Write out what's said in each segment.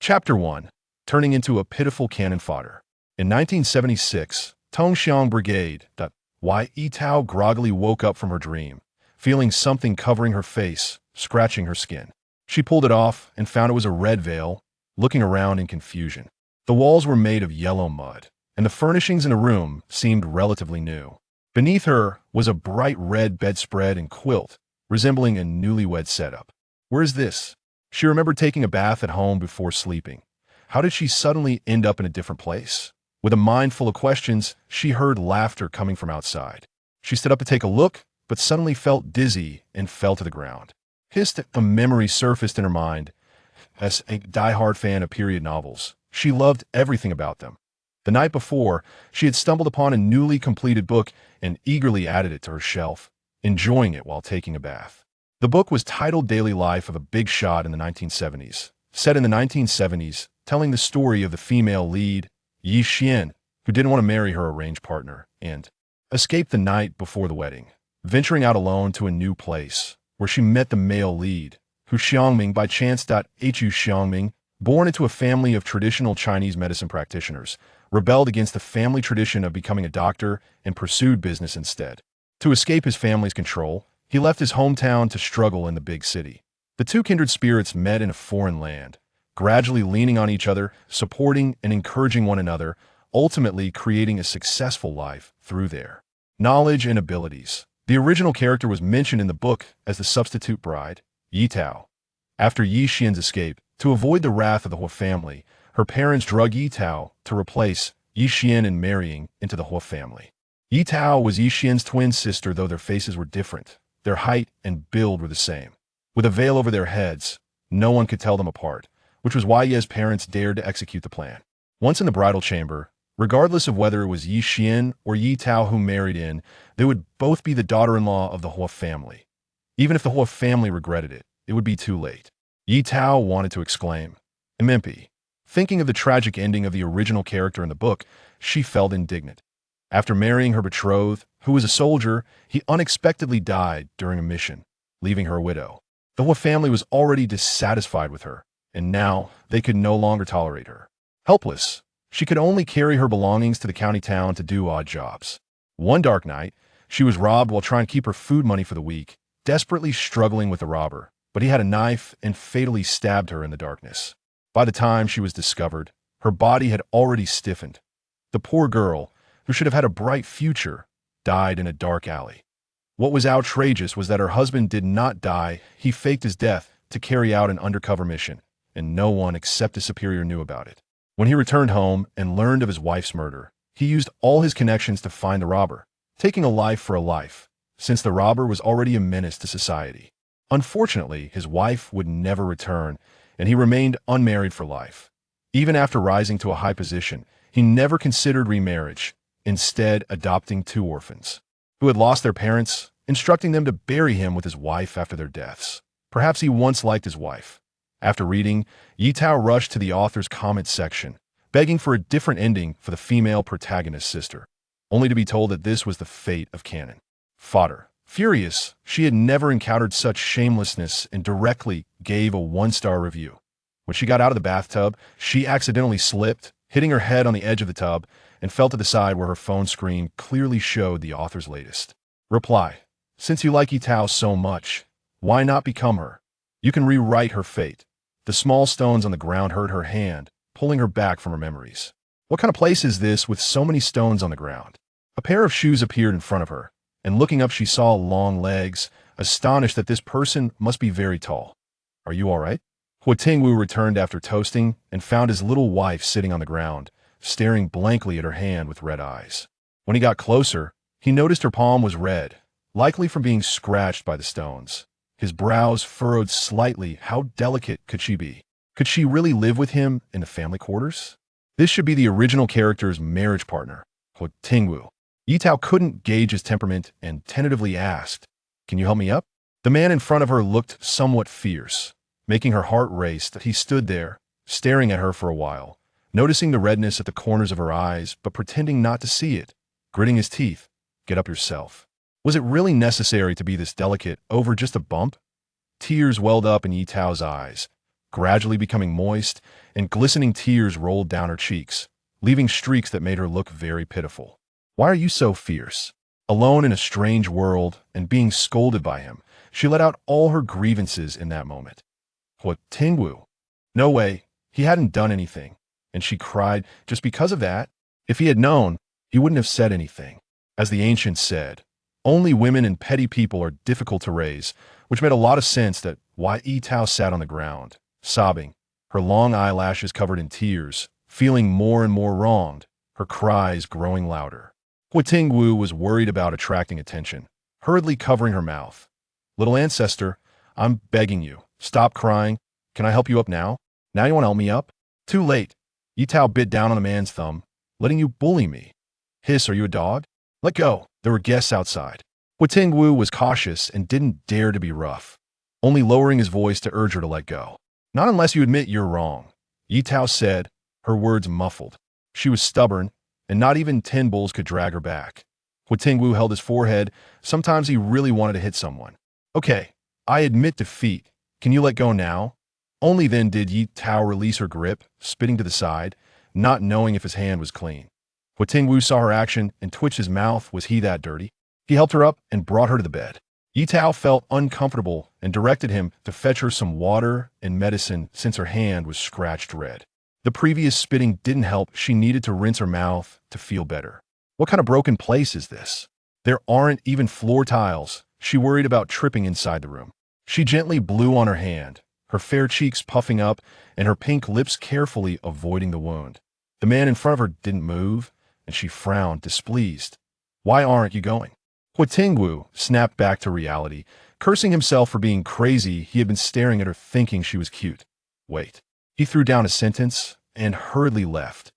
Chapter 1. Turning into a pitiful cannon fodder. In 1976, Tongxiang Brigade.Ye Tao groggily woke up from her dream, feeling something covering her face, scratching her skin. She pulled it off and found it was a red veil, looking around in confusion. The walls were made of yellow mud, and the furnishings in the room seemed relatively new. Beneath her was a bright red bedspread and quilt, resembling a newlywed setup. Where is this? She remembered taking a bath at home before sleeping. How did she suddenly end up in a different place? With a mind full of questions, she heard laughter coming from outside. She stood up to take a look, but suddenly felt dizzy and fell to the ground. Hissed, a memory surfaced in her mind. As a die-hard fan of period novels, she loved everything about them. The night before, she had stumbled upon a newly completed book and eagerly added it to her shelf, enjoying it while taking a bath. The book was titled Daily Life of a Big Shot in the 1970s, set in the 1970s, telling the story of the female lead, Ye Xian, who didn't want to marry her arranged partner, and escaped the night before the wedding, venturing out alone to a new place, where she met the male lead, Hu Xiangming by chance. Hu Xiangming, born into a family of traditional Chinese medicine practitioners, rebelled against the family tradition of becoming a doctor and pursued business instead. To escape his family's control, he left his hometown to struggle in the big city. The two kindred spirits met in a foreign land, gradually leaning on each other, supporting and encouraging one another, ultimately creating a successful life through their knowledge and abilities. The original character was mentioned in the book as the substitute bride, Ye Tao. After Ye Xian's escape, to avoid the wrath of the Huo family, her parents drugged Ye Tao to replace Ye Xian in marrying into the Huo family. Ye Tao was Ye Xian's twin sister, though their faces were different. Their height and build were the same. With a veil over their heads, no one could tell them apart, which was why Ye's parents dared to execute the plan. Once in the bridal chamber, regardless of whether it was Ye Xian or Ye Tao who married in, they would both be the daughter-in-law of the Huo family. Even if the Huo family regretted it, it would be too late. Ye Tao wanted to exclaim, "Imempi." Thinking of the tragic ending of the original character in the book, she felt indignant. After marrying her betrothed, who was a soldier, he unexpectedly died during a mission, leaving her a widow. The Huo family was already dissatisfied with her, and now they could no longer tolerate her. Helpless, she could only carry her belongings to the county town to do odd jobs. One dark night, she was robbed while trying to keep her food money for the week, desperately struggling with the robber, but he had a knife and fatally stabbed her in the darkness. By the time she was discovered, her body had already stiffened. The poor girl, who should have had a bright future, died in a dark alley. What was outrageous was that her husband did not die. He faked his death to carry out an undercover mission, and no one except his superior knew about it. When he returned home and learned of his wife's murder, he used all his connections to find the robber, taking a life for a life, since the robber was already a menace to society. Unfortunately, his wife would never return, and he remained unmarried for life. Even after rising to a high position, he never considered remarriage, instead adopting two orphans, who had lost their parents, instructing them to bury him with his wife after their deaths. Perhaps he once liked his wife. After reading, Ye Tao rushed to the author's comment section, begging for a different ending for the female protagonist's sister, only to be told that this was the fate of canon fodder. Furious, she had never encountered such shamelessness and directly gave a 1-star review. When she got out of the bathtub, she accidentally slipped, hitting her head on the edge of the tub, and fell to the side where her phone screen clearly showed the author's latest reply. Since you like Ye Tao so much, why not become her? You can rewrite her fate. The small stones on the ground hurt her hand, pulling her back from her memories. What kind of place is this with so many stones on the ground? A pair of shoes appeared in front of her, and looking up she saw long legs, astonished that this person must be very tall. Are you all right? Huo Tingwu returned after toasting and found his little wife sitting on the ground, staring blankly at her hand with red eyes. When he got closer, he noticed her palm was red, likely from being scratched by the stones. His brows furrowed slightly. How delicate could she be? Could she really live with him in the family quarters? This should be the original character's marriage partner, Huo Tingwu. Ye Tao couldn't gauge his temperament and tentatively asked, "Can you help me up?" The man in front of her looked somewhat fierce, making her heart race. He stood there, staring at her for a while, noticing the redness at the corners of her eyes, but pretending not to see it, gritting his teeth. "Get up yourself." Was it really necessary to be this delicate over just a bump? Tears welled up in Ye Tao's eyes, gradually becoming moist, and glistening tears rolled down her cheeks, leaving streaks that made her look very pitiful. Why are you so fierce? Alone in a strange world and being scolded by him, she let out all her grievances in that moment. Huo Tingwu. No way, he hadn't done anything, and she cried just because of that. If he had known, he wouldn't have said anything. As the ancients said, only women and petty people are difficult to raise, which made a lot of sense that why Ye Tao sat on the ground, sobbing, her long eyelashes covered in tears, feeling more and more wronged, her cries growing louder. Huo Tingwu was worried about attracting attention, hurriedly covering her mouth. Little ancestor, I'm begging you, stop crying. Can I help you up now? Now you want to help me up? Too late. Ye Tao bit down on the man's thumb, letting you bully me. Hiss, are you a dog? Let go. There were guests outside. Huo Tingwu was cautious and didn't dare to be rough, only lowering his voice to urge her to let go. Not unless you admit you're wrong, Ye Tao said, her words muffled. She was stubborn, and not even 10 bulls could drag her back. Huo Tingwu held his forehead. Sometimes he really wanted to hit someone. Okay, I admit defeat. Can you let go now? Only then did Ye Tao release her grip, spitting to the side, not knowing if his hand was clean. Huo Tingwu saw her action and twitched his mouth. Was he that dirty? He helped her up and brought her to the bed. Ye Tao felt uncomfortable and directed him to fetch her some water and medicine since her hand was scratched red. The previous spitting didn't help. She needed to rinse her mouth to feel better. What kind of broken place is this? There aren't even floor tiles. She worried about tripping inside the room. She gently blew on her hand, her fair cheeks puffing up and her pink lips carefully avoiding the wound. The man in front of her didn't move, and she frowned, displeased. Why aren't you going? Huo Tingwu snapped back to reality, cursing himself for being crazy. He had been staring at her thinking she was cute. Wait. He threw down a sentence and hurriedly left,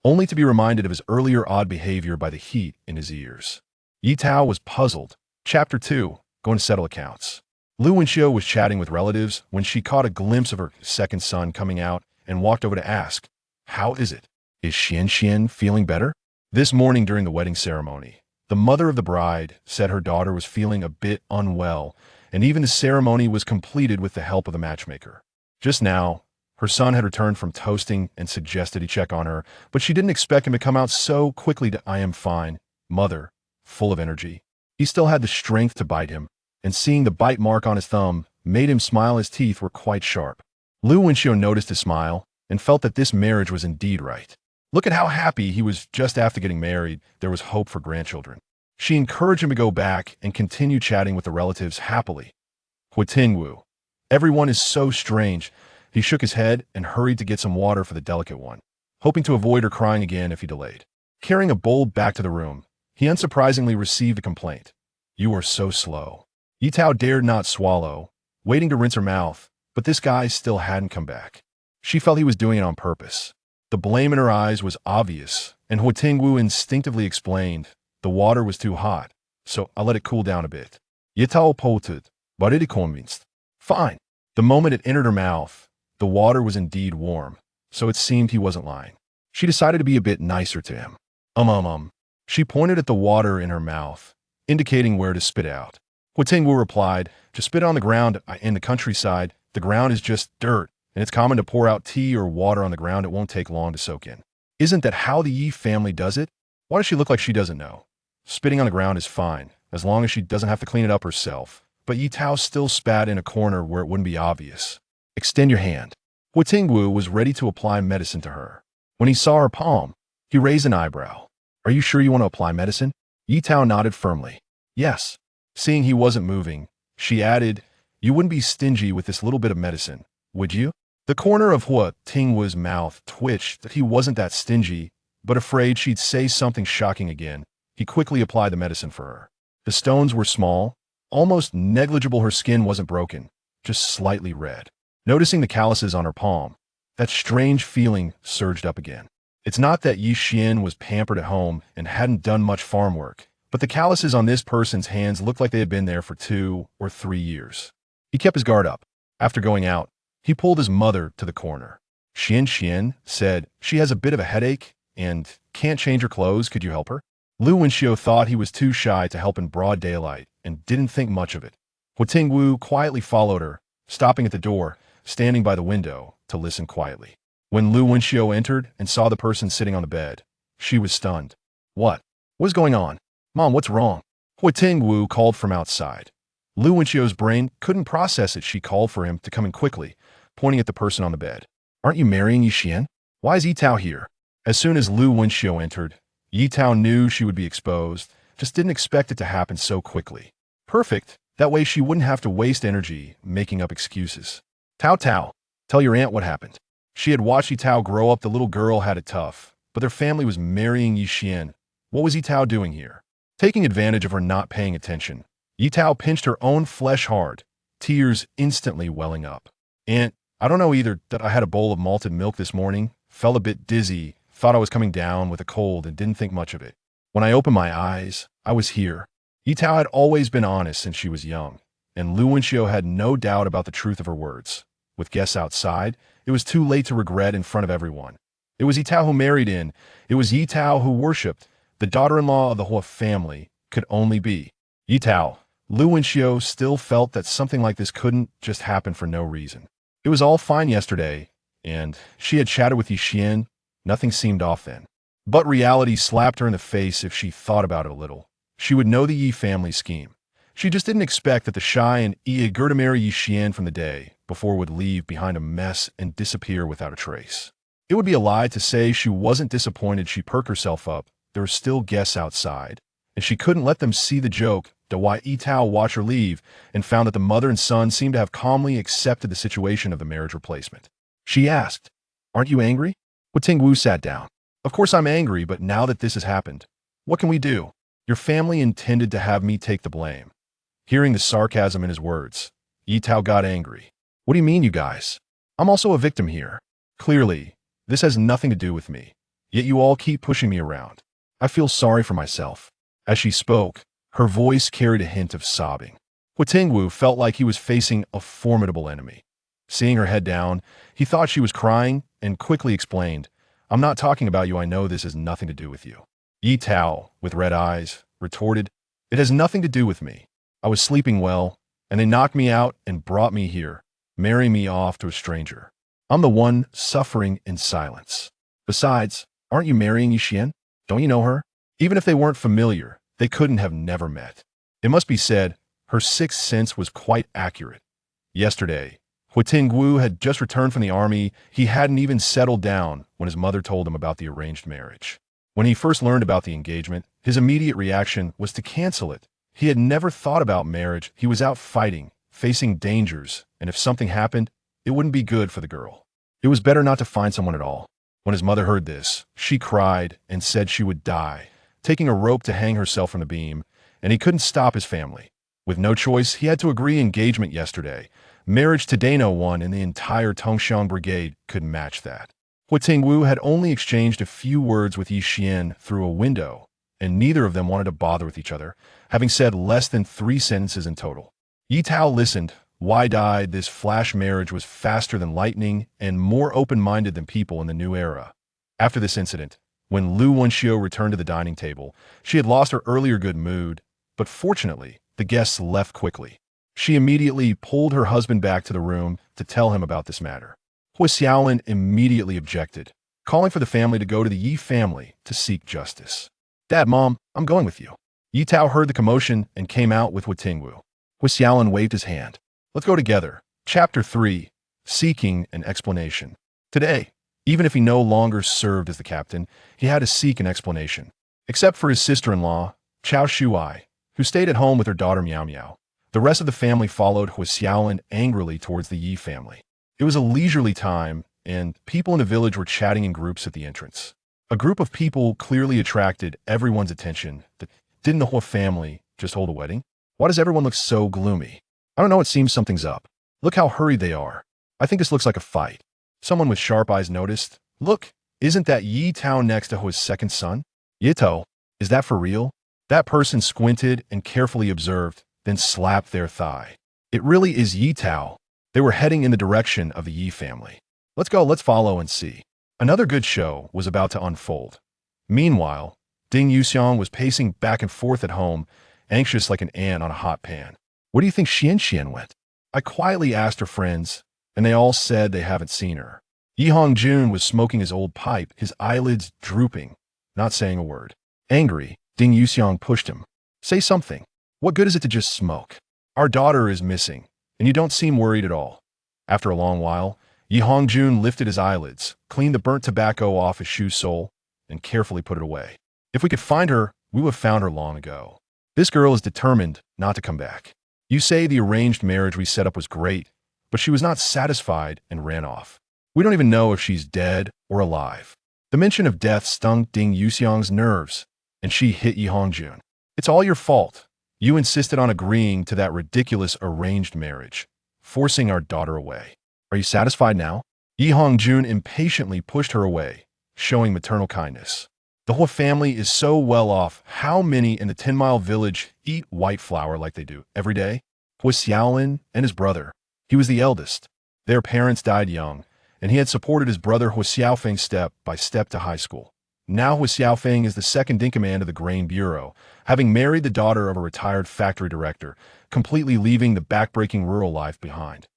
only to be reminded of his earlier odd behavior by the heat in his ears. Ye Tao was puzzled. Chapter 2, going to settle accounts. Lu Wenxiu was chatting with relatives when she caught a glimpse of her second son coming out and walked over to ask, how is it? Is Xian feeling better? This morning during the wedding ceremony, the mother of the bride said her daughter was feeling a bit unwell, and even the ceremony was completed with the help of the matchmaker. Just now, her son had returned from toasting and suggested he check on her, but she didn't expect him to come out so quickly to I am fine, mother, full of energy. He still had the strength to bite him, and seeing the bite mark on his thumb made him smile. His teeth were quite sharp. Lu Wenxiu noticed his smile and felt that this marriage was indeed right. Look at how happy he was just after getting married. There was hope for grandchildren. She encouraged him to go back and continue chatting with the relatives happily. Huo Tingwu. Everyone is so strange. He shook his head and hurried to get some water for the delicate one, hoping to avoid her crying again if he delayed. Carrying a bowl back to the room, he unsurprisingly received a complaint. You are so slow. Ye Tao dared not swallow, waiting to rinse her mouth, but this guy still hadn't come back. She felt he was doing it on purpose. The blame in her eyes was obvious, and Huo Tingwu instinctively explained, the water was too hot, so I let it cool down a bit. Ye Tao pouted, but it convinced. Fine. The moment it entered her mouth, the water was indeed warm, so it seemed he wasn't lying. She decided to be a bit nicer to him. She pointed at the water in her mouth, indicating where to spit out. Huo Tingwu replied, to spit on the ground in the countryside, the ground is just dirt, and it's common to pour out tea or water on the ground. It won't take long to soak in. Isn't that how the Ye family does it? Why does she look like she doesn't know? Spitting on the ground is fine, as long as she doesn't have to clean it up herself. But Ye Tao still spat in a corner where it wouldn't be obvious. Extend your hand. Huo Tingwu was ready to apply medicine to her. When he saw her palm, he raised an eyebrow. Are you sure you want to apply medicine? Ye Tao nodded firmly. Yes. Seeing he wasn't moving, she added, you wouldn't be stingy with this little bit of medicine, would you? The corner of Huo Tingwu's mouth twitched that he wasn't that stingy, but afraid she'd say something shocking again, he quickly applied the medicine for her. The stones were small, almost negligible. Her skin wasn't broken, just slightly red. Noticing the calluses on her palm, that strange feeling surged up again. It's not that Ye Xian was pampered at home and hadn't done much farm work, but the calluses on this person's hands looked like they had been there for 2 or 3 years. He kept his guard up. After going out, he pulled his mother to the corner. Xian said, she has a bit of a headache and can't change her clothes. Could you help her? Lu Wenxiu thought he was too shy to help in broad daylight and didn't think much of it. Huo Tingwu quietly followed her, stopping at the door, standing by the window to listen quietly. When Lu Wenxiu entered and saw the person sitting on the bed, she was stunned. What? What's going on? Mom, what's wrong? Huo Tingwu called from outside. Lu Wenxiu's brain couldn't process it. She called for him to come in quickly, pointing at the person on the bed. Aren't you marrying Ye Xian? Why is Ye Tao here? As soon as Lu Wenxiu entered, Ye Tao knew she would be exposed, just didn't expect it to happen so quickly. Perfect. That way she wouldn't have to waste energy making up excuses. Tao Tao, tell your aunt what happened. She had watched Ye Tao grow up. The little girl had it tough, but their family was marrying Ye Xian. What was Ye Tao doing here? Taking advantage of her not paying attention, Ye Tao pinched her own flesh hard, tears instantly welling up. Aunt, I don't know either. That I had a bowl of malted milk this morning, felt a bit dizzy, thought I was coming down with a cold and didn't think much of it. When I opened my eyes, I was here. Ye Tao had always been honest since she was young, and Lu Wenxiu had no doubt about the truth of her words. With guests outside, it was too late to regret in front of everyone. It was Ye Tao who married in. It was Ye Tao who worshipped. The daughter-in-law of the Huo family could only be Ye Tao. Lu Wenxiu still felt that something like this couldn't just happen for no reason. It was all fine yesterday, and she had chatted with Ye Xian. Nothing seemed off then. But reality slapped her in the face if she thought about it a little. She would know the Ye family scheme. She just didn't expect that the shy and eager to marry Ye Xian from the day before would leave behind a mess and disappear without a trace. It would be a lie to say she wasn't disappointed. She perked herself up. There were still guests outside, and she couldn't let them see the joke. Why Ye Tao watched her leave and found that the mother and son seemed to have calmly accepted the situation of the marriage replacement. She asked, "Aren't you angry?" Huo Tingwu sat down. "Of course I'm angry, but now that this has happened, what can we do? Your family intended to have me take the blame." Hearing the sarcasm in his words, Ye Tao got angry. "What do you mean, you guys? I'm also a victim here. Clearly, this has nothing to do with me, yet you all keep pushing me around. I feel sorry for myself." As she spoke, her voice carried a hint of sobbing. Huo Tingwu felt like he was facing a formidable enemy. Seeing her head down, he thought she was crying and quickly explained, "I'm not talking about you. I know this has nothing to do with you." Ye Tao, with red eyes, retorted, "It has nothing to do with me. I was sleeping well, and they knocked me out and brought me here, marrying me off to a stranger. I'm the one suffering in silence. Besides, aren't you marrying Ye Xian? Don't you know her? Even if they weren't familiar, they couldn't have never met." It must be said, her sixth sense was quite accurate. Yesterday, Huo Tingwu had just returned from the army. He hadn't even settled down when his mother told him about the arranged marriage. When he first learned about the engagement, his immediate reaction was to cancel it. He had never thought about marriage. He was out fighting, facing dangers, and if something happened, it wouldn't be good for the girl. It was better not to find someone at all. When his mother heard this, she cried and said she would die, taking a rope to hang herself from the beam, and he couldn't stop his family. With no choice, he had to agree engagement yesterday. Marriage today, no one in the entire Tongxiang brigade could match that. Huo Tingwu had only exchanged a few words with Ye Xian through a window, and neither of them wanted to bother with each other, having said less than 3 sentences in total. Ye Tao listened, wide-eyed. This flash marriage was faster than lightning and more open-minded than people in the new era. After this incident, when Lu Wenxiu returned to the dining table, she had lost her earlier good mood, but fortunately, the guests left quickly. She immediately pulled her husband back to the room to tell him about this matter. Huo Xiaolin immediately objected, calling for the family to go to the Ye family to seek justice. "Dad, Mom, I'm going with you." Ye Tao heard the commotion and came out with Huo Tingwu. Huo Xiaolin waved his hand. "Let's go together." Chapter 3. Seeking an Explanation. Today, even if he no longer served as the captain, he had to seek an explanation. Except for his sister-in-law, Chao Shuai, who stayed at home with her daughter Miao Miao. The rest of the family followed Huo Xiaolin angrily towards the Ye family. It was a leisurely time, and people in the village were chatting in groups at the entrance. A group of people clearly attracted everyone's attention. Didn't the Huo family just hold a wedding? Why does everyone look so gloomy? I don't know, it seems something's up. Look how hurried they are. I think this looks like a fight. Someone with sharp eyes noticed. Look, isn't that Ye Tao next to Huo's second son? Ye Tao, is that for real? That person squinted and carefully observed, then slapped their thigh. It really is Ye Tao. They were heading in the direction of the Ye family. Let's go, let's follow and see. Another good show was about to unfold. Meanwhile, Ding Yuxiang was pacing back and forth at home, anxious like an ant on a hot pan. Where do you think Xian went? I quietly asked her friends. and they all said they haven't seen her. Ye Hongjun was smoking his old pipe, his eyelids drooping, not saying a word. Angry, Ding Yuxiang pushed him. Say something. What good is it to just smoke? Our daughter is missing, and you don't seem worried at all. After a long while, Ye Hongjun lifted his eyelids, cleaned the burnt tobacco off his shoe sole, and carefully put it away. If we could find her, we would have found her long ago. This girl is determined not to come back. You say the arranged marriage we set up was great, but she was not satisfied and ran off. We don't even know if she's dead or alive. The mention of death stung Ding Yuxiang's nerves, and she hit Ye Hongjun. It's all your fault. You insisted on agreeing to that ridiculous arranged marriage, forcing our daughter away. Are you satisfied now? Ye Hongjun impatiently pushed her away, showing maternal kindness. The Huo family is so well off. How many in the 10-mile village eat white flour like they do every day? Huo Xiaolin and his brother. He was the eldest. Their parents died young, and he had supported his brother Huo Xiaofeng step by step to high school. Now Huo Xiaofeng is the second in command of the Grain Bureau, having married the daughter of a retired factory director, completely leaving the backbreaking rural life behind.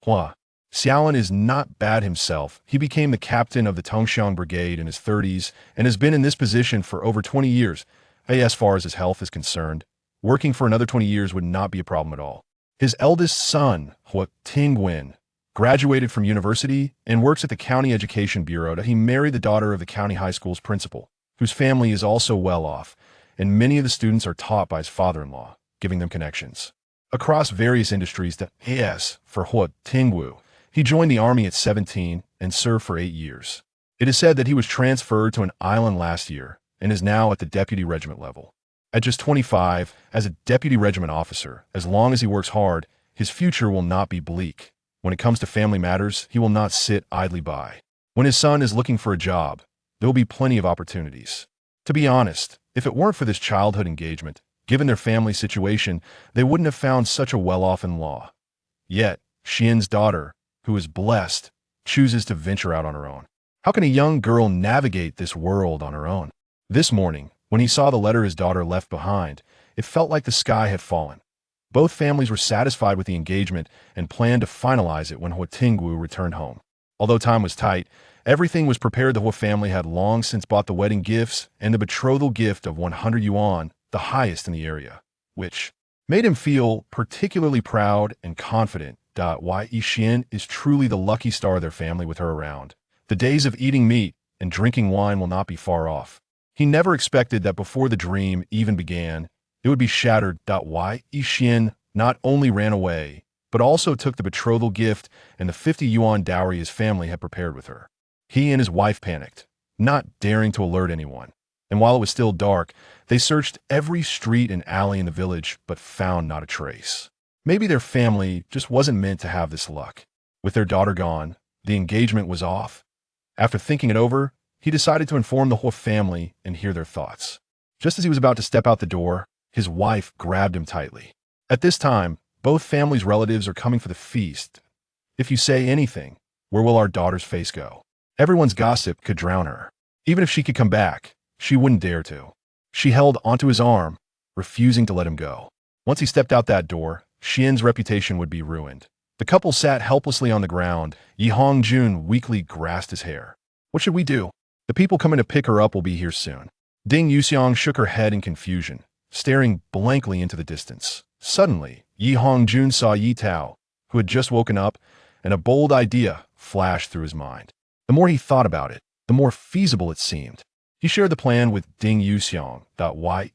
Huo Xiaolin is not bad himself. He became the captain of the Tongxiang Brigade in his 30s and has been in this position for over 20 years. As far as his health is concerned, working for another 20 years would not be a problem at all. His eldest son, Huo Tingwu, graduated from university and works at the County Education Bureau. He married the daughter of the county high school's principal, whose family is also well off, and many of the students are taught by his father-in-law, giving them connections across various industries. For Huo Tingwu, he joined the army at 17 and served for 8 years. It is said that he was transferred to an island last year and is now at the deputy regiment level. At just 25, as a deputy regiment officer, as long as he works hard, his future will not be bleak. When it comes to family matters, he will not sit idly by. When his son is looking for a job, there will be plenty of opportunities. To be honest, if it weren't for this childhood engagement, given their family situation, they wouldn't have found such a well-off in-law. Yet, Xian's daughter, who is blessed, chooses to venture out on her own. How can a young girl navigate this world on her own? This morning, when he saw the letter his daughter left behind, it felt like the sky had fallen. Both families were satisfied with the engagement and planned to finalize it when Huo Tingwu returned home. Although time was tight, everything was prepared. The Huo family had long since bought the wedding gifts and the betrothal gift of 100 yuan, the highest in the area, which made him feel particularly proud and confident. Ye Xian is truly the lucky star of their family with her around. The days of eating meat and drinking wine will not be far off. He never expected that before the dream even began, it would be shattered. Ye Xian not only ran away, but also took the betrothal gift and the 50 yuan dowry his family had prepared with her. He and his wife panicked, not daring to alert anyone. And while it was still dark, they searched every street and alley in the village, but found not a trace. Maybe their family just wasn't meant to have this luck. With their daughter gone, the engagement was off. After thinking it over, he decided to inform the whole family and hear their thoughts. Just as he was about to step out the door, his wife grabbed him tightly. At this time, both families' relatives are coming for the feast. If you say anything, where will our daughter's face go? Everyone's gossip could drown her. Even if she could come back, she wouldn't dare to. She held onto his arm, refusing to let him go. Once he stepped out that door, Xian's reputation would be ruined. The couple sat helplessly on the ground. Ye Hongjun weakly grasped his hair. What should we do? The people coming to pick her up will be here soon. Ding Yuxiang shook her head in confusion, staring blankly into the distance. Suddenly, Ye Hongjun saw Ye Tao, who had just woken up, and a bold idea flashed through his mind. The more he thought about it, the more feasible it seemed. He shared the plan with Ding Yuxiang.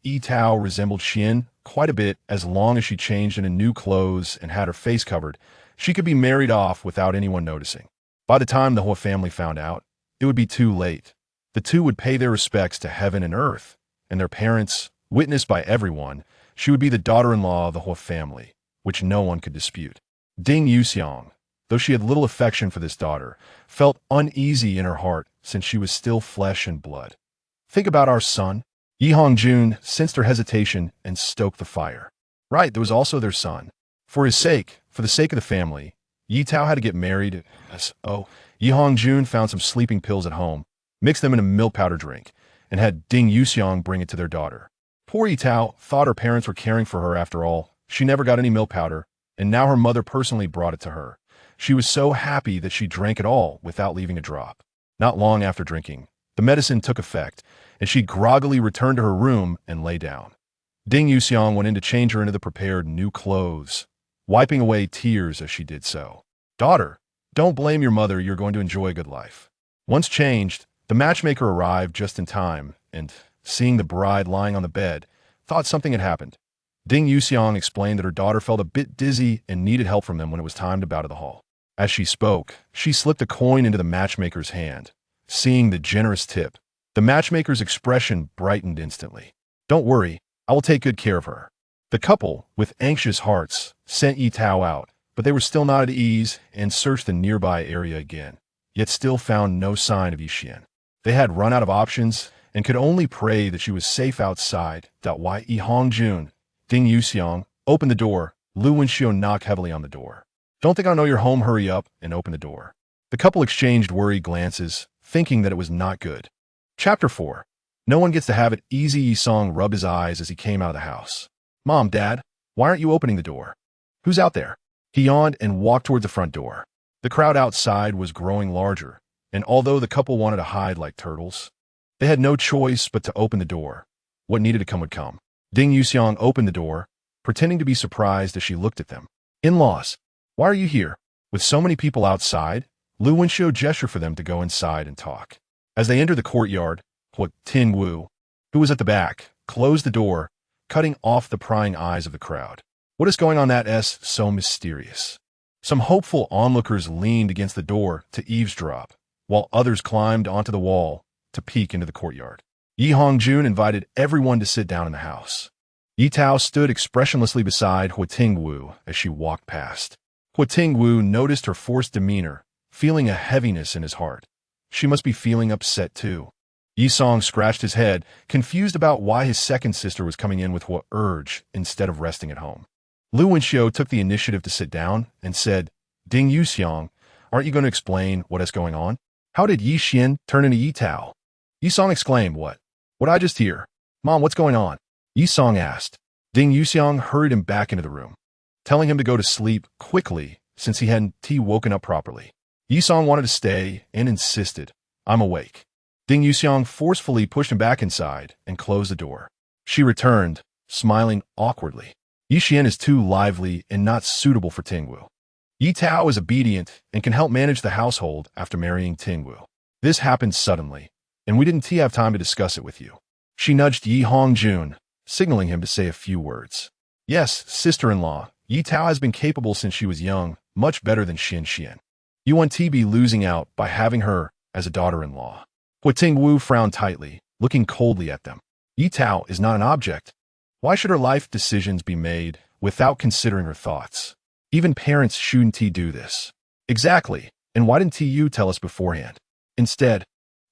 Ye Tao resembled Xian quite a bit. As long as she changed into new clothes and had her face covered, she could be married off without anyone noticing. By the time the Huo family found out, it would be too late. The two would pay their respects to heaven and earth, and their parents, witnessed by everyone, she would be the daughter-in-law of the Huo family, which no one could dispute. Ding Yuxiang, though she had little affection for this daughter, felt uneasy in her heart since she was still flesh and blood. Think about our son. Ye Hongjun sensed her hesitation and stoked the fire. Right, there was also their son. For his sake, for the sake of the family, Ye Tao had to get married. Ye Hongjun found some sleeping pills at home, mixed them in a milk powder drink, and had Ding Yuxiang bring it to their daughter. Poor Ye Tao thought her parents were caring for her after all. She never got any milk powder, and now her mother personally brought it to her. She was so happy that she drank it all without leaving a drop. Not long after drinking, the medicine took effect, and she groggily returned to her room and lay down. Ding Yuxiang went in to change her into the prepared new clothes, wiping away tears as she did so. "Daughter, don't blame your mother, you're going to enjoy a good life." Once changed, the matchmaker arrived just in time, and, seeing the bride lying on the bed, thought something had happened. Ding Yuxiang explained that her daughter felt a bit dizzy and needed help from them when it was time to bow to the hall. As she spoke, she slipped a coin into the matchmaker's hand. Seeing the generous tip, the matchmaker's expression brightened instantly. "Don't worry, I will take good care of her." The couple, with anxious hearts, sent Ye Tao out, but they were still not at ease and searched the nearby area again, yet still found no sign of Yixian. They had run out of options and could only pray that she was safe outside. Ye Hongjun, Ding Yuxiang, open the door. Lu Wenxiu knocked heavily on the door. "Don't think I know you're home, hurry up and open the door." The couple exchanged worried glances, thinking that it was not good. Chapter 4. No one gets to have it easy. Yi Song rubbed his eyes as he came out of the house. "Mom, Dad, why aren't you opening the door? Who's out there?" He yawned and walked toward the front door. The crowd outside was growing larger, and although the couple wanted to hide like turtles, they had no choice but to open the door. What needed to come would come. Ding Yuxiang opened the door, pretending to be surprised as she looked at them. "In-laws, why are you here? With so many people outside?" Lu Wenxiu gestured for them to go inside and talk. As they entered the courtyard, Huo Tingwu, who was at the back, closed the door, cutting off the prying eyes of the crowd. "What is going on that's so mysterious?" Some hopeful onlookers leaned against the door to eavesdrop, while others climbed onto the wall to peek into the courtyard. Ye Hongjun invited everyone to sit down in the house. Ye Tao stood expressionlessly beside Huo Tingwu as she walked past. Huo Tingwu noticed her forced demeanor, feeling a heaviness in his heart. She must be feeling upset too. Yi Song scratched his head, confused about why his second sister was coming in with Huo Urge instead of resting at home. Lu Wenxiu took the initiative to sit down and said, "Ding Yuxiang, aren't you going to explain what is going on? How did Yi Xian turn into Ye Tao?" Yi Song exclaimed, "What? What I just hear? Mom, what's going on?" Yi Song asked. Ding Yuxiang hurried him back into the room, telling him to go to sleep quickly since he hadn't woken up properly. Yi Song wanted to stay and insisted, "I'm awake." Ding Yuxiang forcefully pushed him back inside and closed the door. She returned, smiling awkwardly. Yi Xian is too lively and not suitable for Tingwu. Ye Tao is obedient and can help manage the household after marrying Tingwu. This happened suddenly, and we didn't have time to discuss it with you. She nudged Ye Hongjun, signaling him to say a few words. "Yes, sister-in-law, Ye Tao has been capable since she was young, much better than Xian. You want to be losing out by having her as a daughter-in-law." Huo Tingwu frowned tightly, looking coldly at them. Ye Tao is not an object. Why should her life decisions be made without considering her thoughts? Even parents shouldn't do this. Exactly, and why didn't you tell us beforehand? Instead,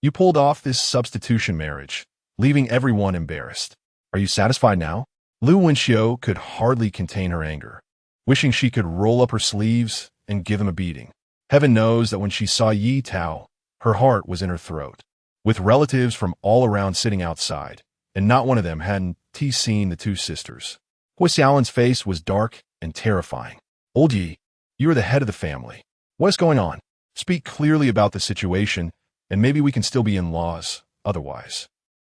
you pulled off this substitution marriage, leaving everyone embarrassed. Are you satisfied now? Lu Wenxiu could hardly contain her anger, wishing she could roll up her sleeves and give him a beating. Heaven knows that when she saw Ye Tao, her heart was in her throat. With relatives from all around sitting outside, and not one of them hadn't seen the two sisters. Huo Xiaolin's face was dark and terrifying. "Old Yi, you are the head of the family. What is going on? Speak clearly about the situation, and maybe we can still be in-laws, otherwise."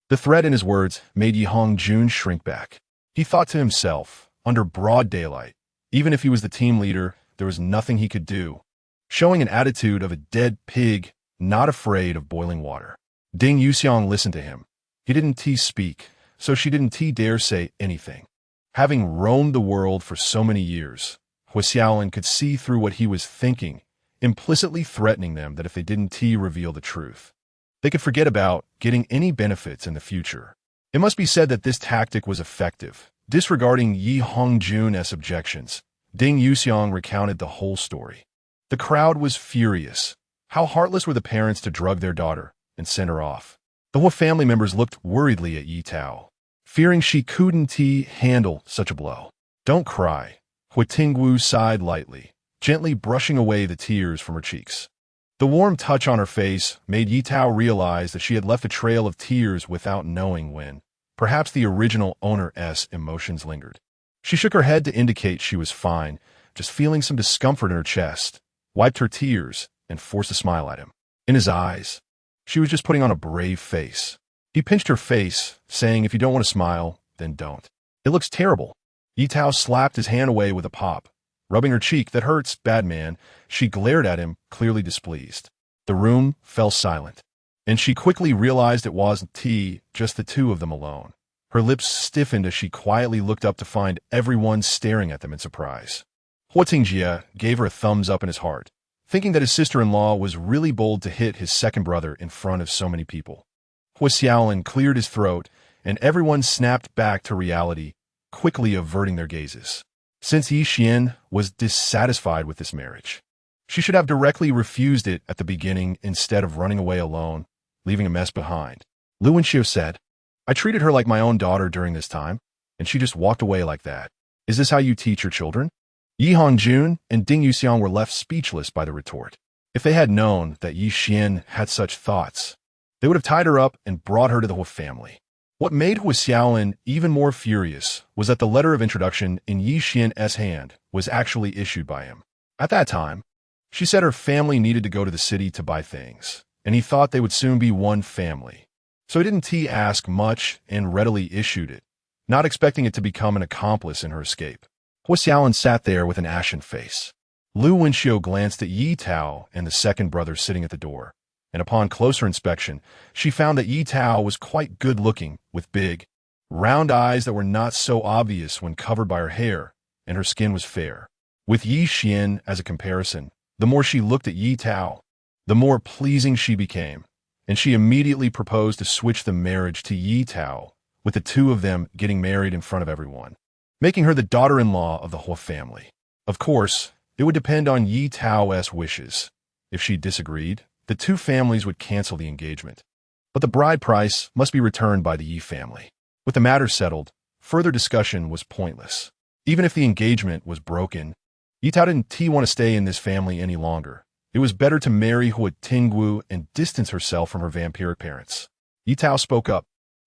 The threat in his words made Ye Hongjun shrink back. He thought to himself, under broad daylight, even if he was the team leader, there was nothing he could do. Showing an attitude of a dead pig, not afraid of boiling water. Ding Yuxiang listened to him. He didn't speak, so she didn't dare say anything. Having roamed the world for so many years, Huo Xiaolin could see through what he was thinking, implicitly threatening them that if they didn't reveal the truth, they could forget about getting any benefits in the future. It must be said that this tactic was effective. Disregarding Ye Hongjun's objections, Ding Yuxiang recounted the whole story. The crowd was furious. How heartless were the parents to drug their daughter and send her off. The Huo family members looked worriedly at Ye Tao, fearing she couldn't handle such a blow. "Don't cry." Huo Tingwu sighed lightly, gently brushing away the tears from her cheeks. The warm touch on her face made Ye Tao realize that she had left a trail of tears without knowing when. Perhaps the original owner's emotions lingered. She shook her head to indicate she was fine, just feeling some discomfort in her chest, wiped her tears, and forced a smile at him. In his eyes, she was just putting on a brave face. He pinched her face, saying, "If you don't want to smile, then don't. It looks terrible." Ye Tao slapped his hand away with a pop. Rubbing her cheek. "That hurts, bad man." She glared at him, clearly displeased. The room fell silent, and she quickly realized it wasn't tea, just the two of them alone. Her lips stiffened as she quietly looked up to find everyone staring at them in surprise. Huo Tingwu gave her a thumbs up in his heart, thinking that his sister-in-law was really bold to hit his second brother in front of so many people. Huo Xiaolin cleared his throat, and everyone snapped back to reality, quickly averting their gazes. Since Ye Xian was dissatisfied with this marriage, she should have directly refused it at the beginning instead of running away alone, leaving a mess behind. Lu Wenxiu said, "I treated her like my own daughter during this time, and she just walked away like that. Is this how you teach your children?" Yi Hongjun and Ding Yuxiang were left speechless by the retort. If they had known that Ye Xian had such thoughts, they would have tied her up and brought her to the Huo family. What made Huo Xiaolin even more furious was that the letter of introduction in Ye Xian's hand was actually issued by him. At that time, she said her family needed to go to the city to buy things, and he thought they would soon be one family. So he didn't ask much and readily issued it, not expecting it to become an accomplice in her escape. Huo Xiaolin sat there with an ashen face. Lu Wenxiu glanced at Ye Tao and the second brother sitting at the door, and upon closer inspection, she found that Ye Tao was quite good-looking, with big, round eyes that were not so obvious when covered by her hair, and her skin was fair. With Ye Xian as a comparison, the more she looked at Ye Tao, the more pleasing she became, and she immediately proposed to switch the marriage to Ye Tao, with the two of them getting married in front of everyone, making her the daughter-in-law of the Huo family. Of course, it would depend on Ye Tao's wishes. If she disagreed, the two families would cancel the engagement. But the bride price must be returned by the Ye family. With the matter settled, further discussion was pointless. Even if the engagement was broken, Ye Tao didn't want to stay in this family any longer. It was better to marry Huo Tingwu and distance herself from her vampiric parents. Ye Tao spoke up.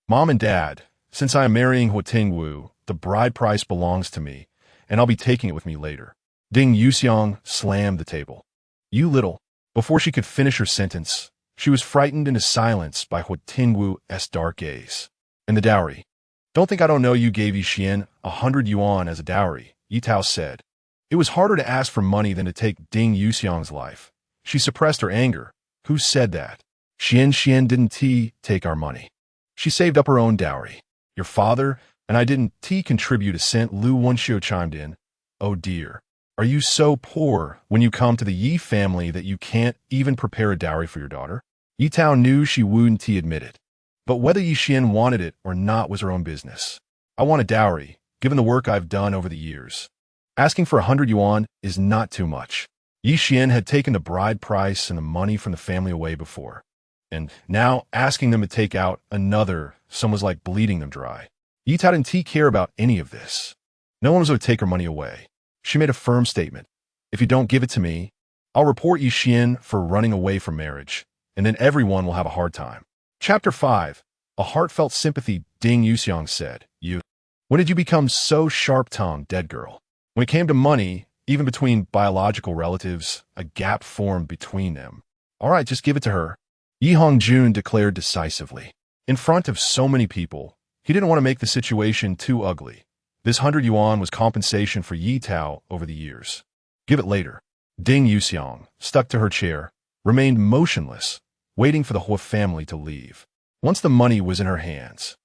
"Mom and Dad, since I am marrying Huo Tingwu, the bride price belongs to me, and I'll be taking it with me later." Ding Yuxiang slammed the table. "You little..." Before she could finish her sentence, she was frightened into silence by Huo Tingwu's dark gaze. "And the dowry. Don't think I don't know you gave Ye Xian 100 yuan as a dowry," Ye Tao said. It was harder to ask for money than to take Ding Yuxiang's life. She suppressed her anger. "Who said that? Xian didn't take our money. She saved up her own dowry. Your father and I didn't contribute a cent." Lu Wenxiu chimed in. "Oh dear. Are you so poor when you come to the Ye family that you can't even prepare a dowry for your daughter?" Ye Tao knew she wouldn't admit it, but whether Ye Xian wanted it or not was her own business. "I want a dowry, given the work I've done over the years. Asking for 100 yuan is not too much." Ye Xian had taken the bride price and the money from the family away before, and now asking them to take out another sum was like bleeding them dry. Ye Tao didn't care about any of this. No one was going to take her money away. She made a firm statement. "If you don't give it to me, I'll report Ye Xian for running away from marriage, and then everyone will have a hard time." Chapter 5. A heartfelt sympathy. Ding Yuxiang said, When did you become so sharp-tongued, dead girl?" When it came to money, even between biological relatives, a gap formed between them. "All right, just give it to her," Ye Hongjun declared decisively. In front of so many people, he didn't want to make the situation too ugly. This 100 yuan was compensation for Ye Tao over the years. "Give it later." Ding Yuxiang, stuck to her chair, remained motionless, waiting for the Huo family to leave. Once the money was in her hands,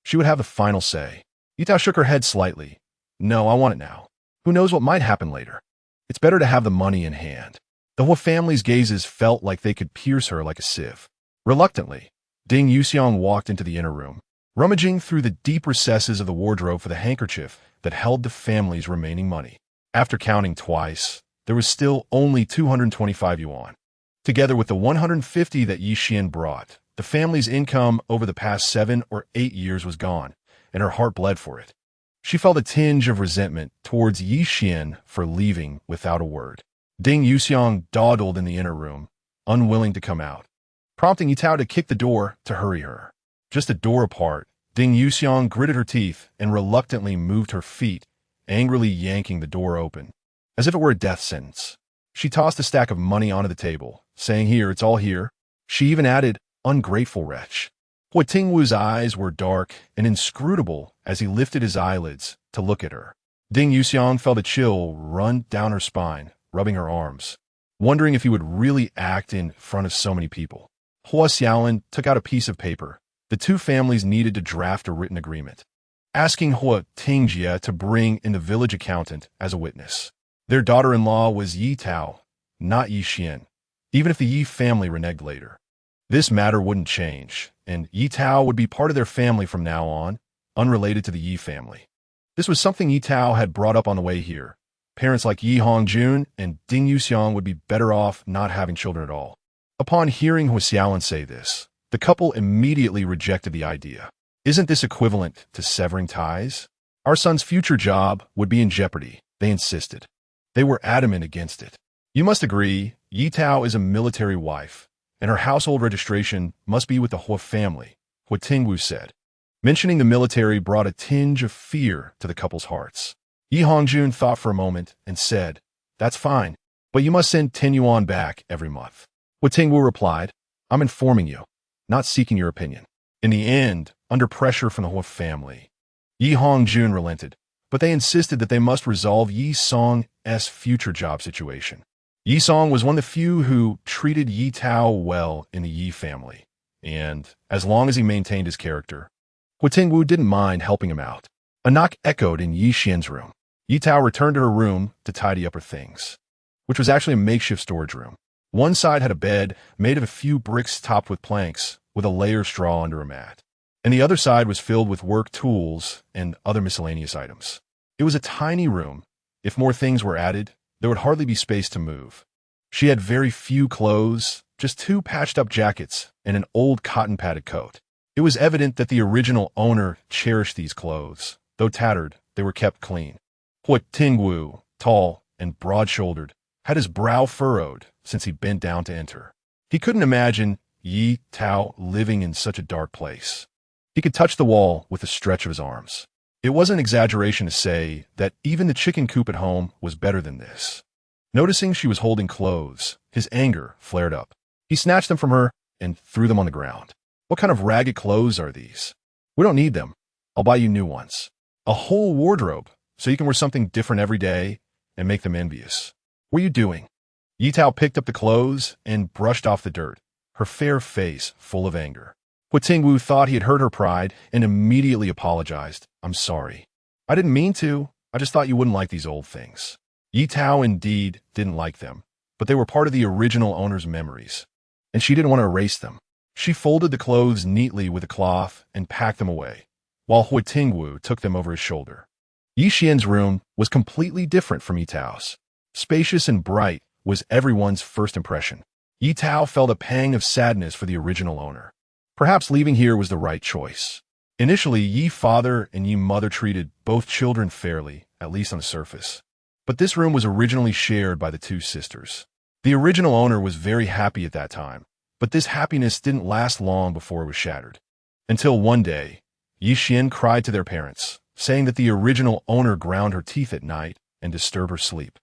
she would have the final say. Ye Tao shook her head slightly. "No, I want it now. Who knows what might happen later? It's better to have the money in hand." The Huo family's gazes felt like they could pierce her like a sieve. Reluctantly, Ding Yuxiang walked into the inner room, rummaging through the deep recesses of the wardrobe for the handkerchief that held the family's remaining money. After counting twice, there was still only 225 yuan. Together with the 150 that Ye Xian brought, the family's income over the past 7 or 8 years was gone, and her heart bled for it. She felt a tinge of resentment towards Ye Xian for leaving without a word. Ding Yuxiang dawdled in the inner room, unwilling to come out, prompting Ye Tao to kick the door to hurry her. Just a door apart, Ding Yuxiang gritted her teeth and reluctantly moved her feet, angrily yanking the door open, as if it were a death sentence. She tossed a stack of money onto the table, saying, "Here, it's all here." She even added, "Ungrateful wretch." Huo Tingwu's eyes were dark and inscrutable as he lifted his eyelids to look at her. Ding Yuxiang felt a chill run down her spine, rubbing her arms, wondering if he would really act in front of so many people. Hua Xiaolin took out a piece of paper. The two families needed to draft a written agreement, asking Huo Tingwu to bring in the village accountant as a witness. Their daughter-in-law was Ye Tao, not Ye Xian, even if the Ye family reneged later. This matter wouldn't change, and Ye Tao would be part of their family from now on, unrelated to the Ye family. This was something Ye Tao had brought up on the way here. Parents like Ye Hongjun and Ding Yuxiang would be better off not having children at all. Upon hearing Huo Xiaolin say this, the couple immediately rejected the idea. Isn't this equivalent to severing ties? Our son's future job would be in jeopardy, they insisted. They were adamant against it. You must agree, Ye Tao is a military wife, and her household registration must be with the Huo family, Huo Tingwu said. Mentioning the military brought a tinge of fear to the couple's hearts. Ye Hongjun thought for a moment and said, "That's fine, but you must send 10 yuan back every month." Huo Tingwu replied, "I'm informing you, not seeking your opinion." In the end, under pressure from the Huo family, Ye Hongjun relented, but they insisted that they must resolve Yi Song's future job situation. Yi Song was one of the few who treated Ye Tao well in the Yi family, and as long as he maintained his character, Huo Tingwu didn't mind helping him out. A knock echoed in Yi Xian's room. Ye Tao returned to her room to tidy up her things, which was actually a makeshift storage room. One side had a bed made of a few bricks topped with planks, with a layer of straw under a mat, and the other side was filled with work tools and other miscellaneous items. It was a tiny room. If more things were added, there would hardly be space to move. She had very few clothes, just 2 patched-up jackets and an old cotton-padded coat. It was evident that the original owner cherished these clothes. Though tattered, they were kept clean. Huo Tingwu, tall and broad-shouldered, had his brow furrowed since he bent down to enter. He couldn't imagine Ye Tao living in such a dark place. He could touch the wall with a stretch of his arms. It wasn't an exaggeration to say that even the chicken coop at home was better than this. Noticing she was holding clothes, his anger flared up. He snatched them from her and threw them on the ground. "What kind of ragged clothes are these? We don't need them. I'll buy you new ones. A whole wardrobe, so you can wear something different every day and make them envious. What are you doing?" Ye Tao picked up the clothes and brushed off the dirt, her fair face full of anger. Huo Tingwu thought he had hurt her pride and immediately apologized. "I'm sorry. I didn't mean to. I just thought you wouldn't like these old things." Ye Tao indeed didn't like them, but they were part of the original owner's memories, and she didn't want to erase them. She folded the clothes neatly with a cloth and packed them away, while Huo Tingwu took them over his shoulder. Yi Xian's room was completely different from Ye Tao's. Spacious and bright was everyone's first impression. Ye Tao felt a pang of sadness for the original owner. Perhaps leaving here was the right choice. Initially, Ye father and Ye mother treated both children fairly, at least on the surface. But this room was originally shared by the two sisters. The original owner was very happy at that time, but this happiness didn't last long before it was shattered. Until one day, Yi Xian cried to their parents, saying that the original owner ground her teeth at night and disturbed her sleep.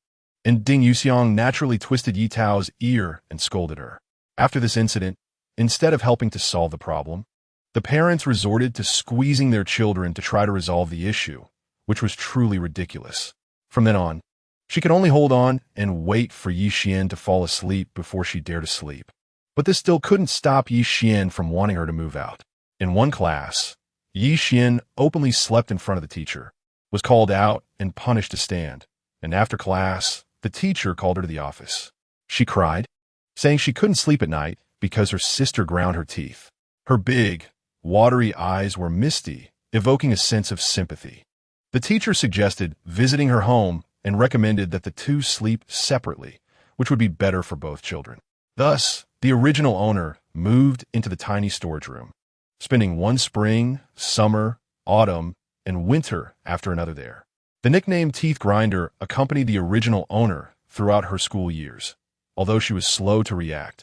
And Ding Yuxiang naturally twisted Ye Tao's ear and scolded her. After this incident, instead of helping to solve the problem, the parents resorted to squeezing their children to try to resolve the issue, which was truly ridiculous. From then on, she could only hold on and wait for Yi Xian to fall asleep before she dared to sleep. But this still couldn't stop Yi Xian from wanting her to move out. In one class, Yi Xian openly slept in front of the teacher, was called out and punished to stand, and after class, the teacher called her to the office. She cried, saying she couldn't sleep at night because her sister ground her teeth. Her big, watery eyes were misty, evoking a sense of sympathy. The teacher suggested visiting her home and recommended that the two sleep separately, which would be better for both children. Thus, the original owner moved into the tiny storage room, spending one spring, summer, autumn, and winter after another there. The nickname Teeth Grinder accompanied the original owner throughout her school years, although she was slow to react.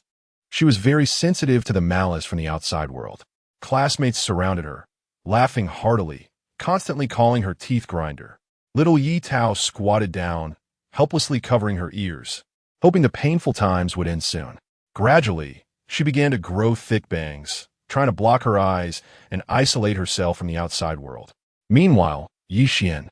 She was very sensitive to the malice from the outside world. Classmates surrounded her, laughing heartily, constantly calling her Teeth Grinder. Little Ye Tao squatted down, helplessly covering her ears. hoping the painful times would end soon. Gradually, she began to grow thick bangs, trying to block her eyes and isolate herself from the outside world. Meanwhile, Ye Xian,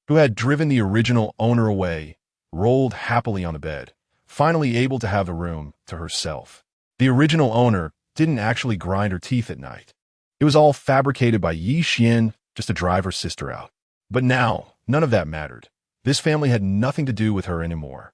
who had driven the original owner away, rolled happily on the bed, finally able to have the room to herself. The original owner didn't actually grind her teeth at night. It was all fabricated by Ye Xian just to drive her sister out. But now, none of that mattered. This family had nothing to do with her anymore,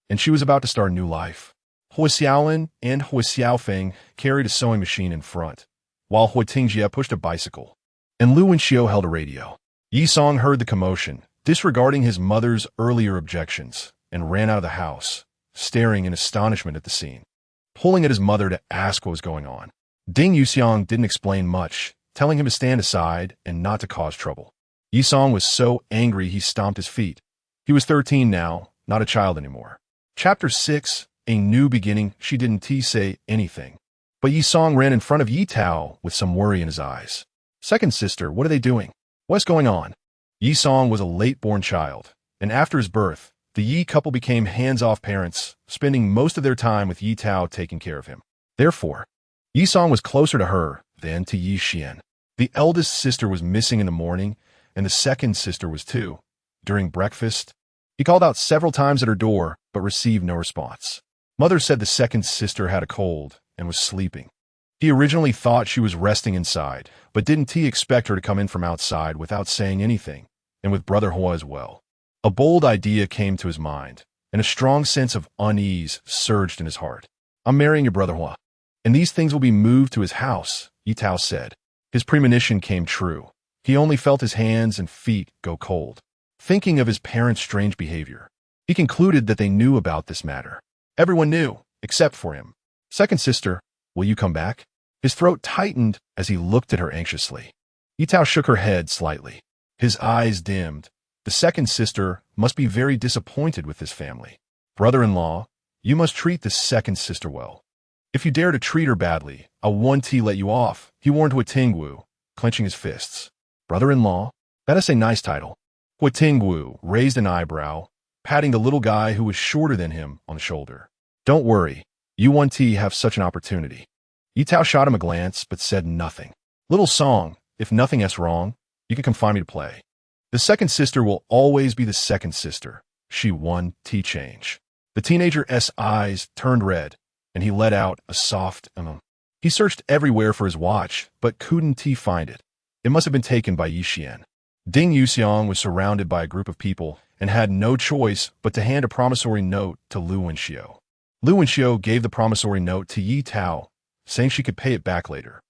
and she was about to start a new life. Huo Xiaolin and Huo Xiaofeng carried a sewing machine in front, while Huo Tingwu pushed a bicycle, and Lu Wenxiu held a radio. Yi Song heard the commotion, disregarding his mother's earlier objections, and ran out of the house, staring in astonishment at the scene, pulling at his mother to ask what was going on. Ding Yuxiang didn't explain much, telling him to stand aside and not to cause trouble. Yi Song was so angry he stomped his feet. He was 13 now, not a child anymore. Chapter 6, A New Beginning. She didn't say anything, but Yi Song ran in front of Ye Tao with some worry in his eyes. Second sister, what are they doing? What's going on? Yi Song was a late-born child, and after his birth, the Yi couple became hands-off parents, spending most of their time with Ye Tao taking care of him. Therefore, Yi Song was closer to her than to Ye Xian. The eldest sister was missing in the morning, and the second sister was too. During breakfast, he called out several times at her door, but received no response. Mother said the second sister had a cold and was sleeping. He originally thought she was resting inside, but didn't expect her to come in from outside without saying anything, and with Brother Huo as well. A bold idea came to his mind, and a strong sense of unease surged in his heart. I'm marrying your Brother Huo, and these things will be moved to his house, Ye Tao said. His premonition came true. He only felt his hands and feet go cold. Thinking of his parents' strange behavior, he concluded that they knew about this matter. Everyone knew, except for him. Second sister, will you come back? His throat tightened as he looked at her anxiously. Ye Tao shook her head slightly. His eyes dimmed. The second sister must be very disappointed with this family. Brother-in-law, you must treat the second sister well. If you dare to treat her badly, I'll let you off, he warned Huo Tingwu, clenching his fists. Brother-in-law? That is a nice title. Huo Tingwu raised an eyebrow, patting the little guy who was shorter than him on the shoulder. Don't worry, you have such an opportunity. Ye Tao shot him a glance, but said nothing. Little Song, if nothing else wrong, you can confine me to play. The second sister will always be the second sister. She won change. The teenager's eyes turned red, and he let out a soft He searched everywhere for his watch, but couldn't find it. It must have been taken by Ye Xian. Ding Yuxiang was surrounded by a group of people and had no choice but to hand a promissory note to Lu Wenxiu. Lu Wenxiu gave the promissory note to Ye Tao, saying she could pay it back later.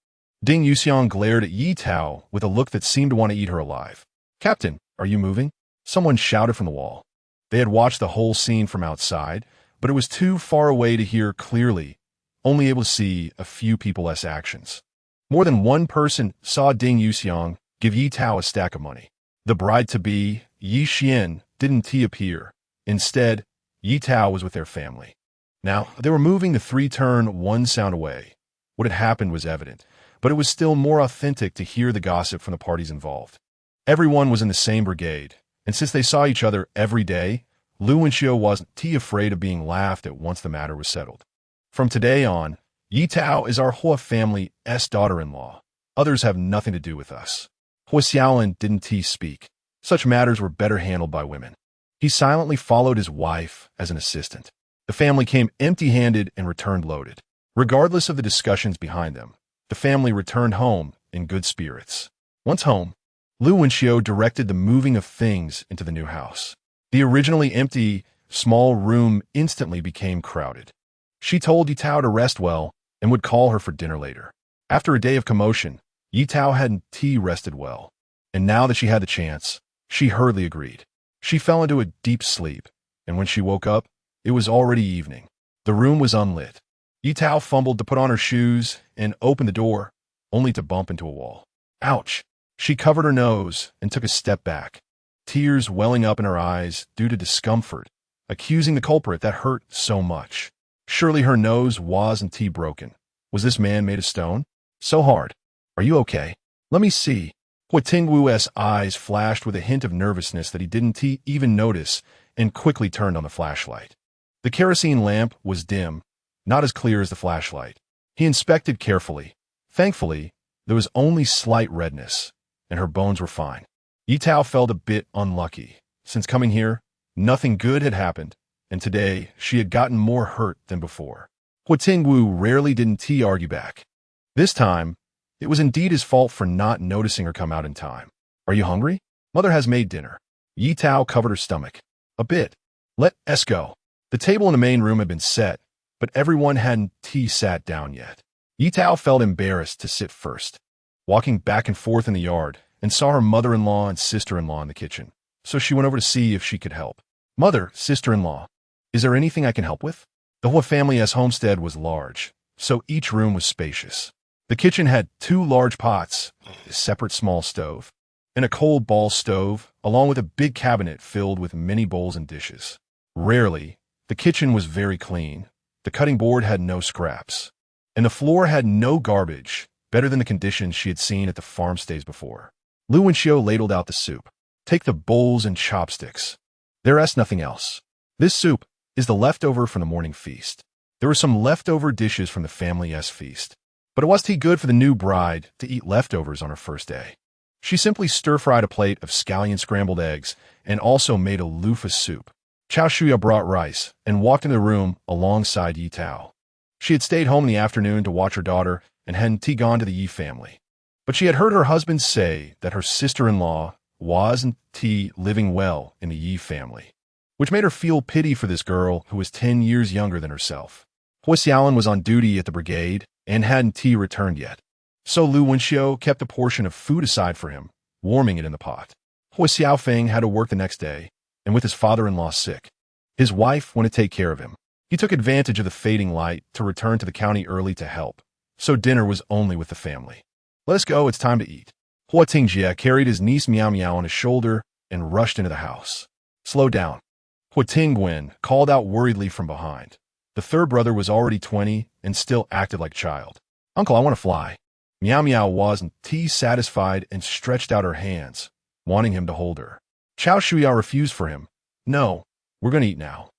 Ding Yuxiang glared at Ye Tao with a look that seemed to want to eat her alive. Captain, are you moving? Someone shouted from the wall. They had watched the whole scene from outside, but it was too far away to hear clearly, only able to see a few people's actions. More than one person saw Ding Yuxiang give Ye Tao a stack of money. The bride-to-be, Ye Xian, didn't appear. Instead, Ye Tao was with their family. Now, they were moving the 3-turn 1 sound away. What had happened was evident, but it was still more authentic to hear the gossip from the parties involved. Everyone was in the same brigade, and since they saw each other every day, Lu Wenxiu wasn't afraid of being laughed at once the matter was settled. From today on, Ye Tao is our Huo family's daughter-in-law. Others have nothing to do with us. Huo Xiaolin didn't speak. Such matters were better handled by women. He silently followed his wife as an assistant. The family came empty-handed and returned loaded. Regardless of the discussions behind them, the family returned home in good spirits. Once home, Lu Wenxiu directed the moving of things into the new house. The originally empty, small room instantly became crowded. She told Ye Tao to rest well and would call her for dinner later. After a day of commotion, Ye Tao hadn't rested well, and now that she had the chance, she hurriedly agreed. She fell into a deep sleep, and when she woke up, it was already evening. The room was unlit. Ye Tao fumbled to put on her shoes and open the door, only to bump into a wall. Ouch! She covered her nose and took a step back, tears welling up in her eyes due to discomfort, accusing the culprit that hurt so much. Surely her nose wasn't broken. Was this man made of stone? So hard. Are you okay? Let me see. Huo Tingwu's eyes flashed with a hint of nervousness that he didn't even notice and quickly turned on the flashlight. The kerosene lamp was dim, not as clear as the flashlight. He inspected carefully. Thankfully, there was only slight redness, and her bones were fine. Ye Tao felt a bit unlucky. Since coming here, nothing good had happened, and today she had gotten more hurt than before. Huo Tingwu rarely didn't argue back. This time, it was indeed his fault for not noticing her come out in time. Are you hungry? Mother has made dinner. Ye Tao covered her stomach. A bit. Let's go. The table in the main room had been set, but everyone hadn't sat down yet. Ye Tao felt embarrassed to sit first, walking back and forth in the yard, and saw her mother-in-law and sister-in-law in the kitchen, so she went over to see if she could help. Mother, sister-in-law, is there anything I can help with? The Huo family's homestead was large, so each room was spacious. The kitchen had 2 large pots, a separate small stove, and a cold ball stove, along with a big cabinet filled with many bowls and dishes. Rarely, the kitchen was very clean. The cutting board had no scraps, and the floor had no garbage, better than the conditions she had seen at the farm stays before. Lu Wenxiu ladled out the soup. Take the bowls and chopsticks. There's nothing else. This soup is the leftover from the morning feast. There were some leftover dishes from the family's feast, but it wasn't good for the new bride to eat leftovers on her first day. She simply stir-fried a plate of scallion scrambled eggs and also made a loofah soup. Chao Shuya brought rice and walked into the room alongside Ye Tao. She had stayed home in the afternoon to watch her daughter and hadn't gone to the Ye family. But she had heard her husband say that her sister-in-law wasn't living well in the Ye family, which made her feel pity for this girl who was 10 years younger than herself. Huo Xiaolin was on duty at the brigade and hadn't returned yet. So Lu Wenxiu kept a portion of food aside for him, warming it in the pot. Huo Xiaofeng had to work the next day, and with his father-in-law sick, his wife went to take care of him. He took advantage of the fading light to return to the county early to help, so dinner was only with the family. Let us go, it's time to eat. Huo Tingwu carried his niece Miao Miao on his shoulder and rushed into the house. Slow down. Huo Tingwu called out worriedly from behind. The third brother was already 20 and still acted like a child. Uncle, I want to fly. Miao Miao wasn't satisfied and stretched out her hands, wanting him to hold her. Chao Shuya refused for him. No, we're going to eat now.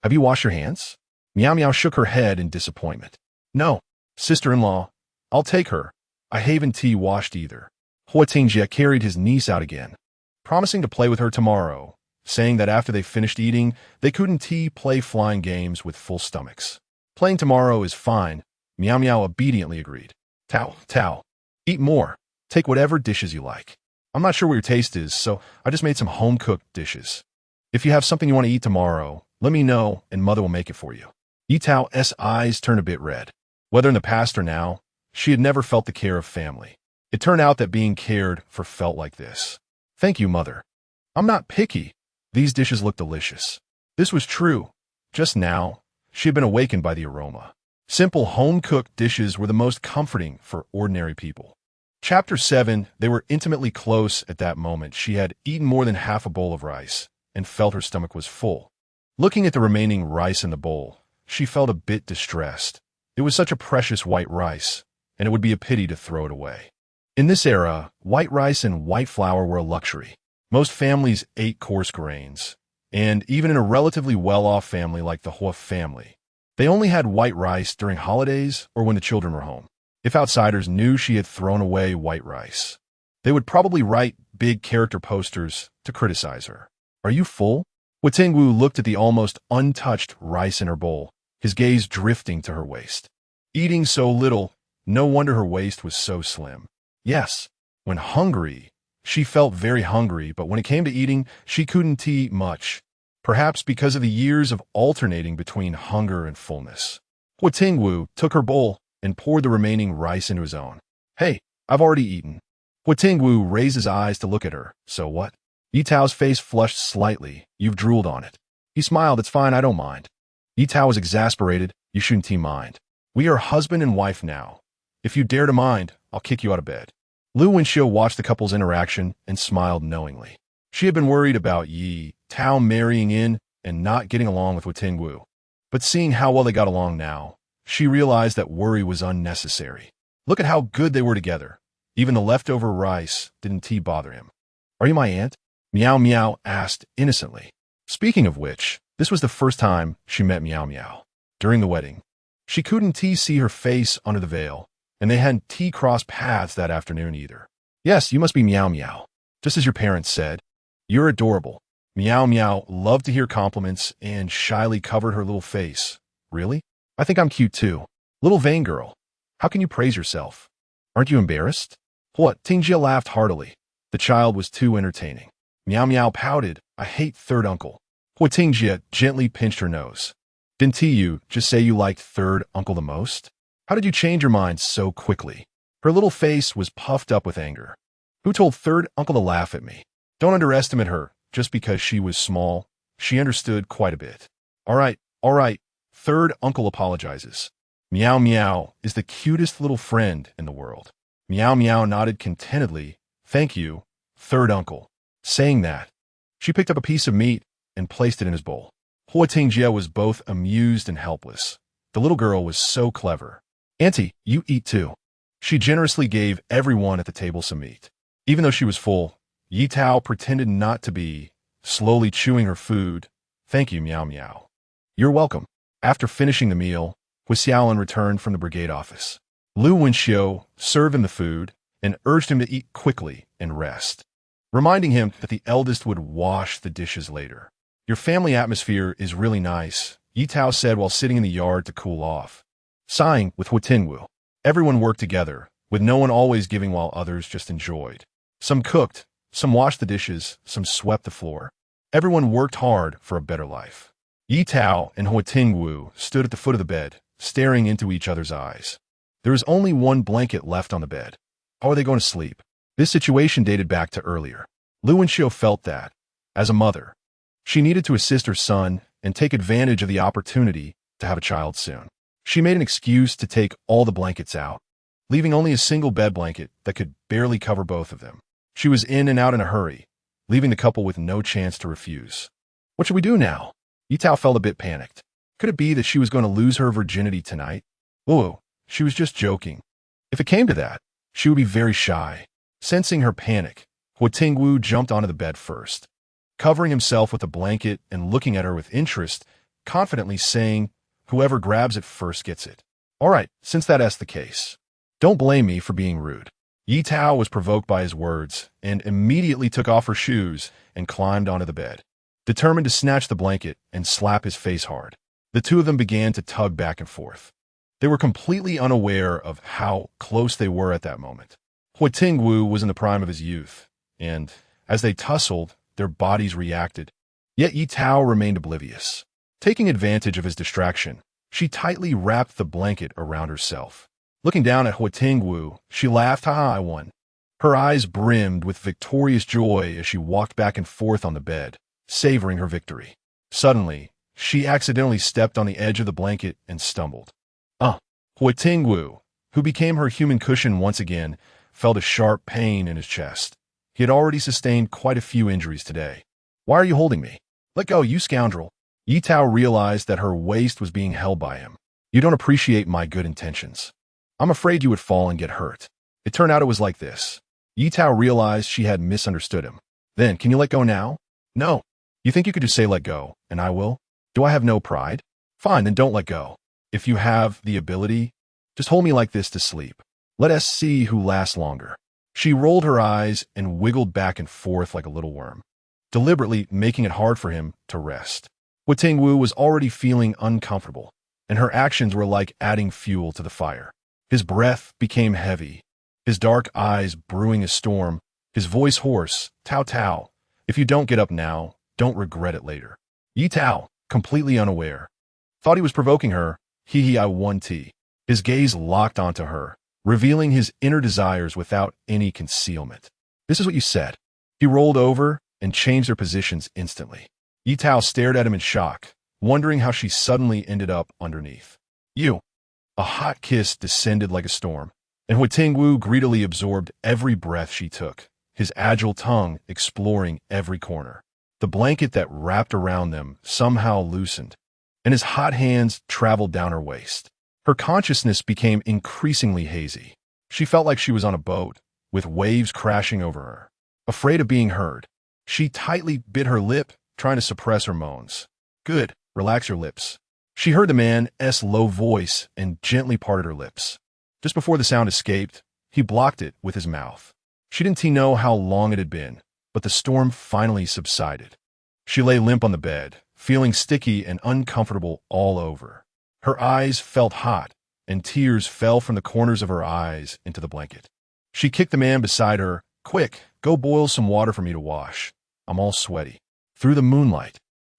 Have you washed your hands? Miao Miao shook her head in disappointment. No, sister-in-law, I'll take her. I haven't washed either. Huo Tingwu carried his niece out again, promising to play with her tomorrow, saying that after they finished eating, they couldn't play flying games with full stomachs. Playing tomorrow is fine. Miao Miao obediently agreed. Tao, eat more. Take whatever dishes you like. I'm not sure what your taste is, so I just made some home-cooked dishes. If you have something you want to eat tomorrow, let me know and Mother will make it for you. Ye Tao's eyes turned a bit red. Whether in the past or now, she had never felt the care of family. It turned out that being cared for felt like this. Thank you, Mother. I'm not picky. These dishes look delicious. This was true. Just now, she had been awakened by the aroma. Simple home-cooked dishes were the most comforting for ordinary people. Chapter 7, they were intimately close at that moment. She had eaten more than half a bowl of rice and felt her stomach was full. Looking at the remaining rice in the bowl, she felt a bit distressed. It was such a precious white rice, and it would be a pity to throw it away. In this era, white rice and white flour were a luxury. Most families ate coarse grains, and even in a relatively well-off family like the Huo family, they only had white rice during holidays or when the children were home. If outsiders knew she had thrown away white rice, they would probably write big character posters to criticize her. Are you full? Huo Tingwu looked at the almost untouched rice in her bowl, his gaze drifting to her waist. Eating so little, no wonder her waist was so slim. Yes, when hungry, she felt very hungry, but when it came to eating, she couldn't eat much. Perhaps because of the years of alternating between hunger and fullness. Huo Tingwu took her bowl and poured the remaining rice into his own. Hey, I've already eaten. Huo Tingwu raised his eyes to look at her. So what? Ye Tao's face flushed slightly. You've drooled on it. He smiled. It's fine, I don't mind. Ye Tao was exasperated. You shouldn't mind. We are husband and wife now. If you dare to mind, I'll kick you out of bed. Lu Wenxiu watched the couple's interaction and smiled knowingly. She had been worried about Ye Tao marrying in and not getting along with Huo Tingwu. But seeing how well they got along now, she realized that worry was unnecessary. Look at how good they were together. Even the leftover rice didn't bother him. Are you my aunt? Miao Miao asked innocently. Speaking of which, This was the first time she met Meow Meow. During the wedding, she couldn't see her face under the veil, and they hadn't crossed paths that afternoon either. Yes, you must be Meow Meow, just as your parents said. You're adorable. Meow Meow loved to hear compliments and shyly covered her little face. Really? I think I'm cute too. Little vain girl. How can you praise yourself? Aren't you embarrassed? Huo Tingwu laughed heartily. The child was too entertaining. Meow Meow pouted. I hate third uncle. Huo Tingwu gently pinched her nose. Didn't you just say you liked third uncle the most? How did you change your mind so quickly? Her little face was puffed up with anger. Who told third uncle to laugh at me? Don't underestimate her just because she was small. She understood quite a bit. All right. Third uncle apologizes. Meow Meow is the cutest little friend in the world. Meow Meow nodded contentedly. Thank you, third uncle. Saying that, she picked up a piece of meat and placed it in his bowl. Huo Tingwu was both amused and helpless. The little girl was so clever. Auntie, you eat too. She generously gave everyone at the table some meat. Even though she was full, Ye Tao pretended not to be, slowly chewing her food. Thank you, Meow Meow. You're welcome. After finishing the meal, Hui Xiaolin returned from the brigade office. Lu Wenxiu served him the food and urged him to eat quickly and rest, reminding him that the eldest would wash the dishes later. Your family atmosphere is really nice, Ye Tao said while sitting in the yard to cool off. Sighing with Huo Tingwu, everyone worked together, with no one always giving while others just enjoyed. Some cooked, some washed the dishes, some swept the floor. Everyone worked hard for a better life. Ye Tao and Huo Tingwu stood at the foot of the bed, staring into each other's eyes. There was only one blanket left on the bed. How are they going to sleep? This situation dated back to earlier. Lu Wenxiu felt that, as a mother, she needed to assist her son and take advantage of the opportunity to have a child soon. She made an excuse to take all the blankets out, leaving only a single bed blanket that could barely cover both of them. She was in and out in a hurry, leaving the couple with no chance to refuse. What should we do now? Ye Tao felt a bit panicked. Could it be that she was going to lose her virginity tonight? Oh, she was just joking. If it came to that, she would be very shy. Sensing her panic, Huo Tingwu jumped onto the bed first, covering himself with a blanket and looking at her with interest, confidently saying, whoever grabs it first gets it. All right, since that's the case, don't blame me for being rude. Ye Tao was provoked by his words and immediately took off her shoes and climbed onto the bed, determined to snatch the blanket and slap his face hard. The two of them began to tug back and forth. They were completely unaware of how close they were at that moment. Huo Tingwu was in the prime of his youth, and as they tussled, their bodies reacted. Yet Ye Tao remained oblivious. Taking advantage of his distraction, she tightly wrapped the blanket around herself. Looking down at Huo Tingwu, she laughed, "Ha, I won." Her eyes brimmed with victorious joy as she walked back and forth on the bed, savoring her victory. Suddenly, she accidentally stepped on the edge of the blanket and stumbled. Huo Tingwu, who became her human cushion once again, felt a sharp pain in his chest. He had already sustained quite a few injuries today. Why are you holding me? Let go, you scoundrel. Ye Tao realized that her waist was being held by him. You don't appreciate my good intentions. I'm afraid you would fall and get hurt. It turned out it was like this. Ye Tao realized she had misunderstood him. Then, can you let go now? No. You think you could just say let go, and I will? Do I have no pride? Fine, then don't let go. If you have the ability, just hold me like this to sleep. Let us see who lasts longer. She rolled her eyes and wiggled back and forth like a little worm, deliberately making it hard for him to rest. Huo Tingwu was already feeling uncomfortable, and her actions were like adding fuel to the fire. His breath became heavy, his dark eyes brewing a storm, his voice hoarse. Tao Tao, if you don't get up now, don't regret it later. Ye Tao, completely unaware, thought he was provoking her. I won tea. His gaze locked onto her, revealing his inner desires without any concealment. This is what you said. He rolled over and changed their positions instantly. Ye Tao stared at him in shock, wondering how she suddenly ended up underneath. You. A hot kiss descended like a storm, and Huo Tingwu greedily absorbed every breath she took, his agile tongue exploring every corner. The blanket that wrapped around them somehow loosened, and his hot hands traveled down her waist. Her consciousness became increasingly hazy. She felt like she was on a boat, with waves crashing over her. Afraid of being heard, she tightly bit her lip, trying to suppress her moans. Good, relax your lips. She heard the man's low voice and gently parted her lips. Just before the sound escaped, he blocked it with his mouth. She didn't know how long it had been, but the storm finally subsided. She lay limp on the bed, feeling sticky and uncomfortable all over. Her eyes felt hot, and tears fell from the corners of her eyes into the blanket. She kicked the man beside her. Quick, go boil some water for me to wash. I'm all sweaty. Through the moonlight,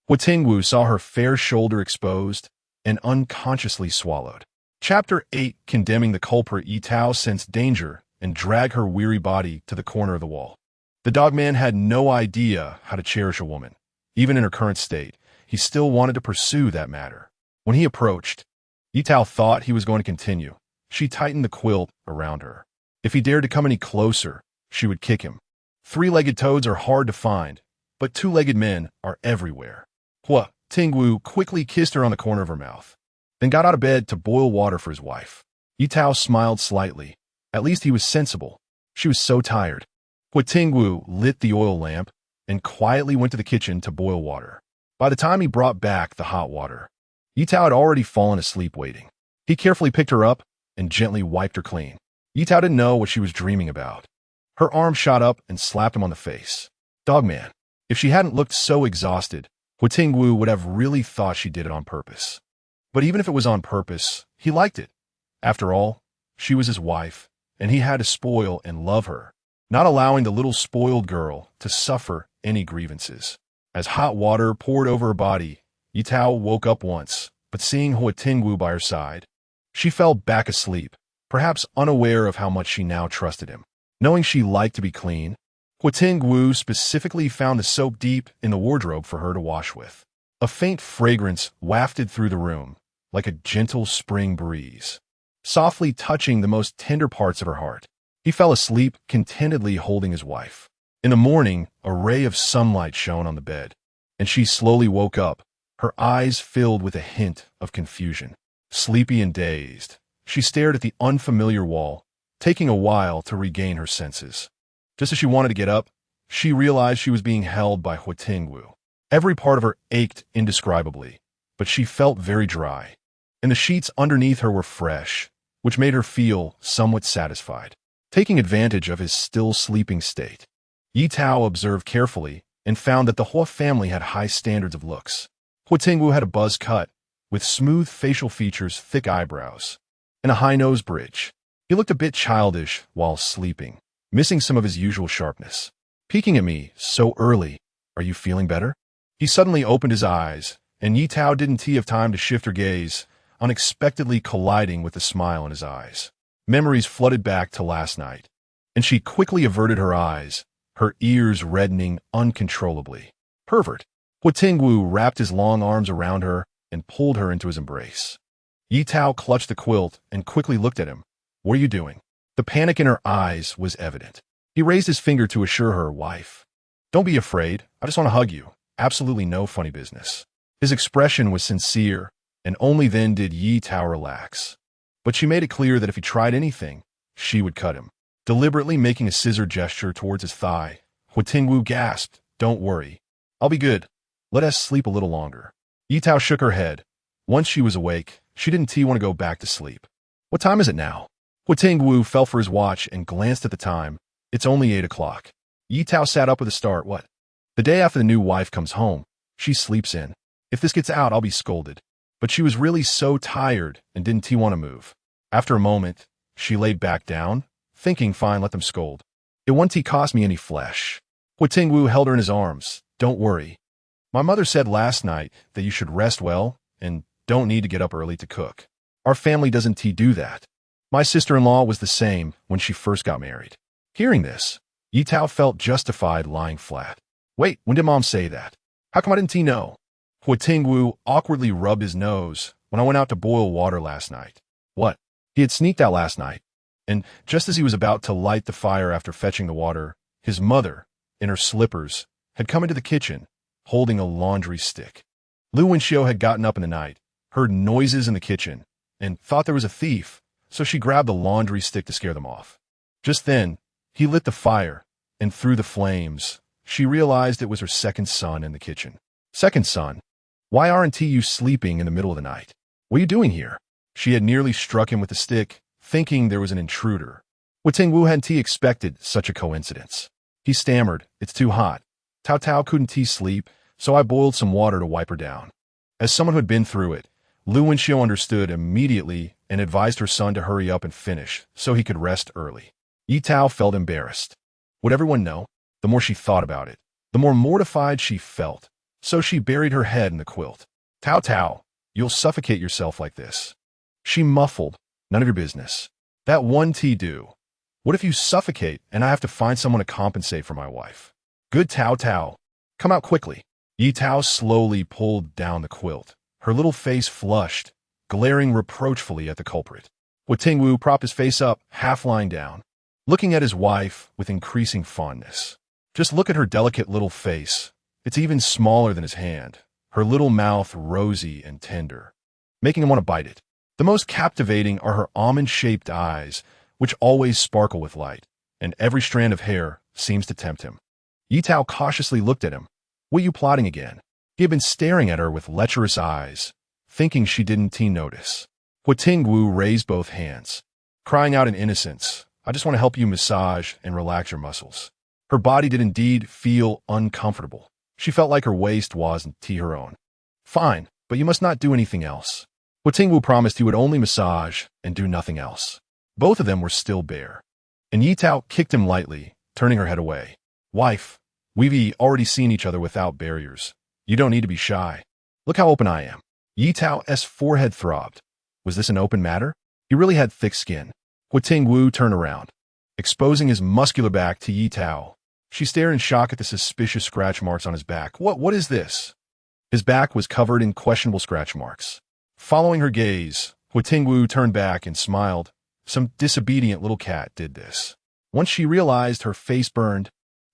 Huo Tingwu saw her fair shoulder exposed and unconsciously swallowed. Chapter 8, condemning the culprit. Ye Tao sensed danger and dragged her weary body to the corner of the wall. The dogman had no idea how to cherish a woman. Even in her current state, he still wanted to pursue that matter. When he approached, Ye Tao thought he was going to continue. She tightened the quilt around her. If he dared to come any closer, she would kick him. Three-legged toads are hard to find, but two-legged men are everywhere. Huo Tingwu quickly kissed her on the corner of her mouth, then got out of bed to boil water for his wife. Ye Tao smiled slightly. At least he was sensible. She was so tired. Huo Tingwu lit the oil lamp and quietly went to the kitchen to boil water. By the time he brought back the hot water, Ye Tao had already fallen asleep waiting. He carefully picked her up and gently wiped her clean. Ye Tao didn't know what she was dreaming about. Her arm shot up and slapped him on the face. Dogman. If she hadn't looked so exhausted, Huo Tingwu would have really thought she did it on purpose. But even if it was on purpose, he liked it. After all, she was his wife, and he had to spoil and love her, not allowing the little spoiled girl to suffer any grievances. As hot water poured over her body, Ye Tao woke up once, but seeing Huo Tingwu by her side, she fell back asleep, perhaps unaware of how much she now trusted him. Knowing she liked to be clean, Huo Tingwu specifically found the soap deep in the wardrobe for her to wash with. A faint fragrance wafted through the room, like a gentle spring breeze, softly touching the most tender parts of her heart. He fell asleep contentedly holding his wife. In the morning, a ray of sunlight shone on the bed, and she slowly woke up, her eyes filled with a hint of confusion. Sleepy and dazed, she stared at the unfamiliar wall, taking a while to regain her senses. Just as she wanted to get up, she realized she was being held by Huo Tingwu. Every part of her ached indescribably, but she felt very dry, and the sheets underneath her were fresh, which made her feel somewhat satisfied. Taking advantage of his still sleeping state, Ye Tao observed carefully and found that the Huo family had high standards of looks. Huo Tingwu had a buzz cut, with smooth facial features, thick eyebrows, and a high nose bridge. He looked a bit childish while sleeping, missing some of his usual sharpness. Peeking at me so early, are you feeling better? He suddenly opened his eyes, and Ye Tao didn't have time to shift her gaze, unexpectedly colliding with the smile in his eyes. Memories flooded back to last night, and she quickly averted her eyes, her ears reddening uncontrollably. Pervert! Huo Tingwu wrapped his long arms around her and pulled her into his embrace. Ye Tao clutched the quilt and quickly looked at him. What are you doing? The panic in her eyes was evident. He raised his finger to assure her, wife. Don't be afraid. I just want to hug you. Absolutely no funny business. His expression was sincere, and only then did Ye Tao relax. But she made it clear that if he tried anything, she would cut him. Deliberately making a scissor gesture towards his thigh, Huo Tingwu gasped, Don't worry. I'll be good. Let us sleep a little longer. Ye Tao shook her head. Once she was awake, she didn't want to go back to sleep. What time is it now? Huo Tingwu felt for his watch and glanced at the time. It's only 8 o'clock. Ye Tao sat up with a start. What? The day after the new wife comes home, she sleeps in. If this gets out, I'll be scolded. But she was really so tired and didn't want to move. After a moment, she laid back down, thinking, fine, let them scold. It won't cost me any flesh. Huo Tingwu held her in his arms. Don't worry. My mother said last night that you should rest well and don't need to get up early to cook. Our family doesn't do that. My sister-in-law was the same when she first got married. Hearing this, Ye Tao felt justified lying flat. Wait, when did Mom say that? How come I didn't know? Huo Tingwu awkwardly rubbed his nose when I went out to boil water last night. What? He had sneaked out last night, and just as he was about to light the fire after fetching the water, his mother, in her slippers, had come into the kitchen, holding a laundry stick. Lu Wenxiu had gotten up in the night, heard noises in the kitchen, and thought there was a thief, so she grabbed the laundry stick to scare them off. Just then, he lit the fire, and through the flames, she realized it was her second son in the kitchen. Second son? Why aren't you sleeping in the middle of the night? What are you doing here? She had nearly struck him with the stick, thinking there was an intruder. Huo Tingwu hadn't expected such a coincidence. He stammered, "It's too hot. Tao Tao couldn't sleep, so I boiled some water to wipe her down." As someone who had been through it, Lu Wenxiu understood immediately and advised her son to hurry up and finish so he could rest early. Ye Tao felt embarrassed. Would everyone know? The more she thought about it, the more mortified she felt, so she buried her head in the quilt. "Tao Tao, you'll suffocate yourself like this." She muffled, "None of your business. That one do. What if you suffocate and I have to find someone to compensate for my wife?" "Good Tao Tao. Come out quickly." Ye Tao slowly pulled down the quilt, her little face flushed, glaring reproachfully at the culprit. Huo Tingwu propped his face up, half lying down, looking at his wife with increasing fondness. Just look at her delicate little face. It's even smaller than his hand, her little mouth rosy and tender, making him want to bite it. The most captivating are her almond-shaped eyes, which always sparkle with light, and every strand of hair seems to tempt him. Ye Tao cautiously looked at him. "What are you plotting again?" He had been staring at her with lecherous eyes, thinking she didn't notice. Huo Tingwu raised both hands, crying out in innocence, "I just want to help you massage and relax your muscles." Her body did indeed feel uncomfortable. She felt like her waist wasn't her own. "Fine, but you must not do anything else." Huo Tingwu promised he would only massage and do nothing else. Both of them were still bare, and Ye Tao kicked him lightly, turning her head away. "Wife, we've already seen each other without barriers. You don't need to be shy. Look how open I am." Ye Tao's forehead throbbed. Was this an open matter? He really had thick skin. Huo Tingwu turned around, exposing his muscular back to Ye Tao. She stared in shock at the suspicious scratch marks on his back. What is this?" His back was covered in questionable scratch marks. Following her gaze, Huo Tingwu turned back and smiled. Some disobedient little cat did this. Once she realized, her face burned,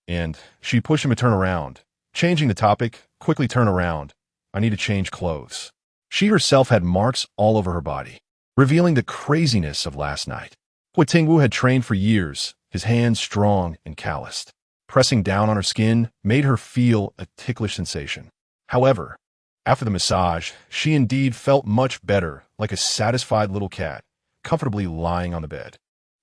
and she pushed him to turn around. Changing the topic, "Quickly turn around. I need to change clothes." She herself had marks all over her body, revealing the craziness of last night. Huo Tingwu had trained for years, his hands strong and calloused. Pressing down on her skin made her feel a ticklish sensation. However, after the massage, she indeed felt much better, like a satisfied little cat, comfortably lying on the bed.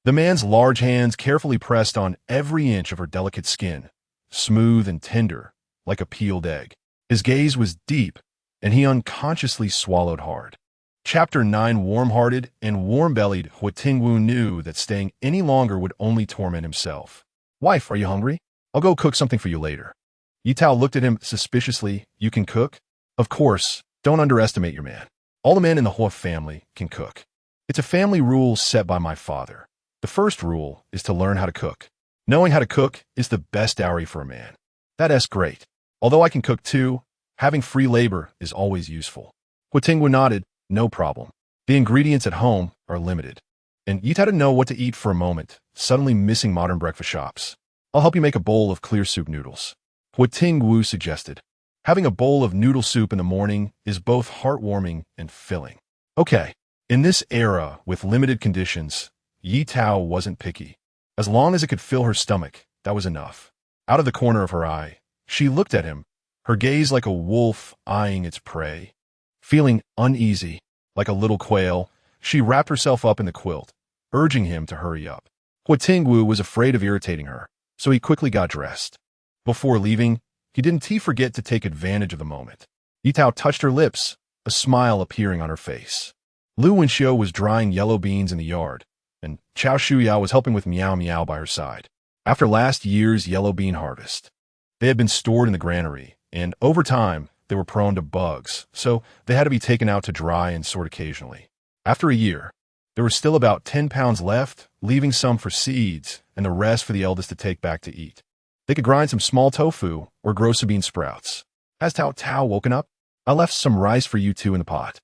The man's large hands carefully pressed on every inch of her delicate skin, smooth and tender, like a peeled egg. His gaze was deep, and he unconsciously swallowed hard. Chapter 9. Warm-hearted and warm-bellied, Huo Tingwu knew that staying any longer would only torment himself. "Wife, are you hungry? I'll go cook something for you later." Ye Tao looked at him suspiciously. "You can cook?" "Of course. Don't underestimate your man. All the men in the Huo family can cook. It's a family rule set by my father. The first rule is to learn how to cook. Knowing how to cook is the best dowry for a man." "That's great. Although I can cook too, having free labor is always useful." Huo Tingwu nodded. "No problem. The ingredients at home are limited." And Ye Tao didn't know what to eat for a moment, suddenly missing modern breakfast shops. "I'll help you make a bowl of clear soup noodles," Huo Tingwu suggested. Having a bowl of noodle soup in the morning is both heartwarming and filling. Okay. In this era with limited conditions, Ye Tao wasn't picky. As long as it could fill her stomach, that was enough. Out of the corner of her eye, she looked at him, her gaze like a wolf eyeing its prey. Feeling uneasy, like a little quail, she wrapped herself up in the quilt, urging him to hurry up. Huo Tingwu was afraid of irritating her, so he quickly got dressed. Before leaving, he didn't forget to take advantage of the moment. Ye Tao touched her lips, a smile appearing on her face. Lu Wenxiu was drying yellow beans in the yard, and Chao Shuyao was helping with Meow Meow by her side. After last year's yellow bean harvest, they had been stored in the granary, and over time, they were prone to bugs, so they had to be taken out to dry and sort occasionally. After a year, there were still about 10 pounds left, leaving some for seeds and the rest for the eldest to take back to eat. They could grind some small tofu or grow some bean sprouts. Has Tao Tao woken up? I left some rice for you two in the pot.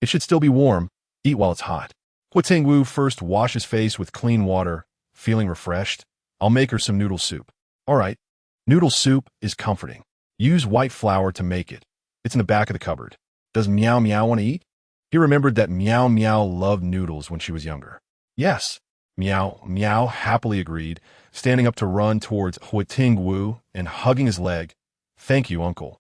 It should still be warm. Eat while it's hot. Huo Tingwu first washed his face with clean water, feeling refreshed. I'll make her some noodle soup. All right. Noodle soup is comforting. Use white flour to make it. It's in the back of the cupboard. Does Meow Meow want to eat? He remembered that Meow Meow loved noodles when she was younger. Yes. Meow Meow happily agreed, standing up to run towards Huo Tingwu and hugging his leg. Thank you, uncle.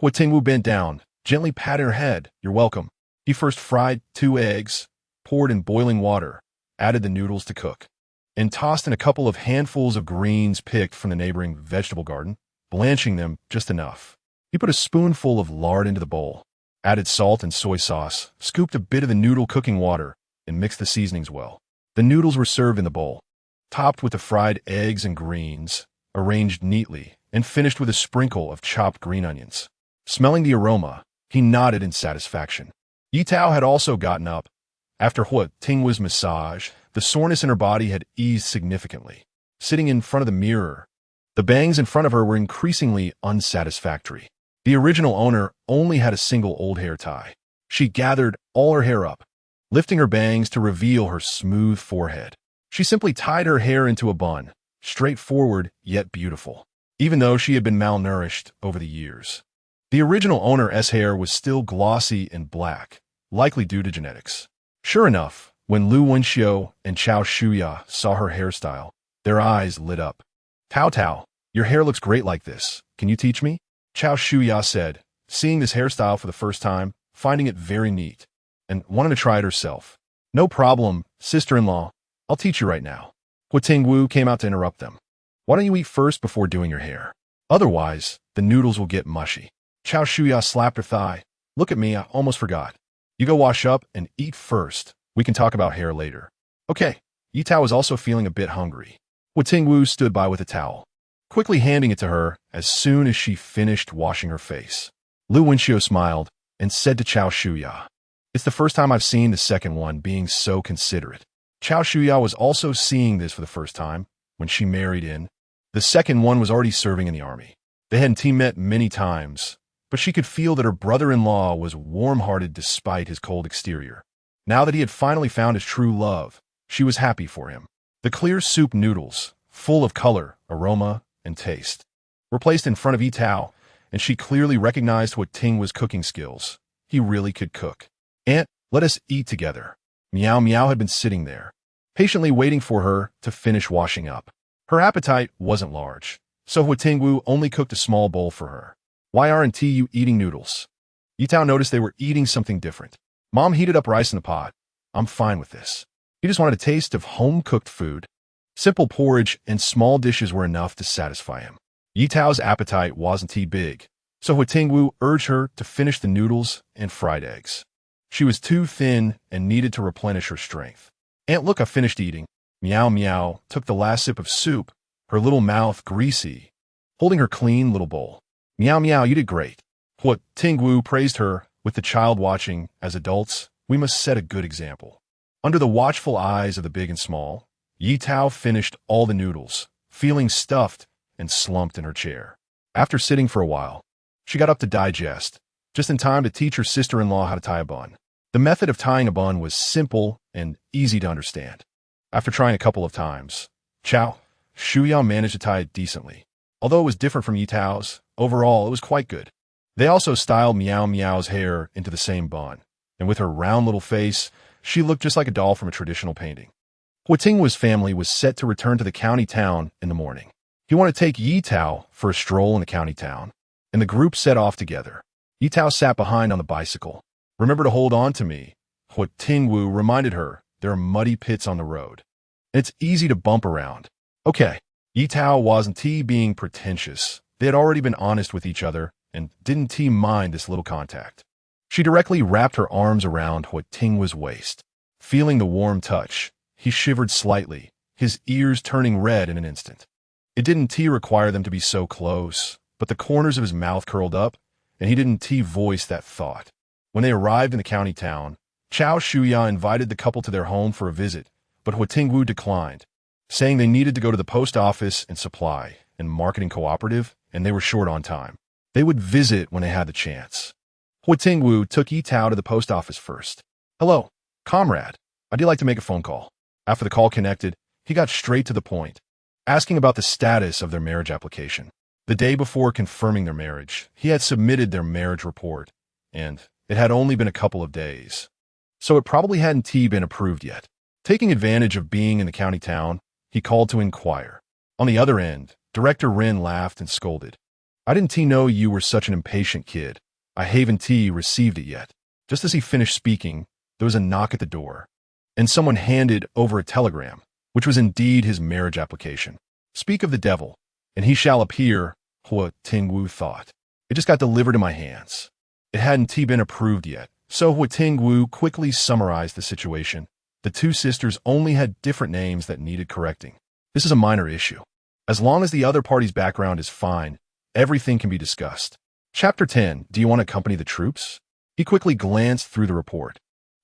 Huo Tingwu bent down, gently patted her head. You're welcome. He first fried 2 eggs, poured in boiling water, added the noodles to cook, and tossed in a couple of handfuls of greens picked from the neighboring vegetable garden, blanching them just enough. He put a spoonful of lard into the bowl, added salt and soy sauce, scooped a bit of the noodle cooking water, and mixed the seasonings well. The noodles were served in the bowl, topped with the fried eggs and greens, arranged neatly, and finished with a sprinkle of chopped green onions. Smelling the aroma, he nodded in satisfaction. Ye Tao had also gotten up. After Huo Tingwu's massage, the soreness in her body had eased significantly. Sitting in front of the mirror, the bangs in front of her were increasingly unsatisfactory. The original owner only had a single old hair tie. She gathered all her hair up, lifting her bangs to reveal her smooth forehead. She simply tied her hair into a bun, straightforward yet beautiful, even though she had been malnourished over the years. The original owner's hair was still glossy and black, likely due to genetics. Sure enough, when Lu Wenxiu and Chao Shuya saw her hairstyle, their eyes lit up. Tao Tao, your hair looks great like this. Can you teach me? Chao Shuya said, seeing this hairstyle for the first time, finding it very neat, and wanting to try it herself. No problem, sister-in-law. I'll teach you right now. Huo Tingwu came out to interrupt them. Why don't you eat first before doing your hair? Otherwise, the noodles will get mushy. Chao Shuya slapped her thigh. Look at me, I almost forgot. You go wash up and eat first. We can talk about hair later. Okay. Ye Tao was also feeling a bit hungry. Huo Tingwu stood by with a towel, quickly handing it to her as soon as she finished washing her face. Lu Wenxiu smiled and said to Chao Shuya, it's the first time I've seen the second one being so considerate. Chao Shuya was also seeing this for the first time when she married in. The second one was already serving in the army. They hadn't met many times, but she could feel that her brother-in-law was warm-hearted despite his cold exterior. Now that he had finally found his true love, she was happy for him. The clear soup noodles, full of color, aroma, and taste, were placed in front of Ye Tao, and she clearly recognized Huo Tingwu's cooking skills. He really could cook. Aunt, let us eat together. Meow Meow had been sitting there, patiently waiting for her to finish washing up. Her appetite wasn't large, so Huo Tingwu only cooked a small bowl for her. Why aren't you eating noodles? Ye Tao noticed they were eating something different. Mom heated up rice in the pot. I'm fine with this. He just wanted a taste of home-cooked food. Simple porridge and small dishes were enough to satisfy him. Ye Tao's appetite wasn't too big, so Huo Tingwu urged her to finish the noodles and fried eggs. She was too thin and needed to replenish her strength. Aunt, look, I finished eating. Meow Meow took the last sip of soup, her little mouth greasy, holding her clean little bowl. Meow Meow, you did great. Huo Tingwu praised her. With the child watching, as adults, we must set a good example. Under the watchful eyes of the big and small, Ye Tao finished all the noodles, feeling stuffed and slumped in her chair. After sitting for a while, she got up to digest, just in time to teach her sister-in-law how to tie a bun. The method of tying a bun was simple and easy to understand. After trying a couple of times, Chao Shuya managed to tie it decently. Although it was different from Ye Tao's, overall it was quite good. They also styled Meow Meow's hair into the same bun, and with her round little face, she looked just like a doll from a traditional painting. Huo Tingwu's family was set to return to the county town in the morning. He wanted to take Ye Tao for a stroll in the county town, and the group set off together. Ye Tao sat behind on the bicycle. Remember to hold on to me. Huo Tingwu reminded her there are muddy pits on the road, and it's easy to bump around. Okay. Ye Tao wasn't being pretentious. They had already been honest with each other, and didn't mind this little contact. She directly wrapped her arms around Huo Tingwu's waist. Feeling the warm touch, he shivered slightly, his ears turning red in an instant. It didn't require them to be so close, but the corners of his mouth curled up, and he didn't voice that thought. When they arrived in the county town, Chao Shuya invited the couple to their home for a visit, but Huo Tingwu declined, saying they needed to go to the post office and supply and marketing cooperative, and they were short on time. They would visit when they had the chance. Huo Tingwu took Ye Tao to the post office first. Hello, comrade. I'd like to make a phone call. After the call connected, he got straight to the point, asking about the status of their marriage application. The day before confirming their marriage, he had submitted their marriage report, and it had only been a couple of days, so it probably hadn't been approved yet. Taking advantage of being in the county town, he called to inquire. On the other end, Director Rin laughed and scolded. I didn't know you were such an impatient kid. I haven't received it yet. Just as he finished speaking, there was a knock at the door, and someone handed over a telegram, which was indeed his marriage application. Speak of the devil, and he shall appear, Huo Tingwu thought. It just got delivered in my hands. It hadn't been approved yet, so Huo Tingwu quickly summarized the situation. The two sisters only had different names that needed correcting. This is a minor issue. As long as the other party's background is fine, everything can be discussed. Chapter 10. Do you want to accompany the troops? He quickly glanced through the report,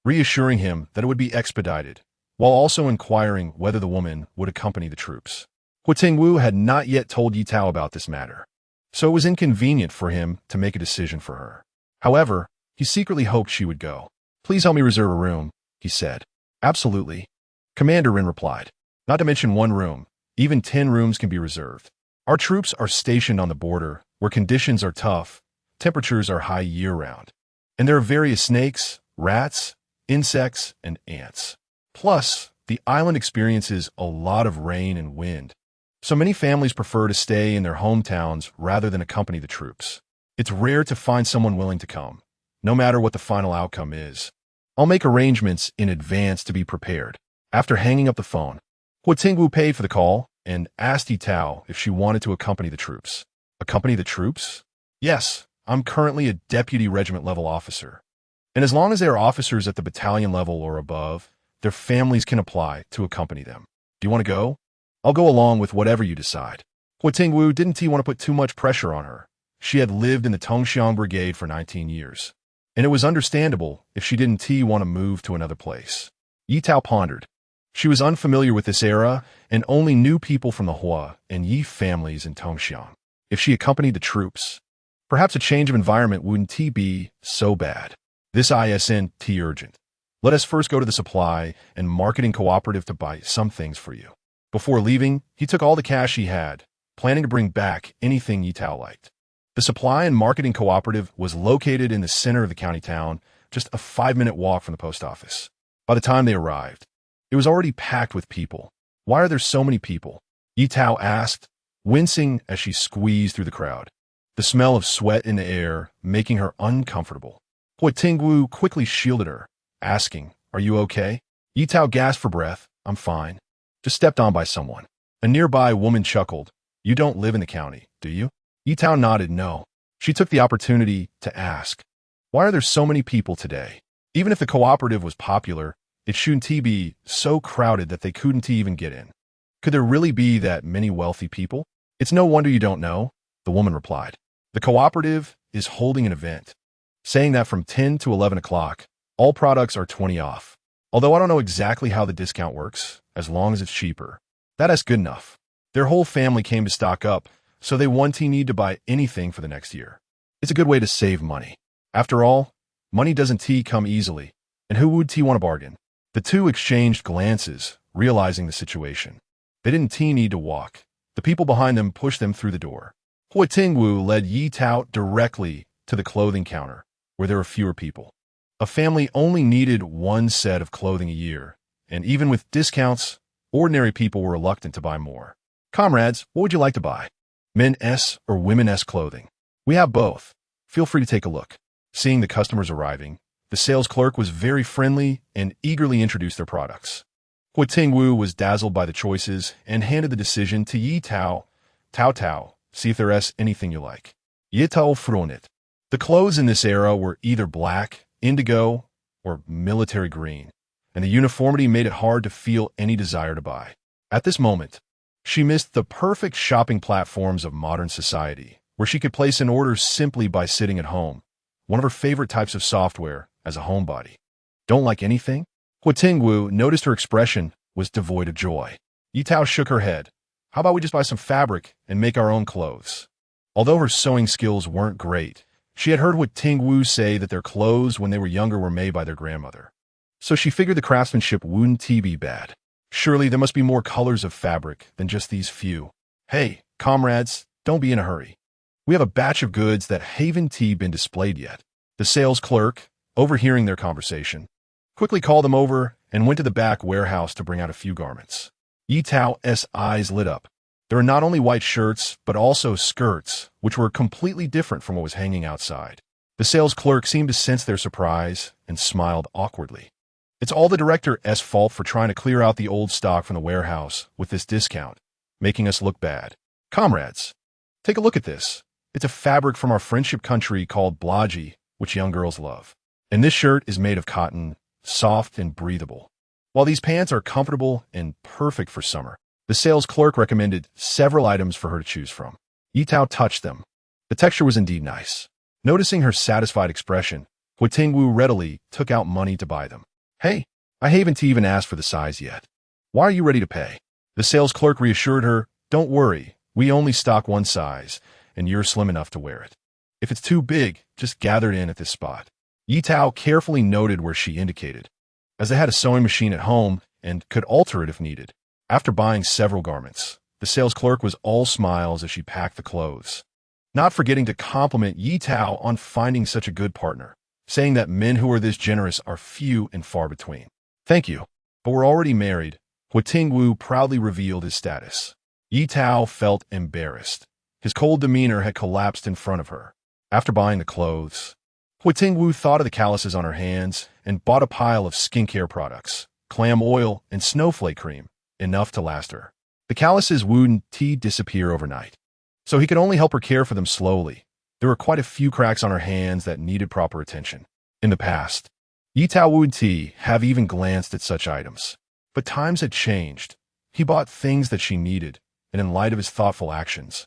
reassuring him that it would be expedited, while also inquiring whether the woman would accompany the troops. Huo Tingwu had not yet told Ye Tao about this matter, so it was inconvenient for him to make a decision for her. However, he secretly hoped she would go. Please help me reserve a room, he said. Absolutely, Commander Rin replied. Not to mention one room, even 10 rooms can be reserved. Our troops are stationed on the border, where conditions are tough, temperatures are high year-round, and there are various snakes, rats, insects, and ants. Plus, the island experiences a lot of rain and wind, so many families prefer to stay in their hometowns rather than accompany the troops. It's rare to find someone willing to come, no matter what the final outcome is. I'll make arrangements in advance to be prepared. After hanging up the phone, Huo Tingwu paid for the call and asked Ye Tao if she wanted to accompany the troops. Accompany the troops? Yes, I'm currently a deputy regiment level officer. And as long as they are officers at the battalion level or above, their families can apply to accompany them. Do you want to go? I'll go along with whatever you decide. Huo Tingwu didn't want to put too much pressure on her. She had lived in the Tongxiang Brigade for 19 years, and it was understandable if she didn't want to move to another place. Ye Tao pondered. She was unfamiliar with this era and only knew people from the Hua and Yi families in Tongxiang. If she accompanied the troops, perhaps a change of environment wouldn't be so bad. This isn't urgent. Let us first go to the supply and marketing cooperative to buy some things for you. Before leaving, he took all the cash he had, planning to bring back anything Ye Tao liked. The supply and marketing cooperative was located in the center of the county town, just a 5-minute walk from the post office. By the time they arrived, it was already packed with people. Why are there so many people? Ye Tao asked, wincing as she squeezed through the crowd, the smell of sweat in the air making her uncomfortable. Huo Tingwu quickly shielded her, asking, "Are you okay?" Ye Tao gasped for breath. "I'm fine. Just stepped on by someone." A nearby woman chuckled. "You don't live in the county, do you?" Ye Tao nodded no. She took the opportunity to ask, "Why are there so many people today?" Even if the cooperative was popular, it shouldn't be so crowded that they couldn't even get in. Could there really be that many wealthy people? It's no wonder you don't know, the woman replied. The cooperative is holding an event, saying that from 10 to 11 o'clock, all products are 20 off. Although I don't know exactly how the discount works, as long as it's cheaper. That's good enough. Their whole family came to stock up, so they won't need to buy anything for the next year. It's a good way to save money. After all, money doesn't come easily, and who would want to bargain? The two exchanged glances, realizing the situation. They didn't need to walk. The people behind them pushed them through the door. Huo Tingwu led Ye Tao directly to the clothing counter, where there were fewer people. A family only needed one set of clothing a year, and even with discounts, ordinary people were reluctant to buy more. Comrades, what would you like to buy? Men-S or women-S clothing? We have both. Feel free to take a look. Seeing the customers arriving, the sales clerk was very friendly and eagerly introduced their products. Huo Tingwu was dazzled by the choices and handed the decision to Ye Tao. Tao, see if there's anything you like. Ye Tao fronit. The clothes in this era were either black, indigo, or military green, and the uniformity made it hard to feel any desire to buy. At this moment, she missed the perfect shopping platforms of modern society, where she could place an order simply by sitting at home, one of her favorite types of software as a homebody. Don't like anything? Huo Tingwu noticed her expression was devoid of joy. Ye Tao shook her head. How about we just buy some fabric and make our own clothes? Although her sewing skills weren't great, she had heard Huo Tingwu say that their clothes when they were younger were made by their grandmother. So she figured the craftsmanship wouldn't be bad. Surely there must be more colors of fabric than just these few. Hey, comrades, don't be in a hurry. We have a batch of goods that haven't been displayed yet. The sales clerk, overhearing their conversation, quickly called them over and went to the back warehouse to bring out a few garments. Ye Tao's eyes lit up. There were not only white shirts, but also skirts, which were completely different from what was hanging outside. The sales clerk seemed to sense their surprise and smiled awkwardly. It's all the director's fault for trying to clear out the old stock from the warehouse with this discount, making us look bad. Comrades, take a look at this. It's a fabric from our friendship country called back.Ye, which young girls love. And this shirt is made of cotton, soft and breathable. While these pants are comfortable and perfect for summer, the sales clerk recommended several items for her to choose from. Ye Tao touched them. The texture was indeed nice. Noticing her satisfied expression, Huo Tingwu readily took out money to buy them. Hey, I haven't even asked for the size yet. Why are you ready to pay? The sales clerk reassured her, don't worry, we only stock one size, and you're slim enough to wear it. If it's too big, just gather it in at this spot. Ye Tao carefully noted where she indicated, as they had a sewing machine at home and could alter it if needed. After buying several garments, the sales clerk was all smiles as she packed the clothes, not forgetting to compliment Ye Tao on finding such a good partner, saying that men who are this generous are few and far between. Thank you, but we're already married. Huo Tingwu proudly revealed his status. Ye Tao felt embarrassed. His cold demeanor had collapsed in front of her. After buying the clothes, Huo Tingwu thought of the calluses on her hands and bought a pile of skincare products, clam oil, and snowflake cream, enough to last her. The calluses wouldn't disappear overnight, so he could only help her care for them slowly. There were quite a few cracks on her hands that needed proper attention. In the past, Ye Tao wouldn't have even glanced at such items. But times had changed. He bought things that she needed, and in light of his thoughtful actions,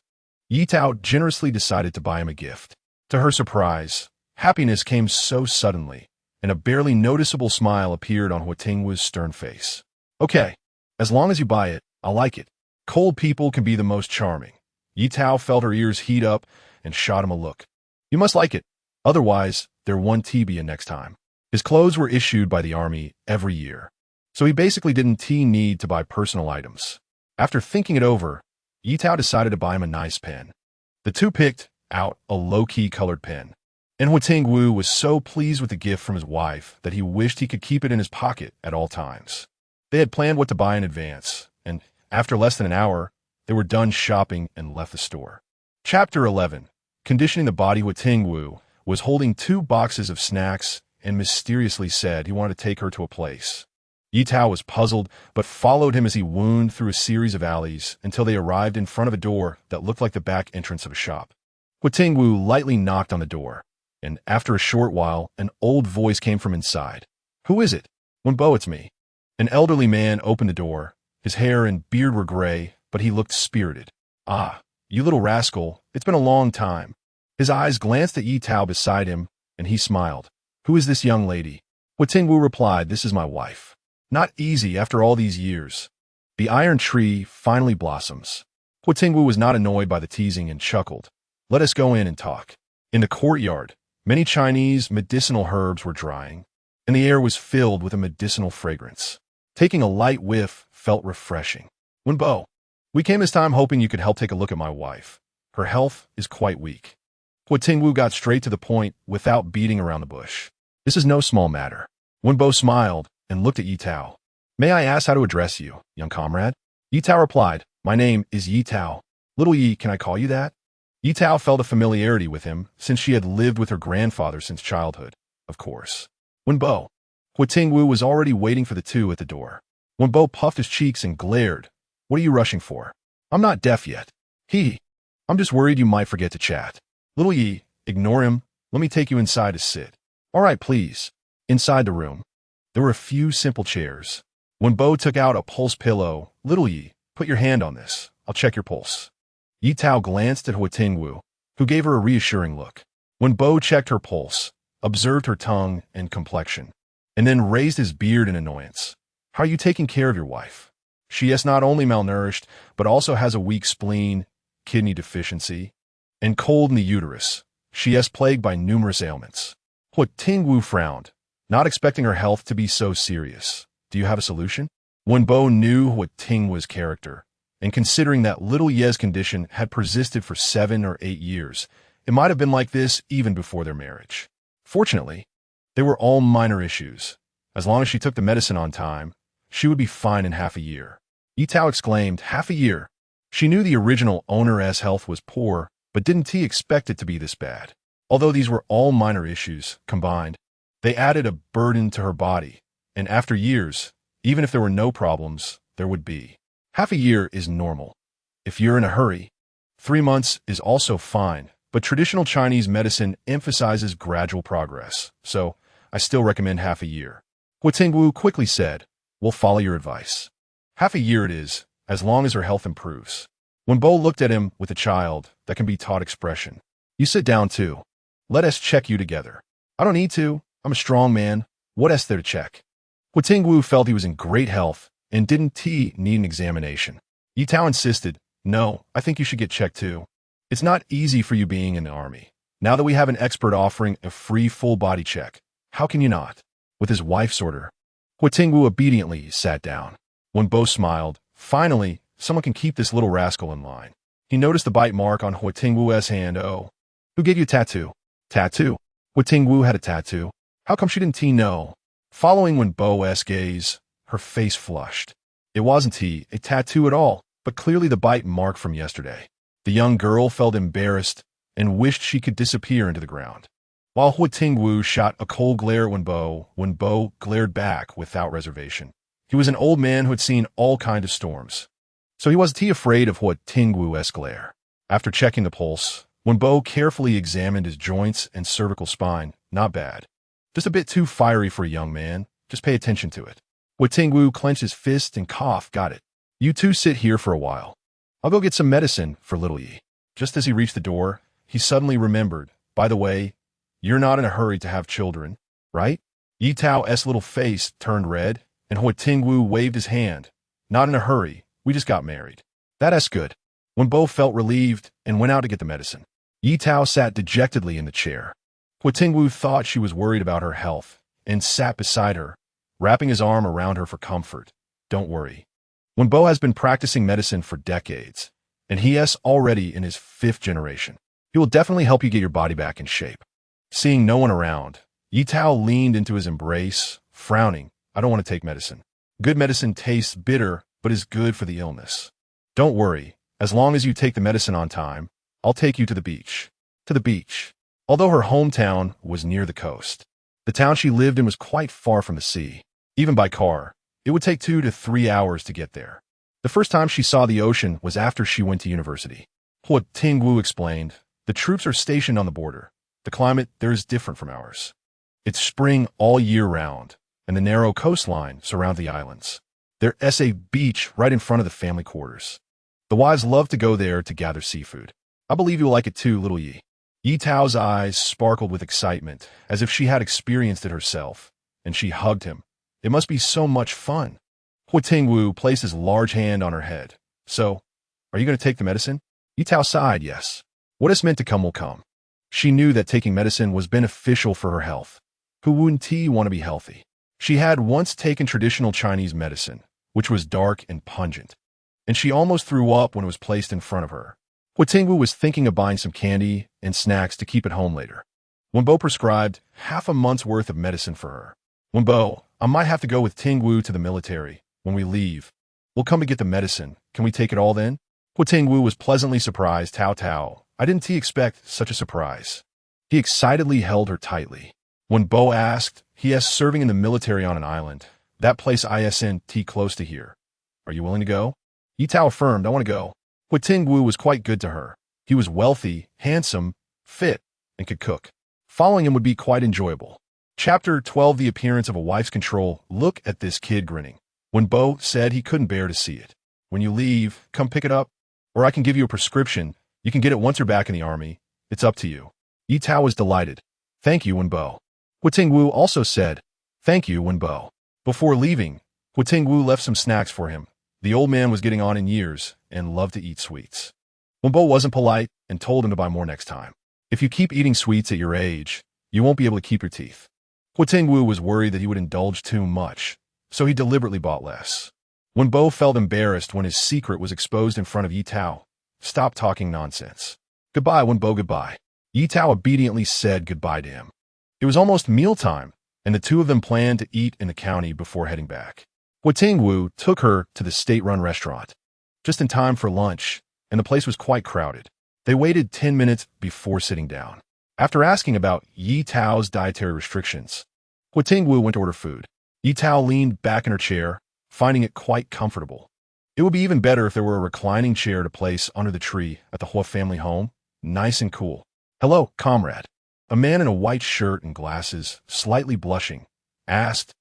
Ye Tao generously decided to buy him a gift. To her surprise, happiness came so suddenly, and a barely noticeable smile appeared on Huo Tingwu's stern face. Okay, as long as you buy it, I'll like it. Cold people can be the most charming. Ye Tao felt her ears heat up and shot him a look. You must like it. Otherwise, there won't be a next time. His clothes were issued by the army every year, so he basically didn't need to buy personal items. After thinking it over, Ye Tao decided to buy him a nice pen. The two picked out a low-key colored pen, and Huo Tingwu was so pleased with the gift from his wife that he wished he could keep it in his pocket at all times. They had planned what to buy in advance, and after less than an hour, they were done shopping and left the store. Chapter 11. Conditioning the body. Huo Tingwu was holding 2 boxes of snacks and mysteriously said he wanted to take her to a place. Ye Tao was puzzled, but followed him as he wound through a series of alleys until they arrived in front of a door that looked like the back entrance of a shop. Huo Tingwu lightly knocked on the door, and after a short while, an old voice came from inside. Who is it? Wenbo, it's me. An elderly man opened the door. His hair and beard were gray, but he looked spirited. Ah, you little rascal, it's been a long time. His eyes glanced at Ye Tao beside him, and he smiled. Who is this young lady? Huo Tingwu replied, this is my wife. Not easy after all these years. The iron tree finally blossoms. Huo Tingwu was not annoyed by the teasing and chuckled. Let us go in and talk. In the courtyard, many Chinese medicinal herbs were drying, and the air was filled with a medicinal fragrance. Taking a light whiff felt refreshing. Wenbo, we came this time hoping you could help take a look at my wife. Her health is quite weak. Huo Tingwu got straight to the point without beating around the bush. This is no small matter. Wenbo smiled and looked at Ye Tao. May I ask how to address you, young comrade? Ye Tao replied, my name is Ye Tao. Little Ye, can I call you that? Ye Tao felt a familiarity with him since she had lived with her grandfather since childhood, of course. Wenbo. Huo Tingwu was already waiting for the two at the door. Wenbo puffed his cheeks and glared. What are you rushing for? I'm not deaf yet. I'm just worried you might forget to chat. Little Ye, ignore him. Let me take you inside to sit. All right, please. Inside the room, there were a few simple chairs. Wenbo took out a pulse pillow. Little Ye, put your hand on this. I'll check your pulse. Ye Tao glanced at Huo Tingwu, who gave her a reassuring look. Wenbo checked her pulse, observed her tongue and complexion, and then raised his beard in annoyance. How are you taking care of your wife? She is not only malnourished, but also has a weak spleen, kidney deficiency, and cold in the uterus. She is plagued by numerous ailments. Huo Tingwu frowned, not expecting her health to be so serious. Do you have a solution? Wenbo knew Huo Tingwu's character, and considering that little Ye's condition had persisted for 7 or 8 years, it might have been like this even before their marriage. Fortunately, they were all minor issues. As long as she took the medicine on time, she would be fine in half a year. Ye Tao exclaimed, half a year. She knew the original owner's health was poor, but didn't expect it to be this bad. Although these were all minor issues combined, they added a burden to her body, and after years, even if there were no problems, there would be. Half a year is normal. If you're in a hurry, 3 months is also fine, but traditional Chinese medicine emphasizes gradual progress, so I still recommend half a year. Huo Tingwu quickly said, "We'll follow your advice." Half a year it is, as long as her health improves. Wenbo looked at him with a child that can be taught expression. "You sit down too. Let us check you together." "I don't need to. I'm a strong man. What is there to check?" Huo Tingwu felt he was in great health and didn't need an examination. Ye Tao insisted, "No, I think you should get checked too. It's not easy for you being in the army. Now that we have an expert offering a free full-body check, how can you not?" With his wife's order, Huo Tingwu obediently sat down. Wenbo smiled. Finally, someone can keep this little rascal in line. He noticed the bite mark on Huo Tingwu's hand. "Oh, who gave you a tattoo?" "Tattoo? Huo Tingwu had a tattoo. How come she didn't know?" Following Wenbo's gaze, her face flushed. It wasn't a tattoo at all, but clearly the bite mark from yesterday. The young girl felt embarrassed and wished she could disappear into the ground. While Huo Tingwu shot a cold glare at Wenbo glared back without reservation. He was an old man who had seen all kinds of storms, so he wasn't afraid of Huo Tingwu's glare. After checking the pulse, Wenbo carefully examined his joints and cervical spine. Not bad. Just a bit too fiery for a young man. Just pay attention to it. Huo Tingwu clenched his fist and coughed. "Got it. You two sit here for a while. I'll go get some medicine for little Ye." Just as he reached the door, he suddenly remembered, "By the way, you're not in a hurry to have children, right?" Ye Tao's little face turned red, and Huo Tingwu waved his hand. "Not in a hurry. We just got married." "That's good." Wenbo felt relieved and went out to get the medicine. Ye Tao sat dejectedly in the chair. Huo Tingwu thought she was worried about her health and sat beside her, wrapping his arm around her for comfort. "Don't worry. Wenbo has been practicing medicine for decades, and he is already in his 5th generation. He will definitely help you get your body back in shape." Seeing no one around, Ye Tao leaned into his embrace, frowning. "I don't want to take medicine. Good medicine tastes bitter, but is good for the illness. Don't worry. As long as you take the medicine on time, I'll take you to the beach." To the beach. Although her hometown was near the coast, the town she lived in was quite far from the sea. Even by car, it would take 2 to 3 hours to get there. The first time she saw the ocean was after she went to university. Huo Tingwu explained, "The troops are stationed on the border. The climate there is different from ours. It's spring all year round, and the narrow coastline surrounds the islands. There is a beach right in front of the family quarters. The wives love to go there to gather seafood. I believe you'll like it too, little Ye." Ye Tao's eyes sparkled with excitement, as if she had experienced it herself, and she hugged him. "It must be so much fun." Huo Tingwu placed his large hand on her head. "So, are you going to take the medicine?" Ye Tao sighed, "Yes. What is meant to come will come." She knew that taking medicine was beneficial for her health. Who wouldn't want to be healthy? She had once taken traditional Chinese medicine, which was dark and pungent, and she almost threw up when it was placed in front of her. Huo Tingwu was thinking of buying some candy and snacks to keep at home later. Wenbo prescribed half a month's worth of medicine for her. "Wenbo, I might have to go with Tingwu to the military. When we leave, we'll come to get the medicine. Can we take it all then?" Huo Tingwu was pleasantly surprised. Tao, I didn't expect such a surprise." He excitedly held her tightly. Wenbo asked, "He is serving in the military on an island. That place isn't close to here. Are you willing to go?" Ye Tao affirmed, "I want to go." Huo Tingwu was quite good to her. He was wealthy, handsome, fit, and could cook. Following him would be quite enjoyable. Chapter 12: The Appearance of a Wife's Control. Look at this kid grinning. Wenbo said he couldn't bear to see it. "When you leave, come pick it up, or I can give you a prescription. You can get it once you're back in the army. It's up to you." Ye Tao was delighted. "Thank you, Wenbo." Huo Tingwu also said, "Thank you, Wenbo." Before leaving, Huo Tingwu left some snacks for him. The old man was getting on in years and loved to eat sweets. Wenbo wasn't polite and told him to buy more next time. "If you keep eating sweets at your age, you won't be able to keep your teeth." Huo Tingwu was worried that he would indulge too much, so he deliberately bought less. Wenbo felt embarrassed when his secret was exposed in front of Ye Tao. "Stop talking nonsense." "Goodbye, Wenbo, goodbye." Ye Tao obediently said goodbye to him. It was almost mealtime, and the two of them planned to eat in the county before heading back. Huo Tingwu took her to the state-run restaurant, just in time for lunch, and the place was quite crowded. They waited 10 minutes before sitting down. After asking about Ye Tao's dietary restrictions, Huo Tingwu went to order food. Ye Tao leaned back in her chair, finding it quite comfortable. It would be even better if there were a reclining chair to place under the tree at the Huo family home, nice and cool. "Hello, comrade." A man in a white shirt and glasses, slightly blushing, asked,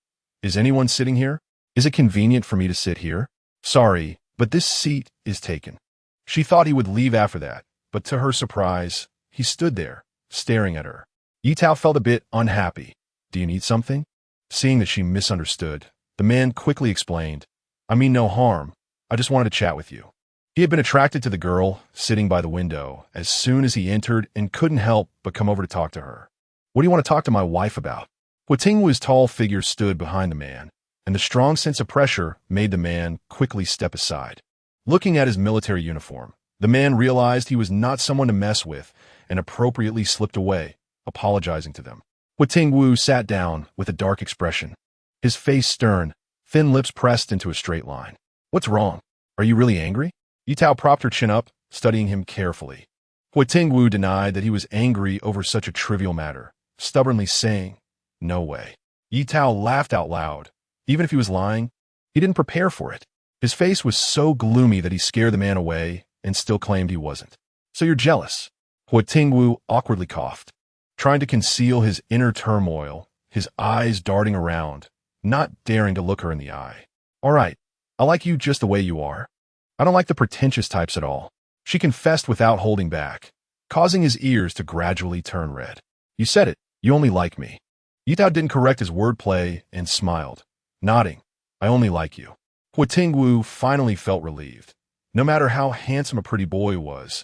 "Is anyone sitting here? Is it convenient for me to sit here?" "Sorry, but this seat is taken." She thought he would leave after that, but to her surprise, he stood there, staring at her. Ye Tao felt a bit unhappy. "Do you need something?" Seeing that she misunderstood, the man quickly explained, "I mean no harm. I just wanted to chat with you." He had been attracted to the girl sitting by the window as soon as he entered and couldn't help but come over to talk to her. "What do you want to talk to my wife about?" Huo Tingwu's tall figure stood behind the man, and the strong sense of pressure made the man quickly step aside. Looking at his military uniform, the man realized he was not someone to mess with and appropriately slipped away, apologizing to them. Huo Tingwu sat down with a dark expression, his face stern, thin lips pressed into a straight line. "What's wrong? Are you really angry?" Ye Tao propped her chin up, studying him carefully. Huo Tingwu denied that he was angry over such a trivial matter, stubbornly saying, "No way." Ye Tao laughed out loud. Even if he was lying, he didn't prepare for it. His face was so gloomy that he scared the man away and still claimed he wasn't. "So you're jealous?" Huo Tingwu awkwardly coughed, trying to conceal his inner turmoil, his eyes darting around, not daring to look her in the eye. "All right, I like you just the way you are. I don't like the pretentious types at all," she confessed without holding back, causing his ears to gradually turn red. "You said it, you only like me." Ye Tao didn't correct his wordplay and smiled, nodding, "I only like you." Huo Tingwu finally felt relieved. No matter how handsome a pretty boy was,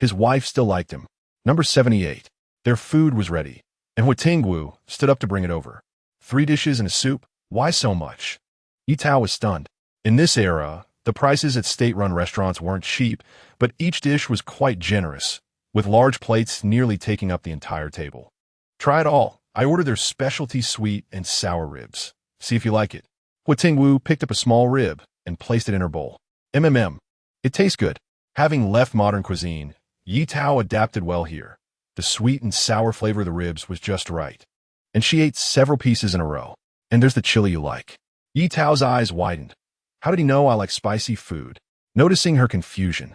his wife still liked him. Number 78. Their food was ready, and Huo Tingwu stood up to bring it over. 3 dishes and a soup? Why so much? Ye Tao was stunned. In this era, the prices at state-run restaurants weren't cheap, but each dish was quite generous, with large plates nearly taking up the entire table. "Try it all. I ordered their specialty sweet and sour ribs. See if you like it." Huo Tingwu picked up a small rib and placed it in her bowl. It tastes good." Having left modern cuisine, Ye Tao adapted well here. The sweet and sour flavor of the ribs was just right, and she ate several pieces in a row. "And there's the chili you like." Ye Tao's eyes widened. How did he know I like spicy food? Noticing her confusion,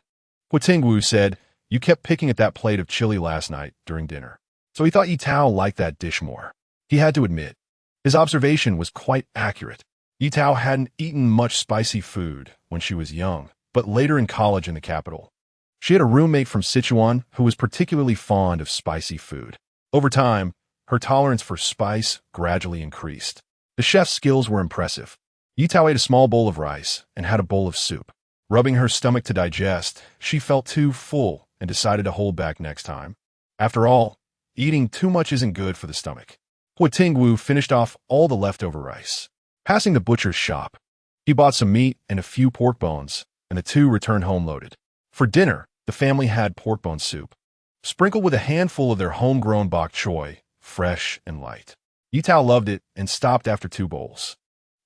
Huo Tingwu said, "You kept picking at that plate of chili last night during dinner." So he thought Ye Tao liked that dish more. He had to admit, his observation was quite accurate. Ye Tao hadn't eaten much spicy food when she was young, but later in college in the capital. She had a roommate from Sichuan who was particularly fond of spicy food. Over time, her tolerance for spice gradually increased. The chef's skills were impressive. Ye Tao ate a small bowl of rice and had a bowl of soup. Rubbing her stomach to digest, she felt too full and decided to hold back next time. After all, eating too much isn't good for the stomach. Huo Tingwu finished off all the leftover rice. Passing the butcher's shop, he bought some meat and a few pork bones, and the two returned home loaded. For dinner, the family had pork bone soup, sprinkled with a handful of their homegrown bok-choy, fresh and light. Ye Tao loved it and stopped after 2 bowls.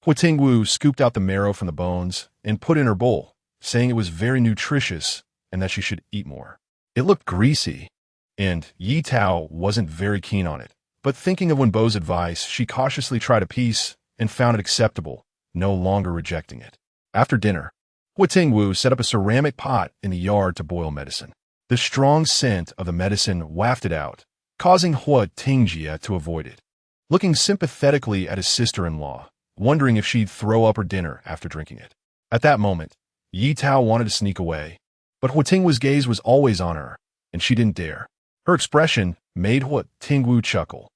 Huo Tingwu scooped out the marrow from the bones and put in her bowl, saying it was very nutritious and that she should eat more. It looked greasy, and Ye Tao wasn't very keen on it, but thinking of Wenbo's advice, she cautiously tried a piece and found it acceptable, no longer rejecting it. After dinner, Huo Tingwu set up a ceramic pot in the yard to boil medicine. The strong scent of the medicine wafted out, causing Huo Tingwu to avoid it. Looking sympathetically at his sister-in-law, wondering if she'd throw up her dinner after drinking it. At that moment, Ye Tao wanted to sneak away, but Huo Tingwu's gaze was always on her, and she didn't dare. Her expression made Huo Tingwu chuckle,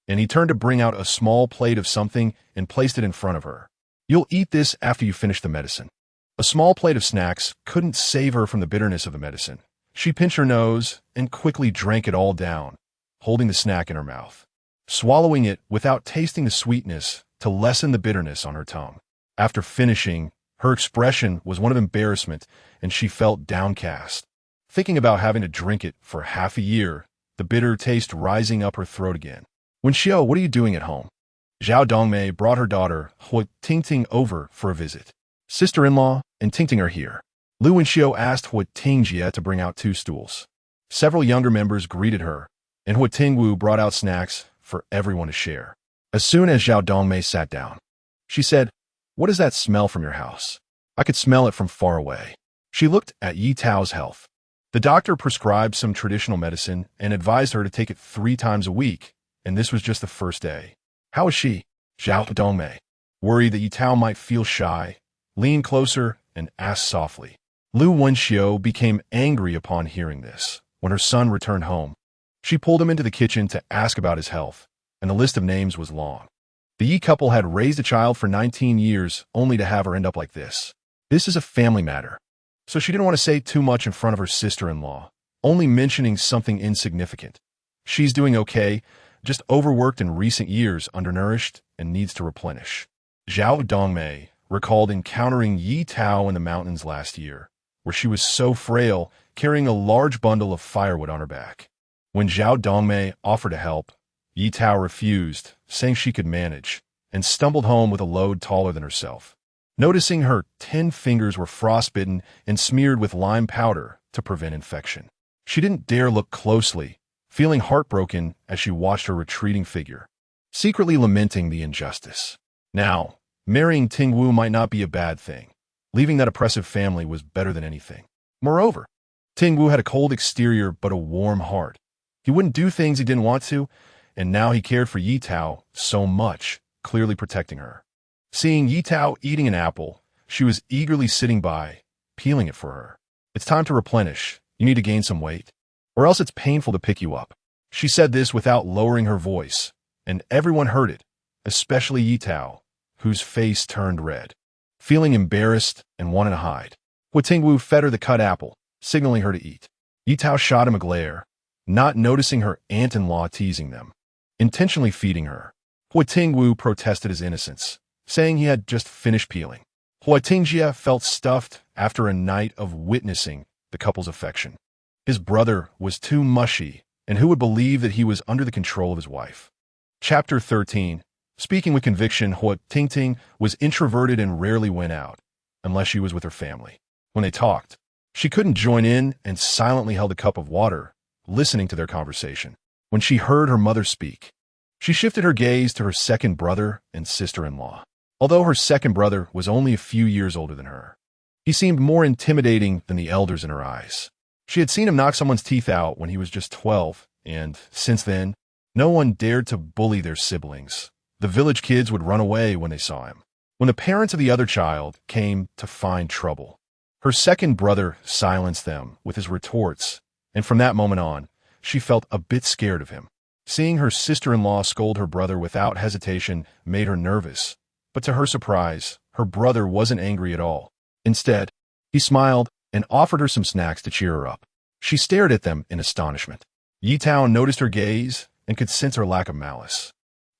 and he turned to bring out a small plate of something and placed it in front of her. "You'll eat this after you finish the medicine." A small plate of snacks couldn't save her from the bitterness of the medicine. She pinched her nose and quickly drank it all down, holding the snack in her mouth, swallowing it without tasting the sweetness to lessen the bitterness on her tongue. After finishing, her expression was one of embarrassment, and she felt downcast. Thinking about having to drink it for half a year, the bitter taste rising up her throat again. "Wenxiu, what are you doing at home?" Zhao Dongmei brought her daughter, Huo Tingting, over for a visit. "Sister-in-law and Tingting are here." Wenxiu asked Huo Tingwu to bring out 2 stools. Several younger members greeted her, and Huo Tingwu brought out snacks for everyone to share. As soon as Zhao Dongmei sat down, she said, "What is that smell from your house? I could smell it from far away." She looked at Ye Tao's health. The doctor prescribed some traditional medicine and advised her to take it 3 times a week, and this was just the first day. "How is she?" Zhao Dongmei, worried that Ye Tao might feel shy, leaned closer and asked softly. Lu Wenxiu became angry upon hearing this. When her son returned home, she pulled him into the kitchen to ask about his health, and the list of names was long. The Ye couple had raised a child for 19 years only to have her end up like this. This is a family matter. So she didn't want to say too much in front of her sister-in-law, only mentioning something insignificant. She's doing okay, just overworked in recent years, undernourished, and needs to replenish. Zhao Dongmei recalled encountering Ye Tao in the mountains last year, where she was so frail, carrying a large bundle of firewood on her back. When Zhao Dongmei offered to help, Ye Tao refused, saying she could manage, and stumbled home with a load taller than herself. Noticing her 10 fingers were frostbitten and smeared with lime powder to prevent infection, she didn't dare look closely, feeling heartbroken as she watched her retreating figure, secretly lamenting the injustice. Now, marrying Tingwu might not be a bad thing. Leaving that oppressive family was better than anything. Moreover, Tingwu had a cold exterior but a warm heart. He wouldn't do things he didn't want to, and now he cared for Ye Tao so much, clearly protecting her. Seeing Ye Tao eating an apple, she was eagerly sitting by, peeling it for her. "It's time to replenish. You need to gain some weight, or else it's painful to pick you up." She said this without lowering her voice, and everyone heard it, especially Ye Tao, whose face turned red. Feeling embarrassed and wanting to hide, Huo Tingwu fed her the cut apple, signaling her to eat. Ye Tao shot him a glare, not noticing her aunt-in-law teasing them, intentionally feeding her. Huo Tingwu protested his innocence, saying he had just finished peeling. Huo Tingjie felt stuffed after a night of witnessing the couple's affection. His brother was too mushy, and who would believe that he was under the control of his wife? Chapter 13. Speaking with conviction, Huo Tingting was introverted and rarely went out, unless she was with her family. When they talked, she couldn't join in and silently held a cup of water, listening to their conversation. When she heard her mother speak, she shifted her gaze to her second brother and sister-in-law. Although her second brother was only a few years older than her, he seemed more intimidating than the elders in her eyes. She had seen him knock someone's teeth out when he was just 12, and since then, no one dared to bully their siblings. The village kids would run away when they saw him. When the parents of the other child came to find trouble, her second brother silenced them with his retorts, and from that moment on, she felt a bit scared of him. Seeing her sister-in-law scold her brother without hesitation made her nervous, but to her surprise, her brother wasn't angry at all. Instead, he smiled and offered her some snacks to cheer her up. She stared at them in astonishment. Ye Tao noticed her gaze and could sense her lack of malice.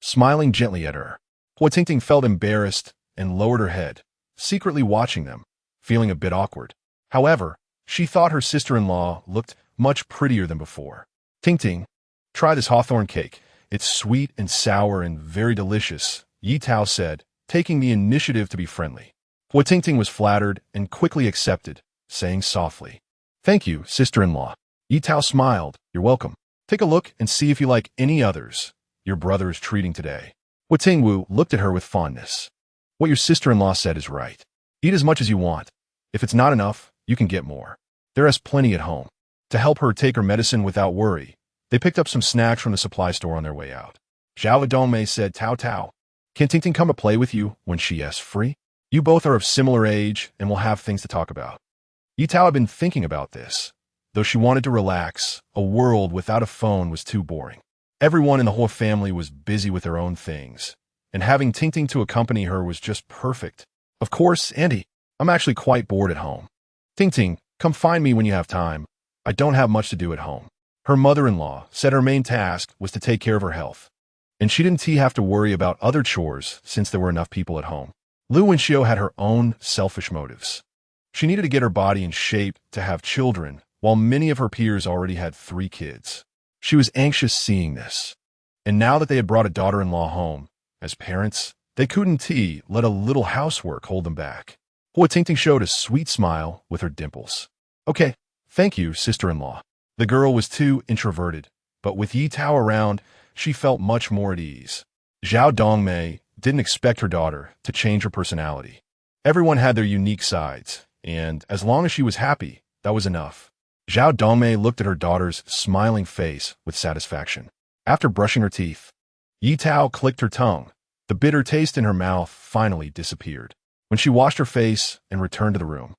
Smiling gently at her, Huo Tingting felt embarrassed and lowered her head, secretly watching them, feeling a bit awkward. However, she thought her sister-in-law looked much prettier than before. "Tingting, try this hawthorn cake. It's sweet and sour and very delicious," Ye Tao said, taking the initiative to be friendly. Huo Tingting was flattered and quickly accepted, saying softly, "Thank you, sister-in-law." Ye Tao smiled. "You're welcome. Take a look and see if you like any others your brother is treating today." Huo Tingwu looked at her with fondness. "What your sister-in-law said is right. Eat as much as you want. If it's not enough, you can get more. There is plenty at home." To help her take her medicine without worry, they picked up some snacks from the supply store on their way out. Zhao Dongmei said, "Tao Tao, can Tingting come to play with you when she asks free? You both are of similar age and will have things to talk about." Ye Tao had been thinking about this. Though she wanted to relax, a world without a phone was too boring. Everyone in the whole family was busy with their own things, and having Tingting to accompany her was just perfect. "Of course, Andy, I'm actually quite bored at home. Tingting, come find me when you have time. I don't have much to do at home." Her mother-in-law said her main task was to take care of her health, and she didn't have to worry about other chores since there were enough people at home. Lu Wenxiu had her own selfish motives. She needed to get her body in shape to have children, while many of her peers already had 3 kids. She was anxious seeing this. And now that they had brought a daughter-in-law home, as parents, they couldn't let a little housework hold them back. Huo Tingting showed a sweet smile with her dimples. "Okay, thank you, sister-in-law." The girl was too introverted, but with Ye Tao around, she felt much more at ease. Zhao Dongmei didn't expect her daughter to change her personality. Everyone had their unique sides, and as long as she was happy, that was enough. Zhao Dongmei looked at her daughter's smiling face with satisfaction. After brushing her teeth, Ye Tao clicked her tongue. The bitter taste in her mouth finally disappeared. When she washed her face and returned to the room,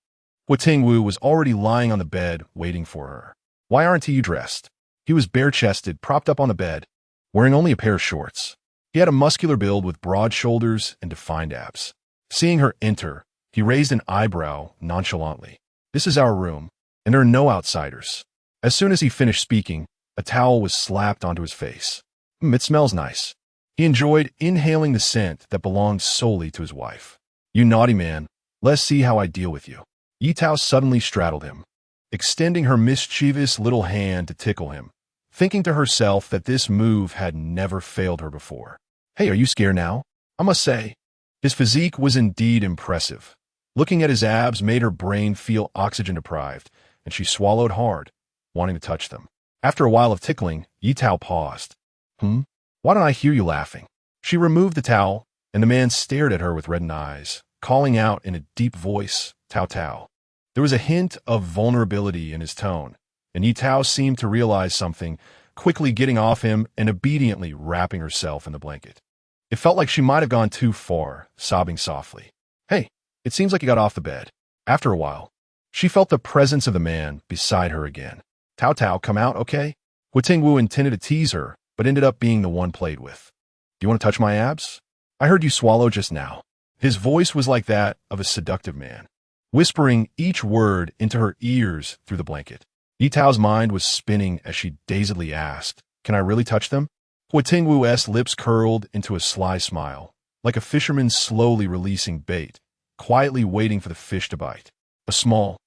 Huo Tingwu was already lying on the bed waiting for her. "Why aren't you dressed?" He was bare-chested, propped up on the bed, wearing only a pair of shorts. He had a muscular build with broad shoulders and defined abs. Seeing her enter, he raised an eyebrow nonchalantly. "This is our room, and there are no outsiders." As soon as he finished speaking, a towel was slapped onto his face. It smells nice." He enjoyed inhaling the scent that belonged solely to his wife. "You naughty man, let's see how I deal with you." Ye Tao suddenly straddled him, extending her mischievous little hand to tickle him, thinking to herself that this move had never failed her before. "Hey, are you scared now?" "I must say." His physique was indeed impressive. Looking at his abs made her brain feel oxygen-deprived, and she swallowed hard, wanting to touch them. After a while of tickling, Ye Tao paused. Why don't I hear you laughing?" She removed the towel, and the man stared at her with reddened eyes, calling out in a deep voice, "Tao Tao." There was a hint of vulnerability in his tone, and Ye Tao seemed to realize something, quickly getting off him and obediently wrapping herself in the blanket. It felt like she might have gone too far, sobbing softly. "Hey, it seems like you got off the bed." After a while, she felt the presence of the man beside her again. "Tao Tao, come out, okay?" Huo Tingwu intended to tease her, but ended up being the one played with. "Do you want to touch my abs? I heard you swallow just now." His voice was like that of a seductive man, whispering each word into her ears through the blanket. Ye Tao's mind was spinning as she dazedly asked, "Can I really touch them?" Huo Tingwu's lips curled into a sly smile, like a fisherman slowly releasing bait, quietly waiting for the fish to bite. A small,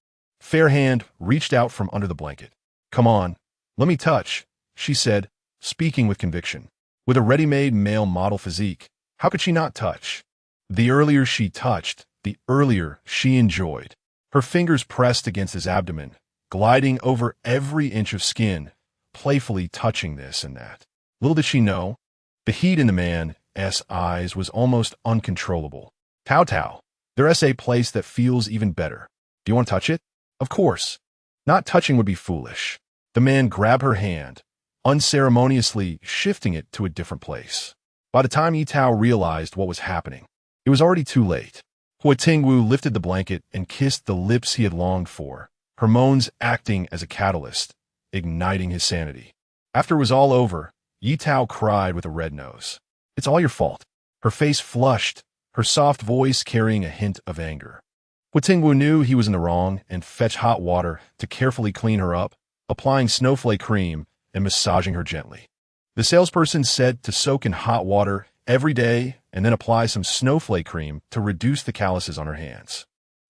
fair hand reached out from under the blanket. "Come on, let me touch," she said, speaking with conviction. With a ready-made male model physique, how could she not touch? The earlier she touched, the earlier she enjoyed. Her fingers pressed against his abdomen, gliding over every inch of skin, playfully touching this and that. Little did she know, the heat in the man's eyes was almost uncontrollable. "Tao Tao, there's a place that feels even better. Do you want to touch it?" "Of course." Not touching would be foolish. The man grabbed her hand, unceremoniously shifting it to a different place. By the time Ye Tao realized what was happening, it was already too late. Huo Tingwu lifted the blanket and kissed the lips he had longed for, her moans acting as a catalyst, igniting his sanity. After it was all over, Ye Tao cried with a red nose. "It's all your fault." Her face flushed, her soft voice carrying a hint of anger. Huo Tingwu knew he was in the wrong and fetched hot water to carefully clean her up, applying snowflake cream and massaging her gently. The salesperson said to soak in hot water every day and then apply some snowflake cream to reduce the calluses on her hands.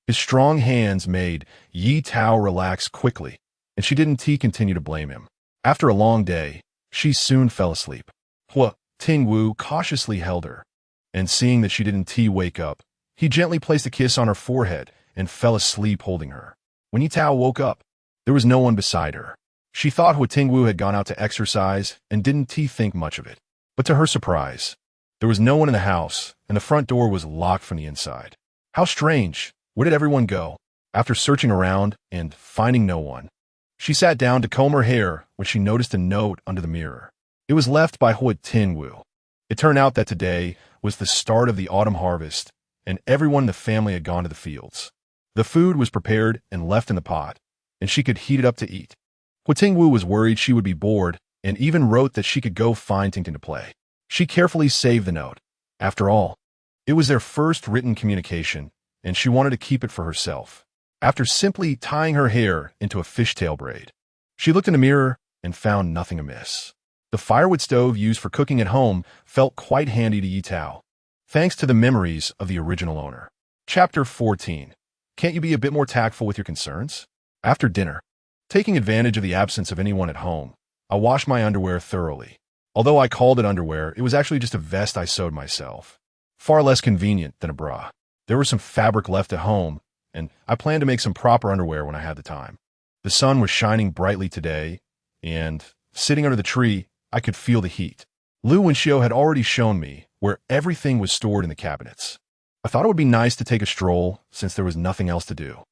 His strong hands made Ye Tao relax quickly, and she didn't continue to blame him. After a long day, she soon fell asleep. Huo Tingwu cautiously held her, and seeing that she didn't wake up, he gently placed a kiss on her forehead and fell asleep holding her. When Ye Tao woke up, there was no one beside her. She thought Huo Tingwu had gone out to exercise and didn't think much of it. But to her surprise, there was no one in the house, and the front door was locked from the inside. How strange! Where did everyone go? After searching around and finding no one, she sat down to comb her hair when she noticed a note under the mirror. It was left by Huo Tingwu. It turned out that today was the start of the autumn harvest, and everyone in the family had gone to the fields. The food was prepared and left in the pot, and she could heat it up to eat. Huo Tingwu was worried she would be bored and even wrote that she could go find Tingting to play. She carefully saved the note. After all, it was their first written communication, and she wanted to keep it for herself. After simply tying her hair into a fishtail braid, she looked in the mirror and found nothing amiss. The firewood stove used for cooking at home felt quite handy to Ye Tao, thanks to the memories of the original owner. Chapter 14. Can't you be a bit more tactful with your concerns? After dinner, taking advantage of the absence of anyone at home, I washed my underwear thoroughly. Although I called it underwear, it was actually just a vest I sewed myself. Far less convenient than a bra. There was some fabric left at home, and I planned to make some proper underwear when I had the time. The sun was shining brightly today, and Sitting under the tree, I could feel the heat. Lu Wenxiu had already shown me where everything was stored in the cabinets. I thought it would be nice to take a stroll since there was nothing else to do.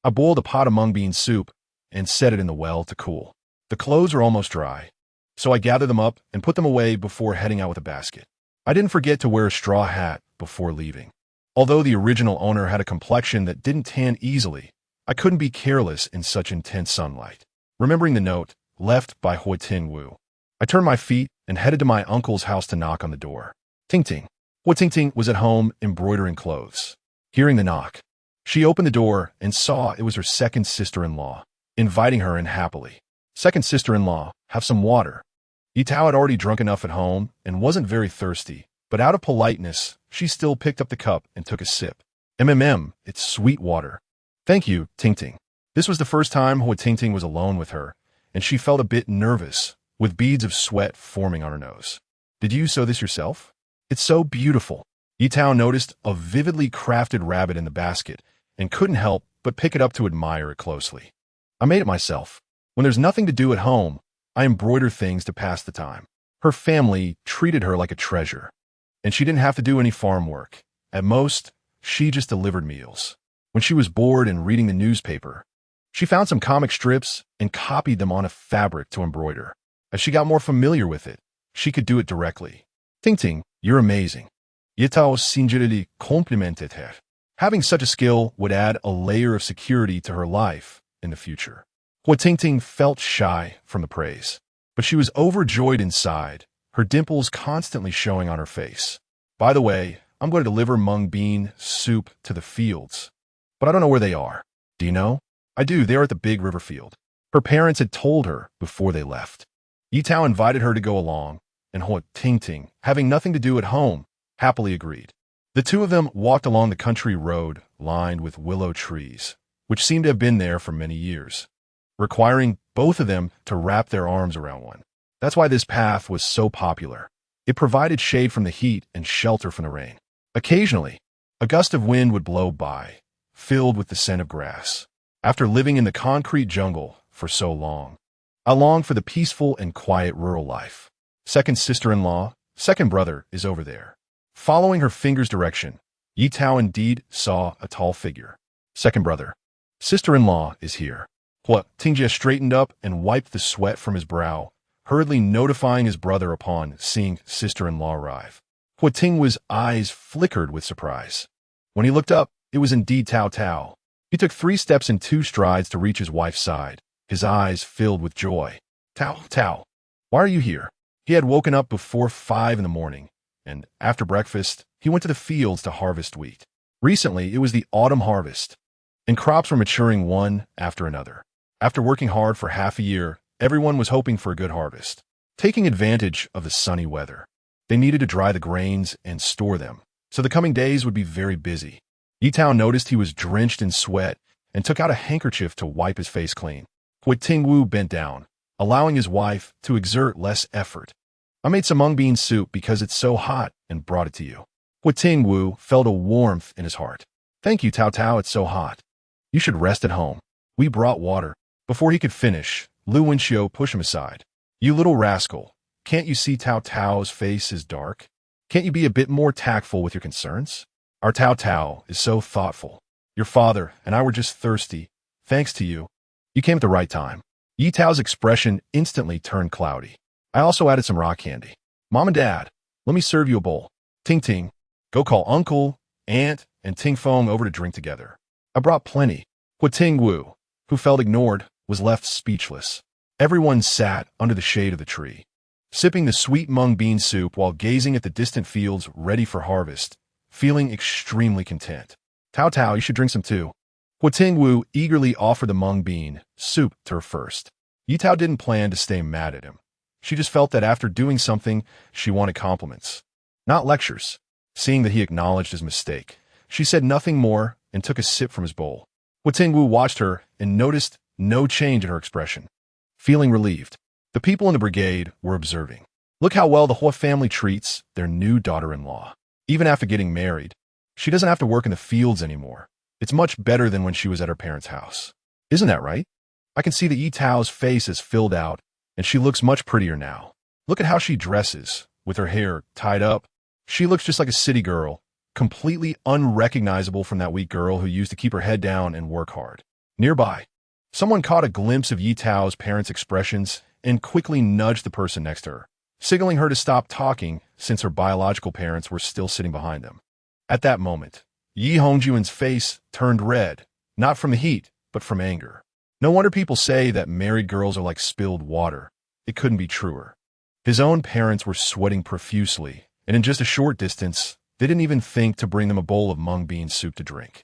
I boiled a pot of mung bean soup and set it in the well to cool. The clothes were almost dry, so I gathered them up and put them away before heading out with a basket. I didn't forget to wear a straw hat before leaving. Although the original owner had a complexion that didn't tan easily, I couldn't be careless in such intense sunlight. Remembering the note left by Huo Tingwu, I turned my feet and headed to my uncle's house to knock on the door. Ting ting. Huo Tingting was at home embroidering clothes. Hearing the knock, she opened the door and saw it was her second sister-in-law, inviting her in happily. Second sister-in-law, have some water. Ye Tao had already drunk enough at home and wasn't very thirsty, but out of politeness, she still picked up the cup and took a sip. It's sweet water. Thank you, Tingting. This was the first time Huo Tingting was alone with her, and she felt a bit nervous, with beads of sweat forming on her nose. Did you sew this yourself? It's so beautiful. Ye Tao noticed a vividly crafted rabbit in the basket and couldn't help but pick it up to admire it closely. I made it myself. When there's nothing to do at home, I embroider things to pass the time. Her family treated her like a treasure, and she didn't have to do any farm work. At most, she just delivered meals. When she was bored and reading the newspaper, she found some comic strips and copied them on a fabric to embroider. As she got more familiar with it, she could do it directly. Tingting, you're amazing. Ye Tao sincerely complimented her. Having such a skill would add a layer of security to her life in the future. Huo Tingting felt shy from the praise, but she was overjoyed inside, her dimples constantly showing on her face. By the way, I'm going to deliver mung bean soup to the fields, but I don't know where they are. Do you know? I do, they're at the big river field. Her parents had told her before they left. Ye Tao invited her to go along, and Huo Tingting, having nothing to do at home, happily agreed. The two of them walked along the country road lined with willow trees, which seemed to have been there for many years, requiring both of them to wrap their arms around one. That's why this path was so popular. It provided shade from the heat and shelter from the rain. Occasionally, a gust of wind would blow by, filled with the scent of grass. After living in the concrete jungle for so long, I longed for the peaceful and quiet rural life. Second sister-in-law, second brother is over there. Following her finger's direction, Ye Tao indeed saw a tall figure. Second brother. Sister-in-law is here. Huo Tingwu straightened up and wiped the sweat from his brow, hurriedly notifying his brother upon seeing sister-in-law arrive. Huo Tingwu's eyes flickered with surprise. When he looked up, it was indeed Tao Tao. He took 3 steps and 2 strides to reach his wife's side, his eyes filled with joy. Tao Tao, why are you here? He had woken up before 5 in the morning, and after breakfast, he went to the fields to harvest wheat. Recently, it was the autumn harvest, and crops were maturing one after another. After working hard for half a year, everyone was hoping for a good harvest. Taking advantage of the sunny weather, they needed to dry the grains and store them, so the coming days would be very busy. Ye Tao noticed he was drenched in sweat and took out a handkerchief to wipe his face clean. Huo Tingwu bent down, allowing his wife to exert less effort. I made some mung bean soup because it's so hot and brought it to you. Huo Tingwu felt a warmth in his heart. Thank you, Tao Tao, it's so hot. You should rest at home. We brought water. Before he could finish, Lu Wenxiu pushed him aside. You little rascal, can't you see Tao Tao's face is dark? Can't you be a bit more tactful with your concerns? Our Tao Tao is so thoughtful. Your father and I were just thirsty. Thanks to you, you came at the right time. Ye Tao's expression instantly turned cloudy. I also added some rock candy. Mom and Dad, let me serve you a bowl. Ting Ting, go call Uncle, Aunt, and Ting Feng over to drink together. I brought plenty. Huo Tingwu, who felt ignored, was left speechless. Everyone sat under the shade of the tree, sipping the sweet mung bean soup while gazing at the distant fields ready for harvest, feeling extremely content. Tao Tao, you should drink some too. Huo Tingwu eagerly offered the mung bean soup to her first. Ye Tao didn't plan to stay mad at him. She just felt that after doing something, she wanted compliments, not lectures. Seeing that he acknowledged his mistake, she said nothing more and took a sip from his bowl. Huo Tingwu watched her and noticed no change in her expression. Feeling relieved, the people in the brigade were observing. Look how well the Huo family treats their new daughter-in-law. Even after getting married, she doesn't have to work in the fields anymore. It's much better than when she was at her parents' house. Isn't that right? I can see that Ye Tao's face is filled out and she looks much prettier now. Look at how she dresses, with her hair tied up. She looks just like a city girl, completely unrecognizable from that weak girl who used to keep her head down and work hard. Nearby, someone caught a glimpse of Ye Tao's parents' expressions and quickly nudged the person next to her, signaling her to stop talking since her biological parents were still sitting behind them. At that moment, Ye Hongjuan's face turned red, not from the heat, but from anger. No wonder people say that married girls are like spilled water. It couldn't be truer. His own parents were sweating profusely, and in just a short distance, they didn't even think to bring them a bowl of mung bean soup to drink.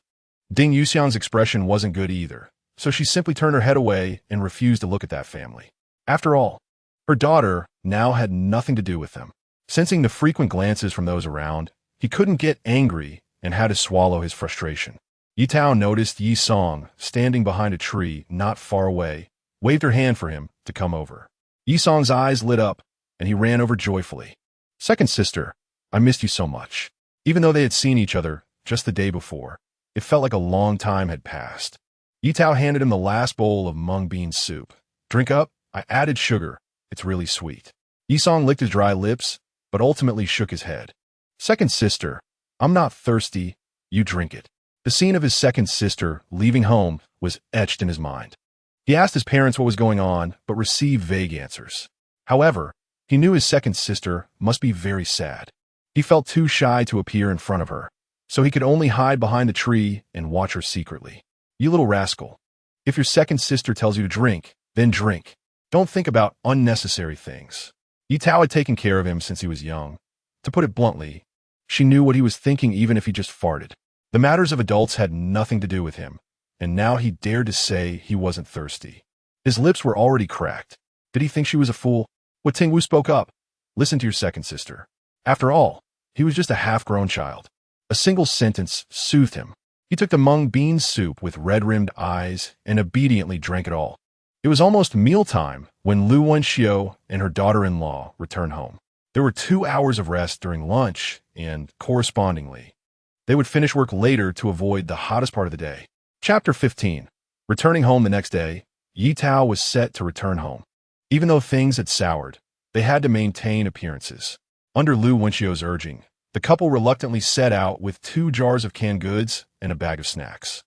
Ding Yuxiang's expression wasn't good either, so she simply turned her head away and refused to look at that family. After all, her daughter now had nothing to do with them. Sensing the frequent glances from those around, he couldn't get angry and had to swallow his frustration. Ye Tao noticed Yi Song standing behind a tree not far away, waved her hand for him to come over. Yi Song's eyes lit up, and he ran over joyfully. "Second sister, I missed you so much." Even though they had seen each other just the day before, it felt like a long time had passed. Ye Tao handed him the last bowl of mung bean soup. "Drink up, I added sugar. It's really sweet." Yi Song licked his dry lips, but ultimately shook his head. "Second sister, I'm not thirsty, you drink it." The scene of his second sister leaving home was etched in his mind. He asked his parents what was going on, but received vague answers. However, he knew his second sister must be very sad. He felt too shy to appear in front of her, so he could only hide behind the tree and watch her secretly. "You little rascal. If your second sister tells you to drink, then drink. Don't think about unnecessary things." Ye Tao had taken care of him since he was young. To put it bluntly, she knew what he was thinking even if he just farted. The matters of adults had nothing to do with him, and now he dared to say he wasn't thirsty. His lips were already cracked. Did he think she was a fool? Huo Tingwu spoke up. "Listen to your second sister." After all, he was just a half-grown child. A single sentence soothed him. He took the mung bean soup with red-rimmed eyes and obediently drank it all. It was almost mealtime when Lu Wenxiu and her daughter-in-law returned home. There were 2 hours of rest during lunch, and correspondingly, they would finish work later to avoid the hottest part of the day. Chapter 15. Returning home the next day, Ye Tao was set to return home. Even though things had soured, they had to maintain appearances. Under Lu Wenxiu's urging, the couple reluctantly set out with 2 jars of canned goods and a bag of snacks.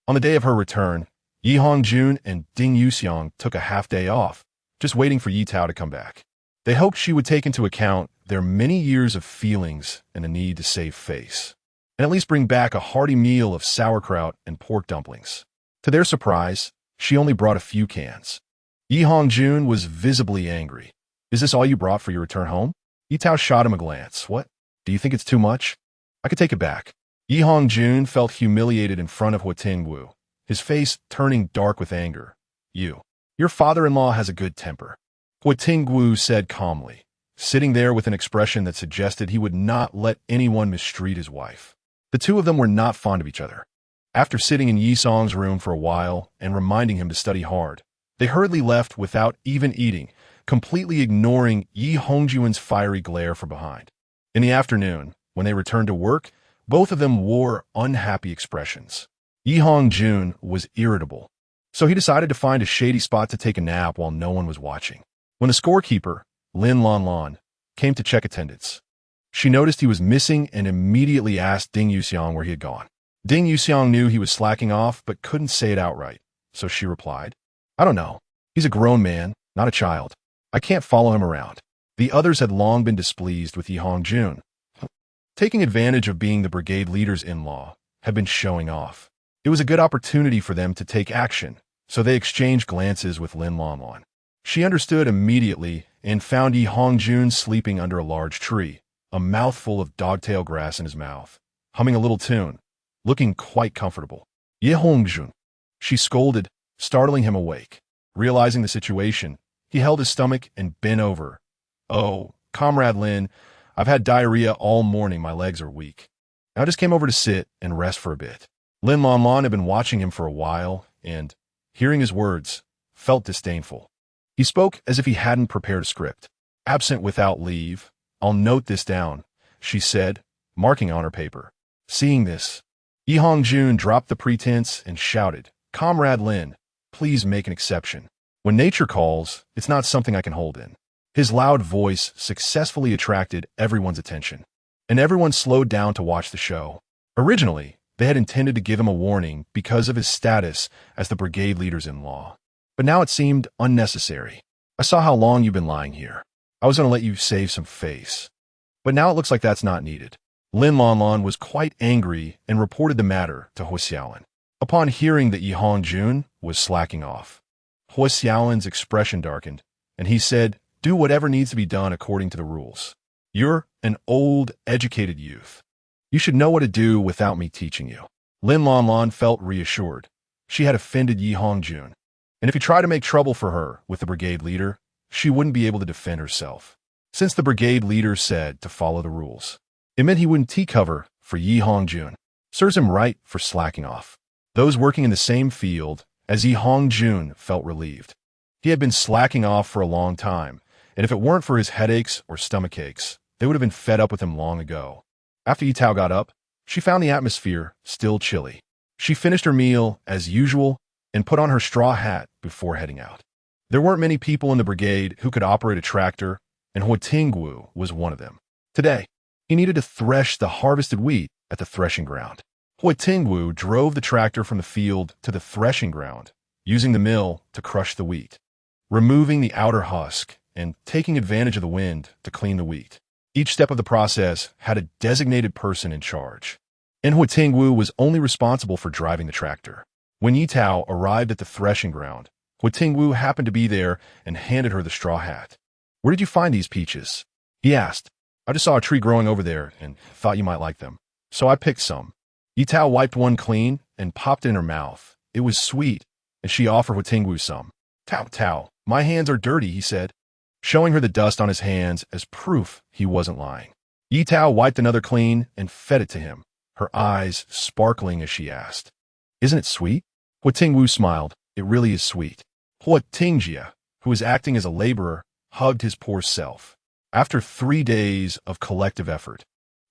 On the day of her return, Ye Hongjun and Ding Yuxiang took a half-day off, just waiting for Ye Tao to come back. They hoped she would take into account their many years of feelings and the need to save face, and at least bring back a hearty meal of sauerkraut and pork dumplings. To their surprise, she only brought a few cans. Ye Hongjun was visibly angry. "Is this all you brought for your return home?" Ye Tao shot him a glance. "What? Do you think it's too much? I could take it back." Ye Hongjun felt humiliated in front of Huo Tingwu, his face turning dark with anger. Your father-in-law has a good temper," Huo Tingwu said calmly, sitting there with an expression that suggested he would not let anyone mistreat his wife. The two of them were not fond of each other. After sitting in Yi Song's room for a while and reminding him to study hard, they hurriedly left without even eating, completely ignoring Ye Hongjuan's fiery glare from behind. In the afternoon, when they returned to work, both of them wore unhappy expressions. Ye Hongjun was irritable, so he decided to find a shady spot to take a nap while no one was watching. When the scorekeeper, Lin Lanlan, came to check attendance, she noticed he was missing and immediately asked Ding Yuxiang where he had gone. Ding Yuxiang knew he was slacking off but couldn't say it outright, so she replied, "I don't know. He's a grown man, not a child. I can't follow him around." The others had long been displeased with Ye Hongjun. Taking advantage of being the brigade leader's in-law, had been showing off. It was a good opportunity for them to take action, so they exchanged glances with Lin Lanlan. She understood immediately and found Ye Hongjun sleeping under a large tree, a mouthful of dogtail grass in his mouth, humming a little tune, looking quite comfortable. "Ye Hongjun," she scolded, startling him awake. Realizing the situation, he held his stomach and bent over. "Oh, Comrade Lin, I've had diarrhea all morning. My legs are weak. I just came over to sit and rest for a bit." Lin Lanlan had been watching him for a while and, hearing his words, felt disdainful. He spoke as if he hadn't prepared a script. "Absent without leave. I'll note this down," she said, marking on her paper. Seeing this, Ye Hongjun dropped the pretense and shouted, "Comrade Lin, please make an exception. When nature calls, it's not something I can hold in. His loud voice successfully attracted everyone's attention, and everyone slowed down to watch the show. Originally, they had intended to give him a warning because of his status as the brigade leader's-in-law. But now it seemed unnecessary. I saw how long you've been lying here. I was going to let you save some face. But now it looks like that's not needed. Lin Lanlan was quite angry and reported the matter to Huo Xiaolin. Upon hearing that Ye Hongjun was slacking off, Huo Xiaolin's expression darkened, and he said, "Do whatever needs to be done according to the rules. You're an old, educated youth. You should know what to do without me teaching you." Lin Lanlan felt reassured. She had offended Ye Hongjun, and if he tried to make trouble for her with the brigade leader, she wouldn't be able to defend herself. Since the brigade leader said to follow the rules, it meant he wouldn't take cover for Ye Hongjun. Serves him right for slacking off. Those working in the same field as Ye Hongjun felt relieved. He had been slacking off for a long time, and if it weren't for his headaches or stomach aches, they would have been fed up with him long ago. After Ye Tao got up, she found the atmosphere still chilly. She finished her meal as usual and put on her straw hat before heading out. There weren't many people in the brigade who could operate a tractor, and Huo Tingwu was one of them. Today, he needed to thresh the harvested wheat at the threshing ground. Huo Tingwu drove the tractor from the field to the threshing ground, using the mill to crush the wheat, removing the outer husk and taking advantage of the wind to clean the wheat. Each step of the process had a designated person in charge, and Huo Tingwu was only responsible for driving the tractor. When Ye Tao arrived at the threshing ground, Huo Tingwu happened to be there and handed her the straw hat. "Where did you find these peaches?" he asked. "I just saw a tree growing over there and thought you might like them, so I picked some." Ye Tao wiped one clean and popped it in her mouth. It was sweet, and she offered Huo Tingwu some. "Tao, my hands are dirty," he said, showing her the dust on his hands as proof he wasn't lying. Ye Tao wiped another clean and fed it to him, her eyes sparkling as she asked, "Isn't it sweet?" Huo Tingwu smiled. "It really is sweet." Huo Tingwu, who was acting as a laborer, hugged his poor self. After 3 days of collective effort,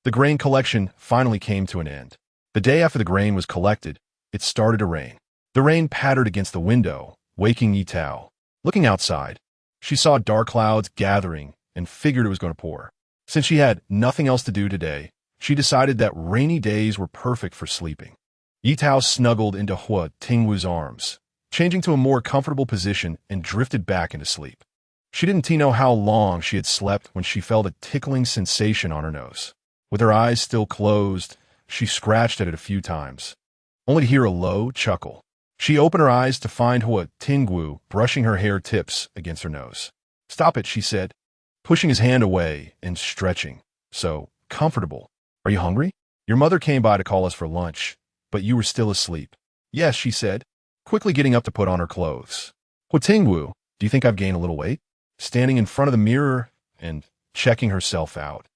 the grain collection finally came to an end. The day after the grain was collected, it started to rain. The rain pattered against the window, waking Ye Tao. Looking outside, she saw dark clouds gathering and figured it was going to pour. Since she had nothing else to do today, she decided that rainy days were perfect for sleeping. Ye Tao snuggled into Huo Tingwu's arms, changing to a more comfortable position and drifted back into sleep. She didn't know how long she had slept when she felt a tickling sensation on her nose. With her eyes still closed, she scratched at it a few times, only to hear a low chuckle. She opened her eyes to find Huo Tingwu brushing her hair tips against her nose. "Stop it," she said, pushing his hand away and stretching. "So comfortable. Are you hungry? Your mother came by to call us for lunch, but you were still asleep." "Yes," she said, quickly getting up to put on her clothes. "Huo Tingwu, do you think I've gained a little weight?" Standing in front of the mirror and checking herself out,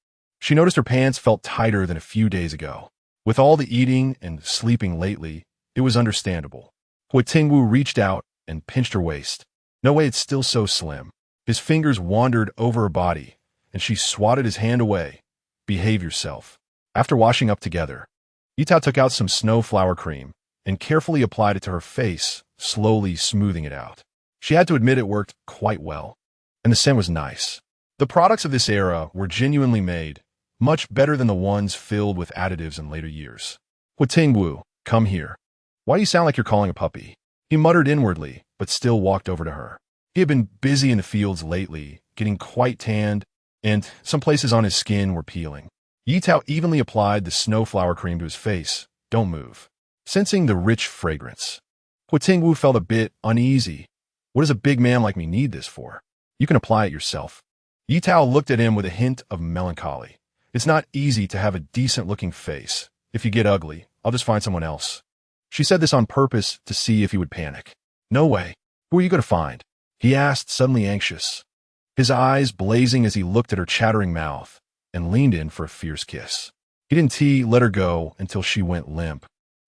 she noticed her pants felt tighter than a few days ago. With all the eating and sleeping lately, it was understandable. Huo Tingwu reached out and pinched her waist. No way, it's still so slim. His fingers wandered over her body, and she swatted his hand away. "Behave yourself." After washing up together, Ye Tao took out some snow flower cream and carefully applied it to her face, slowly smoothing it out. She had to admit it worked quite well, and the scent was nice. The products of this era were genuinely made, much better than the ones filled with additives in later years. "Huo Tingwu, come here. Why do you sound like you're calling a puppy?" He muttered inwardly, but still walked over to her. He had been busy in the fields lately, getting quite tanned, and some places on his skin were peeling. Ye Tao evenly applied the snowflower cream to his face. "Don't move." Sensing the rich fragrance, Huo Tingwu felt a bit uneasy. "What does a big man like me need this for? You can apply it yourself." Ye Tao looked at him with a hint of melancholy. "It's not easy to have a decent-looking face. If you get ugly, I'll just find someone else." She said this on purpose to see if he would panic. "No way. Who are you going to find?" he asked, suddenly anxious, his eyes blazing as he looked at her chattering mouth and leaned in for a fierce kiss. He didn't let her go until she went limp,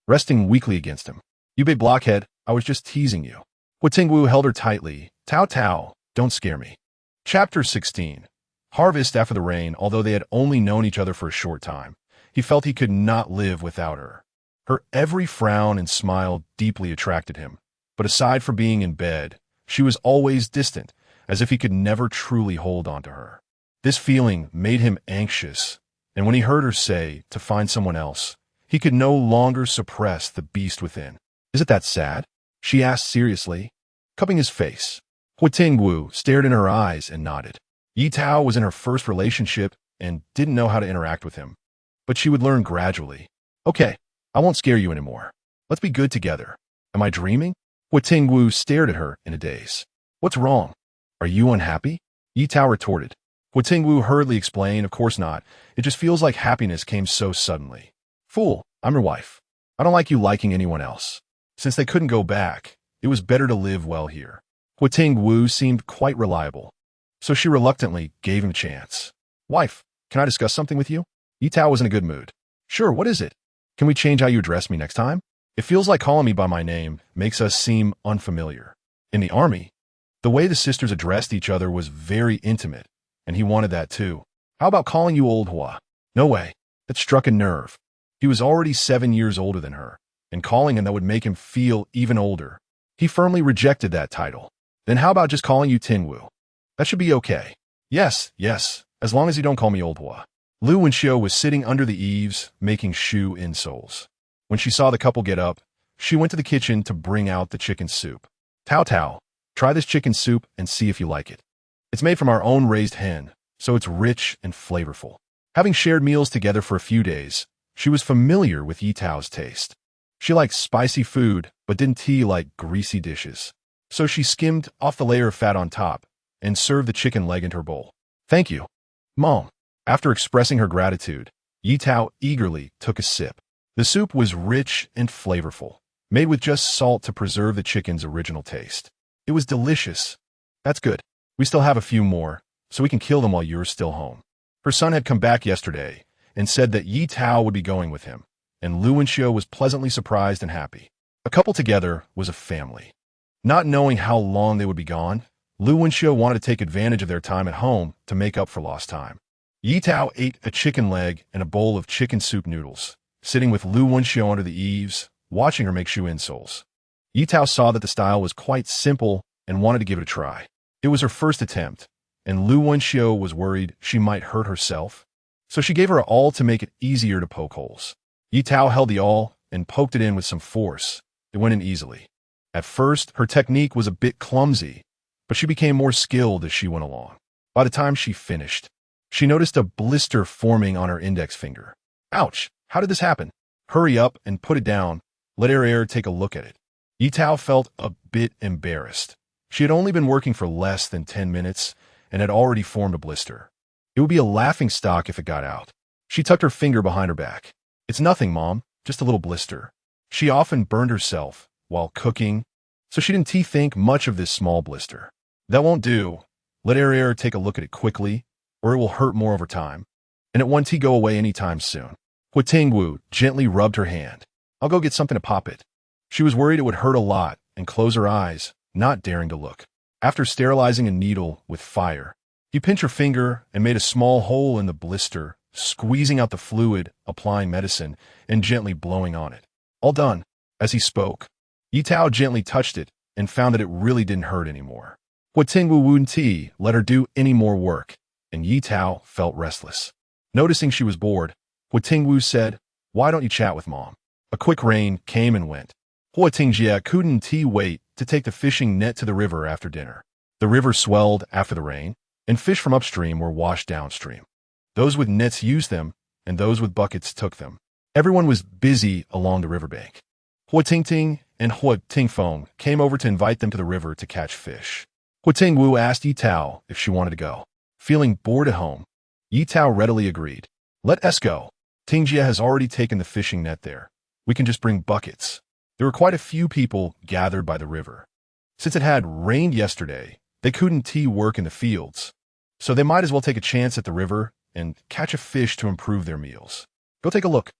resting weakly against him. "You big blockhead, I was just teasing you." Huo Tingwu held her tightly. Tao, don't scare me." Chapter 16. Harvest after the rain. Although they had only known each other for a short time, he felt he could not live without her. Her every frown and smile deeply attracted him, but aside from being in bed, She was always distant, as if he could never truly hold on to her. This feeling made him anxious, and when he heard her say to find someone else, he could no longer suppress the beast within. Is it that sad? She asked seriously, cupping his face. Huo Tingwu stared in her eyes and nodded. Ye Tao was in her first relationship and didn't know how to interact with him, but she would learn gradually. Okay, I won't scare you anymore. Let's be good together. Am I dreaming? Huo Tingwu stared at her in a daze. What's wrong? Are you unhappy? Ye Tao retorted. Huo Tingwu hurriedly explained, of course not. It just feels like happiness came so suddenly. Fool, I'm your wife. I don't like you liking anyone else. Since they couldn't go back, it was better to live well here. Huo Tingwu seemed quite reliable, so she reluctantly gave him a chance. Wife, can I discuss something with you? Ye Tao was in a good mood. Sure, what is it? Can we change how you address me next time? It feels like calling me by my name makes us seem unfamiliar. In the army, the way the sisters addressed each other was very intimate, and he wanted that too. How about calling you Old Hua? No way. That struck a nerve. He was already 7 years older than her, and calling him that would make him feel even older. He firmly rejected that title. Then how about just calling you Tingwu? That should be okay. Yes, as long as you don't call me Old Hua. Lu Wenxiu was sitting under the eaves, making shoe insoles. When she saw the couple get up, she went to the kitchen to bring out the chicken soup. Tao, try this chicken soup and see if you like it. It's made from our own raised hen, so it's rich and flavorful. Having shared meals together for a few days, she was familiar with Ye Tao's taste. She liked spicy food, but didn't like greasy dishes. So she skimmed off the layer of fat on top and served the chicken leg into her bowl. Thank you, Mom. After expressing her gratitude, Ye Tao eagerly took a sip. The soup was rich and flavorful, made with just salt to preserve the chicken's original taste. It was delicious. That's good. We still have a few more, so we can kill them while you're still home. Her son had come back yesterday and said that Ye Tao would be going with him, and Lu Wenxiu was pleasantly surprised and happy. A couple together was a family. Not knowing how long they would be gone, Lu Wenxiu wanted to take advantage of their time at home to make up for lost time. Ye Tao ate a chicken leg and a bowl of chicken soup noodles, sitting with Lu Wenxiu under the eaves, watching her make shoe insoles. Ye Tao saw that the style was quite simple and wanted to give it a try. It was her first attempt, and Lu Wenxiu was worried she might hurt herself, so she gave her all to make it easier to poke holes. Ye Tao held the awl and poked it in with some force. It went in easily. At first, her technique was a bit clumsy, but she became more skilled as she went along. By the time she finished, she noticed a blister forming on her index finger. Ouch! How did this happen? Hurry up and put it down. Let Air take a look at it. Ye Tao felt a bit embarrassed. She had only been working for less than 10 minutes and had already formed a blister. It would be a laughingstock if it got out. She tucked her finger behind her back. It's nothing, Mom, just a little blister. She often burned herself while cooking, so she didn't think much of this small blister. That won't do. Let Air take a look at it quickly, or it will hurt more over time, and it won't go away anytime soon. Huo Tingwu gently rubbed her hand. I'll go get something to pop it. She was worried it would hurt a lot and closed her eyes, not daring to look. After sterilizing a needle with fire, he pinched her finger and made a small hole in the blister, squeezing out the fluid, applying medicine, and gently blowing on it. All done. As he spoke, Ye Tao gently touched it and found that it really didn't hurt anymore. Huo Tingwu wouldn't let her do any more work, and Ye Tao felt restless. Noticing she was bored, Huo Tingwu said, Why don't you chat with Mom? A quick rain came and went. Huo Tingwu couldn't wait to take the fishing net to the river after dinner. The river swelled after the rain, and fish from upstream were washed downstream. Those with nets used them, and those with buckets took them. Everyone was busy along the riverbank. Huo Tingting and Huo Tingfeng came over to invite them to the river to catch fish. Huo Tingwu asked Ye Tao if she wanted to go. Feeling bored at home, Ye Tao readily agreed. Let us go. Tingjie has already taken the fishing net there. We can just bring buckets. There were quite a few people gathered by the river. Since it had rained yesterday, they couldn't work in the fields, so they might as well take a chance at the river and catch a fish to improve their meals. Go take a look.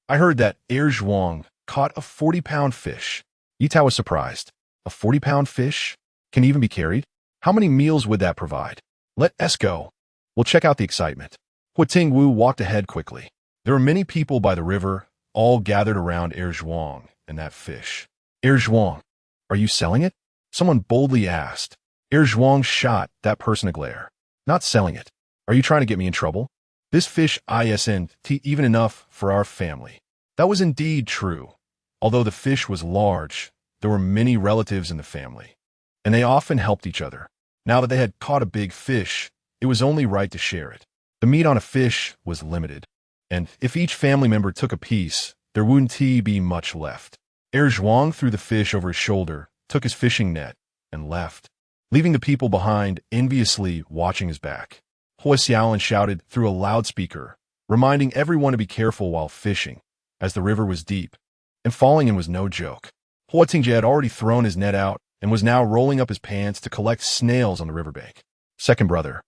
I heard that Air Zhuang caught a 40-pound fish. Ye Tao was surprised. A 40-pound fish? Can even be carried? How many meals would that provide? Let us go. We'll check out the excitement. Huo Tingwu walked ahead quickly. There were many people by the river, all gathered around Air Zhuang and that fish. Air Zhuang, are you selling it? Someone boldly asked. Zhuang shot that person a glare. Not selling it. Are you trying to get me in trouble? This fish isn't even enough for our family. That was indeed true. Although the fish was large, there were many relatives in the family, and they often helped each other. Now that they had caught a big fish, it was only right to share it. The meat on a fish was limited, and if each family member took a piece, there wouldn't be much left. Zhuang threw the fish over his shoulder, took his fishing net, and left, leaving the people behind enviously watching his back. Huo Xiaolin shouted through a loudspeaker, reminding everyone to be careful while fishing, as the river was deep, and falling in was no joke. Huo Tingwu had already thrown his net out and was now rolling up his pants to collect snails on the riverbank. Second brother,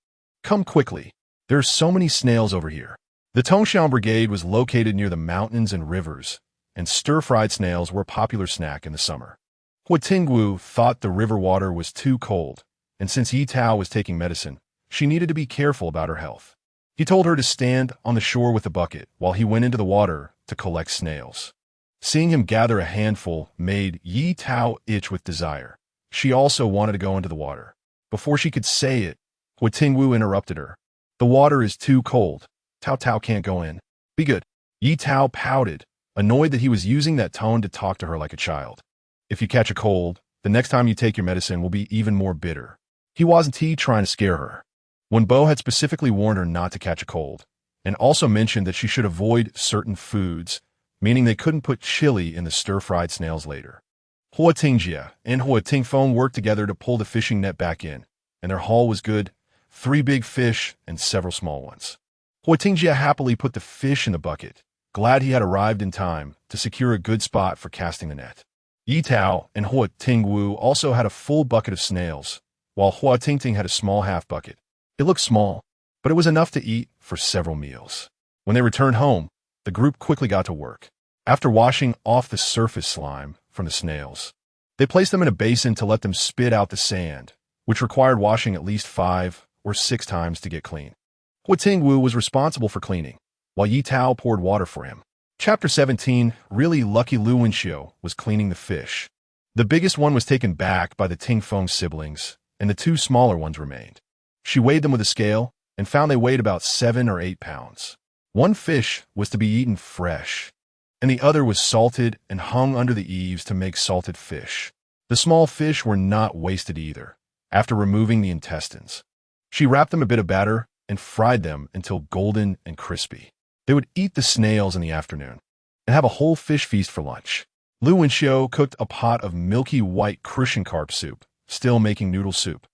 come quickly. There are so many snails over here. The Tongshan Brigade was located near the mountains and rivers, and stir-fried snails were a popular snack in the summer. Huo Tingwu thought the river water was too cold, and since Ye Tao was taking medicine, she needed to be careful about her health. He told her to stand on the shore with a bucket while he went into the water to collect snails. Seeing him gather a handful made Ye Tao itch with desire. She also wanted to go into the water. Before she could say it, Huo Tingwu interrupted her. The water is too cold. Tao can't go in. Be good. Ye Tao pouted, annoyed that he was using that tone to talk to her like a child. If you catch a cold, the next time you take your medicine will be even more bitter. He wasn't trying to scare her. When Bo had specifically warned her not to catch a cold, and also mentioned that she should avoid certain foods, meaning they couldn't put chili in the stir-fried snails later. Huo Tingwu and Huo Tingfeng worked together to pull the fishing net back in, and their haul was good, 3 big fish and several small ones. Huo Tingwu happily put the fish in the bucket, glad he had arrived in time to secure a good spot for casting the net. Ye Tao and Huo Tingwu also had a full bucket of snails, while Huo Tingting had a small half bucket. It looked small, but it was enough to eat for several meals. When they returned home, the group quickly got to work. After washing off the surface slime from the snails, they placed them in a basin to let them spit out the sand, which required washing at least 5 or 6 times to get clean. Huo Tingwu was responsible for cleaning, while Ye Tao poured water for him. Chapter 17, really lucky Lu Wenxiu was cleaning the fish. The biggest one was taken back by the Tingfeng siblings, and the 2 smaller ones remained. She weighed them with a scale and found they weighed about 7 or 8 pounds. One fish was to be eaten fresh, and the other was salted and hung under the eaves to make salted fish. The small fish were not wasted either, after removing the intestines. She wrapped them in a bit of batter and fried them until golden and crispy. They would eat the snails in the afternoon and have a whole fish feast for lunch. Lu Wenxiu cooked a pot of milky white crucian carp soup, still making noodle soup.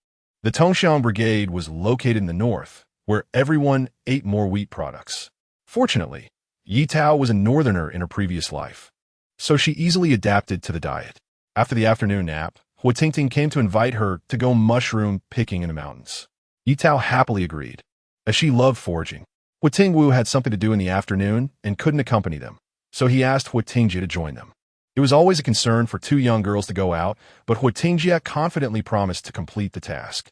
The Tongshan Brigade was located in the north, where everyone ate more wheat products. Fortunately, Ye Tao was a northerner in her previous life, so she easily adapted to the diet. After the afternoon nap, Huo Tingting came to invite her to go mushroom picking in the mountains. Ye Tao happily agreed, as she loved foraging. Huo Tingwu had something to do in the afternoon and couldn't accompany them, so he asked Huo Tingwu to join them. It was always a concern for 2 young girls to go out, but Huo Tingwu confidently promised to complete the task.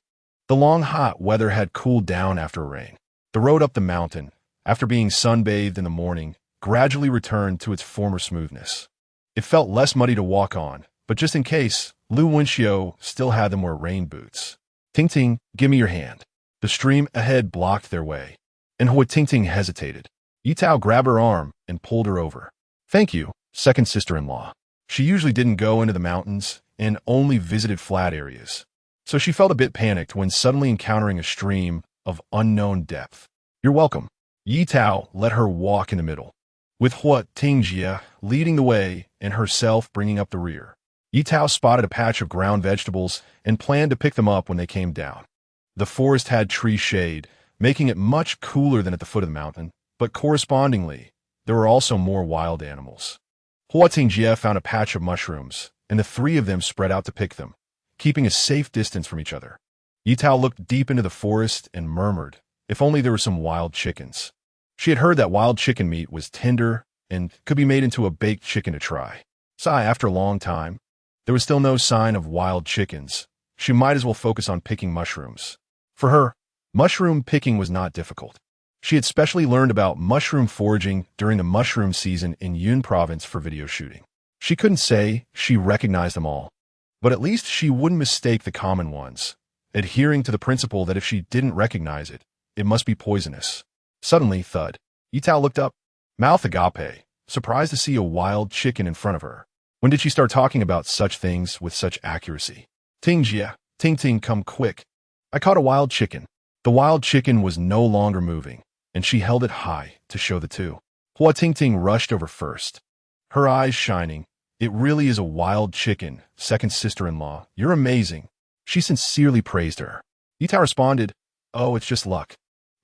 The long hot weather had cooled down after a rain. The road up the mountain, after being sunbathed in the morning, gradually returned to its former smoothness. It felt less muddy to walk on, but just in case, Lu Wenxiu still had them wear rain boots. Tingting, give me your hand. The stream ahead blocked their way, and Huo Tingting hesitated. Ye Tao grabbed her arm and pulled her over. Thank you, second sister-in-law. She usually didn't go into the mountains and only visited flat areas, so she felt a bit panicked when suddenly encountering a stream of unknown depth. You're welcome. Ye Tao let her walk in the middle, with Huo Tingwu leading the way and herself bringing up the rear. Ye Tao spotted a patch of ground vegetables and planned to pick them up when they came down. The forest had tree shade, making it much cooler than at the foot of the mountain, but correspondingly, there were also more wild animals. Huo Tingwu found a patch of mushrooms, and the 3 of them spread out to pick them, keeping a safe distance from each other. Ye Tao looked deep into the forest and murmured, if only there were some wild chickens. She had heard that wild chicken meat was tender and could be made into a baked chicken to try. After a long time, there was still no sign of wild chickens. She might as well focus on picking mushrooms. For her, mushroom picking was not difficult. She had specially learned about mushroom foraging during the mushroom season in Yun province for video shooting. She couldn't say she recognized them all, But at least she wouldn't mistake the common ones, adhering to the principle that if she didn't recognize it, it must be poisonous. Suddenly, thud. Ye Tao looked up, mouth agape, surprised to see a wild chicken in front of her. When did she start talking about such things with such accuracy? Tingjie, Ting, come quick. I caught a wild chicken. The wild chicken was no longer moving, and she held it high to show the two. Huo Tingwu rushed over first, her eyes shining. It really is a wild chicken, second sister-in-law. You're amazing. She sincerely praised her. Ye Tao responded, oh, it's just luck.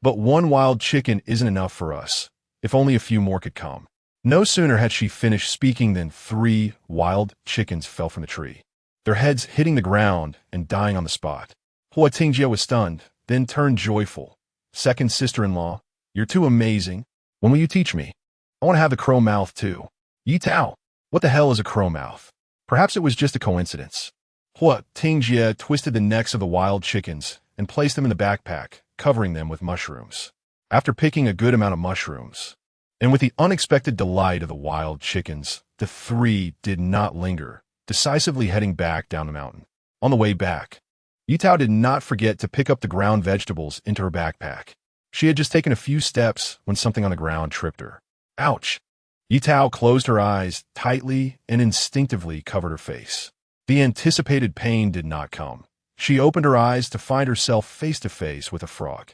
But one wild chicken isn't enough for us. If only a few more could come. No sooner had she finished speaking than 3 wild chickens fell from the tree, their heads hitting the ground and dying on the spot. Huo Tingwu was stunned, then turned joyful. Second sister-in-law, you're too amazing. When will you teach me? I want to have the crow mouth too. Ye Tao, what the hell is a crow mouth? Perhaps it was just a coincidence. Huo Tingwu twisted the necks of the wild chickens and placed them in the backpack, covering them with mushrooms. After picking a good amount of mushrooms, and with the unexpected delight of the wild chickens, the 3 did not linger, decisively heading back down the mountain. On the way back, Ye Tao did not forget to pick up the ground vegetables into her backpack. She had just taken a few steps when something on the ground tripped her. Ouch! Ye Tao closed her eyes tightly and instinctively covered her face. The anticipated pain did not come. She opened her eyes to find herself face to face with a frog.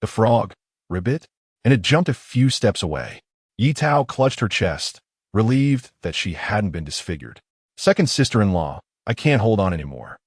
The frog, ribbit, and it jumped a few steps away. Ye Tao clutched her chest, relieved that she hadn't been disfigured. Second sister-in-law, I can't hold on anymore.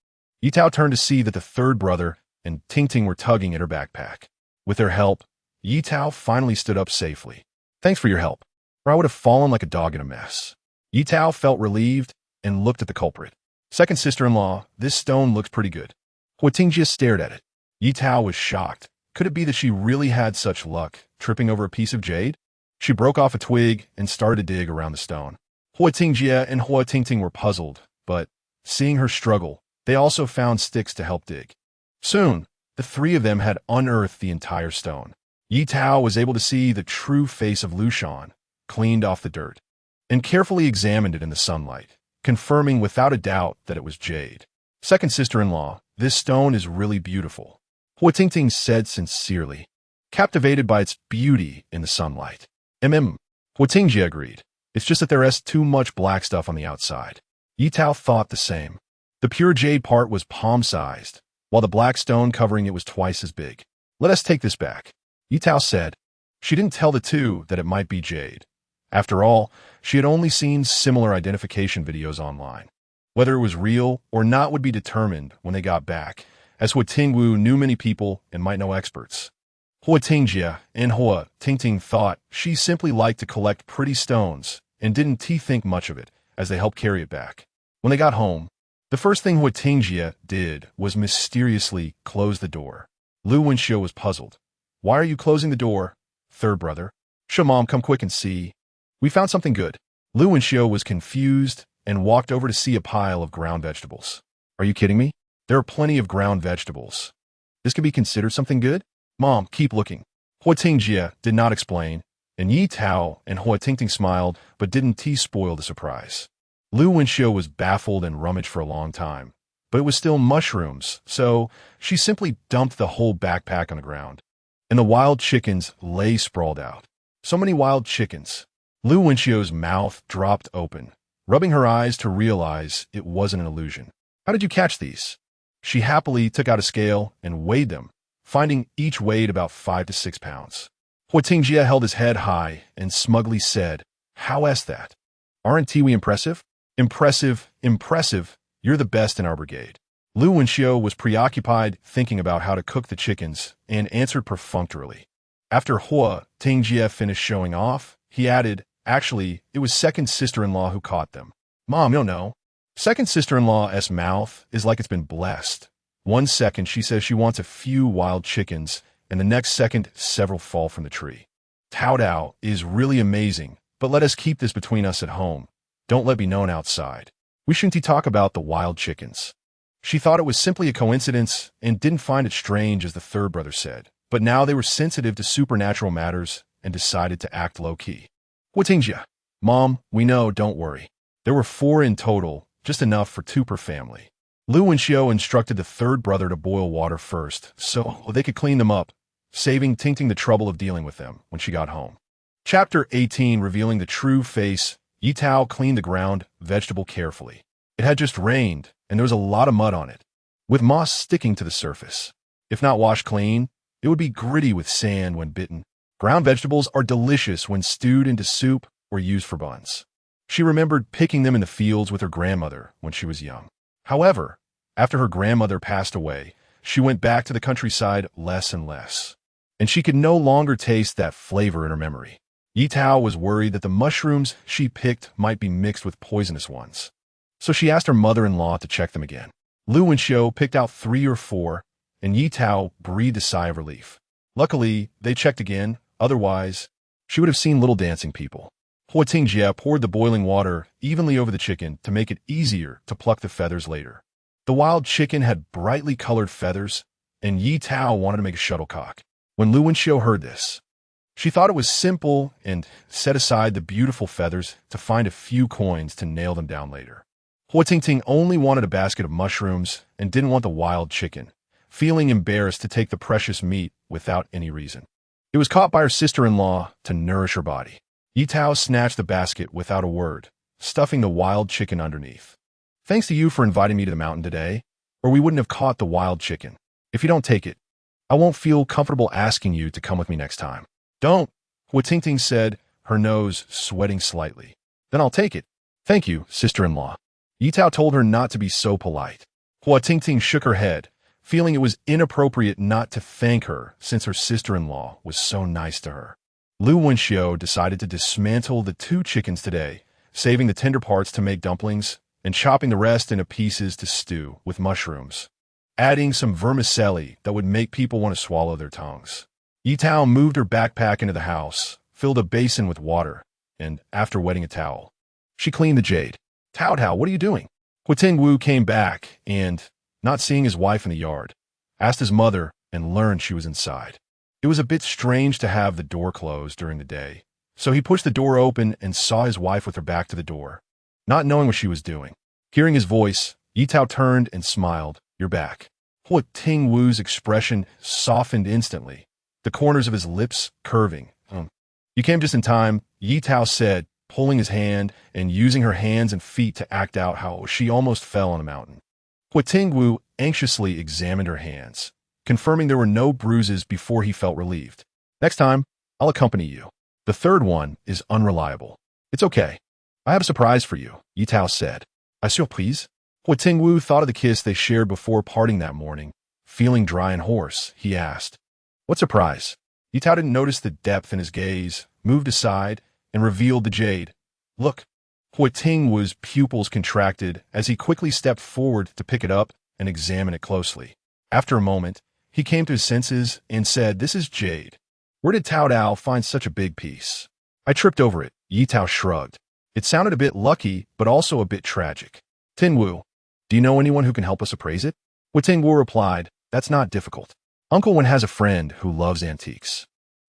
Ye Tao turned to see that the third brother and Ting were tugging at her backpack. With their help, Ye Tao finally stood up safely. Thanks for your help, or I would have fallen like a dog in a mess. Ye Tao felt relieved and looked at the culprit. Second sister-in-law, this stone looks pretty good. Huo Tingwu stared at it. Ye Tao was shocked. Could it be that she really had such luck, tripping over a piece of jade? She broke off a twig and started to dig around the stone. Huo Tingwu and Huo Tingwu were puzzled, but, seeing her struggle, they also found sticks to help dig. Soon, the 3 of them had unearthed the entire stone. Ye Tao was able to see the true face of Lushan, cleaned off the dirt, and carefully examined it in the sunlight, confirming without a doubt that it was jade. Second sister-in-law, this stone is really beautiful, Huo Tingwu said sincerely, captivated by its beauty in the sunlight. Huo Tingwu agreed. It's just that there is too much black stuff on the outside. Ye Tao thought the same. The pure jade part was palm-sized, while the black stone covering it was twice as big. Let us take this back, Ye Tao said. She didn't tell the 2 that it might be jade. After all, she had only seen similar identification videos online. Whether it was real or not would be determined when they got back, as Huo Tingwu knew many people and might know experts. Huo Tingwu and Huo Tingwu thought she simply liked to collect pretty stones and didn't think much of it as they helped carry it back. When they got home, the first thing Huo Tingwu did was mysteriously close the door. Lu Wenxiu was puzzled. Why are you closing the door? Third brother. Mom, come quick and see. We found something good. Lu Wenxiu was confused and walked over to see a pile of ground vegetables. Are you kidding me? There are plenty of ground vegetables. This could be considered something good? Mom, keep looking. Huo Tingwu did not explain, and Ye Tao and Huo Tingwu smiled but didn't spoil the surprise. Lu Wenxiu was baffled and rummaged for a long time, but it was still mushrooms, so she simply dumped the whole backpack on the ground. And the wild chickens lay sprawled out. So many wild chickens. Lu Wenxiu's mouth dropped open, rubbing her eyes to realize it wasn't an illusion. How did you catch these? She happily took out a scale and weighed them, finding each weighed about 5 to 6 pounds. Huo Tingwu held his head high and smugly said, How is that? Aren't we impressive? Impressive, impressive. You're the best in our brigade. Lu Wenxiu was preoccupied thinking about how to cook the chickens and answered perfunctorily. After Huo Tingwu finished showing off, he added, Actually, it was second sister-in-law who caught them. Mom, you don't know. Second sister-in-law's mouth is like it's been blessed. One second she says she wants a few wild chickens, and the next second several fall from the tree. Tao is really amazing, but let us keep this between us at home. Don't let it be known outside. We shouldn't talk about the wild chickens. She thought it was simply a coincidence and didn't find it strange as the third brother said, but now they were sensitive to supernatural matters and decided to act low-key. Huo Tingwu, Mom, we know, don't worry. There were 4 in total, just enough for 2 per family. Lu Wenxiu instructed the third brother to boil water first, so they could clean them up, saving Tingting the trouble of dealing with them when she got home. Chapter 18, revealing the true face. Ye Tao cleaned the ground vegetable carefully. It had just rained, and there was a lot of mud on it, with moss sticking to the surface. If not washed clean, it would be gritty with sand when bitten. Ground vegetables are delicious when stewed into soup or used for buns. She remembered picking them in the fields with her grandmother when she was young. However, after her grandmother passed away, she went back to the countryside less and less, and she could no longer taste that flavor in her memory. Ye Tao was worried that the mushrooms she picked might be mixed with poisonous ones, so she asked her mother-in-law to check them again. Lu Wenxiu picked out 3 or 4, and Ye Tao breathed a sigh of relief. Luckily, they checked again, otherwise, she would have seen little dancing people. Huo Tingwu poured the boiling water evenly over the chicken to make it easier to pluck the feathers later. The wild chicken had brightly colored feathers, and Ye Tao wanted to make a shuttlecock. When Lu Wenxiu heard this, she thought it was simple and set aside the beautiful feathers to find a few coins to nail them down later. Huo Tingting only wanted a basket of mushrooms and didn't want the wild chicken, feeling embarrassed to take the precious meat without any reason. It was caught by her sister-in-law to nourish her body. Ye Tao snatched the basket without a word, stuffing the wild chicken underneath. Thanks to you for inviting me to the mountain today, or we wouldn't have caught the wild chicken. If you don't take it, I won't feel comfortable asking you to come with me next time. Don't, Huo Tingting said, her nose sweating slightly. Then I'll take it. Thank you, sister-in-law. Ye Tao told her not to be so polite. Huo Tingting shook her head, feeling it was inappropriate not to thank her since her sister-in-law was so nice to her. Lu Wenxiu decided to dismantle the 2 chickens today, saving the tender parts to make dumplings and chopping the rest into pieces to stew with mushrooms, adding some vermicelli that would make people want to swallow their tongues. Ye Tao moved her backpack into the house, filled a basin with water, and, after wetting a towel, she cleaned the jade. Tao, what are you doing? Huo Tingwu came back and, not seeing his wife in the yard, asked his mother and learned she was inside. It was a bit strange to have the door closed during the day, so he pushed the door open and saw his wife with her back to the door, not knowing what she was doing. Hearing his voice, Ye Tao turned and smiled. You're back. Huo Tingwu's expression softened instantly, the corners of his lips curving. You came just in time, Ye Tao said, pulling his hand and using her hands and feet to act out how she almost fell on a mountain. Huo Tingwu anxiously examined her hands, confirming there were no bruises before he felt relieved. Next time, I'll accompany you. The third one is unreliable. It's okay. I have a surprise for you, Ye Tao said. A surprise? Huo Tingwu thought of the kiss they shared before parting that morning. Feeling dry and hoarse, he asked, what surprise? Ye Tao didn't notice the depth in his gaze, moved aside, and revealed the jade. Look. Huo Tingwu's pupils contracted as he quickly stepped forward to pick it up and examine it closely. After a moment, he came to his senses and said, this is jade. Where did Tao find such a big piece? I tripped over it, Ye Tao shrugged. It sounded a bit lucky, but also a bit tragic. Tingwu, do you know anyone who can help us appraise it? Huo Tingwu replied, that's not difficult. Uncle Wen has a friend who loves antiques.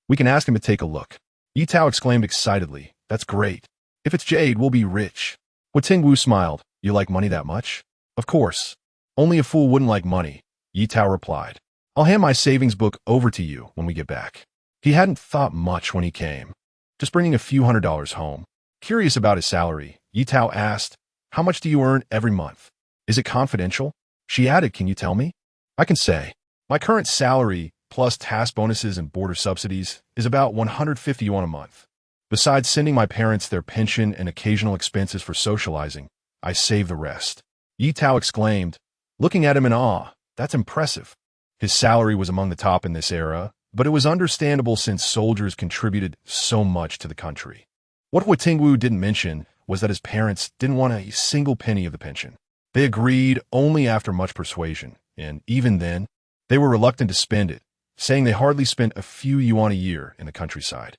We can ask him to take a look. Ye Tao exclaimed excitedly, that's great. If it's jade, we'll be rich. Huo Tingwu smiled, you like money that much? Of course. Only a fool wouldn't like money, Ye Tao replied. I'll hand my savings book over to you when we get back. He hadn't thought much when he came, just bringing a few $100s home. Curious about his salary, Ye Tao asked, how much do you earn every month? Is it confidential? She added, can you tell me? I can say. My current salary, plus task bonuses and border subsidies, is about 150 yuan a month. Besides sending my parents their pension and occasional expenses for socializing, I save the rest. Ye Tao exclaimed, looking at him in awe, that's impressive. His salary was among the top in this era, but it was understandable since soldiers contributed so much to the country. What Huo Tingwu didn't mention was that his parents didn't want a single penny of the pension. They agreed only after much persuasion, and even then, they were reluctant to spend it, saying they hardly spent a few yuan a year in the countryside.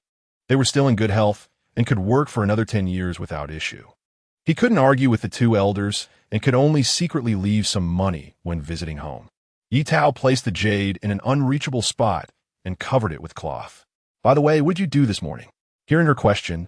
They were still in good health and could work for another 10 years without issue. He couldn't argue with the 2 elders and could only secretly leave some money when visiting home. Ye Tao placed the jade in an unreachable spot and covered it with cloth. By the way, what'd you do this morning? Hearing her question,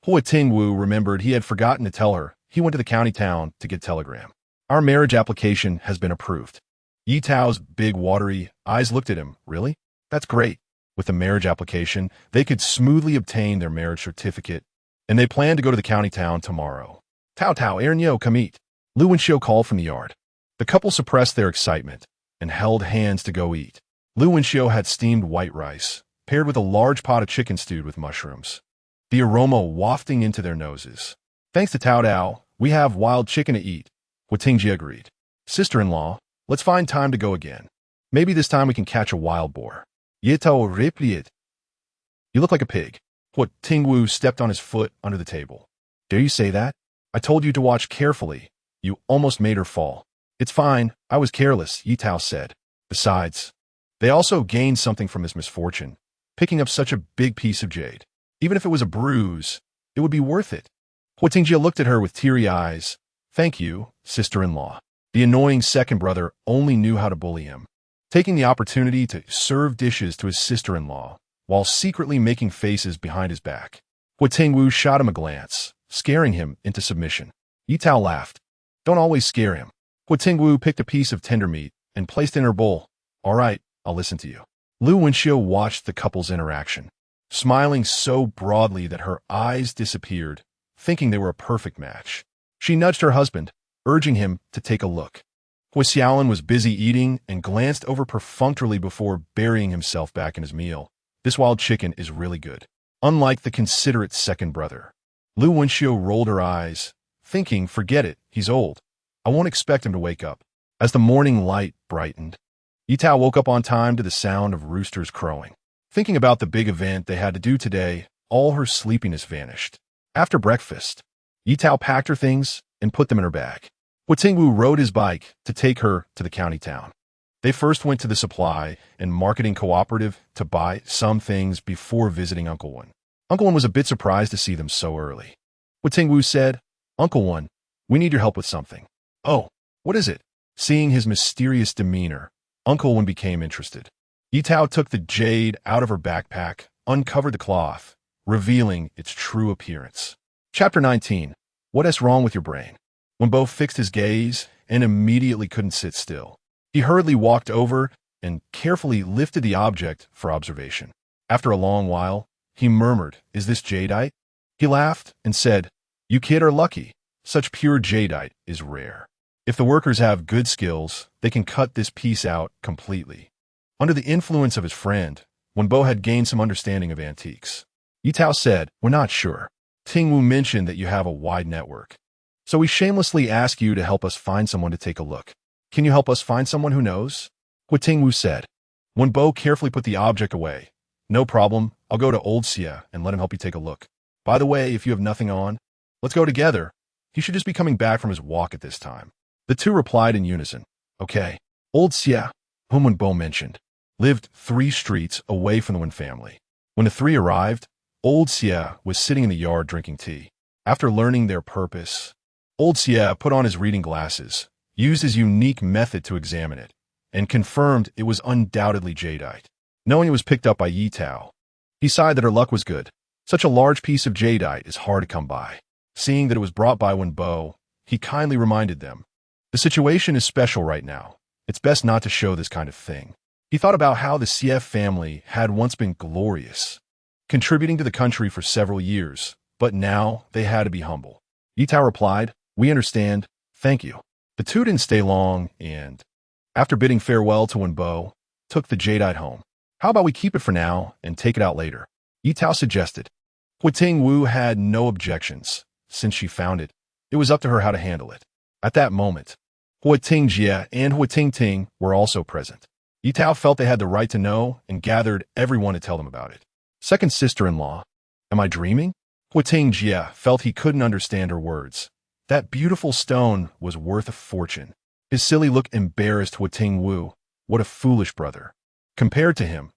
Huo Tingwu remembered he had forgotten to tell her he went to the county town to get a telegram. Our marriage application has been approved. Ye Tao's big, watery eyes looked at him. Really? That's great. With the marriage application, they could smoothly obtain their marriage certificate, and they planned to go to the county town tomorrow. Tao Tao, Aaron Yo, come eat. Lu Wenxiu called from the yard. The couple suppressed their excitement and held hands to go eat. Lu Wenxiu had steamed white rice, paired with a large pot of chicken stewed with mushrooms, the aroma wafting into their noses. Thanks to Tao Tao, we have wild chicken to eat, Huo Tingwu agreed. Sister-in-law, let's find time to go again. Maybe this time we can catch a wild boar. Ye Tao replied. You look like a pig. Huo Tingwu stepped on his foot under the table. Dare you say that? I told you to watch carefully. You almost made her fall. It's fine, I was careless, Ye Tao said. Besides, they also gained something from this misfortune, picking up such a big piece of jade. Even if it was a bruise, it would be worth it. Huo Tingwu looked at her with teary eyes. Thank you, sister-in-law. The annoying second brother only knew how to bully him, taking the opportunity to serve dishes to his sister-in-law while secretly making faces behind his back. Huo Tingwu shot him a glance, scaring him into submission. Ye Tao laughed. Don't always scare him. Huo Tingwu picked a piece of tender meat and placed it in her bowl. All right, I'll listen to you. Lu Wenxiu watched the couple's interaction, smiling so broadly that her eyes disappeared, thinking they were a perfect match. She nudged her husband, urging him to take a look. Huo Xiaolin was busy eating and glanced over perfunctorily before burying himself back in his meal. This wild chicken is really good, unlike the considerate second brother. Lu Wenxiu rolled her eyes, thinking, forget it, he's old. I won't expect him to wake up. As the morning light brightened, Ye Tao woke up on time to the sound of roosters crowing. Thinking about the big event they had to do today, all her sleepiness vanished. After breakfast, Ye Tao packed her things and put them in her bag. Huo Tingwu rode his bike to take her to the county town. They first went to the supply and marketing cooperative to buy some things before visiting Uncle Wen. Uncle Wen was a bit surprised to see them so early. Huo Tingwu said, Uncle Wen, we need your help with something. Oh, what is it? Seeing his mysterious demeanor, Uncle Wen became interested. Ye Tao took the jade out of her backpack, uncovered the cloth, revealing its true appearance. Chapter 19. What's wrong with your brain? Wenbo fixed his gaze and immediately couldn't sit still. He hurriedly walked over and carefully lifted the object for observation. After a long while, he murmured, Is this jadeite? He laughed and said, You kid are lucky. Such pure jadeite is rare. If the workers have good skills, they can cut this piece out completely. Under the influence of his friend, Wenbo had gained some understanding of antiques. Ye Tao said, We're not sure. Tingwu mentioned that you have a wide network. So we shamelessly ask you to help us find someone to take a look. Can you help us find someone who knows? Huo Tingwu said. Wenbo carefully put the object away. No problem, I'll go to old Xie and let him help you take a look. By the way, if you have nothing on, let's go together. He should just be coming back from his walk at this time. The two replied in unison. Okay. Old Xie, whom Wenbo mentioned, lived 3 streets away from the Wen family. When the 3 arrived, Old Xie was sitting in the yard drinking tea. After learning their purpose, Old Xie put on his reading glasses, used his unique method to examine it, and confirmed it was undoubtedly jadeite. Knowing it was picked up by Ye Tao, he sighed that her luck was good. Such a large piece of jadeite is hard to come by. Seeing that it was brought by Wenbo, he kindly reminded them, The situation is special right now. It's best not to show this kind of thing. He thought about how the Xie family had once been glorious, contributing to the country for several years, but now they had to be humble. Ye Tao replied, We understand, thank you. The two didn't stay long and, after bidding farewell to Wenbo, took the jadeite home. How about we keep it for now and take it out later? Ye Tao suggested. Huo Tingwu had no objections. Since she found it, it was up to her how to handle it. At that moment, Huo Tingjie and Huo Tingting were also present. Ye Tao felt they had the right to know and gathered everyone to tell them about it. Second sister-in-law, am I dreaming? Huo Tingjie felt he couldn't understand her words. That beautiful stone was worth a fortune. His silly look embarrassed Huo Tingwu. What a foolish brother. Compared to him,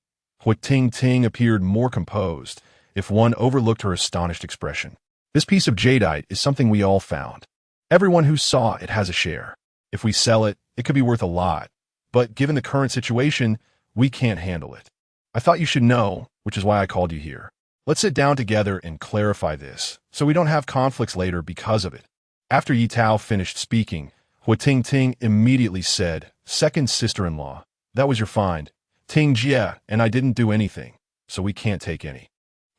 Huo Tingting appeared more composed, if one overlooked her astonished expression. This piece of jadeite is something we all found. Everyone who saw it has a share. If we sell it, it could be worth a lot. But given the current situation, we can't handle it. I thought you should know, which is why I called you here. Let's sit down together and clarify this, so we don't have conflicts later because of it. After Ye Tao finished speaking, Huo Tingwu immediately said, "Second sister-in-law, that was your find. Tingwu, and I didn't do anything, so we can't take any."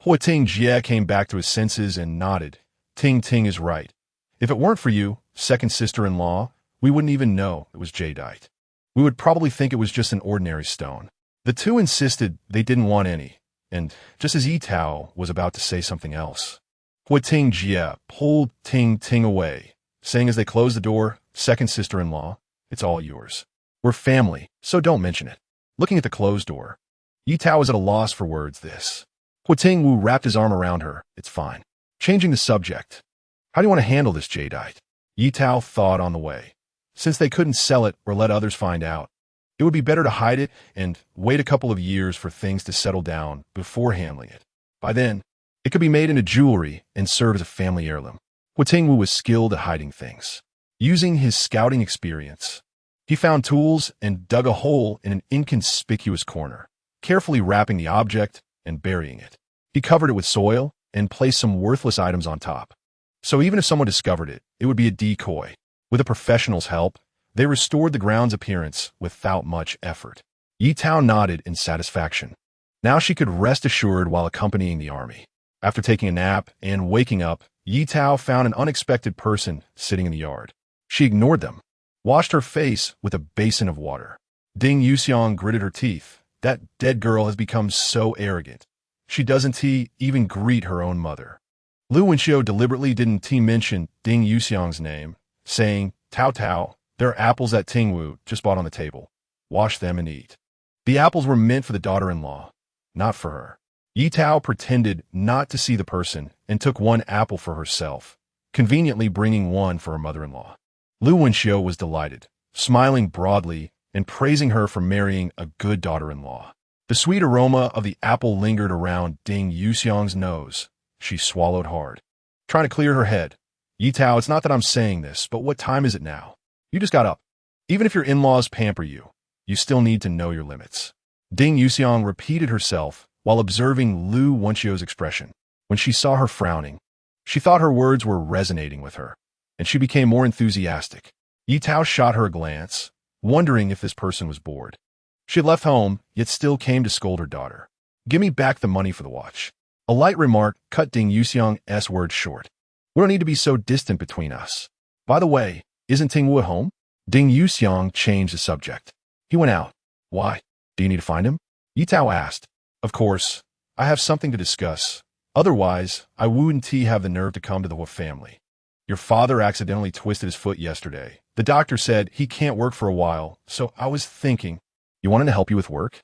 Huo Tingwu came back to his senses and nodded. Ting is right. If it weren't for you, second sister-in-law, we wouldn't even know it was jadeite. We would probably think it was just an ordinary stone. The two insisted they didn't want any, and just as Ye Tao was about to say something else, Huo Tingwu pulled Ting away, saying as they closed the door, "Second sister-in-law, it's all yours. We're family, so don't mention it." Looking at the closed door, Ye Tao was at a loss for words. Huo Tingwu wrapped his arm around her. "It's fine." Changing the subject, "How do you want to handle this jadeite?" Ye Tao thought on the way. Since they couldn't sell it or let others find out, it would be better to hide it and wait a couple of years for things to settle down before handling it. By then, it could be made into jewelry and serve as a family heirloom. Huo Tingwu was skilled at hiding things. Using his scouting experience, he found tools and dug a hole in an inconspicuous corner, carefully wrapping the object and burying it. He covered it with soil and placed some worthless items on top. So even if someone discovered it, it would be a decoy. With a professional's help, they restored the ground's appearance without much effort. Ye Tao nodded in satisfaction. Now she could rest assured while accompanying the army. After taking a nap and waking up, Ye Tao found an unexpected person sitting in the yard. She ignored them, washed her face with a basin of water. Ding Yuxiang gritted her teeth. That dead girl has become so arrogant. She doesn't even greet her own mother. Lu Wenxiu deliberately didn't mention Ding Yuxiang's name, saying, Tao, there are apples that Tingwu just bought on the table. Wash them and eat. The apples were meant for the daughter-in-law, not for her. Ye Tao pretended not to see the person and took one apple for herself, conveniently bringing one for her mother-in-law. Lu Wenxiu was delighted, smiling broadly and praising her for marrying a good daughter-in-law. The sweet aroma of the apple lingered around Ding Yuxiang's nose. She swallowed hard, trying to clear her head. Ye Tao, it's not that I'm saying this, but what time is it now? You just got up. Even if your in-laws pamper you, you still need to know your limits. Ding Yuxiang repeated herself while observing Lu Wenxiu's expression. When she saw her frowning, she thought her words were resonating with her, and she became more enthusiastic. Ye Tao shot her a glance, wondering if this person was bored. She had left home, yet still came to scold her daughter. "Give me back the money for the watch." A light remark cut Ding Yuxiang's words short. "We don't need to be so distant between us. By the way, isn't Tingwu at home?" Ding Yuxiang changed the subject. "He went out." "Why? Do you need to find him?" Ye Tao asked. "Of course. I have something to discuss. Otherwise, I wouldn't have the nerve to come to the Huo family. Your father accidentally twisted his foot yesterday. The doctor said he can't work for a while, so I was thinking, you wanted to help you with work?"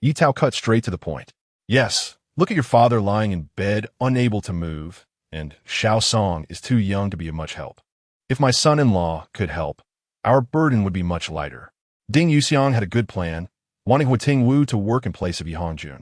Ye Tao cut straight to the point. "Yes, look at your father lying in bed, unable to move, and Xiao Song is too young to be of much help. If my son-in-law could help, our burden would be much lighter." Ding Yuxiang had a good plan, wanting Huo Tingwu to work in place of Ye Hongjun.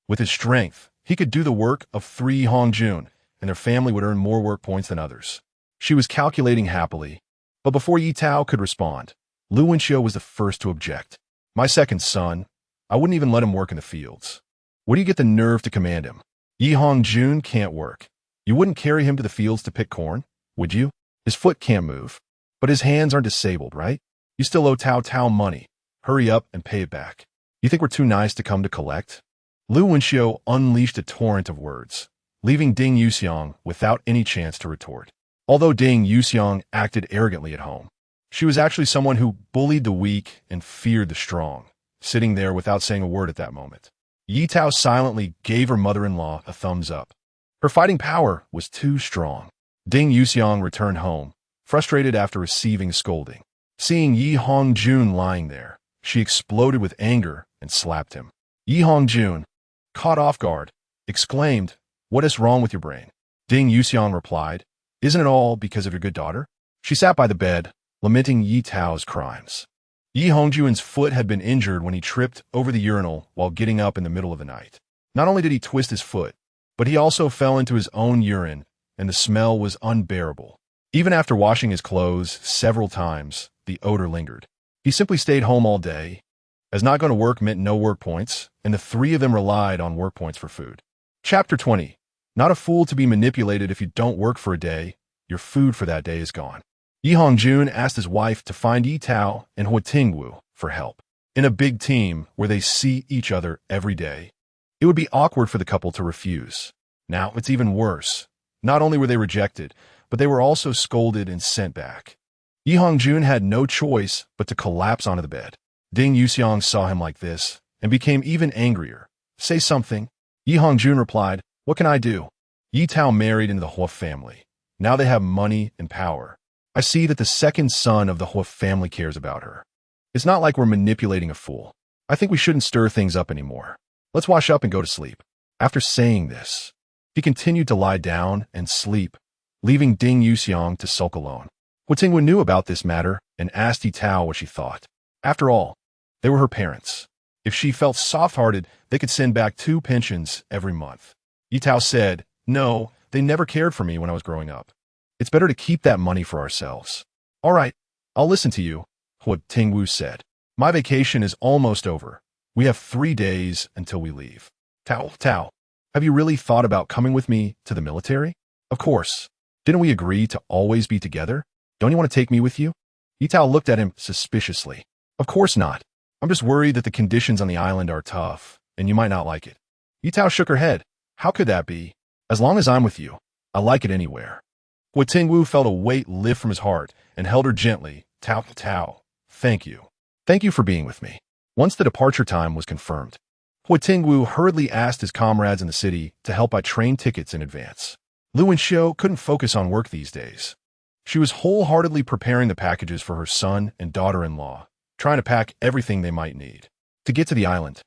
With his strength, he could do the work of 3 Hongjun, and their family would earn more work points than others. She was calculating happily, but before Ye Tao could respond, Lu Wenxiu was the first to object. "My second son, I wouldn't even let him work in the fields. Where do you get the nerve to command him? Ye Hongjun can't work. You wouldn't carry him to the fields to pick corn, would you? His foot can't move, but his hands aren't disabled, right? You still owe Tao money. Hurry up and pay it back. You think we're too nice to come to collect?" Lu Wenxiu unleashed a torrent of words, leaving Ding Yuxiang without any chance to retort. Although Ding Yuxiang acted arrogantly at home, she was actually someone who bullied the weak and feared the strong, sitting there without saying a word at that moment. Ye Tao silently gave her mother-in-law a thumbs up. Her fighting power was too strong. Ding Yuxiang returned home, frustrated after receiving scolding. Seeing Ye Hongjun lying there, she exploded with anger and slapped him. Ye Hongjun, caught off guard, exclaimed, "What is wrong with your brain?" Ding Yuxiang replied, "Isn't it all because of your good daughter?" She sat by the bed, lamenting Ye Tao's crimes. Ye Hongjun's foot had been injured when he tripped over the urinal while getting up in the middle of the night. Not only did he twist his foot, but he also fell into his own urine, and the smell was unbearable. Even after washing his clothes several times, the odor lingered. He simply stayed home all day, as not going to work meant no work points, and the 3 of them relied on work points for food. Chapter 20. Not a fool to be manipulated. If you don't work for a day, your food for that day is gone. Hongjun asked his wife to find Ye Tao and Huo Tingwu for help. In a big team where they see each other every day, it would be awkward for the couple to refuse. Now it's even worse. Not only were they rejected, but they were also scolded and sent back. Ye Hongjun had no choice but to collapse onto the bed. Ding Yuxiang saw him like this and became even angrier. Say something. Ye Hongjun replied, what can I do? Ye Tao married into the Huo family. Now they have money and power. I see that the second son of the Huo family cares about her. It's not like we're manipulating a fool. I think we shouldn't stir things up anymore. Let's wash up and go to sleep. After saying this, he continued to lie down and sleep, leaving Ding Yuxiang to sulk alone. Huo Tingwu knew about this matter and asked Ye Tao what she thought. After all, they were her parents. If she felt soft-hearted, they could send back 2 pensions every month. Ye Tao said, no, they never cared for me when I was growing up. It's better to keep that money for ourselves. All right, I'll listen to you, Huo Tingwu said. My vacation is almost over. We have 3 days until we leave. Tao, have you really thought about coming with me to the military? Of course. Didn't we agree to always be together? Don't you want to take me with you? Ye Tao looked at him suspiciously. Of course not. I'm just worried that the conditions on the island are tough, and you might not like it. Ye Tao shook her head. How could that be? As long as I'm with you, I like it anywhere. Huo Tingwu felt a weight lift from his heart and held her gently. Tao, thank you. Thank you for being with me. Once the departure time was confirmed, Huo Tingwu hurriedly asked his comrades in the city to help buy train tickets in advance. Lu Wenxiu couldn't focus on work these days. She was wholeheartedly preparing the packages for her son and daughter-in-law, trying to pack everything they might need. To get to the island,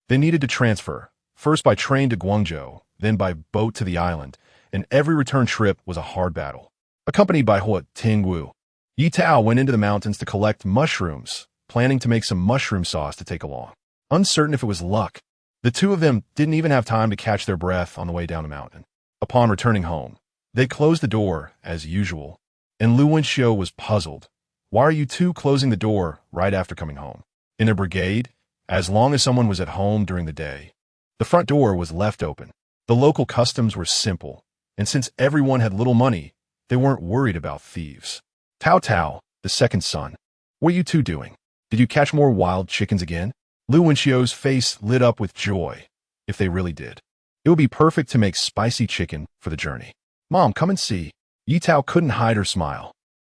they needed to transfer, first by train to Guangzhou, then by boat to the island, and every return trip was a hard battle. Accompanied by Huo Tingwu, Ye Tao went into the mountains to collect mushrooms, planning to make some mushroom sauce to take along. Uncertain if it was luck, the 2 of them didn't even have time to catch their breath on the way down the mountain. Upon returning home, they closed the door, as usual, and Lu Wenxiu was puzzled. Why are you 2 closing the door right after coming home? In a brigade, as long as someone was at home during the day, the front door was left open. The local customs were simple, and since everyone had little money, they weren't worried about thieves. Tao, the second son, what are you 2 doing? Did you catch more wild chickens again? Lu Wenxiu's face lit up with joy. If they really did, it would be perfect to make spicy chicken for the journey. Mom, come and see. Ye Tao couldn't hide her smile.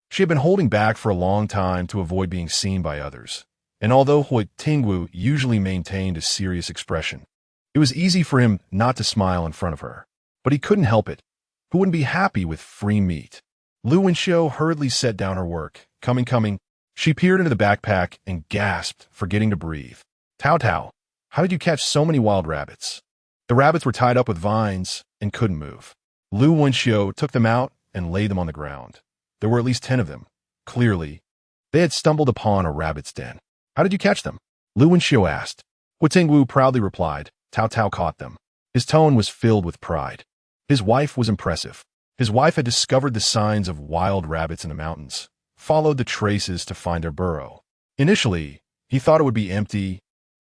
She had been holding back for a long time to avoid being seen by others, and although Huo Tingwu usually maintained a serious expression, it was easy for him not to smile in front of her. But he couldn't help it. Who wouldn't be happy with free meat? Lu Wenxiu hurriedly set down her work. Coming. She peered into the backpack and gasped, forgetting to breathe. Tao, how did you catch so many wild rabbits? The rabbits were tied up with vines and couldn't move. Lu Wenxiu took them out and laid them on the ground. There were at least 10 of them. Clearly, they had stumbled upon a rabbit's den. How did you catch them? Lu Wenxiu asked. Huo Tingwu proudly replied. Tao caught them. His tone was filled with pride. His wife was impressive. His wife had discovered the signs of wild rabbits in the mountains, followed the traces to find their burrow. Initially, he thought it would be empty.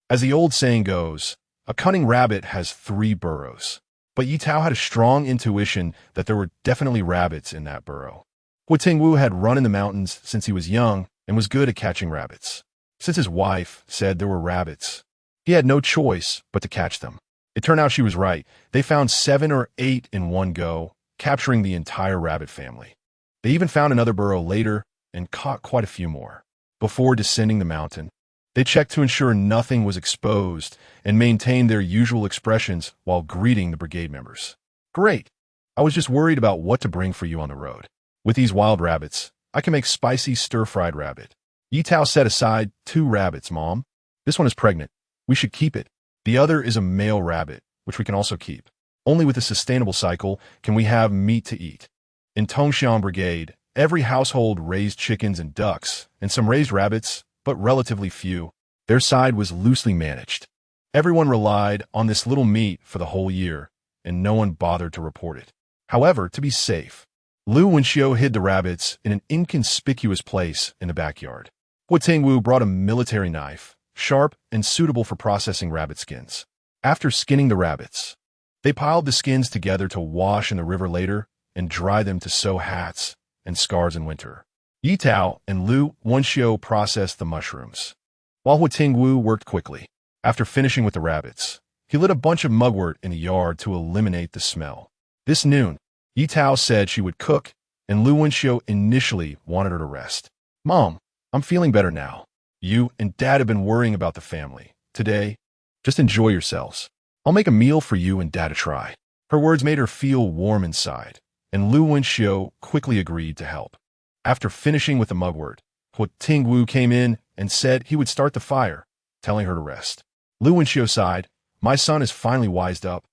As the old saying goes, a cunning rabbit has 3 burrows. But Ye Tao had a strong intuition that there were definitely rabbits in that burrow. Huo Tingwu had run in the mountains since he was young and was good at catching rabbits. Since his wife said there were rabbits, he had no choice but to catch them. It turned out she was right. They found 7 or 8 in one go, capturing the entire rabbit family. They even found another burrow later and caught quite a few more. Before descending the mountain, they checked to ensure nothing was exposed and maintained their usual expressions while greeting the brigade members. Great. I was just worried about what to bring for you on the road. With these wild rabbits, I can make spicy stir-fried rabbit. Ye Tao set aside 2 rabbits, Mom. This one is pregnant. We should keep it. The other is a male rabbit, which we can also keep. Only with a sustainable cycle can we have meat to eat. In Tongxiang Brigade, every household raised chickens and ducks, and some raised rabbits, but relatively few. Their side was loosely managed. Everyone relied on this little meat for the whole year, and no one bothered to report it. However, to be safe, Lu Wenxiu hid the rabbits in an inconspicuous place in the backyard. Huo Tingwu brought a military knife, sharp and suitable for processing rabbit skins. After skinning the rabbits, they piled the skins together to wash in the river later and dry them to sew hats and scarves in winter. Ye Tao and Lu Wenxiu processed the mushrooms, while Huo Tingwu worked quickly. After finishing with the rabbits, he lit a bunch of mugwort in the yard to eliminate the smell. This noon, Ye Tao said she would cook, and Lu Wenxiu initially wanted her to rest. "Mom, I'm feeling better now. You and Dad have been worrying about the family. Today, just enjoy yourselves. I'll make a meal for you and Dad to try." Her words made her feel warm inside, and Lu Wenxiu quickly agreed to help. After finishing with the mugwort, Huo Tingwu came in and said he would start the fire, telling her to rest. Lu Wenxiu sighed. "My son is finally wised up,"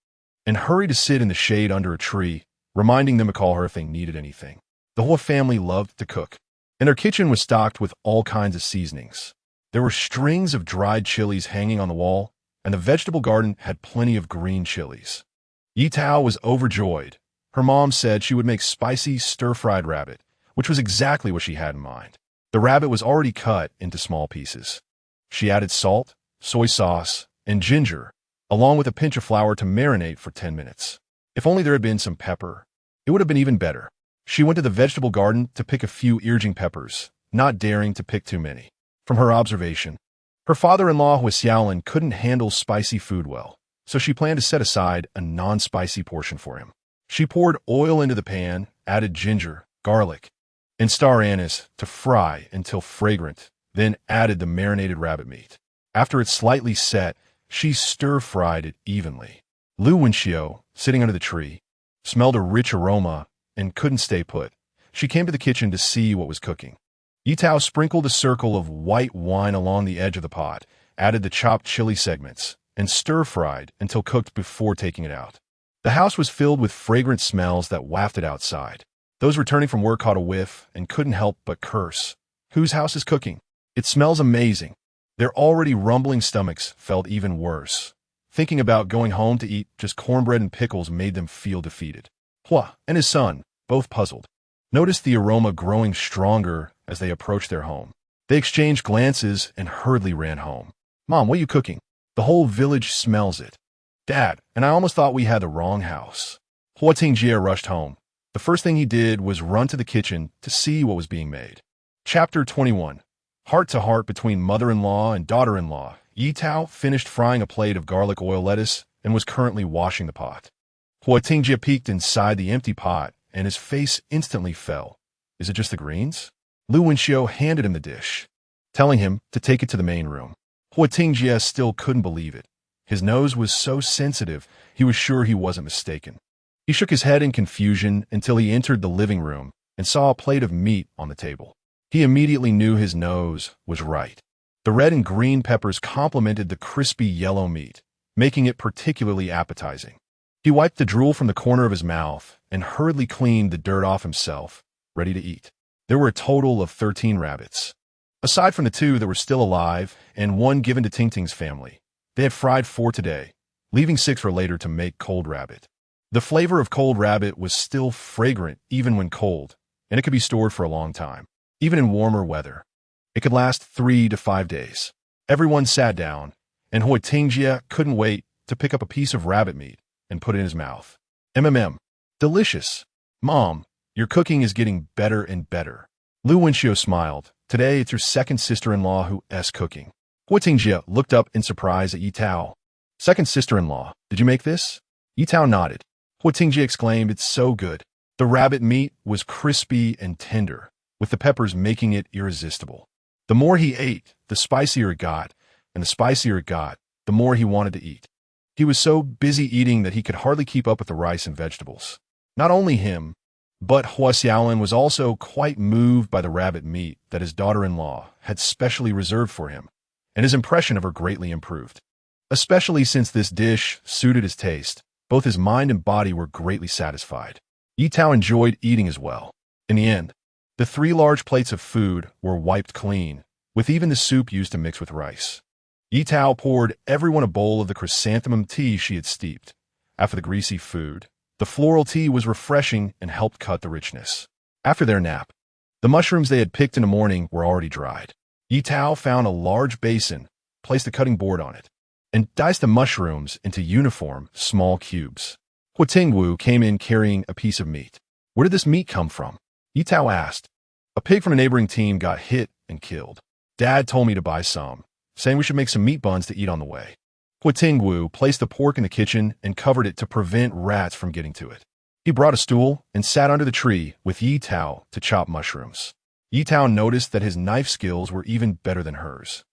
and hurried to sit in the shade under a tree, reminding them to call her if they needed anything. The Huo family loved to cook, and their kitchen was stocked with all kinds of seasonings. There were strings of dried chilies hanging on the wall, and the vegetable garden had plenty of green chilies. Ye Tao was overjoyed. Her mom said she would make spicy stir-fried rabbit, which was exactly what she had in mind. The rabbit was already cut into small pieces. She added salt, soy sauce, and ginger, along with a pinch of flour to marinate for 10 minutes. If only there had been some pepper, it would have been even better. She went to the vegetable garden to pick a few Irjing peppers, not daring to pick too many. From her observation, her father-in-law Huo Xiaolin couldn't handle spicy food well, so she planned to set aside a non-spicy portion for him. She poured oil into the pan, added ginger, garlic, and star anise to fry until fragrant, then added the marinated rabbit meat. After it slightly set, she stir-fried it evenly. Lu Wenxiu, sitting under the tree, smelled a rich aroma and couldn't stay put. She came to the kitchen to see what was cooking. Ye Tao sprinkled a circle of white wine along the edge of the pot, added the chopped chili segments, and stir-fried until cooked before taking it out. The house was filled with fragrant smells that wafted outside. Those returning from work caught a whiff and couldn't help but curse. "Whose house is cooking? It smells amazing." Their already rumbling stomachs felt even worse. Thinking about going home to eat just cornbread and pickles made them feel defeated. Huo and his son, both puzzled, noticed the aroma growing stronger as they approached their home. They exchanged glances and hurriedly ran home. "Mom, what are you cooking? The whole village smells it." "Dad, and I almost thought we had the wrong house." Huo Tingwu rushed home. The first thing he did was run to the kitchen to see what was being made. Chapter 21. Heart-to-heart between mother-in-law and daughter-in-law. Ye Tao finished frying a plate of garlic oil lettuce and was currently washing the pot. Huo Tingwu peeked inside the empty pot, and his face instantly fell. "Is it just the greens?" Lu Wenxiu handed him the dish, telling him to take it to the main room. Huo Tingwu still couldn't believe it. His nose was so sensitive, he was sure he wasn't mistaken. He shook his head in confusion until he entered the living room and saw a plate of meat on the table. He immediately knew his nose was right. The red and green peppers complemented the crispy yellow meat, making it particularly appetizing. He wiped the drool from the corner of his mouth and hurriedly cleaned the dirt off himself, ready to eat. There were a total of 13 rabbits. Aside from the 2 that were still alive and 1 given to Tingting's family, they had fried 4 today, leaving 6 for later to make cold rabbit. The flavor of cold rabbit was still fragrant even when cold, and it could be stored for a long time, even in warmer weather. It could last 3 to 5 days. Everyone sat down, and Huo Tingwu couldn't wait to pick up a piece of rabbit meat and put it in his mouth. Delicious. Mom, your cooking is getting better and better. Lu Wenxiu smiled. Today it's your second sister-in-law who's cooking. Huo Tingwu looked up in surprise at Ye Tao. Second sister-in-law, did you make this? Ye Tao nodded. Huo Tingwu exclaimed, "It's so good." The rabbit meat was crispy and tender, with the peppers making it irresistible. The more he ate, the spicier it got, and the spicier it got, the more he wanted to eat. He was so busy eating that he could hardly keep up with the rice and vegetables. Not only him, but Huo Xiaolin was also quite moved by the rabbit meat that his daughter-in-law had specially reserved for him, and his impression of her greatly improved. Especially since this dish suited his taste, both his mind and body were greatly satisfied. Ye Tao enjoyed eating as well. In the end, the 3 large plates of food were wiped clean, with even the soup used to mix with rice. Ye Tao poured everyone a bowl of the chrysanthemum tea she had steeped. After the greasy food, the floral tea was refreshing and helped cut the richness. After their nap, the mushrooms they had picked in the morning were already dried. Ye Tao found a large basin, placed a cutting board on it, and diced the mushrooms into uniform, small cubes. Huo Tingwu came in carrying a piece of meat. "Where did this meat come from?" Ye Tao asked. A pig from a neighboring team got hit and killed. Dad told me to buy some, saying we should make some meat buns to eat on the way. Huo Tingwu placed the pork in the kitchen and covered it to prevent rats from getting to it. He brought a stool and sat under the tree with Ye Tao to chop mushrooms. Ye Tao noticed that his knife skills were even better than hers,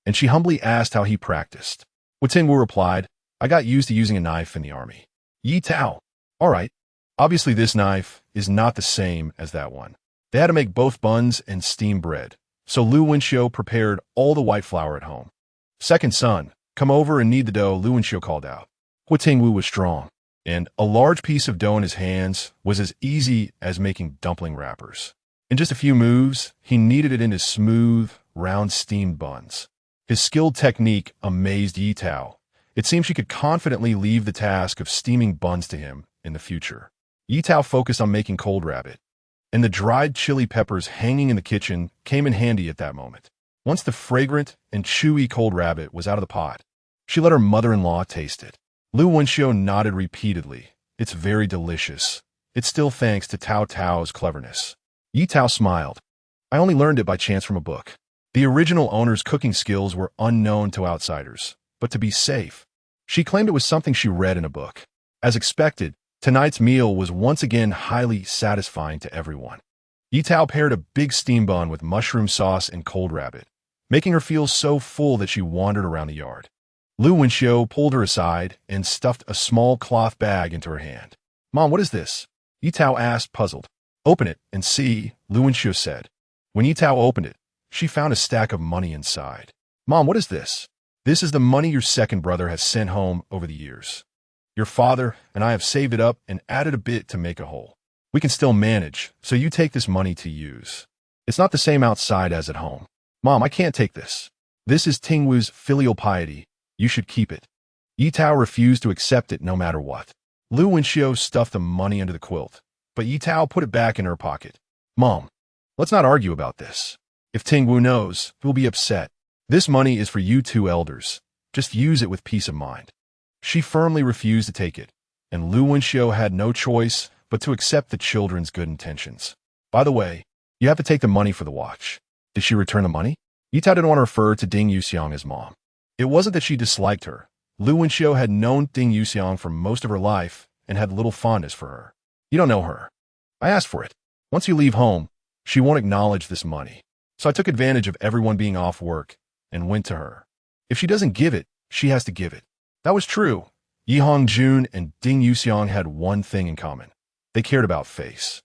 and she humbly asked how he practiced. Huo Tingwu replied, I got used to using a knife in the army. Ye Tao, all right. Obviously this knife is not the same as that one. They had to make both buns and steam bread, so Lu Wenxiu prepared all the white flour at home. Second son, come over and knead the dough, Lu Wenxiu called out. Huo Tingwu was strong, and a large piece of dough in his hands was as easy as making dumpling wrappers. In just a few moves, he kneaded it into smooth, round steamed buns. His skilled technique amazed Ye Tao. It seemed she could confidently leave the task of steaming buns to him in the future. Ye Tao focused on making cold rabbit, and the dried chili peppers hanging in the kitchen came in handy at that moment. Once the fragrant and chewy cold rabbit was out of the pot, she let her mother-in-law taste it. Lu Wenxiu nodded repeatedly. It's very delicious. It's still thanks to Tao Tao's cleverness. Ye Tao smiled. I only learned it by chance from a book. The original owner's cooking skills were unknown to outsiders, but to be safe, she claimed it was something she read in a book. As expected, tonight's meal was once again highly satisfying to everyone. Ye Tao paired a big steam bun with mushroom sauce and cold rabbit, making her feel so full that she wandered around the yard. Lu Wenxiu pulled her aside and stuffed a small cloth bag into her hand. Mom, what is this? Ye Tao asked, puzzled. Open it and see, Lu Wenxiu said. When Ye Tao opened it, she found a stack of money inside. Mom, what is this? This is the money your second brother has sent home over the years. Your father and I have saved it up and added a bit to make a whole. We can still manage, so you take this money to use. It's not the same outside as at home. Mom, I can't take this. This is Tingwu's filial piety. You should keep it. Ye Tao refused to accept it no matter what. Lu Wenxiu stuffed the money under the quilt, but Ye Tao put it back in her pocket. Mom, let's not argue about this. If Tingwu knows, he'll be upset. This money is for you two elders. Just use it with peace of mind. She firmly refused to take it, and Lu Wenxiu had no choice but to accept the children's good intentions. By the way, you have to take the money for the watch. Did she return the money? Ye Tao didn't want to refer to Ding Yuxiang as mom. It wasn't that she disliked her. Lu Wenxiu had known Ding Yuxiang for most of her life and had little fondness for her. You don't know her. I asked for it. Once you leave home, she won't acknowledge this money. So I took advantage of everyone being off work and went to her. If she doesn't give it, she has to give it. That was true. Yi Hongjun and Ding Yuxiang had one thing in common. They cared about face.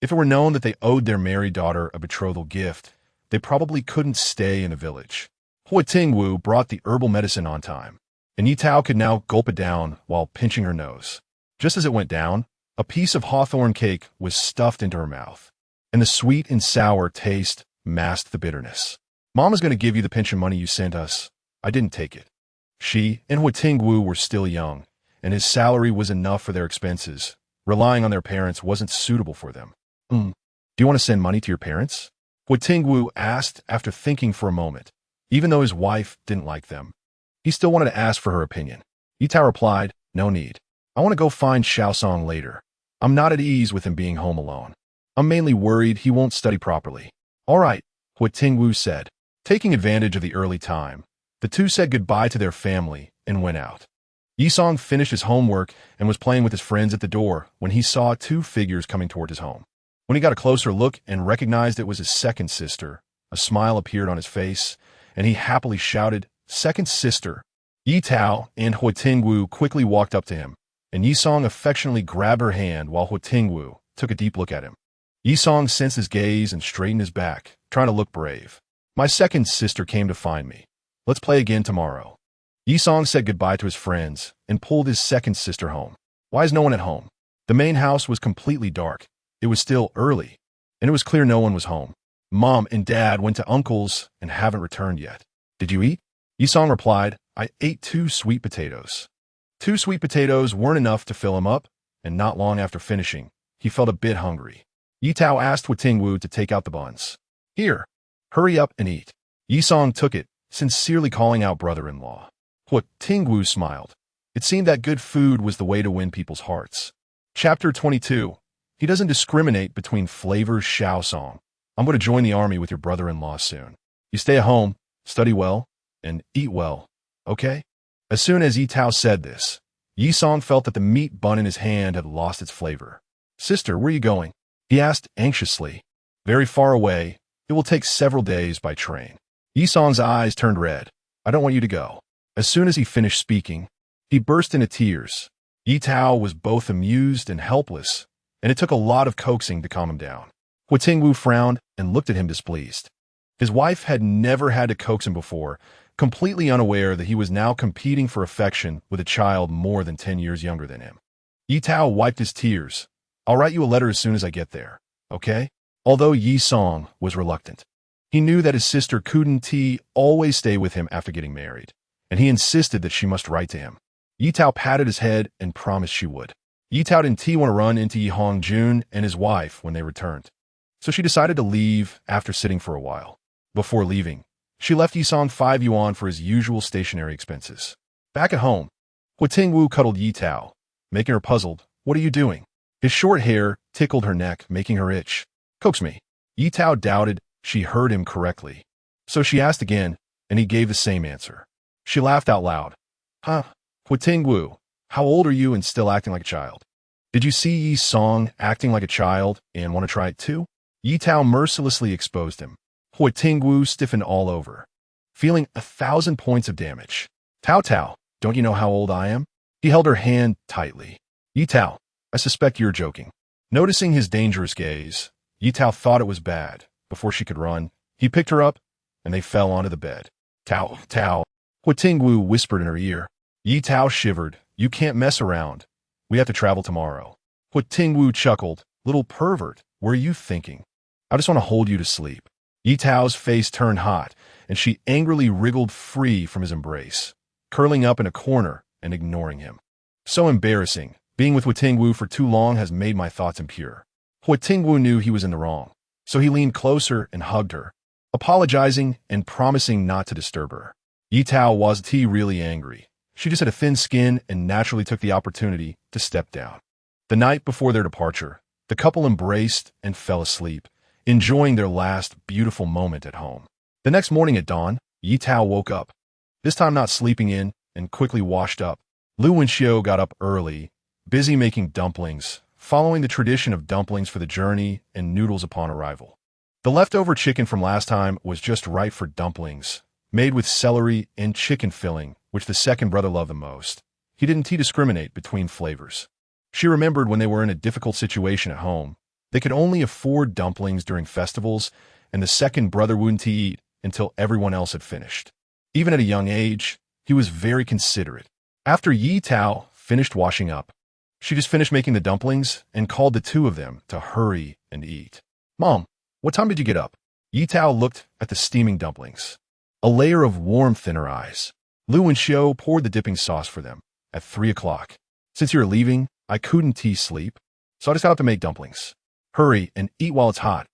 If it were known that they owed their married daughter a betrothal gift, they probably couldn't stay in the village. Huo Tingwu brought the herbal medicine on time, and Ye Tao could now gulp it down while pinching her nose. Just as it went down, a piece of hawthorn cake was stuffed into her mouth, and the sweet and sour taste masked the bitterness. Mama's going to give you the pension money you sent us. I didn't take it. She and Huo Tingwu were still young, and his salary was enough for their expenses. Relying on their parents wasn't suitable for them. Do you want to send money to your parents? Huo Tingwu asked after thinking for a moment. Even though his wife didn't like them, he still wanted to ask for her opinion. Ye Tao replied, no need. I want to go find Xiaosong later. I'm not at ease with him being home alone. I'm mainly worried he won't study properly. All right, Huo Tingwu said. Taking advantage of the early time, the two said goodbye to their family and went out. Yisong finished his homework and was playing with his friends at the door when he saw two figures coming toward his home. When he got a closer look and recognized it was his second sister, a smile appeared on his face, and he happily shouted, Second sister. Ye Tao and Huo Tingwu quickly walked up to him, and Yisong affectionately grabbed her hand while Huo Tingwu took a deep look at him. Yisong sensed his gaze and straightened his back, trying to look brave. My second sister came to find me. Let's play again tomorrow. Yisong said goodbye to his friends and pulled his second sister home. Why is no one at home? The main house was completely dark. It was still early, and it was clear no one was home. Mom and Dad went to Uncle's and haven't returned yet. Did you eat? Yisong replied, I ate 2 sweet potatoes. 2 sweet potatoes weren't enough to fill him up, and not long after finishing, he felt a bit hungry. Ye Tao asked Huo Tingwu to take out the buns. Here, hurry up and eat. Yisong took it, sincerely calling out brother-in-law. Huo Tingwu smiled. It seemed that good food was the way to win people's hearts. Chapter 22. He doesn't discriminate between flavors. Xiaosong. I'm going to join the army with your brother-in-law soon. You stay at home, study well, and eat well, okay? As soon as Ye Tao said this, Yi Song felt that the meat bun in his hand had lost its flavor. Sister, where are you going? He asked anxiously. Very far away. It will take several days by train. Yi Song's eyes turned red. I don't want you to go. As soon as he finished speaking, he burst into tears. Ye Tao was both amused and helpless, and it took a lot of coaxing to calm him down. Huo Tingwu frowned and looked at him displeased. His wife had never had to coax him before, completely unaware that he was now competing for affection with a child more than 10 years younger than him. Ye Tao wiped his tears. I'll write you a letter as soon as I get there, okay? Although Yi Song was reluctant. He knew that his sister couldn't always stay with him after getting married, and he insisted that she must write to him. Ye Tao patted his head and promised she would. Ye Tao didn't want to run into Yi Hong Jun and his wife when they returned, so she decided to leave after sitting for a while. Before leaving, she left Yi Song 5 yuan for his usual stationary expenses. Back at home, Huo Tingwu cuddled Ye Tao, making her puzzled. What are you doing? His short hair tickled her neck, making her itch. Coax me. Ye Tao doubted she heard him correctly, so she asked again, and he gave the same answer. She laughed out loud. Huh? Huo Tingwu, how old are you and still acting like a child? Did you see Yi Song acting like a child and want to try it too? Ye Tao mercilessly exposed him. Huo Tingwu stiffened all over, feeling 1,000 points of damage. Tao, don't you know how old I am? He held her hand tightly. Ye Tao, I suspect you're joking. Noticing his dangerous gaze, Ye Tao thought it was bad. Before she could run, he picked her up, and they fell onto the bed. Tao, Huo Tingwu whispered in her ear. Ye Tao shivered. You can't mess around. We have to travel tomorrow. Huo Tingwu chuckled. Little pervert, what are you thinking? I just want to hold you to sleep. Ye Tao's face turned hot, and she angrily wriggled free from his embrace, curling up in a corner and ignoring him. So embarrassing. Being with Huo Tingwu for too long has made my thoughts impure. Huo Tingwu knew he was in the wrong, so he leaned closer and hugged her, apologizing and promising not to disturb her. Ye Tao wasn't really angry. She just had a thin skin and naturally took the opportunity to step down. The night before their departure, the couple embraced and fell asleep, enjoying their last beautiful moment at home. The next morning at dawn, Ye Tao woke up, this time not sleeping in, and quickly washed up. Lu Wenxiu got up early, busy making dumplings, following the tradition of dumplings for the journey and noodles upon arrival. The leftover chicken from last time was just right for dumplings, made with celery and chicken filling, which the second brother loved the most. He didn't discriminate between flavors. She remembered when they were in a difficult situation at home. They could only afford dumplings during festivals, and the second brother wouldn't eat until everyone else had finished. Even at a young age, he was very considerate. After Ye Tao finished washing up, she just finished making the dumplings and called the two of them to hurry and eat. Mom, what time did you get up? Ye Tao looked at the steaming dumplings, a layer of warmth in her eyes. Lu Wenxiu poured the dipping sauce for them at 3 o'clock. Since you're leaving, I couldn't sleep, so I just got up to make dumplings. Hurry and eat while it's hot.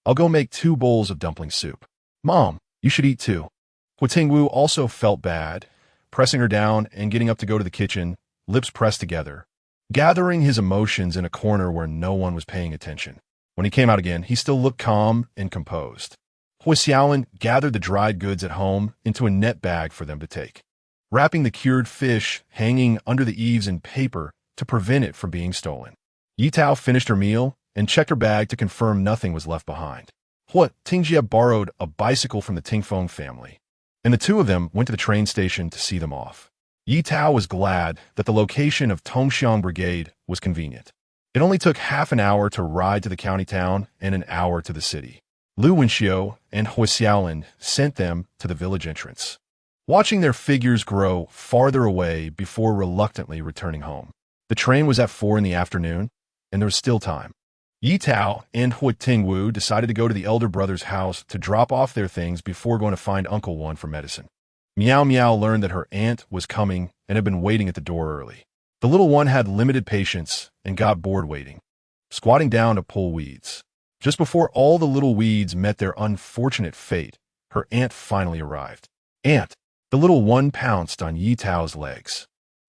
I'll go make 2 bowls of dumpling soup. Mom, you should eat too. Huo Tingwu also felt bad, pressing her down and getting up to go to the kitchen, lips pressed together, gathering his emotions in a corner where no one was paying attention. When he came out again, he still looked calm and composed. Huo Xiaolin gathered the dried goods at home into a net bag for them to take, wrapping the cured fish hanging under the eaves in paper to prevent it from being stolen. Ye Tao finished her meal and checked her bag to confirm nothing was left behind. Huo Tingwu borrowed a bicycle from the Tingfeng family, and the two of them went to the train station to see them off. Ye Tao was glad that the location of Tongxiang Brigade was convenient. It only took half an hour to ride to the county town and an hour to the city. Lu Wenxiu and Huo Xiaolin sent them to the village entrance, watching their figures grow farther away before reluctantly returning home. The train was at 4 in the afternoon, and there was still time. Ye Tao and Huo Tingwu decided to go to the elder brother's house to drop off their things before going to find Uncle One for medicine. Miao Miao learned that her aunt was coming and had been waiting at the door early. The little one had limited patience and got bored waiting, squatting down to pull weeds. Just before all the little weeds met their unfortunate fate, her aunt finally arrived. Aunt! The little one pounced on Ye Tao's legs,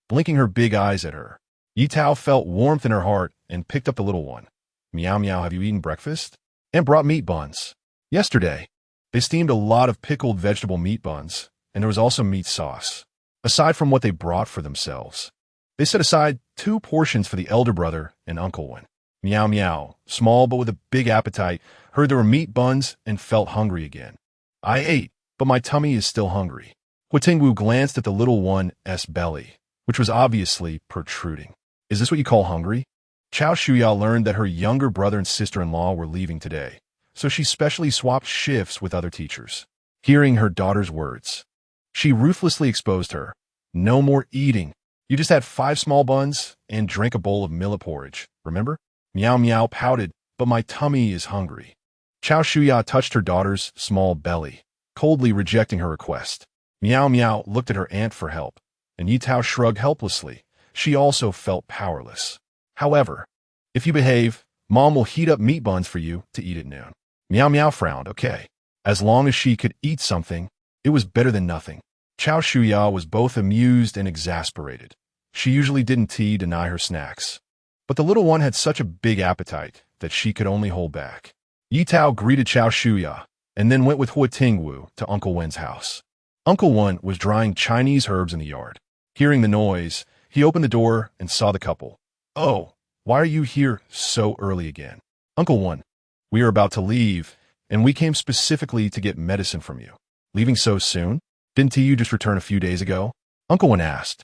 blinking her big eyes at her. Ye Tao felt warmth in her heart and picked up the little one. Miao Miao, have you eaten breakfast? Aunt brought meat buns. Yesterday, they steamed a lot of pickled vegetable meat buns, and there was also meat sauce. Aside from what they brought for themselves, they set aside 2 portions for the elder brother and Uncle Wen. Meow Meow, small but with a big appetite, heard there were meat buns and felt hungry again. I ate, but my tummy is still hungry. Huo Tingwu glanced at the little one's belly, which was obviously protruding. Is this what you call hungry? Chao Shuya learned that her younger brother and sister-in-law were leaving today, so she specially swapped shifts with other teachers. Hearing her daughter's words, she ruthlessly exposed her. No more eating. You just had 5 small buns and drank a bowl of millet porridge, remember? Meow Meow pouted, but my tummy is hungry. Chao Shuya touched her daughter's small belly, coldly rejecting her request. Meow Meow looked at her aunt for help, and Ye Tao shrugged helplessly. She also felt powerless. However, if you behave, Mom will heat up meat buns for you to eat at noon. Meow Meow frowned. Okay. As long as she could eat something, it was better than nothing. Chao Shuya was both amused and exasperated. She usually didn't deny her snacks. But the little one had such a big appetite that she could only hold back. Ye Tao greeted Chao Shuya and then went with Huo Tingwu to Uncle Wen's house. Uncle Wen was drying Chinese herbs in the yard. Hearing the noise, he opened the door and saw the couple. Oh, why are you here so early again? Uncle Wen, we are about to leave, and we came specifically to get medicine from you. Leaving so soon? Didn't you just return a few days ago? Uncle Wen asked.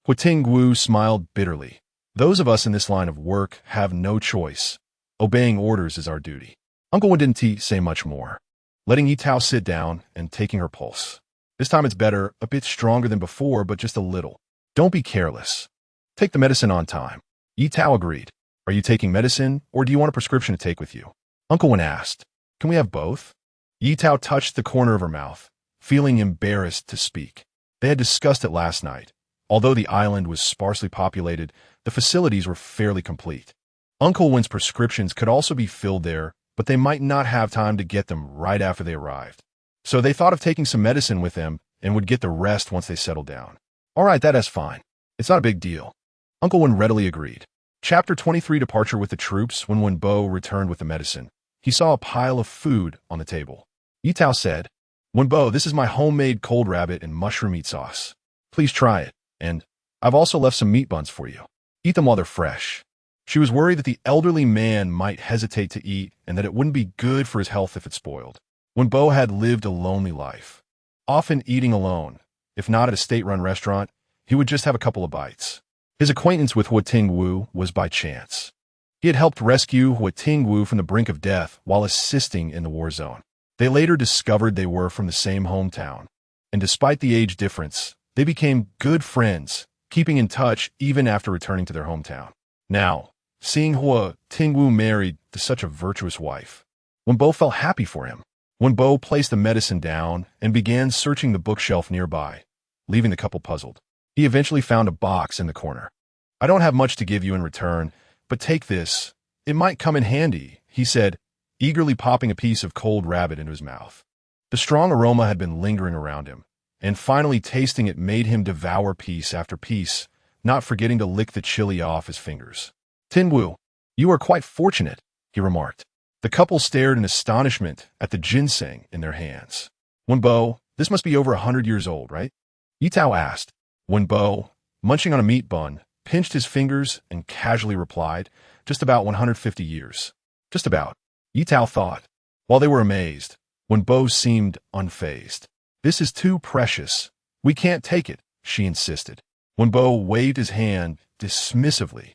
Huo Tingwu smiled bitterly. Those of us in this line of work have no choice. Obeying orders is our duty. Uncle Wen didn't say much more, letting Ye Tao sit down and taking her pulse. This time it's better, a bit stronger than before, but just a little. Don't be careless. Take the medicine on time. Ye Tao agreed. Are you taking medicine, or do you want a prescription to take with you? Uncle Wen asked. Can we have both? Ye Tao touched the corner of her mouth, feeling embarrassed to speak. They had discussed it last night. Although the island was sparsely populated, the facilities were fairly complete. Uncle Wen's prescriptions could also be filled there, but they might not have time to get them right after they arrived. So they thought of taking some medicine with them and would get the rest once they settled down. All right, that's fine. It's not a big deal. Uncle Wen readily agreed. Chapter 23 Departure with the Troops. When Wenbo returned with the medicine, he saw a pile of food on the table. Ye Tao said, Wenbo, this is my homemade cold rabbit and mushroom meat sauce. Please try it, and I've also left some meat buns for you. Eat them while they're fresh. She was worried that the elderly man might hesitate to eat and that it wouldn't be good for his health if it spoiled. Wenbo had lived a lonely life, often eating alone. If not at a state-run restaurant, he would just have a couple of bites. His acquaintance with Huo Tingwu was by chance. He had helped rescue Huo Tingwu from the brink of death while assisting in the war zone. They later discovered they were from the same hometown, and despite the age difference, they became good friends, keeping in touch even after returning to their hometown. Now, seeing Huo Tingwu married to such a virtuous wife, Wenbo felt happy for him. Wenbo placed the medicine down and began searching the bookshelf nearby, leaving the couple puzzled. He eventually found a box in the corner. I don't have much to give you in return, but take this. It might come in handy, he said, eagerly popping a piece of cold rabbit into his mouth. The strong aroma had been lingering around him, and finally tasting it made him devour piece after piece, not forgetting to lick the chili off his fingers. Tingwu, you are quite fortunate, he remarked. The couple stared in astonishment at the ginseng in their hands. Wenbo, this must be over 100 years old, right? Ye Tao asked. Wenbo, munching on a meat bun, pinched his fingers and casually replied, just about 150 years. Just about, Ye Tao thought. While they were amazed, Wenbo seemed unfazed. This is too precious. We can't take it, she insisted. Wenbo waved his hand dismissively.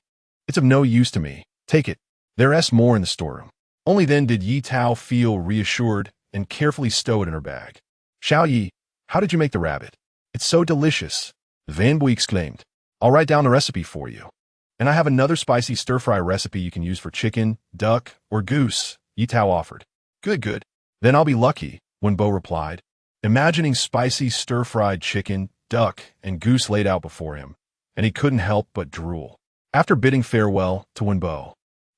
It's of no use to me. Take it. There's more in the storeroom. Only then did Ye Tao feel reassured and carefully stow it in her bag. Xiao Yi, how did you make the rabbit? It's so delicious, Van Bui exclaimed. I'll write down the recipe for you. And I have another spicy stir-fry recipe you can use for chicken, duck, or goose, Ye Tao offered. Good. Then I'll be lucky, Wenbo replied, imagining spicy stir-fried chicken, duck, and goose laid out before him, and he couldn't help but drool. After bidding farewell to Wenbo,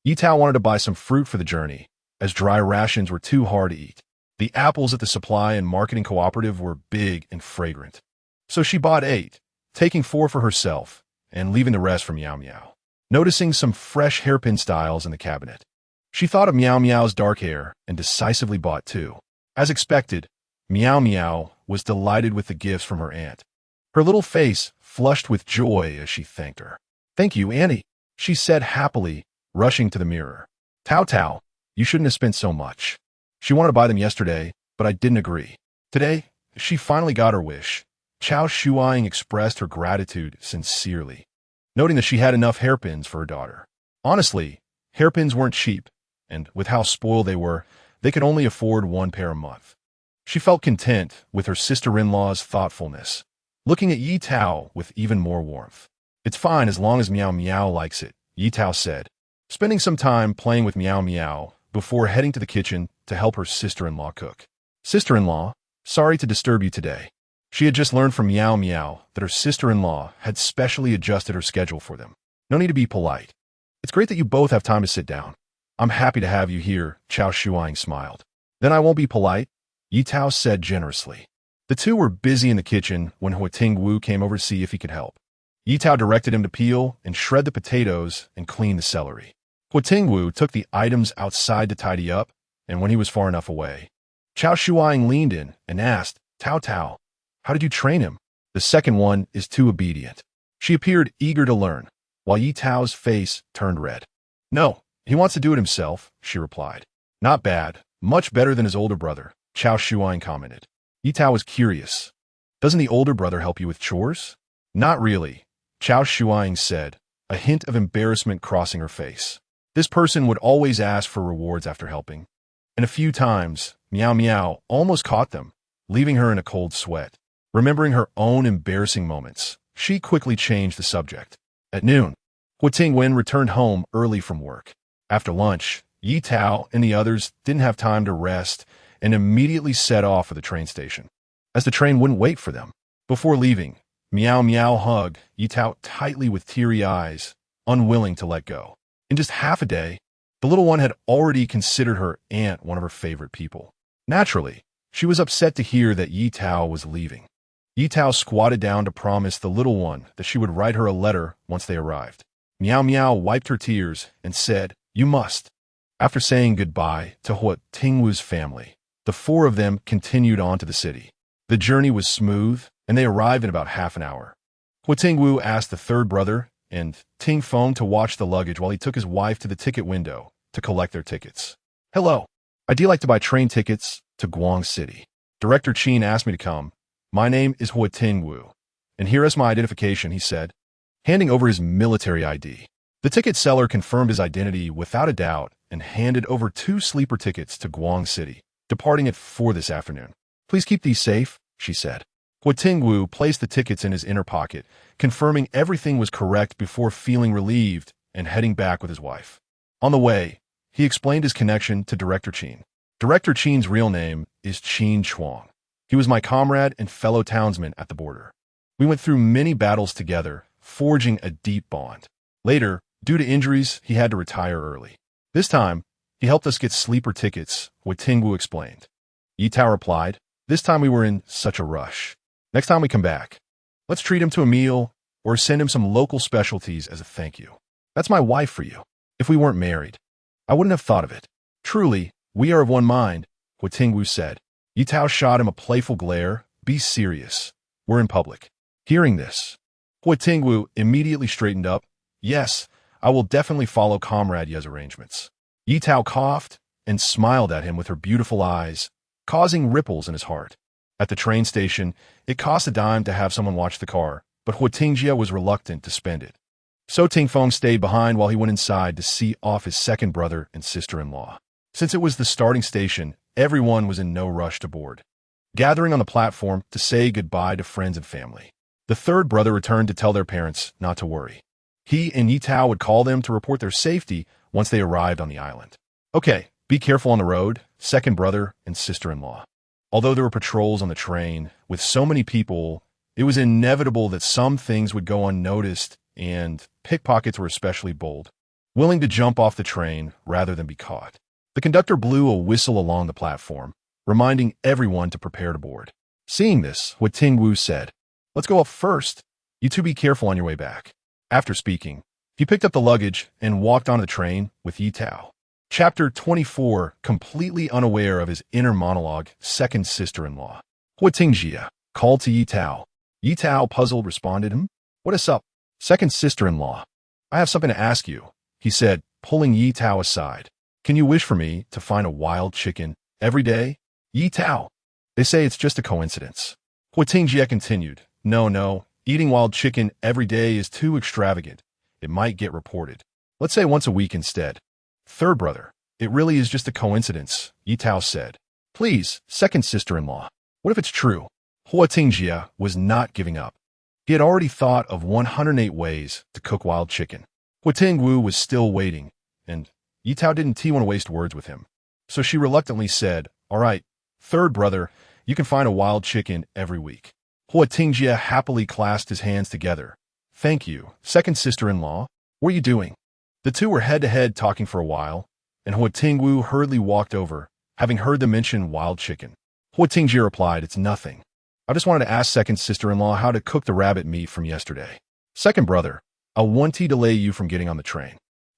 Ye Tao wanted to buy some fruit for the journey, as dry rations were too hard to eat. The apples at the supply and marketing cooperative were big and fragrant. So she bought 8, taking 4 for herself, and leaving the rest for Meow Meow. Noticing some fresh hairpin styles in the cabinet, She thought of Meow Meow's dark hair and decisively bought two. As expected, Meow Meow was delighted with the gifts from her aunt. Her little face flushed with joy as she thanked her. "Thank you, Auntie," she said happily, rushing to the mirror. "Tao Tao, you shouldn't have spent so much. She wanted to buy them yesterday, but I didn't agree. Today, she finally got her wish." Chao Shuang expressed her gratitude sincerely, noting that she had enough hairpins for her daughter. Honestly, hairpins weren't cheap, and with how spoiled they could only afford one pair a month. She felt content with her sister-in-law's thoughtfulness, looking at Ye Tao with even more warmth. "It's fine as long as Meow Meow likes it," Ye Tao said, spending some time playing with Meow Meow before heading to the kitchen to help her sister-in-law cook. "Sister-in-law, sorry to disturb you today." She had just learned from Meow Meow that her sister-in-law had specially adjusted her schedule for them. "No need to be polite. It's great that you both have time to sit down. I'm happy to have you here," Chao Shuang smiled. "Then I won't be polite," Ye Tao said generously. The two were busy in the kitchen when Huo Tingwu came over to see if he could help. Ye Tao directed him to peel and shred the potatoes and clean the celery. Huo Tingwu took the items outside to tidy up, and when he was far enough away, Chao Shuang leaned in and asked, "Tao Tao, how did you train him?" "The second one is too obedient." She appeared eager to learn, while Ye Tao's face turned red. "No, he wants to do it himself," she replied. "Not bad, much better than his older brother," Chao Shuang commented. Ye Tao was curious. "Doesn't the older brother help you with chores?" "Not really," Chao Shuang said, a hint of embarrassment crossing her face. This person would always ask for rewards after helping, and a few times, Meow Meow almost caught them, leaving her in a cold sweat. Remembering her own embarrassing moments, she quickly changed the subject. At noon, Huo Tingwu returned home early from work. After lunch, Ye Tao and the others didn't have time to rest and immediately set off for the train station, as the train wouldn't wait for them. Before leaving, Meow Meow hugged Ye Tao tightly with teary eyes, unwilling to let go. In just half a day, the little one had already considered her aunt one of her favorite people. Naturally, she was upset to hear that Ye Tao was leaving. Ye Tao squatted down to promise the little one that she would write her a letter once they arrived. Meow Meow wiped her tears and said, "You must." After saying goodbye to Huo Tingwu's family, the four of them continued on to the city. The journey was smooth, and they arrived in about half an hour. Huo Tingwu asked the third brother and Ting Feng to watch the luggage while he took his wife to the ticket window to collect their tickets. "Hello, I'd like to buy train tickets to Guang City. Director Qin asked me to come. My name is Huo Tingwu, and here is my identification," he said, handing over his military ID. The ticket seller confirmed his identity without a doubt and handed over 2 sleeper tickets to Guang City, departing at 4 this afternoon. "Please keep these safe," she said. Huo Tingwu placed the tickets in his inner pocket, confirming everything was correct before feeling relieved and heading back with his wife. On the way, he explained his connection to Director Qin. Director Qin's real name is Qin Chuang. He was my comrade and fellow townsman at the border. We went through many battles together, forging a deep bond. Later, due to injuries, he had to retire early. This time, he helped us get sleeper tickets, Huo Tingwu explained. Ye Tao replied, "This time we were in such a rush. Next time we come back, let's treat him to a meal or send him some local specialties as a thank you. That's my wife for you. If we weren't married, I wouldn't have thought of it." "Truly, we are of one mind," Huo Tingwu said. Ye Tao shot him a playful glare. "Be serious. We're in public." Hearing this, Huo Tingwu immediately straightened up. "Yes, I will definitely follow Comrade Ye's arrangements." Ye Tao coughed and smiled at him with her beautiful eyes, causing ripples in his heart. At the train station, it cost a dime to have someone watch the car, but Huo Tingjie was reluctant to spend it. So Ting Feng stayed behind while he went inside to see off his second brother and sister-in-law. Since it was the starting station, everyone was in no rush to board, gathering on the platform to say goodbye to friends and family. The third brother returned to tell their parents not to worry. He and Ye Tao would call them to report their safety once they arrived on the island. "Okay, be careful on the road," second brother and sister-in-law. Although there were patrols on the train, with so many people, it was inevitable that some things would go unnoticed, and pickpockets were especially bold, willing to jump off the train rather than be caught. The conductor blew a whistle along the platform, reminding everyone to prepare to board. Seeing this, Huo Tingwu said, "Let's go up first. You two be careful on your way back." After speaking, he picked up the luggage and walked onto the train with Ye Tao. Chapter 24, completely unaware of his inner monologue, second sister-in-law. Huo Tingwu called to Ye Tao. Ye Tao, puzzled, responded, What is up? Second sister-in-law. I have something to ask you, he said, pulling Ye Tao aside. Can you wish for me to find a wild chicken every day? Ye Tao. They say it's just a coincidence. Huo Tingwu continued. No, eating wild chicken every day is too extravagant. It might get reported. Let's say once a week instead. Third brother, it really is just a coincidence, Ye Tao said. Please, second sister-in-law, what if it's true? Huo Tingwu was not giving up. He had already thought of 108 ways to cook wild chicken. Huo Tingwu was still waiting, and Ye Tao didn't want to waste words with him. So she reluctantly said, All right, third brother, you can find a wild chicken every week. Huo Tingwu happily clasped his hands together. Thank you, second sister-in-law. What are you doing? The two were head-to-head talking for a while, and Huo Tingwu hurriedly walked over, having heard them mention wild chicken. Huo Tingwu replied, It's nothing. I just wanted to ask second sister-in-law how to cook the rabbit meat from yesterday. Second brother, I want to delay you from getting on the train.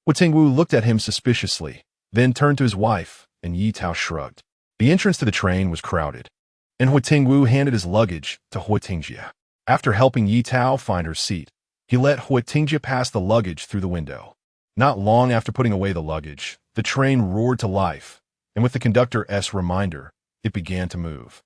Huo Tingwu looked at him suspiciously, then turned to his wife, and Ye Tao shrugged. The entrance to the train was crowded, and Huo Tingwu handed his luggage to Huo Tingwu. After helping Ye Tao find her seat, he let Huo Tingwu pass the luggage through the window. Not long after putting away the luggage, the train roared to life, and with the conductor's reminder, it began to move.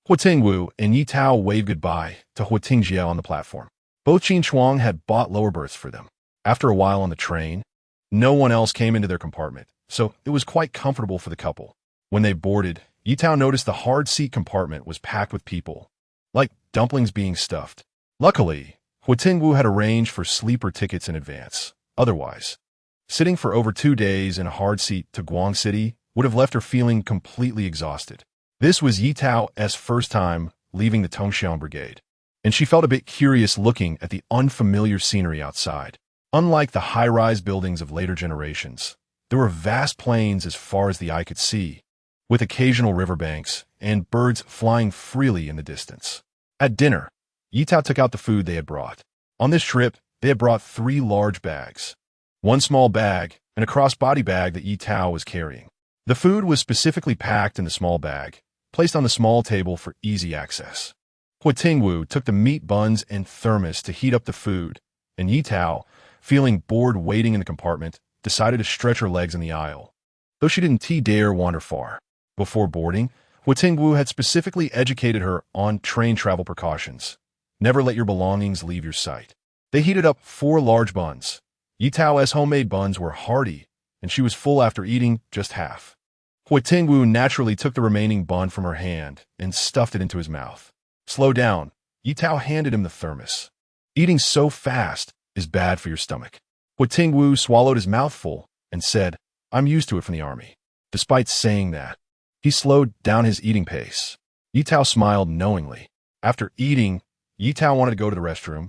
Huo Tingwu and Ye Tao waved goodbye to Huo Tingwu on the platform. Both Qin Chuang had bought lower berths for them. After a while on the train, no one else came into their compartment, so it was quite comfortable for the couple. When they boarded, Ye Tao noticed the hard seat compartment was packed with people, like dumplings being stuffed. Luckily, Huo Tingwu had arranged for sleeper tickets in advance. Otherwise, sitting for over 2 days in a hard seat to Guang City would have left her feeling completely exhausted. This was Ye Tao's first time leaving the Tongxiang Brigade, and she felt a bit curious looking at the unfamiliar scenery outside. Unlike the high-rise buildings of later generations, there were vast plains as far as the eye could see, with occasional riverbanks and birds flying freely in the distance. At dinner, Ye Tao took out the food they had brought. On this trip, they had brought 3 large bags, 1 small bag, and a crossbody bag that Ye Tao was carrying. The food was specifically packed in the small bag, placed on the small table for easy access. Huo Tingwu took the meat buns and thermos to heat up the food, and Ye Tao, feeling bored waiting in the compartment, decided to stretch her legs in the aisle, though she didn't dare wander far. Before boarding, Huo Tingwu had specifically educated her on train travel precautions. Never let your belongings leave your sight. They heated up 4 large buns. Ye Tao's homemade buns were hearty, and she was full after eating just half. Huo Tingwu naturally took the remaining bun from her hand and stuffed it into his mouth. Slow down, Ye Tao handed him the thermos. Eating so fast is bad for your stomach. Huo Tingwu swallowed his mouthful and said, I'm used to it from the army. Despite saying that, he slowed down his eating pace. Ye Tao smiled knowingly. After eating, Ye Tao wanted to go to the restroom,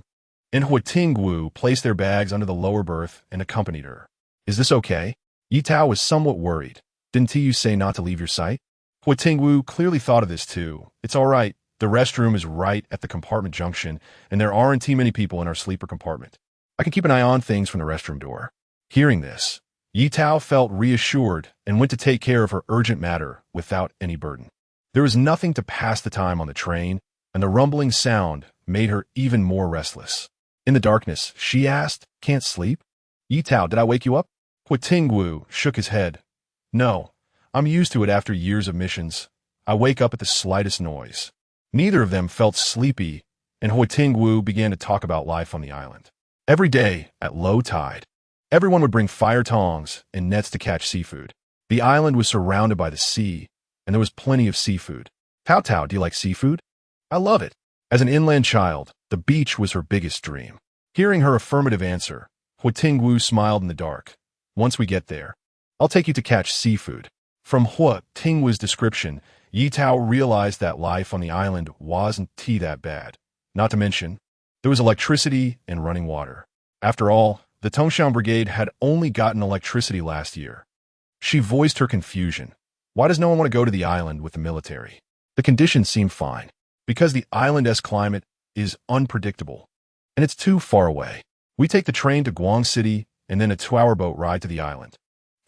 and Huo Tingwu placed their bags under the lower berth and accompanied her. Is this okay? Ye Tao was somewhat worried. Didn't you say not to leave your sight? Huo Tingwu clearly thought of this too. It's all right. The restroom is right at the compartment junction, and there aren't too many people in our sleeper compartment. I can keep an eye on things from the restroom door. Hearing this, Ye Tao felt reassured and went to take care of her urgent matter without any burden. There was nothing to pass the time on the train, and the rumbling sound made her even more restless. In the darkness, she asked, Can't sleep? Ye Tao, did I wake you up? Huo Tingwu shook his head. No, I'm used to it after years of missions. I wake up at the slightest noise. Neither of them felt sleepy, and Huo Tingwu began to talk about life on the island. Every day, at low tide, everyone would bring fire tongs and nets to catch seafood. The island was surrounded by the sea, and there was plenty of seafood. Tao Tao, do you like seafood? I love it. As an inland child, the beach was her biggest dream. Hearing her affirmative answer, Huo Tingwu smiled in the dark. Once we get there, I'll take you to catch seafood. From Huo Tingwu's description, Ye Tao realized that life on the island wasn't that bad. Not to mention, there was electricity and running water. After all, the Tongxiang Brigade had only gotten electricity last year. She voiced her confusion. Why does no one want to go to the island with the military? The conditions seem fine, because the island's climate is unpredictable, and it's too far away. We take the train to Guang City and then a 2-hour boat ride to the island.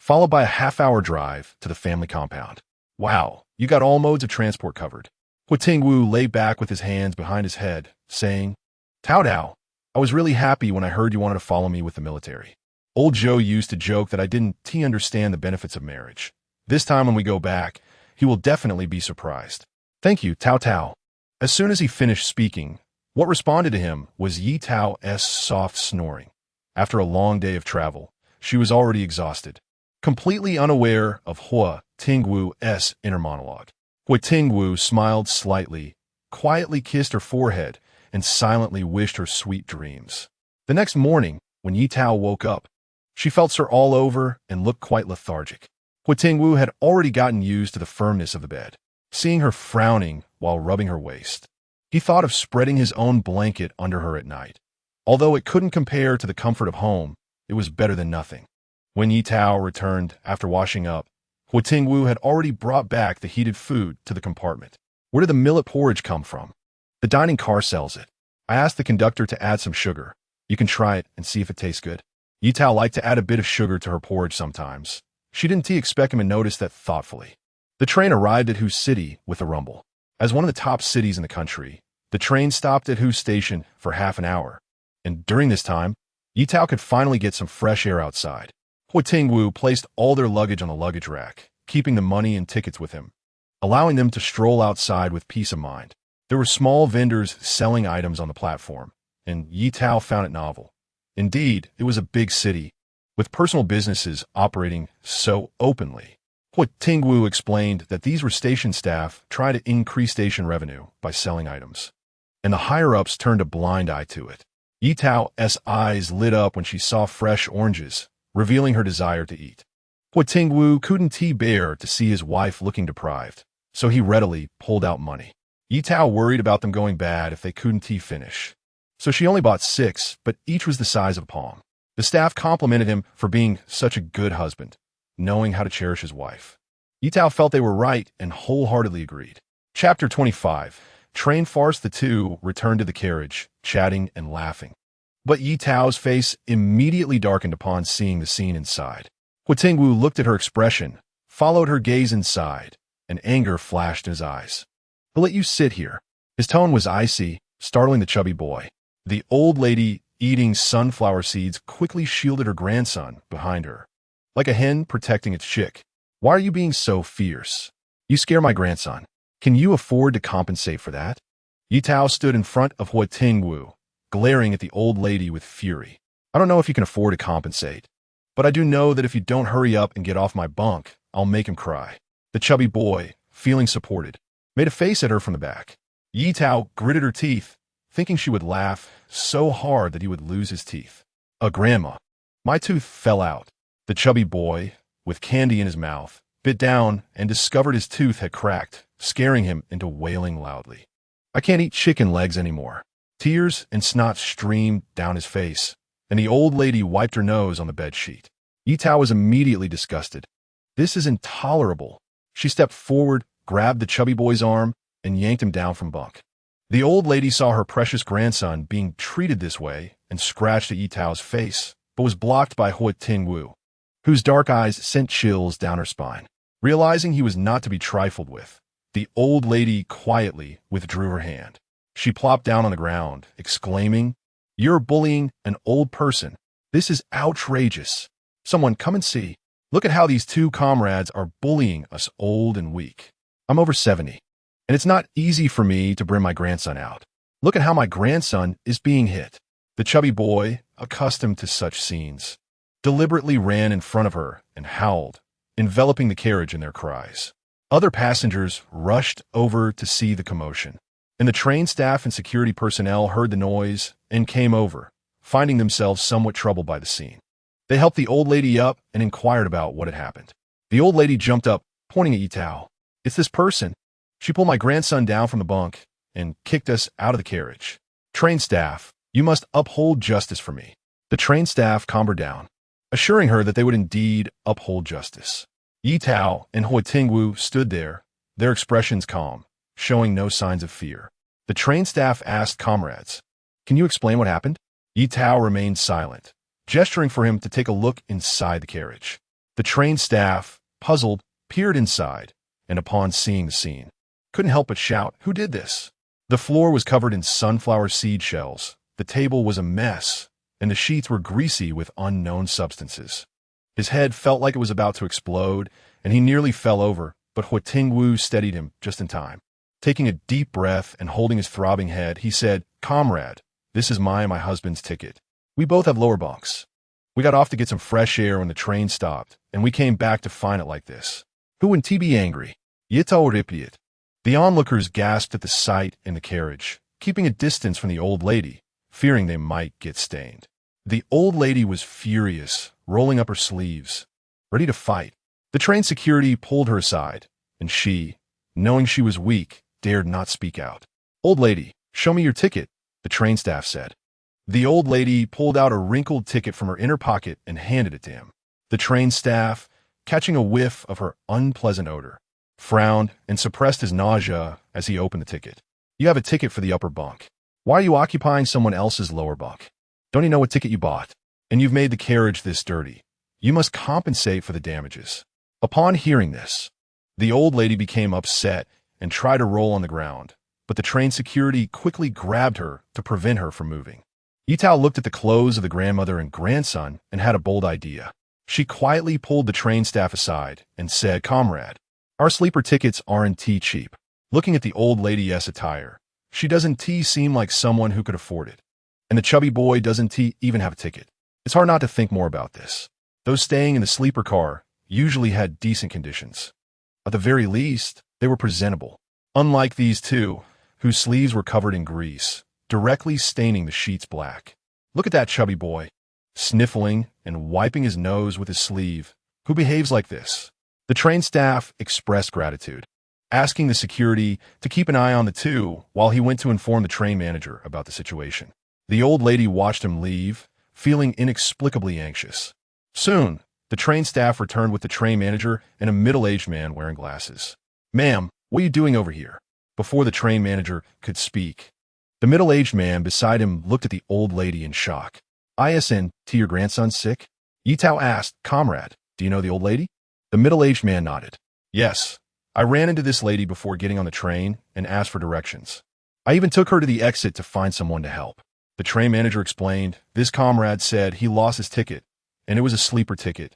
followed by a half-hour drive to the family compound. Wow, you got all modes of transport covered. Huo Tingwu lay back with his hands behind his head, saying, Tao, I was really happy when I heard you wanted to follow me with the military. Old Joe used to joke that I didn't understand the benefits of marriage. This time when we go back, he will definitely be surprised. Thank you, Tao. As soon as he finished speaking, what responded to him was Ye Tao's soft snoring. After a long day of travel, she was already exhausted, completely unaware of Huo Tingwu's inner monologue. Huo Tingwu smiled slightly, quietly kissed her forehead, and silently wished her sweet dreams. The next morning, when Ye Tao woke up, she felt sore all over and looked quite lethargic. Huo Tingwu had already gotten used to the firmness of the bed. Seeing her frowning while rubbing her waist, he thought of spreading his own blanket under her at night. Although it couldn't compare to the comfort of home, it was better than nothing. When Ye Tao returned after washing up, Huo Tingwu had already brought back the heated food to the compartment. Where did the millet porridge come from? The dining car sells it. I asked the conductor to add some sugar. You can try it and see if it tastes good. Ye Tao liked to add a bit of sugar to her porridge sometimes. She didn't expect him to notice that thoughtfully. The train arrived at Hu City with a rumble. As one of the top cities in the country, the train stopped at Hu Station for half an hour. And during this time, Ye Tao could finally get some fresh air outside. Huo Tingwu placed all their luggage on the luggage rack, keeping the money and tickets with him, allowing them to stroll outside with peace of mind. There were small vendors selling items on the platform, and Ye Tao found it novel. Indeed, it was a big city, with personal businesses operating so openly. Huo Tingwu explained that these were station staff trying to increase station revenue by selling items, and the higher-ups turned a blind eye to it. Ye Tao's eyes lit up when she saw fresh oranges, revealing her desire to eat. Huo Tingwu couldn't bear to see his wife looking deprived, so he readily pulled out money. Ye Tao worried about them going bad if they couldn't finish, so she only bought 6, but each was the size of a palm. The staff complimented him for being such a good husband, knowing how to cherish his wife. Ye Tao felt they were right and wholeheartedly agreed. Chapter 25. Train farce. The two returned to the carriage, chatting and laughing. But Ye Tao's face immediately darkened upon seeing the scene inside. Huo Tingwu looked at her expression, followed her gaze inside, and anger flashed in his eyes. I'll let you sit here. His tone was icy, startling the chubby boy. The old lady, eating sunflower seeds, quickly shielded her grandson behind her, like a hen protecting its chick. Why are you being so fierce? You scare my grandson. Can you afford to compensate for that? Ye Tao stood in front of Huo Tingwu, glaring at the old lady with fury. I don't know if you can afford to compensate, but I do know that if you don't hurry up and get off my bunk, I'll make him cry. The chubby boy, feeling supported, made a face at her from the back. Ye Tao gritted her teeth, thinking she would laugh so hard that he would lose his teeth. Grandma, my tooth fell out. The chubby boy, with candy in his mouth, bit down and discovered his tooth had cracked, scaring him into wailing loudly. I can't eat chicken legs anymore. Tears and snot streamed down his face, and the old lady wiped her nose on the bedsheet. Ye Tao was immediately disgusted. This is intolerable. She stepped forward, grabbed the chubby boy's arm, and yanked him down from bunk. The old lady saw her precious grandson being treated this way and scratched at Ye Tao's face, but was blocked by Huo Tingwu, whose dark eyes sent chills down her spine. Realizing he was not to be trifled with, the old lady quietly withdrew her hand. She plopped down on the ground, exclaiming, "You're bullying an old person. This is outrageous. Someone come and see. Look at how these two comrades are bullying us old and weak. I'm over 70, and it's not easy for me to bring my grandson out. Look at how my grandson is being hit." The chubby boy, accustomed to such scenes, deliberately ran in front of her and howled, enveloping the carriage in their cries. Other passengers rushed over to see the commotion, and the train staff and security personnel heard the noise and came over, finding themselves somewhat troubled by the scene. They helped the old lady up and inquired about what had happened. The old lady jumped up, pointing at Ye Tao. "It's this person. She pulled my grandson down from the bunk and kicked us out of the carriage. Train staff, you must uphold justice for me." The train staff calmed her down, assuring her that they would indeed uphold justice. Ye Tao and Huo Tingwu stood there, their expressions calm, showing no signs of fear. The train staff asked comrades, "Can you explain what happened?" Ye Tao remained silent, gesturing for him to take a look inside the carriage. The train staff, puzzled, peered inside, and upon seeing the scene, couldn't help but shout, "Who did this?" The floor was covered in sunflower seed shells, the table was a mess, and the sheets were greasy with unknown substances. His head felt like it was about to explode, and he nearly fell over, but Huo Tingwu steadied him just in time. Taking a deep breath and holding his throbbing head, he said, "Comrade, this is my and my husband's ticket. We both have lower bunks. We got off to get some fresh air when the train stopped, and we came back to find it like this. Who wouldn't be angry? Ye Tao repeated." The onlookers gasped at the sight in the carriage, keeping a distance from the old lady, fearing they might get stained. The old lady was furious, rolling up her sleeves, ready to fight. The train security pulled her aside, and she, knowing she was weak, dared not speak out. "Old lady, show me your ticket," the train staff said. The old lady pulled out a wrinkled ticket from her inner pocket and handed it to him. The train staff, catching a whiff of her unpleasant odor, frowned and suppressed his nausea as he opened the ticket. "You have a ticket for the upper bunk. Why are you occupying someone else's lower bunk? Don't you know what ticket you bought? And you've made the carriage this dirty. You must compensate for the damages." Upon hearing this, the old lady became upset and tried to roll on the ground, but the train security quickly grabbed her to prevent her from moving. Ye Tao looked at the clothes of the grandmother and grandson and had a bold idea. She quietly pulled the train staff aside and said, "Comrade, our sleeper tickets aren't cheap." Looking at the old lady's attire, she doesn't seem like someone who could afford it. And the chubby boy doesn't even have a ticket. It's hard not to think more about this. Those staying in the sleeper car usually had decent conditions. At the very least, they were presentable. Unlike these two, whose sleeves were covered in grease, directly staining the sheets black. Look at that chubby boy, sniffling and wiping his nose with his sleeve, who behaves like this. The train staff expressed gratitude, asking the security to keep an eye on the two while he went to inform the train manager about the situation. The old lady watched him leave, feeling inexplicably anxious. Soon, the train staff returned with the train manager and a middle-aged man wearing glasses. "Ma'am, what are you doing over here?" Before the train manager could speak, the middle-aged man beside him looked at the old lady in shock. "Isn't your grandson sick?" Ye Tao asked, "Comrade, do you know the old lady?" The middle-aged man nodded. "Yes, I ran into this lady before getting on the train and asked for directions. I even took her to the exit to find someone to help." The train manager explained, "This comrade said he lost his ticket, and it was a sleeper ticket."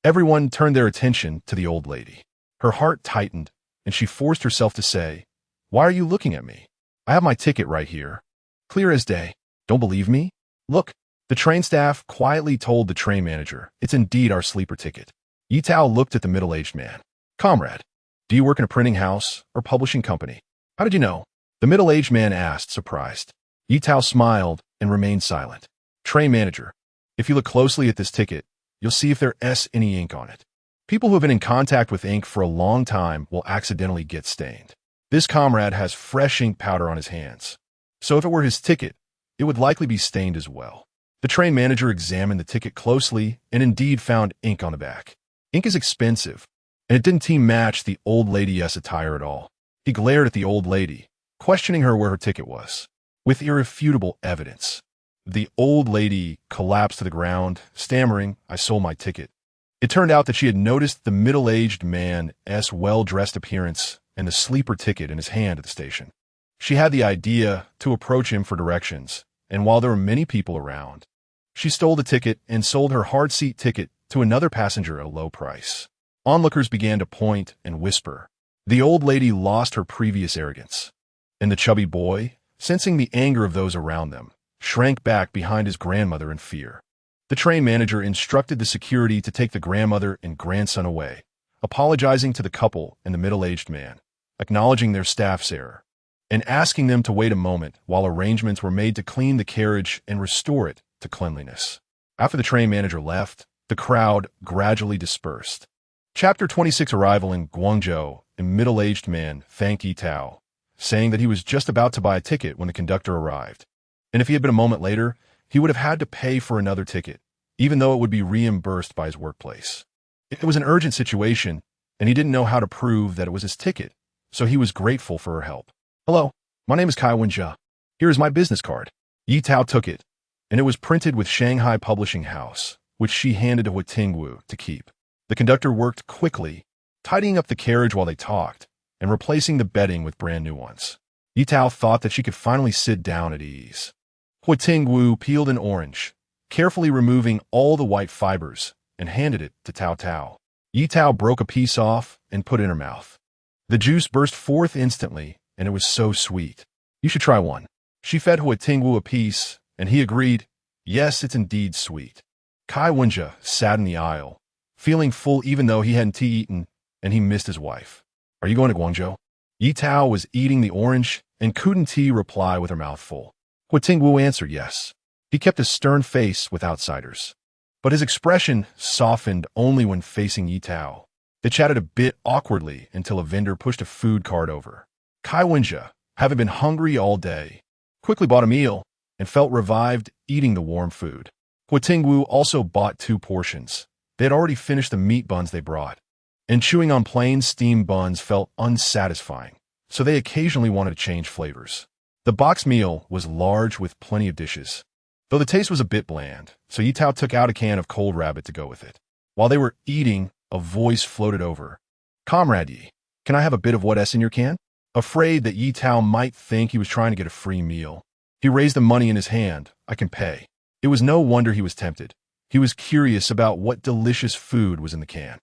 Everyone turned their attention to the old lady. Her heart tightened, and she forced herself to say, "Why are you looking at me? I have my ticket right here. Clear as day. Don't believe me? Look." The train staff quietly told the train manager, "It's indeed our sleeper ticket." Ye Tao looked at the middle-aged man. "Comrade, do you work in a printing house or publishing company?" "How did you know?" the middle-aged man asked, surprised. Ye Tao smiled and remained silent. "Train manager, if you look closely at this ticket, you'll see if there's any ink on it. People who have been in contact with ink for a long time will accidentally get stained. This comrade has fresh ink powder on his hands, so if it were his ticket, it would likely be stained as well." The train manager examined the ticket closely and indeed found ink on the back. Ink is expensive, and it didn't match the old lady's attire at all. He glared at the old lady, questioning her where her ticket was. With irrefutable evidence, the old lady collapsed to the ground, stammering, "I sold my ticket." It turned out that she had noticed the middle-aged man's well-dressed appearance and the sleeper ticket in his hand at the station. She had the idea to approach him for directions, and while there were many people around, she stole the ticket and sold her hard seat ticket to another passenger at a low price. Onlookers began to point and whisper. The old lady lost her previous arrogance, and the chubby boy, sensing the anger of those around them, shrank back behind his grandmother in fear. The train manager instructed the security to take the grandmother and grandson away, apologizing to the couple and the middle-aged man, acknowledging their staff's error, and asking them to wait a moment while arrangements were made to clean the carriage and restore it to cleanliness. After the train manager left, the crowd gradually dispersed. Chapter 26 Arrival in Guangzhou. A middle-aged man thanked Ye Tao, saying that he was just about to buy a ticket when the conductor arrived, and if he had been a moment later, he would have had to pay for another ticket, even though it would be reimbursed by his workplace. It was an urgent situation, and he didn't know how to prove that it was his ticket, so he was grateful for her help. "Hello, my name is Kai Wenjia. Here is my business card." Ye Tao took it, and it was printed with Shanghai Publishing House, which she handed to Huo Tingwu to keep. The conductor worked quickly, tidying up the carriage while they talked, and replacing the bedding with brand new ones. Ye Tao thought that she could finally sit down at ease. Huo Tingwu peeled an orange, carefully removing all the white fibers, and handed it to Tao Tao. Ye Tao broke a piece off and put it in her mouth. The juice burst forth instantly, and it was so sweet. You should try one. She fed Huo Tingwu a piece, and he agreed, yes, it's indeed sweet. Kai Wenjia sat in the aisle, feeling full even though he hadn't eaten, and he missed his wife. Are you going to Guangzhou? Ye Tao was eating the orange and couldn't reply with her mouth full. Huo Tingwu answered yes. He kept a stern face with outsiders, but his expression softened only when facing Ye Tao. They chatted a bit awkwardly until a vendor pushed a food cart over. Kai Wenjia, having been hungry all day, quickly bought a meal and felt revived eating the warm food. Huo Tingwu also bought 2 portions. They had already finished the meat buns they brought, and chewing on plain steamed buns felt unsatisfying, so they occasionally wanted to change flavors. The box meal was large with plenty of dishes, though the taste was a bit bland, so Ye Tao took out a can of cold rabbit to go with it. While they were eating, a voice floated over. Comrade Ye, can I have a bit of what's in your can? Afraid that Ye Tao might think he was trying to get a free meal, he raised the money in his hand. I can pay. It was no wonder he was tempted. He was curious about what delicious food was in the can.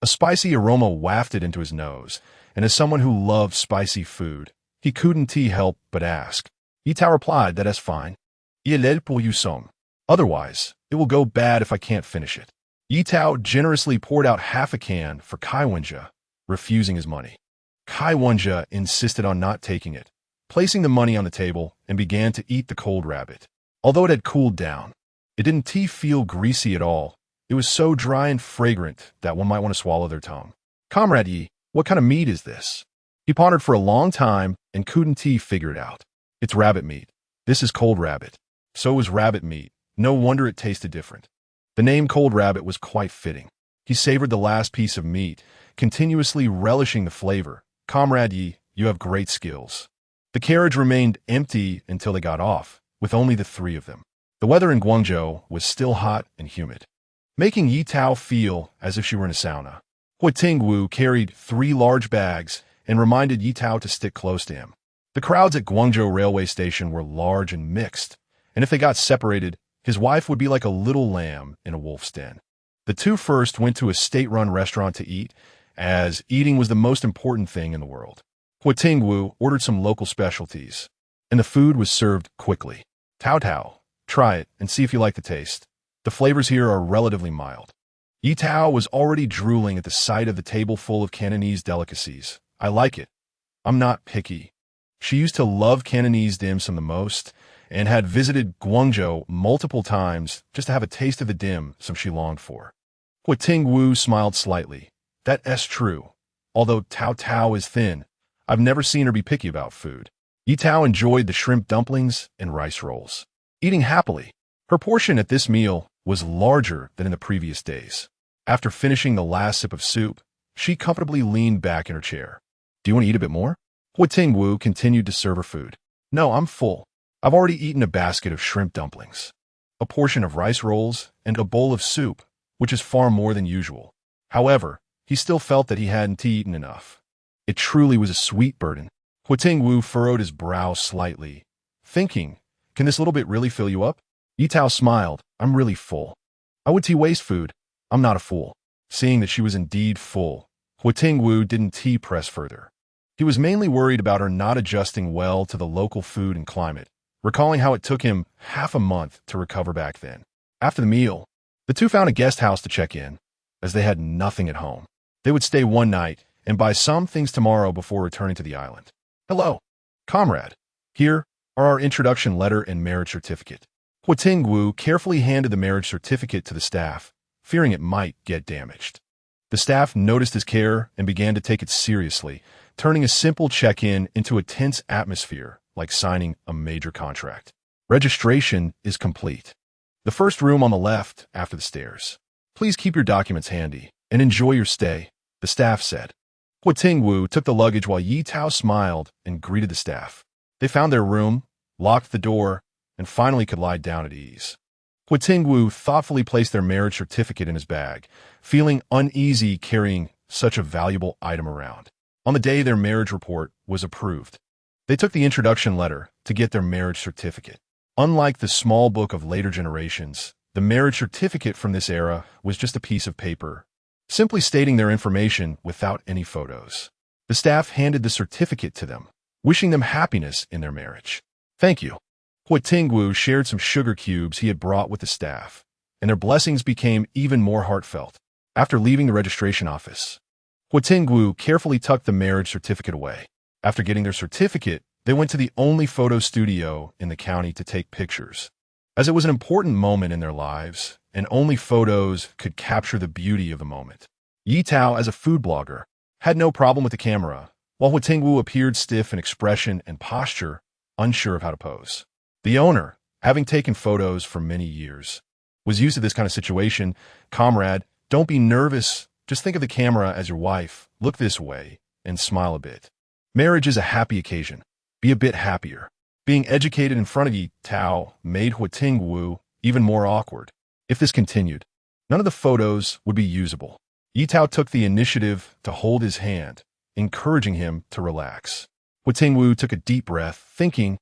A spicy aroma wafted into his nose, and as someone who loved spicy food, he couldn't help but ask. Ye Tao replied that that's fine. Ye led pour you some. Otherwise, it will go bad if I can't finish it. Ye Tao generously poured out half a can for Kai Wenjia, refusing his money. Kai Wenjia insisted on not taking it, placing the money on the table, and began to eat the cold rabbit. Although it had cooled down, it didn't feel greasy at all. It was so dry and fragrant that one might want to swallow their tongue. Comrade Ye, what kind of meat is this? He pondered for a long time and couldn't figure it out. It's rabbit meat. This is cold rabbit. So is rabbit meat. No wonder it tasted different. The name cold rabbit was quite fitting. He savored the last piece of meat, continuously relishing the flavor. Comrade Ye, you have great skills. The carriage remained empty until they got off, with only the 3 of them. The weather in Guangzhou was still hot and humid, making Ye Tao feel as if she were in a sauna. Huo Tingwu carried 3 large bags and reminded Ye Tao to stick close to him. The crowds at Guangzhou railway station were large and mixed, and if they got separated, his wife would be like a little lamb in a wolf's den. The 2 first went to a state-run restaurant to eat, as eating was the most important thing in the world. Huo Tingwu ordered some local specialties, and the food was served quickly. Tao Tao, try it and see if you like the taste. The flavors here are relatively mild. Ye Tao was already drooling at the sight of the table full of Cantonese delicacies. I like it. I'm not picky. She used to love Cantonese dim sum the most, and had visited Guangzhou multiple times just to have a taste of the dim sum she longed for. Huo Tingwu smiled slightly. That's true. Although Tao Tao is thin, I've never seen her be picky about food. Ye Tao enjoyed the shrimp dumplings and rice rolls, eating happily. Her portion at this meal was larger than in the previous days. After finishing the last sip of soup, she comfortably leaned back in her chair. Do you want to eat a bit more? Huo Tingwu continued to serve her food. No, I'm full. I've already eaten a basket of shrimp dumplings, a portion of rice rolls, and a bowl of soup, which is far more than usual. However, he still felt that he hadn't eaten enough. It truly was a sweet burden. Huo Tingwu furrowed his brow slightly, thinking, can this little bit really fill you up? Ye Tao smiled. I'm really full. I would waste food. I'm not a fool. Seeing that she was indeed full, Huo Tingwu didn't press further. He was mainly worried about her not adjusting well to the local food and climate, recalling how it took him half a month to recover back then. After the meal, the 2 found a guest house to check in, as they had nothing at home. They would stay one night and buy some things tomorrow before returning to the island. Hello, comrade. Here are our introduction letter and marriage certificate. Huo Tingwu carefully handed the marriage certificate to the staff, fearing it might get damaged. The staff noticed his care and began to take it seriously, turning a simple check-in into a tense atmosphere like signing a major contract. Registration is complete. The first room on the left after the stairs. Please keep your documents handy and enjoy your stay, the staff said. Huo Tingwu took the luggage while Ye Tao smiled and greeted the staff. They found their room, locked the door, and finally could lie down at ease. Huo Tingwu thoughtfully placed their marriage certificate in his bag, feeling uneasy carrying such a valuable item around. On the day their marriage report was approved, they took the introduction letter to get their marriage certificate. Unlike the small book of later generations, the marriage certificate from this era was just a piece of paper, simply stating their information without any photos. The staff handed the certificate to them, wishing them happiness in their marriage. "Thank you." Huo Tingwu shared some sugar cubes he had brought with the staff, and their blessings became even more heartfelt. After leaving the registration office, Huo Tingwu carefully tucked the marriage certificate away. After getting their certificate, they went to the only photo studio in the county to take pictures. As it was an important moment in their lives, and only photos could capture the beauty of the moment. Ye Tao, as a food blogger, had no problem with the camera, while Huo Tingwu appeared stiff in expression and posture, unsure of how to pose. The owner, having taken photos for many years, was used to this kind of situation. "Comrade, don't be nervous. Just think of the camera as your wife. Look this way and smile a bit. Marriage is a happy occasion. Be a bit happier." Being educated in front of Ye Tao made Huo Tingwu even more awkward. If this continued, none of the photos would be usable. Ye Tao took the initiative to hold his hand, encouraging him to relax. Huo Tingwu took a deep breath, thinking,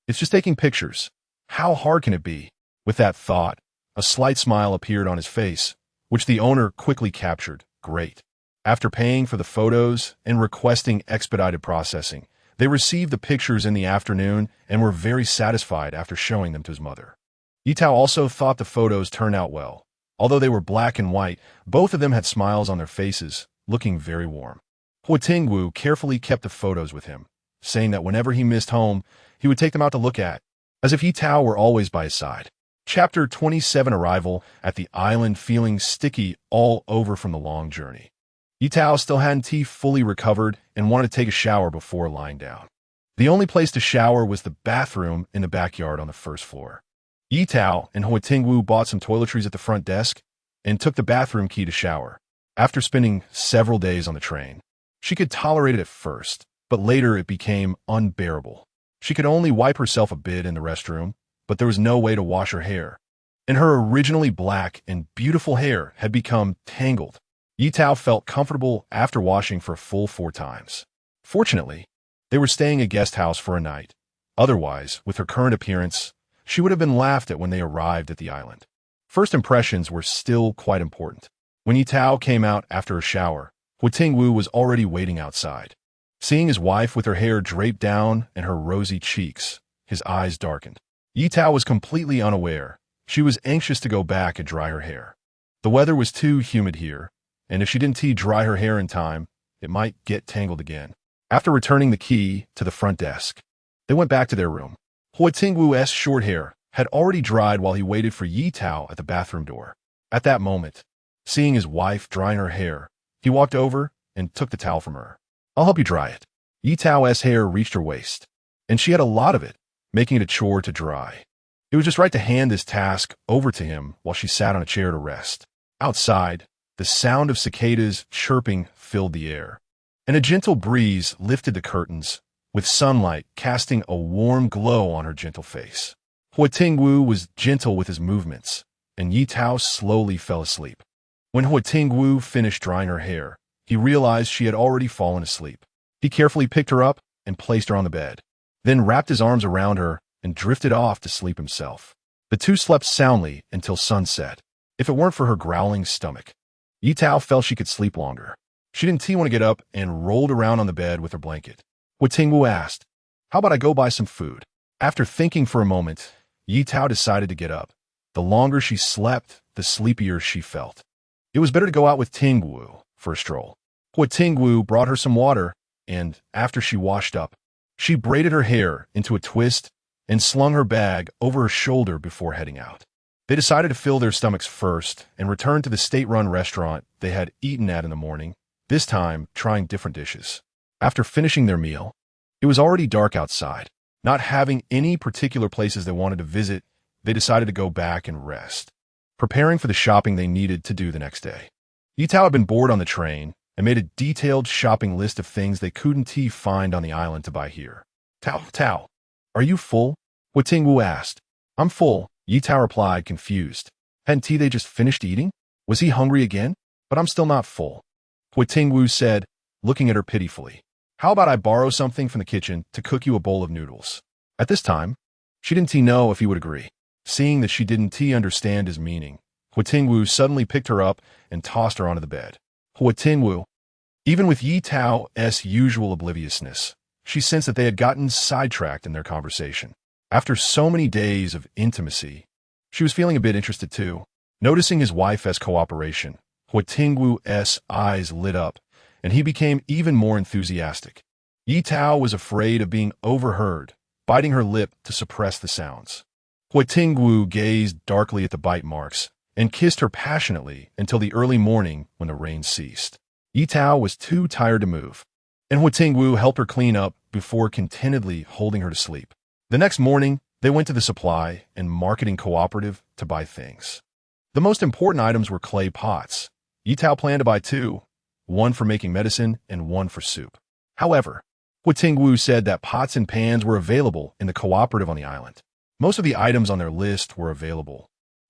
"It's just taking pictures. How hard can it be?" With that thought, a slight smile appeared on his face, which the owner quickly captured. "Great." After paying for the photos and requesting expedited processing, they received the pictures in the afternoon and were very satisfied after showing them to his mother. Ye Tao also thought the photos turned out well. Although they were black and white, both of them had smiles on their faces, looking very warm. Huo Tingwu carefully kept the photos with him, saying that whenever he missed home, he would take them out to look at, as if Ye Tao were always by his side. Chapter 27. Arrival at the island, feeling sticky all over from the long journey. Ye Tao still hadn't fully recovered and wanted to take a shower before lying down. The only place to shower was the bathroom in the backyard on the first floor. Ye Tao and Huo Tingwu bought some toiletries at the front desk and took the bathroom key to shower. After spending several days on the train, she could tolerate it at first, but later it became unbearable. She could only wipe herself a bit in the restroom, but there was no way to wash her hair, and her originally black and beautiful hair had become tangled. Ye Tao felt comfortable after washing for a full 4 times. Fortunately, they were staying at a guest house for a night. Otherwise, with her current appearance, she would have been laughed at when they arrived at the island. First impressions were still quite important. When Ye Tao came out after a shower, Huo Tingwu was already waiting outside. Seeing his wife with her hair draped down and her rosy cheeks, his eyes darkened. Ye Tao was completely unaware. She was anxious to go back and dry her hair. The weather was too humid here, and if she didn't dry her hair in time, it might get tangled again. After returning the key to the front desk, they went back to their room. Huo Tingwu's short hair had already dried while he waited for Ye Tao at the bathroom door. At that moment, seeing his wife drying her hair, he walked over and took the towel from her. "I'll help you dry it." Ye Tao's hair reached her waist, and she had a lot of it, making it a chore to dry. It was just right to hand this task over to him while she sat on a chair to rest. Outside, the sound of cicadas chirping filled the air, and a gentle breeze lifted the curtains, with sunlight casting a warm glow on her gentle face. Huo Tingwu was gentle with his movements, and Ye Tao slowly fell asleep. When Huo Tingwu finished drying her hair, he realized she had already fallen asleep. He carefully picked her up and placed her on the bed, then wrapped his arms around her and drifted off to sleep himself. The two slept soundly until sunset. If it weren't for her growling stomach, Ye Tao felt she could sleep longer. She didn't want to get up and rolled around on the bed with her blanket. Huo Tingwu asked, "How about I go buy some food?" After thinking for a moment, Ye Tao decided to get up. The longer she slept, the sleepier she felt. It was better to go out with Tingwu for a stroll. Huo Tingwu brought her some water, and after she washed up, she braided her hair into a twist and slung her bag over her shoulder before heading out. They decided to fill their stomachs first and return to the state-run restaurant they had eaten at in the morning, this time trying different dishes. After finishing their meal, it was already dark outside. Not having any particular places they wanted to visit, they decided to go back and rest, preparing for the shopping they needed to do the next day. Ye Tao had been bored on the train and made a detailed shopping list of things they couldn't find on the island to buy here. "Tao, are you full?" Huo Tingwu asked. "I'm full. Ye Tao replied, confused. Hadn't they just finished eating? Was he hungry again? But I'm still not full. Huo Tingwu said, looking at her pitifully. How about I borrow something from the kitchen to cook you a bowl of noodles? At this time, she didn't know if he would agree. Seeing that she didn't understand his meaning, Huo Tingwu suddenly picked her up and tossed her onto the bed. Huo Tingwu, even with Ye Tao's usual obliviousness, she sensed that they had gotten sidetracked in their conversation. After so many days of intimacy, she was feeling a bit interested too. Noticing his wife's cooperation, Huo Tingwu's eyes lit up, and he became even more enthusiastic. Ye Tao was afraid of being overheard, biting her lip to suppress the sounds. Huo Tingwu gazed darkly at the bite marks and kissed her passionately until the early morning when the rain ceased. Ye Tao was too tired to move, and Huo Tingwu helped her clean up before contentedly holding her to sleep. The next morning, they went to the supply and marketing cooperative to buy things. The most important items were clay pots. Ye Tao planned to buy two, one for making medicine and one for soup. However, Huo Tingwu said that pots and pans were available in the cooperative on the island. Most of the items on their list were available,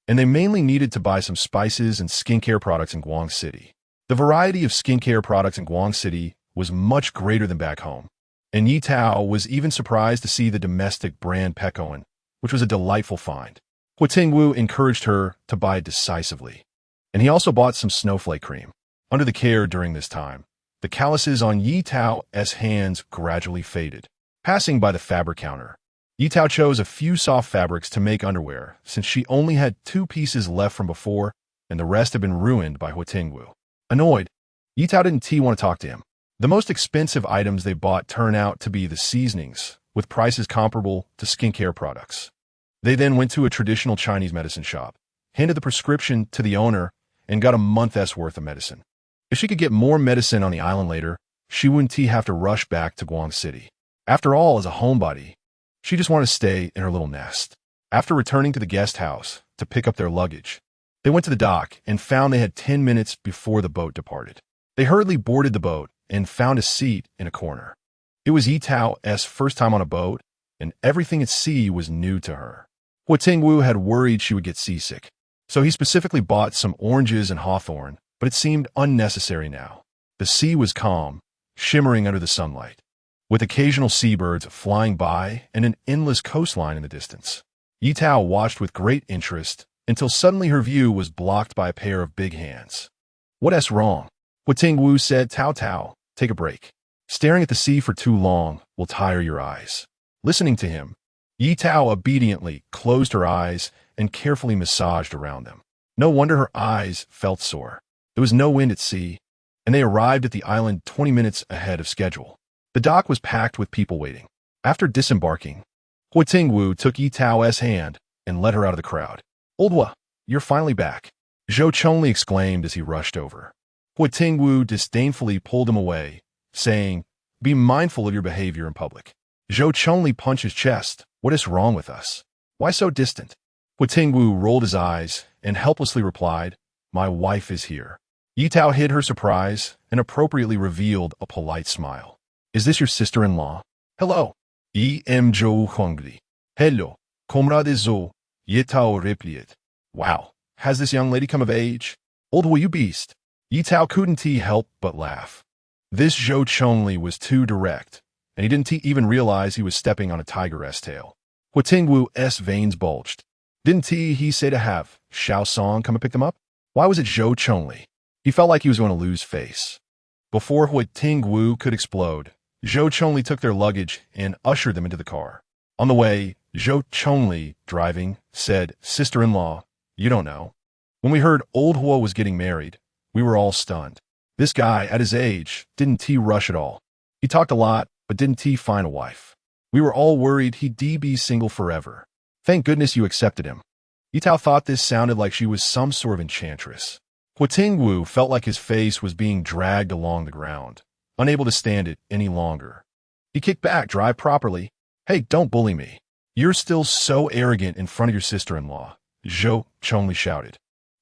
and they mainly needed to buy some spices and skincare products in Guang City. The variety of skincare products in Guang City was much greater than back home, and Ye Tao was even surprised to see the domestic brand Pekoin, which was a delightful find. Huo Tingwu encouraged her to buy decisively, and he also bought some snowflake cream. Under the care during this time, the calluses on Ye Tao's hands gradually faded. Passing by the fabric counter, Ye Tao chose a few soft fabrics to make underwear since she only had 2 pieces left from before and the rest had been ruined by Huo Tingwu. Annoyed, Ye Tao didn't want to talk to him. The most expensive items they bought turned out to be the seasonings, with prices comparable to skincare products. They then went to a traditional Chinese medicine shop, handed the prescription to the owner, and got a month's worth of medicine. If she could get more medicine on the island later, she wouldn't have to rush back to Guang City. After all, as a homebody, she just wanted to stay in her little nest. After returning to the guest house to pick up their luggage, they went to the dock and found they had 10 minutes before the boat departed. They hurriedly boarded the boat and found a seat in a corner. It was Ye Tao's first time on a boat, and everything at sea was new to her. Huo Tingwu had worried she would get seasick, so he specifically bought some oranges and hawthorn, but it seemed unnecessary now. The sea was calm, shimmering under the sunlight, with occasional seabirds flying by and an endless coastline in the distance. Ye Tao watched with great interest until suddenly her view was blocked by a pair of big hands. "What's wrong?" Huo Tingwu said. Tao, take a break. Staring at the sea for too long will tire your eyes." Listening to him, Ye Tao obediently closed her eyes and carefully massaged around them. No wonder her eyes felt sore. There was no wind at sea, and they arrived at the island 20 minutes ahead of schedule. The dock was packed with people waiting. After disembarking, Huo Tingwu took Ye Tao's hand and led her out of the crowd. "Old Huo, you're finally back," Zhou Chongli exclaimed as he rushed over. Huo Tingwu disdainfully pulled him away, saying, "Be mindful of your behavior in public." Zhou Chongli punched his chest. "What is wrong with us? Why so distant?" Huo Tingwu rolled his eyes and helplessly replied, "My wife is here." Ye Tao hid her surprise and appropriately revealed a polite smile. "Is this your sister-in-law?" "Hello." "Yi em Zhou Huangli." "Hello, comrade Zhou," Ye Tao replied. "Wow, has this young lady come of age?" "Old Huo, you beast." Ye Tao couldn't help but laugh. This Zhou Chongli was too direct, and he didn't even realize he was stepping on a tiger's tail. Huo Tingwu's veins bulged. Didn't he say to have Xiao Song come and pick them up? Why was it Zhou Chongli? He felt like he was going to lose face. Before Huo Tingwu could explode, Zhou Chongli took their luggage and ushered them into the car. On the way, Zhou Chongli, driving, said, "Sister-in-law, you don't know. When we heard old Huo was getting married, we were all stunned. This guy, at his age, didn't rush at all. He talked a lot, but didn't find a wife. We were all worried he'd be single forever. Thank goodness you accepted him." Ye Tao thought this sounded like she was some sort of enchantress. Huo Tingwu felt like his face was being dragged along the ground, unable to stand it any longer. He kicked back. "Drive properly. Hey, don't bully me. You're still so arrogant in front of your sister-in-law," Zhou Chongli shouted.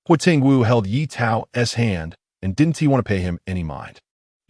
Huo Tingwu held Ye Tao's hand and didn't want to pay him any mind.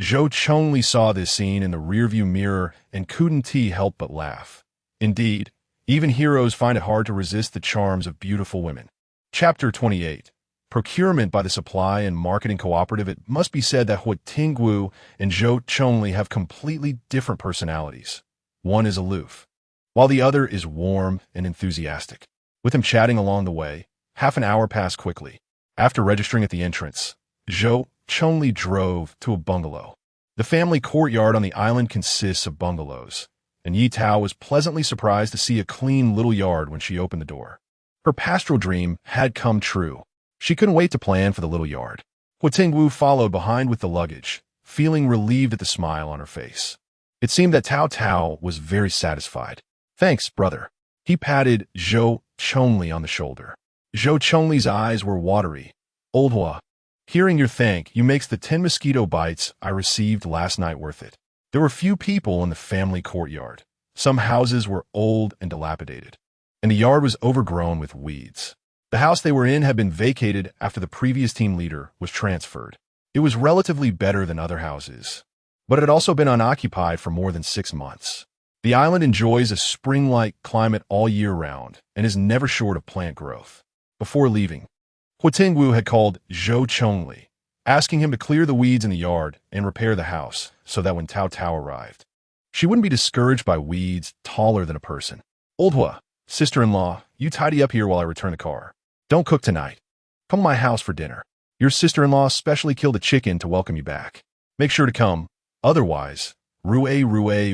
Zhou Chongli saw this scene in the rearview mirror and couldn't help but laugh. Indeed, Even heroes find it hard to resist the charms of beautiful women. Chapter 28. Procurement by the Supply and Marketing Cooperative. It must be said that Huo Tingwu and Zhou Chongli have completely different personalities. One is aloof, while the other is warm and enthusiastic. With him chatting along the way, half an hour passed quickly. After registering at the entrance, Zhou Chongli drove to a bungalow. The family courtyard on the island consists of bungalows, and Ye Tao was pleasantly surprised to see a clean little yard when she opened the door. Her pastoral dream had come true. She couldn't wait to plan for the little yard. Huo Tingwu followed behind with the luggage, feeling relieved at the smile on her face. It seemed that Tao Tao was very satisfied. "Thanks, brother." He patted Zhou Chongli on the shoulder. Zhou Chongli's eyes were watery. "Old Hua, hearing your thank you makes the 10 mosquito bites I received last night worth it." There were few people in the family courtyard. Some houses were old and dilapidated, and the yard was overgrown with weeds. The house they were in had been vacated after the previous team leader was transferred. It was relatively better than other houses, but it had also been unoccupied for more than 6 months. The island enjoys a spring-like climate all year round and is never short of plant growth. Before leaving, Huo Tingwu had called Zhou Chongli, asking him to clear the weeds in the yard and repair the house so that when Tao Tao arrived, she wouldn't be discouraged by weeds taller than a person. "Old Hua, sister-in-law, you tidy up here while I return the car. Don't cook tonight. Come to my house for dinner. Your sister-in-law specially killed a chicken to welcome you back. Make sure to come, otherwise Rue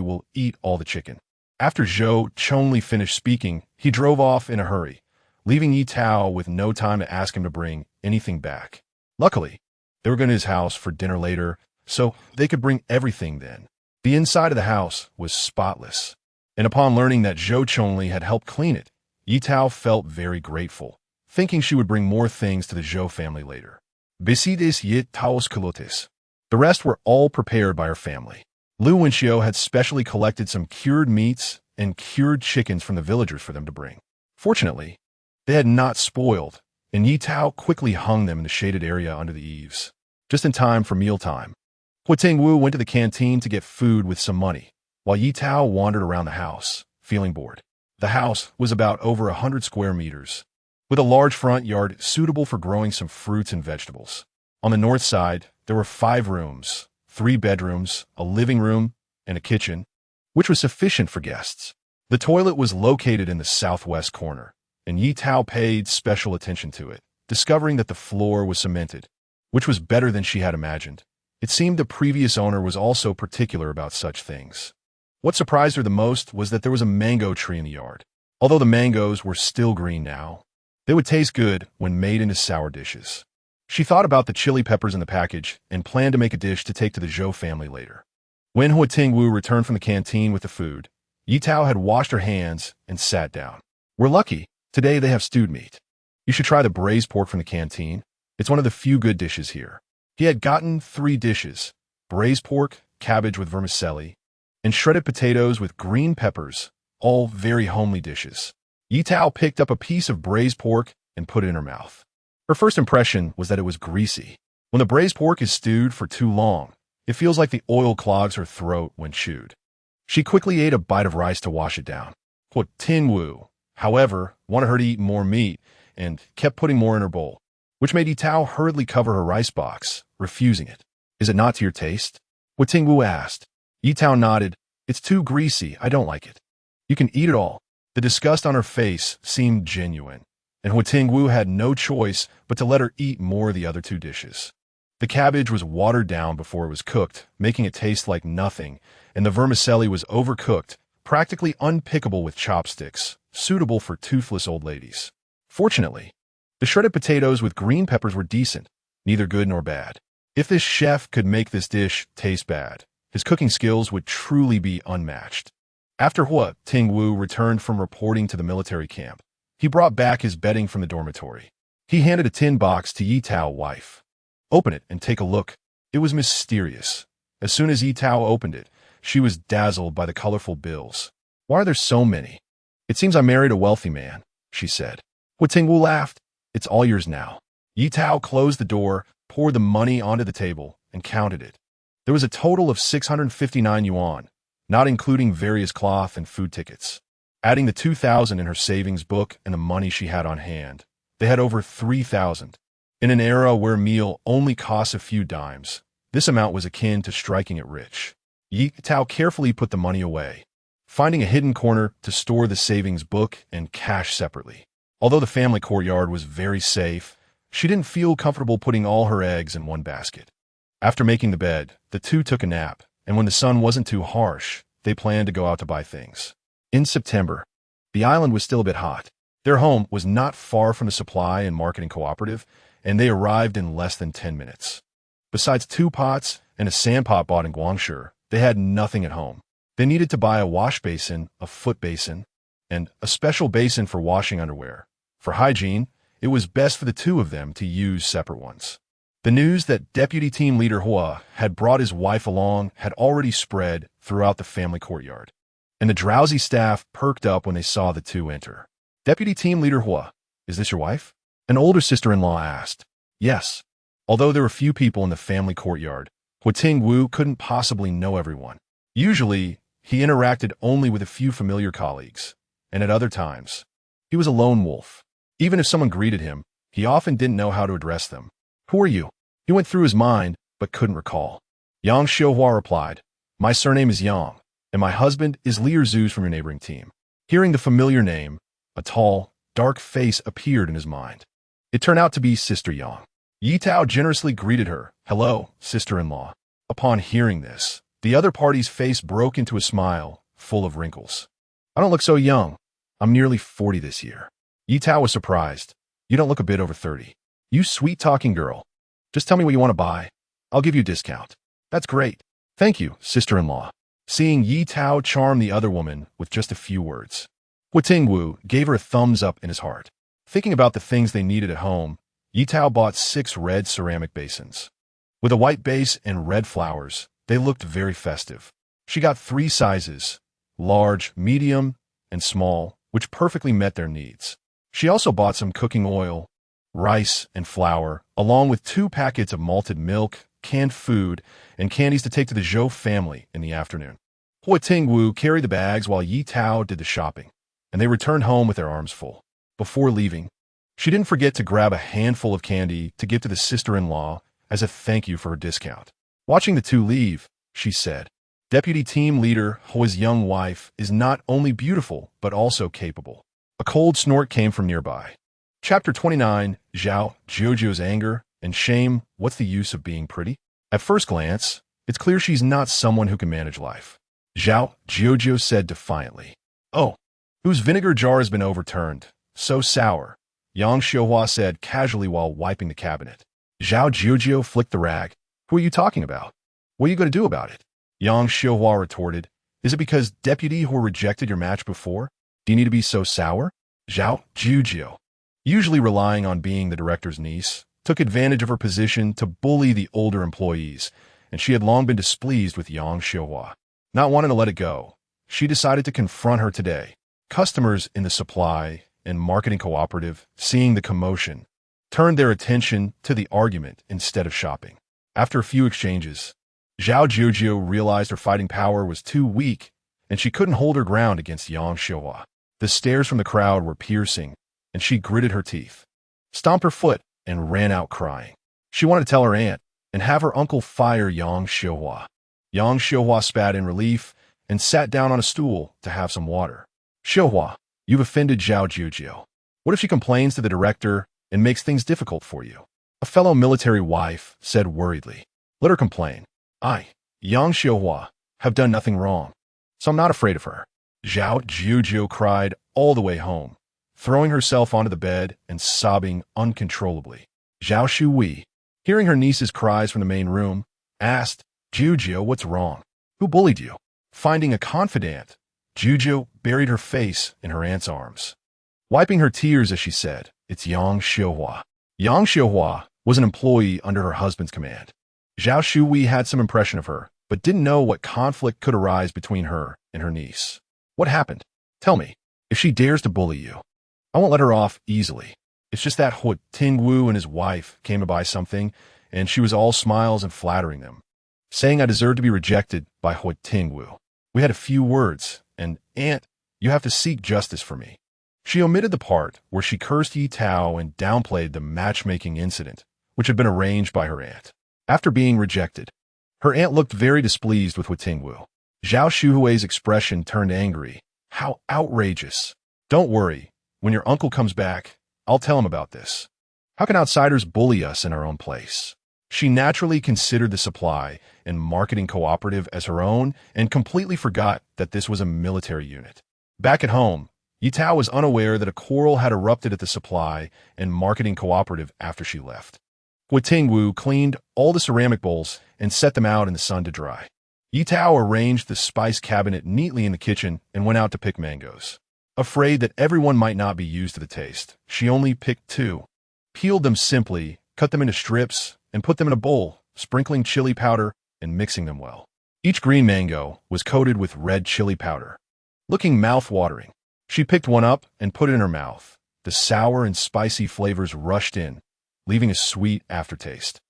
will eat all the chicken." After Zhou Chongli finished speaking, he drove off in a hurry, leaving Ye Tao with no time to ask him to bring anything back. Luckily, they were going to his house for dinner later, so they could bring everything then. The inside of the house was spotless, and upon learning that Zhou Chongli had helped clean it, Ye Tao felt very grateful, thinking she would bring more things to the Zhou family later. Besides Ye Tao's culottes. The rest were all prepared by her family. Lu Wenxiu had specially collected some cured meats and cured chickens from the villagers for them to bring. Fortunately, they had not spoiled, and Ye Tao quickly hung them in the shaded area under the eaves, just in time for mealtime. Huo Tingwu went to the canteen to get food with some money, while Ye Tao wandered around the house, feeling bored. The house was about over 100 square meters, with a large front yard suitable for growing some fruits and vegetables. On the north side, there were 5 rooms, 3 bedrooms, a living room, and a kitchen, which was sufficient for guests. The toilet was located in the southwest corner, and Ye Tao paid special attention to it, discovering that the floor was cemented, which was better than she had imagined. It seemed the previous owner was also particular about such things. What surprised her the most was that there was a mango tree in the yard. Although the mangoes were still green now, they would taste good when made into sour dishes. She thought about the chili peppers in the package and planned to make a dish to take to the Zhou family later. When Huo Tingwu returned from the canteen with the food, Ye Tao had washed her hands and sat down. "We're lucky. Today they have stewed meat. You should try the braised pork from the canteen. It's one of the few good dishes here." He had gotten 3 dishes: braised pork, cabbage with vermicelli, and shredded potatoes with green peppers, all very homely dishes. Ye Tao picked up a piece of braised pork and put it in her mouth. Her first impression was that it was greasy. When the braised pork is stewed for too long, it feels like the oil clogs her throat when chewed. She quickly ate a bite of rice to wash it down. Huo Tingwu, however, wanted her to eat more meat and kept putting more in her bowl, which made Ye Tao hurriedly cover her rice box, refusing it. "Is it not to your taste?" Huo Tingwu asked. Ye Tao nodded. "It's too greasy. I don't like it." "You can eat it all." The disgust on her face seemed genuine, and Huo Tingwu had no choice but to let her eat more of the other 2 dishes. The cabbage was watered down before it was cooked, making it taste like nothing, and the vermicelli was overcooked, practically unpickable with chopsticks, suitable for toothless old ladies. Fortunately, the shredded potatoes with green peppers were decent, neither good nor bad. If this chef could make this dish taste bad, his cooking skills would truly be unmatched. After Huo Tingwu returned from reporting to the military camp, he brought back his bedding from the dormitory. He handed a tin box to Ye Tao's wife. "Open it and take a look." It was mysterious. As soon as Ye Tao opened it, she was dazzled by the colorful bills. "Why are there so many?" "It seems I married a wealthy man," she said. Huo Tingwu laughed. "It's all yours now." Ye Tao closed the door, poured the money onto the table, and counted it. There was a total of 659 yuan, not including various cloth and food tickets. Adding the 2,000 in her savings book and the money she had on hand, they had over 3,000. In an era where a meal only costs a few dimes, this amount was akin to striking it rich. Ye Tao carefully put the money away, finding a hidden corner to store the savings book and cash separately. Although the family courtyard was very safe, she didn't feel comfortable putting all her eggs in one basket. After making the bed, the two took a nap, and when the sun wasn't too harsh, they planned to go out to buy things. In September, the island was still a bit hot. Their home was not far from the supply and marketing cooperative, and they arrived in less than 10 minutes. Besides 2 pots and a sand pot bought in Guangzhou, they had nothing at home. They needed to buy a wash basin, a foot basin, and a special basin for washing underwear. For hygiene, it was best for the two of them to use separate ones. The news that Deputy Team Leader Huo had brought his wife along had already spread throughout the family courtyard, and the drowsy staff perked up when they saw the two enter. Deputy Team Leader Huo, is this your wife? An older sister-in-law asked. Yes. Although there were few people in the family courtyard, Huo Tingwu couldn't possibly know everyone. Usually, he interacted only with a few familiar colleagues, and at other times, he was a lone wolf. Even if someone greeted him, he often didn't know how to address them. Who are you? He went through his mind, but couldn't recall. Yang Xiuhua replied, My surname is Yang, and my husband is Lier Zuz from your neighboring team. Hearing the familiar name, a tall, dark face appeared in his mind. It turned out to be Sister Yang. Ye Tao generously greeted her, Hello, sister-in-law. Upon hearing this, the other party's face broke into a smile, full of wrinkles. I don't look so young. I'm nearly 40 this year. Ye Tao was surprised. You don't look a bit over 30. You sweet-talking girl. Just tell me what you want to buy. I'll give you a discount. That's great. Thank you, sister-in-law. Seeing Ye Tao charm the other woman with just a few words, Huo Tingwu gave her a thumbs up in his heart. Thinking about the things they needed at home, Ye Tao bought 6 red ceramic basins. With a white base and red flowers, they looked very festive. She got 3 sizes, large, medium, and small, which perfectly met their needs. She also bought some cooking oil, rice, and flour, along with 2 packets of malted milk, canned food, and candies to take to the Zhou family in the afternoon. Huo Tingwu carried the bags while Ye Tao did the shopping, and they returned home with their arms full. Before leaving, she didn't forget to grab a handful of candy to give to the sister-in-law as a thank you for her discount. Watching the two leave, she said, Deputy Team Leader Huo's young wife is not only beautiful, but also capable. A cold snort came from nearby. Chapter 29, Zhao Jiuzhou's anger and shame. What's the use of being pretty? At first glance, it's clear she's not someone who can manage life. Zhao Jiuzhou said defiantly. Oh, whose vinegar jar has been overturned? So sour, Yang Xiuhua said casually while wiping the cabinet. Zhao Jiuzhou flicked the rag. Who are you talking about? What are you going to do about it? Yang Xiuhua retorted. Is it because Deputy Huo rejected your match before? Do you need to be so sour? Zhao Jiuzhou, usually relying on being the director's niece, took advantage of her position to bully the older employees, and she had long been displeased with Yang Xiuhua. Not wanting to let it go, she decided to confront her today. Customers in the supply and marketing cooperative, seeing the commotion, turned their attention to the argument instead of shopping. After a few exchanges, Zhao Jiuzhou realized her fighting power was too weak, and she couldn't hold her ground against Yang Xiuhua. The stares from the crowd were piercing, and she gritted her teeth, stomped her foot, and ran out crying. She wanted to tell her aunt and have her uncle fire Yang Xiuhua. Yang Xiuhua spat in relief and sat down on a stool to have some water. Xiuhua, you've offended Zhao Jiuzhou. What if she complains to the director and makes things difficult for you? A fellow military wife said worriedly. Let her complain. I, Yang Xiuhua, have done nothing wrong, so I'm not afraid of her. Zhao Jiuzhou cried all the way home, throwing herself onto the bed and sobbing uncontrollably. Zhao Shui, hearing her niece's cries from the main room, asked, Jiuzhou, what's wrong? Who bullied you? Finding a confidant, Jiuzhou buried her face in her aunt's arms, wiping her tears as she said, It's Yang Xiuhua. Yang Xiuhua was an employee under her husband's command. Zhao Shui had some impression of her, but didn't know what conflict could arise between her and her niece. What happened? Tell me. If she dares to bully you, I won't let her off easily. It's just that Huo Tingwu and his wife came to buy something, and she was all smiles and flattering them, saying I deserved to be rejected by Huo Tingwu. We had a few words, and Aunt, You have to seek justice for me. She omitted the part where she cursed Ye Tao and downplayed the matchmaking incident, which had been arranged by her aunt. After being rejected, her aunt looked very displeased with Huo Tingwu. Zhao Shuhui's expression turned angry. How outrageous. Don't worry. When your uncle comes back, I'll tell him about this. How can outsiders bully us in our own place? She naturally considered the supply and marketing cooperative as her own and completely forgot that this was a military unit. Back at home, Ye Tao was unaware that a quarrel had erupted at the supply and marketing cooperative after she left. Huo Tingwu cleaned all the ceramic bowls and set them out in the sun to dry. Ye Tao arranged the spice cabinet neatly in the kitchen and went out to pick mangoes. Afraid that everyone might not be used to the taste, she only picked 2, peeled them simply, cut them into strips, and put them in a bowl, sprinkling chili powder and mixing them well. Each green mango was coated with red chili powder. Looking mouth-watering, she picked one up and put it in her mouth. The sour and spicy flavors rushed in, leaving a sweet aftertaste.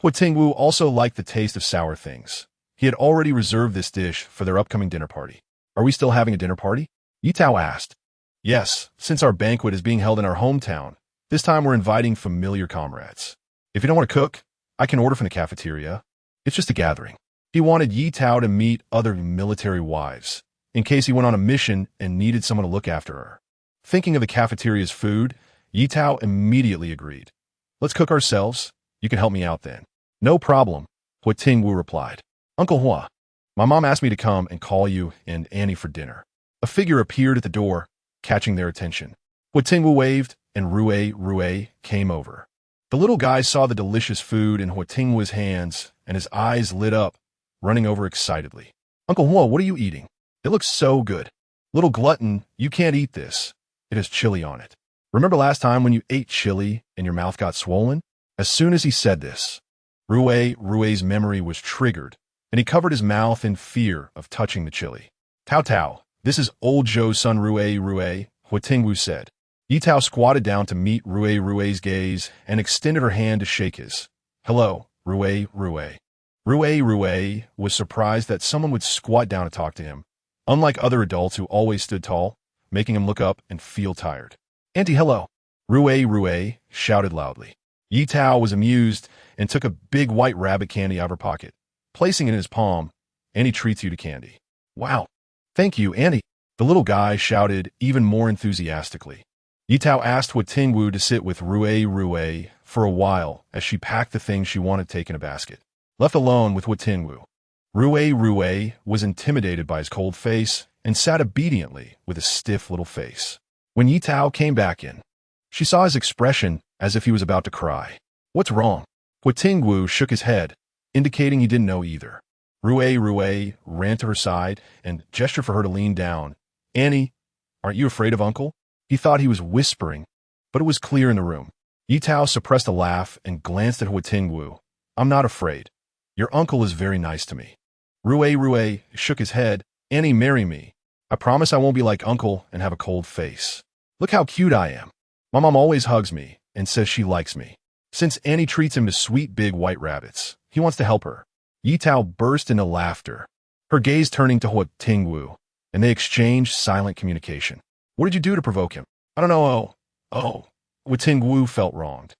Huo Tingwu also liked the taste of sour things. He had already reserved this dish for their upcoming dinner party. Are we still having a dinner party? Ye Tao asked. Yes, since our banquet is being held in our hometown, this time we're inviting familiar comrades. If you don't want to cook, I can order from the cafeteria. It's just a gathering. He wanted Ye Tao to meet other military wives, in case he went on a mission and needed someone to look after her. Thinking of the cafeteria's food, Ye Tao immediately agreed. Let's cook ourselves. You can help me out then. No problem, Huo Tingwu replied. Uncle Hua, my mom asked me to come and call you and Annie for dinner. A figure appeared at the door, catching their attention. Huo Tingwu waved, and Rue came over. The little guy saw the delicious food in Huo Tingwu's hands, and his eyes lit up, running over excitedly. Uncle Hua, what are you eating? It looks so good. Little glutton, you can't eat this. It has chili on it. Remember last time when you ate chili and your mouth got swollen? As soon as he said this, Rue's memory was triggered, and he covered his mouth in fear of touching the chili. Tao, this is old Zhou's son Rue, Huo Tingwu said. Ye Tao squatted down to meet Rue's gaze and extended her hand to shake his. Hello, Rue. Rue was surprised that someone would squat down to talk to him, unlike other adults who always stood tall, making him look up and feel tired. Auntie, hello. Rue shouted loudly. Ye Tao was amused and took a big white rabbit candy out of her pocket. Placing it in his palm, Annie treats you to candy. Wow. Thank you, Annie. The little guy shouted even more enthusiastically. Ye Tao asked Huo Tingwu to sit with Rue for a while as she packed the things she wanted to take in a basket. Left alone with Huo Tingwu, Rue was intimidated by his cold face and sat obediently with a stiff little face. When Ye Tao came back in, she saw his expression as if he was about to cry. What's wrong? Huo Tingwu shook his head, indicating he didn't know either. Rue ran to her side and gestured for her to lean down. Annie, aren't you afraid of Uncle? He thought he was whispering, but it was clear in the room. Ye Tao suppressed a laugh and glanced at Huo Tingwu. I'm not afraid. Your uncle is very nice to me. Rue shook his head. Annie, marry me. I promise I won't be like Uncle and have a cold face. Look how cute I am. My mom always hugs me and says she likes me. Since Annie treats him to sweet big white rabbits, he wants to help her. Ye Tao burst into laughter, her gaze turning to Huo Tingwu, and they exchanged silent communication. What did you do to provoke him? I don't know. Huo Tingwu felt wronged.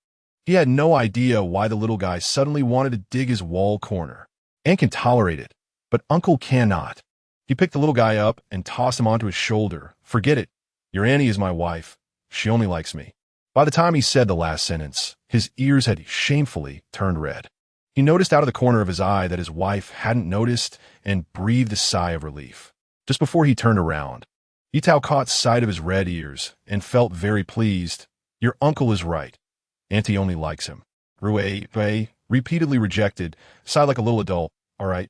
He had no idea why the little guy suddenly wanted to dig his wall corner. Anne can tolerate it, but Uncle cannot. He picked the little guy up and tossed him onto his shoulder. Forget it. Your Annie is my wife. She only likes me. By the time he said the last sentence, his ears had shamefully turned red. He noticed out of the corner of his eye that his wife hadn't noticed and breathed a sigh of relief. Just before he turned around, Ye Tao caught sight of his red ears and felt very pleased. Your uncle is right. Auntie only likes him. Rue, repeatedly rejected, sighed like a little adult. All right.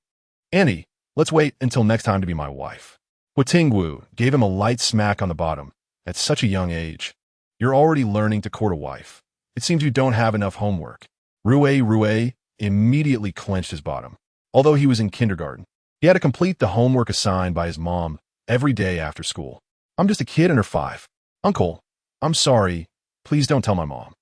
Annie, let's wait until next time to be my wife. Huo Tingwu gave him a light smack on the bottom. At such a young age, you're already learning to court a wife. It seems you don't have enough homework. Rue immediately clenched his bottom. Although he was in kindergarten, he had to complete the homework assigned by his mom every day after school. I'm just a kid under 5. Uncle, I'm sorry. Please don't tell my mom.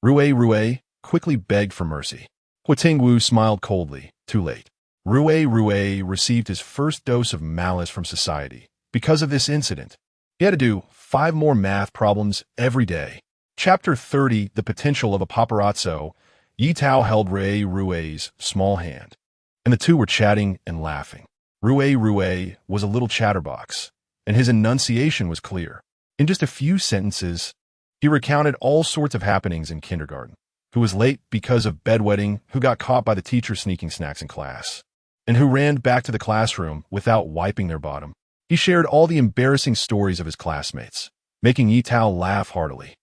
Rue quickly begged for mercy. Huo Tingwu smiled coldly. Too late. Rue received his first dose of malice from society because of this incident. He had to do 5 more math problems every day. Chapter 30, The Potential of a Paparazzo. Ye Tao held Rue's small hand, and the two were chatting and laughing. Rue was a little chatterbox, and his enunciation was clear. In just a few sentences, he recounted all sorts of happenings in kindergarten, who was late because of bedwetting, who got caught by the teacher sneaking snacks in class, and who ran back to the classroom without wiping their bottom. He shared all the embarrassing stories of his classmates, making Ye Tao laugh heartily.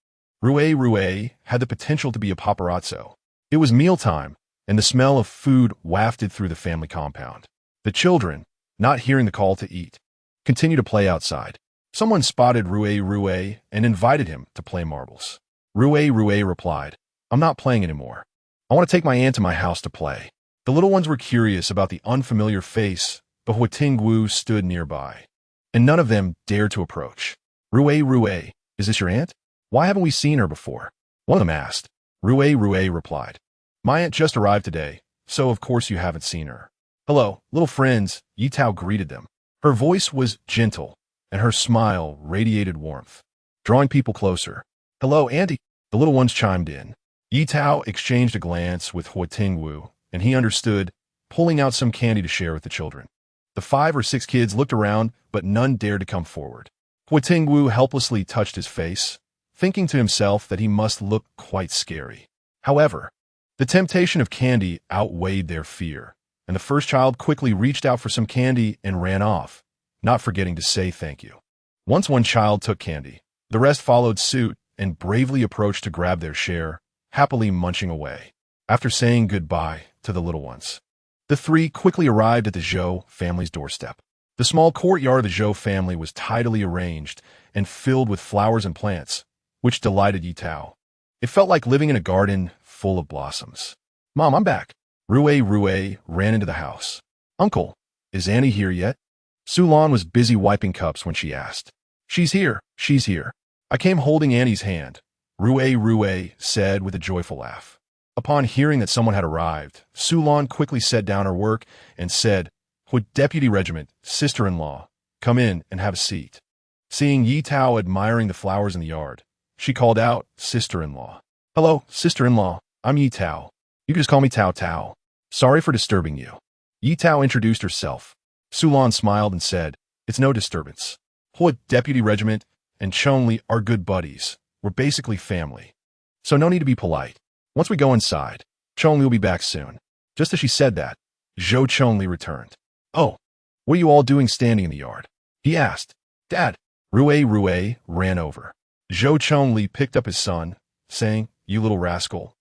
Rue had the potential to be a paparazzo. It was mealtime, and the smell of food wafted through the family compound. The children, not hearing the call to eat, continued to play outside. Someone spotted Rue and invited him to play marbles. Rue replied, "I'm not playing anymore. I want to take my aunt to my house to play." The little ones were curious about the unfamiliar face, but Huo Tingwu stood nearby, and none of them dared to approach. Rue, is this your aunt? Why haven't we seen her before?" One of them asked. Rue replied, "My aunt just arrived today, so of course you haven't seen her." "Hello, little friends," Ye Tao greeted them. Her voice was gentle, and her smile radiated warmth, drawing people closer. "Hello, Auntie," the little ones chimed in. Ye Tao exchanged a glance with Huo Tingwu, and he understood, pulling out some candy to share with the children. The 5 or 6 kids looked around, but none dared to come forward. Huo Tingwu helplessly touched his face, thinking to himself that he must look quite scary. However, the temptation of candy outweighed their fear, and the first child quickly reached out for some candy and ran off, not forgetting to say thank you. Once one child took candy, the rest followed suit and bravely approached to grab their share, happily munching away. After saying goodbye to the little ones, the 3 quickly arrived at the Zhou family's doorstep. The small courtyard of the Zhou family was tidily arranged and filled with flowers and plants, which delighted Ye Tao. It felt like living in a garden full of blossoms. "Mom, I'm back." Rue ran into the house. "Uncle, is Annie here yet?" Sulan was busy wiping cups when she asked. She's here. I came holding Annie's hand," Rue said with a joyful laugh. Upon hearing that someone had arrived, Sulan quickly set down her work and said, "With Deputy Regiment, sister-in-law, come in and have a seat." Seeing Ye Tao admiring the flowers in the yard, she called out, "Sister-in-law." "Hello, sister-in-law. I'm Ye Tao. You can just call me Tao Tao. Sorry for disturbing you." Ye Tao introduced herself. Sulan smiled and said, "It's no disturbance. Huo Deputy Regiment and Chongli are good buddies. We're basically family. So no need to be polite. Once we go inside, Chongli will be back soon." Just as she said that, Zhou Chongli returned. "Oh, what are you all doing standing in the yard?" he asked. "Dad." Rue ran over. Zhou Chongli picked up his son, saying, "You little rascal.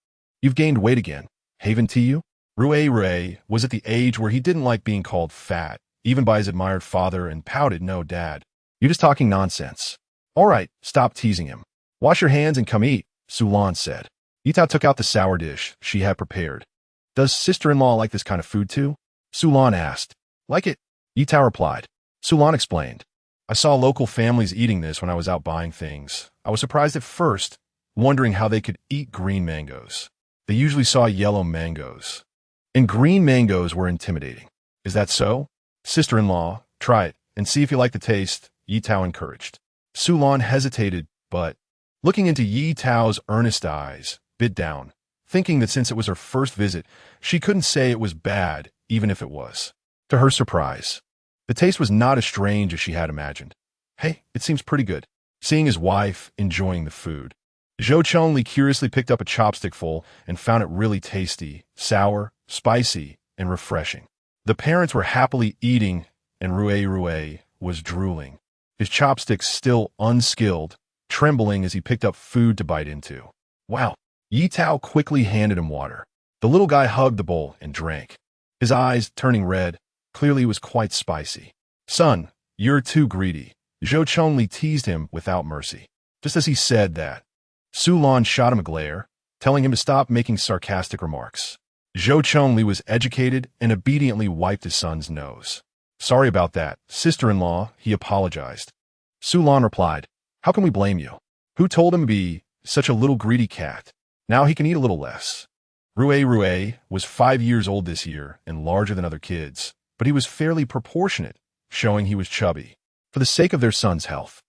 You've gained weight again. Haven't you?" Rue was at the age where he didn't like being called fat, even by his admired father, and pouted, "No, Dad. You're just talking nonsense." "All right, stop teasing him. Wash your hands and come eat," Sulan said. Ye Tao took out the sour dish she had prepared. "Does sister-in-law like this kind of food too?" Sulan asked. "Like it?" Ye Tao replied. Sulan explained. "I saw local families eating this when I was out buying things. I was surprised at first, wondering how they could eat green mangoes. They usually saw yellow mangoes, and green mangoes were intimidating." "Is that so?" "Sister-in-law, try it and see if you like the taste," Ye Tao encouraged. Sulan hesitated, but, looking into Ye Tao's earnest eyes, bit down, thinking that since it was her first visit, she couldn't say it was bad, even if it was. To her surprise, the taste was not as strange as she had imagined. "Hey, it seems pretty good." Seeing his wife enjoying the food, Zhou Chongli curiously picked up a chopstickful and found it really tasty, sour, spicy, and refreshing. The parents were happily eating, and Rue was drooling, his chopsticks still unskilled, trembling as he picked up food to bite into. "Wow." Ye Tao quickly handed him water. The little guy hugged the bowl and drank, his eyes turning red. Clearly it was quite spicy. "Son, you're too greedy," Zhou Chongli teased him without mercy. Just as he said that, Sulan shot him a glare, telling him to stop making sarcastic remarks. Zhou Chongli was educated and obediently wiped his son's nose. "Sorry about that, sister-in-law," he apologized. Sulan replied, "How can we blame you? Who told him to be such a little greedy cat? Now he can eat a little less." Rue was 5 years old this year and larger than other kids, but he was fairly proportionate, showing he was chubby. For the sake of their son's health,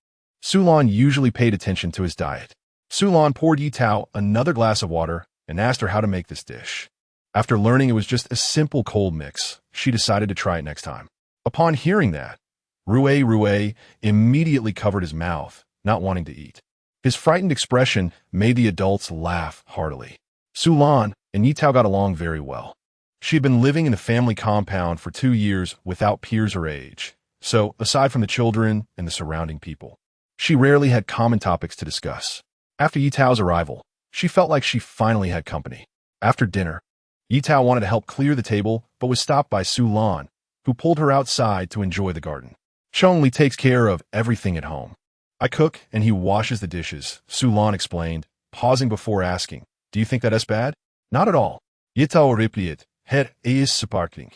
Sulan usually paid attention to his diet. Sulan poured Ye Tao another glass of water and asked her how to make this dish. After learning it was just a simple cold mix, she decided to try it next time. Upon hearing that, Rue immediately covered his mouth, not wanting to eat. His frightened expression made the adults laugh heartily. Sulan and Ye Tao got along very well. She had been living in the family compound for 2 years without peers her age, so aside from the children and the surrounding people, she rarely had common topics to discuss. After Ye Tao's arrival, she felt like she finally had company. After dinner, Ye Tao wanted to help clear the table but was stopped by Sulan, who pulled her outside to enjoy the garden. Chongli takes care of everything at home. I cook and he washes the dishes, Sulan explained, pausing before asking, do you think that is bad? Not at all. Ye Tao replied, "Her is sparkling."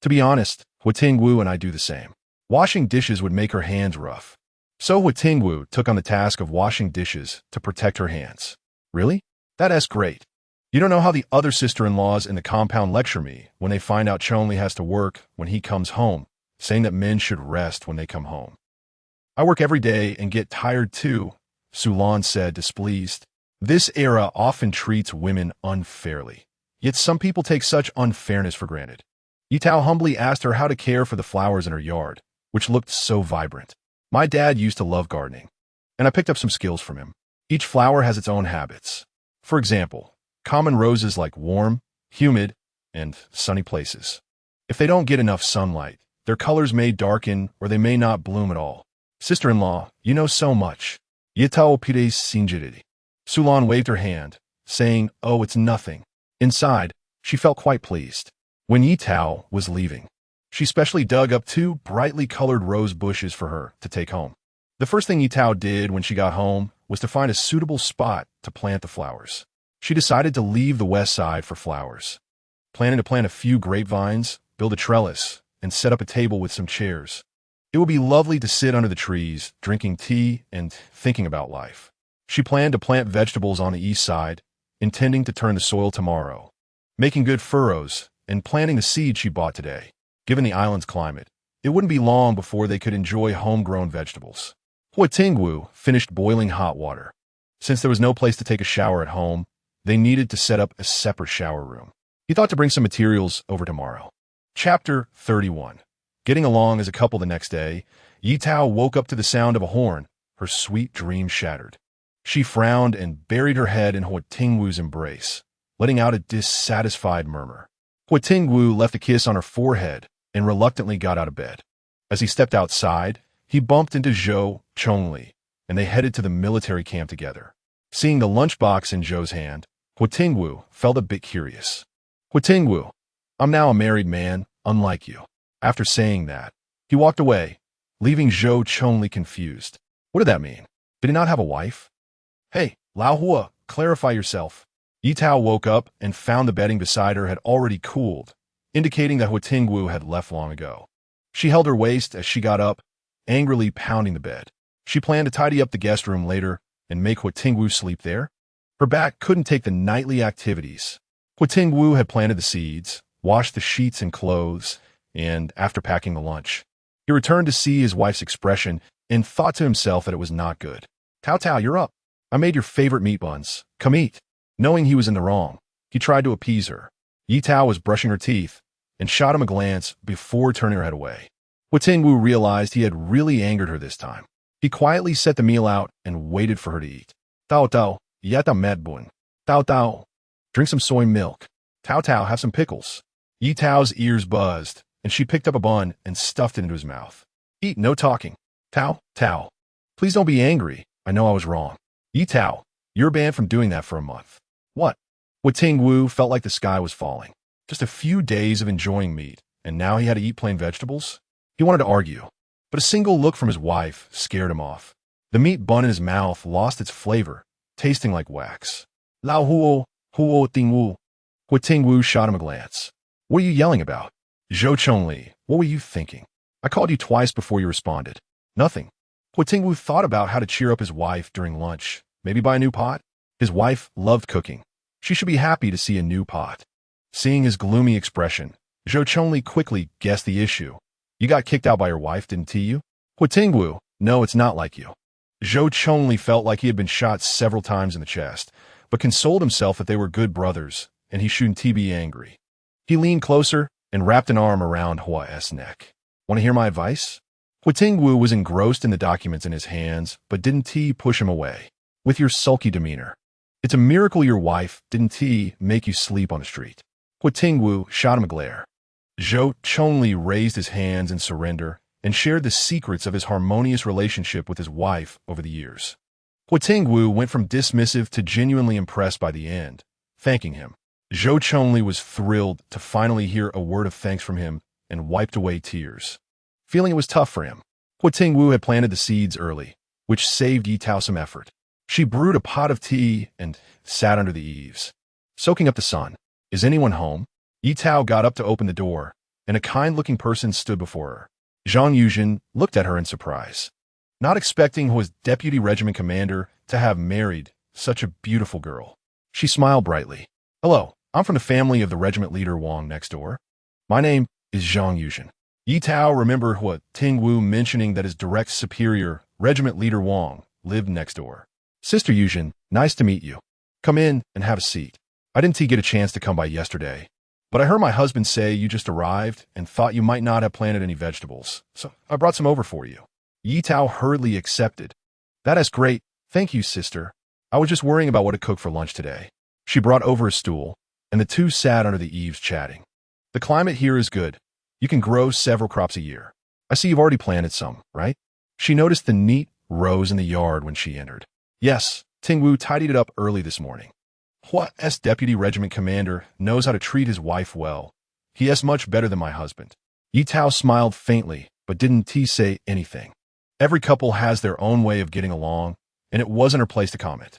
To be honest, Huo Tingwu and I do the same. Washing dishes would make her hands rough. So Huo Tingwu took on the task of washing dishes to protect her hands. Really? That's great. You don't know how the other sister-in-laws in the compound lecture me when they find out Chongli has to work when he comes home, saying that men should rest when they come home. I work every day and get tired too, Sulan said, displeased. This era often treats women unfairly. Yet some people take such unfairness for granted. Ye Tao humbly asked her how to care for the flowers in her yard, which looked so vibrant. My dad used to love gardening, and I picked up some skills from him. Each flower has its own habits. For example, common roses like warm, humid, and sunny places. If they don't get enough sunlight, their colors may darken or they may not bloom at all. Sister-in-law, you know so much. Ye Tao pide sinjiri. Sulan waved her hand, saying, oh, it's nothing. Inside, she felt quite pleased. When Ye Tao was leaving, she specially dug up 2 brightly colored rose bushes for her to take home. The first thing Ye Tao did when she got home was to find a suitable spot to plant the flowers. She decided to leave the west side for flowers, planning to plant a few grapevines, build a trellis, and set up a table with some chairs. It would be lovely to sit under the trees, drinking tea and thinking about life. She planned to plant vegetables on the east side, intending to turn the soil tomorrow, making good furrows, and planting the seeds she bought today. Given the island's climate, it wouldn't be long before they could enjoy homegrown vegetables. Huo Tingwu finished boiling hot water. Since there was no place to take a shower at home, they needed to set up a separate shower room. He thought to bring some materials over tomorrow. Chapter 31. Getting along as a couple the next day, Ye Tao woke up to the sound of a horn, her sweet dream shattered. She frowned and buried her head in Huo Tingwu's embrace, letting out a dissatisfied murmur. Huo Tingwu left a kiss on her forehead and reluctantly got out of bed. As he stepped outside, he bumped into Zhou Chongli, and they headed to the military camp together. Seeing the lunchbox in Zhou's hand, Huo Tingwu felt a bit curious. Huo Tingwu, I'm now a married man, unlike you. After saying that, he walked away, leaving Zhou Chongli confused. What did that mean? Did he not have a wife? Hey, Lao Hua, clarify yourself. Ye Tao woke up and found the bedding beside her had already cooled, indicating that Huo Tingwu had left long ago. She held her waist as she got up, angrily pounding the bed. She planned to tidy up the guest room later and make Huo Tingwu sleep there. Her back couldn't take the nightly activities. Huo Tingwu had planted the seeds, washed the sheets and clothes, and after packing the lunch, he returned to see his wife's expression and thought to himself that it was not good. Tao Tao, you're up. I made your favorite meat buns. Come eat. Knowing he was in the wrong, he tried to appease her. Ye Tao was brushing her teeth and shot him a glance before turning her head away. Huo Tingwu realized he had really angered her this time. He quietly set the meal out and waited for her to eat. Tao Tao, yata met bun. Tao Tao, drink some soy milk. Tao Tao, have some pickles. Ye Tao's ears buzzed, and she picked up a bun and stuffed it into his mouth. Eat, no talking. Tao Tao, please don't be angry. I know I was wrong. Ye Tao, you're banned from doing that for a month. What? Huo Tingwu felt like the sky was falling. Just a few days of enjoying meat, and now he had to eat plain vegetables? He wanted to argue, but a single look from his wife scared him off. The meat bun in his mouth lost its flavor, tasting like wax. Lao Huo, Huo Tingwu. Huo Tingwu shot him a glance. What are you yelling about? Zhou Chongli, what were you thinking? I called you twice before you responded. Nothing. Huo Tingwu thought about how to cheer up his wife during lunch. Maybe buy a new pot? His wife loved cooking. She should be happy to see a new pot. Seeing his gloomy expression, Zhou Chongli quickly guessed the issue. You got kicked out by your wife, didn't you? Huo Tingwu, no, it's not like you. Zhou Chongli felt like he had been shot several times in the chest, but consoled himself that they were good brothers, and he shouldn't be angry. He leaned closer and wrapped an arm around Huo's neck. Want to hear my advice? Huo Tingwu was engrossed in the documents in his hands, but didn't push him away. With your sulky demeanor. It's a miracle your wife didn't make you sleep on the street. Huo Tingwu shot him a glare. Zhou Chongli raised his hands in surrender and shared the secrets of his harmonious relationship with his wife over the years. Huo Tingwu went from dismissive to genuinely impressed by the end, thanking him. Zhou Chongli was thrilled to finally hear a word of thanks from him and wiped away tears. Feeling it was tough for him, Huo Tingwu had planted the seeds early, which saved Ye Tao some effort. She brewed a pot of tea and sat under the eaves, soaking up the sun. Is anyone home? Ye Tao got up to open the door, and a kind-looking person stood before her. Zhang Yuzhen looked at her in surprise, not expecting Huo's deputy regiment commander to have married such a beautiful girl. She smiled brightly. Hello, I'm from the family of the regiment leader Wang next door. My name is Zhang Yuzhen. Ye Tao remembered Huo Tingwu mentioning that his direct superior, regiment leader Wang, lived next door. Sister Yuzhen, nice to meet you. Come in and have a seat. I didn't get a chance to come by yesterday, but I heard my husband say you just arrived and thought you might not have planted any vegetables, so I brought some over for you. Ye Tao hurriedly accepted. That is great. Thank you, sister. I was just worrying about what to cook for lunch today. She brought over a stool, and the two sat under the eaves chatting. The climate here is good. You can grow several crops a year. I see you've already planted some, right? She noticed the neat rows in the yard when she entered. Yes, Tingwu tidied it up early this morning. Huo's deputy regiment commander knows how to treat his wife well. He is much better than my husband. Ye Tao smiled faintly, but didn't say anything. Every couple has their own way of getting along, and it wasn't her place to comment.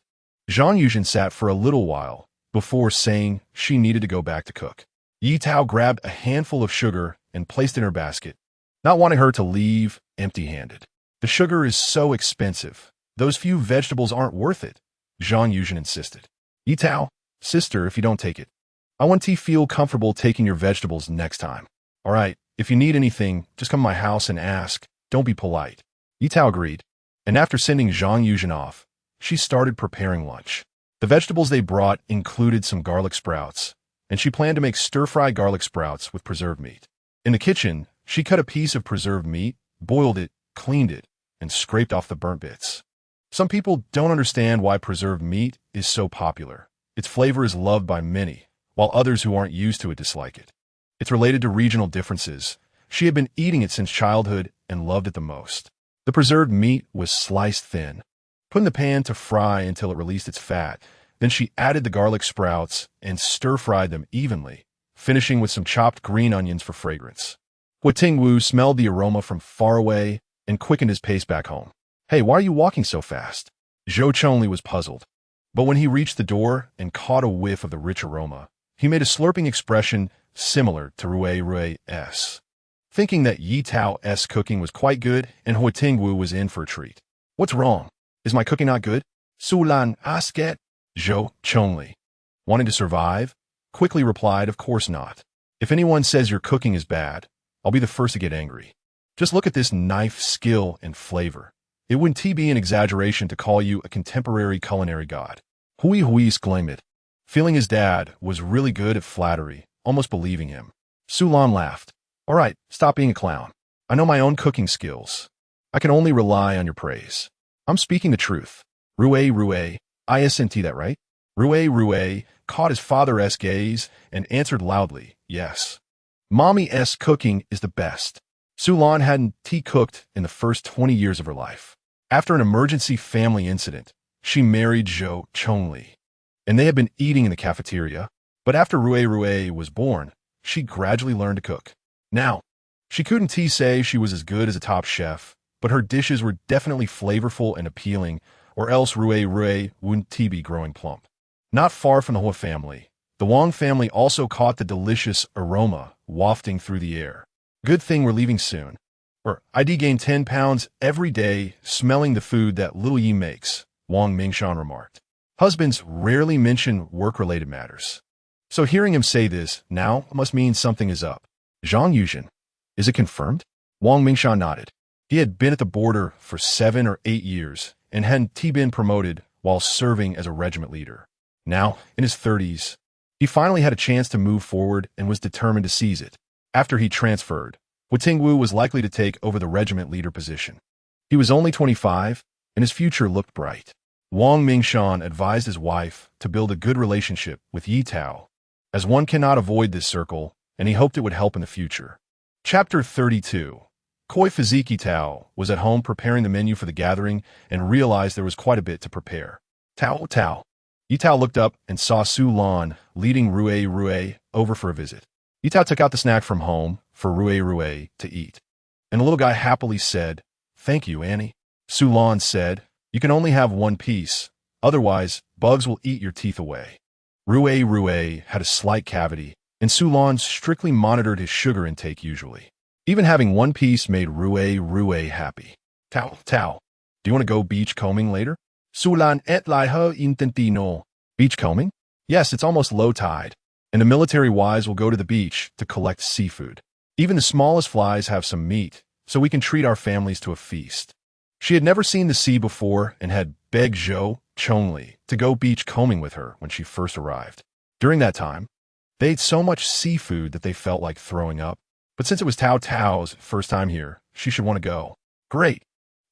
Zhang Yuzhen sat for a little while before saying she needed to go back to cook. Ye Tao grabbed a handful of sugar and placed it in her basket, not wanting her to leave empty-handed. The sugar is so expensive. Those few vegetables aren't worth it, Zhang Yuzhen insisted. Ye Tao, sister, if you don't take it, I want to feel comfortable taking your vegetables next time. All right, if you need anything, just come to my house and ask. Don't be polite. Ye Tao agreed, and after sending Zhang Yuzhen off, she started preparing lunch. The vegetables they brought included some garlic sprouts, and she planned to make stir-fried garlic sprouts with preserved meat. In the kitchen, she cut a piece of preserved meat, boiled it, cleaned it, and scraped off the burnt bits. Some people don't understand why preserved meat is so popular. Its flavor is loved by many, while others who aren't used to it dislike it. It's related to regional differences. She had been eating it since childhood and loved it the most. The preserved meat was sliced thin, put in the pan to fry until it released its fat. Then she added the garlic sprouts and stir-fried them evenly, finishing with some chopped green onions for fragrance. Huo Tingwu smelled the aroma from far away and quickened his pace back home. Hey, why are you walking so fast? Zhou Chongli was puzzled, but when he reached the door and caught a whiff of the rich aroma, he made a slurping expression similar to Rue's, thinking that Ye Tao's cooking was quite good and Huo Tingwu was in for a treat. What's wrong? Is my cooking not good? Sulan asket? Zhou Chongli, wanting to survive, quickly replied, of course not. If anyone says your cooking is bad, I'll be the first to get angry. Just look at this knife skill and flavor. It wouldn't be an exaggeration to call you a contemporary culinary god. Hui exclaimed, feeling his dad was really good at flattery, almost believing him. Sulan laughed. All right, stop being a clown. I know my own cooking skills. I can only rely on your praise. I'm speaking the truth. Rue, isn't that right? Rue caught his father's gaze and answered loudly, yes. Mommy's cooking is the best. Sulan hadn't cooked in the first 20 years of her life. After an emergency family incident, she married Zhou Chongli, and they had been eating in the cafeteria, but after Rue was born, she gradually learned to cook. Now, she couldn't say she was as good as a top chef, but her dishes were definitely flavorful and appealing, or else Rue wouldn't be growing plump. Not far from the Huo family, the Wang family also caught the delicious aroma wafting through the air. Good thing we're leaving soon, or I'd gain 10 pounds every day smelling the food that little Yi makes, Wang Mingshan remarked. Husbands rarely mention work-related matters. So hearing him say this now must mean something is up. Zhang Yuzhen, is it confirmed? Wang Mingshan nodded. He had been at the border for 7 or 8 years, and hadn't been promoted while serving as a regiment leader. Now, in his 30s, he finally had a chance to move forward and was determined to seize it. After he transferred, Huo Tingwu was likely to take over the regiment leader position. He was only 25, and his future looked bright. Wang Mingshan advised his wife to build a good relationship with Ye Tao, as one cannot avoid this circle, and he hoped it would help in the future. Chapter 32. Koi Ye Tao was at home preparing the menu for the gathering and realized there was quite a bit to prepare. Tao. Ye Tao looked up and saw Su Lan leading Rue over for a visit. Ye Tao took out the snack from home for Rue to eat, and the little guy happily said, "Thank you, Annie." Su Lan said, "You can only have one piece, otherwise bugs will eat your teeth away." Rue had a slight cavity, and Su Lan strictly monitored his sugar intake usually. Even having one piece made Rue happy. Tao, do you want to go beach combing later? Su Lan et lai he intentino. Beach combing? Yes, it's almost low tide, and the military wives will go to the beach to collect seafood. Even the smallest flies have some meat, so we can treat our families to a feast. She had never seen the sea before and had begged Zhou Chongli to go beach combing with her when she first arrived. During that time, they ate so much seafood that they felt like throwing up. But since it was Tao's first time here, she should want to go. Great.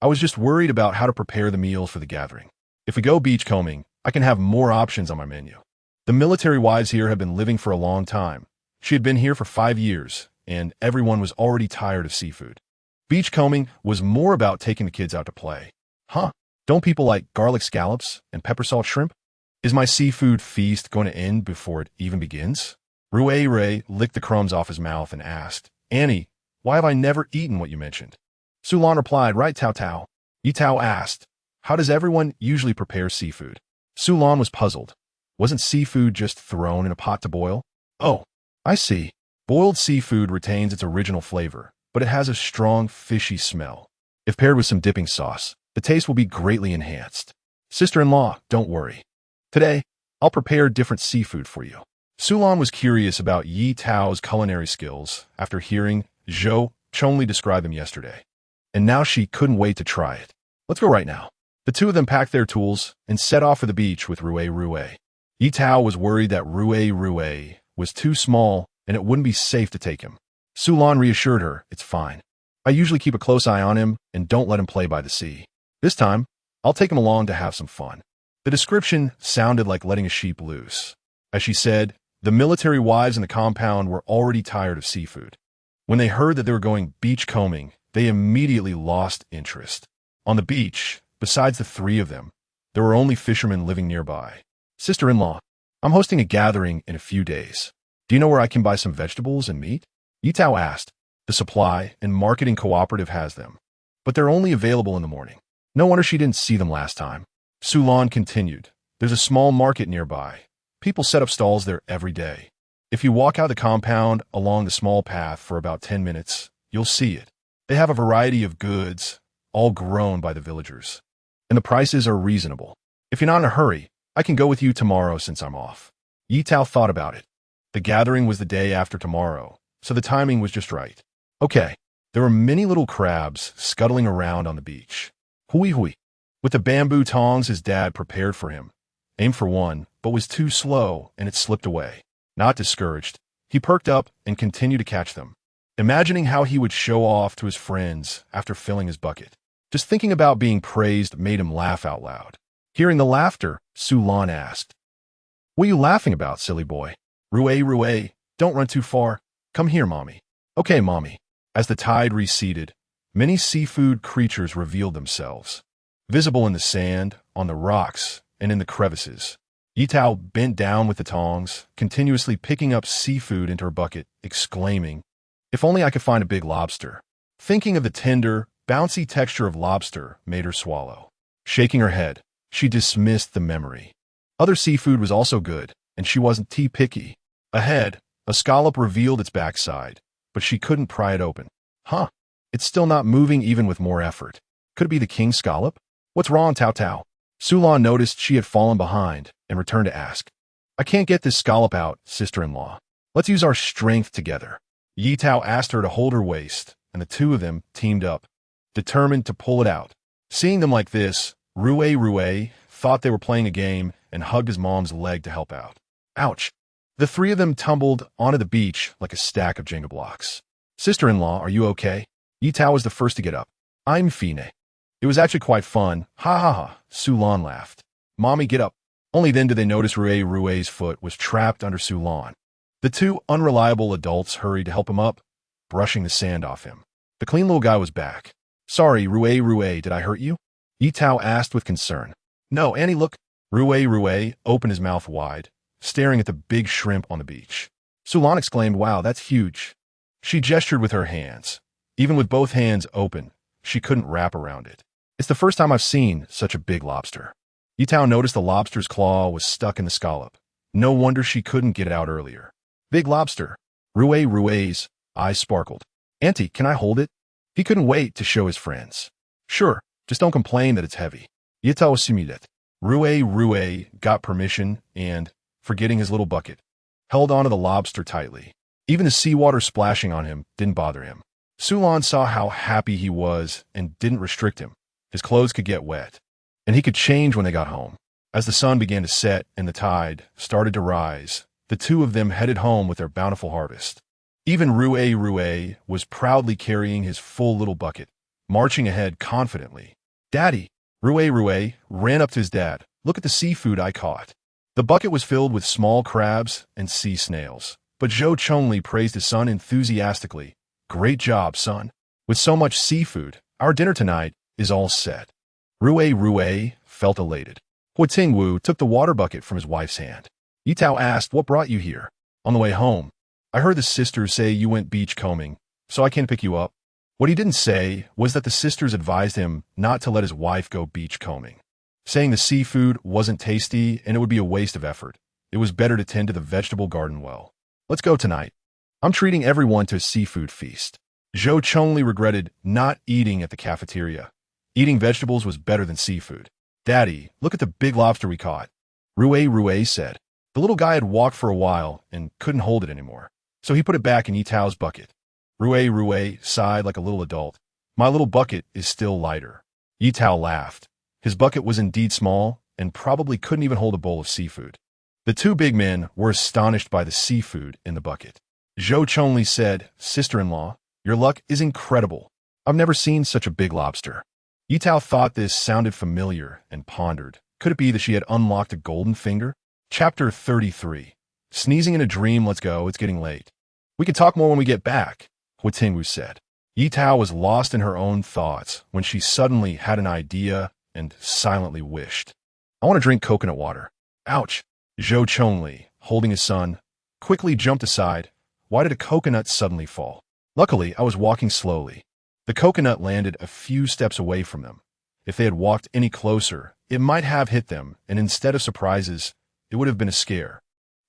I was just worried about how to prepare the meals for the gathering. If we go beach combing, I can have more options on my menu. The military wives here have been living for a long time. She had been here for 5 years, and everyone was already tired of seafood. Beach combing was more about taking the kids out to play. Huh? Don't people like garlic scallops and pepper salt shrimp? Is my seafood feast going to end before it even begins? Rue licked the crumbs off his mouth and asked, "Annie, why have I never eaten what you mentioned?" Su Lan replied, "Right, Tao." Ye Tao asked, "How does everyone usually prepare seafood?" Su Lan was puzzled. Wasn't seafood just thrown in a pot to boil? Oh, I see. Boiled seafood retains its original flavor, but it has a strong, fishy smell. If paired with some dipping sauce, the taste will be greatly enhanced. Sister-in-law, don't worry. Today, I'll prepare different seafood for you. Su Lan was curious about Ye Tao's culinary skills after hearing Zhou Chongli describe them yesterday, and now she couldn't wait to try it. Let's go right now. The two of them packed their tools and set off for the beach with Rue. Ye Tao was worried that Rue was too small and it wouldn't be safe to take him. Su Lan reassured her, "It's fine. I usually keep a close eye on him and don't let him play by the sea. This time, I'll take him along to have some fun." The description sounded like letting a sheep loose. As she said, the military wives in the compound were already tired of seafood. When they heard that they were going beach combing, they immediately lost interest. On the beach, besides the three of them, there were only fishermen living nearby. "Sister-in-law, I'm hosting a gathering in a few days. Do you know where I can buy some vegetables and meat?" Ye Tao asked. The supply and marketing cooperative has them, but they're only available in the morning. No wonder she didn't see them last time. Su Lan continued, "There's a small market nearby. People set up stalls there every day. If you walk out the compound along the small path for about 10 minutes, you'll see it. They have a variety of goods, all grown by the villagers. And the prices are reasonable. If you're not in a hurry, I can go with you tomorrow since I'm off." Ye Tao thought about it. The gathering was the day after tomorrow, so the timing was just right. Okay, there were many little crabs scuttling around on the beach. Hui. With the bamboo tongs his dad prepared for him, aimed for one, but was too slow and it slipped away. Not discouraged, he perked up and continued to catch them, imagining how he would show off to his friends after filling his bucket. Just thinking about being praised made him laugh out loud. Hearing the laughter, Su Lan asked, "What are you laughing about, silly boy?" Rue, don't run too far. Come here, Mommy." "Okay, Mommy." As the tide receded, many seafood creatures revealed themselves, visible in the sand, on the rocks, and in the crevices. Ye Tao bent down with the tongs, continuously picking up seafood into her bucket, exclaiming, "If only I could find a big lobster." Thinking of the tender, bouncy texture of lobster made her swallow. Shaking her head, she dismissed the memory. Other seafood was also good, and she wasn't too picky. Ahead, a scallop revealed its backside, but she couldn't pry it open. Huh, it's still not moving even with more effort. Could it be the king scallop? What's wrong, Tao? Su Lan noticed she had fallen behind and returned to ask, "I can't get this scallop out, sister-in-law. Let's use our strength together." Ye Tao asked her to hold her waist, and the two of them teamed up, determined to pull it out. Seeing them like this, Rue thought they were playing a game and hugged his mom's leg to help out. Ouch. The three of them tumbled onto the beach like a stack of Jenga blocks. Sister-in-law, are you okay? Ye Tao was the first to get up. I'm fine. It was actually quite fun. Ha ha ha. Sulan laughed. Mommy, get up. Only then did they notice Rue's foot was trapped under Sulan. The two unreliable adults hurried to help him up, brushing the sand off him. The clean little guy was back. Sorry, Rue, did I hurt you? Ye Tao asked with concern. No, Annie, look. Rue opened his mouth wide, staring at the big shrimp on the beach. Sulan exclaimed, wow, that's huge. She gestured with her hands. Even with both hands open, she couldn't wrap around it. It's the first time I've seen such a big lobster. Ye Tao noticed the lobster's claw was stuck in the scallop. No wonder she couldn't get it out earlier. Big lobster. Rue's eyes sparkled. Auntie, can I hold it? He couldn't wait to show his friends. Sure, just don't complain that it's heavy. Ye Tao assumed it. Rue got permission and, forgetting his little bucket, held onto the lobster tightly. Even the seawater splashing on him didn't bother him. Sulan saw how happy he was and didn't restrict him. His clothes could get wet, and he could change when they got home. As the sun began to set and the tide started to rise, the two of them headed home with their bountiful harvest. Even Rue was proudly carrying his full little bucket, marching ahead confidently. Daddy! Rue ran up to his dad. Look at the seafood I caught. The bucket was filled with small crabs and sea snails, but Zhou Chongli praised his son enthusiastically. Great job, son. With so much seafood, our dinner tonight is all set. Rue felt elated. Huo Tingwu took the water bucket from his wife's hand. Ye Tao asked, what brought you here? On the way home, I heard the sisters say you went beach combing, so I can't pick you up. What he didn't say was that the sisters advised him not to let his wife go beach combing, saying the seafood wasn't tasty and it would be a waste of effort. It was better to tend to the vegetable garden well. Let's go tonight. I'm treating everyone to a seafood feast. Zhou Chongli regretted not eating at the cafeteria. Eating vegetables was better than seafood. Daddy, look at the big lobster we caught. Rue said. The little guy had walked for a while and couldn't hold it anymore, so he put it back in Ye Tao's bucket. Rue sighed like a little adult. My little bucket is still lighter. Ye Tao laughed. His bucket was indeed small and probably couldn't even hold a bowl of seafood. The two big men were astonished by the seafood in the bucket. Zhou Chongli said, Sister-in-law, your luck is incredible. I've never seen such a big lobster. Ye Tao thought this sounded familiar and pondered. Could it be that she had unlocked a golden finger? Chapter 33. Sneezing in a dream, let's go, it's getting late. We can talk more when we get back, Huo Tingwu said. Ye Tao was lost in her own thoughts when she suddenly had an idea and silently wished. I want to drink coconut water. Ouch! Zhou Chongli, holding his son, quickly jumped aside. Why did a coconut suddenly fall? Luckily, I was walking slowly. The coconut landed a few steps away from them. If they had walked any closer, it might have hit them, and instead of surprises, it would have been a scare.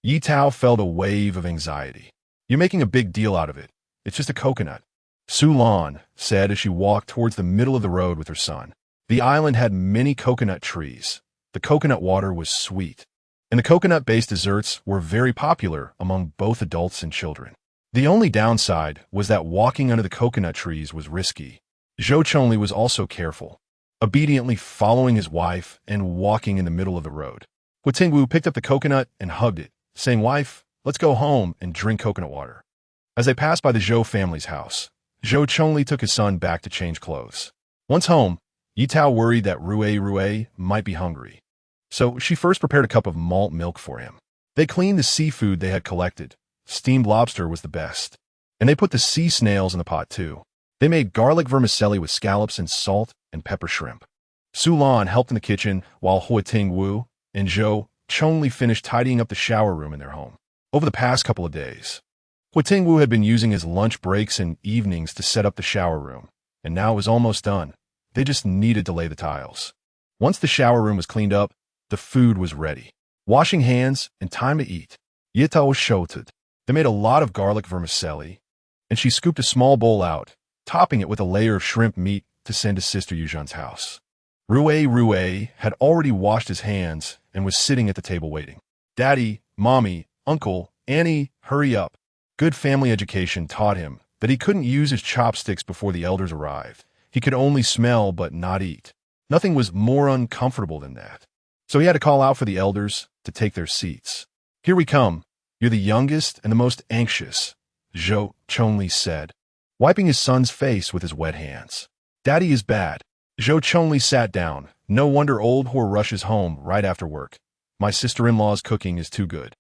Ye Tao felt a wave of anxiety. You're making a big deal out of it. It's just a coconut. Sulan said as she walked towards the middle of the road with her son. The island had many coconut trees. The coconut water was sweet, and the coconut-based desserts were very popular among both adults and children. The only downside was that walking under the coconut trees was risky. Zhou Chongli was also careful, obediently following his wife and walking in the middle of the road. Huo Tingwu picked up the coconut and hugged it, saying, Wife, let's go home and drink coconut water. As they passed by the Zhou family's house, Zhou Chongli took his son back to change clothes. Once home, Ye Tao worried that Rue might be hungry, so she first prepared a cup of malt milk for him. They cleaned the seafood they had collected. Steamed lobster was the best, and they put the sea snails in the pot too. They made garlic vermicelli with scallops and salt and pepper shrimp. Sulan helped in the kitchen while Huo Tingwu and Zhou Chongli finished tidying up the shower room in their home. Over the past couple of days, Huo Tingwu had been using his lunch breaks and evenings to set up the shower room, and now it was almost done. They just needed to lay the tiles. Once the shower room was cleaned up, the food was ready. Washing hands and time to eat. Ye Tao shouted. They made a lot of garlic vermicelli, and she scooped a small bowl out, topping it with a layer of shrimp meat to send to Sister Yuzhan's house. Rue had already washed his hands and was sitting at the table waiting. Daddy, Mommy, Uncle, Annie, hurry up. Good family education taught him that he couldn't use his chopsticks before the elders arrived. He could only smell but not eat. Nothing was more uncomfortable than that. So he had to call out for the elders to take their seats. Here we come. You're the youngest and the most anxious, Zhou Chongli said, wiping his son's face with his wet hands. Daddy is bad. Zhou Chongli sat down. No wonder old Huo rushes home right after work. My sister-in-law's cooking is too good.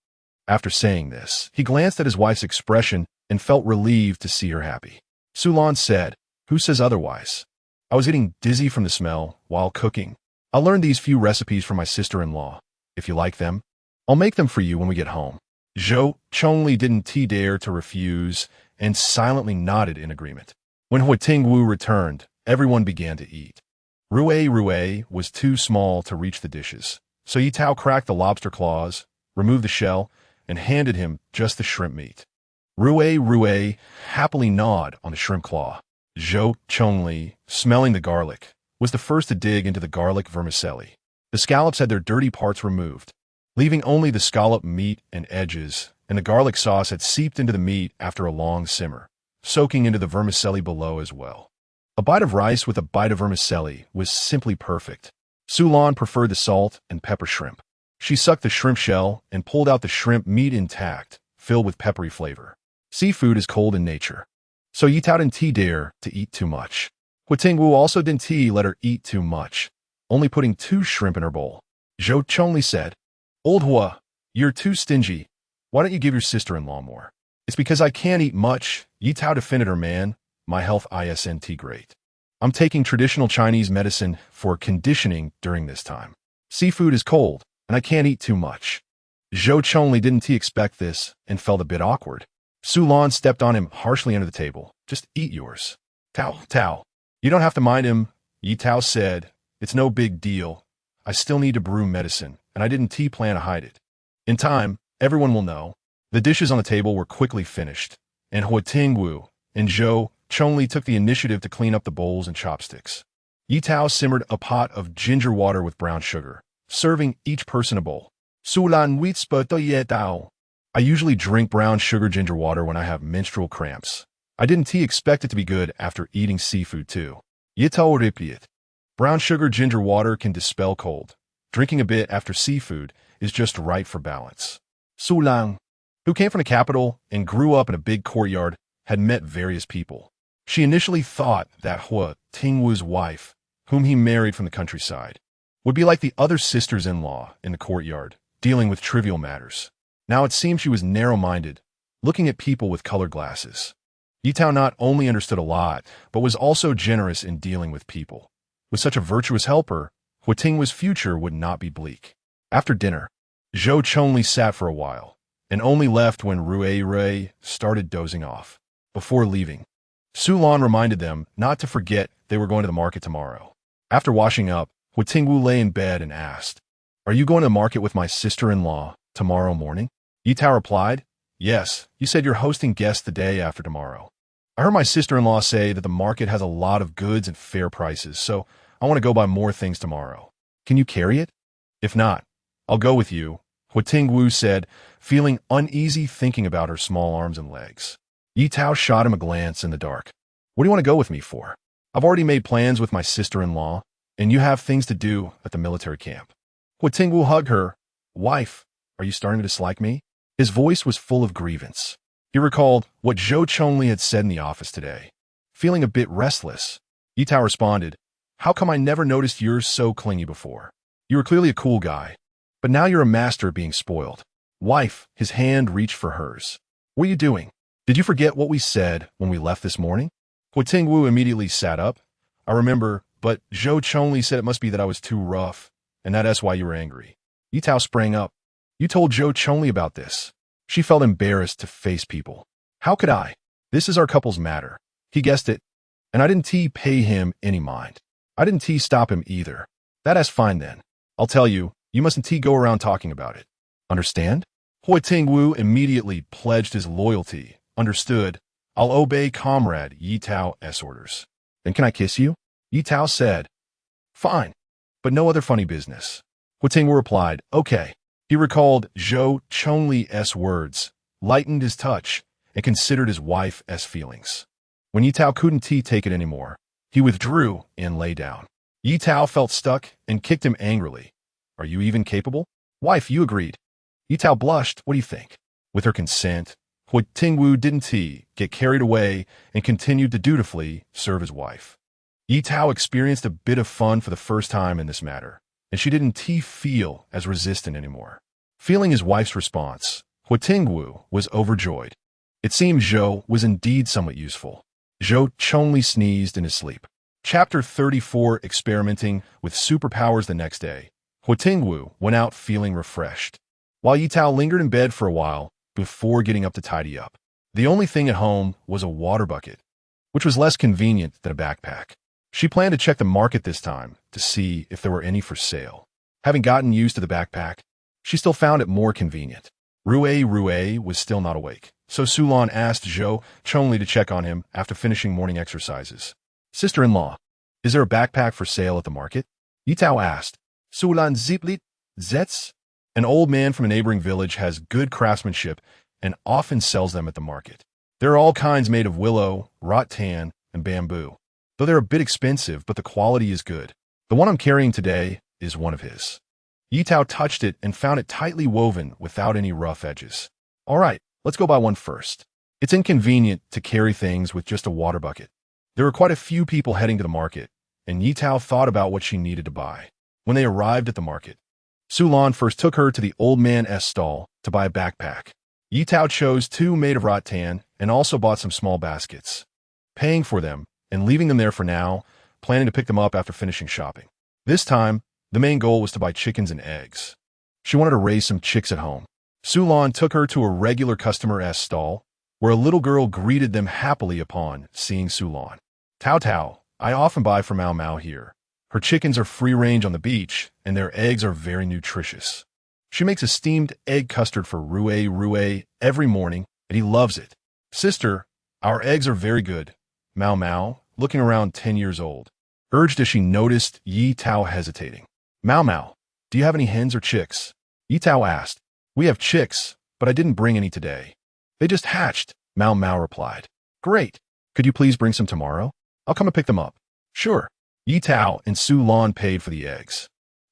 After saying this, he glanced at his wife's expression and felt relieved to see her happy. Sulan said, Who says otherwise? I was getting dizzy from the smell while cooking. I learned these few recipes from my sister-in-law. If you like them, I'll make them for you when we get home. Zhou Chongli didn't dare to refuse and silently nodded in agreement. When Huo Tingwu returned, everyone began to eat. Rue was too small to reach the dishes, so Ye Tao cracked the lobster claws, removed the shell, and handed him just the shrimp meat. Rue happily gnawed on the shrimp claw. Zhou Chongli, smelling the garlic, was the first to dig into the garlic vermicelli. The scallops had their dirty parts removed, leaving only the scallop meat and edges, and the garlic sauce had seeped into the meat after a long simmer, soaking into the vermicelli below as well. A bite of rice with a bite of vermicelli was simply perfect. Sulan preferred the salt and pepper shrimp. She sucked the shrimp shell and pulled out the shrimp meat intact, filled with peppery flavor. Seafood is cold in nature, so Ye Tao didn't dare to eat too much. Huo Tingwu also didn't let her eat too much, only putting 2 shrimp in her bowl. Zhou Chongli said, Old Huo, you're too stingy. Why don't you give your sister-in-law more? It's because I can't eat much. Ye Tao defended her man. My health isn't great. I'm taking traditional Chinese medicine for conditioning during this time. Seafood is cold, and I can't eat too much. Zhou Chongli didn't expect this and felt a bit awkward. Sulan stepped on him harshly under the table. Just eat yours. Tao. You don't have to mind him, Ye Tao said. It's no big deal. I still need to brew medicine, and I didn't plan to hide it. In time, everyone will know. The dishes on the table were quickly finished, and Huo Tingwu and Zhou Chongli took the initiative to clean up the bowls and chopsticks. Ye Tao simmered a pot of ginger water with brown sugar, serving each person a bowl. Sulan Ye Tao. I usually drink brown sugar ginger water when I have menstrual cramps. I didn't expect it to be good after eating seafood too. Ye Tao repeated. Brown sugar ginger water can dispel cold. Drinking a bit after seafood is just right for balance. Sulan, who came from the capital and grew up in a big courtyard, had met various people. She initially thought that Huo Tingwu's wife, whom he married from the countryside, would be like the other sisters-in-law in the courtyard, dealing with trivial matters. Now it seemed she was narrow-minded, looking at people with colored glasses. Ye Tao not only understood a lot, but was also generous in dealing with people. With such a virtuous helper, Huo Tingwu's future would not be bleak. After dinner, Zhou Chongli sat for a while, and only left when Rue started dozing off. Before leaving, Sulan reminded them not to forget they were going to the market tomorrow. After washing up, Huo Tingwu lay in bed and asked, Are you going to the market with my sister-in-law tomorrow morning? Ye Tao replied, Yes, you said you're hosting guests the day after tomorrow. I heard my sister-in-law say that the market has a lot of goods and fair prices, so I want to go buy more things tomorrow. Can you carry it? If not, I'll go with you, Huo Tingwu said, feeling uneasy thinking about her small arms and legs. Ye Tao shot him a glance in the dark. What do you want to go with me for? I've already made plans with my sister-in-law, and you have things to do at the military camp. Huo Tingwu hugged her. Wife, are you starting to dislike me? His voice was full of grievance. He recalled what Zhou Chongli had said in the office today. Feeling a bit restless, Ye Tao responded, How come I never noticed you're so clingy before? You were clearly a cool guy, but now you're a master at being spoiled. Wife, his hand reached for hers. What are you doing? Did you forget what we said when we left this morning? Huo Tingwu immediately sat up. I remember, but Zhou Chongli said it must be that I was too rough, and that's why you were angry. Ye Tao sprang up. You told Zhou Chongli about this. She felt embarrassed to face people. How could I? This is our couple's matter. He guessed it, and I didn't pay him any mind. I didn't stop him either. That's fine then. I'll tell you, you mustn't go around talking about it. Understand? Huo Tingwu immediately pledged his loyalty. Understood. I'll obey comrade Ye Tao's orders. Then can I kiss you? Ye Tao said. Fine, but no other funny business. Huo Tingwu replied, Okay. He recalled Zhou Chongli's words, lightened his touch, and considered his wife's feelings. When Ye Tao couldn't take it anymore, he withdrew and lay down. Ye Tao felt stuck and kicked him angrily. Are you even capable? Wife, you agreed. Ye Tao blushed. What do you think? With her consent, Huo Tingwu didn't get carried away and continued to dutifully serve his wife. Ye Tao experienced a bit of fun for the first time in this matter, and she didn't feel as resistant anymore. Feeling his wife's response, Huo Tingwu was overjoyed. It seemed Zhou was indeed somewhat useful. Zhou chonly sneezed in his sleep. Chapter 34 Experimenting with Superpowers. The next day, Huo Tingwu went out feeling refreshed, while Ye Tao lingered in bed for a while before getting up to tidy up. The only thing at home was a water bucket, which was less convenient than a backpack. She planned to check the market this time to see if there were any for sale. Having gotten used to the backpack, she still found it more convenient. Rue was still not awake, so Sulan asked Zhou Chongli to check on him after finishing morning exercises. Sister-in-law, is there a backpack for sale at the market? Ye Tao asked. Sulan Ziplit Zetz? An old man from a neighboring village has good craftsmanship and often sells them at the market. There are all kinds made of willow, rattan, and bamboo. Though they're a bit expensive, but the quality is good. The one I'm carrying today is one of his. Ye Tao touched it and found it tightly woven without any rough edges. All right, let's go buy one first. It's inconvenient to carry things with just a water bucket. There were quite a few people heading to the market, and Ye Tao thought about what she needed to buy. When they arrived at the market, Sulan first took her to the old man's stall to buy a backpack. Ye Tao chose two made of rattan and also bought some small baskets, paying for them and leaving them there for now, planning to pick them up after finishing shopping. This time, the main goal was to buy chickens and eggs. She wanted to raise some chicks at home. Sulan took her to a regular customer's stall, where a little girl greeted them happily upon seeing Sulan. Tao, I often buy from Mao Mao here. Her chickens are free-range on the beach, and their eggs are very nutritious. She makes a steamed egg custard for Rue every morning, and he loves it. Sister, our eggs are very good. Mao Mao, looking around 10 years old, urged as she noticed Ye Tao hesitating. Mao, do you have any hens or chicks? Ye Tao asked. We have chicks, but I didn't bring any today. They just hatched, Mao replied. Great. Could you please bring some tomorrow? I'll come and pick them up. Sure. Ye Tao and Sulan paid for the eggs,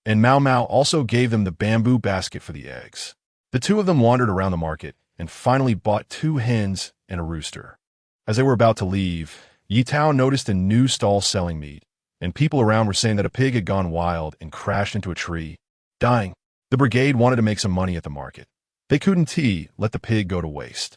and Mao also gave them the bamboo basket for the eggs. The two of them wandered around the market and finally bought 2 hens and a rooster. As they were about to leave, Ye Tao noticed a new stall selling meat, and people around were saying that a pig had gone wild and crashed into a tree, dying. The brigade wanted to make some money at the market. They couldn't let the pig go to waste.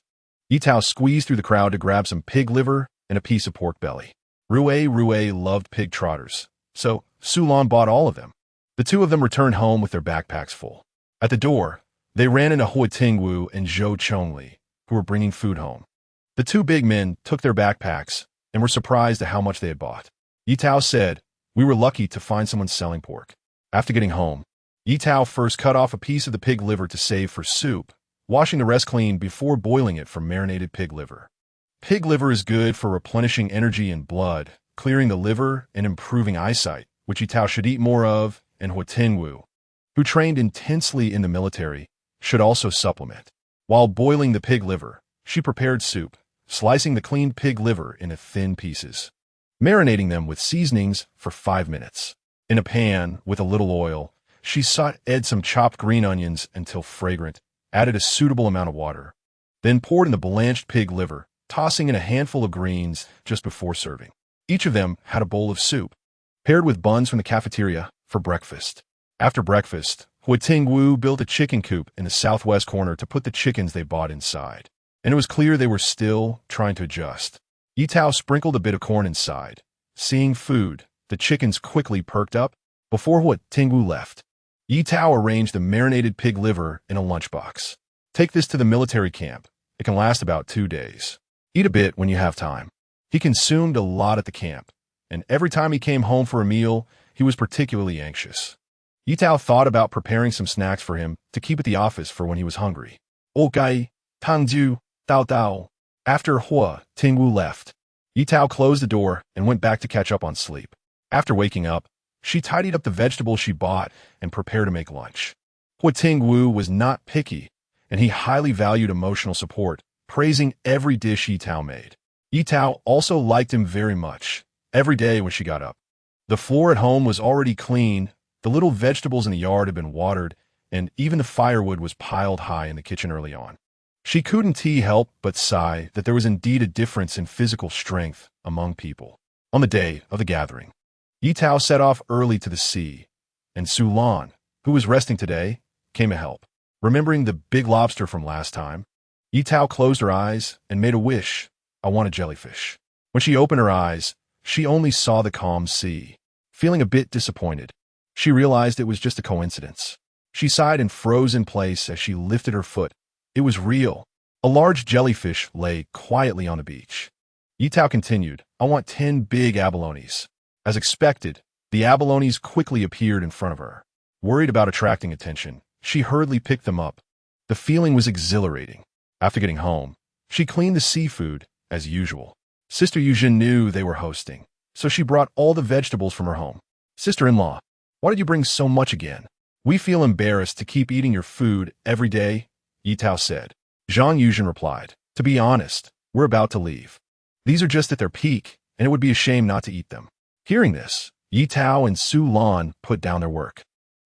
Ye Tao squeezed through the crowd to grab some pig liver and a piece of pork belly. Rue loved pig trotters, so Sulan bought all of them. The two of them returned home with their backpacks full. At the door, they ran into Huo Tingwu and Zhou Chongli, who were bringing food home. The two big men took their backpacks and were surprised at how much they had bought. Ye Tao said, we were lucky to find someone selling pork. After getting home, Ye Tao first cut off a piece of the pig liver to save for soup, washing the rest clean before boiling it for marinated pig liver. Pig liver is good for replenishing energy and blood, clearing the liver, and improving eyesight, which Ye Tao should eat more of, and Huo Tingwu, who trained intensely in the military, should also supplement. While boiling the pig liver, she prepared soup, slicing the cleaned pig liver into thin pieces, marinating them with seasonings for 5 minutes. In a pan with a little oil, she sauteed some chopped green onions until fragrant, added a suitable amount of water, then poured in the blanched pig liver, tossing in a handful of greens just before serving. Each of them had a bowl of soup, paired with buns from the cafeteria, for breakfast. After breakfast, Huo Tingwu built a chicken coop in the southwest corner to put the chickens they bought inside, and it was clear they were still trying to adjust. Ye Tao sprinkled a bit of corn inside. Seeing food, the chickens quickly perked up. Before Huo Tingwu left, Ye Tao arranged the marinated pig liver in a lunchbox. Take this to the military camp. It can last about 2 days. Eat a bit when you have time. He consumed a lot at the camp, and every time he came home for a meal, he was particularly anxious. Ye Tao thought about preparing some snacks for him to keep at the office for when he was hungry. Okay, Tangju, Tao. After Huo Tingwu left, Ye Tao closed the door and went back to catch up on sleep. After waking up, she tidied up the vegetables she bought and prepared to make lunch. Huo Tingwu was not picky, and he highly valued emotional support, praising every dish Ye Tao made. Ye Tao also liked him very much. Every day when she got up, The floor at home was already clean, the little vegetables in the yard had been watered, and even the firewood was piled high in the kitchen early on. She couldn't help but sigh that there was indeed a difference in physical strength among people. On the day of the gathering, Ye Tao set off early to the sea, and Su Lan, who was resting today, came to help. Remembering the big lobster from last time, Ye Tao closed her eyes and made a wish. I want a jellyfish. When she opened her eyes, she only saw the calm sea. Feeling a bit disappointed, she realized it was just a coincidence. She sighed and froze in place as she lifted her foot. It was real. A large jellyfish lay quietly on the beach. Ye Tao continued, I want 10 big abalones. As expected, the abalones quickly appeared in front of her. Worried about attracting attention, she hurriedly picked them up. The feeling was exhilarating. After getting home, she cleaned the seafood, as usual. Sister Yujin knew they were hosting, so she brought all the vegetables from her home. Sister-in-law, why did you bring so much again? We feel embarrassed to keep eating your food every day, Ye Tao said. Zhang Yujin replied, to be honest, we're about to leave. These are just at their peak, and it would be a shame not to eat them. Hearing this, Ye Tao and Su Lan put down their work,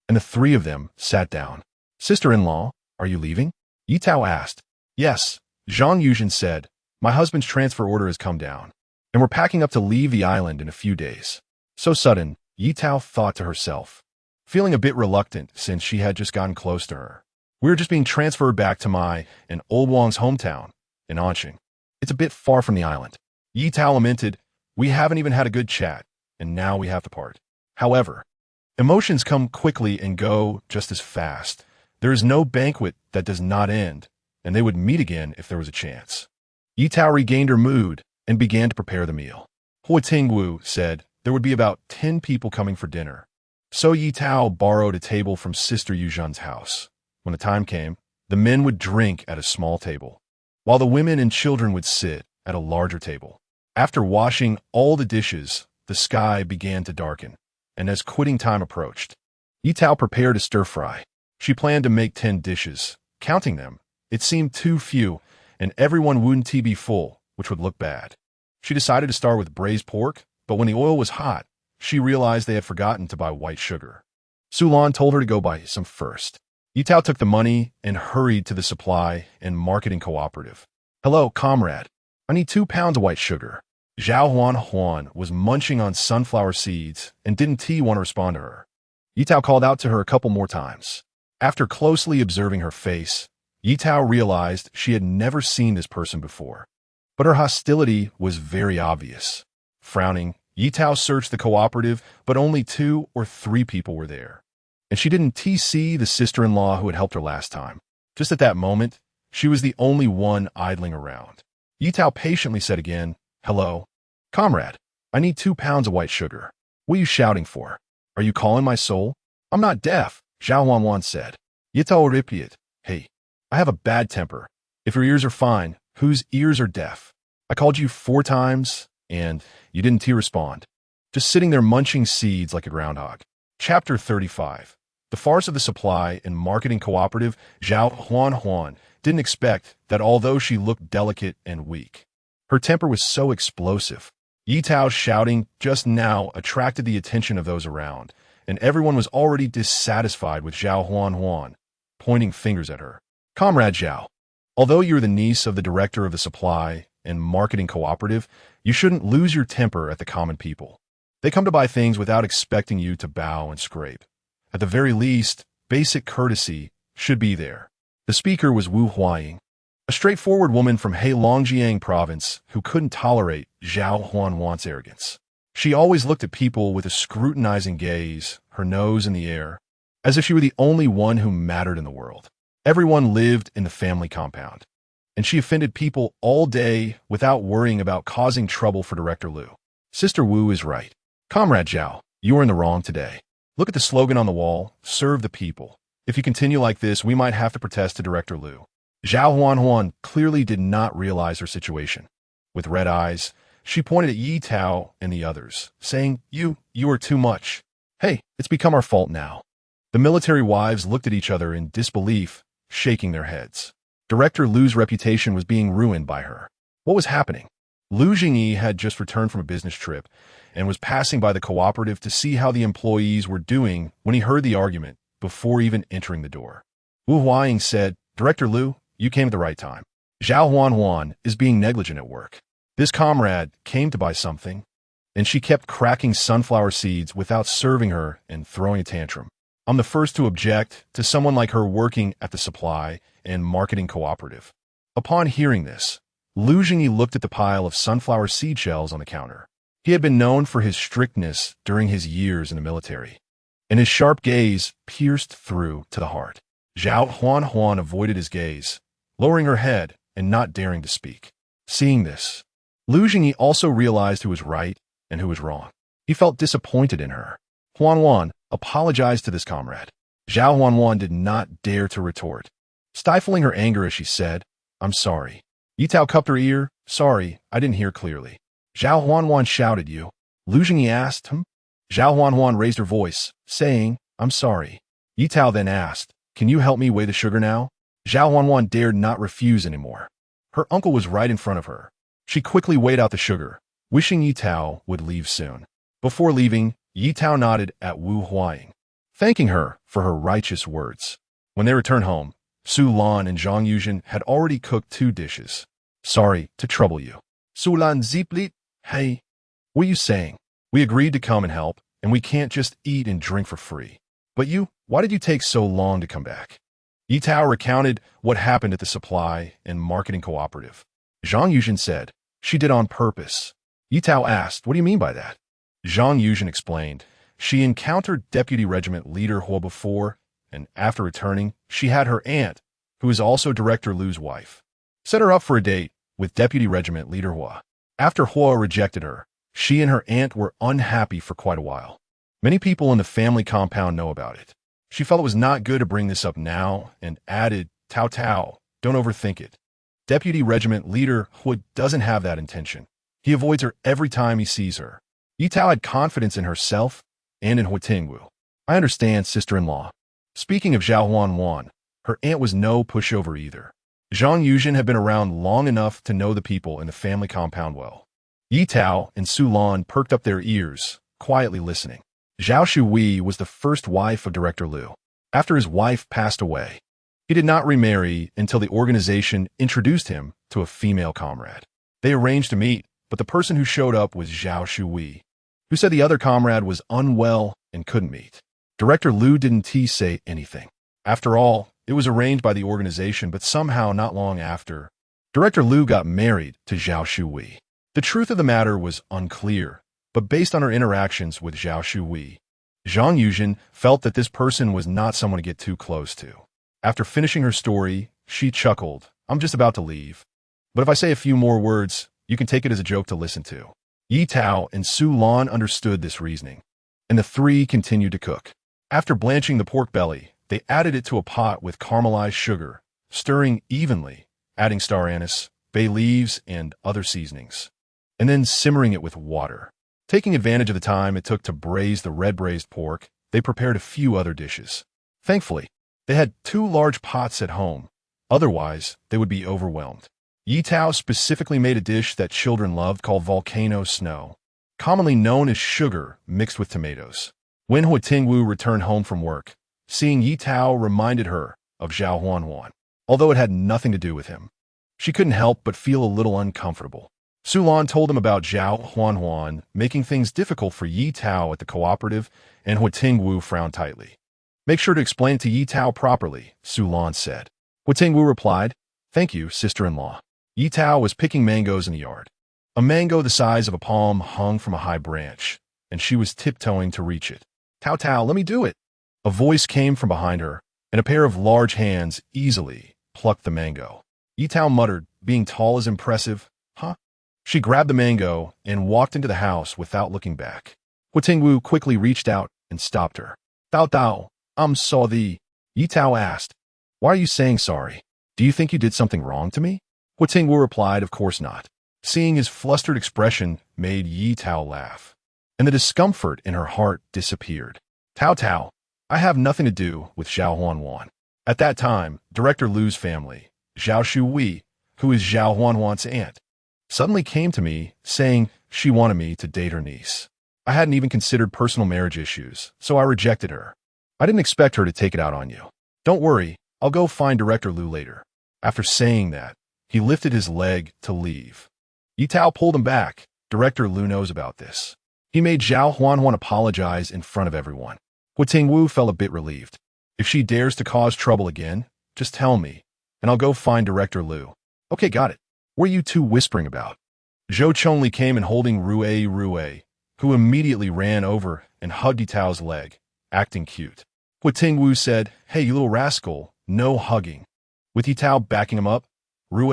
and the three of them sat down. Sister-in-law, are you leaving? Ye Tao asked. Yes, Zhang Yujin said. My husband's transfer order has come down, and we're packing up to leave the island in a few days. So sudden, Ye Tao thought to herself, feeling a bit reluctant since she had just gotten close to her. We're just being transferred back to my and Old Wang's hometown in Anqing. It's a bit far from the island. Ye Tao lamented, we haven't even had a good chat, and now we have to part. However, emotions come quickly and go just as fast. There is no banquet that does not end, and they would meet again if there was a chance. Ye Tao regained her mood and began to prepare the meal. Huo Tingwu said there would be about 10 people coming for dinner. So Ye Tao borrowed a table from Sister Yuzhan's house. When the time came, the men would drink at a small table, while the women and children would sit at a larger table. After washing all the dishes, the sky began to darken, and as quitting time approached, Ye Tao prepared a stir-fry. She planned to make 10 dishes. Counting them, it seemed too few, and everyone wouldn't be full, which would look bad. She decided to start with braised pork, but when the oil was hot, she realized they had forgotten to buy white sugar. Su Lan told her to go buy some first. Ye Tao took the money and hurried to the supply and marketing cooperative. Hello, comrade. I need 2 pounds of white sugar. Zhao Huan was munching on sunflower seeds and didn't want to respond to her. Ye Tao called out to her a couple more times. After closely observing her face, Ye Tao realized she had never seen this person before. But her hostility was very obvious. Frowning, Ye Tao searched the cooperative, but only 2 or 3 people were there. And she didn't see the sister-in-law who had helped her last time. Just at that moment, she was the only one idling around. Ye Tao patiently said again, hello. Comrade, I need 2 pounds of white sugar. What are you shouting for? Are you calling my soul? I'm not deaf, Zhao Huan said. Ye Tao repeated, hey, I have a bad temper. If your ears are fine, whose ears are deaf? I called you 4 times, and you didn't respond. Just sitting there munching seeds like a groundhog. Chapter 35. The farce of the supply and marketing cooperative. Zhao Huan didn't expect that although she looked delicate and weak, her temper was so explosive. Ye Tao's shouting just now attracted the attention of those around, and everyone was already dissatisfied with Zhao Huan, pointing fingers at her. Comrade Zhao, although you're the niece of the director of the supply and marketing cooperative, you shouldn't lose your temper at the common people. They come to buy things without expecting you to bow and scrape. At the very least, basic courtesy should be there. The speaker was Wu Huaying, a straightforward woman from Heilongjiang province who couldn't tolerate Zhao Huan's arrogance. She always looked at people with a scrutinizing gaze, her nose in the air, as if she were the only one who mattered in the world. Everyone lived in the family compound, and she offended people all day without worrying about causing trouble for Director Liu. Sister Wu is right. Comrade Zhao, you are in the wrong today. Look at the slogan on the wall, serve the people. If you continue like this, we might have to protest to Director Liu. Zhao Huan clearly did not realize her situation. With red eyes, she pointed at Ye Tao and the others, saying, You are too much. Hey, it's become our fault now. The military wives looked at each other in disbelief, shaking their heads. Director Liu's reputation was being ruined by her. What was happening? Lu Jingyi had just returned from a business trip and was passing by the cooperative to see how the employees were doing when he heard the argument before even entering the door. Wu Huaying said, "Director Lu, you came at the right time. Zhao Huan is being negligent at work. This comrade came to buy something, and she kept cracking sunflower seeds without serving her and throwing a tantrum. I'm the first to object to someone like her working at the supply and marketing cooperative." Upon hearing this, Lu Jingyi looked at the pile of sunflower seed shells on the counter. He had been known for his strictness during his years in the military, and his sharp gaze pierced through to the heart. Zhao Huan avoided his gaze, lowering her head and not daring to speak. Seeing this, Lu Jingyi also realized who was right and who was wrong. He felt disappointed in her. Huan apologized to this comrade. Zhao Huan did not dare to retort, stifling her anger as she said, "I'm sorry." Ye Tao cupped her ear. "Sorry, I didn't hear clearly." Zhao Huan shouted, "You?" Lu Jingyi asked him. Zhao Huan raised her voice, saying, "I'm sorry." Ye Tao then asked, "Can you help me weigh the sugar now?" Zhao Huan dared not refuse anymore. Her uncle was right in front of her. She quickly weighed out the sugar, wishing Ye Tao would leave soon. Before leaving, Ye Tao nodded at Wu Huaying, thanking her for her righteous words. When they returned home, Su Lan and Zhang Yuzhen had already cooked 2 dishes. "Sorry to trouble you." Su Lan ziplit, "Hey, what are you saying? We agreed to come and help, and we can't just eat and drink for free. But why did you take so long to come back?" Ye Tao recounted what happened at the supply and marketing cooperative. Zhang Yuzhen said, "She did on purpose." Ye Tao asked, "What do you mean by that?" Zhang Yuzhen explained, "She encountered Deputy Regiment Leader Huo before, and after returning, she had her aunt, who is also Director Lu's wife, set her up for a date with Deputy Regiment Leader Huo. After Huo rejected her, she and her aunt were unhappy for quite a while. Many people in the family compound know about it. She felt it was not good to bring this up now and added, Tao, don't overthink it. Deputy Regiment Leader Huo doesn't have that intention. He avoids her every time he sees her." Ye Tao had confidence in herself and in Huo Tingwu. "I understand, sister-in-law." Speaking of Zhao Huan, her aunt was no pushover either. Zhang Yuzhen had been around long enough to know the people in the family compound well. Ye Tao and Su Lan perked up their ears, quietly listening. Zhao Shui was the first wife of Director Lu. After his wife passed away, he did not remarry until the organization introduced him to a female comrade. They arranged to meet, but the person who showed up was Zhao Shui, who said the other comrade was unwell and couldn't meet. Director Lu didn't say anything. After all, it was arranged by the organization, but somehow not long after, Director Lu got married to Zhao Shui. The truth of the matter was unclear, but based on her interactions with Zhao Shui, Zhang Yuzhen felt that this person was not someone to get too close to. After finishing her story, she chuckled, "I'm just about to leave. But if I say a few more words, you can take it as a joke to listen to." Ye Tao and Su Lan understood this reasoning, and the 3 continued to cook. After blanching the pork belly, they added it to a pot with caramelized sugar, stirring evenly, adding star anise, bay leaves, and other seasonings, and then simmering it with water. Taking advantage of the time it took to braise the red braised pork, they prepared a few other dishes. Thankfully, they had 2 large pots at home. Otherwise, they would be overwhelmed. Ye Tao specifically made a dish that children loved called volcano snow, commonly known as sugar mixed with tomatoes. When Huo Tingwu returned home from work, seeing Ye Tao reminded her of Zhao Huan, although it had nothing to do with him. She couldn't help but feel a little uncomfortable. Su Lan told him about Zhao Huan making things difficult for Ye Tao at the cooperative, and Huo Tingwu frowned tightly. "Make sure to explain it to Ye Tao properly," Su Lan said. Huo Tingwu replied, "Thank you, sister-in-law." Ye Tao was picking mangoes in the yard. A mango the size of a palm hung from a high branch, and she was tiptoeing to reach it. Tao, let me do it." A voice came from behind her, and a pair of large hands easily plucked the mango. Ye Tao muttered, "Being tall is impressive, huh?" She grabbed the mango and walked into the house without looking back. Huo Tingwu quickly reached out and stopped her. Tao, I'm sorry." Ye Tao asked, "Why are you saying sorry? Do you think you did something wrong to me?" Huo Tingwu replied, "Of course not." Seeing his flustered expression made Ye Tao laugh, and the discomfort in her heart disappeared. Tao, I have nothing to do with Zhao Huan. At that time, Director Lu's family, Zhao Shui, who is Zhao Huan's aunt, suddenly came to me, saying she wanted me to date her niece. I hadn't even considered personal marriage issues, so I rejected her. I didn't expect her to take it out on you. Don't worry, I'll go find Director Liu later. After saying that, he lifted his leg to leave. Ye Tao pulled him back. Director Liu knows about this. He made Zhao Huanhuan apologize in front of everyone. Huo Tingwu felt a bit relieved. If she dares to cause trouble again, just tell me, and I'll go find Director Liu. Okay, got it. What are you two whispering about? Zhou Chongli came in holding Rue, who immediately ran over and hugged Ye Tao's leg, acting cute. Huo Tingwu said, "Hey, you little rascal, no hugging." With Ye Tao backing him up, Rue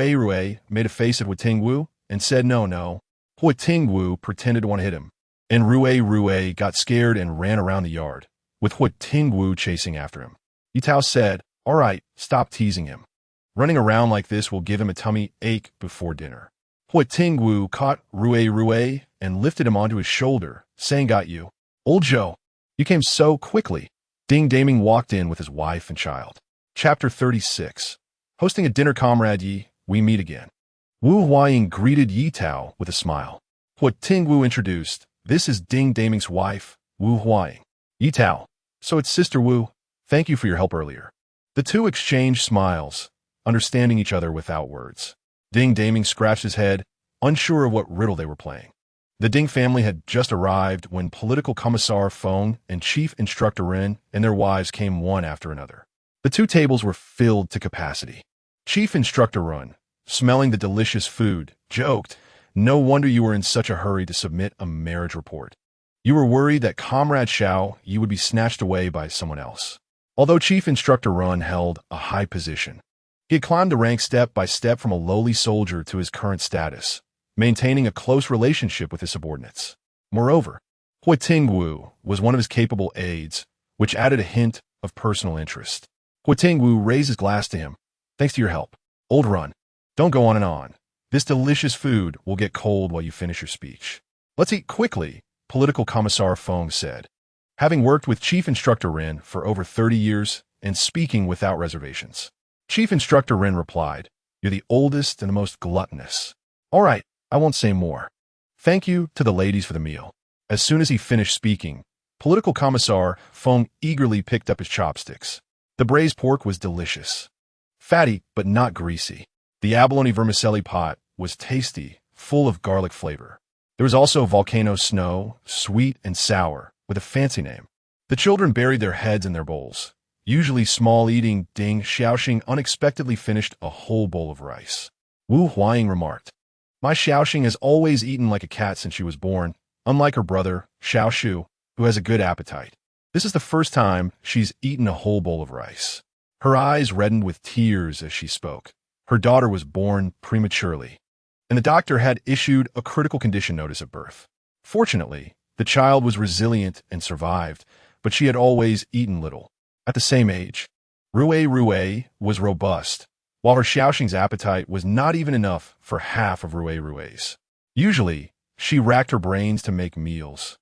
made a face at Huo Tingwu and said no. Huo Tingwu pretended to want to hit him, and Rue got scared and ran around the yard, with Huo Tingwu chasing after him. Ye Tao said, "All right, stop teasing him. Running around like this will give him a tummy ache before dinner." Huo Tingwu caught Rue and lifted him onto his shoulder, saying, "Got you. Old Zhou, you came so quickly." Ding Daming walked in with his wife and child. Chapter 36. Hosting a dinner, Comrade Yi, we meet again. Wu Huaying greeted Ye Tao with a smile. Huo Tingwu introduced, "This is Ding Daming's wife, Wu Huaying." Ye Tao, "So it's Sister Wu. Thank you for your help earlier." The two exchanged smiles, understanding each other without words. Ding Daming scratched his head, unsure of what riddle they were playing. The Ding family had just arrived when Political Commissar Feng and Chief Instructor Ren and their wives came one after another. The two tables were filled to capacity. Chief Instructor Ren, smelling the delicious food, joked, "No wonder you were in such a hurry to submit a marriage report. You were worried that Comrade Xiao you would be snatched away by someone else." Although Chief Instructor Ren held a high position, he had climbed the rank step by step from a lowly soldier to his current status, maintaining a close relationship with his subordinates. Moreover, Huo Tingwu was one of his capable aides, which added a hint of personal interest. Huo Tingwu raised his glass to him. "Thanks to your help. Old Run, don't go on and on. This delicious food will get cold while you finish your speech. Let's eat quickly," Political Commissar Feng said. Having worked with Chief Instructor Ren for over 30 years and speaking without reservations, Chief Instructor Ren replied, "You're the oldest and the most gluttonous. All right, I won't say more. Thank you to the ladies for the meal." As soon as he finished speaking, Political Commissar Feng eagerly picked up his chopsticks. The braised pork was delicious. Fatty, but not greasy. The abalone vermicelli pot was tasty, full of garlic flavor. There was also volcano snow, sweet and sour, with a fancy name. The children buried their heads in their bowls. Usually small eating, Ding Xiaoxing unexpectedly finished a whole bowl of rice. Wu Huaying remarked, "My Xiaoxing has always eaten like a cat since she was born, unlike her brother, Xiaoshu, who has a good appetite. This is the first time she's eaten a whole bowl of rice." Her eyes reddened with tears as she spoke. Her daughter was born prematurely, and the doctor had issued a critical condition notice at birth. Fortunately, the child was resilient and survived, but she had always eaten little. At the same age, Rue was robust, while her Xiaoxing's appetite was not even enough for half of Rue's. Usually, she racked her brains to make meals,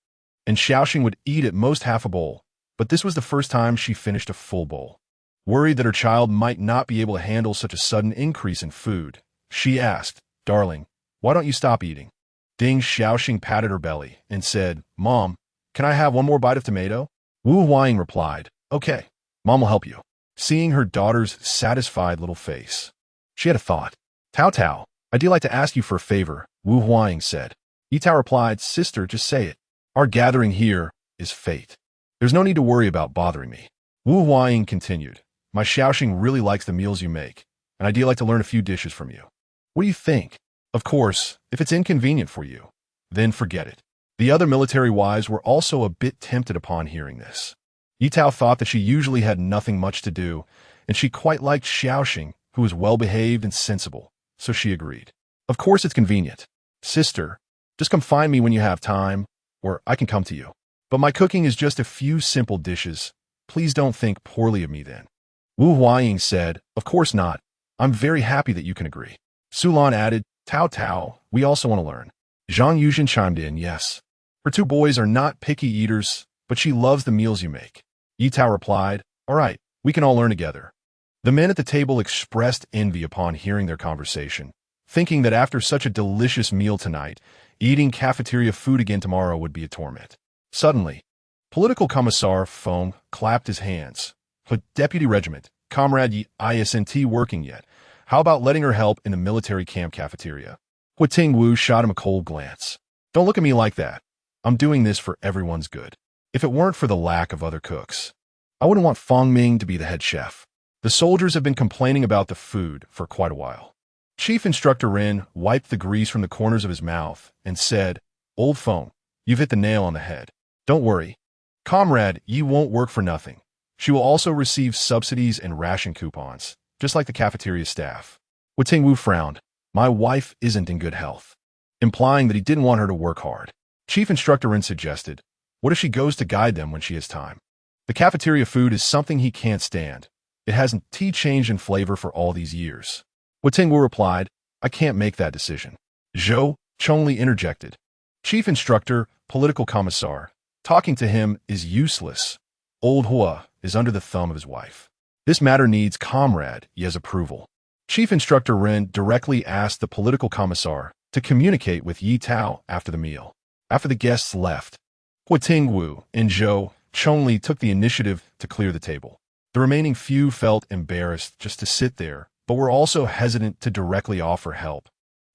and Xiaoxing would eat at most half a bowl, but this was the first time she finished a full bowl. Worried that her child might not be able to handle such a sudden increase in food, she asked, "Darling, why don't you stop eating?" Ding Xiaoxing patted her belly and said, "Mom, can I have one more bite of tomato?" Wu Huaying replied, "Okay, Mom will help you." Seeing her daughter's satisfied little face, she had a thought. "Tao, I'd like to ask you for a favor," Wu Huaying said. Ye Tao replied, "Sister, just say it. Our gathering here is fate. There's no need to worry about bothering me." Wu Huaying continued, "My Xiaoxing really likes the meals you make, and I'd like to learn a few dishes from you. What do you think? Of course, if it's inconvenient for you, then forget it." The other military wives were also a bit tempted upon hearing this. Ye Tao thought that she usually had nothing much to do, and she quite liked Xiaoxing, who was well-behaved and sensible, so she agreed. "Of course it's convenient. Sister, just come find me when you have time, or I can come to you. But my cooking is just a few simple dishes. Please don't think poorly of me then." Wu Huaying said, "Of course not. I'm very happy that you can agree." Sulan added, Tao, we also want to learn." Zhang Yuzhen chimed in, "Yes. Her two boys are not picky eaters, but she loves the meals you make." Ye Tao replied, "All right, we can all learn together." The men at the table expressed envy upon hearing their conversation, thinking that after such a delicious meal tonight, eating cafeteria food again tomorrow would be a torment. Suddenly, Political Commissar Fong clapped his hands. Deputy Regiment, Comrade Ye isn't working yet. How about letting her help in the military camp cafeteria? Huo Tingwu shot him a cold glance. Don't look at me like that. I'm doing this for everyone's good. If it weren't for the lack of other cooks, I wouldn't want Fong Ming to be the head chef. The soldiers have been complaining about the food for quite a while. Chief Instructor Rin wiped the grease from the corners of his mouth and said, Old Fong, you've hit the nail on the head. Don't worry. Comrade Ye won't work for nothing. She will also receive subsidies and ration coupons, just like the cafeteria staff. Huo Tingwu frowned. My wife isn't in good health, implying that he didn't want her to work hard. Chief Instructor Rin suggested, what if she goes to guide them when she has time? The cafeteria food is something he can't stand. It hasn't changed in flavor for all these years. Huo Tingwu replied, I can't make that decision. Zhou Chongli interjected. Chief Instructor, Political Commissar, talking to him is useless. Old Hua is under the thumb of his wife. This matter needs Comrade Ye's approval. Chief Instructor Ren directly asked the Political Commissar to communicate with Ye Tao after the meal. After the guests left, Huo Tingwu and Zhou Chongli took the initiative to clear the table. The remaining few felt embarrassed just to sit there, but were also hesitant to directly offer help.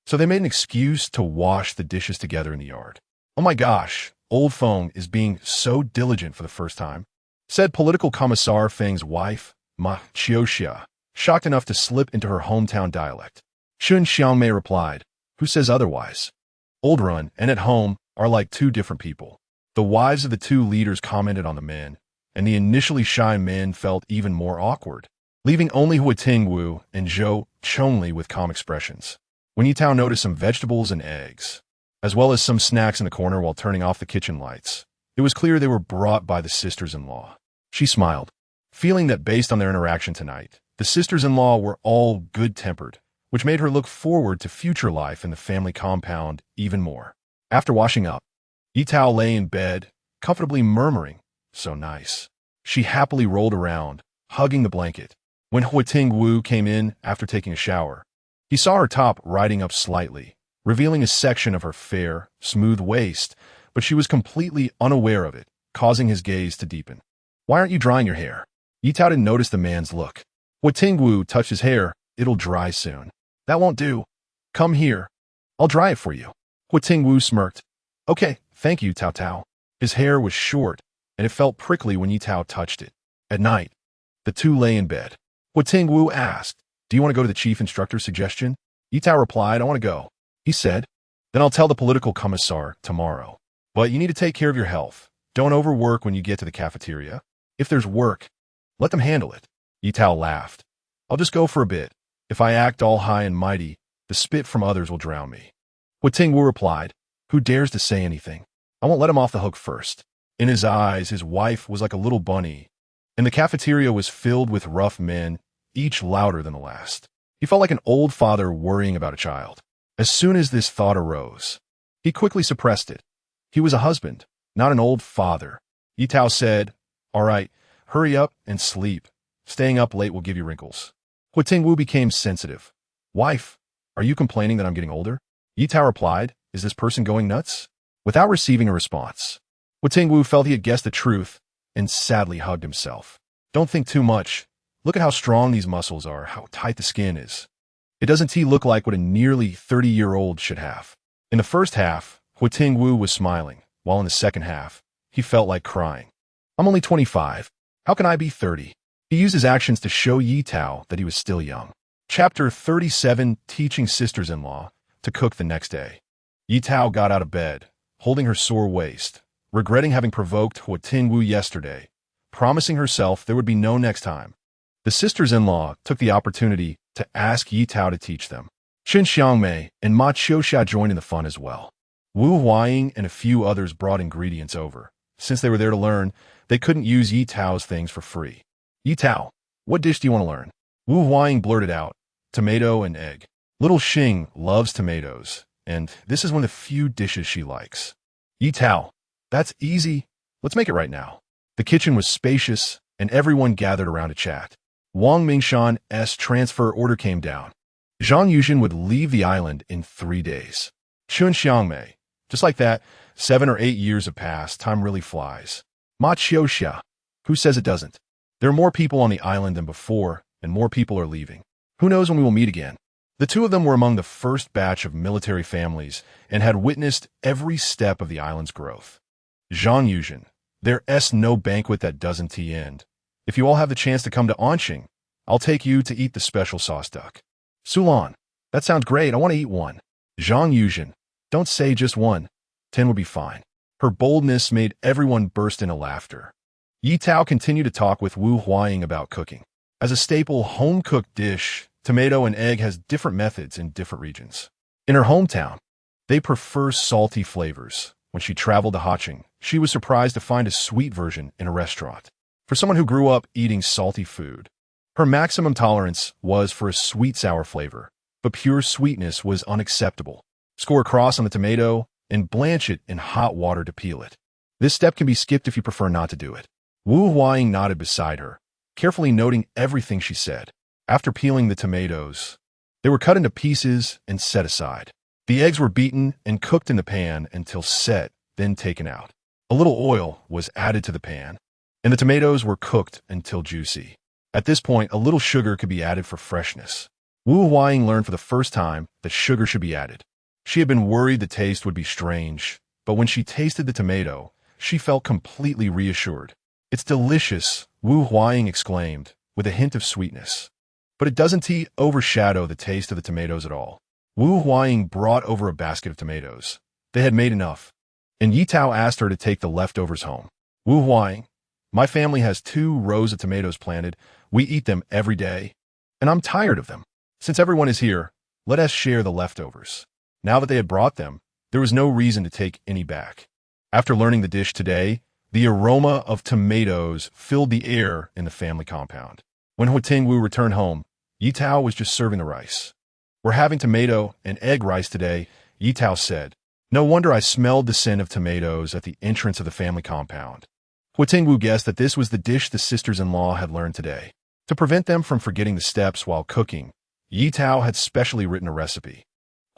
So they made an excuse to wash the dishes together in the yard. Oh my gosh, Old Fong is being so diligent for the first time, said Political Commissar Feng's wife, Ma Qiuxia, shocked enough to slip into her hometown dialect. Xun Xiangmei replied, who says otherwise? Old Run and at home are like two different people. The wives of the two leaders commented on the men, and the initially shy men felt even more awkward, leaving only Huo Tingwu and Zhou Chongli with calm expressions. When Ye Tao noticed some vegetables and eggs, as well as some snacks in the corner while turning off the kitchen lights, it was clear they were brought by the sisters-in-law. She smiled, feeling that based on their interaction tonight, the sisters-in-law were all good-tempered, which made her look forward to future life in the family compound even more. After washing up, Ye Tao lay in bed, comfortably murmuring, so nice. She happily rolled around, hugging the blanket. When Huo Tingwu came in after taking a shower, he saw her top riding up slightly, revealing a section of her fair, smooth waist, but she was completely unaware of it, causing his gaze to deepen. Why aren't you drying your hair? Ye Tao didn't notice the man's look. Huo Tingwu touched his hair. It'll dry soon. That won't do. Come here. I'll dry it for you. Huo Tingwu smirked. Okay, thank you, Tao Tao. His hair was short, and it felt prickly when Ye Tao touched it. At night, the two lay in bed. Huo Tingwu asked, do you want to go to the chief instructor's suggestion? Ye Tao replied, I want to go. He said, then I'll tell the political commissar tomorrow. But you need to take care of your health. Don't overwork when you get to the cafeteria. If there's work, let them handle it. Ye Tao laughed. I'll just go for a bit. If I act all high and mighty, the spit from others will drown me. Huo Tingwu replied, who dares to say anything? I won't let him off the hook first. In his eyes, his wife was like a little bunny, and the cafeteria was filled with rough men, each louder than the last. He felt like an old father worrying about a child. As soon as this thought arose, he quickly suppressed it. He was a husband, not an old father. Ye Tao said, all right, hurry up and sleep. Staying up late will give you wrinkles. Huo Tingwu became sensitive. Wife, are you complaining that I'm getting older? Ye Tao replied, is this person going nuts? Without receiving a response, Huo Tingwu felt he had guessed the truth and sadly hugged himself. Don't think too much. Look at how strong these muscles are, how tight the skin is. It doesn't look like what a nearly 30-year-old should have. In the first half, Huo Tingwu was smiling, while in the second half, he felt like crying. I'm only 25. How can I be 30? He used his actions to show Ye Tao that he was still young. Chapter 37, Teaching Sisters-in-Law to Cook the Next Day. Ye Tao got out of bed, holding her sore waist, regretting having provoked Huo Tingwu yesterday, promising herself there would be no next time. The sisters-in-law took the opportunity to ask Ye Tao to teach them. Xun Xiangmei and Ma Qiuxia joined in the fun as well. Wu Huaying and a few others brought ingredients over. Since they were there to learn, they couldn't use Ye Tao's things for free. Ye Tao, what dish do you want to learn? Wu Huaying blurted out, tomato and egg. Little Xing loves tomatoes, and this is one of the few dishes she likes. Ye Tao, that's easy. Let's make it right now. The kitchen was spacious, and everyone gathered around to chat. Wang Mingshan's transfer order came down. Zhang Yuzhen would leave the island in 3 days. Chun Xiangmei. Just like that, 7 or 8 years have passed. Time really flies. Ma Qiuxia. Who says it doesn't? There are more people on the island than before, and more people are leaving. Who knows when we will meet again? The two of them were among the first batch of military families and had witnessed every step of the island's growth. Zhang Yuzhen. There's no banquet that doesn't end. If you all have the chance to come to Anqing, I'll take you to eat the special sauce duck. Sulan. That sounds great. I want to eat one. Zhang Yuzhen. Don't say just one. 10 would be fine. Her boldness made everyone burst into laughter. Ye Tao continued to talk with Wu Huaying about cooking. As a staple home-cooked dish, tomato and egg has different methods in different regions. In her hometown, they prefer salty flavors. When she traveled to Haching, she was surprised to find a sweet version in a restaurant. For someone who grew up eating salty food, her maximum tolerance was for a sweet-sour flavor, but pure sweetness was unacceptable. Score a cross on the tomato and blanch it in hot water to peel it. This step can be skipped if you prefer not to do it. Wu Huaying nodded beside her, carefully noting everything she said. After peeling the tomatoes, they were cut into pieces and set aside. The eggs were beaten and cooked in the pan until set, then taken out. A little oil was added to the pan, and the tomatoes were cooked until juicy. At this point, a little sugar could be added for freshness. Wu Huaying learned for the first time that sugar should be added. She had been worried the taste would be strange, but when she tasted the tomato, she felt completely reassured. It's delicious, Wu Huaying exclaimed, with a hint of sweetness. But it doesn't overshadow the taste of the tomatoes at all. Wu Huaying brought over a basket of tomatoes. They had made enough, and Ye Tao asked her to take the leftovers home. Wu Huaying, my family has 2 rows of tomatoes planted. We eat them every day, and I'm tired of them. Since everyone is here, let us share the leftovers. Now that they had brought them, there was no reason to take any back. After learning the dish today, the aroma of tomatoes filled the air in the family compound. When Huo Tingwu returned home, Ye Tao was just serving the rice. We're having tomato and egg rice today, Ye Tao said. No wonder I smelled the scent of tomatoes at the entrance of the family compound. Huo Tingwu guessed that this was the dish the sisters-in-law had learned today. To prevent them from forgetting the steps while cooking, Ye Tao had specially written a recipe.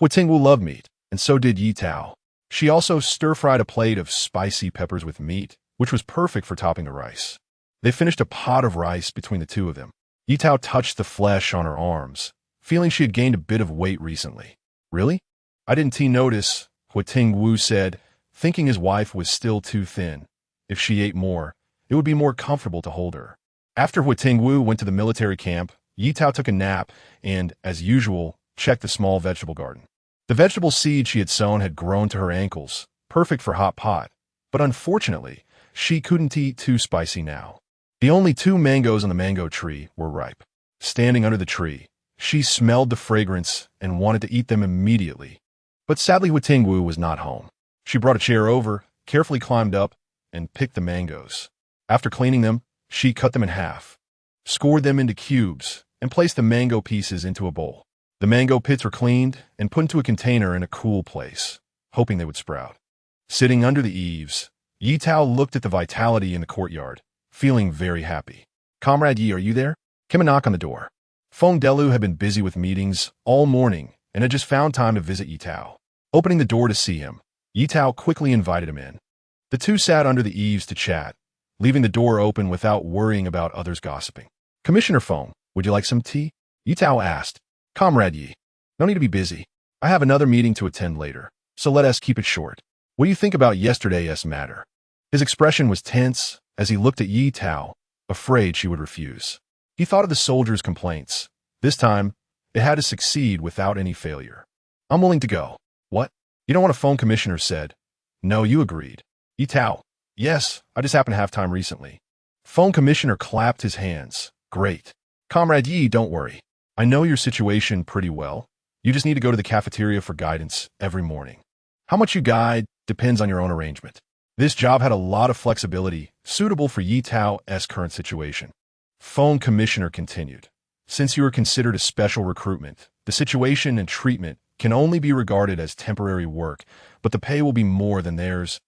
Huo Tingwu loved meat, and so did Ye Tao. She also stir-fried a plate of spicy peppers with meat, which was perfect for topping the rice. They finished a pot of rice between the two of them. Ye Tao touched the flesh on her arms, feeling she had gained a bit of weight recently. Really? I didn't notice, Huo Tingwu said, thinking his wife was still too thin. If she ate more, it would be more comfortable to hold her. After Huo Tingwu went to the military camp, Ye Tao took a nap and, as usual, checked the small vegetable garden. The vegetable seed she had sown had grown to her ankles, perfect for hot pot, but unfortunately, she couldn't eat too spicy now. The only 2 mangoes on the mango tree were ripe. Standing under the tree, she smelled the fragrance and wanted to eat them immediately. But sadly, Huo Tingwu was not home. She brought a chair over, carefully climbed up, and picked the mangoes. After cleaning them, she cut them in half, scored them into cubes, and placed the mango pieces into a bowl. The mango pits were cleaned and put into a container in a cool place, hoping they would sprout. Sitting under the eaves, Ye Tao looked at the vitality in the courtyard, feeling very happy. Comrade Ye, are you there? Came a knock on the door. Feng Delu had been busy with meetings all morning and had just found time to visit Ye Tao. Opening the door to see him, Ye Tao quickly invited him in. The two sat under the eaves to chat, leaving the door open without worrying about others gossiping. Commissioner Feng, would you like some tea? Ye Tao asked. Comrade Ye, no need to be busy. I have another meeting to attend later, so let us keep it short. What do you think about yesterday's matter? His expression was tense as he looked at Ye Tao, afraid she would refuse. He thought of the soldiers' complaints. This time, it had to succeed without any failure. I'm willing to go. What? You don't want to phone, Commissioner said. No, you agreed. Ye Tao. Yes, I just happened to have time recently. Phone Commissioner clapped his hands. Great. Comrade Ye, don't worry. I know your situation pretty well. You just need to go to the cafeteria for guidance every morning. How much you guide depends on your own arrangement. This job had a lot of flexibility, suitable for Ye Tao's current situation. Phone Commissioner continued. Since you are considered a special recruitment, the situation and treatment can only be regarded as temporary work, but the pay will be more than theirs,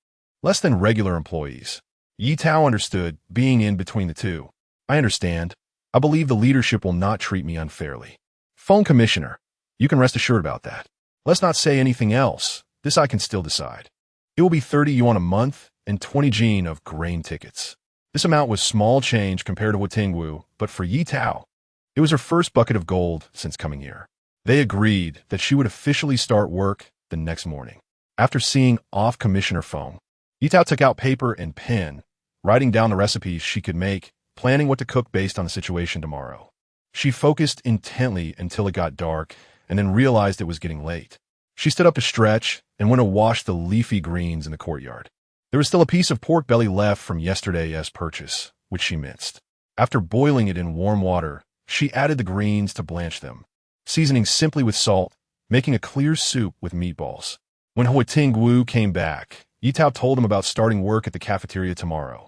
less than regular employees. Ye Tao understood, being in between the two. I understand. I believe the leadership will not treat me unfairly. Phone Commissioner. You can rest assured about that. Let's not say anything else. This I can still decide. It will be 30 yuan a month and 20 jin of grain tickets. This amount was small change compared to Huo Tingwu, but for Ye Tao, it was her first bucket of gold since coming here. They agreed that she would officially start work the next morning. After seeing off-commissioner Feng, Ye Tao took out paper and pen, writing down the recipes she could make, planning what to cook based on the situation tomorrow. She focused intently until it got dark and then realized it was getting late. She stood up to stretch and went to wash the leafy greens in the courtyard. There was still a piece of pork belly left from yesterday's purchase, which she minced. After boiling it in warm water, she added the greens to blanch them, seasoning simply with salt, making a clear soup with meatballs. When Huo Tingwu came back, Ye Tao told him about starting work at the cafeteria tomorrow.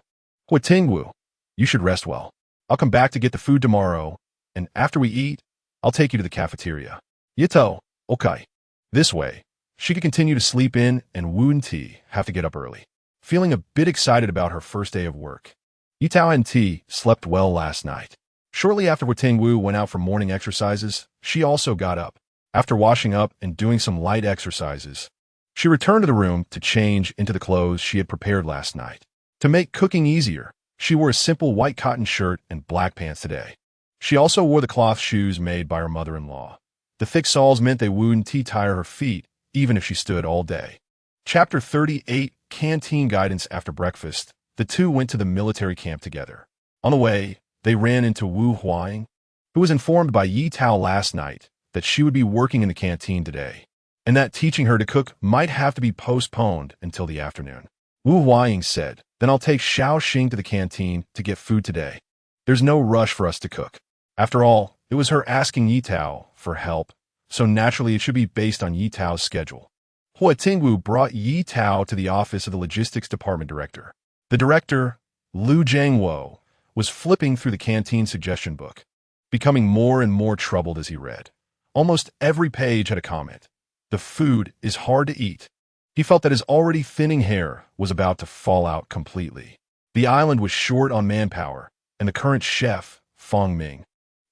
Huo Tingwu, you should rest well. I'll come back to get the food tomorrow, and after we eat, I'll take you to the cafeteria. Ye Tao, okay. This way, she could continue to sleep in and Wu and Ti have to get up early. Feeling a bit excited about her first day of work, Ye Tao and Ti slept well last night. Shortly after Huo Tingwu went out for morning exercises, she also got up. After washing up and doing some light exercises, she returned to the room to change into the clothes she had prepared last night. To make cooking easier, she wore a simple white cotton shirt and black pants today. She also wore the cloth shoes made by her mother-in-law. The thick soles meant they wouldn't tire her feet, even if she stood all day. Chapter 38, Canteen Guidance. After breakfast, the two went to the military camp together. On the way, they ran into Wu Huang, who was informed by Ye Tao last night that she would be working in the canteen today, and that teaching her to cook might have to be postponed until the afternoon. Wu Huang said, "Then I'll take Xiao Xing to the canteen to get food today. There's no rush for us to cook." After all, it was her asking Ye Tao for help, so naturally it should be based on Ye Tao's schedule. Huo Tingwu brought Ye Tao to the office of the logistics department director. The director, Lu Jiangwo, was flipping through the canteen suggestion book, becoming more and more troubled as he read. Almost every page had a comment. The food is hard to eat. He felt that his already thinning hair was about to fall out completely. The island was short on manpower, and the current chef, Feng Ming,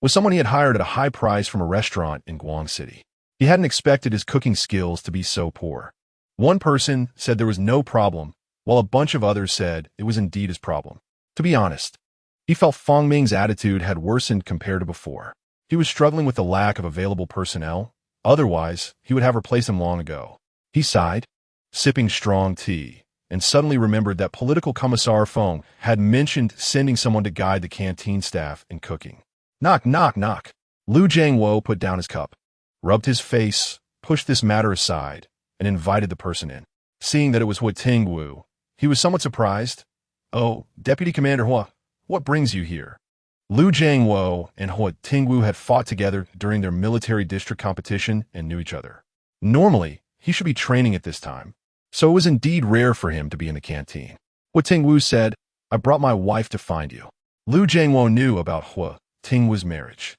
was someone he had hired at a high price from a restaurant in Guang City. He hadn't expected his cooking skills to be so poor. One person said there was no problem, while a bunch of others said it was indeed his problem. To be honest, he felt Feng Ming's attitude had worsened compared to before. He was struggling with the lack of available personnel. Otherwise, he would have replaced him long ago. He sighed, sipping strong tea, and suddenly remembered that Political Commissar Feng had mentioned sending someone to guide the canteen staff in cooking. Knock, knock, knock. Lu Jiangwo put down his cup, rubbed his face, pushed this matter aside, and invited the person in. Seeing that it was Huo Tingwu, he was somewhat surprised. "Oh, Deputy Commander Huo, what brings you here?" Lu Jiangwo and Huo Tingwu had fought together during their military district competition and knew each other. Normally, he should be training at this time, so it was indeed rare for him to be in the canteen. Huo Tingwu said, "I brought my wife to find you." Lu Jiangwo knew about Huo Tingwu's marriage.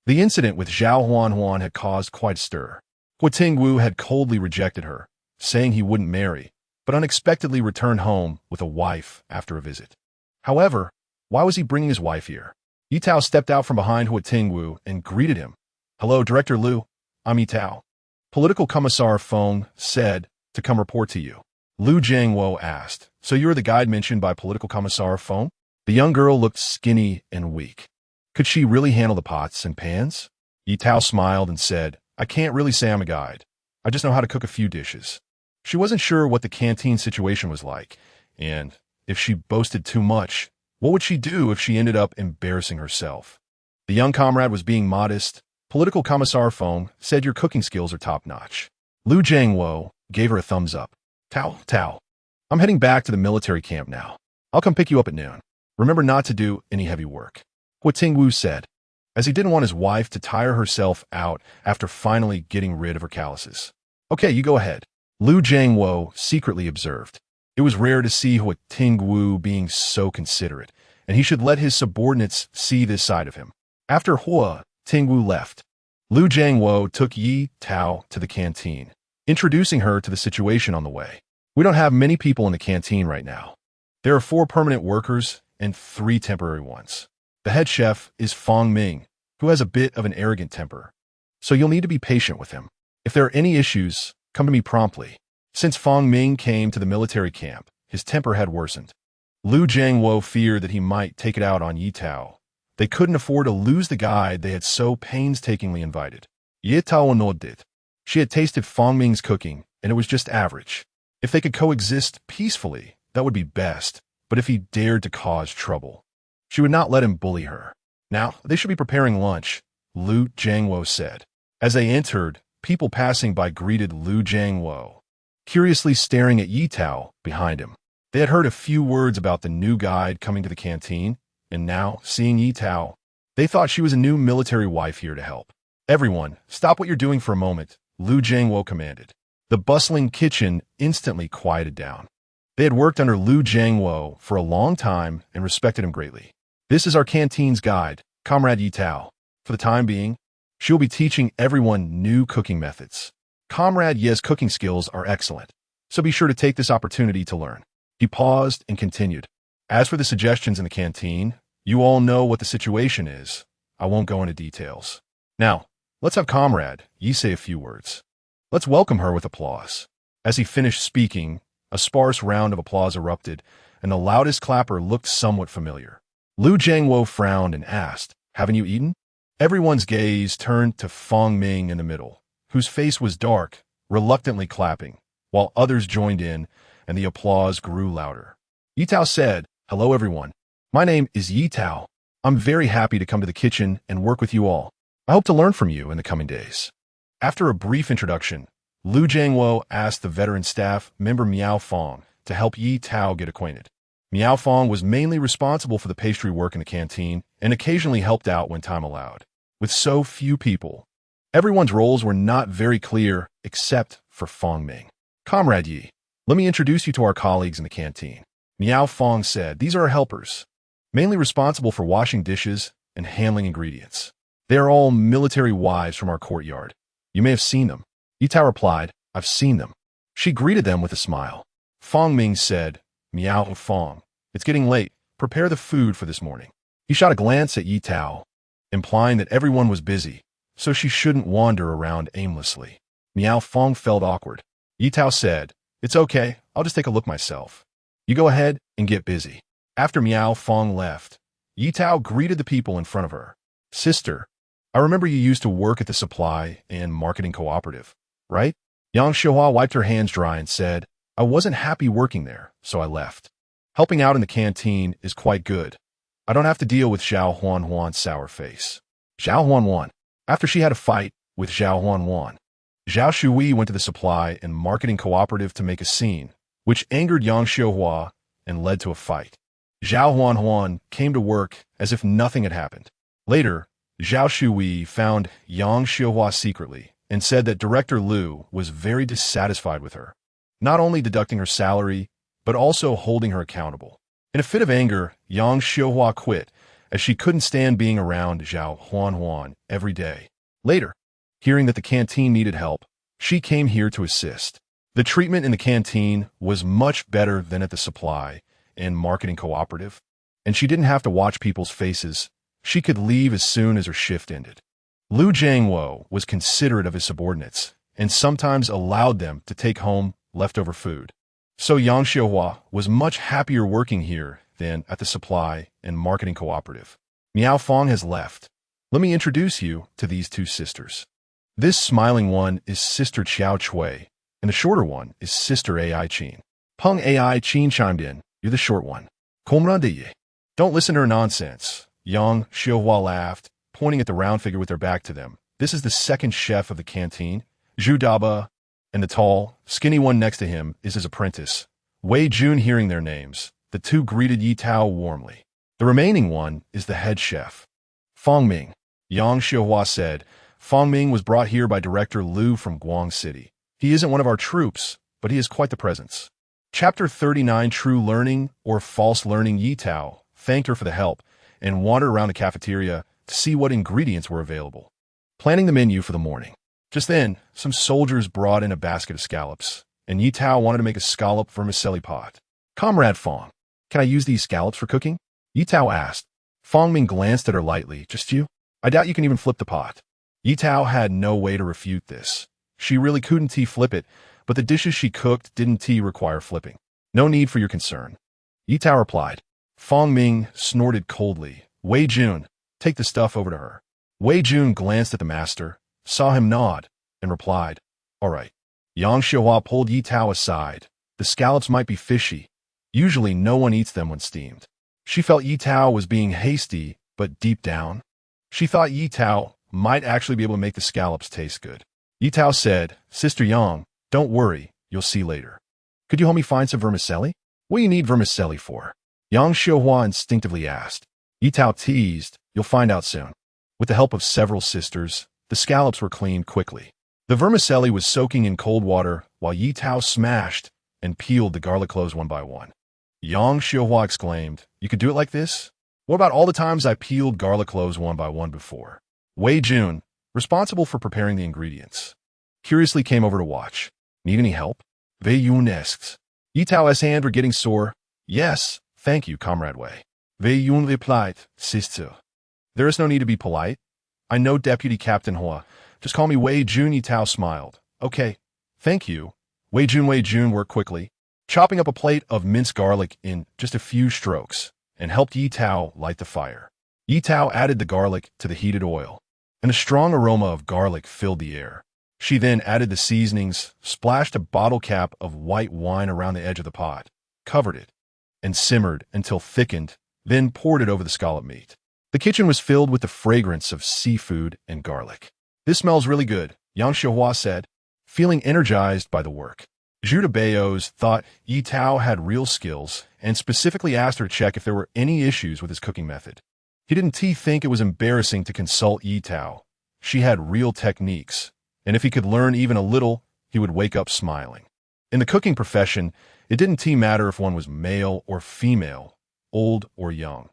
The incident with Zhao Huan had caused quite a stir. Huo Tingwu had coldly rejected her, saying he wouldn't marry, but unexpectedly returned home with a wife after a visit. However, why was he bringing his wife here? Ye Tao stepped out from behind Huo Tingwu and greeted him. "Hello, Director Lu. I'm Ye Tao. Political Commissar Feng said to come report to you." Lu Jiangwo asked, "So you're the guide mentioned by Political Commissar Feng?" The young girl looked skinny and weak. Could she really handle the pots and pans? Ye Tao smiled and said, "I can't really say I'm a guide. I just know how to cook a few dishes." She wasn't sure what the canteen situation was like, and if she boasted too much, what would she do if she ended up embarrassing herself? The young comrade was being modest. Political Commissar Feng said your cooking skills are top-notch. Lu Jiangwo gave her a thumbs up. Tao, I'm heading back to the military camp now. I'll come pick you up at noon. Remember not to do any heavy work. Huo Tingwu said, as he didn't want his wife to tire herself out after finally getting rid of her calluses. "Okay, you go ahead." Lu Jiangwo secretly observed. It was rare to see Huo Tingwu being so considerate, and he should let his subordinates see this side of him. After Huo Tingwu left, Lu Jiangwo took Ye Tao to the canteen, introducing her to the situation on the way. "We don't have many people in the canteen right now. There are 4 permanent workers and 3 temporary ones. The head chef is Feng Ming, who has a bit of an arrogant temper. so you'll need to be patient with him. If there are any issues, come to me promptly. Since Fang Ming came to the military camp, his temper had worsened. Lu Jiangwo feared that he might take it out on Ye Tao. They couldn't afford to lose the guide they had so painstakingly invited. Ye Tao nodded. She had tasted Fang Ming's cooking, and it was just average. If they could coexist peacefully, that would be best, but if he dared to cause trouble, she would not let him bully her. Now, they should be preparing lunch, Lu Jiangwo said. As they entered, people passing by greeted Lu Jiangwo, curiously staring at Ye Tao behind him. They had heard a few words about the new guide coming to the canteen, and now, seeing Ye Tao, they thought she was a new military wife here to help. Everyone, stop what you're doing for a moment, Lu Jiangwo commanded. The bustling kitchen instantly quieted down. They had worked under Lu Jiangwo for a long time and respected him greatly. This is our canteen's guide, Comrade Ye Tao. For the time being, she will be teaching everyone new cooking methods. Comrade Ye's cooking skills are excellent, so be sure to take this opportunity to learn. He paused and continued. As for the suggestions in the canteen, you all know what the situation is. I won't go into details. Now, let's have Comrade Ye say a few words. Let's welcome her with applause. As he finished speaking, a sparse round of applause erupted, and the loudest clapper looked somewhat familiar. Lu Jiangwo frowned and asked, "Haven't you eaten?" Everyone's gaze turned to Fang Ming in the middle, whose face was dark, reluctantly clapping, while others joined in, and the applause grew louder. Ye Tao said, "Hello everyone. My name is Ye Tao. I'm very happy to come to the kitchen and work with you all. I hope to learn from you in the coming days." After a brief introduction, Lu Jiangwo asked the veteran staff member Miao Fong to help Ye Tao get acquainted. Miao Fong was mainly responsible for the pastry work in the canteen and occasionally helped out when time allowed. With so few people, everyone's roles were not very clear except for Fang Ming. "Comrade Ye, let me introduce you to our colleagues in the canteen," Miao Fong said. "These are our helpers, mainly responsible for washing dishes and handling ingredients. They are all military wives from our courtyard. You may have seen them." Ye Tao replied, "I've seen them." She greeted them with a smile. Fang Ming said, "Miao Fong, it's getting late. Prepare the food for this morning." He shot a glance at Ye Tao, implying that everyone was busy, so she shouldn't wander around aimlessly. Miao Fong felt awkward. Ye Tao said, "It's okay, I'll just take a look myself. You go ahead and get busy." After Miao Fong left, Ye Tao greeted the people in front of her. "Sister, I remember you used to work at the supply and marketing cooperative, right?" Yang Xiuhua wiped her hands dry and said, "I wasn't happy working there, so I left. Helping out in the canteen is quite good. I don't have to deal with Zhao Huanhuan's sour face." Zhao Huanhuan. After she had a fight with Zhao Huanhuan, Zhao Shui went to the supply and marketing cooperative to make a scene, which angered Yang Xiuhua and led to a fight. Zhao Huanhuan came to work as if nothing had happened. Later, Zhao Shui found Yang Xiuhua secretly and said that Director Lu was very dissatisfied with her, not only deducting her salary, but also holding her accountable. In a fit of anger, Yang Xiuhua quit, as she couldn't stand being around Zhao Huanhuan every day. Later, hearing that the canteen needed help, she came here to assist. The treatment in the canteen was much better than at the supply and marketing cooperative, and she didn't have to watch people's faces. She could leave as soon as her shift ended. Lu Jiangwo was considerate of his subordinates and sometimes allowed them to take home leftover food. So Yang Xiuhua was much happier working here than at the supply and marketing cooperative. Miao Fong has left. Let me introduce you to these two sisters. This smiling one is Sister Qiao Chui, and the shorter one is Sister Ai Qin. Peng Ai Qin chimed in, "You're the short one. Comrade Ye. Don't listen to her nonsense." Yang Xiuhua laughed, pointing at the round figure with their back to them. "This is the second chef of the canteen, Zhu Daba, and the tall, skinny one next to him is his apprentice, Wei Jun." Hearing their names, the two greeted Ye Tao warmly. The remaining one is the head chef, Fang Ming. Yang Xiuhua said, "Fang Ming was brought here by Director Lu from Guang City. He isn't one of our troops, but he is quite the presence." Chapter 39, True Learning or False Learning. Ye Tao thanked her for the help and wandered around the cafeteria to see what ingredients were available, planning the menu for the morning. Just then, some soldiers brought in a basket of scallops, and Ye Tao wanted to make a scallop vermicelli pot. "Comrade Fong, can I use these scallops for cooking?" Ye Tao asked. Fang Ming glanced at her lightly. "Just you? I doubt you can even flip the pot." Ye Tao had no way to refute this. She really couldn't flip it, but the dishes she cooked didn't require flipping. No need for your concern. Ye Tao replied. Fong Ming snorted coldly. Wei Jun, take the stuff over to her. Wei Jun glanced at the master, saw him nod, and replied, all right. Yang Xiuhua pulled Ye Tao aside. The scallops might be fishy. Usually no one eats them when steamed. She felt Ye Tao was being hasty, but deep down, she thought Ye Tao might actually be able to make the scallops taste good. Ye Tao said, Sister Yang, don't worry, you'll see later. Could you help me find some vermicelli? What do you need vermicelli for? Yang Xiuhua instinctively asked. Ye Tao teased, you'll find out soon. With the help of several sisters, the scallops were cleaned quickly. The vermicelli was soaking in cold water while Ye Tao smashed and peeled the garlic cloves one by one. Yang Xiuhua exclaimed, you could do it like this? What about all the times I peeled garlic cloves one by one before? Wei Jun, responsible for preparing the ingredients, curiously came over to watch. Need any help? Wei Yun asked. Ye Tao's hands were getting sore. Yes, thank you, Comrade Wei. Wei Yun replied, Sister. There is no need to be polite. I know Deputy Captain Hua. Just call me Wei Jun. Ye Tao smiled. Okay, thank you. Wei Jun worked quickly, chopping up a plate of minced garlic in just a few strokes, and helped Ye Tao light the fire. Ye Tao added the garlic to the heated oil, and a strong aroma of garlic filled the air. She then added the seasonings, splashed a bottle cap of white wine around the edge of the pot, covered it, and simmered until thickened, then poured it over the scallop meat. The kitchen was filled with the fragrance of seafood and garlic. This smells really good, Yang Xiuhua said, feeling energized by the work. Zhu Beos thought Ye Tao had real skills and specifically asked her to check if there were any issues with his cooking method. He didn't think it was embarrassing to consult Ye Tao. She had real techniques, and if he could learn even a little, he would wake up smiling. In the cooking profession, it didn't matter if one was male or female, old or young.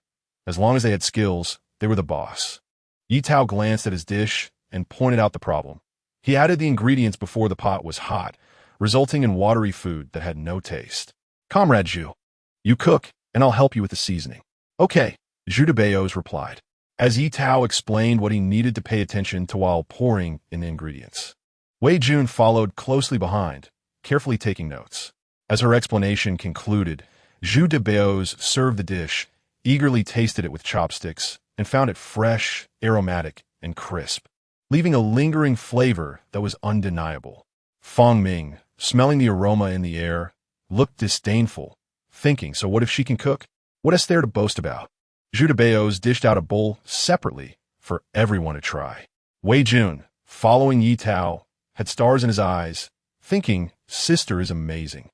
As long as they had skills, they were the boss. Ye Tao glanced at his dish and pointed out the problem. He added the ingredients before the pot was hot, resulting in watery food that had no taste. Comrade Zhu, you cook, and I'll help you with the seasoning. Okay, Zhu Beos replied, as Ye Tao explained what he needed to pay attention to while pouring in the ingredients. Wei Jun followed closely behind, carefully taking notes. As her explanation concluded, Zhu Beos served the dish, eagerly tasted it with chopsticks, and found it fresh, aromatic, and crisp, leaving a lingering flavor that was undeniable. Fong Ming, smelling the aroma in the air, looked disdainful, thinking, so what if she can cook? What is there to boast about? Zhu Beos dished out a bowl separately for everyone to try. Wei Jun, following Ye Tao, had stars in his eyes, thinking, sister is amazing.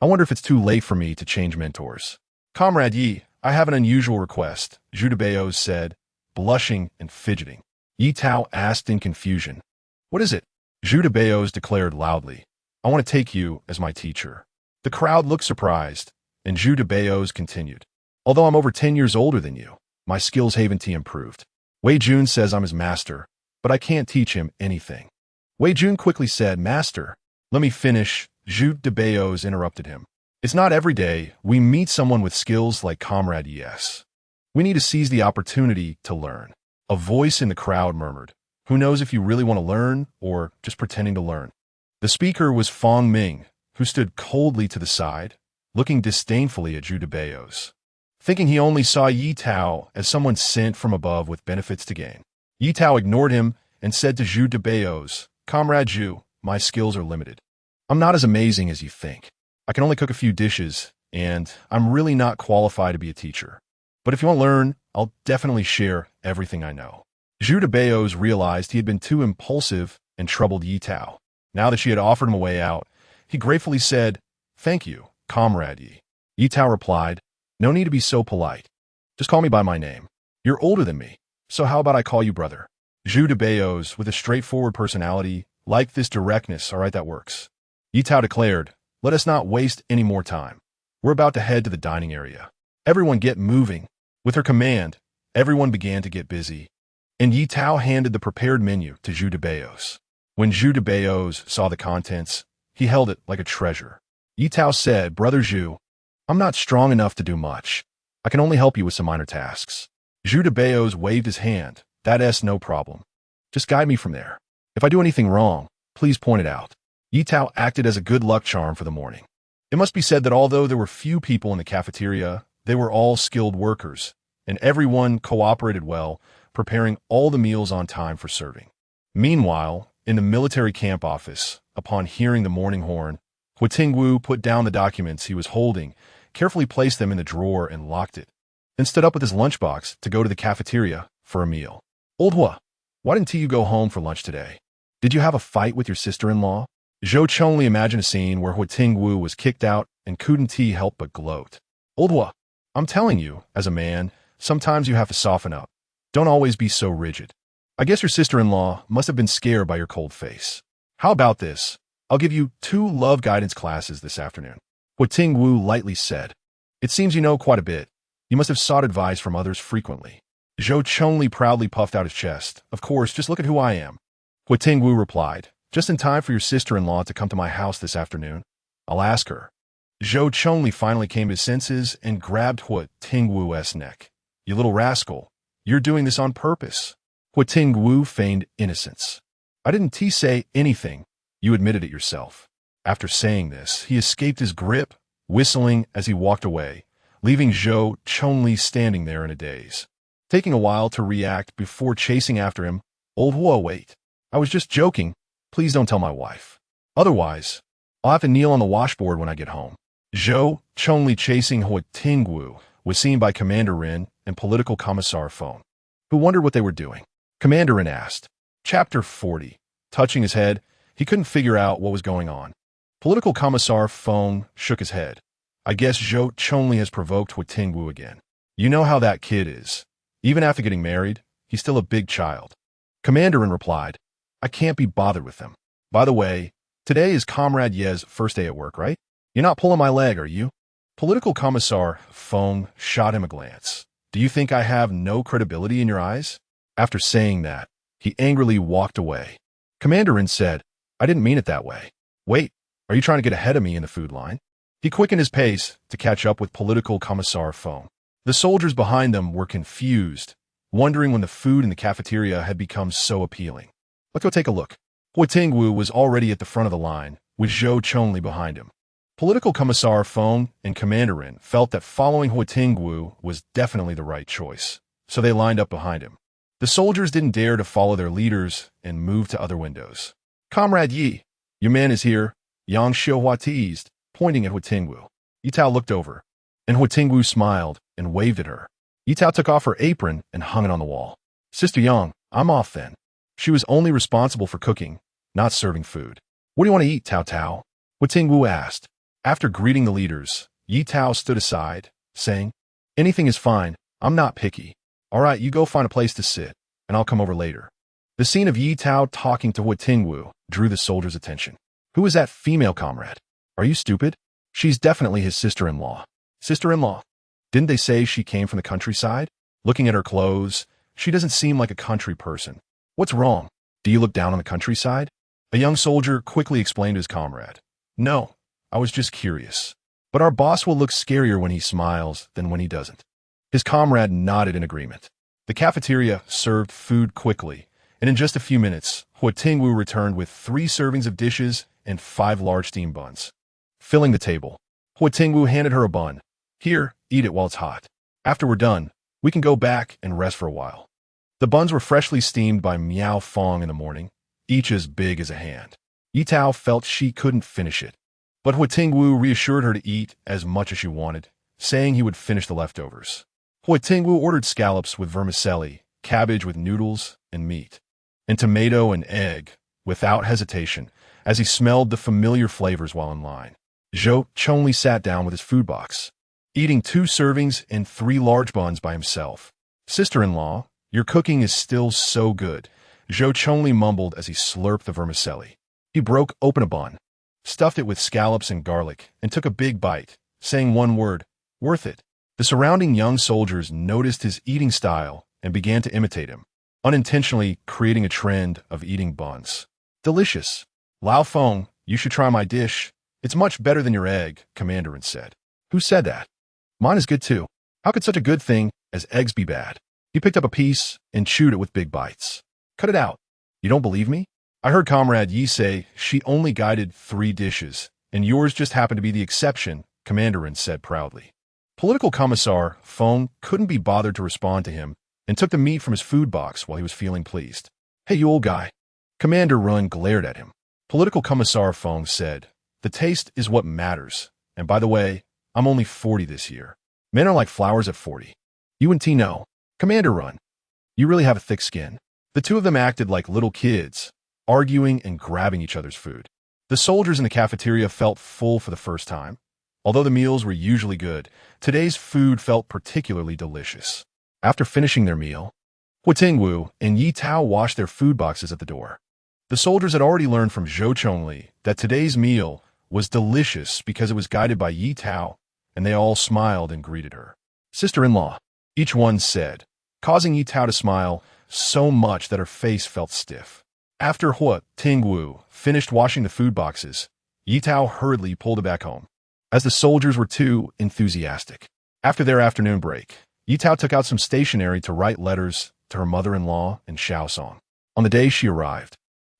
I wonder if it's too late for me to change mentors. Comrade Yi, I have an unusual request, Zhu Beos said, blushing and fidgeting. Ye Tao asked in confusion. What is it? Zhu Beos declared loudly. I want to take you as my teacher. The crowd looked surprised, and Zhu Beos continued. Although I'm over 10 years older than you, my skills haven't improved. Wei Jun says I'm his master, but I can't teach him anything. Wei Jun quickly said, Master, let me finish. Zhu Beos interrupted him. It's not every day we meet someone with skills like Comrade Yes. We need to seize the opportunity to learn. A voice in the crowd murmured, who knows if you really want to learn or just pretending to learn? The speaker was Fong Ming, who stood coldly to the side, looking disdainfully at Zhu Beos, thinking he only saw Ye Tao as someone sent from above with benefits to gain. Ye Tao ignored him and said to Zhu Beos, Comrade Zhu, my skills are limited. I'm not as amazing as you think. I can only cook a few dishes, and I'm really not qualified to be a teacher. But if you want to learn, I'll definitely share everything I know. Zhu Beos realized he had been too impulsive and troubled Ye Tao. Now that she had offered him a way out, he gratefully said, Thank you, Comrade Ye. Ye Tao replied, No need to be so polite. Just call me by my name. You're older than me, so how about I call you brother? Zhu Beos, with a straightforward personality, liked this directness. All right, that works. Ye Tao declared, Let us not waste any more time. We're about to head to the dining area. Everyone get moving. With her command, everyone began to get busy, and Ye Tao handed the prepared menu to Zhu Beos. When Zhu Beos saw the contents, he held it like a treasure. Ye Tao said, Brother Zhu, I'm not strong enough to do much. I can only help you with some minor tasks. Zhu Beos waved his hand. That's no problem. Just guide me from there. If I do anything wrong, please point it out. Ye Tao acted as a good luck charm for the morning. It must be said that although there were few people in the cafeteria, they were all skilled workers, and everyone cooperated well, preparing all the meals on time for serving. Meanwhile, in the military camp office, upon hearing the morning horn, Huo Tingwu put down the documents he was holding, carefully placed them in the drawer and locked it, then stood up with his lunchbox to go to the cafeteria for a meal. Old Hua, why didn't you go home for lunch today? Did you have a fight with your sister-in-law? Zhou Chongli imagined a scene where Huo Tingwu was kicked out and couldn't he help but gloat. Old Hua, I'm telling you, as a man, sometimes you have to soften up. Don't always be so rigid. I guess your sister-in-law must have been scared by your cold face. How about this? I'll give you 2 love guidance classes this afternoon. Huo Tingwu lightly said. It seems you know quite a bit. You must have sought advice from others frequently. Zhou Chongli proudly puffed out his chest. Of course, just look at who I am. Huo Tingwu replied. Just in time for your sister-in-law to come to my house this afternoon. I'll ask her. Zhou Chongli finally came to his senses and grabbed Huo Tingwu's neck. You little rascal, you're doing this on purpose. Huo Tingwu feigned innocence. I didn't say anything. You admitted it yourself. After saying this, he escaped his grip, whistling as he walked away, leaving Zhou Chongli standing there in a daze. Taking a while to react before chasing after him, Old Huo, wait. I was just joking. Please don't tell my wife. Otherwise, I'll have to kneel on the washboard when I get home. Zhou Chongli chasing Huo Tingwu was seen by Commander Rin and Political Commissar Feng, who wondered what they were doing. Commander Rin asked. Chapter 40. Touching his head, he couldn't figure out what was going on. Political Commissar Feng shook his head. I guess Zhou Chongli has provoked Huo Tingwu again. You know how that kid is. Even after getting married, he's still a big child. Commander Rin replied. I can't be bothered with them. By the way, today is Comrade Ye's first day at work, right? You're not pulling my leg, are you? Political Commissar Feng shot him a glance. Do you think I have no credibility in your eyes? After saying that, he angrily walked away. Commander Rin said, I didn't mean it that way. Wait, are you trying to get ahead of me in the food line? He quickened his pace to catch up with Political Commissar Feng. The soldiers behind them were confused, wondering when the food in the cafeteria had become so appealing. Let's go take a look. Huo Tingwu was already at the front of the line, with Zhou Chongli behind him. Political Commissar Feng and Commander Rin felt that following Huo Tingwu was definitely the right choice, so they lined up behind him. The soldiers didn't dare to follow their leaders and moved to other windows. Comrade Ye, your man is here, Yang Xiuhua teased, pointing at Huo Tingwu. Ye Tao looked over, and Huo Tingwu smiled and waved at her. Ye Tao took off her apron and hung it on the wall. Sister Yang, I'm off then. She was only responsible for cooking, not serving food. What do you want to eat, Tao Tao? Huo Tingwu asked. After greeting the leaders, Ye Tao stood aside, saying, Anything is fine, I'm not picky. All right, you go find a place to sit, and I'll come over later. The scene of Ye Tao talking to Huo Tingwu drew the soldiers' attention. Who is that female comrade? Are you stupid? She's definitely his sister-in-law. Sister-in-law? Didn't they say she came from the countryside? Looking at her clothes, she doesn't seem like a country person. What's wrong? Do you look down on the countryside? A young soldier quickly explained to his comrade. No, I was just curious. But our boss will look scarier when he smiles than when he doesn't. His comrade nodded in agreement. The cafeteria served food quickly, and in just a few minutes, Huo Tingwu returned with 3 servings of dishes and 5 large steamed buns. Filling the table, Huo Tingwu handed her a bun. Here, eat it while it's hot. After we're done, we can go back and rest for a while. The buns were freshly steamed by Miao Fong in the morning, each as big as a hand. Ye Tao felt she couldn't finish it, but Huo Tingwu reassured her to eat as much as she wanted, saying he would finish the leftovers. Huo Tingwu ordered scallops with vermicelli, cabbage with noodles and meat, and tomato and egg, without hesitation, as he smelled the familiar flavors while in line. Zhou Chongli sat down with his food box, eating 2 servings and 3 large buns by himself. Sister-in-law, your cooking is still so good, Zhou Chongli mumbled as he slurped the vermicelli. He broke open a bun, stuffed it with scallops and garlic, and took a big bite, saying one word, worth it. The surrounding young soldiers noticed his eating style and began to imitate him, unintentionally creating a trend of eating buns. Delicious. Lao Feng, you should try my dish. It's much better than your egg, Commander Rin said. Who said that? Mine is good too. How could such a good thing as eggs be bad? He picked up a piece and chewed it with big bites. Cut it out. You don't believe me? I heard Comrade Ye say she only guided 3 dishes, and yours just happened to be the exception, Commanderin said proudly. Political Commissar Feng couldn't be bothered to respond to him and took the meat from his food box while he was feeling pleased. Hey, you old guy. Commander Run glared at him. Political Commissar Feng said, the taste is what matters. And by the way, I'm only 40 this year. Men are like flowers at 40. You and T know. Commander Run. You really have a thick skin. The two of them acted like little kids, arguing and grabbing each other's food. The soldiers in the cafeteria felt full for the first time. Although the meals were usually good, today's food felt particularly delicious. After finishing their meal, Huo Tingwu and Ye Tao washed their food boxes at the door. The soldiers had already learned from Zhou Chongli that today's meal was delicious because it was guided by Ye Tao, and they all smiled and greeted her. Sister-in-law, each one said, causing Ye Tao to smile so much that her face felt stiff. After Huo Tingwu finished washing the food boxes, Ye Tao hurriedly pulled it back home, as the soldiers were too enthusiastic. After their afternoon break, Ye Tao took out some stationery to write letters to her mother-in-law and Xiaosong. On the day she arrived,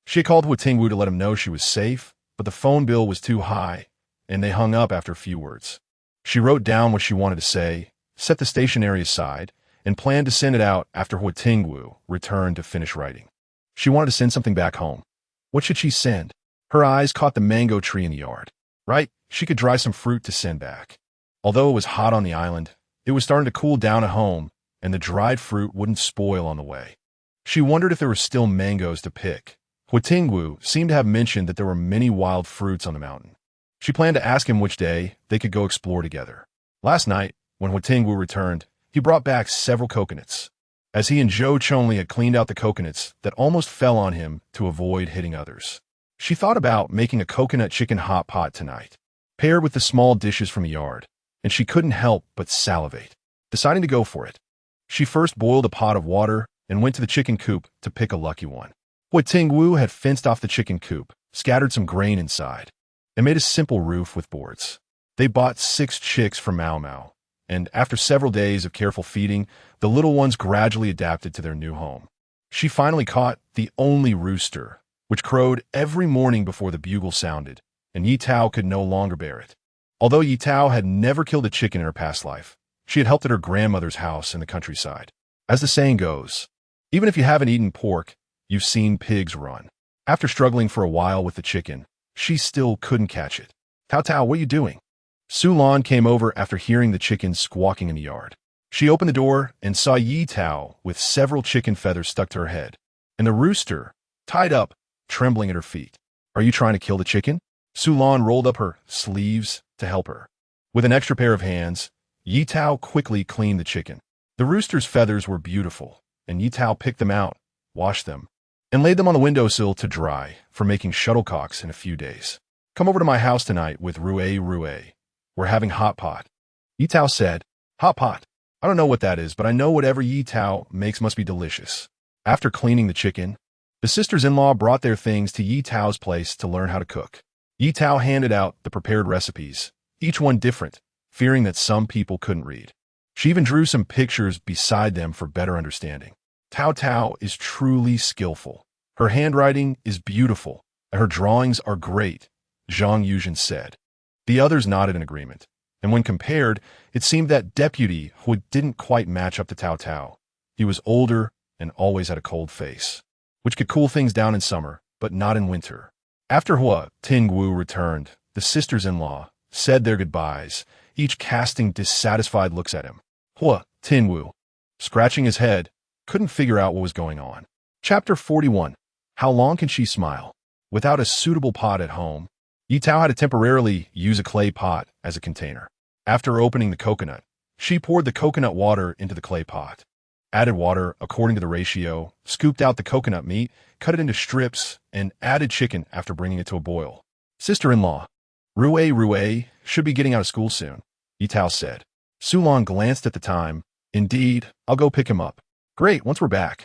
she had called Huo Tingwu to let him know she was safe, but the phone bill was too high, and they hung up after a few words. She wrote down what she wanted to say, set the stationery aside, and planned to send it out after Huo Tingwu returned to finish writing. She wanted to send something back home. What should she send? Her eyes caught the mango tree in the yard. Right, she could dry some fruit to send back. Although it was hot on the island, it was starting to cool down at home, and the dried fruit wouldn't spoil on the way. She wondered if there were still mangoes to pick. Huo Tingwu seemed to have mentioned that there were many wild fruits on the mountain. She planned to ask him which day they could go explore together. Last night, when Huo Tingwu returned, he brought back several coconuts. As he and Zhou Chongli had cleaned out the coconuts that almost fell on him to avoid hitting others. She thought about making a coconut chicken hot pot tonight, paired with the small dishes from the yard, and she couldn't help but salivate, deciding to go for it. She first boiled a pot of water and went to the chicken coop to pick a lucky one. Huo Tingwu had fenced off the chicken coop, scattered some grain inside, and made a simple roof with boards. They bought 6 chicks from Mao Mao, and after several days of careful feeding, the little ones gradually adapted to their new home. She finally caught the only rooster, which crowed every morning before the bugle sounded, and Ye Tao could no longer bear it. Although Ye Tao had never killed a chicken in her past life, she had helped at her grandmother's house in the countryside. As the saying goes, even if you haven't eaten pork, you've seen pigs run. After struggling for a while with the chicken, she still couldn't catch it. Tao Tao, what are you doing? Su Lan came over after hearing the chickens squawking in the yard. She opened the door and saw Ye Tao with several chicken feathers stuck to her head, and the rooster, tied up, trembling at her feet. Are you trying to kill the chicken? Su Lan rolled up her sleeves to help her. With an extra pair of hands, Ye Tao quickly cleaned the chicken. The rooster's feathers were beautiful, and Ye Tao picked them out, washed them, and laid them on the windowsill to dry for making shuttlecocks in a few days. Come over to my house tonight with Rue. We're having hot pot. Ye Tao said, hot pot. I don't know what that is, but I know whatever Ye Tao makes must be delicious. After cleaning the chicken, the sisters-in-law brought their things to Ye Tao's place to learn how to cook. Ye Tao handed out the prepared recipes, each one different, fearing that some people couldn't read. She even drew some pictures beside them for better understanding. Tao Tao is truly skillful. Her handwriting is beautiful, and her drawings are great, Zhang Yuzhen said. The others nodded in agreement, and when compared, it seemed that Deputy Huo didn't quite match up to Tao Tao. He was older and always had a cold face, which could cool things down in summer, but not in winter. After Huo Tingwu returned, the sisters-in-law said their goodbyes, each casting dissatisfied looks at him. Huo Tingwu, scratching his head, couldn't figure out what was going on. Chapter 41. How long can she smile? Without a suitable pot at home, Ye Tao had to temporarily use a clay pot as a container. After opening the coconut, she poured the coconut water into the clay pot, added water according to the ratio, scooped out the coconut meat, cut it into strips, and added chicken after bringing it to a boil. Sister-in-law, Rue should be getting out of school soon, Ye Tao said. Su Lan glanced at the time. Indeed, I'll go pick him up. Great, once we're back,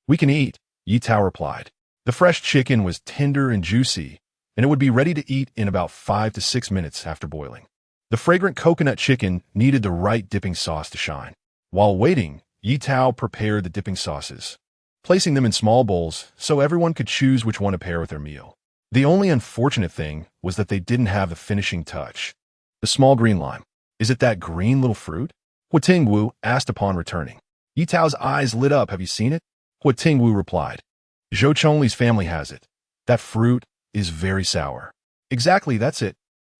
we can eat, Ye Tao replied. The fresh chicken was tender and juicy, and it would be ready to eat in about 5 to 6 minutes after boiling. The fragrant coconut chicken needed the right dipping sauce to shine. While waiting, Ye Tao prepared the dipping sauces. placing them in small bowls so everyone could choose which one to pair with their meal. The only unfortunate thing was that they didn't have the finishing touch. The small green lime. Is it that green little fruit? Huo Tingwu asked upon returning. Ye Tao's eyes lit up. Have you seen it? Huo Tingwu replied. Zhou Chongli's family has it. That fruit is very sour. Exactly, that's it.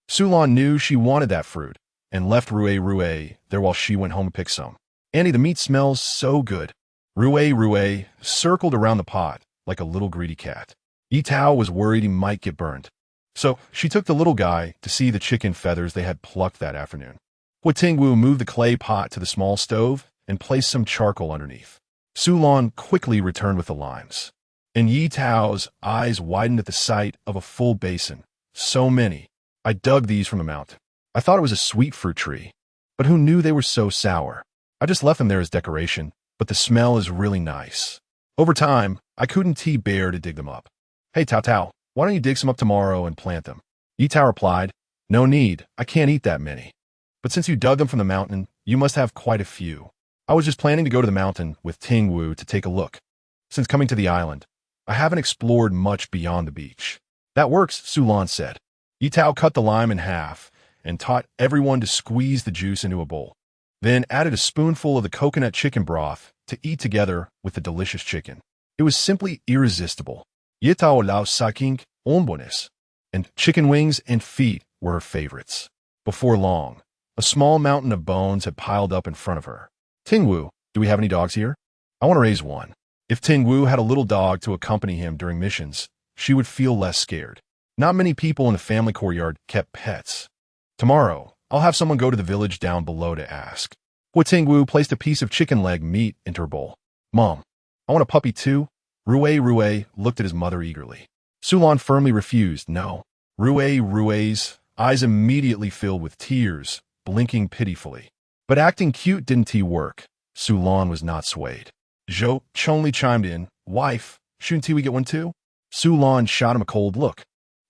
Sulan knew she wanted that fruit and left Rue there while she went home to pick some. Annie, the meat smells so good. Rue circled around the pot like a little greedy cat. Ye Tao was worried he might get burned. So she took the little guy to see the chicken feathers they had plucked that afternoon. Huo Tingwu moved the clay pot to the small stove and placed some charcoal underneath. Sulan quickly returned with the limes. And Ye Tao's eyes widened at the sight of a full basin. So many. I dug these from the mountain. I thought it was a sweet fruit tree. But who knew they were so sour? I just left them there as decoration, but the smell is really nice. Over time, I couldn't bear to dig them up. Hey Tao, why don't you dig some up tomorrow and plant them? Ye Tao replied, no need, I can't eat that many. But since you dug them from the mountain, you must have quite a few. I was just planning to go to the mountain with Tingwu to take a look. Since coming to the island, I haven't explored much beyond the beach. That works, Sulan said. Ye Tao cut the lime in half and taught everyone to squeeze the juice into a bowl. Then added a spoonful of the coconut chicken broth to eat together with the delicious chicken. It was simply irresistible. Ye Tao lao saking onbones, and chicken wings and feet were her favorites. Before long, a small mountain of bones had piled up in front of her. Tingwu, do we have any dogs here? I want to raise one. If Tingwu had a little dog to accompany him during missions, she would feel less scared. Not many people in the family courtyard kept pets. Tomorrow, I'll have someone go to the village down below to ask. Huo Tingwu placed a piece of chicken leg meat into her bowl. Mom, I want a puppy too. Rue looked at his mother eagerly. Sulan firmly refused. No. Rue's eyes immediately filled with tears, blinking pitifully. But acting cute didn't work. Sulan was not swayed. Zhou Chonli chimed in. Wife, shouldn't we get one too? Sulan shot him a cold look.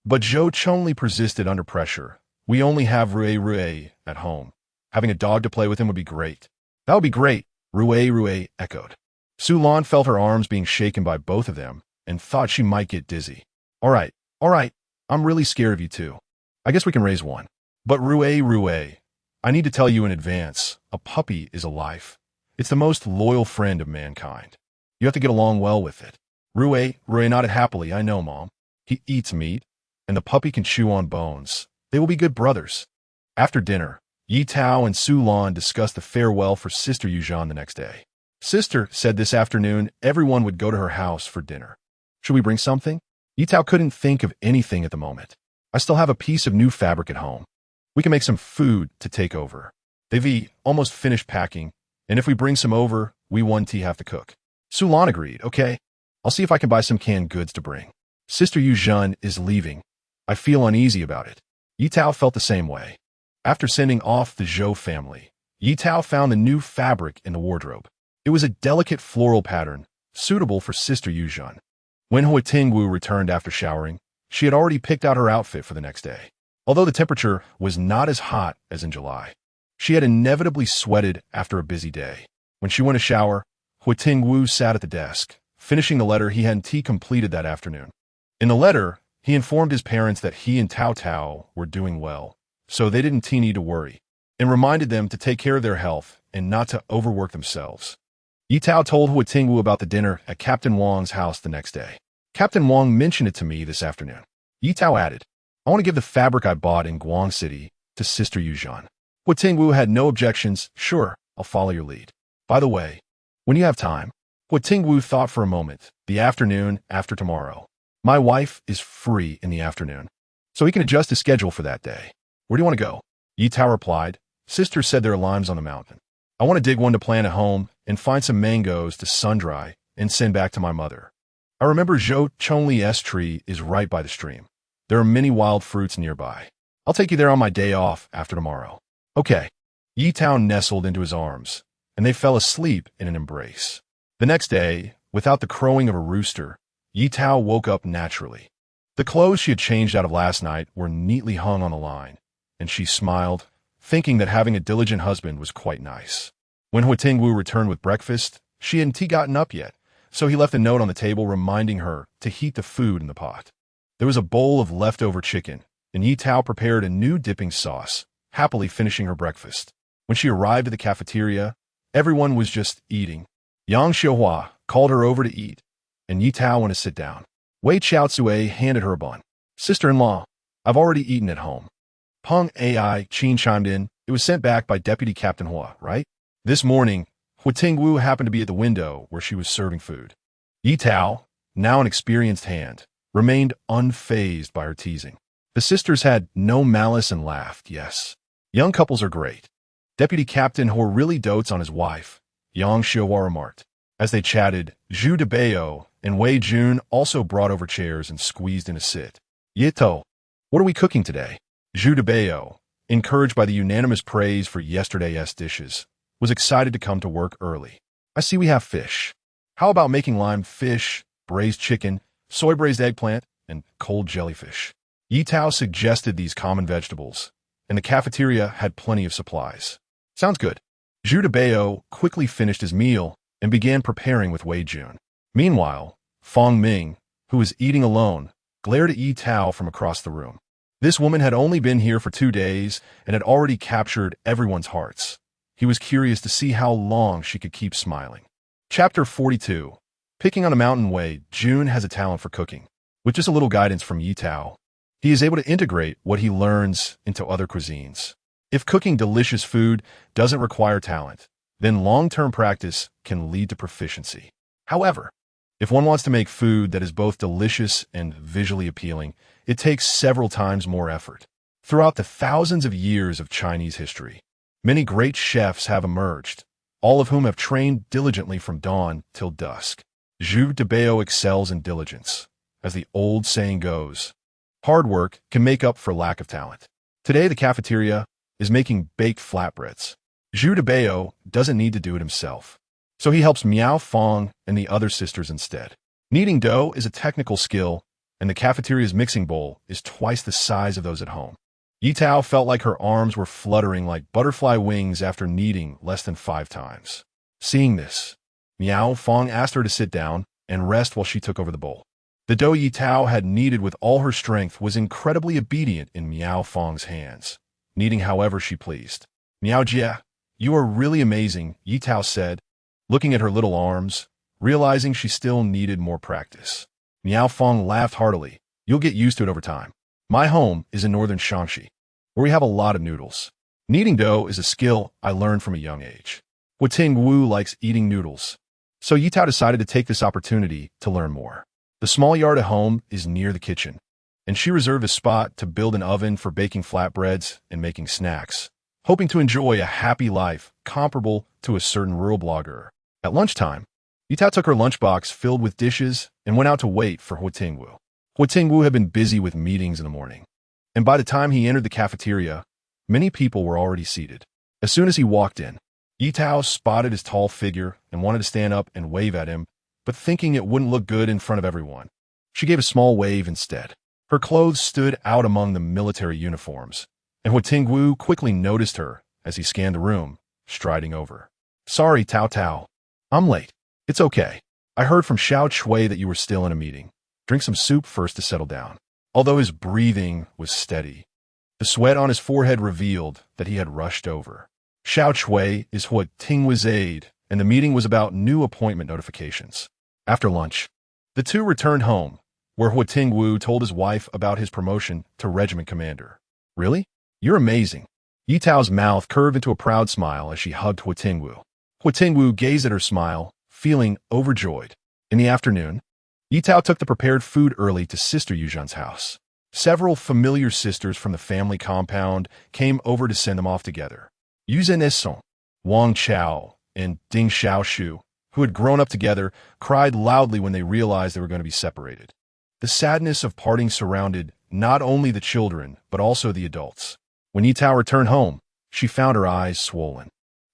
But Zhou Chonli persisted under pressure. We only have Rue at home. Having a dog to play with him would be great. That would be great, Rue echoed. Sulan felt her arms being shaken by both of them and thought she might get dizzy. All right, I'm really scared of you too. I guess we can raise one. But Rue, I need to tell you in advance, a puppy is a life. It's the most loyal friend of mankind. You have to get along well with it. Rue nodded happily. I know, Mom. He eats meat, and the puppy can chew on bones. They will be good brothers. After dinner, Ye Tao and Sulan discussed the farewell for Sister Yuzhan the next day. Sister said this afternoon everyone would go to her house for dinner. Should we bring something? Ye Tao couldn't think of anything at the moment. I still have a piece of new fabric at home. We can make some food to take over. They've almost finished packing, and if we bring some over, we won't have to cook. Sulan agreed. Okay, I'll see if I can buy some canned goods to bring. Sister Yuzhan is leaving. I feel uneasy about it. Ye Tao felt the same way. After sending off the Zhou family, Ye Tao found the new fabric in the wardrobe. It was a delicate floral pattern, suitable for Sister Yuzhan. When Huo Tingwu returned after showering, she had already picked out her outfit for the next day. Although the temperature was not as hot as in July, she had inevitably sweated after a busy day. When she went to shower, Huo Tingwu sat at the desk, finishing the letter he hadn't completed that afternoon. In the letter, he informed his parents that he and Tao were doing well, so they didn't need to worry, and reminded them to take care of their health and not to overwork themselves. Ye Tao told Huo Tingwu about the dinner at Captain Wang's house the next day. Captain Wang mentioned it to me this afternoon. Ye Tao added, I want to give the fabric I bought in Guang City to Sister Yuzhan. Huo Tingwu had no objections. Sure, I'll follow your lead. By the way, when you have time, Huo Tingwu thought for a moment, the afternoon after tomorrow. My wife is free in the afternoon, so he can adjust his schedule for that day. Where do you want to go? Ye Tao replied, Sister said there are limes on the mountain. I want to dig one to plant at home and find some mangoes to sun-dry and send back to my mother. I remember Zhou Chonli's tree is right by the stream. There are many wild fruits nearby. I'll take you there on my day off after tomorrow. Okay. Ye Tao nestled into his arms, and they fell asleep in an embrace. The next day, without the crowing of a rooster, Ye Tao woke up naturally. The clothes she had changed out of last night were neatly hung on the line, and she smiled, thinking that having a diligent husband was quite nice. When Huo Tingwu returned with breakfast, she hadn't gotten up yet, so he left a note on the table reminding her to heat the food in the pot. There was a bowl of leftover chicken, and Ye Tao prepared a new dipping sauce, happily finishing her breakfast. When she arrived at the cafeteria, everyone was just eating. Yang Xiuhua called her over to eat, and Ye Tao went to sit down. Wei Chaotsue handed her a bun. Sister-in-law, I've already eaten at home. Peng Ai Qin chimed in. It was sent back by Deputy Captain Huo, right? This morning, Huo Tingwu happened to be at the window where she was serving food. Ye Tao, now an experienced hand, remained unfazed by her teasing. The sisters had no malice and laughed, yes. Young couples are great. Deputy Captain Huo really dotes on his wife, Yang Xiuhua remarked. As they chatted, Zhu Debao and Wei Jun also brought over chairs and squeezed in a sit. Ye Tao, what are we cooking today? Zhu Debao, encouraged by the unanimous praise for yesterday's dishes, was excited to come to work early. I see we have fish. How about making lime fish, braised chicken, soy-braised eggplant, and cold jellyfish? Ye Tao suggested these common vegetables, and the cafeteria had plenty of supplies. Sounds good. Zhu Debao quickly finished his meal and began preparing with Wei Jun. Meanwhile, Fong Ming, who was eating alone, glared at Ye Tao from across the room. This woman had only been here for 2 days and had already captured everyone's hearts. He was curious to see how long she could keep smiling. Chapter 42. Picking on a mountain. Wei Jun has a talent for cooking. With just a little guidance from Ye Tao, he is able to integrate what he learns into other cuisines. If cooking delicious food doesn't require talent, then long-term practice can lead to proficiency. However, if one wants to make food that is both delicious and visually appealing, it takes several times more effort. Throughout the thousands of years of Chinese history, many great chefs have emerged, all of whom have trained diligently from dawn till dusk. Zhu Debao excels in diligence. As the old saying goes, hard work can make up for lack of talent. Today, the cafeteria is making baked flatbreads. Zhu Debao doesn't need to do it himself, so he helps Miao Fong and the other sisters instead. Kneading dough is a technical skill, and the cafeteria's mixing bowl is twice the size of those at home. Ye Tao felt like her arms were fluttering like butterfly wings after kneading less than 5 times. Seeing this, Miao Fong asked her to sit down and rest while she took over the bowl. The dough Ye Tao had kneaded with all her strength was incredibly obedient in Miao Fong's hands, kneading however she pleased. Miao Jie, you are really amazing, Ye Tao said, looking at her little arms, realizing she still needed more practice. Miao Fong laughed heartily. You'll get used to it over time. My home is in northern Shaanxi, where we have a lot of noodles. Kneading dough is a skill I learned from a young age. Huo Tingwu likes eating noodles, so Ye Tao decided to take this opportunity to learn more. The small yard at home is near the kitchen, and she reserved a spot to build an oven for baking flatbreads and making snacks, hoping to enjoy a happy life comparable to a certain rural blogger. At lunchtime, Ye Tao took her lunchbox filled with dishes and went out to wait for Huo Tingwu. Huo Tingwu had been busy with meetings in the morning, and by the time he entered the cafeteria, many people were already seated. As soon as he walked in, Ye Tao spotted his tall figure and wanted to stand up and wave at him, but thinking it wouldn't look good in front of everyone, she gave a small wave instead. Her clothes stood out among the military uniforms, and Huo Tingwu quickly noticed her as he scanned the room, striding over. Sorry, Tao Tao. I'm late. It's okay. I heard from Xiao Chui that you were still in a meeting. Drink some soup first to settle down. Although his breathing was steady, the sweat on his forehead revealed that he had rushed over. Xiao Chui is Huo Tingwu's aide, and the meeting was about new appointment notifications. After lunch, the two returned home, where Huo Tingwu told his wife about his promotion to regiment commander. Really? You're amazing. Ye Tao's mouth curved into a proud smile as she hugged Huo Tingwu. Huo Tingwu gazed at her smile, feeling overjoyed. In the afternoon, Ye Tao took the prepared food early to Sister Yuzhan's house. Several familiar sisters from the family compound came over to send them off together. Yuzhen Esong, Wang Chao, and Ding Xiaoshu, who had grown up together, cried loudly when they realized they were going to be separated. The sadness of parting surrounded not only the children, but also the adults. When Ye Tao returned home, she found her eyes swollen.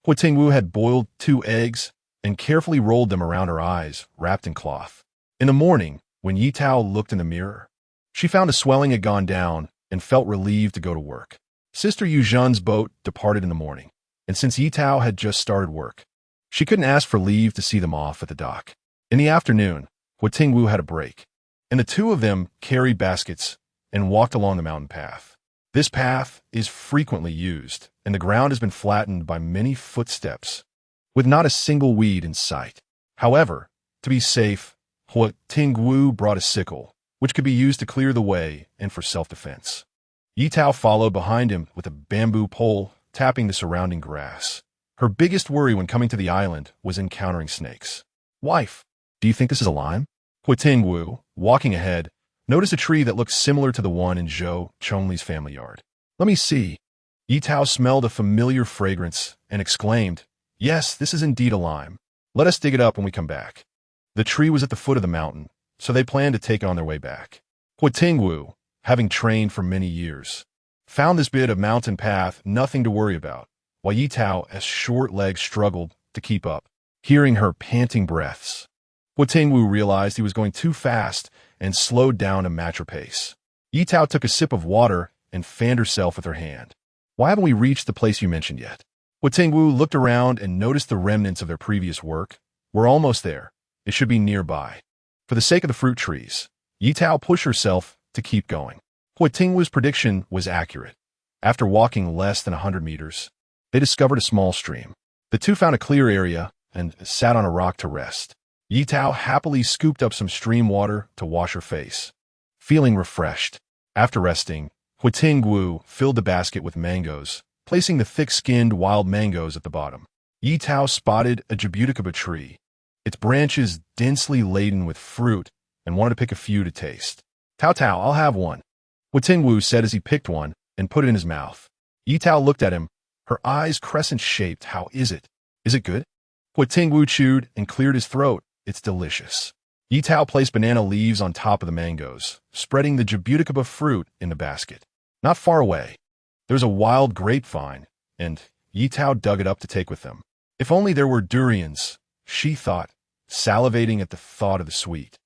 Huo Tingwu had boiled 2 eggs and carefully rolled them around her eyes, wrapped in cloth. In the morning, when Ye Tao looked in the mirror, she found a swelling had gone down and felt relieved to go to work. Sister Yuzhan's boat departed in the morning, and since Ye Tao had just started work, she couldn't ask for leave to see them off at the dock. In the afternoon, Huo Tingwu had a break, and the two of them carried baskets and walked along the mountain path. This path is frequently used, and the ground has been flattened by many footsteps, with not a single weed in sight. However, to be safe, Huo Tingwu brought a sickle, which could be used to clear the way and for self-defense. Ye Tao followed behind him with a bamboo pole, tapping the surrounding grass. Her biggest worry when coming to the island was encountering snakes. "Wife, do you think this is a lime?" Huo Tingwu, walking ahead, noticed a tree that looked similar to the one in Zhou Chongli's family yard. "Let me see." Ye Tao smelled a familiar fragrance and exclaimed, "Yes, this is indeed a lime. Let us dig it up when we come back." The tree was at the foot of the mountain, so they planned to take it on their way back. Huo Tingwu, having trained for many years, found this bit of mountain path nothing to worry about, while Ye Tao's short legs struggled to keep up. Hearing her panting breaths, Huo Tingwu realized he was going too fast and slowed down to match her pace. Ye Tao took a sip of water and fanned herself with her hand. "Why haven't we reached the place you mentioned yet?" Huo Tingwu looked around and noticed the remnants of their previous work. "We're almost there. It should be nearby." For the sake of the fruit trees, Ye Tao pushed herself to keep going. Huo Tingwu's prediction was accurate. After walking less than 100 meters, they discovered a small stream. The two found a clear area and sat on a rock to rest. Ye Tao happily scooped up some stream water to wash her face, feeling refreshed. After resting, Huo Tingwu filled the basket with mangoes, placing the thick-skinned wild mangoes at the bottom. Ye Tao spotted a jabuticaba tree, its branches densely laden with fruit, and wanted to pick a few to taste. "Tao Tao, I'll have one," Huo Tingwu said as he picked one and put it in his mouth. Ye Tao looked at him, her eyes crescent-shaped. "How is it? Is it good?" Huo Tingwu chewed and cleared his throat. "It's delicious." Ye Tao placed banana leaves on top of the mangoes, spreading the jabuticaba fruit in the basket. Not far away, there was a wild grapevine, and Ye Tao dug it up to take with them. If only there were durians, she thought, salivating at the thought of the sweet,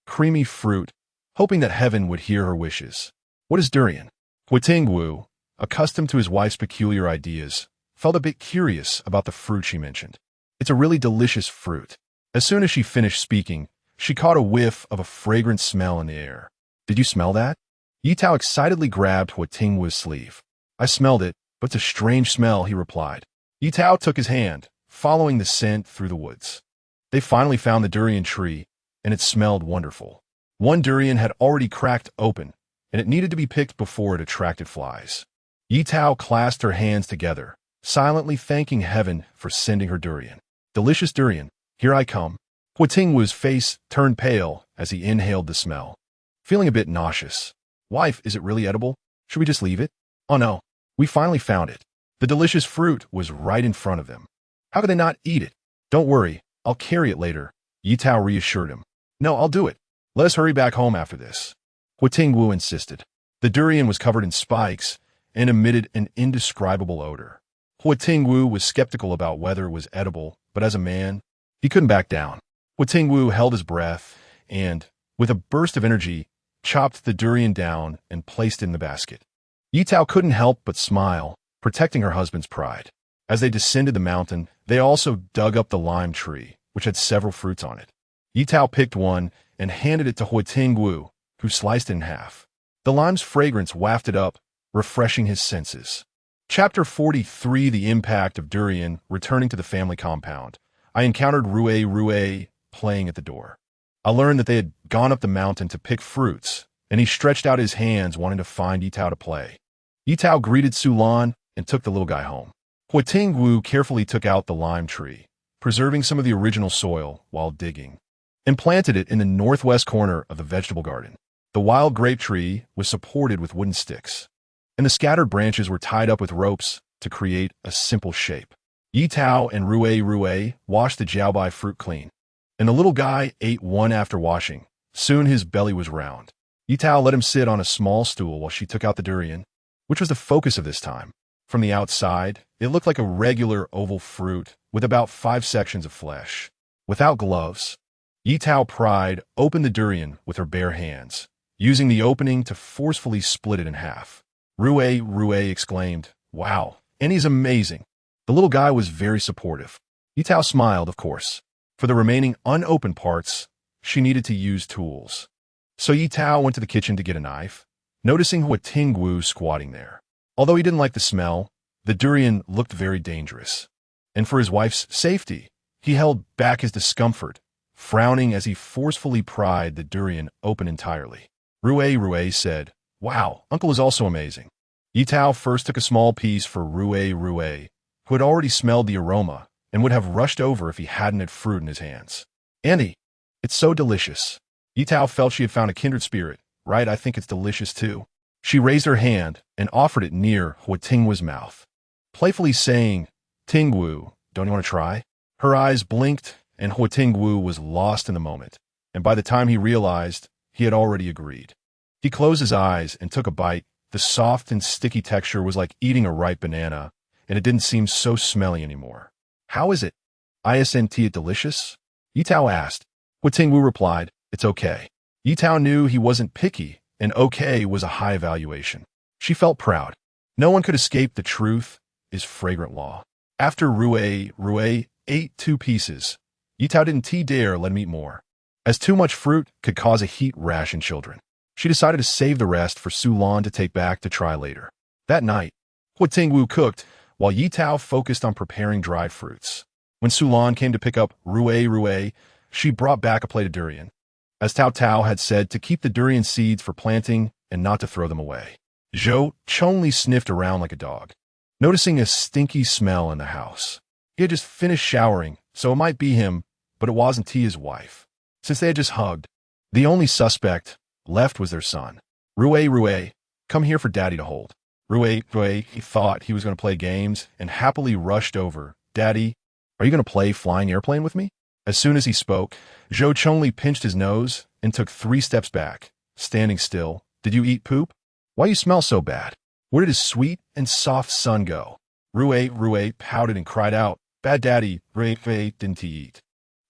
creamy fruit, hoping that heaven would hear her wishes. "What is durian?" Huo Tingwu, accustomed to his wife's peculiar ideas, felt a bit curious about the fruit she mentioned. "It's a really delicious fruit." As soon as she finished speaking, she caught a whiff of a fragrant smell in the air. "Did you smell that?" Ye Tao excitedly grabbed Huo Tingwu's sleeve. "I smelled it, but it's a strange smell," he replied. Ye Tao took his hand, following the scent through the woods. They finally found the durian tree, and it smelled wonderful. One durian had already cracked open, and it needed to be picked before it attracted flies. Ye Tao clasped her hands together, silently thanking heaven for sending her durian. "Delicious durian. Here I come." Huo Tingwu's face turned pale as he inhaled the smell, feeling a bit nauseous. "Wife, is it really edible? Should we just leave it?" "Oh no, we finally found it." The delicious fruit was right in front of them. How could they not eat it? "Don't worry, I'll carry it later," Ye Tao reassured him. "No, I'll do it. Let us hurry back home after this," Huo Tingwu insisted. The durian was covered in spikes and emitted an indescribable odor. Huo Tingwu was skeptical about whether it was edible, but as a man, he couldn't back down. Huo Tingwu held his breath and, with a burst of energy, chopped the durian down and placed it in the basket. Ye Tao couldn't help but smile, protecting her husband's pride. As they descended the mountain, they also dug up the lime tree, which had several fruits on it. Ye Tao picked one and handed it to Huo Tingwu, who sliced it in half. The lime's fragrance wafted up, refreshing his senses. Chapter 43: The Impact of Durian. Returning to the family compound, I encountered Rue playing at the door. I learned that they had gone up the mountain to pick fruits, and he stretched out his hands wanting to find Ye Tao to play. Ye Tao greeted Sulan and took the little guy home. Huo Tingwu carefully took out the lime tree, preserving some of the original soil while digging, and planted it in the northwest corner of the vegetable garden. The wild grape tree was supported with wooden sticks, and the scattered branches were tied up with ropes to create a simple shape. Ye Tao and Rue washed the jiaobai fruit clean, and the little guy ate one after washing. Soon his belly was round. Ye Tao let him sit on a small stool while she took out the durian, which was the focus of this time. From the outside, it looked like a regular oval fruit with about 5 sections of flesh. Without gloves, Ye Tao pried open the durian with her bare hands, using the opening to forcefully split it in half. Rue exclaimed, "Wow, and he's amazing." The little guy was very supportive. Ye Tao smiled, of course. For the remaining unopened parts, she needed to use tools. So Ye Tao went to the kitchen to get a knife, noticing Huo Tingwu squatting there. Although he didn't like the smell, the durian looked very dangerous. And for his wife's safety, he held back his discomfort, frowning as he forcefully pried the durian open entirely. Rue said, "Wow, Uncle is also amazing." Ye Tao first took a small piece for Rue, who had already smelled the aroma and would have rushed over if he hadn't had fruit in his hands. "Auntie, it's so delicious." Ye Tao felt she had found a kindred spirit. "Right, I think it's delicious too." She raised her hand and offered it near Huo Tingwu's mouth, playfully saying, "Tingwu, don't you want to try?" Her eyes blinked, and Huo Tingwu was lost in the moment, and by the time he realized, he had already agreed. He closed his eyes and took a bite. The soft and sticky texture was like eating a ripe banana, and it didn't seem so smelly anymore. "How is it? Isn't it delicious?" Ye Tao asked. Huo Tingwu replied, "It's okay." Ye Tao knew he wasn't picky, and okay was a high evaluation. She felt proud. No one could escape the truth, is fragrant law. After Rue ate 2 pieces, Ye Tao didn't dare let him eat more, as too much fruit could cause a heat rash in children. She decided to save the rest for Su Lan to take back to try later. That night, Huo Tingwu cooked, while Ye Tao focused on preparing dried fruits. When Su Lan came to pick up Rue, she brought back a plate of durian, as Tao Tao had said to keep the durian seeds for planting and not to throw them away. Zhou Chongli sniffed around like a dog, noticing a stinky smell in the house. He had just finished showering, so it might be him, but it wasn't his wife, since they had just hugged. The only suspect left was their son. Rue, come here for Daddy to hold. Rue, he thought he was going to play games and happily rushed over. "Daddy, are you going to play flying airplane with me?" As soon as he spoke, Zhou Chongli pinched his nose and took 3 steps back, standing still. "Did you eat poop? Why you smell so bad? Where did his sweet and soft son go?" Rue pouted and cried out, "Bad daddy, didn't he eat?"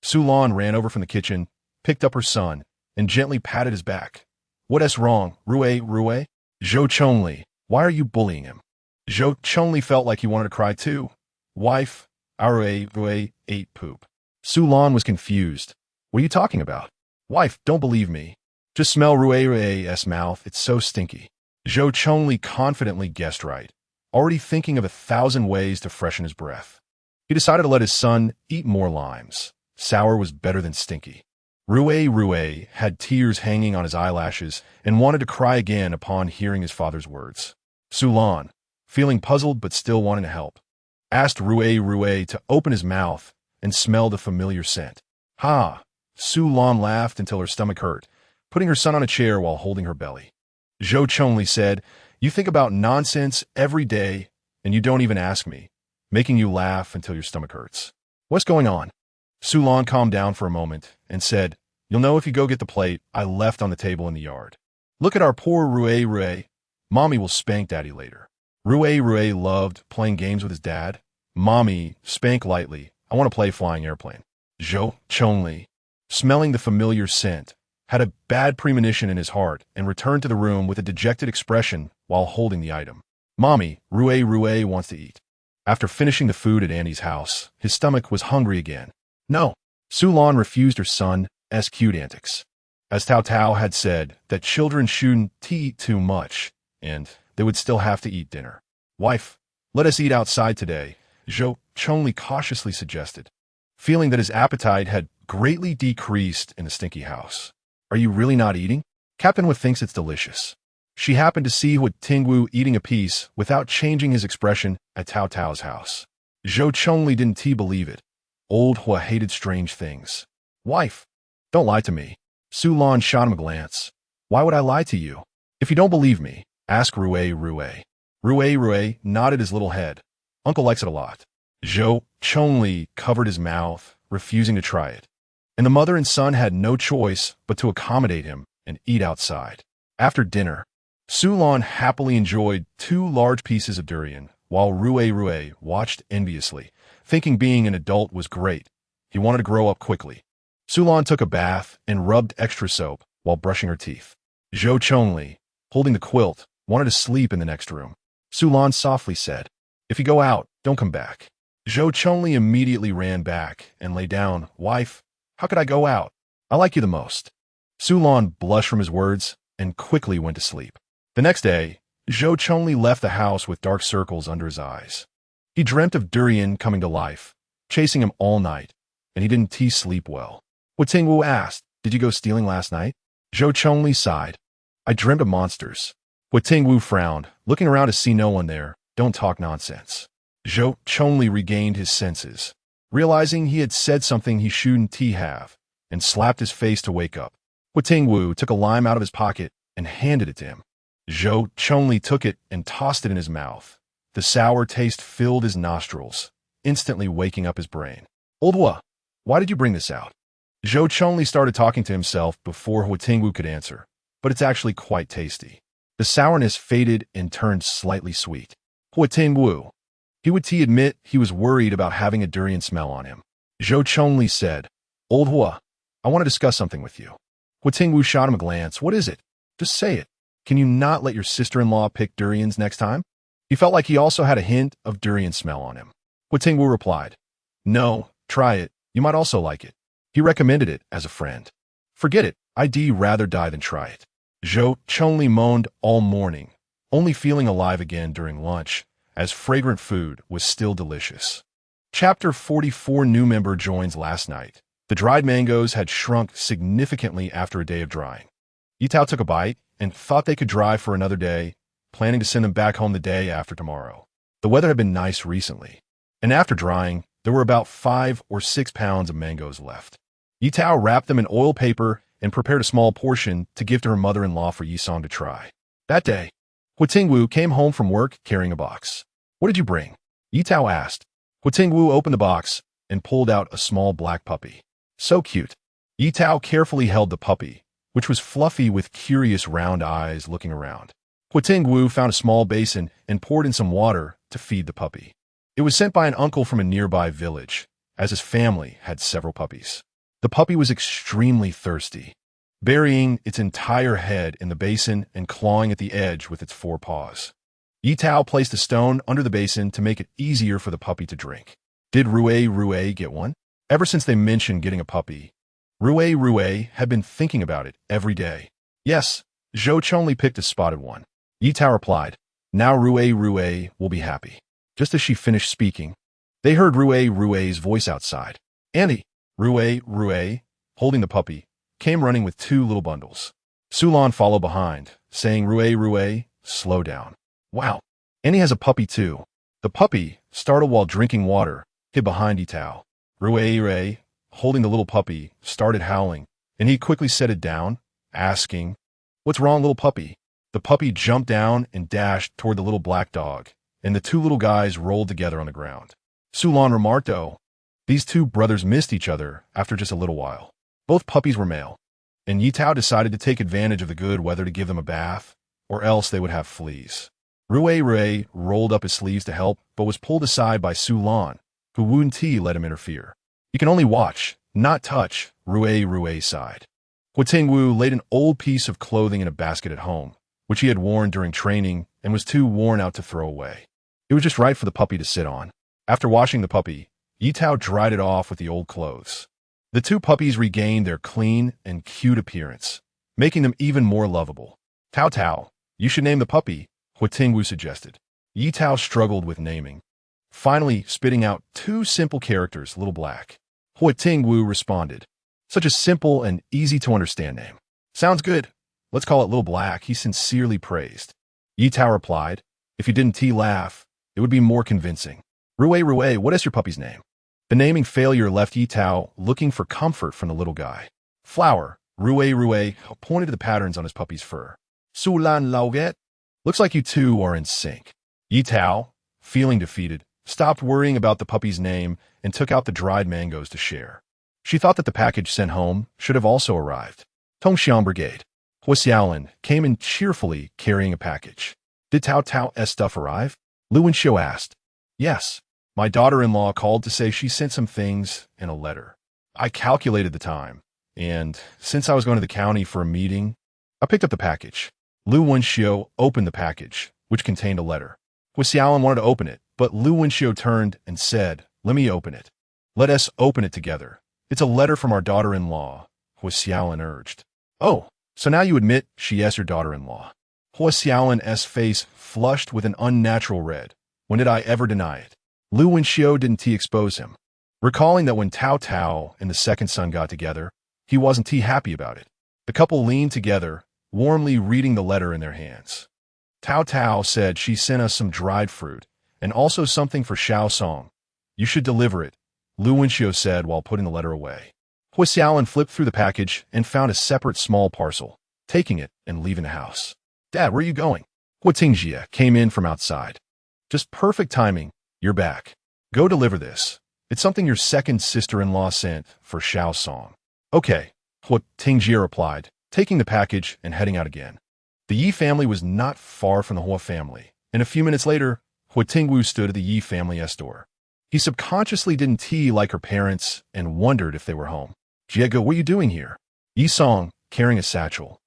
Su Lan ran over from the kitchen, picked up her son, and gently patted his back. "What's wrong, Rue? Zhou Chongli, why are you bullying him?" Zhou Chongli felt like he wanted to cry too. "Wife, our Rue ate poop." Su Lan was confused. "What are you talking about?" "Wife, don't believe me. Just smell Rue's mouth, it's so stinky." Zhou Chongli confidently guessed right, already thinking of 1,000 ways to freshen his breath. He decided to let his son eat more limes. Sour was better than stinky. Rue had tears hanging on his eyelashes and wanted to cry again upon hearing his father's words. Su Lan, feeling puzzled but still wanting to help, asked Rue to open his mouth and smell the familiar scent. "Ha!" Su Lan laughed until her stomach hurt, putting her son on a chair while holding her belly. Zhou Chongli said, "You think about nonsense every day, and you don't even ask me, making you laugh until your stomach hurts. What's going on?" Su Lan calmed down for a moment and said, "You'll know if you go get the plate I left on the table in the yard. Look at our poor Rue. Mommy will spank Daddy later." Rue loved playing games with his dad. "Mommy, spank lightly. I want to play flying airplane." Zhou Chongli, smelling the familiar scent, had a bad premonition in his heart and returned to the room with a dejected expression while holding the item. "Mommy, Rue wants to eat." After finishing the food at Annie's house, his stomach was hungry again. "No." Su Lan refused her son's cute antics, as Tao Tao had said that children shouldn't eat too much, and they would still have to eat dinner. "Wife, let us eat outside today," Zhou Chongli cautiously suggested, feeling that his appetite had greatly decreased in the stinky house. "Are you really not eating? Captain Wu thinks it's delicious." She happened to see Huo Tingwu eating a piece without changing his expression at Tao Tao's house. Zhou Chongli didn't believe it. Old Hua hated strange things. "Wife, don't lie to me." Su Lan shot him a glance. "Why would I lie to you? If you don't believe me, ask Rue. Rue nodded his little head. "Uncle likes it a lot." Zhou Chongli covered his mouth, refusing to try it, and the mother and son had no choice but to accommodate him and eat outside. After dinner, Su Lan happily enjoyed 2 large pieces of durian, while Rue watched enviously, thinking being an adult was great. He wanted to grow up quickly. Su Lan took a bath and rubbed extra soap while brushing her teeth. Zhou Chongli, holding the quilt, wanted to sleep in the next room. Su Lan softly said, "If you go out, don't come back." Zhou Chongli immediately ran back and lay down. Wife, how could I go out? I like you the most. Su Lan blushed from his words and quickly went to sleep. The next day, Zhou Chongli left the house with dark circles under his eyes. He dreamt of Durian coming to life, chasing him all night, and he didn't sleep well. Huo Tingwu asked, did you go stealing last night? Zhou Chongli sighed. I dreamt of monsters. Huo Tingwu frowned, looking around to see no one there. Don't talk nonsense. Zhou Chongli regained his senses, realizing he had said something he shouldn't have, and slapped his face to wake up. Huo Tingwu took a lime out of his pocket and handed it to him. Zhou Chongli took it and tossed it in his mouth. The sour taste filled his nostrils, instantly waking up his brain. Old Huo, why did you bring this out? Zhou Chongli started talking to himself before Huo Tingwu could answer, but it's actually quite tasty. The sourness faded and turned slightly sweet. Huo Tingwu. He would admit he was worried about having a durian smell on him. Zhou Chongli said, Old Huo, I want to discuss something with you. Huo Tingwu shot him a glance. What is it? Just say it. Can you not let your sister-in-law pick durians next time? He felt like he also had a hint of durian smell on him. Huo Tingwu replied, No, try it. You might also like it. He recommended it as a friend. Forget it. I'd rather die than try it. Zhou Chongli moaned all morning, only feeling alive again during lunch, as fragrant food was still delicious. Chapter 44 New member joins last night. The dried mangoes had shrunk significantly after a day of drying. Ye Tao took a bite and thought they could dry for another day, planning to send them back home the day after tomorrow. The weather had been nice recently, and after drying, there were about 5 or 6 pounds of mangoes left. Ye Tao wrapped them in oil paper and prepared a small portion to give to her mother-in-law for Yi Song to try. That day, Huo Tingwu came home from work carrying a box. What did you bring? Ye Tao asked. Huo Tingwu opened the box and pulled out a small black puppy. So cute. Ye Tao carefully held the puppy, which was fluffy with curious round eyes looking around. Huo Tingwu found a small basin and poured in some water to feed the puppy. It was sent by an uncle from a nearby village, as his family had several puppies. The puppy was extremely thirsty, burying its entire head in the basin and clawing at the edge with its 4 paws. Ye Tao placed a stone under the basin to make it easier for the puppy to drink. Did Rue get one? Ever since they mentioned getting a puppy, Rue had been thinking about it every day. Yes, Zhou Chongli picked a spotted one. Ye Tao replied, Now Rue will be happy. Just as she finished speaking, they heard Rue's voice outside. Andy, Rue, holding the puppy, came running with 2 little bundles. Su Lan followed behind, saying, Rue, slow down. Wow, Annie has a puppy too. The puppy, startled while drinking water, hid behind Ye Tao. Rue, holding the little puppy, started howling, and he quickly set it down, asking, What's wrong, little puppy? The puppy jumped down and dashed toward the little black dog, and the 2 little guys rolled together on the ground. Su Lan remarked, Oh, these 2 brothers missed each other after just a little while. Both puppies were male, and Ye Tao decided to take advantage of the good weather to give them a bath, or else they would have fleas. Rue rolled up his sleeves to help, but was pulled aside by Su Lan, who wouldn't let him interfere. You can only watch, not touch, Rue sighed. Huo Tingwu laid an old piece of clothing in a basket at home, which he had worn during training and was too worn out to throw away. It was just right for the puppy to sit on. After washing the puppy, Ye Tao dried it off with the old clothes. The 2 puppies regained their clean and cute appearance, making them even more lovable. Tao, you should name the puppy, Huo Tingwu suggested. Ye Tao struggled with naming, finally spitting out 2 simple characters, Little Black. Huo Tingwu responded, Such a simple and easy-to-understand name. Sounds good. Let's call it Little Black, he sincerely praised. Ye Tao replied, If you didn't laugh, it would be more convincing. Rue, what is your puppy's name? The naming failure left Ye Tao looking for comfort from the little guy. Flower, Rue pointed to the patterns on his puppy's fur. Su Lan Lauget? Looks like you 2 are in sync. Ye Tao, feeling defeated, stopped worrying about the puppy's name and took out the dried mangoes to share. She thought that the package sent home should have also arrived. Tongxiang Brigade. Huo Xiaolin came in cheerfully carrying a package. Did Tao's stuff arrive? Lu Wenxiu asked. Yes. My daughter-in-law called to say she sent some things and a letter. I calculated the time, and since I was going to the county for a meeting, I picked up the package. Lu Wenxiu opened the package, which contained a letter. Huo Xiaolin wanted to open it, but Lu Wenxiu turned and said, Let me open it. Let us open it together. It's a letter from our daughter-in-law, Huo Xiaolin urged. Oh, so now you admit she is your daughter-in-law. Huo Xiaolin's face flushed with an unnatural red. When did I ever deny it? Lu Wenxiu didn't expose him. Recalling that when Tao Tao and the second son got together, he wasn't happy about it. The couple leaned together, warmly reading the letter in their hands. Tao Tao said she sent us some dried fruit, and also something for Xiao Song. You should deliver it, Lu Wenxiu said while putting the letter away. Huo Xiaolin flipped through the package and found a separate small parcel, taking it and leaving the house. Dad, where are you going? Huo Tingwu came in from outside. Just perfect timing, you're back. Go deliver this. It's something your second sister-in-law sent for Xiao Song. Okay, Huo Tingwu replied, taking the package and heading out again. The Ye family was not far from the Huo family, and a few minutes later, Huo Tingwu stood at the Ye family's door. He subconsciously didn't like her parents and wondered if they were home. Jiego, what are you doing here? Ye Song, carrying a satchel,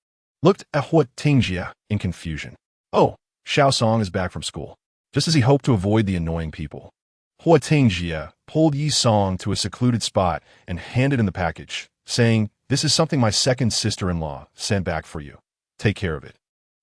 looked at Huo Tingwu in confusion. Oh, Xiao Song is back from school, just as he hoped to avoid the annoying people. Huo Tingwu pulled Ye Song to a secluded spot and handed him the package, saying, This is something my second sister-in-law sent back for you. Take care of it.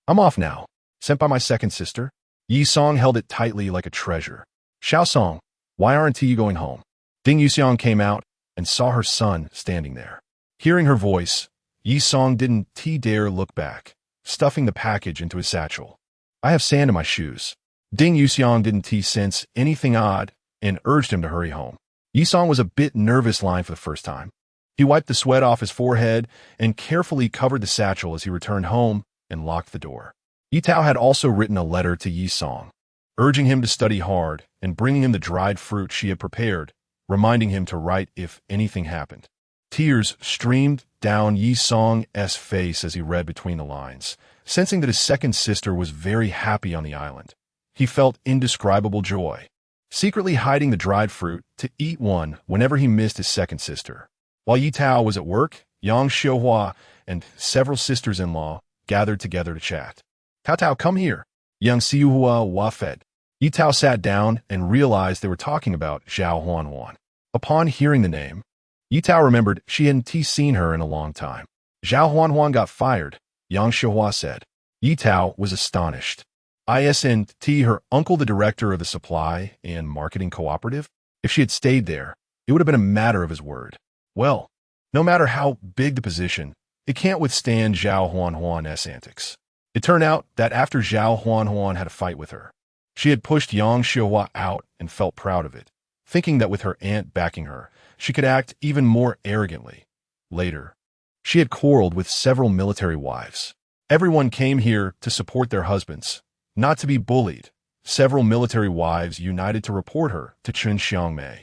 I'm off now. Sent by my second sister? Ye Song held it tightly like a treasure. Xiao Song, why aren't you going home? Ding Yuxiang came out and saw her son standing there. Hearing her voice, Ye Song didn't dare look back, stuffing the package into his satchel. I have sand in my shoes. Ding Yuxiang didn't sense anything odd and urged him to hurry home. Ye Song was a bit nervous lying for the first time. He wiped the sweat off his forehead and carefully covered the satchel as he returned home and locked the door. Ye Tao had also written a letter to Ye Song, urging him to study hard and bringing him the dried fruit she had prepared, reminding him to write if anything happened. Tears streamed down Ye Song's face as he read between the lines, sensing that his second sister was very happy on the island. He felt indescribable joy, secretly hiding the dried fruit to eat one whenever he missed his second sister. While Ye Tao was at work, Yang Xiuhua and several sisters-in-law gathered together to chat. Tao Tao, come here. Yang Xiuhua wafed. Ye Tao sat down and realized they were talking about Zhao Huanhuan. Upon hearing the name, Ye Tao remembered she hadn't seen her in a long time. Zhao Huanhuan got fired, Yang Xiuhua said. Ye Tao was astonished. Isn't her uncle the director of the supply and marketing cooperative? If she had stayed there, it would have been a matter of his word. Well, no matter how big the position, it can't withstand Zhao Huanhuan's antics. It turned out that after Zhao Huanhuan had a fight with her, she had pushed Yang Xiuhua out and felt proud of it, thinking that with her aunt backing her, she could act even more arrogantly. Later, she had quarreled with several military wives. Everyone came here to support their husbands, not to be bullied. Several military wives united to report her to Chun Xiangmei.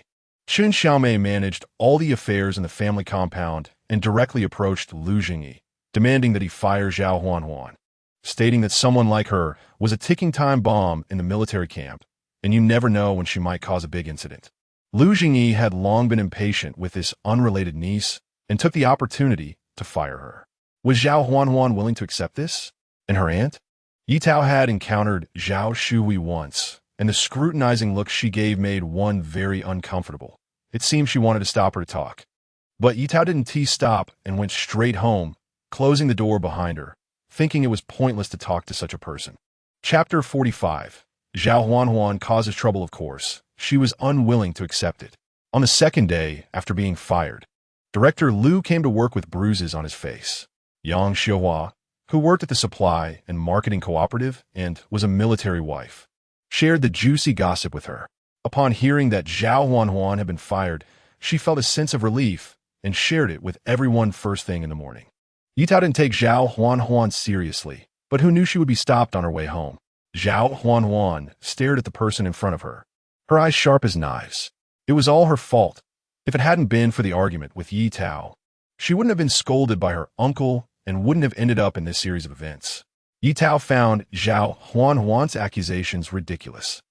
Chun Xiangmei managed all the affairs in the family compound and directly approached Lu Jingyi, demanding that he fire Zhao Huanhuan, stating that someone like her was a ticking time bomb in the military camp, and you never know when she might cause a big incident. Lu Jingyi had long been impatient with this unrelated niece and took the opportunity to fire her. Was Zhao Huanhuan willing to accept this? And her aunt? Ye Tao had encountered Zhao Shui once, and the scrutinizing look she gave made one very uncomfortable. It seemed she wanted to stop her to talk. But Ye Tao didn't stop and went straight home, closing the door behind her, thinking it was pointless to talk to such a person. Chapter 45. Zhao Huanhuan causes trouble, of course. She was unwilling to accept it. On the second day after being fired, Director Lu came to work with bruises on his face. Yang Xiuhua, who worked at the supply and marketing cooperative and was a military wife, shared the juicy gossip with her. Upon hearing that Zhao Huanhuan had been fired, she felt a sense of relief and shared it with everyone first thing in the morning. Ye Tao didn't take Zhao Huanhuan seriously, but who knew she would be stopped on her way home? Zhao Huanhuan stared at the person in front of her, her eyes sharp as knives. It was all her fault. If it hadn't been for the argument with Ye Tao, she wouldn't have been scolded by her uncle and wouldn't have ended up in this series of events. Ye Tao found Zhao Huanhuan's accusations ridiculous.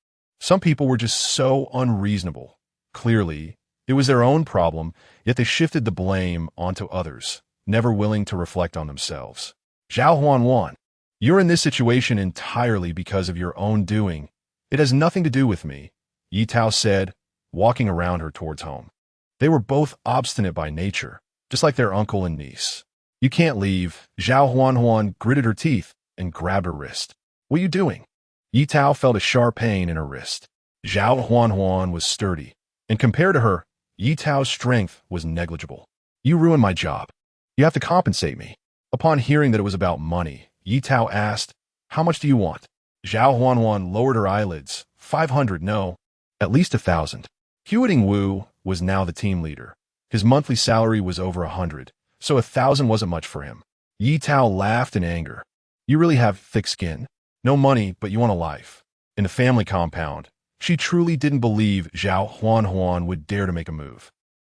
Some people were just so unreasonable. Clearly, it was their own problem, yet they shifted the blame onto others, never willing to reflect on themselves. Zhao Huanhuan, you're in this situation entirely because of your own doing. It has nothing to do with me, Ye Tao said, walking around her towards home. They were both obstinate by nature, just like their uncle and niece. You can't leave. Zhao Huan gritted her teeth and grabbed her wrist. What are you doing? Ye Tao felt a sharp pain in her wrist. Zhao Huan was sturdy, and compared to her, Ye Tao's strength was negligible. You ruined my job. You have to compensate me. Upon hearing that it was about money, Ye Tao asked, how much do you want? Zhao Huan lowered her eyelids. 500, no. At least 1,000. Huo Tingwu was now the team leader. His monthly salary was over 100, so 1,000 wasn't much for him. Ye Tao laughed in anger. You really have thick skin. No money, but you want a life. In the family compound, she truly didn't believe Zhao Huan would dare to make a move.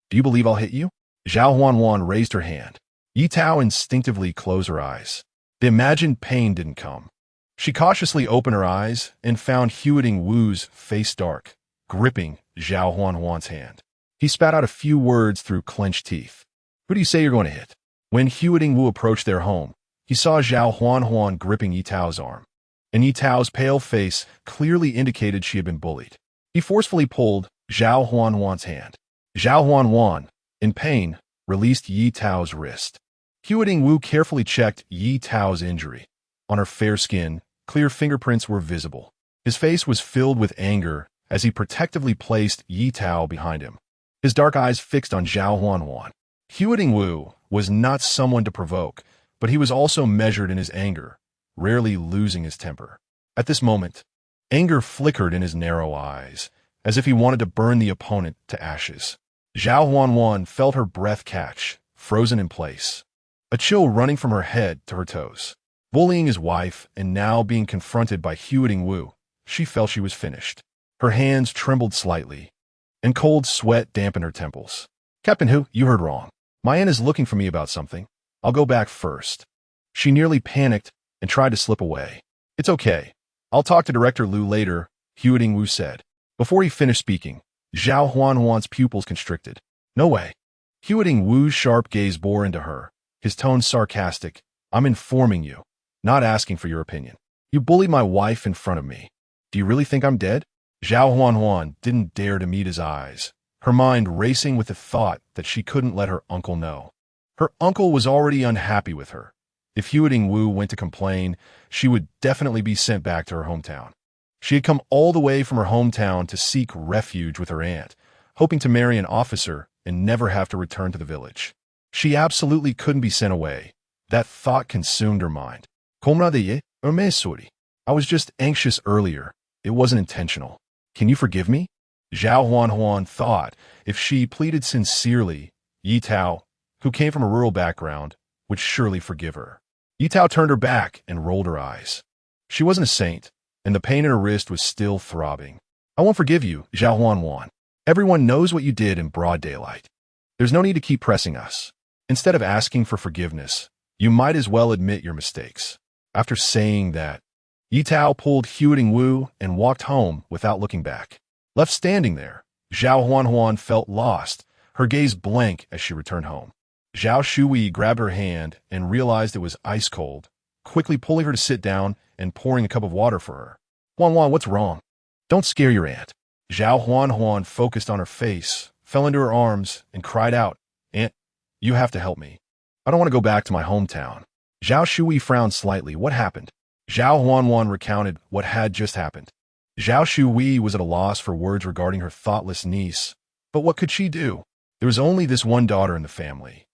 Do you believe I'll hit you? Zhao Huan raised her hand. Ye Tao instinctively closed her eyes. The imagined pain didn't come. She cautiously opened her eyes and found Huo Tingwu's face dark, gripping Zhao Huan's hand. He spat out a few words through clenched teeth. Who do you say you're going to hit? When Huo Tingwu approached their home, he saw Zhao Huan gripping Ye Tao's arm, and Ye Tao's pale face clearly indicated she had been bullied. He forcefully pulled Zhao Huan's hand. Zhao Huan, in pain, released Ye Tao's wrist. Huo Tingwu carefully checked Ye Tao's injury. On her fair skin, clear fingerprints were visible. His face was filled with anger as he protectively placed Ye Tao behind him, his dark eyes fixed on Zhao Huan. Huo Tingwu was not someone to provoke, but he was also measured in his anger, rarely losing his temper. At this moment, anger flickered in his narrow eyes, as if he wanted to burn the opponent to ashes. Zhao Huan felt her breath catch, frozen in place, a chill running from her head to her toes. Bullying his wife and now being confronted by Huo Tingwu, she felt she was finished. Her hands trembled slightly, and cold sweat dampened her temples. Captain Hu, you heard wrong. My aunt is looking for me about something. I'll go back first. She nearly panicked and tried to slip away. It's okay. I'll talk to Director Liu later, Huo Tingwu said. Before he finished speaking, Zhao Huan's pupils constricted. No way. Huo Tingwu's sharp gaze bore into her, his tone sarcastic. I'm informing you, not asking for your opinion. You bullied my wife in front of me. Do you really think I'm dead? Zhao Huan didn't dare to meet his eyes, her mind racing with the thought that she couldn't let her uncle know. Her uncle was already unhappy with her. If Huo Tingwu went to complain, she would definitely be sent back to her hometown. She had come all the way from her hometown to seek refuge with her aunt, hoping to marry an officer and never have to return to the village. She absolutely couldn't be sent away. That thought consumed her mind. I was just anxious earlier. It wasn't intentional. Can you forgive me? Zhao Huan thought if she pleaded sincerely, Ye Tao, who came from a rural background, would surely forgive her. Ye Tao turned her back and rolled her eyes. She wasn't a saint, and the pain in her wrist was still throbbing. I won't forgive you, Zhao Huan. Everyone knows what you did in broad daylight. There's no need to keep pressing us. Instead of asking for forgiveness, you might as well admit your mistakes. After saying that, Ye Tao pulled Huo Tingwu and walked home without looking back. Left standing there, Zhao Huan felt lost, her gaze blank as she returned home. Zhao Shui grabbed her hand and realized it was ice cold, quickly pulling her to sit down and pouring a cup of water for her. Huan, what's wrong? Don't scare your aunt. Zhao Huan focused on her face, fell into her arms, and cried out, Aunt, you have to help me. I don't want to go back to my hometown. Zhao Shui frowned slightly. What happened? Zhao Huan recounted what had just happened. Zhao Shui was at a loss for words regarding her thoughtless niece, but what could she do? There was only this one daughter in the family,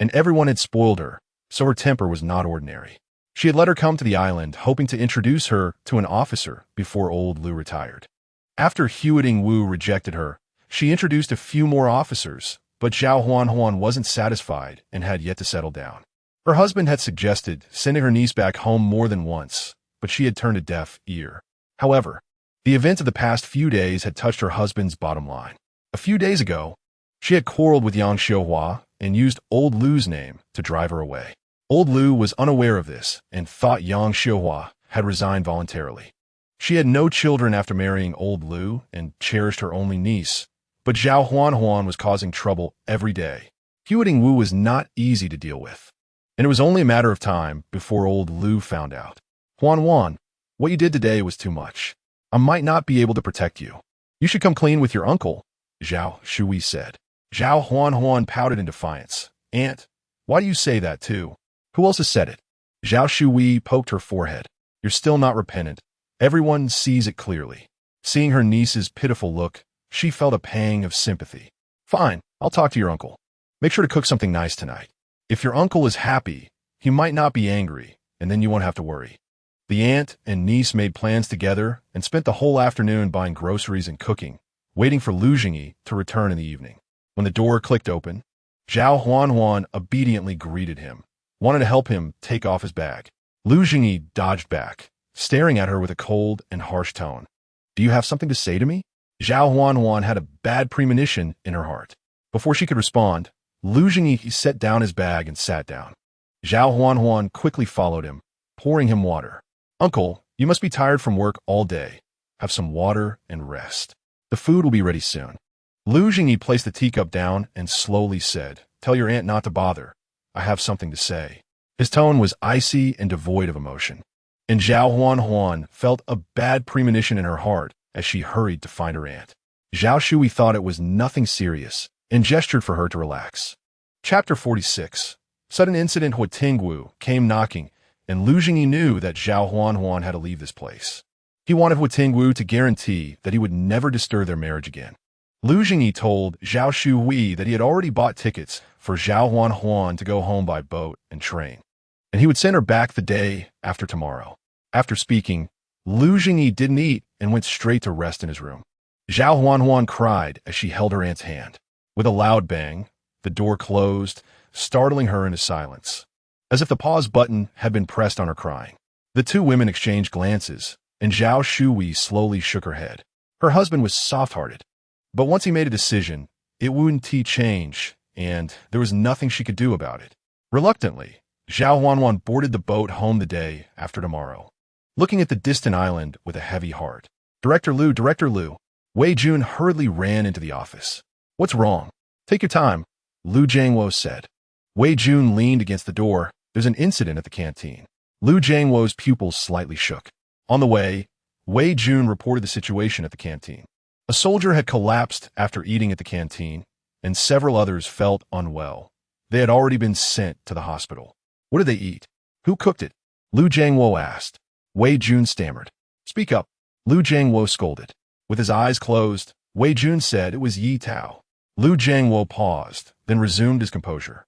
and everyone had spoiled her, so her temper was not ordinary. She had let her come to the island, hoping to introduce her to an officer before old Liu retired. After Huo Tingwu rejected her, she introduced a few more officers, but Zhao Huan wasn't satisfied and had yet to settle down. Her husband had suggested sending her niece back home more than once, but she had turned a deaf ear. However, the events of the past few days had touched her husband's bottom line. A few days ago, she had quarreled with Yang Xiuhua and used old Liu's name to drive her away. Old Liu was unaware of this and thought Yang Xiuhua had resigned voluntarily. She had no children after marrying old Liu and cherished her only niece, but Zhao Huan was causing trouble every day. Huo Tingwu was not easy to deal with, and it was only a matter of time before old Liu found out. Huan, what you did today was too much. I might not be able to protect you. You should come clean with your uncle. Zhao Shui said. Zhao Huan pouted in defiance. Aunt, why do you say that too? Who else has said it? Zhao Shui poked her forehead. You're still not repentant. Everyone sees it clearly. Seeing her niece's pitiful look, she felt a pang of sympathy. Fine, I'll talk to your uncle. Make sure to cook something nice tonight. If your uncle is happy, he might not be angry, and then you won't have to worry. The aunt and niece made plans together and spent the whole afternoon buying groceries and cooking, waiting for Lu Jingyi to return in the evening. When the door clicked open, Zhao Huan obediently greeted him, wanted to help him take off his bag. Lu Jingyi dodged back, staring at her with a cold and harsh tone. Do you have something to say to me? Zhao Huan had a bad premonition in her heart. Before she could respond, Lu Jingyi set down his bag and sat down. Zhao Huan quickly followed him, pouring him water. Uncle, you must be tired from work all day. Have some water and rest. The food will be ready soon. Lu Jingyi placed the teacup down and slowly said, Tell your aunt not to bother. I have something to say. His tone was icy and devoid of emotion. And Zhao Huan felt a bad premonition in her heart as she hurried to find her aunt. Zhao Shui thought it was nothing serious and gestured for her to relax. Chapter 46. Sudden incident. Huo Tingwu came knocking, and Lu Jingyi knew that Zhao Huan had to leave this place. He wanted Huo Tingwu to guarantee that he would never disturb their marriage again. Lu Jingyi told Zhao Shui that he had already bought tickets for Zhao Huan to go home by boat and train, and he would send her back the day after tomorrow. After speaking, Lu Jingyi didn't eat and went straight to rest in his room. Zhao Huan cried as she held her aunt's hand. With a loud bang, the door closed, startling her into silence. As if the pause button had been pressed on her crying. The two women exchanged glances, and Zhao Shui slowly shook her head. Her husband was soft-hearted, but once he made a decision, it wouldn't change, and there was nothing she could do about it. Reluctantly, Zhao Huan boarded the boat home the day after tomorrow, looking at the distant island with a heavy heart. Director Lu. Wei Jun hurriedly ran into the office. What's wrong? Take your time, Lu Jiangwo said. Wei Jun leaned against the door. There's an incident at the canteen. Lu Jiangwo's pupils slightly shook. On the way, Wei Jun reported the situation at the canteen. A soldier had collapsed after eating at the canteen, and several others felt unwell. They had already been sent to the hospital. What did they eat? Who cooked it? Lu Jiangwo asked. Wei Jun stammered. Speak up, Lu Jiangwo scolded. With his eyes closed, Wei Jun said it was Ye Tao. Lu Jiangwo paused, then resumed his composure.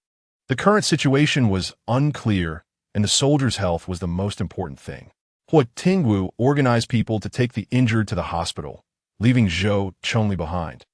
The current situation was unclear, and the soldier's health was the most important thing. Huo Tingwu organized people to take the injured to the hospital, leaving Zhou Chongli behind,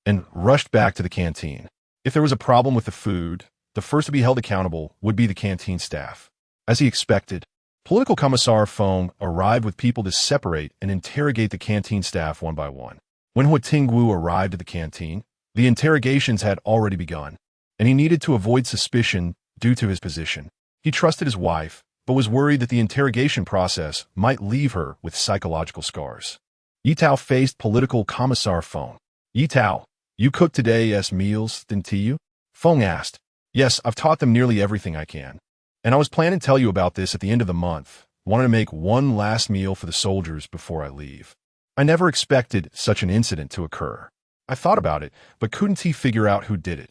and rushed back to the canteen. If there was a problem with the food, the first to be held accountable would be the canteen staff. As he expected, Political Commissar Feng arrived with people to separate and interrogate the canteen staff one by one. When Huo Tingwu arrived at the canteen, the interrogations had already begun, and he needed to avoid suspicion due to his position. He trusted his wife, but was worried that the interrogation process might leave her with psychological scars. Ye Tao faced Political Commissar Feng. Ye Tao, you cooked today's meals, didn't you? Feng asked. Yes, I've taught them nearly everything I can. And I was planning to tell you about this at the end of the month. Wanted to make one last meal for the soldiers before I leave. I never expected such an incident to occur. I thought about it, but couldn't figure out who did it.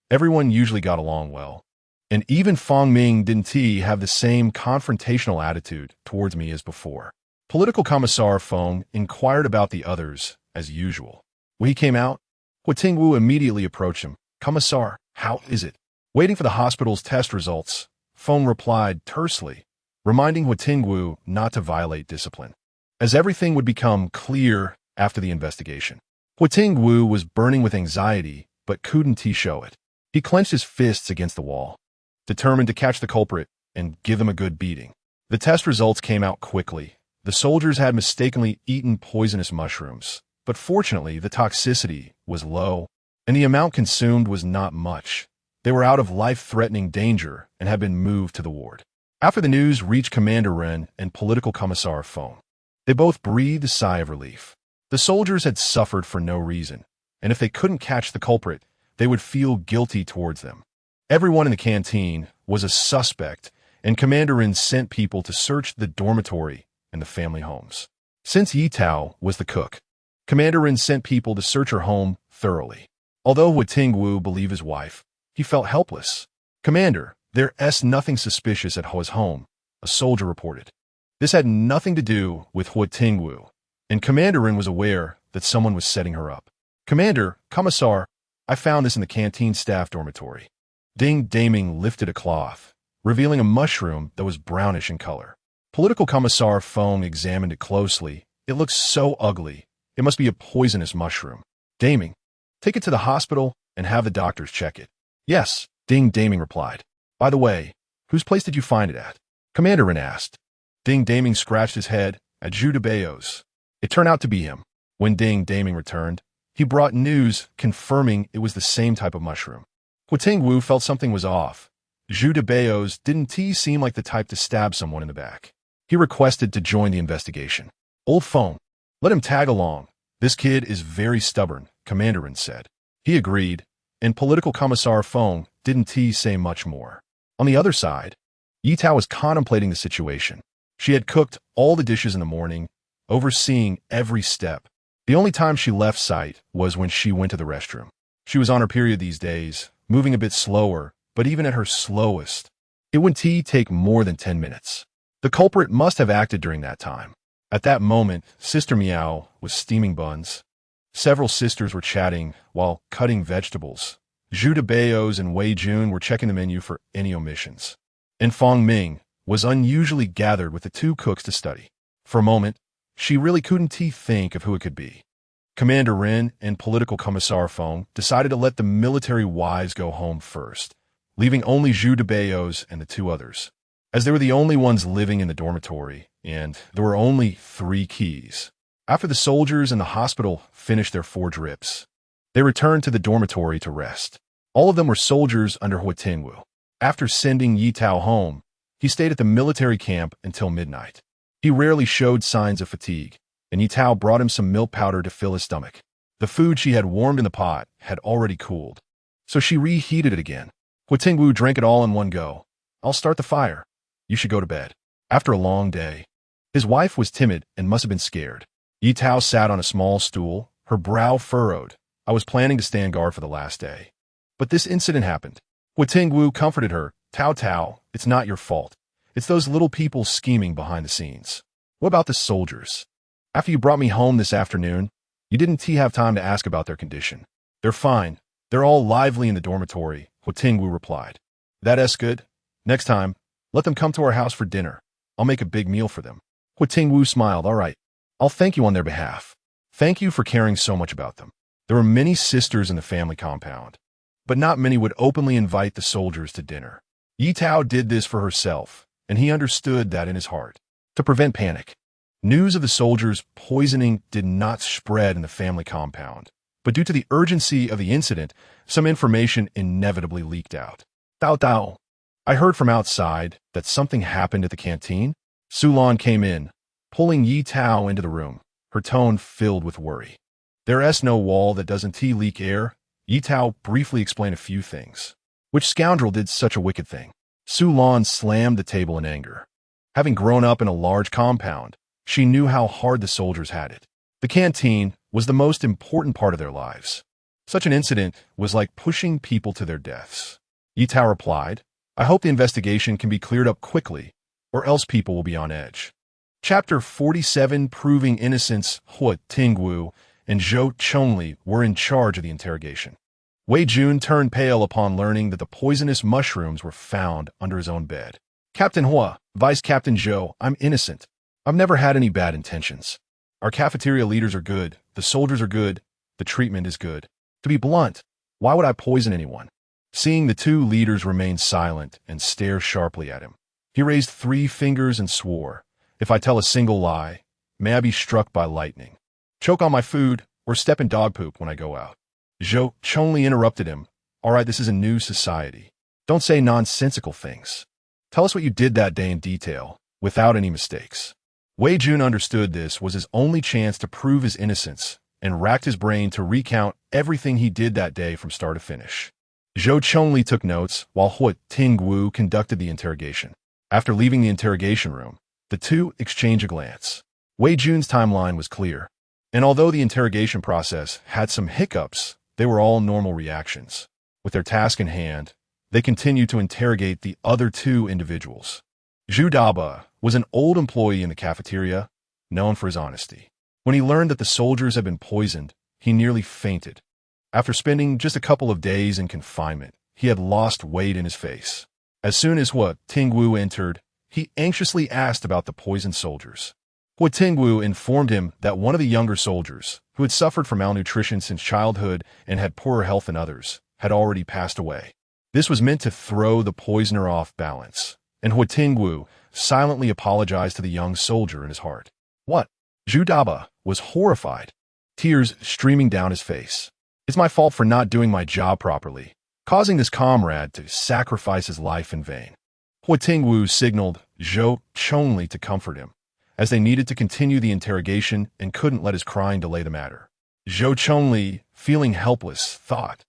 Everyone usually got along well. And even Feng Ming didn't have the same confrontational attitude towards me as before. Political Commissar Feng inquired about the others, as usual. When he came out, Huo Tingwu immediately approached him. Commissar, how is it? Waiting for the hospital's test results, Feng replied tersely, reminding Huo Tingwu not to violate discipline, as everything would become clear after the investigation. Huo Tingwu was burning with anxiety, but couldn't show it. He clenched his fists against the wall, determined to catch the culprit and give them a good beating. The test results came out quickly. The soldiers had mistakenly eaten poisonous mushrooms, but fortunately the toxicity was low, and the amount consumed was not much. They were out of life-threatening danger and had been moved to the ward. After the news reached Commander Ren and Political Commissar Feng, they both breathed a sigh of relief. The soldiers had suffered for no reason, and if they couldn't catch the culprit, they would feel guilty towards them. Everyone in the canteen was a suspect, and Commander Ren sent people to search the dormitory and the family homes. Since Ye Tao was the cook, Commander Ren sent people to search her home thoroughly. Although Huo Tingwu believed his wife, he felt helpless. "Commander, there's nothing suspicious at Huo's home," a soldier reported. This had nothing to do with Huo Tingwu, and Commander Rin was aware that someone was setting her up. "Commander, Commissar, I found this in the canteen staff dormitory." Ding Daming lifted a cloth, revealing a mushroom that was brownish in color. Political Commissar Feng examined it closely. "It looks so ugly. It must be a poisonous mushroom." "Daming, take it to the hospital and have the doctors check it." "Yes," Ding Daming replied. "By the way, whose place did you find it at?" Commander Rin asked. Ding Daming scratched his head at Zhu Debao's. It turned out to be him. When Ding Daming returned, he brought news confirming it was the same type of mushroom. Huo Tingwu felt something was off. Zhu Debao's didn't seem like the type to stab someone in the back. He requested to join the investigation. "Old Feng, let him tag along. This kid is very stubborn," Commander Rin said. He agreed, and Political Commissar Feng didn't say much more. On the other side, Ye Tao was contemplating the situation. She had cooked all the dishes in the morning, overseeing every step. The only time she left site was when she went to the restroom. She was on her period these days, moving a bit slower, but even at her slowest, it wouldn't take more than 10 minutes. The culprit must have acted during that time. At that moment, Sister Miao was steaming buns. Several sisters were chatting while cutting vegetables. Zhu Debao's and Wei Jun were checking the menu for any omissions. And Fang Ming was unusually gathered with the two cooks to study. For a moment, she really couldn't think of who it could be. Commander Rin and Political Commissar Feng decided to let the military wives go home first, leaving only Zhu Debao's and the two others, as they were the only ones living in the dormitory, and there were only 3 keys. After the soldiers in the hospital finished their 4 drips, they returned to the dormitory to rest. All of them were soldiers under Huo Tingwu. After sending Ye Tao home, he stayed at the military camp until midnight. He rarely showed signs of fatigue, and Ye Tao brought him some milk powder to fill his stomach. The food she had warmed in the pot had already cooled, so she reheated it again. Huo Tingwu drank it all in one go. "I'll start the fire. You should go to bed." After a long day, his wife was timid and must have been scared. Ye Tao sat on a small stool, her brow furrowed. "I was planning to stand guard for the last day, but this incident happened." Huo Tingwu comforted her. Tao, it's not your fault. It's those little people scheming behind the scenes." "What about the soldiers? After you brought me home this afternoon, you didn't have time to ask about their condition." "They're fine. They're all lively in the dormitory," Huo Tingwu replied. "That's good. Next time, let them come to our house for dinner. I'll make a big meal for them." Huo Tingwu smiled. "All right. I'll thank you on their behalf. Thank you for caring so much about them." There were many sisters in the family compound, but not many would openly invite the soldiers to dinner. Ye Tao did this for herself, and he understood that in his heart. To prevent panic, news of the soldiers' poisoning did not spread in the family compound, but due to the urgency of the incident, some information inevitably leaked out. Tao, I heard from outside that something happened at the canteen." Sulan came in, pulling Ye Tao into the room, her tone filled with worry. "There's no wall that doesn't leak air." Ye Tao briefly explained a few things. "Which scoundrel did such a wicked thing?" Sulan slammed the table in anger. Having grown up in a large compound, she knew how hard the soldiers had it. The canteen was the most important part of their lives. Such an incident was like pushing people to their deaths. Ye Tao replied, "I hope the investigation can be cleared up quickly, or else people will be on edge." Chapter 47, Proving Innocence. Huo Tingwu and Zhou Chongli were in charge of the interrogation. Wei Jun turned pale upon learning that the poisonous mushrooms were found under his own bed. "Captain Huo, Vice Captain Zhou, I'm innocent. I've never had any bad intentions. Our cafeteria leaders are good, the soldiers are good, the treatment is good. To be blunt, why would I poison anyone?" Seeing the 2 leaders remain silent and stare sharply at him, he raised 3 fingers and swore, "If I tell a single lie, may I be struck by lightning. Choke on my food or step in dog poop when I go out." Zhou Chongli interrupted him. "All right, this is a new society. Don't say nonsensical things. Tell us what you did that day in detail, without any mistakes." Wei Jun understood this was his only chance to prove his innocence, and racked his brain to recount everything he did that day from start to finish. Zhou Chongli took notes while Huo Tingwu conducted the interrogation. After leaving the interrogation room, the 2 exchanged a glance. Wei Jun's timeline was clear, and although the interrogation process had some hiccups, they were all normal reactions. With their task in hand, they continued to interrogate the other two individuals. Zhu Daba was an old employee in the cafeteria, known for his honesty. When he learned that the soldiers had been poisoned, he nearly fainted. After spending just a couple of days in confinement, he had lost weight in his face. As soon as Huo Tingwu entered, he anxiously asked about the poisoned soldiers. Huo Tingwu informed him that one of the younger soldiers, who had suffered from malnutrition since childhood and had poorer health than others, had already passed away. This was meant to throw the poisoner off balance, and Huo Tingwu silently apologized to the young soldier in his heart. What? Zhu Daba was horrified, tears streaming down his face. It's my fault for not doing my job properly, causing this comrade to sacrifice his life in vain. Huo Tingwu signaled Zhou Chongli to comfort him, as they needed to continue the interrogation and couldn't let his crying delay the matter. Zhou Chongli, feeling helpless, thought,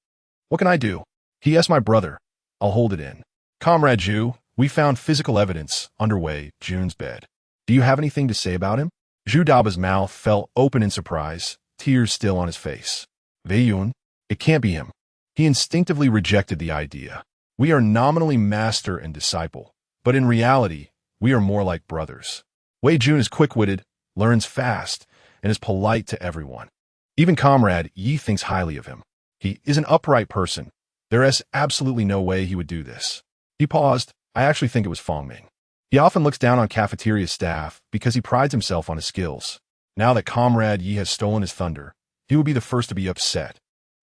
"What can I do?" He asked my brother. "I'll hold it in." "Comrade Zhu, we found physical evidence under Wei Jun's bed. Do you have anything to say about him?" Zhu Daba's mouth fell open in surprise, tears still on his face. "Wei Yun? It can't be him." He instinctively rejected the idea. "We are nominally master and disciple, but in reality, we are more like brothers. Wei Jun is quick-witted, learns fast, and is polite to everyone. Even Comrade Ye thinks highly of him. He is an upright person. There is absolutely no way he would do this." He paused. "I actually think it was Fang Ming. He often looks down on cafeteria staff because he prides himself on his skills. Now that Comrade Ye has stolen his thunder, he would be the first to be upset."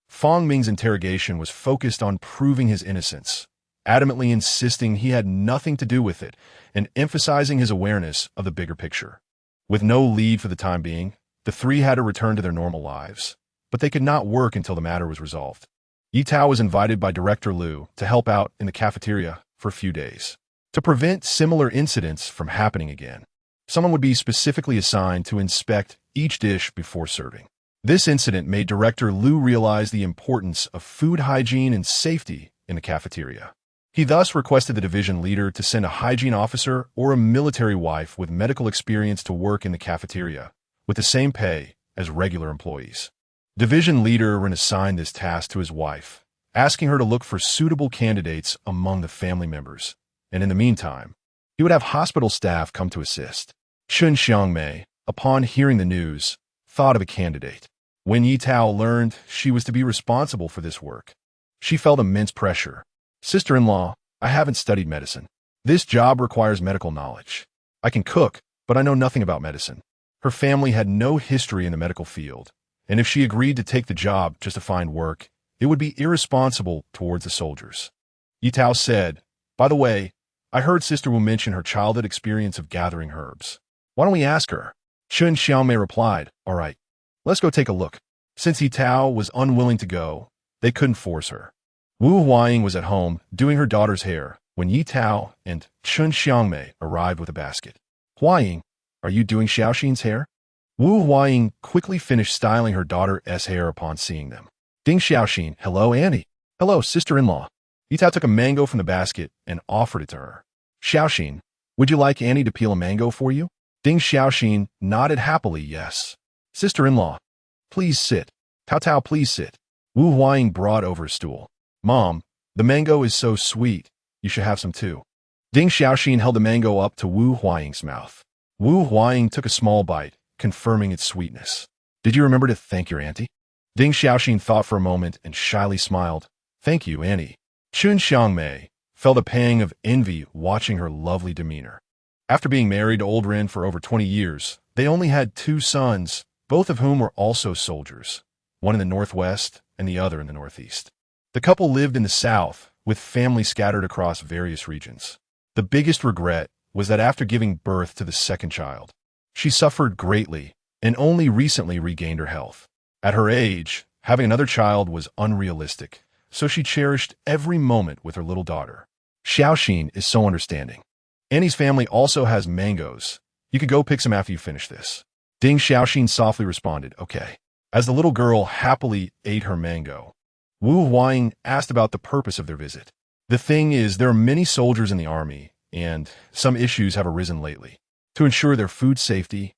Fang Ming's interrogation was focused on proving his innocence, adamantly insisting he had nothing to do with it and emphasizing his awareness of the bigger picture. With no lead for the time being, the three had to return to their normal lives, but they could not work until the matter was resolved. Ye Tao was invited by Director Liu to help out in the cafeteria for a few days. To prevent similar incidents from happening again, someone would be specifically assigned to inspect each dish before serving. This incident made Director Liu realize the importance of food hygiene and safety in the cafeteria. He thus requested the division leader to send a hygiene officer or a military wife with medical experience to work in the cafeteria, with the same pay as regular employees. Division leader Ren assigned this task to his wife, asking her to look for suitable candidates among the family members, and in the meantime, he would have hospital staff come to assist. Chun Xiangmei, upon hearing the news, thought of a candidate. When Ye Tao learned she was to be responsible for this work, she felt immense pressure. "Sister-in-law, I haven't studied medicine. This job requires medical knowledge. I can cook, but I know nothing about medicine." Her family had no history in the medical field, and if she agreed to take the job just to find work, it would be irresponsible towards the soldiers. Ye Tao said, "By the way, I heard Sister Wu mention her childhood experience of gathering herbs. Why don't we ask her?" Chun Xiaomei replied, "All right, let's go take a look." Since Ye Tao was unwilling to go, they couldn't force her. Wu Huaying was at home doing her daughter's hair when Ye Tao and Chun Xiangmei arrived with a basket. "Huaying, are you doing Xiaoxin's hair?" Wu Huaying quickly finished styling her daughter's hair upon seeing them. "Ding Xiaoxin, hello Annie." "Hello, sister-in-law." Ye Tao took a mango from the basket and offered it to her. "Xiaoxin, would you like Annie to peel a mango for you?" Ding Xiaoxin nodded happily yes. "Sister-in-law, please sit." "Tao Tao, please sit." Wu Huaying brought over a stool. "Mom, the mango is so sweet. You should have some too." Ding Xiaoxin held the mango up to Wu Huaying's mouth. Wu Huaying took a small bite, confirming its sweetness. "Did you remember to thank your auntie?" Ding Xiaoxin thought for a moment and shyly smiled. "Thank you, Annie." Chun Xiangmei felt a pang of envy watching her lovely demeanor. After being married to old Ren for over 20 years, they only had 2 sons, both of whom were also soldiers, one in the northwest and the other in the northeast. The couple lived in the south, with families scattered across various regions. The biggest regret was that after giving birth to the second child, she suffered greatly and only recently regained her health. At her age, having another child was unrealistic, so she cherished every moment with her little daughter. Xiaoxin is so understanding. Annie's family also has mangoes. You could go pick some after you finish this. Ding Xiaoxin softly responded, "Okay." As the little girl happily ate her mango, Wu Huaying asked about the purpose of their visit. "The thing is, there are many soldiers in the army, and some issues have arisen lately. To ensure their food safety,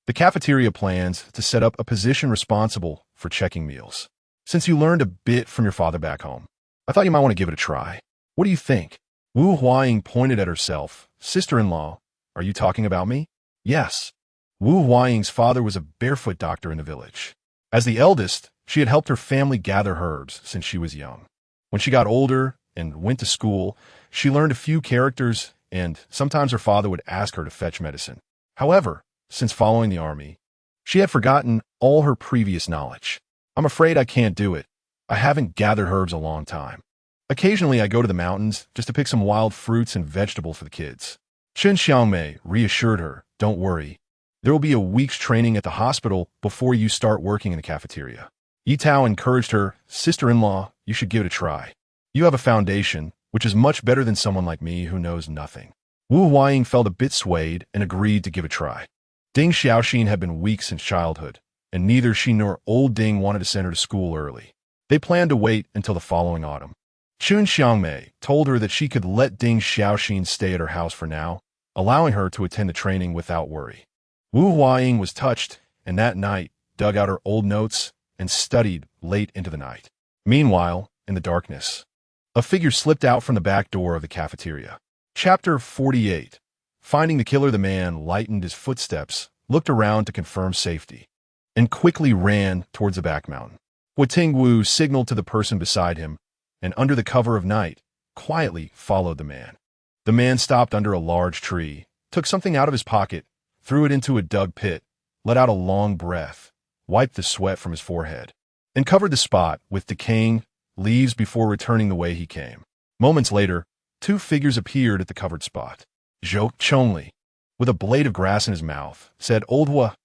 the cafeteria plans to set up a position responsible for checking meals. Since you learned a bit from your father back home, I thought you might want to give it a try. What do you think? Wu Huaying pointed at herself. Sister-in-law, are you talking about me? Yes. Wu Huaying's father was a barefoot doctor in the village. As the eldest, she had helped her family gather herbs since she was young. When she got older and went to school, she learned a few characters, and sometimes her father would ask her to fetch medicine. However, since following the army, she had forgotten all her previous knowledge. I'm afraid I can't do it. I haven't gathered herbs a long time. Occasionally, I go to the mountains just to pick some wild fruits and vegetables for the kids. Chen Xiangmei reassured her, don't worry. There will be a week's training at the hospital before you start working in the cafeteria. Ye Tao encouraged her, sister-in-law, you should give it a try. You have a foundation, which is much better than someone like me who knows nothing. Wu Huaying felt a bit swayed and agreed to give it a try. Ding Xiaoxin had been weak since childhood, and neither she nor old Ding wanted to send her to school early. They planned to wait until the following autumn. Chun Xiangmei told her that she could let Ding Xiaoxin stay at her house for now, allowing her to attend the training without worry. Wu Huaying was touched, and that night dug out her old notes and studied late into the night. Meanwhile, in the darkness, a figure slipped out from the back door of the cafeteria. Chapter 48. Finding the killer, the man lightened his footsteps, looked around to confirm safety, and quickly ran towards the back mountain. Huo Tingwu signaled to the person beside him, and under the cover of night, quietly followed the man. The man stopped under a large tree, took something out of his pocket, threw it into a dug pit, let out a long breath, wiped the sweat from his forehead, and covered the spot with decaying leaves before returning the way he came. Moments later, two figures appeared at the covered spot. Zhou Chongli, with a blade of grass in his mouth, said, Old Hua,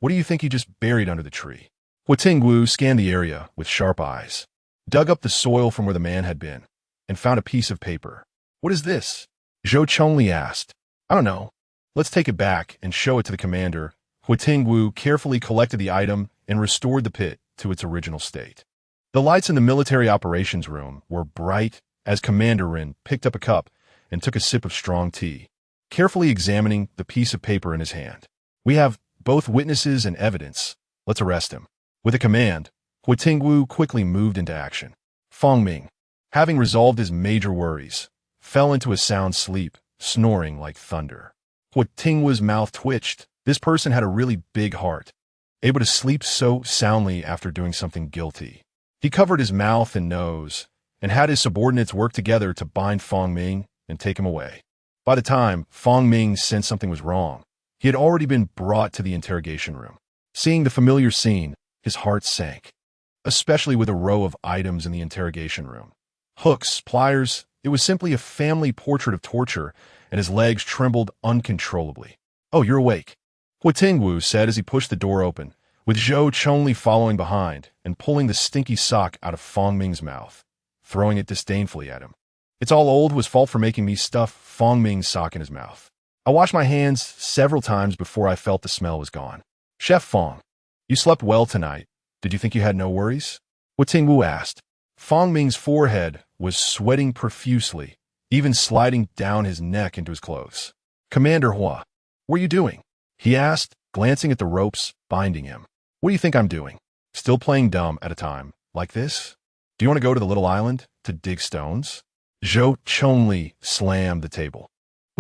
what do you think you just buried under the tree? Huo Tingwu scanned the area with sharp eyes, dug up the soil from where the man had been, and found a piece of paper. What is this? Zhou Chongli asked. I don't know. Let's take it back and show it to the commander. Huo Tingwu carefully collected the item and restored the pit to its original state. The lights in the military operations room were bright as Commander Rin picked up a cup and took a sip of strong tea, carefully examining the piece of paper in his hand. We have both witnesses and evidence. Let's arrest him. With a command, Huo Tingwu quickly moved into action. Fong Ming, having resolved his major worries, fell into a sound sleep, snoring like thunder. Huo Tingwu's mouth twitched. This person had a really big heart, able to sleep so soundly after doing something guilty. He covered his mouth and nose, and had his subordinates work together to bind Fong Ming and take him away. By the time Fong Ming sensed something was wrong, he had already been brought to the interrogation room. Seeing the familiar scene, his heart sank, especially with a row of items in the interrogation room. Hooks, pliers, it was simply a family portrait of torture, and his legs trembled uncontrollably. Oh, you're awake, Huo Tingwu said as he pushed the door open, with Zhou Chongli following behind and pulling the stinky sock out of Fong Ming's mouth, throwing it disdainfully at him. It's all old Huo's fault for making me stuff Fong Ming's sock in his mouth. I washed my hands several times before I felt the smell was gone. Chef Fong, you slept well tonight. Did you think you had no worries? Huo Tingwu asked. Fong Ming's forehead was sweating profusely, even sliding down his neck into his clothes. Commander Hua, what are you doing? He asked, glancing at the ropes binding him. What do you think I'm doing? Still playing dumb at a time, like this? Do you want to go to the little island to dig stones? Zhou Chongli slammed the table.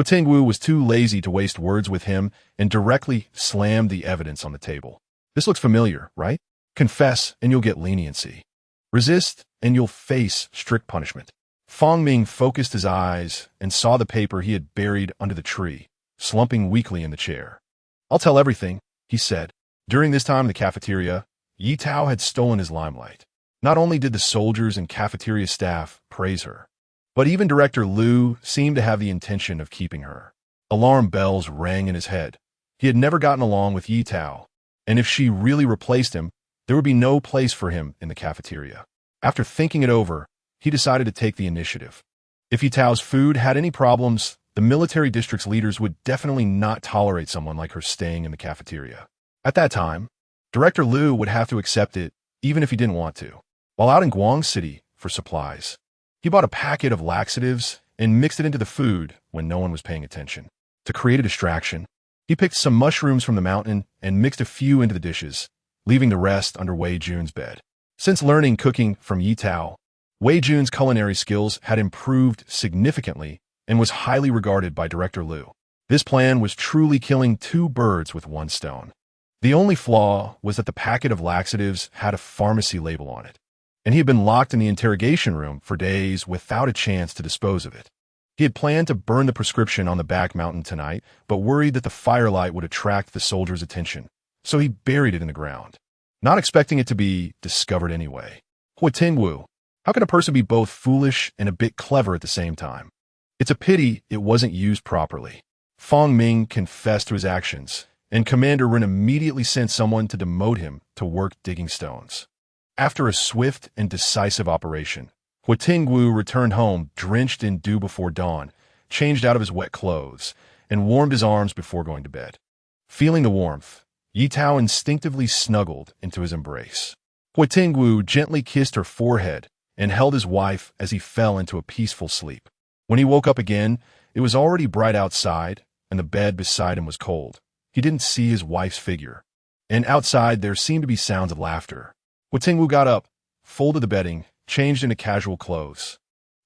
Huo Tingwu was too lazy to waste words with him and directly slammed the evidence on the table. This looks familiar, right? Confess and you'll get leniency. Resist and you'll face strict punishment. Fong Ming focused his eyes and saw the paper he had buried under the tree, slumping weakly in the chair. I'll tell everything, he said. During this time in the cafeteria, Ye Tao had stolen his limelight. Not only did the soldiers and cafeteria staff praise her, but even Director Liu seemed to have the intention of keeping her. Alarm bells rang in his head. He had never gotten along with Ye Tao, and if she really replaced him, there would be no place for him in the cafeteria. After thinking it over, he decided to take the initiative. If Ye Tao's food had any problems, the military district's leaders would definitely not tolerate someone like her staying in the cafeteria. At that time, Director Liu would have to accept it, even if he didn't want to. While out in Guang City for supplies, he bought a packet of laxatives and mixed it into the food when no one was paying attention. To create a distraction, he picked some mushrooms from the mountain and mixed a few into the dishes, leaving the rest under Wei Jun's bed. Since learning cooking from Ye Tao, Wei Jun's culinary skills had improved significantly and was highly regarded by director Liu. This plan was truly killing two birds with one stone. The only flaw was that the packet of laxatives had a pharmacy label on it, and he had been locked in the interrogation room for days without a chance to dispose of it. He had planned to burn the prescription on the back mountain tonight, but worried that the firelight would attract the soldiers' attention, so he buried it in the ground, not expecting it to be discovered anyway. Huo Tingwu, how can a person be both foolish and a bit clever at the same time? It's a pity it wasn't used properly. Fang Ming confessed to his actions, and Commander Ren immediately sent someone to demote him to work digging stones. After a swift and decisive operation, Huo Tingwu returned home drenched in dew before dawn, changed out of his wet clothes, and warmed his arms before going to bed. Feeling the warmth, Ye Tao instinctively snuggled into his embrace. Huo Tingwu gently kissed her forehead and held his wife as he fell into a peaceful sleep. When he woke up again, it was already bright outside, and the bed beside him was cold. He didn't see his wife's figure, and outside there seemed to be sounds of laughter. Huo Tingwu got up, folded the bedding, changed into casual clothes.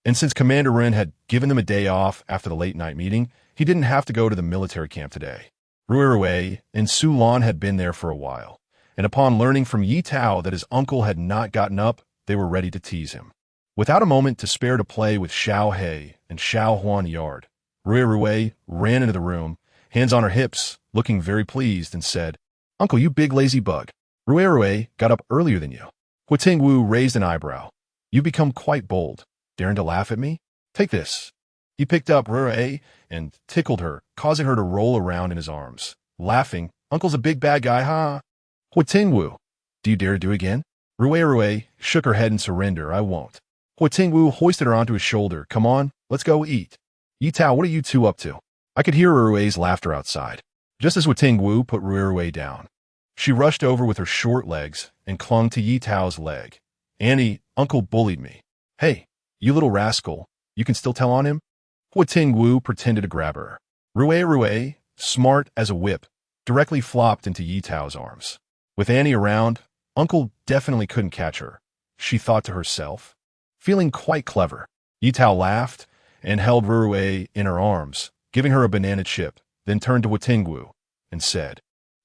And since Commander Ren had given them a day off after the late-night meeting, he didn't have to go to the military camp today. Ruirui and Su Lan had been there for a while, and upon learning from Ye Tao that his uncle had not gotten up, they were ready to tease him. Without a moment to spare to play with Xiao He and Xiao Huan Yard, Ruirui ran into the room, hands on her hips, looking very pleased, and said, "Uncle, you big lazy bug. Ruirui got up earlier than you." Huo Tingwu raised an eyebrow. "You've become quite bold, daring to laugh at me? Take this." He picked up Ruirui and tickled her, causing her to roll around in his arms, laughing. "Uncle's a big bad guy, huh?" "Huo Tingwu, do you dare to do it again?" Ruirui shook her head in surrender. "I won't." Huo Tingwu hoisted her onto his shoulder. "Come on, let's go eat." "Ye Tao, what are you two up to?" I could hear Ruirui's laughter outside. Just as Huo Tingwu put Ruirui down, she rushed over with her short legs and clung to Ye Tao's leg. "Annie, Uncle bullied me." "Hey, you little rascal, you can still tell on him?" Huo Tingwu pretended to grab her. Ruirui, smart as a whip, directly flopped into Ye Tao's arms. With Annie around, Uncle definitely couldn't catch her, she thought to herself. Feeling quite clever, Ye Tao laughed and held Ruirui in her arms, giving her a banana chip, then turned to Huo Tingwu and said,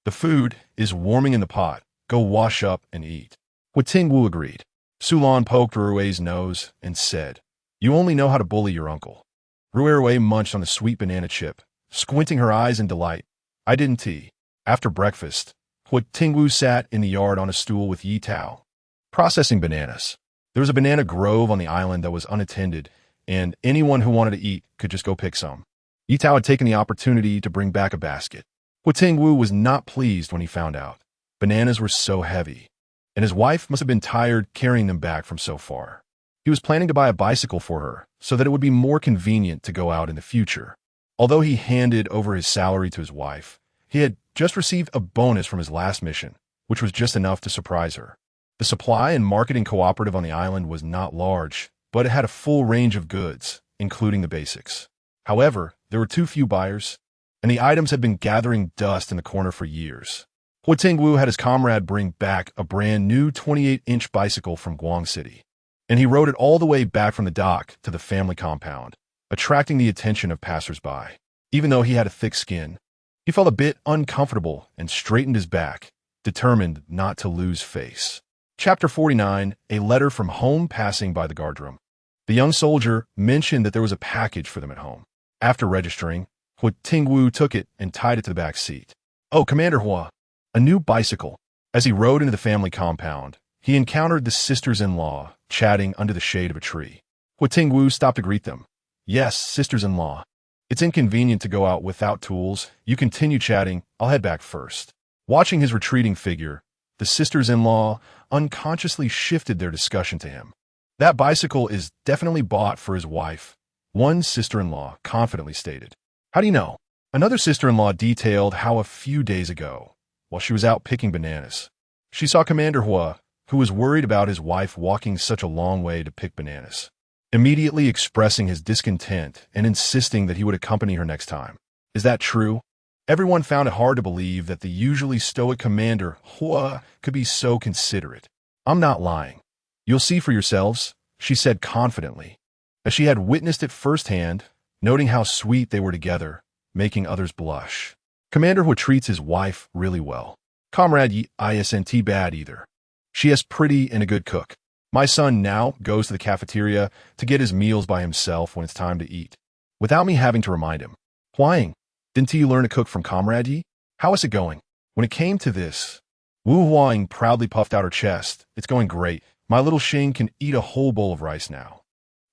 "The food is warming in the pot. Go wash up and eat." Huo Tingwu agreed. Su Lan poked Ruirui's nose and said, "You only know how to bully your uncle." Ruirui munched on the sweet banana chip, squinting her eyes in delight. "I didn't tea." After breakfast, Huo Tingwu sat in the yard on a stool with Ye Tao, processing bananas. There was a banana grove on the island that was unattended, and anyone who wanted to eat could just go pick some. Ye Tao had taken the opportunity to bring back a basket. Huo Tingwu was not pleased when he found out. Bananas were so heavy, and his wife must have been tired carrying them back from so far. He was planning to buy a bicycle for her so that it would be more convenient to go out in the future. Although he handed over his salary to his wife, he had just received a bonus from his last mission, which was just enough to surprise her. The supply and marketing cooperative on the island was not large, but it had a full range of goods, including the basics. However, there were too few buyers, and the items had been gathering dust in the corner for years. Huo Tingwu had his comrade bring back a brand new 28-inch bicycle from Guang City, and he rode it all the way back from the dock to the family compound, attracting the attention of passers-by. Even though he had a thick skin, he felt a bit uncomfortable and straightened his back, determined not to lose face. Chapter 49, A Letter from Home passing by the guardroom. The young soldier mentioned that there was a package for them at home. After registering, Huo Tingwu took it and tied it to the back seat. "Oh, Commander Hua, a new bicycle." As he rode into the family compound, he encountered the sisters-in-law chatting under the shade of a tree. Huo Tingwu stopped to greet them. "Yes, sisters-in-law. It's inconvenient to go out without tools. You continue chatting. I'll head back first." Watching his retreating figure, the sisters-in-law unconsciously shifted their discussion to him. "That bicycle is definitely bought for his wife," one sister-in-law confidently stated. "How do you know?" Another sister-in-law detailed how a few days ago, while she was out picking bananas, she saw Commander Hua, who was worried about his wife walking such a long way to pick bananas, immediately expressing his discontent and insisting that he would accompany her next time. Is that true? Everyone found it hard to believe that the usually stoic Commander Hua could be so considerate. "I'm not lying. You'll see for yourselves, she said confidently, as she had witnessed it firsthand, noting how sweet they were together, making others blush. Commander Huo treats his wife really well. Comrade Ye isn't bad either. She is pretty and a good cook. My son now goes to the cafeteria to get his meals by himself when it's time to eat, without me having to remind him. Huang, didn't you learn to cook from Comrade Ye? How is it going? When it came to this, Wu Huang proudly puffed out her chest. It's going great. My little Xing can eat a whole bowl of rice now.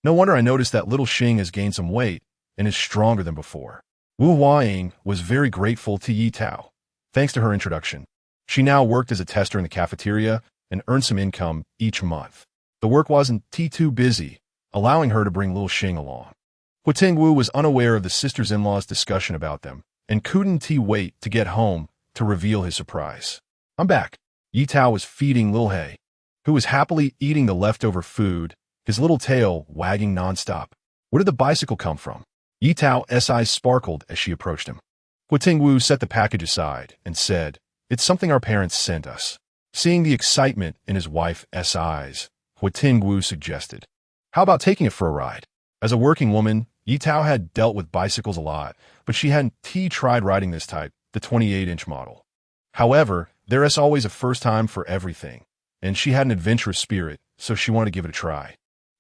No wonder I noticed that little Xing has gained some weight and is stronger than before. Wu Huang was very grateful to Ye Tao. Thanks to her introduction, she now worked as a tester in the cafeteria and earned some income each month. The work wasn't too busy, allowing her to bring little Xing along. Huo Tingwu was unaware of the sisters-in-law's discussion about them and couldn't wait to get home to reveal his surprise. I'm back. Ye Tao was feeding little He, who was happily eating the leftover food, his little tail wagging nonstop. Where did the bicycle come from? Ye Tao's eyes sparkled as she approached him. Huo Tingwu set the package aside and said, "It's something our parents sent us." Seeing the excitement in his wife's eyes, Huo Tingwu suggested, "How about taking it for a ride?" As a working woman, Ye Tao had dealt with bicycles a lot, but she hadn't tried riding this type, the 28-inch model. However, there is always a first time for everything, and she had an adventurous spirit, so she wanted to give it a try.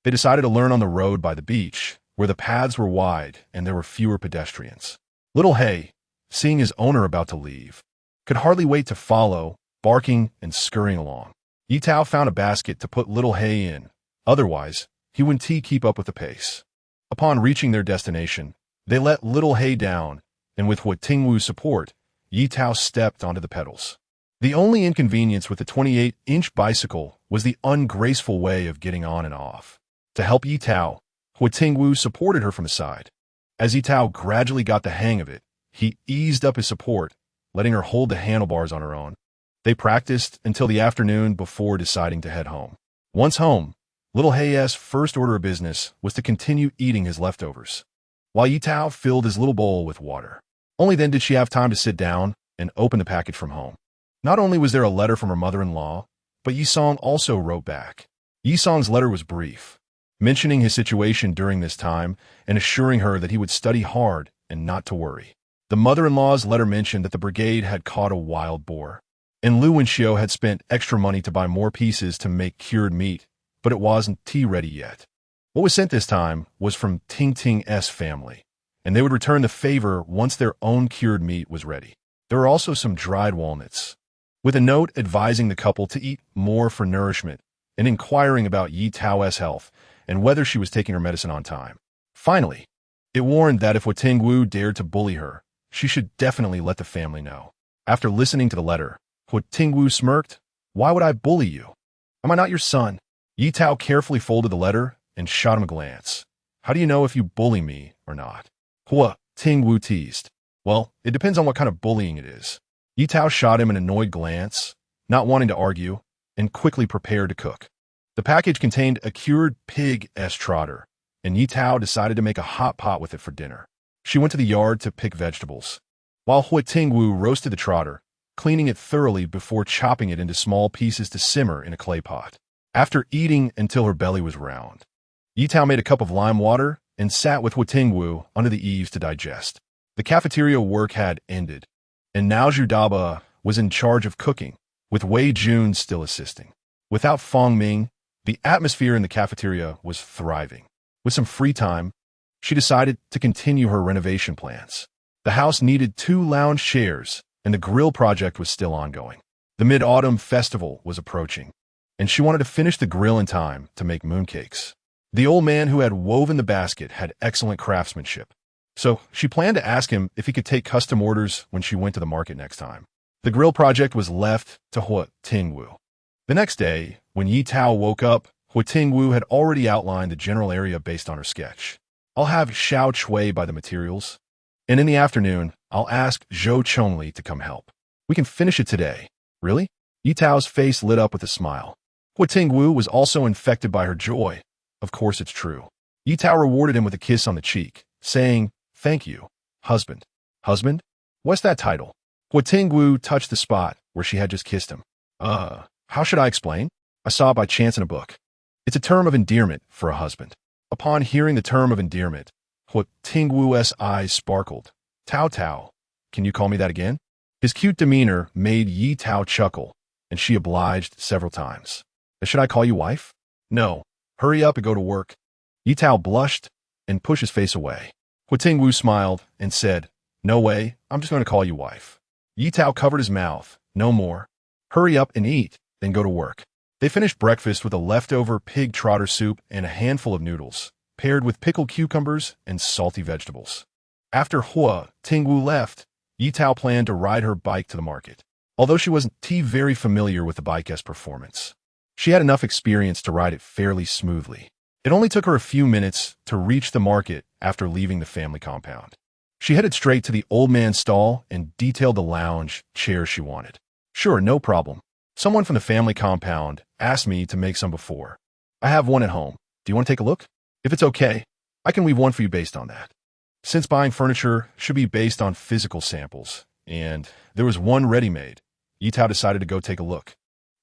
They decided to learn on the road by the beach, where the paths were wide and there were fewer pedestrians. Little He, seeing his owner about to leave, could hardly wait to follow, barking and scurrying along. Ye Tao found a basket to put little He in, otherwise, he wouldn't keep up with the pace. Upon reaching their destination, they let little He down, and with Huo Tingwu's support, Ye Tao stepped onto the pedals. The only inconvenience with the 28-inch bicycle was the ungraceful way of getting on and off. To help Ye Tao, Huo Tingwu supported her from the side. As Ye Tao gradually got the hang of it, he eased up his support, letting her hold the handlebars on her own. They practiced until the afternoon before deciding to head home. Once home, little He's first order of business was to continue eating his leftovers, while Ye Tao filled his little bowl with water. Only then did she have time to sit down and open the package from home. Not only was there a letter from her mother-in-law, but Yi Song also wrote back. Yi Song's letter was brief, mentioning his situation during this time and assuring her that he would study hard and not to worry. The mother-in-law's letter mentioned that the brigade had caught a wild boar, and Lu Wenxiu had spent extra money to buy more pieces to make cured meat, but it wasn't ready yet. What was sent this time was from Ting Ting's family, and they would return the favor once their own cured meat was ready. There were also some dried walnuts, with a note advising the couple to eat more for nourishment and inquiring about Ye Tao's health and whether she was taking her medicine on time. Finally, it warned that if Huo Tingwu dared to bully her, she should definitely let the family know. After listening to the letter, Huo Tingwu smirked. "Why would I bully you? Am I not your son?" Ye Tao carefully folded the letter and shot him a glance. "How do you know if you bully me or not?" Huo Tingwu teased. "Well, it depends on what kind of bullying it is." Ye Tao shot him an annoyed glance, not wanting to argue, and quickly prepared to cook. The package contained a cured pig's trotter, and Ye Tao decided to make a hot pot with it for dinner. She went to the yard to pick vegetables, while Huo Tingwu roasted the trotter, cleaning it thoroughly before chopping it into small pieces to simmer in a clay pot. After eating until her belly was round, Ye Tao made a cup of lime water and sat with Huo Tingwu under the eaves to digest. The cafeteria work had ended, and now Zhu Daba was in charge of cooking, with Wei Jun still assisting. Without Feng Ming, the atmosphere in the cafeteria was thriving. With some free time, she decided to continue her renovation plans. The house needed 2 lounge chairs, and the grill project was still ongoing. The Mid-Autumn Festival was approaching, and she wanted to finish the grill in time to make mooncakes. The old man who had woven the basket had excellent craftsmanship, so she planned to ask him if he could take custom orders when she went to the market next time. The grill project was left to Huo Tingwu. The next day, when Ye Tao woke up, Huo Tingwu had already outlined the general area based on her sketch. "I'll have Xiao Chui buy the materials, and in the afternoon, I'll ask Zhou Chongli to come help. We can finish it today." "Really?" Ye Tao's face lit up with a smile. Huo Tingwu was also infected by her joy. "Of course it's true." Ye Tao rewarded him with a kiss on the cheek, saying, "Thank you, husband." "Husband? What's that title?" Huo Tingwu touched the spot where she had just kissed him. How should I explain? I saw it by chance in a book." It's a term of endearment for a husband. Upon hearing the term of endearment, Huo Tingwu's eyes sparkled. Tao Tao, can you call me that again? His cute demeanor made Ye Tao chuckle, and she obliged several times. Should I call you wife? No. Hurry up and go to work. Ye Tao blushed and pushed his face away. Huo Tingwu smiled and said, No way, I'm just going to call you wife. Ye Tao covered his mouth. No more. Hurry up and eat, then go to work. They finished breakfast with a leftover pig trotter soup and a handful of noodles, paired with pickled cucumbers and salty vegetables. After Huo Tingwu left, Ye Tao planned to ride her bike to the market. Although she wasn't very familiar with the bike's performance, she had enough experience to ride it fairly smoothly. It only took her a few minutes to reach the market after leaving the family compound. She headed straight to the old man's stall and detailed the lounge chairs she wanted. Sure, no problem. Someone from the family compound asked me to make some before. I have one at home. Do you want to take a look? If it's okay, I can weave one for you based on that. Since buying furniture should be based on physical samples, and there was one ready-made, Ye Tao decided to go take a look.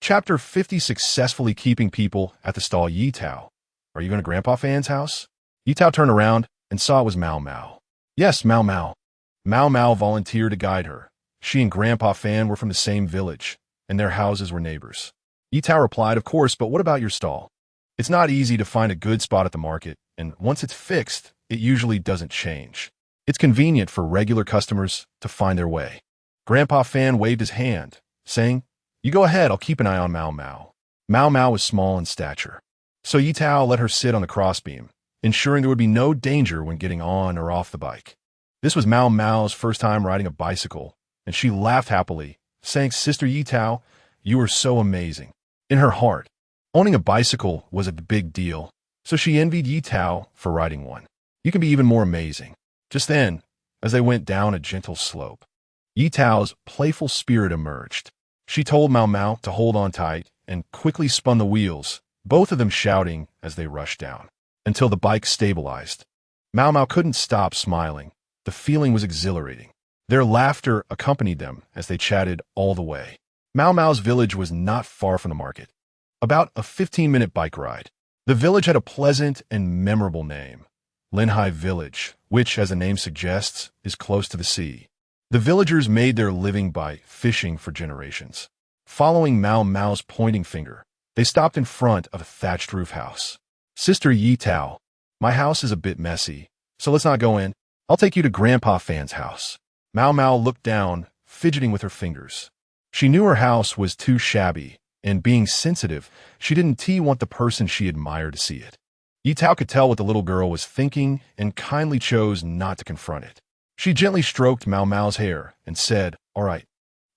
Chapter 50: Successfully Keeping People at the Stall. Ye Tao, are you going to Grandpa Fan's house? Ye Tao turned around and saw it was Mao Mao. Yes, Mao Mao. Mao Mao volunteered to guide her. She and Grandpa Fan were from the same village, and their houses were neighbors. Ye Tao replied, Of course, but what about your stall? It's not easy to find a good spot at the market, and once it's fixed, it usually doesn't change. It's convenient for regular customers to find their way. Grandpa Fan waved his hand, saying, You go ahead, I'll keep an eye on Mao Mao. Mao Mao was small in stature, so Ye Tao let her sit on the crossbeam, ensuring there would be no danger when getting on or off the bike. This was Mao Mao's first time riding a bicycle, and she laughed happily, saying, Sister Ye Tao, you are so amazing. In her heart, owning a bicycle was a big deal, so she envied Ye Tao for riding one. You can be even more amazing. Just then, as they went down a gentle slope, Ye Tao's playful spirit emerged. She told Mao Mao to hold on tight and quickly spun the wheels, both of them shouting as they rushed down, until the bike stabilized. Mao Mao couldn't stop smiling. The feeling was exhilarating. Their laughter accompanied them as they chatted all the way. Mao Mao's village was not far from the market, about a 15-minute bike ride. The village had a pleasant and memorable name, Linhai Village, which, as the name suggests, is close to the sea. The villagers made their living by fishing for generations. Following Mao Mao's pointing finger, they stopped in front of a thatched roof house. Sister Ye Tao, my house is a bit messy, so let's not go in. I'll take you to Grandpa Fan's house. Mao Mao looked down, fidgeting with her fingers. She knew her house was too shabby, and being sensitive, she didn't want the person she admired to see it. Ye Tao could tell what the little girl was thinking and kindly chose not to confront it. She gently stroked Mao Mao's hair and said, All right,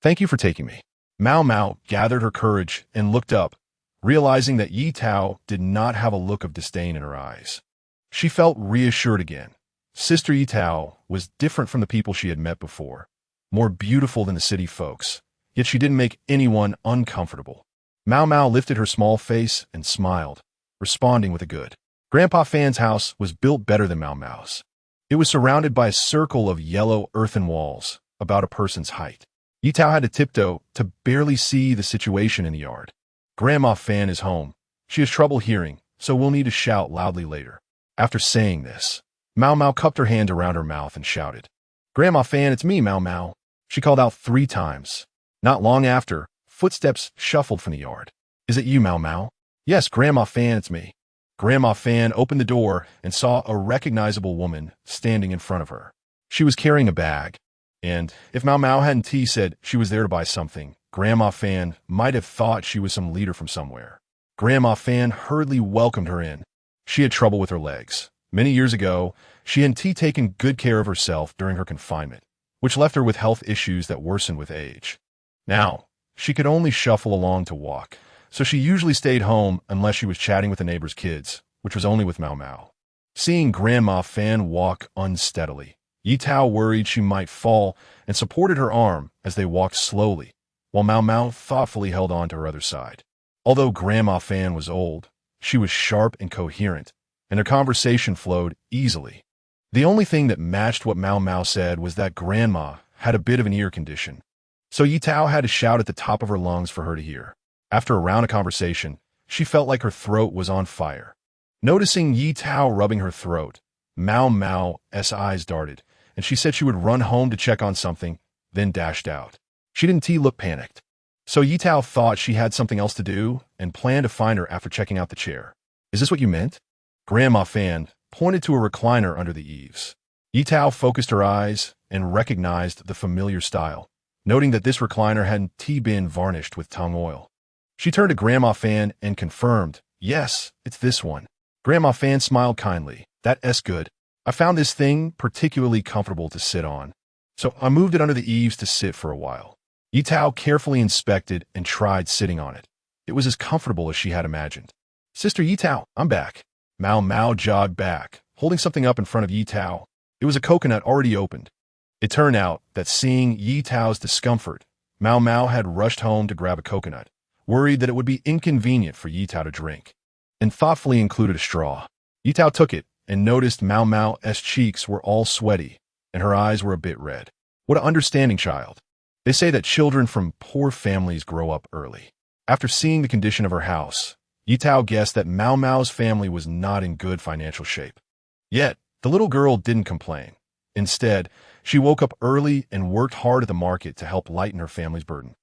thank you for taking me. Mao Mao gathered her courage and looked up, realizing that Ye Tao did not have a look of disdain in her eyes. She felt reassured again. Sister Ye Tao was different from the people she had met before, more beautiful than the city folks, yet she didn't make anyone uncomfortable. Mao Mao lifted her small face and smiled, responding with a good. Grandpa Fan's house was built better than Mao Mao's. It was surrounded by a circle of yellow earthen walls, about a person's height. Ye Tao had to tiptoe to barely see the situation in the yard. Grandma Fan is home. She has trouble hearing, so we'll need to shout loudly later. After saying this, Mao Mao cupped her hand around her mouth and shouted, Grandma Fan, it's me, Mao Mao. She called out 3 times. Not long after, footsteps shuffled from the yard. Is it you, Mao Mao? Yes, Grandma Fan, it's me. Grandma Fan opened the door and saw a recognizable woman standing in front of her. She was carrying a bag, and if Mao Mao hadn't said she was there to buy something, Grandma Fan might have thought she was some leader from somewhere. Grandma Fan hurriedly welcomed her in. She had trouble with her legs. Many years ago, she hadn't taken good care of herself during her confinement, which left her with health issues that worsened with age. Now, she could only shuffle along to walk, so she usually stayed home unless she was chatting with the neighbor's kids, which was only with Mao Mao. Seeing Grandma Fan walk unsteadily, Ye Tao worried she might fall and supported her arm as they walked slowly, while Mao Mao thoughtfully held on to her other side. Although Grandma Fan was old, she was sharp and coherent, and their conversation flowed easily. The only thing that matched what Mao Mao said was that Grandma had a bit of an ear condition, so Ye Tao had to shout at the top of her lungs for her to hear. After a round of conversation, she felt like her throat was on fire. Noticing Ye Tao rubbing her throat, Mao Mao's eyes darted, and she said she would run home to check on something, then dashed out. She didn't look panicked. So Ye Tao thought she had something else to do and planned to find her after checking out the chair. Is this what you meant? Grandma Fan pointed to a recliner under the eaves. Ye Tao focused her eyes and recognized the familiar style, noting that this recliner hadn't been varnished with tung oil. She turned to Grandma Fan and confirmed, yes, it's this one. Grandma Fan smiled kindly. That's good. I found this thing particularly comfortable to sit on, so I moved it under the eaves to sit for a while. Ye Tao carefully inspected and tried sitting on it. It was as comfortable as she had imagined. Sister Ye Tao, I'm back. Mao jogged back, holding something up in front of Ye Tao. It was a coconut already opened. It turned out that seeing Ye Tao's discomfort, Mao had rushed home to grab a coconut, worried that it would be inconvenient for Ye Tao to drink, and thoughtfully included a straw. Ye Tao took it and noticed Mao's cheeks were all sweaty and her eyes were a bit red. What an understanding child. They say that children from poor families grow up early. After seeing the condition of her house, Ye Tao guessed that Mao's family was not in good financial shape. Yet, the little girl didn't complain. Instead, she woke up early and worked hard at the market to help lighten her family's burden.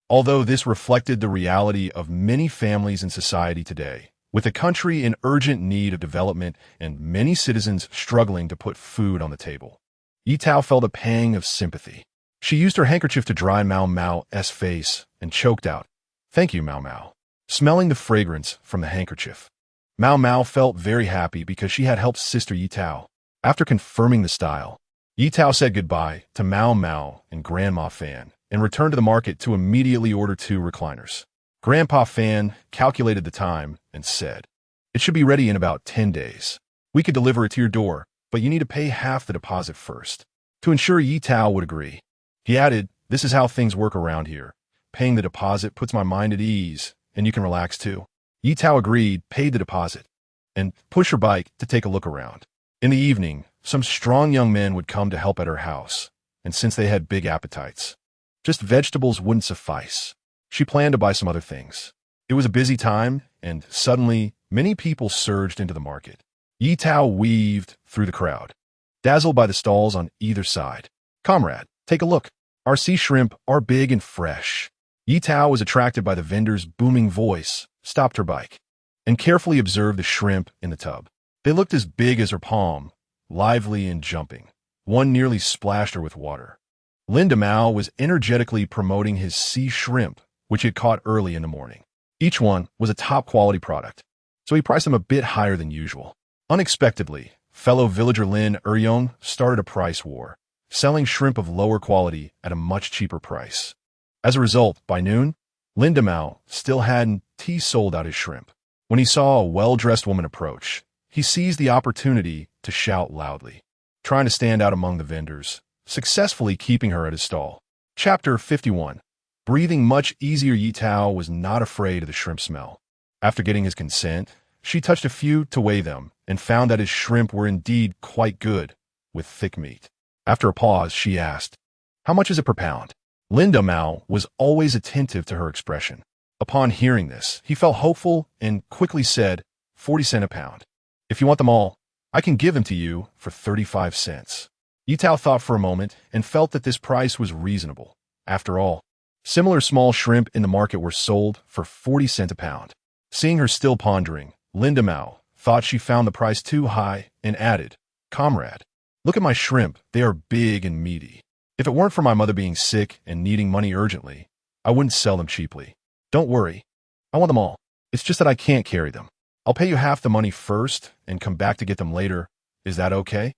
Although this reflected the reality of many families in society today, with the country in urgent need of development and many citizens struggling to put food on the table, Ye Tao felt a pang of sympathy. She used her handkerchief to dry Mao's face and choked out, "Thank you, Mao." Smelling the fragrance from the handkerchief, Mao felt very happy because she had helped Sister Ye Tao. After confirming the style, Ye Tao said goodbye to Mao and Grandma Fan and returned to the market to immediately order 2 recliners. Grandpa Fan calculated the time and said, "It should be ready in about 10 days. We could deliver it to your door, but you need to pay half the deposit first." To ensure Ye Tao would agree, he added, "This is how things work around here. Paying the deposit puts my mind at ease, and you can relax too." Ye Tao agreed, paid the deposit, and pushed her bike to take a look around. In the evening, some strong young men would come to help at her house, and since they had big appetites, just vegetables wouldn't suffice. She planned to buy some other things. It was a busy time, and suddenly, many people surged into the market. Ye Tao weaved through the crowd, dazzled by the stalls on either side. "Comrade, take a look. Our sea shrimp are big and fresh." Ye Tao was attracted by the vendor's booming voice, stopped her bike, and carefully observed the shrimp in the tub. They looked as big as her palm, lively and jumping. One nearly splashed her with water. Mao was energetically promoting his sea shrimp, which he had caught early in the morning. Each one was a top-quality product, so he priced them a bit higher than usual. Unexpectedly, fellow villager Lin Eryong started a price war, selling shrimp of lower quality at a much cheaper price. As a result, by noon, Mao still hadn't sold out his shrimp. When he saw a well-dressed woman approach, he seized the opportunity to shout loudly, trying to stand out among the vendors, successfully keeping her at his stall. Chapter 51. Breathing much easier, Ye Tao was not afraid of the shrimp smell. After getting his consent, she touched a few to weigh them and found that his shrimp were indeed quite good, with thick meat. After a pause, she asked, "How much is it per pound?" Mao was always attentive to her expression. Upon hearing this, he felt hopeful and quickly said, 40 cents a pound. "If you want them all, I can give them to you for 35 cents. Ye Tao thought for a moment and felt that this price was reasonable. After all, similar small shrimp in the market were sold for 40 cents a pound. Seeing her still pondering, Mao thought she found the price too high and added, "Comrade, look at my shrimp. They are big and meaty. If it weren't for my mother being sick and needing money urgently, I wouldn't sell them cheaply. Don't worry. I want them all. It's just that I can't carry them. I'll pay you half the money first and come back to get them later. Is that okay?"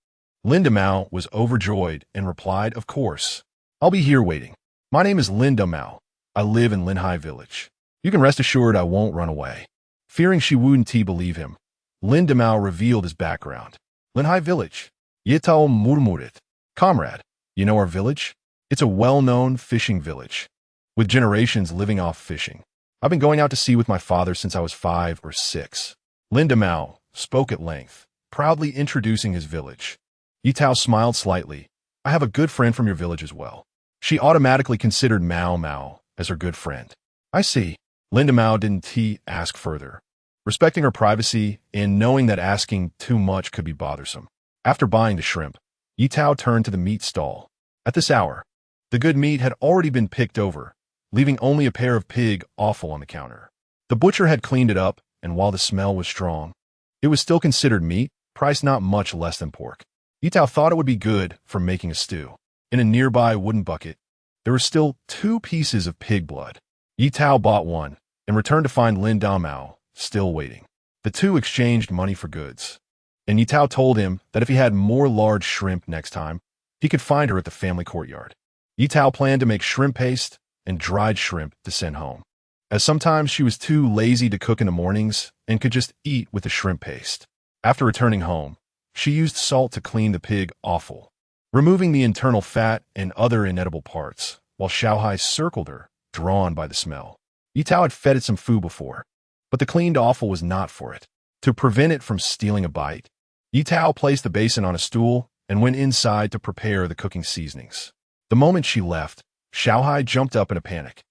Mao was overjoyed and replied, "Of course. I'll be here waiting. My name is Mao. I live in Linhai Village. You can rest assured I won't run away." Fearing she wouldn't believe him, Mao revealed his background. "Linhai Village. Ye Tao murmured. Comrade, you know our village? It's a well-known fishing village, with generations living off fishing. I've been going out to sea with my father since I was 5 or 6. Mao spoke at length, proudly introducing his village. Ye Tao smiled slightly. "I have a good friend from your village as well." She automatically considered Mao as her good friend. "I see." Mao didn't ask further, respecting her privacy and knowing that asking too much could be bothersome. After buying the shrimp, Ye Tao turned to the meat stall. At this hour, the good meat had already been picked over, leaving only a pair of pig offal on the counter. The butcher had cleaned it up, and while the smell was strong, it was still considered meat, priced not much less than pork. Ye Tao thought it would be good for making a stew. In a nearby wooden bucket, there were still 2 pieces of pig blood. Ye Tao bought one and returned to find Lin Damao still waiting. The two exchanged money for goods, and Ye Tao told him that if he had more large shrimp next time, he could find her at the family courtyard. Ye Tao planned to make shrimp paste and dried shrimp to send home, as sometimes she was too lazy to cook in the mornings and could just eat with the shrimp paste. After returning home, she used salt to clean the pig offal, removing the internal fat and other inedible parts, while Xiaohai circled her, drawn by the smell. Ye Tao had fed it some food before, but the cleaned offal was not for it. To prevent it from stealing a bite, Ye Tao placed the basin on a stool and went inside to prepare the cooking seasonings. The moment she left, Xiaohai jumped up in a panic.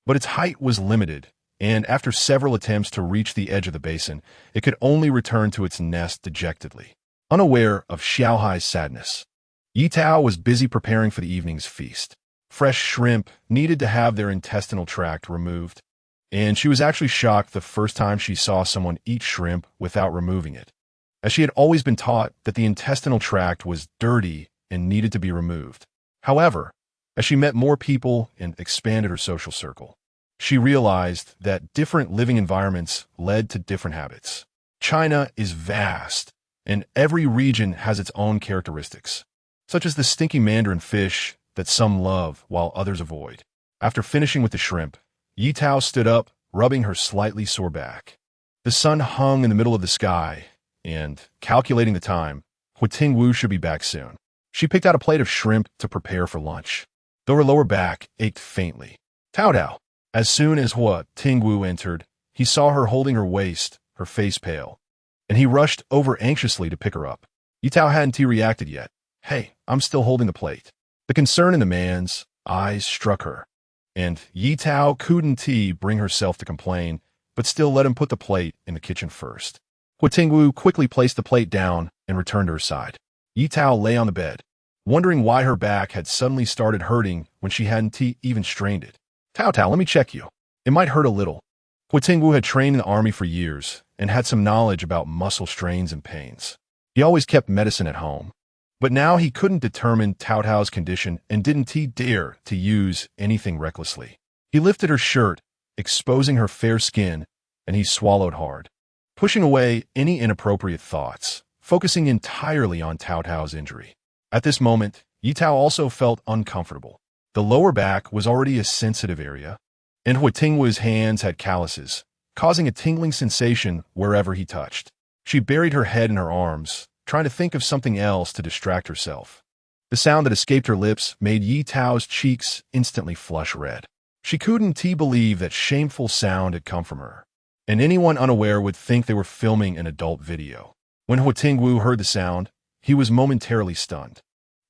But its height was limited, and after several attempts to reach the edge of the basin, it could only return to its nest dejectedly. Unaware of Xiaohai's sadness, Ye Tao was busy preparing for the evening's feast. Fresh shrimp needed to have their intestinal tract removed, and she was actually shocked the first time she saw someone eat shrimp without removing it, as she had always been taught that the intestinal tract was dirty and needed to be removed. However, as she met more people and expanded her social circle, she realized that different living environments led to different habits. China is vast, and every region has its own characteristics, such as the stinky mandarin fish that some love while others avoid. After finishing with the shrimp, Ye Tao stood up, rubbing her slightly sore back. The sun hung in the middle of the sky, and, calculating the time, Huo Tingwu should be back soon. She picked out a plate of shrimp to prepare for lunch, though her lower back ached faintly. Tao Tao. As soon as Huo Tingwu entered, he saw her holding her waist, her face pale, and he rushed over anxiously to pick her up. Ye Tao hadn't reacted yet. Hey, I'm still holding the plate. The concern in the man's eyes struck her, and Ye Tao couldn't bring herself to complain, but still let him put the plate in the kitchen first. Huo Tingwu quickly placed the plate down and returned to her side. Ye Tao lay on the bed, wondering why her back had suddenly started hurting when she hadn't even strained it. Tao Tao, let me check you. It might hurt a little. Huo Tingwu had trained in the army for years and had some knowledge about muscle strains and pains. He always kept medicine at home, but now he couldn't determine Tao Tao's condition and didn't dare to use anything recklessly. He lifted her shirt, exposing her fair skin, and he swallowed hard, pushing away any inappropriate thoughts, focusing entirely on Tao Tao's injury. At this moment, Ye Tao also felt uncomfortable. The lower back was already a sensitive area, and Huo Tingwu's hands had calluses, causing a tingling sensation wherever he touched. She buried her head in her arms, trying to think of something else to distract herself. The sound that escaped her lips made Ye Tao's cheeks instantly flush red. She couldn't believe that shameful sound had come from her, and anyone unaware would think they were filming an adult video. When Huo Tingwu heard the sound, he was momentarily stunned.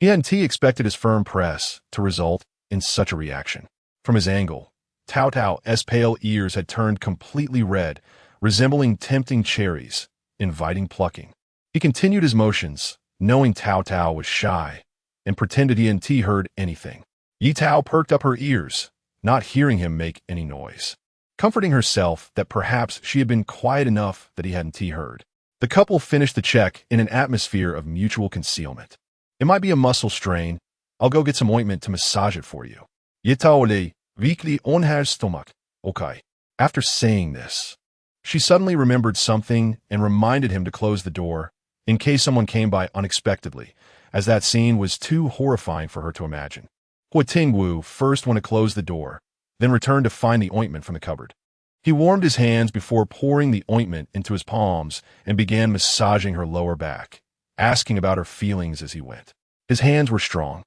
He hadn't expected his firm press to result in such a reaction. From his angle, Tao Tao's pale ears had turned completely red, resembling tempting cherries, inviting plucking. He continued his motions, knowing Tao Tao was shy, and pretended he hadn't heard anything. Ye Tao perked up her ears, not hearing him make any noise, comforting herself that perhaps she had been quiet enough that he hadn't heard. The couple finished the check in an atmosphere of mutual concealment. It might be a muscle strain. I'll go get some ointment to massage it for you. Ye Tao le weakly on her stomach. Okay. After saying this, she suddenly remembered something and reminded him to close the door in case someone came by unexpectedly, as that scene was too horrifying for her to imagine. Huo Tingwu first went to close the door, then returned to find the ointment from the cupboard. He warmed his hands before pouring the ointment into his palms and began massaging her lower back, asking about her feelings as he went. His hands were strong,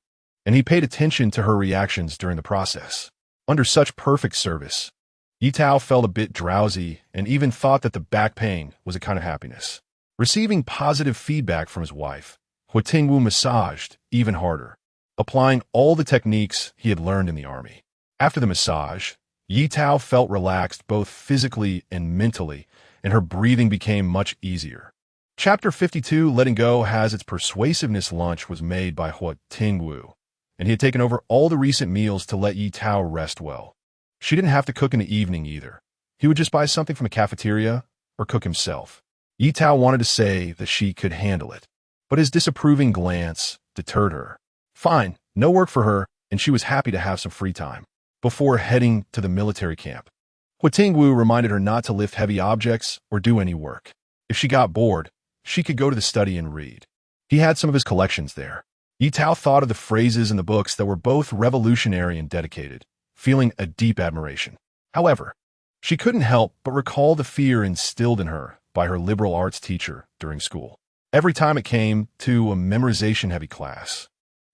and he paid attention to her reactions during the process. Under such perfect service, Ye Tao felt a bit drowsy and even thought that the back pain was a kind of happiness. Receiving positive feedback from his wife, Huo Tingwu massaged even harder, applying all the techniques he had learned in the army. After the massage, Ye Tao felt relaxed both physically and mentally and her breathing became much easier. Chapter 52, Letting Go, has its persuasiveness. Lunch was made by Huo Tingwu, and he had taken over all the recent meals to let Ye Tao rest well. She didn't have to cook in the evening either. He would just buy something from a cafeteria or cook himself. Ye Tao wanted to say that she could handle it, but his disapproving glance deterred her. Fine, no work for her, and she was happy to have some free time before heading to the military camp. Huo Tingwu reminded her not to lift heavy objects or do any work. If she got bored, she could go to the study and read. He had some of his collections there. Ye Tao thought of the phrases in the books that were both revolutionary and dedicated, feeling a deep admiration. However, she couldn't help but recall the fear instilled in her by her liberal arts teacher during school. Every time it came to a memorization-heavy class,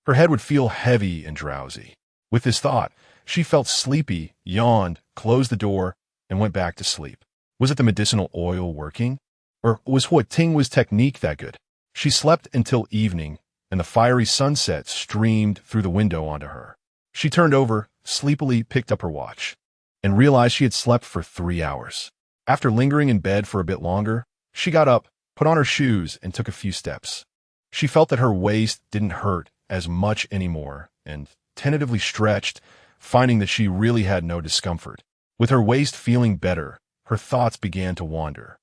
her head would feel heavy and drowsy. With this thought, she felt sleepy, yawned, closed the door, and went back to sleep. Was it the medicinal oil working? Or was Huo Tingwu's technique that good? She slept until evening, and the fiery sunset streamed through the window onto her. She turned over, sleepily picked up her watch, and realized she had slept for 3 hours. After lingering in bed for a bit longer, she got up, put on her shoes, and took a few steps. She felt that her waist didn't hurt as much anymore, and tentatively stretched, finding that she really had no discomfort. With her waist feeling better, her thoughts began to wander.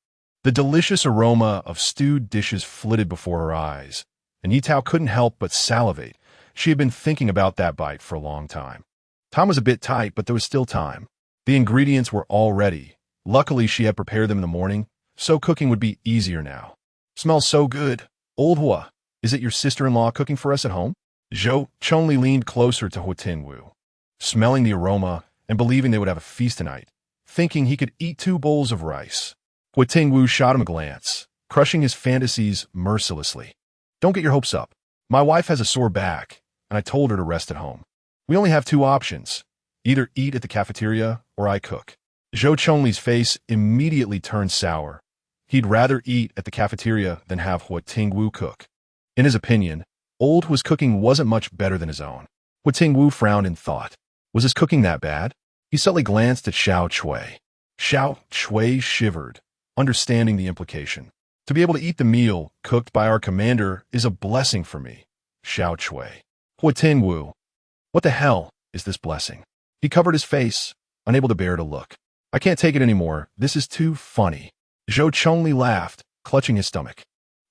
The delicious aroma of stewed dishes flitted before her eyes, and Ye Tao couldn't help but salivate. She had been thinking about that bite for a long time. Time was a bit tight, but there was still time. The ingredients were all ready. Luckily, she had prepared them in the morning, so cooking would be easier now. Smells so good. Old Hua, is it your sister-in-law cooking for us at home? Zhou Chongli leaned closer to Huo Tingwu, smelling the aroma and believing they would have a feast tonight, thinking he could eat 2 bowls of rice. Huo Tingwu shot him a glance, crushing his fantasies mercilessly. Don't get your hopes up. My wife has a sore back, and I told her to rest at home. We only have 2 options. Either eat at the cafeteria or I cook. Zhou Chongli's face immediately turned sour. He'd rather eat at the cafeteria than have Huo Tingwu cook. In his opinion, Old Huo's cooking wasn't much better than his own. Huo Tingwu frowned in thought. Was his cooking that bad? He suddenly glanced at Xiao Chui. Xiao Chui shivered, understanding the implication. To be able to eat the meal cooked by our commander is a blessing for me. Xiao Chui. Huo Tingwu. What the hell is this blessing? He covered his face, unable to bear to look. I can't take it anymore. This is too funny. Zhou Chongli laughed, clutching his stomach.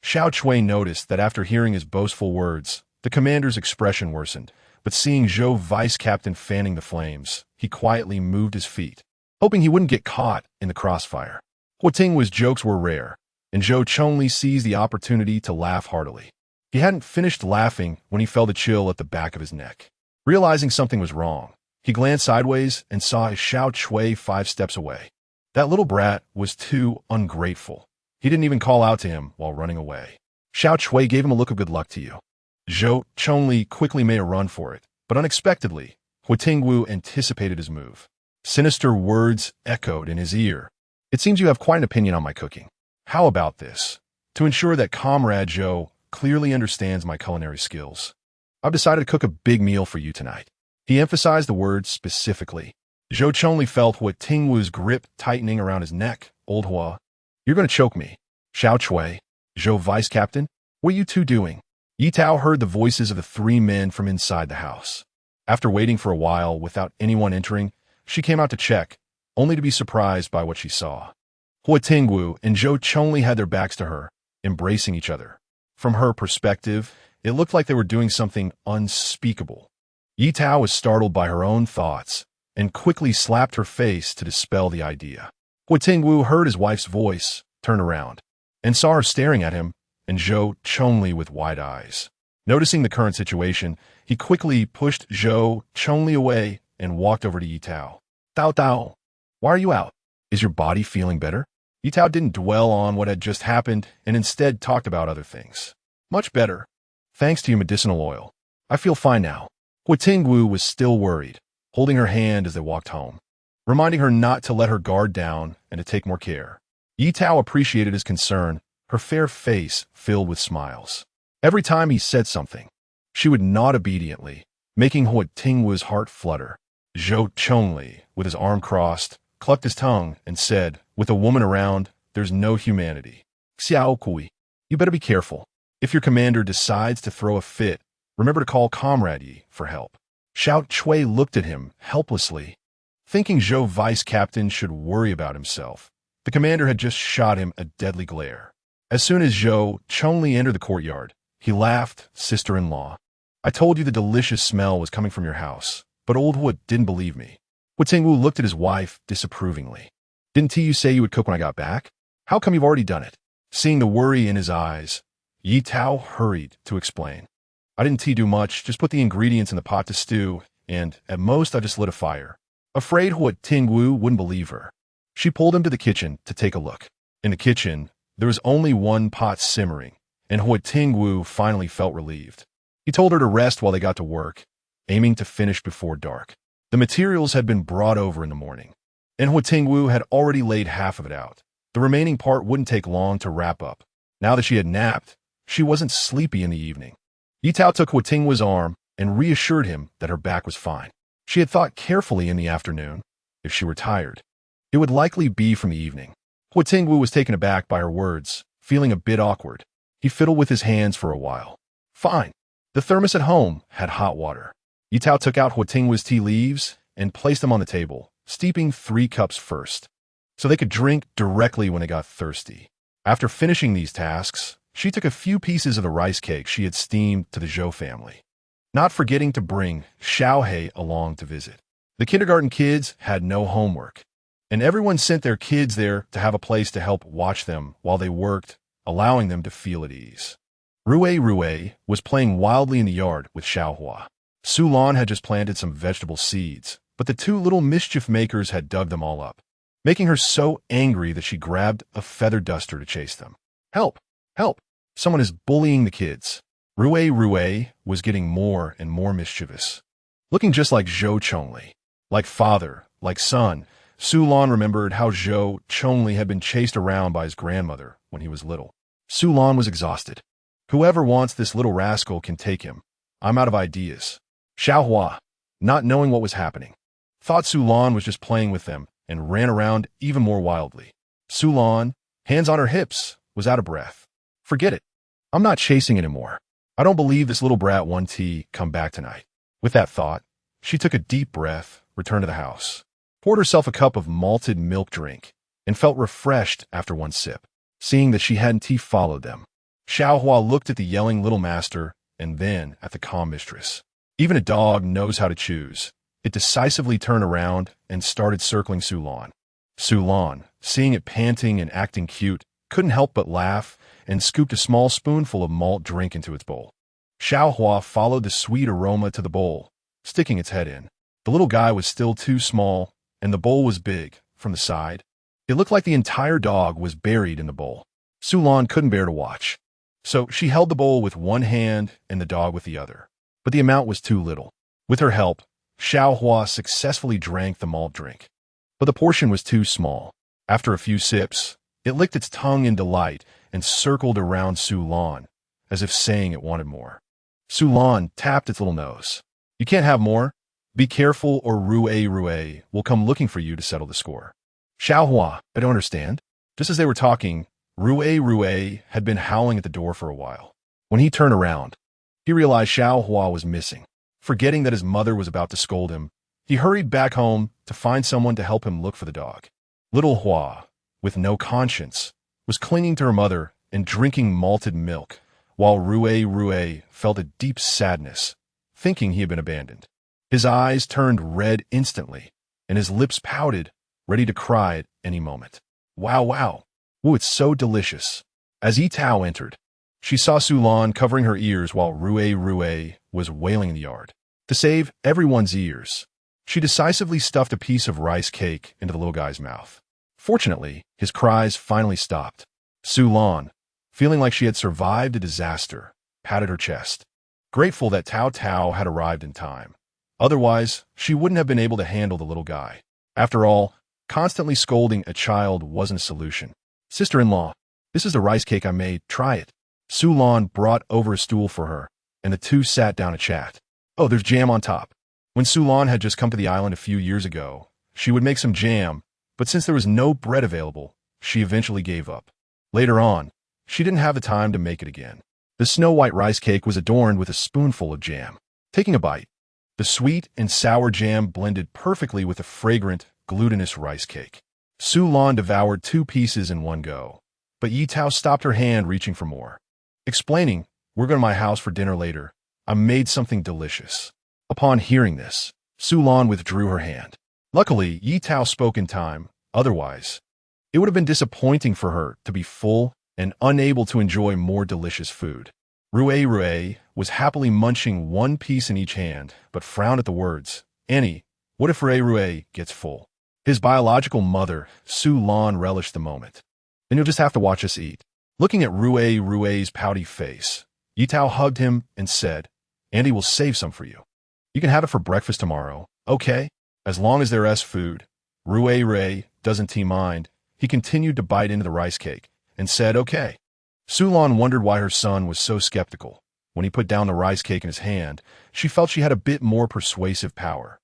Xiao Chui noticed that after hearing his boastful words, the commander's expression worsened, but seeing Zhou vice captain fanning the flames, he quietly moved his feet, hoping he wouldn't get caught in the crossfire. Huo Tingwu's jokes were rare, and Zhou Chongli seized the opportunity to laugh heartily. He hadn't finished laughing when he felt a chill at the back of his neck. Realizing something was wrong, he glanced sideways and saw Xiao Chui 5 steps away. That little brat was too ungrateful. He didn't even call out to him while running away. Xiao Chui gave him a look of good luck to you. Zhou Chongli quickly made a run for it, but unexpectedly, Huo Tingwu anticipated his move. Sinister words echoed in his ear. It seems you have quite an opinion on my cooking. How about this? To ensure that Comrade Zhou clearly understands my culinary skills, I've decided to cook a big meal for you tonight. He emphasized the words specifically. Zhou Chongli felt Huo Tingwu's grip tightening around his neck. Old Hua, you're going to choke me. Xiao Chui, Zhou vice captain, what are you 2 doing? Ye Tao heard the voices of the 3 men from inside the house. After waiting for a while without anyone entering, she came out to check, only to be surprised by what she saw. Huo Tingwu and Zhou Chongli had their backs to her, embracing each other. From her perspective, it looked like they were doing something unspeakable. Ye Tao was startled by her own thoughts and quickly slapped her face to dispel the idea. Huo Tingwu heard his wife's voice, turned around, and saw her staring at him and Zhou Chongli with wide eyes. Noticing the current situation, he quickly pushed Zhou Chongli away and walked over to Ye Tao. Tao Tao, why are you out? Is your body feeling better? Ye Tao didn't dwell on what had just happened and instead talked about other things. Much better. Thanks to your medicinal oil. I feel fine now. Huo Tingwu was still worried, holding her hand as they walked home, reminding her not to let her guard down and to take more care. Ye Tao appreciated his concern, her fair face filled with smiles. Every time he said something, she would nod obediently, making Huo Tingwu's heart flutter. Zhou Chongli, with his arm crossed, clucked his tongue and said, with a woman around, there's no humanity. Xiao Kui, you better be careful. If your commander decides to throw a fit, remember to call Comrade Ye for help. Xiao Chui looked at him helplessly, thinking Zhou vice captain should worry about himself. The commander had just shot him a deadly glare. As soon as Zhou Chongli entered the courtyard, he laughed, "Sister-in-law, I told you the delicious smell was coming from your house, but old Huo didn't believe me." Huo Tingwu looked at his wife disapprovingly. "Didn't you say you would cook when I got back? How come you've already done it?" Seeing the worry in his eyes, Ye Tao hurried to explain. "I didn't do much, just put the ingredients in the pot to stew, and, at most, I just lit a fire." Afraid Huo Tingwu wouldn't believe her, she pulled him to the kitchen to take a look. In the kitchen, there was only one pot simmering, and Huo Tingwu finally felt relieved. He told her to rest while they got to work, aiming to finish before dark. The materials had been brought over in the morning, and Huo Tingwu had already laid half of it out. The remaining part wouldn't take long to wrap up. Now that she had napped, she wasn't sleepy in the evening. Ye Tao took Huo Tingwu's arm and reassured him that her back was fine. She had thought carefully in the afternoon. If she were tired, it would likely be from the evening. Huo Tingwu was taken aback by her words, feeling a bit awkward. He fiddled with his hands for a while. Fine. The thermos at home had hot water. Ye Tao took out Huo Tingwu's tea leaves and placed them on the table, steeping 3 cups first, so they could drink directly when they got thirsty. After finishing these tasks, she took a few pieces of the rice cake she had steamed to the Zhou family, not forgetting to bring Xiaohei along to visit. The kindergarten kids had no homework, and everyone sent their kids there to have a place to help watch them while they worked, allowing them to feel at ease. Rui was playing wildly in the yard with Xiaohua. Sulan had just planted some vegetable seeds, but the 2 little mischief makers had dug them all up, making her so angry that she grabbed a feather duster to chase them. Help! Help! Someone is bullying the kids. Rui was getting more and more mischievous, looking just like Zhou Chongli. Like father, like son, Sulan remembered how Zhou Chongli had been chased around by his grandmother when he was little. Sulan was exhausted. Whoever wants this little rascal can take him. I'm out of ideas. Xiaohua, not knowing what was happening, thought Sulan was just playing with them and ran around even more wildly. Sulan, hands on her hips, was out of breath. Forget it. I'm not chasing anymore. I don't believe this little brat won tea come back tonight. With that thought, she took a deep breath, returned to the house, poured herself a cup of malted milk drink, and felt refreshed after one sip. Seeing that she hadn't tea followed them, Xiaohua looked at the yelling little master and then at the calm mistress. Even a dog knows how to choose. It decisively turned around and started circling Sulan. Sulan, seeing it panting and acting cute, couldn't help but laugh and scooped a small spoonful of malt drink into its bowl. Xiaohua followed the sweet aroma to the bowl, sticking its head in. The little guy was still too small, and the bowl was big, from the side. It looked like the entire dog was buried in the bowl. Sulan couldn't bear to watch, so she held the bowl with one hand and the dog with the other. But the amount was too little. With her help, Xiaohua successfully drank the malt drink. But the portion was too small. After a few sips, it licked its tongue in delight and circled around Sulan, as if saying it wanted more. Sulan tapped its little nose. You can't have more. Be careful or Rui will come looking for you to settle the score. Xiaohua, I don't understand. Just as they were talking, Rui had been howling at the door for a while. When he turned around, he realized Xiaohua was missing. Forgetting that his mother was about to scold him, he hurried back home to find someone to help him look for the dog. Little Hua, with no conscience, was clinging to her mother and drinking malted milk, while Rui felt a deep sadness, thinking he had been abandoned. His eyes turned red instantly, and his lips pouted, ready to cry at any moment. Wow. Ooh, it's so delicious. As Ye Tao entered, she saw Sulan covering her ears while Rui was wailing in the yard. To save everyone's ears, she decisively stuffed a piece of rice cake into the little guy's mouth. Fortunately, his cries finally stopped. Sulan, feeling like she had survived a disaster, patted her chest, grateful that Tao had arrived in time. Otherwise, she wouldn't have been able to handle the little guy. After all, constantly scolding a child wasn't a solution. Sister-in-law, this is the rice cake I made. Try it. Sulan brought over a stool for her, and the two sat down to chat. Oh, there's jam on top. When Sulan had just come to the island a few years ago, she would make some jam, but since there was no bread available, she eventually gave up. Later on, she didn't have the time to make it again. The snow-white rice cake was adorned with a spoonful of jam. Taking a bite, the sweet and sour jam blended perfectly with the fragrant, glutinous rice cake. Su Lan devoured 2 pieces in one go, but Ye Tao stopped her hand, reaching for more. Explaining, "We're going to my house for dinner later. I made something delicious." Upon hearing this, Su Lan withdrew her hand. Luckily, Ye Tao spoke in time, otherwise, it would have been disappointing for her to be full and unable to enjoy more delicious food. Rue was happily munching 1 piece in each hand, but frowned at the words. "Annie, what if Rue gets full?" His biological mother, Su Lan, relished the moment. "Then you'll just have to watch us eat." Looking at Rue's pouty face, Ye Tao hugged him and said, "Andy will save some for you. You can have it for breakfast tomorrow, okay? As long as there's food." Rue doesn't mind. He continued to bite into the rice cake and said, "Okay." Su Lan wondered why her son was so skeptical. When he put down the rice cake in his hand, she felt she had a bit more persuasive power.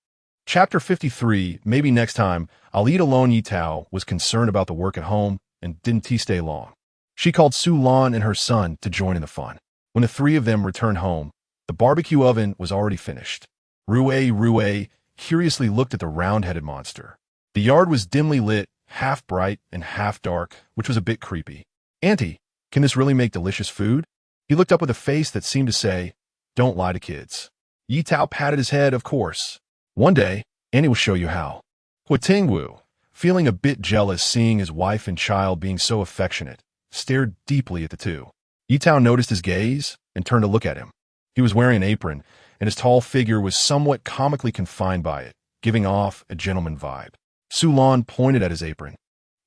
Chapter 53, maybe next time, I'll eat alone. Ye Tao was concerned about the work at home and didn't stay long. She called Su Lan and her son to join in the fun. When the 3 of them returned home, the barbecue oven was already finished. Rue curiously looked at the round-headed monster. The yard was dimly lit, half bright and half dark, which was a bit creepy. "Auntie, can this really make delicious food?" He looked up with a face that seemed to say, "Don't lie to kids." Ye Tao patted his head, "Of course. One day, Annie will show you how." Huo Tingwu, feeling a bit jealous seeing his wife and child being so affectionate, stared deeply at the 2. Ye Tao noticed his gaze and turned to look at him. He was wearing an apron, and his tall figure was somewhat comically confined by it, giving off a gentleman vibe. Su Lan pointed at his apron.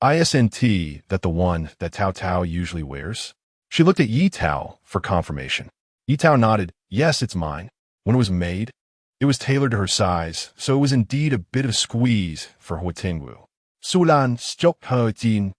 "Isn't that the one that Tao usually wears?" She looked at Ye Tao for confirmation. Ye Tao nodded. "Yes, it's mine. When it was made, it was tailored to her size, so it was indeed a bit of a squeeze for Huo Tingwu." Su Lan stroked her chin,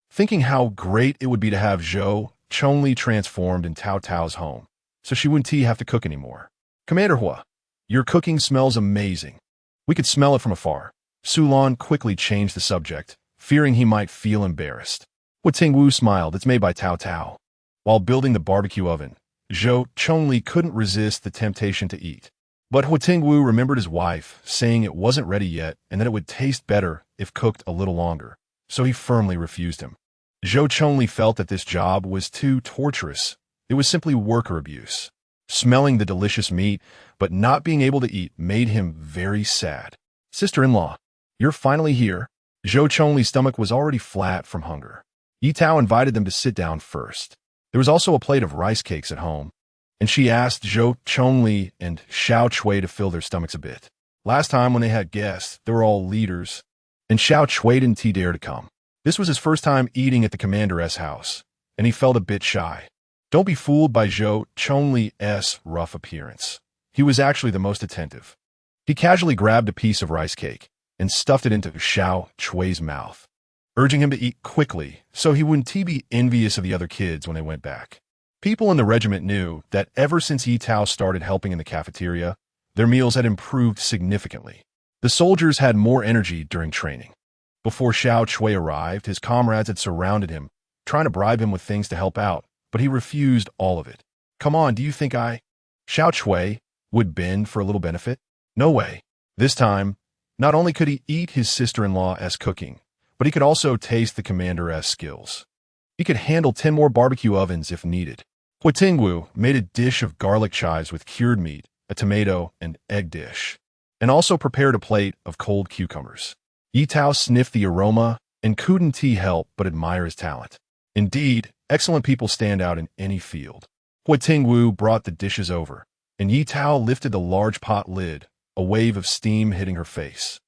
thinking how great it would be to have Zhou Chongli transformed in Tao's home, so she wouldn't have to cook anymore. "Commander Hua, your cooking smells amazing. We could smell it from afar." Su Lan quickly changed the subject, fearing he might feel embarrassed. Huo Tingwu smiled. "It's made by Tao." While building the barbecue oven, Zhou Chongli couldn't resist the temptation to eat. But Huo Tingwu remembered his wife, saying it wasn't ready yet and that it would taste better if cooked a little longer, so he firmly refused him. Zhou Chongli felt that this job was too torturous. It was simply worker abuse. Smelling the delicious meat, but not being able to eat, made him very sad. "Sister-in-law, you're finally here." Zhou Chongli's stomach was already flat from hunger. Ye Tao invited them to sit down first. There was also a plate of rice cakes at home, and she asked Zhou Chongli and Xiao Chui to fill their stomachs a bit. Last time when they had guests, they were all leaders, and Xiao Chui didn't dare to come. This was his first time eating at the commander's house, and he felt a bit shy. Don't be fooled by Zhou Chongli's rough appearance. He was actually the most attentive. He casually grabbed a piece of rice cake and stuffed it into Xiao Chui's mouth, urging him to eat quickly so he wouldn't be envious of the other kids when they went back. People in the regiment knew that ever since Ye Tao started helping in the cafeteria, their meals had improved significantly. The soldiers had more energy during training. Before Xiao Chui arrived, his comrades had surrounded him, trying to bribe him with things to help out, but he refused all of it. "Come on, do you think Xiao Chui would bend for a little benefit? No way." This time, not only could he eat his sister-in-law's cooking, but he could also taste the commander's skills. He could handle 10 more barbecue ovens if needed. Huo Tingwu made a dish of garlic chives with cured meat, a tomato, and egg dish, and also prepared a plate of cold cucumbers. Ye Tao sniffed the aroma and couldn't help but admire his talent. Indeed, excellent people stand out in any field. Huo Tingwu brought the dishes over, and Ye Tao lifted the large pot lid, a wave of steam hitting her face.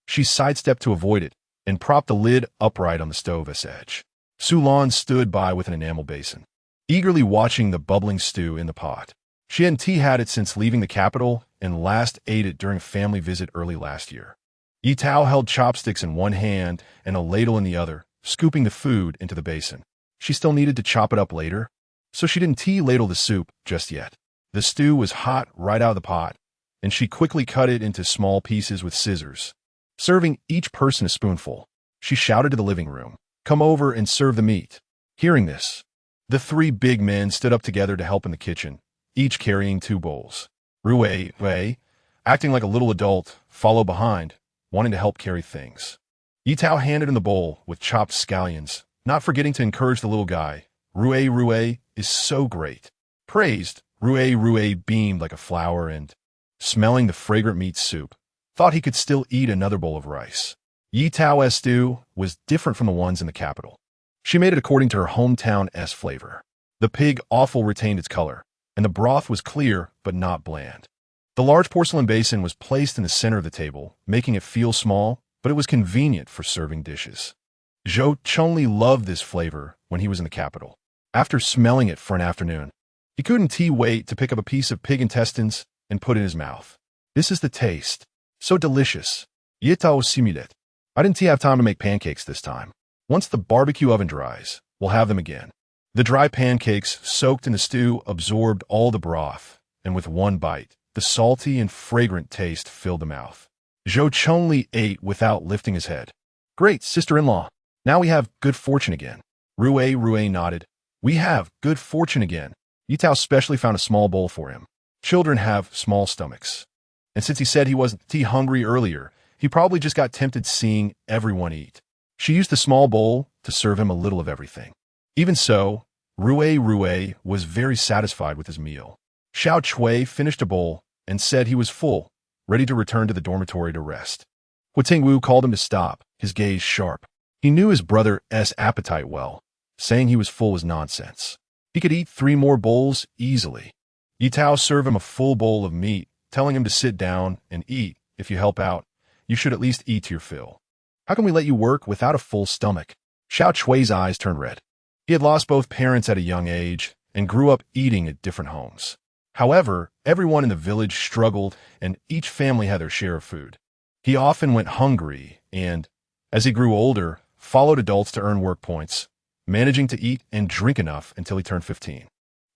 She sidestepped to avoid it and propped the lid upright on the stove's edge. Su Lan stood by with an enamel basin, eagerly watching the bubbling stew in the pot. She hadn't had it since leaving the capital and last ate it during a family visit early last year. Ye Tao held chopsticks in one hand and a ladle in the other, scooping the food into the basin. She still needed to chop it up later, so she didn't ladle the soup just yet. The stew was hot right out of the pot, and she quickly cut it into small pieces with scissors. Serving each person a spoonful, she shouted to the living room, Come over and serve the meat." Hearing this, the three big men stood up together to help in the kitchen, each carrying 2 bowls. Wei, acting like a little adult, followed behind, wanting to help carry things. Ye Tao handed him the bowl with chopped scallions, not forgetting to encourage the little guy. Rue is so great. Praised, Rue beamed like a flower and, smelling the fragrant meat soup, thought he could still eat another bowl of rice. Ye Tao's stew was different from the ones in the capital. She made it according to her hometown-esque flavor. The pig offal retained its color, and the broth was clear but not bland. The large porcelain basin was placed in the center of the table, making it feel small, but it was convenient for serving dishes. Zhou Chunli loved this flavor when he was in the capital. After smelling it for an afternoon, he couldn't wait to pick up a piece of pig intestines and put it in his mouth. This is the taste. So delicious. Ye Tao simulet. I didn't have time to make pancakes this time. Once the barbecue oven dries, we'll have them again. The dry pancakes soaked in the stew absorbed all the broth, and with one bite, the salty and fragrant taste filled the mouth. Zhou Chunli ate without lifting his head. Great, sister-in-law. Now we have good fortune again. Rue nodded. We have good fortune again. Ye Tao specially found a small bowl for him. Children have small stomachs. And since he said he wasn't hungry earlier, he probably just got tempted seeing everyone eat. She used the small bowl to serve him a little of everything. Even so, Rue was very satisfied with his meal. Xiao Chui finished a bowl and said he was full, ready to return to the dormitory to rest. Huo Tingwu called him to stop, his gaze sharp. He knew his brother's appetite well. Saying he was full was nonsense. He could eat 3 more bowls easily. Ye Tao served him a full bowl of meat, telling him to sit down and eat. If you help out, you should at least eat to your fill. How can we let you work without a full stomach? Xiao Chui's eyes turned red. He had lost both parents at a young age and grew up eating at different homes. However, everyone in the village struggled and each family had their share of food. He often went hungry and, as he grew older, followed adults to earn work points, managing to eat and drink enough until he turned 15.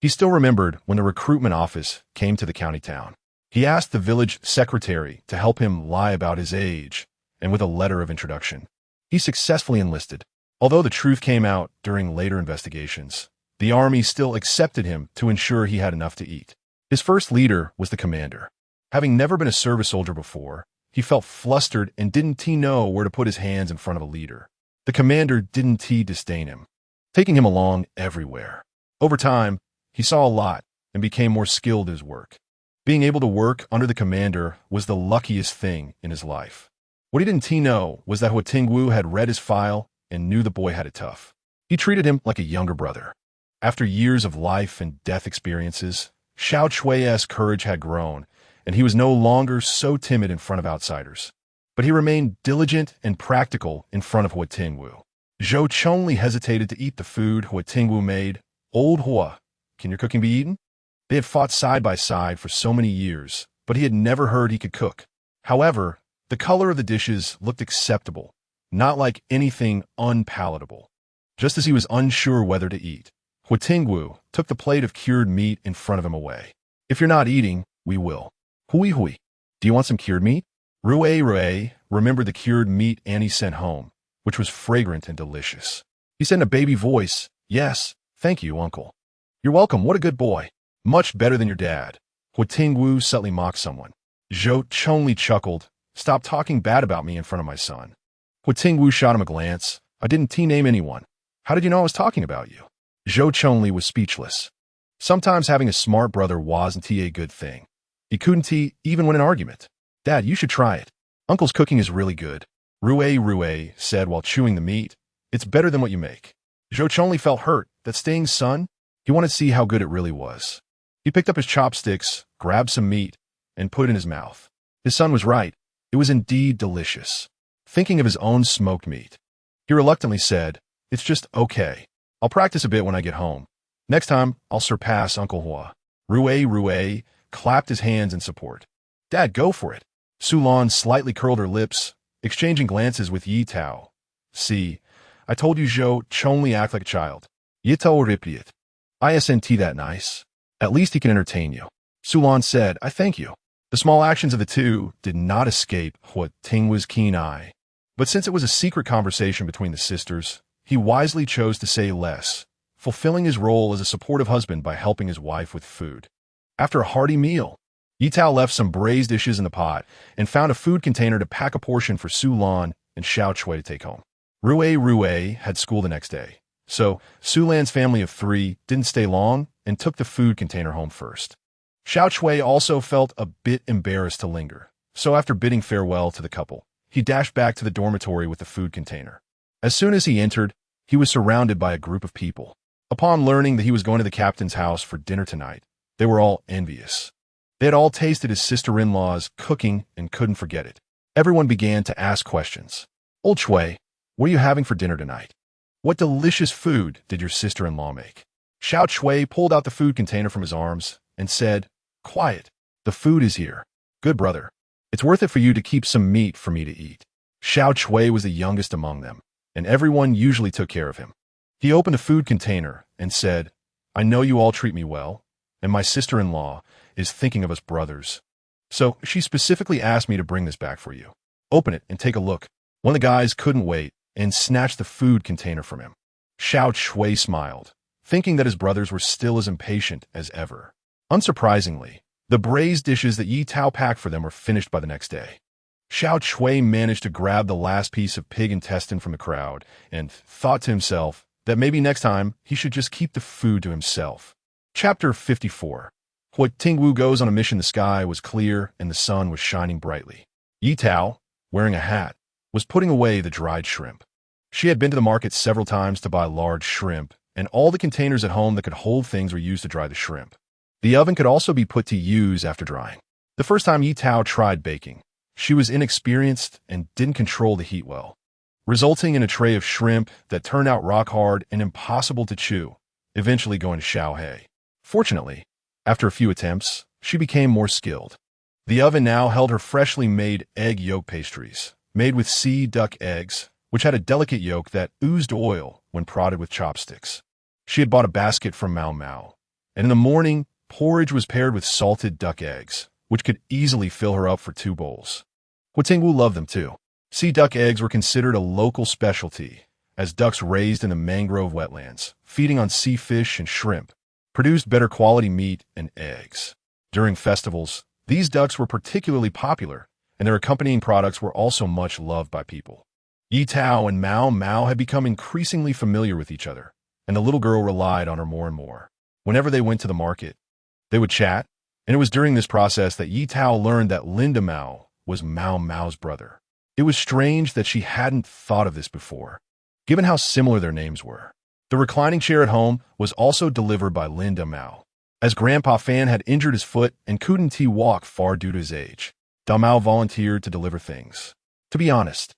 He still remembered when the recruitment office came to the county town. He asked the village secretary to help him lie about his age and with a letter of introduction. He successfully enlisted. Although the truth came out during later investigations, the army still accepted him to ensure he had enough to eat. His first leader was the commander. Having never been a service soldier before, he felt flustered and didn't know where to put his hands in front of a leader. The commander didn't disdain him, taking him along everywhere. Over time, he saw a lot and became more skilled at his work. Being able to work under the commander was the luckiest thing in his life. What he didn't know was that Huo Tingwu had read his file and knew the boy had it tough. He treated him like a younger brother. After years of life and death experiences, Xiao Chui's courage had grown, and he was no longer so timid in front of outsiders. But he remained diligent and practical in front of Huo Tingwu. Zhou Chunli hesitated to eat the food Huo Tingwu made. Old Huo, can your cooking be eaten? They had fought side by side for so many years, but he had never heard he could cook. However, the color of the dishes looked acceptable, not like anything unpalatable. Just as he was unsure whether to eat, Huo Tingwu took the plate of cured meat in front of him away. If you're not eating, we will. Hui, do you want some cured meat? Rue remembered the cured meat Annie sent home, which was fragrant and delicious. He said in a baby voice, "Yes, thank you, uncle." "You're welcome, what a good boy. Much better than your dad." Huo Tingwu subtly mocked someone. Zhou Chunli chuckled. "Stop talking bad about me in front of my son." Huo Tingwu shot him a glance. "I didn't name anyone. How did you know I was talking about you?" Zhou Chunli was speechless. Sometimes having a smart brother wasn't a good thing. He couldn't even win an argument. "Dad, you should try it. Uncle's cooking is really good," Rue said while chewing the meat. "It's better than what you make." Zhou Chunli felt hurt that staying son, he wanted to see how good it really was. He picked up his chopsticks, grabbed some meat, and put it in his mouth. His son was right. It was indeed delicious. Thinking of his own smoked meat, he reluctantly said, "It's just okay. I'll practice a bit when I get home. Next time, I'll surpass Uncle Huo." Rue clapped his hands in support. "Dad, go for it." Sulan slightly curled her lips, exchanging glances with Ye Tao. "See, I told you Zhou Chunli act like a child. Ye Tao ripiet. Isn't that nice? At least he can entertain you." Sulan said, "I thank you." The small actions of the two did not escape Huo Tingwu's keen eye. But since it was a secret conversation between the sisters, he wisely chose to say less, fulfilling his role as a supportive husband by helping his wife with food. After a hearty meal, Ye Tao left some braised dishes in the pot and found a food container to pack a portion for Su Lan and Xiao Chui to take home. Rui had school the next day, so Su Lan's family of 3 didn't stay long and took the food container home first. Xiao Chui also felt a bit embarrassed to linger, so after bidding farewell to the couple, he dashed back to the dormitory with the food container. As soon as he entered, he was surrounded by a group of people. Upon learning that he was going to the captain's house for dinner tonight, they were all envious. They had all tasted his sister-in-law's cooking and couldn't forget it. Everyone began to ask questions. "Old Chui, what are you having for dinner tonight? What delicious food did your sister-in-law make?" Xiao Chui pulled out the food container from his arms and said, "Quiet. The food is here. Good brother. It's worth it for you to keep some meat for me to eat." Xiao Chui was the youngest among them, and everyone usually took care of him. He opened the food container and said, "I know you all treat me well, and my sister-in-law is thinking of us brothers. So she specifically asked me to bring this back for you. Open it and take a look." One of the guys couldn't wait and snatched the food container from him. Xiao Chui smiled, thinking that his brothers were still as impatient as ever. Unsurprisingly, the braised dishes that Ye Tao packed for them were finished by the next day. Xiao Chui managed to grab the last piece of pig intestine from the crowd and thought to himself that maybe next time he should just keep the food to himself. Chapter 54. Huo Tingwu goes on a mission. The sky was clear and the sun was shining brightly. Ye Tao, wearing a hat, was putting away the dried shrimp. She had been to the market several times to buy large shrimp, and all the containers at home that could hold things were used to dry the shrimp. The oven could also be put to use after drying. The first time Ye Tao tried baking, she was inexperienced and didn't control the heat well, resulting in a tray of shrimp that turned out rock hard and impossible to chew, eventually going to Xiaohe. Fortunately, after a few attempts, she became more skilled. The oven now held her freshly made egg yolk pastries, made with sea duck eggs, which had a delicate yolk that oozed oil when prodded with chopsticks. She had bought a basket from Mao, and in the morning, porridge was paired with salted duck eggs, which could easily fill her up for 2 bowls. Huo Tingwu loved them too. Sea duck eggs were considered a local specialty, as ducks raised in the mangrove wetlands, feeding on sea fish and shrimp, produced better quality meat and eggs. During festivals, these ducks were particularly popular, and their accompanying products were also much loved by people. Ye Tao and Mao had become increasingly familiar with each other, and the little girl relied on her more and more. Whenever they went to the market, they would chat, and it was during this process that Ye Tao learned that Linda Mao was Mao's brother. It was strange that she hadn't thought of this before, given how similar their names were. The reclining chair at home was also delivered by Linda Mao, as Grandpa Fan had injured his foot and couldn't walk far due to his age. Da Mao volunteered to deliver things. To be honest,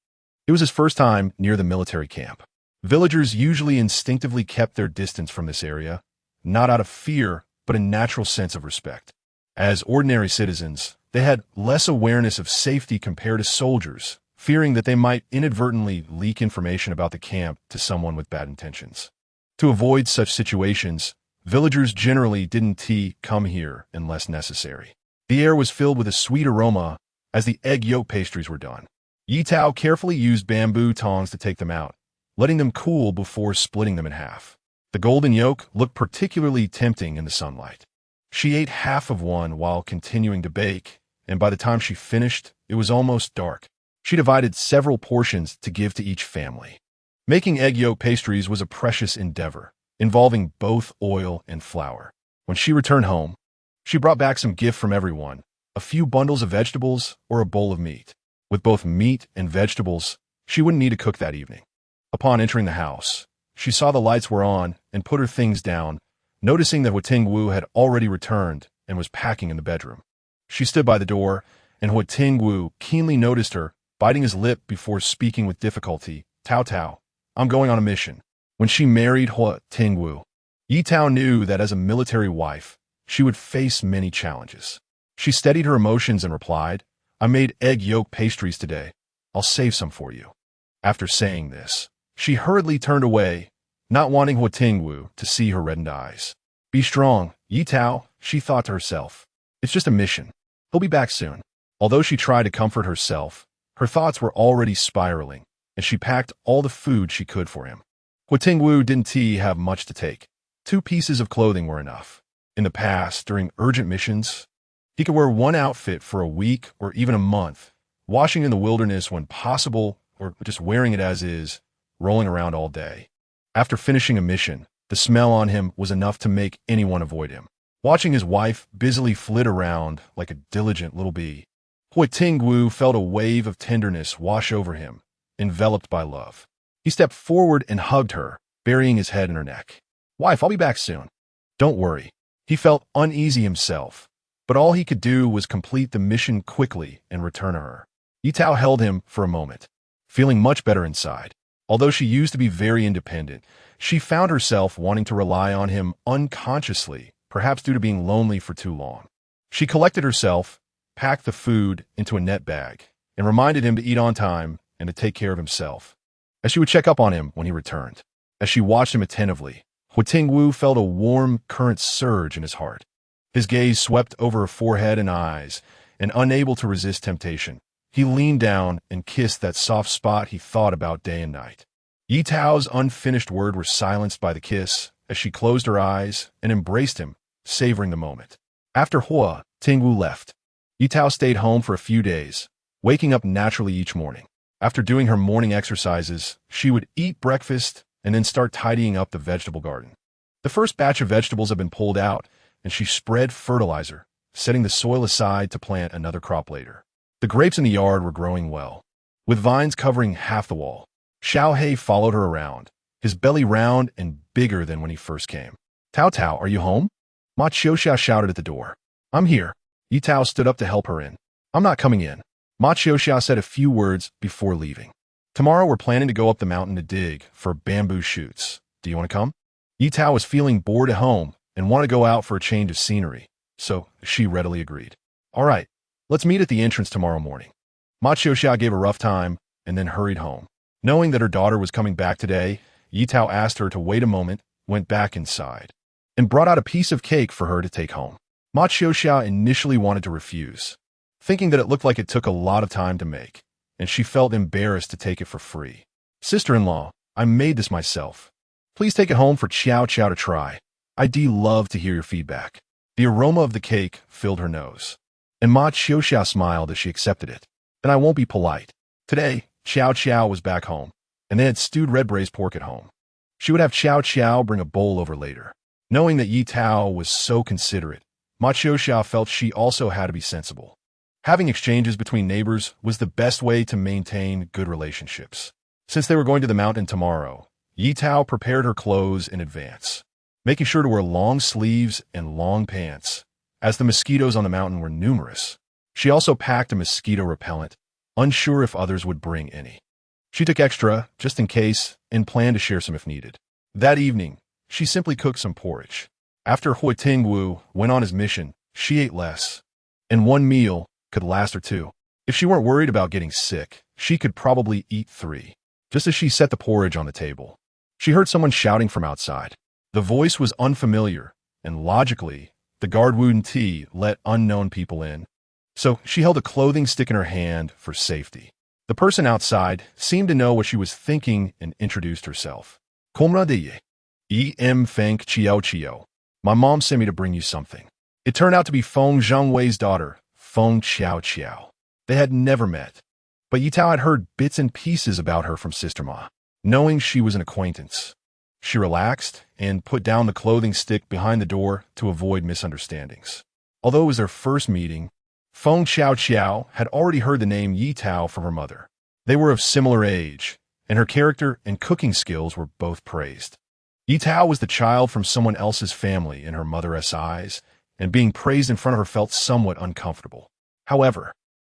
it was his first time near the military camp. Villagers usually instinctively kept their distance from this area, not out of fear, but a natural sense of respect. As ordinary citizens, they had less awareness of safety compared to soldiers, fearing that they might inadvertently leak information about the camp to someone with bad intentions. To avoid such situations, villagers generally didn't come here unless necessary. The air was filled with a sweet aroma as the egg yolk pastries were done. Ye Tao carefully used bamboo tongs to take them out, letting them cool before splitting them in half. The golden yolk looked particularly tempting in the sunlight. She ate half of one while continuing to bake, and by the time she finished, it was almost dark. She divided several portions to give to each family. Making egg yolk pastries was a precious endeavor, involving both oil and flour. When she returned home, she brought back some gift from everyone, a few bundles of vegetables or a bowl of meat. With both meat and vegetables, she wouldn't need to cook that evening. Upon entering the house, she saw the lights were on and put her things down, noticing that Huo Tingwu had already returned and was packing in the bedroom. She stood by the door, and Huo Tingwu keenly noticed her, biting his lip before speaking with difficulty. Tao, I'm going on a mission." When she married Huo Tingwu, Ye Tao knew that as a military wife, she would face many challenges. She steadied her emotions and replied, "I made egg yolk pastries today. I'll save some for you." After saying this, she hurriedly turned away, not wanting Huo Tingwu to see her reddened eyes. "Be strong, Ye Tao," she thought to herself. "It's just a mission. He'll be back soon." Although she tried to comfort herself, her thoughts were already spiraling, and she packed all the food she could for him. Huo Tingwu didn't have much to take. 2 pieces of clothing were enough. In the past, during urgent missions, he could wear one outfit for a week or even a month, washing in the wilderness when possible or just wearing it as is, rolling around all day. After finishing a mission, the smell on him was enough to make anyone avoid him. Watching his wife busily flit around like a diligent little bee, Huo Tingwu felt a wave of tenderness wash over him, enveloped by love. He stepped forward and hugged her, burying his head in her neck. "Wife, I'll be back soon." "Don't worry." He felt uneasy himself, but all he could do was complete the mission quickly and return to her. Ye Tao held him for a moment, feeling much better inside. Although she used to be very independent, she found herself wanting to rely on him unconsciously, perhaps due to being lonely for too long. She collected herself, packed the food into a net bag, and reminded him to eat on time and to take care of himself, as she would check up on him when he returned. As she watched him attentively, Huo Tingwu felt a warm current surge in his heart. His gaze swept over her forehead and eyes, and unable to resist temptation, he leaned down and kissed that soft spot he thought about day and night. Ye Tao's unfinished words were silenced by the kiss as she closed her eyes and embraced him, savoring the moment. After Huo Tingwu left, Ye Tao stayed home for a few days, waking up naturally each morning. After doing her morning exercises, she would eat breakfast and then start tidying up the vegetable garden. The first batch of vegetables had been pulled out, and she spread fertilizer, setting the soil aside to plant another crop later. The grapes in the yard were growing well, with vines covering half the wall. Xiao He followed her around, his belly round and bigger than when he first came. "Tao Tao, are you home?" Ma Qiuxia shouted at the door. "I'm here." Ye Tao stood up to help her in. "I'm not coming in." Ma Qiuxia said a few words before leaving. "Tomorrow we're planning to go up the mountain to dig for bamboo shoots. Do you want to come?" Ye Tao was feeling bored at home and wanted to go out for a change of scenery, so she readily agreed. "All right, let's meet at the entrance tomorrow morning." Ma Qiuxia gave a rough time and then hurried home. Knowing that her daughter was coming back today, Ye Tao asked her to wait a moment, went back inside, and brought out a piece of cake for her to take home. Ma Qiuxia initially wanted to refuse, thinking that it looked like it took a lot of time to make, and she felt embarrassed to take it for free. "Sister-in-law, I made this myself. Please take it home for Qiao Qiao to try. I'd love to hear your feedback." The aroma of the cake filled her nose, and Ma Qiuxia smiled as she accepted it. "Then I won't be polite. Today, Qiao Qiao was back home, and they had stewed red braised pork at home. She would have Qiao Qiao bring a bowl over later." Knowing that Ye Tao was so considerate, Ma Qiuxia felt she also had to be sensible. Having exchanges between neighbors was the best way to maintain good relationships. Since they were going to the mountain tomorrow, Ye Tao prepared her clothes in advance, making sure to wear long sleeves and long pants, as the mosquitoes on the mountain were numerous. She also packed a mosquito repellent, unsure if others would bring any. She took extra, just in case, and planned to share some if needed. That evening, she simply cooked some porridge. After Huo Tingwu went on his mission, she ate less, and one meal could last her 2. If she weren't worried about getting sick, she could probably eat 3. Just as she set the porridge on the table, she heard someone shouting from outside. The voice was unfamiliar, and logically, the guard wouldn't let unknown people in. So she held a clothing stick in her hand for safety. The person outside seemed to know what she was thinking and introduced herself. "Comrade Ye. E.M. Feng Qiao Qiao. My mom sent me to bring you something." It turned out to be Feng Zhengwei's daughter, Feng Qiao Qiao. They had never met, but Ye Tao had heard bits and pieces about her from Sister Ma. Knowing she was an acquaintance, she relaxed and put down the clothing stick behind the door to avoid misunderstandings. Although it was their first meeting, Feng Qiao Qiao had already heard the name Ye Tao from her mother. They were of similar age, and her character and cooking skills were both praised. Ye Tao was the child from someone else's family in her mother's eyes, and being praised in front of her felt somewhat uncomfortable. However,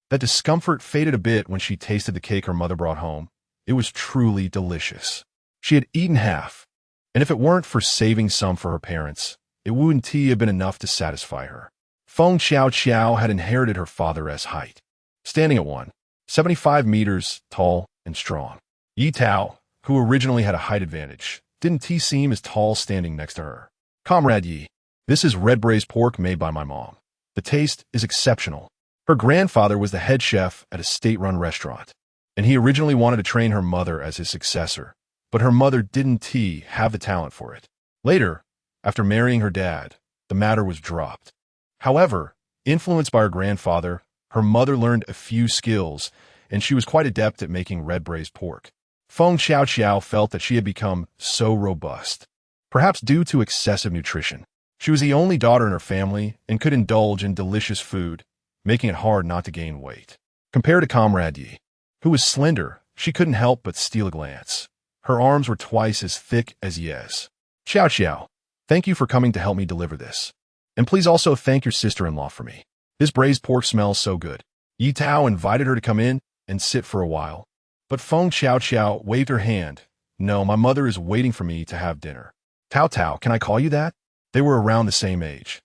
that discomfort faded a bit when she tasted the cake her mother brought home. It was truly delicious. She had eaten half, and if it weren't for saving some for her parents, it wouldn't have been enough to satisfy her. Feng Qiao Qiao had inherited her father's height, standing at 1.75 meters tall and strong. Ye Tao, who originally had a height advantage, didn't seem as tall standing next to her. "Comrade Ye, this is red braised pork made by my mom. The taste is exceptional." Her grandfather was the head chef at a state-run restaurant, and he originally wanted to train her mother as his successor, but her mother didn't have the talent for it. Later, after marrying her dad, the matter was dropped. However, influenced by her grandfather, her mother learned a few skills, and she was quite adept at making red braised pork. Feng Xiaoxiao felt that she had become so robust, perhaps due to excessive nutrition. She was the only daughter in her family and could indulge in delicious food, making it hard not to gain weight. Compared to comrade Ye, who was slender, she couldn't help but steal a glance. Her arms were twice as thick as Ye's. Xiao Xiao, thank you for coming to help me deliver this. And please also thank your sister-in-law for me. This braised pork smells so good. Ye Tao invited her to come in and sit for a while. But Feng Xiaoxiao waved her hand. No, my mother is waiting for me to have dinner. Tao Tao, can I call you that? They were around the same age.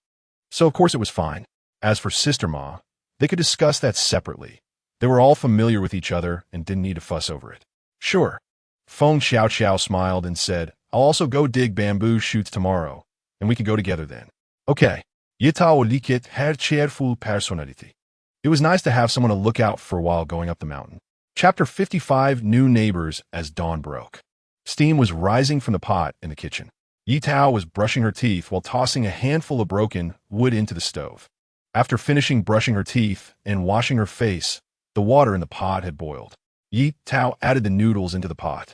So of course it was fine. As for Sister Ma, they could discuss that separately. They were all familiar with each other and didn't need to fuss over it. Sure. Feng Xiaoxiao smiled and said, I'll also go dig bamboo shoots tomorrow, and we could go together then. Okay. Ye Tao liket her cheerful personality. It was nice to have someone to look out for while going up the mountain. Chapter 55, New Neighbors as Dawn Broke. Steam was rising from the pot in the kitchen. Ye Tao was brushing her teeth while tossing a handful of broken wood into the stove. After finishing brushing her teeth and washing her face, the water in the pot had boiled. Ye Tao added the noodles into the pot.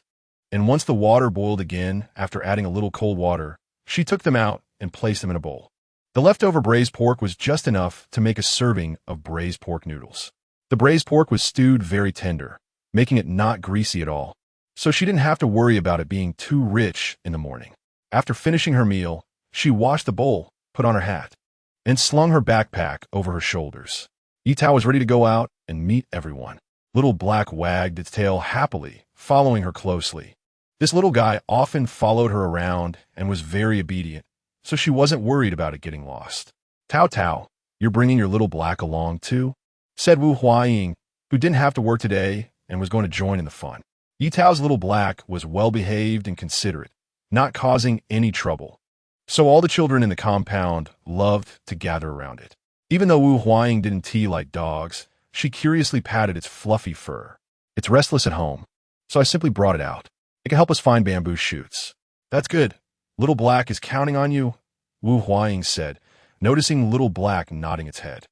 And once the water boiled again, after adding a little cold water, she took them out and placed them in a bowl. The leftover braised pork was just enough to make a serving of braised pork noodles. The braised pork was stewed very tender, making it not greasy at all, so she didn't have to worry about it being too rich in the morning. After finishing her meal, she washed the bowl, put on her hat, and slung her backpack over her shoulders. Ye Tao was ready to go out and meet everyone. Little Black wagged its tail happily, following her closely. This little guy often followed her around and was very obedient, so she wasn't worried about it getting lost. Tao Tao, you're bringing your Little Black along too? Said Wu Huaying, who didn't have to work today and was going to join in the fun. Ye Tao's Little Black was well-behaved and considerate, not causing any trouble. So all the children in the compound loved to gather around it. Even though Wu Huaying didn't like dogs, she curiously patted its fluffy fur. It's restless at home, so I simply brought it out. It can help us find bamboo shoots. That's good. Little Black is counting on you, Wu Huaying said, noticing Little Black nodding its head.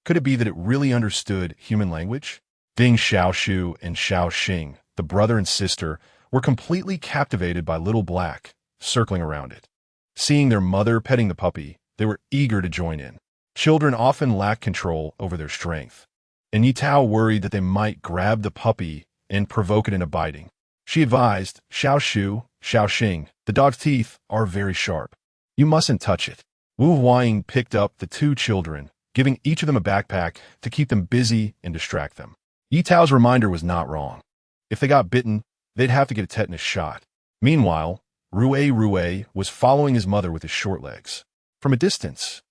Could it be that it really understood human language? Ding Xiaoshu and Xiaoxing, the brother and sister, were completely captivated by Little Black, circling around it. Seeing their mother petting the puppy, they were eager to join in. Children often lack control over their strength, and Ye Tao worried that they might grab the puppy and provoke it into biting. She advised, Xiaoshu, Xiaoxing, the dog's teeth are very sharp. You mustn't touch it. Wu Huaying picked up the two children, giving each of them a backpack to keep them busy and distract them. Ye Tao's reminder was not wrong. If they got bitten, they'd have to get a tetanus shot. Meanwhile, Rue was following his mother with his short legs. From a distance,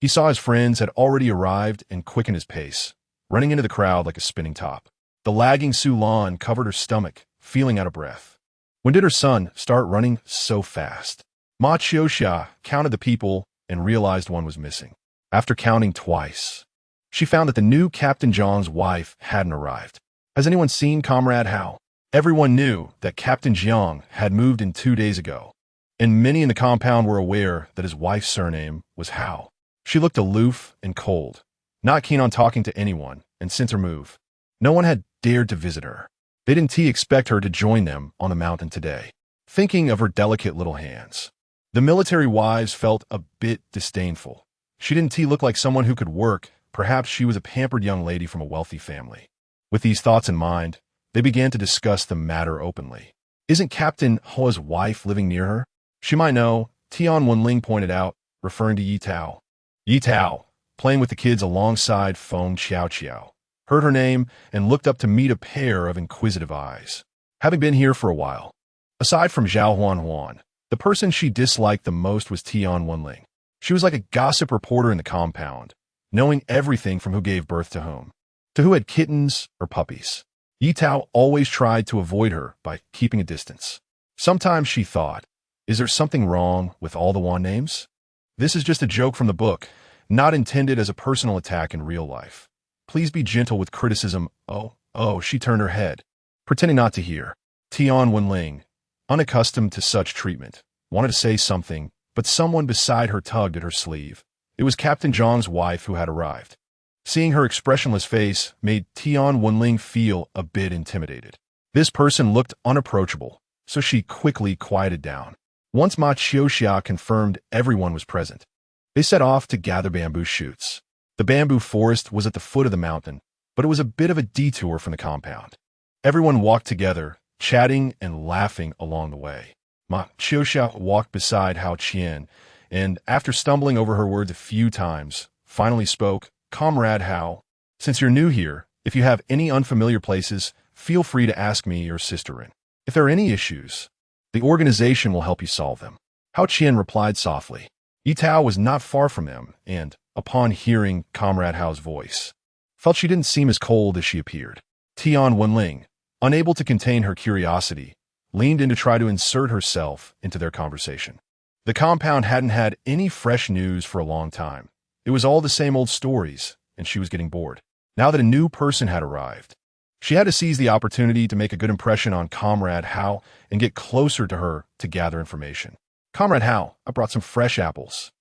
he saw his friends had already arrived and quickened his pace, running into the crowd like a spinning top. The lagging Su Lan covered her stomach, feeling out of breath. When did her son start running so fast? Ma Qiuxia counted the people and realized one was missing. After counting twice, she found that the new Captain Zhang's wife hadn't arrived. Has anyone seen Comrade Hao? Everyone knew that Captain Jiang had moved in 2 days ago, and many in the compound were aware that his wife's surname was Hao. She looked aloof and cold, not keen on talking to anyone, and since her move, no one had dared to visit her. They didn't expect her to join them on the mountain today. Thinking of her delicate little hands, the military wives felt a bit disdainful. She didn't look like someone who could work. Perhaps she was a pampered young lady from a wealthy family. With these thoughts in mind, they began to discuss the matter openly. Isn't Captain Huo's wife living near her? She might know, Tian Wenling pointed out, referring to Ye Tao. Ye Tao, playing with the kids alongside Feng Xiaoxiao, heard her name and looked up to meet a pair of inquisitive eyes. Having been here for a while, aside from Zhao Huan, the person she disliked the most was Tian Wenling. She was like a gossip reporter in the compound, knowing everything from who gave birth to who had kittens or puppies. Ye Tao always tried to avoid her by keeping a distance. Sometimes she thought, is there something wrong with all the Wan names? This is just a joke from the book, not intended as a personal attack in real life. Please be gentle with criticism. Oh, she turned her head, pretending not to hear. Tian Wenling, unaccustomed to such treatment, wanted to say something, but someone beside her tugged at her sleeve. It was Captain Zhang's wife who had arrived. Seeing her expressionless face made Tian Wenling feel a bit intimidated. This person looked unapproachable, so she quickly quieted down. Once Ma Qiuxia confirmed everyone was present, they set off to gather bamboo shoots. The bamboo forest was at the foot of the mountain, but it was a bit of a detour from the compound. Everyone walked together, chatting and laughing along the way. Ma Qiuxia walked beside Hao Qian, and after stumbling over her words a few times, finally spoke, "Comrade Hao, since you're new here, if you have any unfamiliar places, feel free to ask me or Sister In. If there are any issues, the organization will help you solve them." Hao Qian replied softly. Ye Tao was not far from him, and, upon hearing Comrade Hao's voice, felt she didn't seem as cold as she appeared. Tian Wenling, unable to contain her curiosity, leaned in to try to insert herself into their conversation. The compound hadn't had any fresh news for a long time. It was all the same old stories, and she was getting bored. Now that a new person had arrived, she had to seize the opportunity to make a good impression on Comrade Hao and get closer to her to gather information. "Comrade Hao, I brought some fresh apples.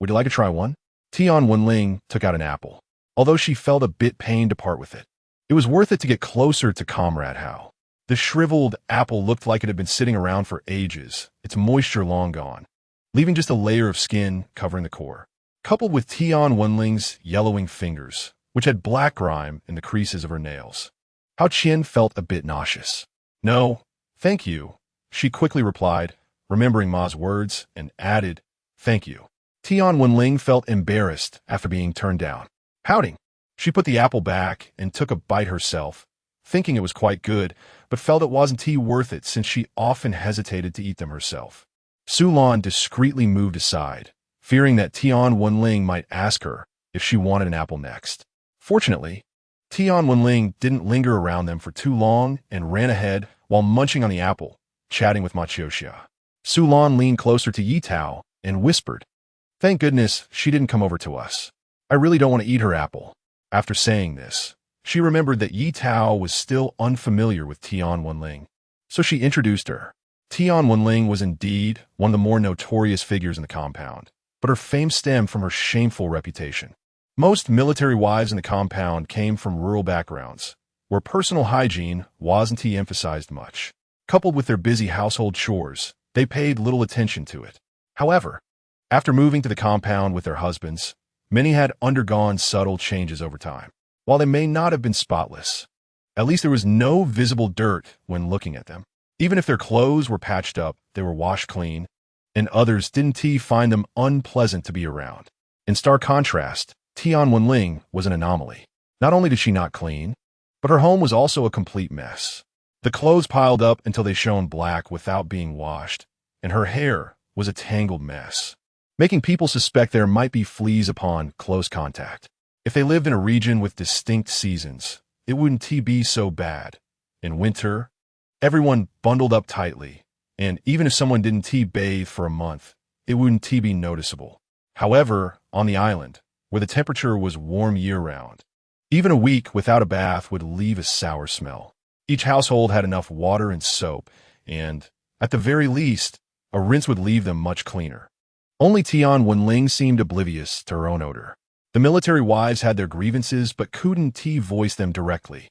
Would you like to try one?" Tian Wenling took out an apple, although she felt a bit pained to part with it. It was worth it to get closer to Comrade Hao. The shriveled apple looked like it had been sitting around for ages, its moisture long gone, leaving just a layer of skin covering the core. Coupled with Tian Wenling's yellowing fingers, which had black grime in the creases of her nails, Hao Qian felt a bit nauseous. "No, thank you," she quickly replied, remembering Ma's words, and added, "Thank you." Tian Wenling felt embarrassed after being turned down. "Howdy." She put the apple back and took a bite herself, thinking it was quite good, but felt it wasn't worth it since she often hesitated to eat them herself. Su Lan discreetly moved aside, fearing that Tian Wenling might ask her if she wanted an apple next. Fortunately, Tian Wenling didn't linger around them for too long and ran ahead while munching on the apple, chatting with Ma Qiuxia. Su Lan leaned closer to Ye Tao and whispered, "Thank goodness she didn't come over to us. I really don't want to eat her apple." After saying this, she remembered that Ye Tao was still unfamiliar with Tian Wenling, so she introduced her. Tian Wenling was indeed one of the more notorious figures in the compound, but her fame stemmed from her shameful reputation. Most military wives in the compound came from rural backgrounds, where personal hygiene wasn't emphasized much. Coupled with their busy household chores, they paid little attention to it. However, after moving to the compound with their husbands, many had undergone subtle changes over time. While they may not have been spotless, at least there was no visible dirt when looking at them. Even if their clothes were patched up, they were washed clean, and others didn't find them unpleasant to be around. In stark contrast, Tian Wenling was an anomaly. Not only did she not clean, but her home was also a complete mess. The clothes piled up until they shone black without being washed, and her hair was a tangled mess, making people suspect there might be fleas upon close contact. If they lived in a region with distinct seasons, it wouldn't be so bad. In winter, everyone bundled up tightly, and even if someone didn't bathe for a month, it wouldn't be noticeable. However, on the island, where the temperature was warm year-round, even a week without a bath would leave a sour smell. Each household had enough water and soap, and, at the very least, a rinse would leave them much cleaner. Only Tian Wenling seemed oblivious to her own odor. The military wives had their grievances but couldn't voice them directly.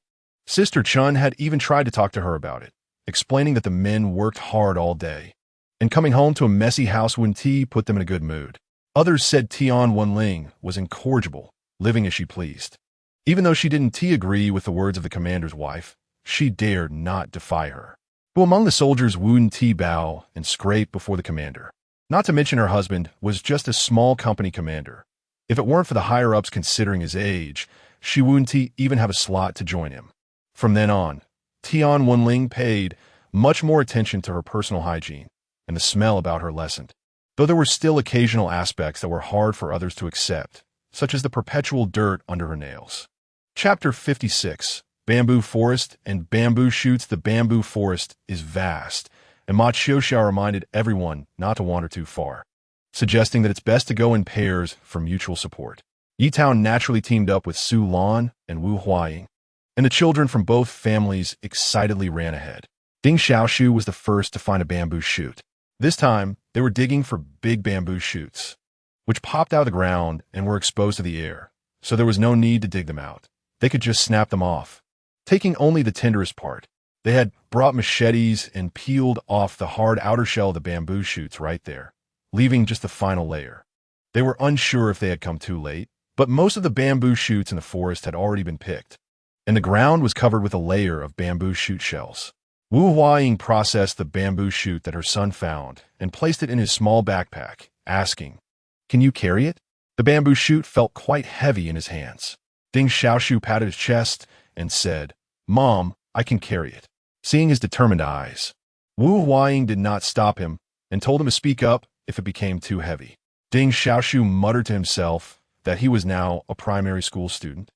Sister Chun had even tried to talk to her about it, explaining that the men worked hard all day, and coming home to a messy house wouldn't put them in a good mood. Others said Tian Wenling was incorrigible, living as she pleased. Even though she didn't agree with the words of the commander's wife, she dared not defy her. Who among the soldiers wouldn't bow and scrape before the commander? Not to mention her husband was just a small company commander. If it weren't for the higher-ups considering his age, she wouldn't even have a slot to join him. From then on, Tian Wenling paid much more attention to her personal hygiene, and the smell about her lessened. Though there were still occasional aspects that were hard for others to accept, such as the perpetual dirt under her nails. Chapter 56. Bamboo Forest and Bamboo Shoots. The bamboo forest is vast, and Ma Qiuxia reminded everyone not to wander too far, suggesting that it's best to go in pairs for mutual support. Ye Tao naturally teamed up with Su Lan and Wu Huaying, and the children from both families excitedly ran ahead. Ding Xiaoshu was the first to find a bamboo shoot. This time, they were digging for big bamboo shoots, which popped out of the ground and were exposed to the air, so there was no need to dig them out. They could just snap them off, taking only the tenderest part. They had brought machetes and peeled off the hard outer shell of the bamboo shoots right there, leaving just the final layer. They were unsure if they had come too late, but most of the bamboo shoots in the forest had already been picked, and the ground was covered with a layer of bamboo shoot shells. Wu Huaying processed the bamboo shoot that her son found and placed it in his small backpack, asking, "Can you carry it?" The bamboo shoot felt quite heavy in his hands. Ding Xiaoshu patted his chest and said, "Mom, I can carry it." Seeing his determined eyes, Wu Huaying did not stop him and told him to speak up if it became too heavy. Ding Xiaoshu muttered to himself that he was now a primary school student.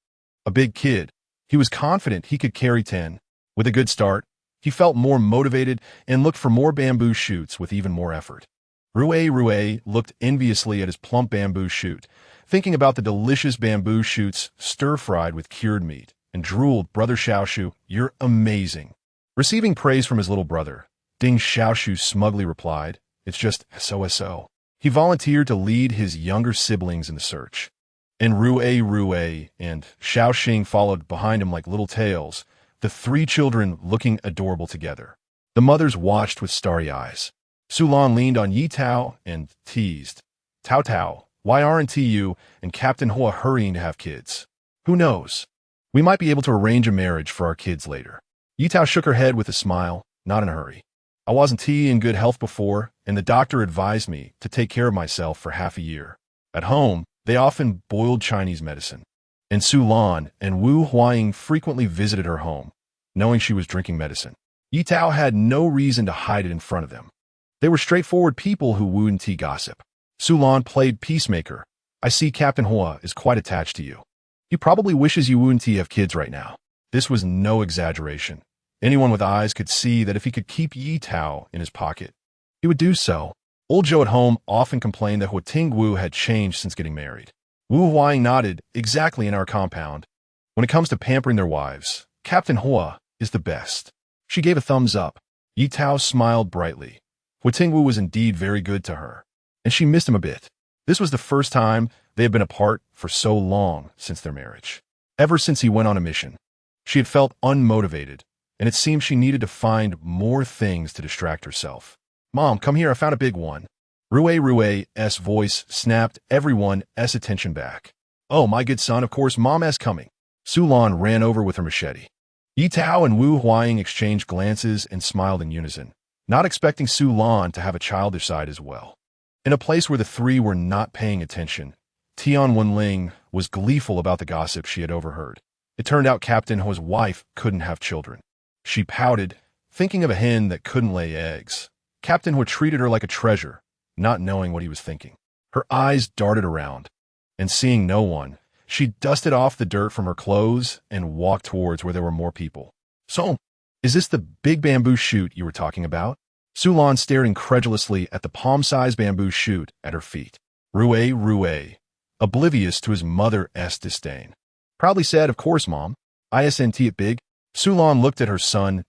A big kid, he was confident he could carry 10. With a good start, he felt more motivated and looked for more bamboo shoots with even more effort. Rue looked enviously at his plump bamboo shoot, thinking about the delicious bamboo shoots stir-fried with cured meat, and drooled, "Brother Xiaoshu, you're amazing." Receiving praise from his little brother, Ding Xiaoshu smugly replied, "It's just so." He volunteered to lead his younger siblings in the search, and Rue and Xiaoxing followed behind him like little tails, the three children looking adorable together. The mothers watched with starry eyes. Sulan leaned on Ye Tao and teased, "Tao, why aren't you and Captain Huo hurrying to have kids? Who knows? We might be able to arrange a marriage for our kids later." Ye Tao shook her head with a smile, "Not in a hurry. I wasn't in good health before, and the doctor advised me to take care of myself for half a year. At home, they often boiled Chinese medicine, and Sulan and Wu Huaying frequently visited her home, knowing she was drinking medicine. Ye Tao had no reason to hide it in front of them. They were straightforward people who wouldn't gossip. Sulan played peacemaker. "I see Captain Huo is quite attached to you. He probably wishes you wouldn't have kids right now." This was no exaggeration. Anyone with eyes could see that if he could keep Ye Tao in his pocket, he would do so. Old Zhou at home often complained that Huo Tingwu had changed since getting married. Wu Huaying nodded, "Exactly in our compound. When it comes to pampering their wives, Captain Huo is the best." She gave a thumbs up. Ye Tao smiled brightly. Huo Tingwu was indeed very good to her, and she missed him a bit. This was the first time they had been apart for so long since their marriage. Ever since he went on a mission, she had felt unmotivated, and it seemed she needed to find more things to distract herself. "Mom, come here, I found a big one." Rue's voice snapped everyone's attention back. "Oh, my good son, of course Mom's coming." Sulan ran over with her machete. Ye Tao and Wu Huaying exchanged glances and smiled in unison, not expecting Sulan to have a childish side as well. In a place where the three were not paying attention, Tian Wenling was gleeful about the gossip she had overheard. It turned out Captain Huo's wife couldn't have children. She pouted, thinking of a hen that couldn't lay eggs. Captain Huo treated her like a treasure, not knowing what he was thinking. Her eyes darted around, and seeing no one, she dusted off the dirt from her clothes and walked towards where there were more people. "So, is this the big bamboo shoot you were talking about?" Sulan stared incredulously at the palm-sized bamboo shoot at her feet. Rue, oblivious to his mother's disdain, proudly said, "Of course, Mom. Isn't it big?" Sulan looked at her son's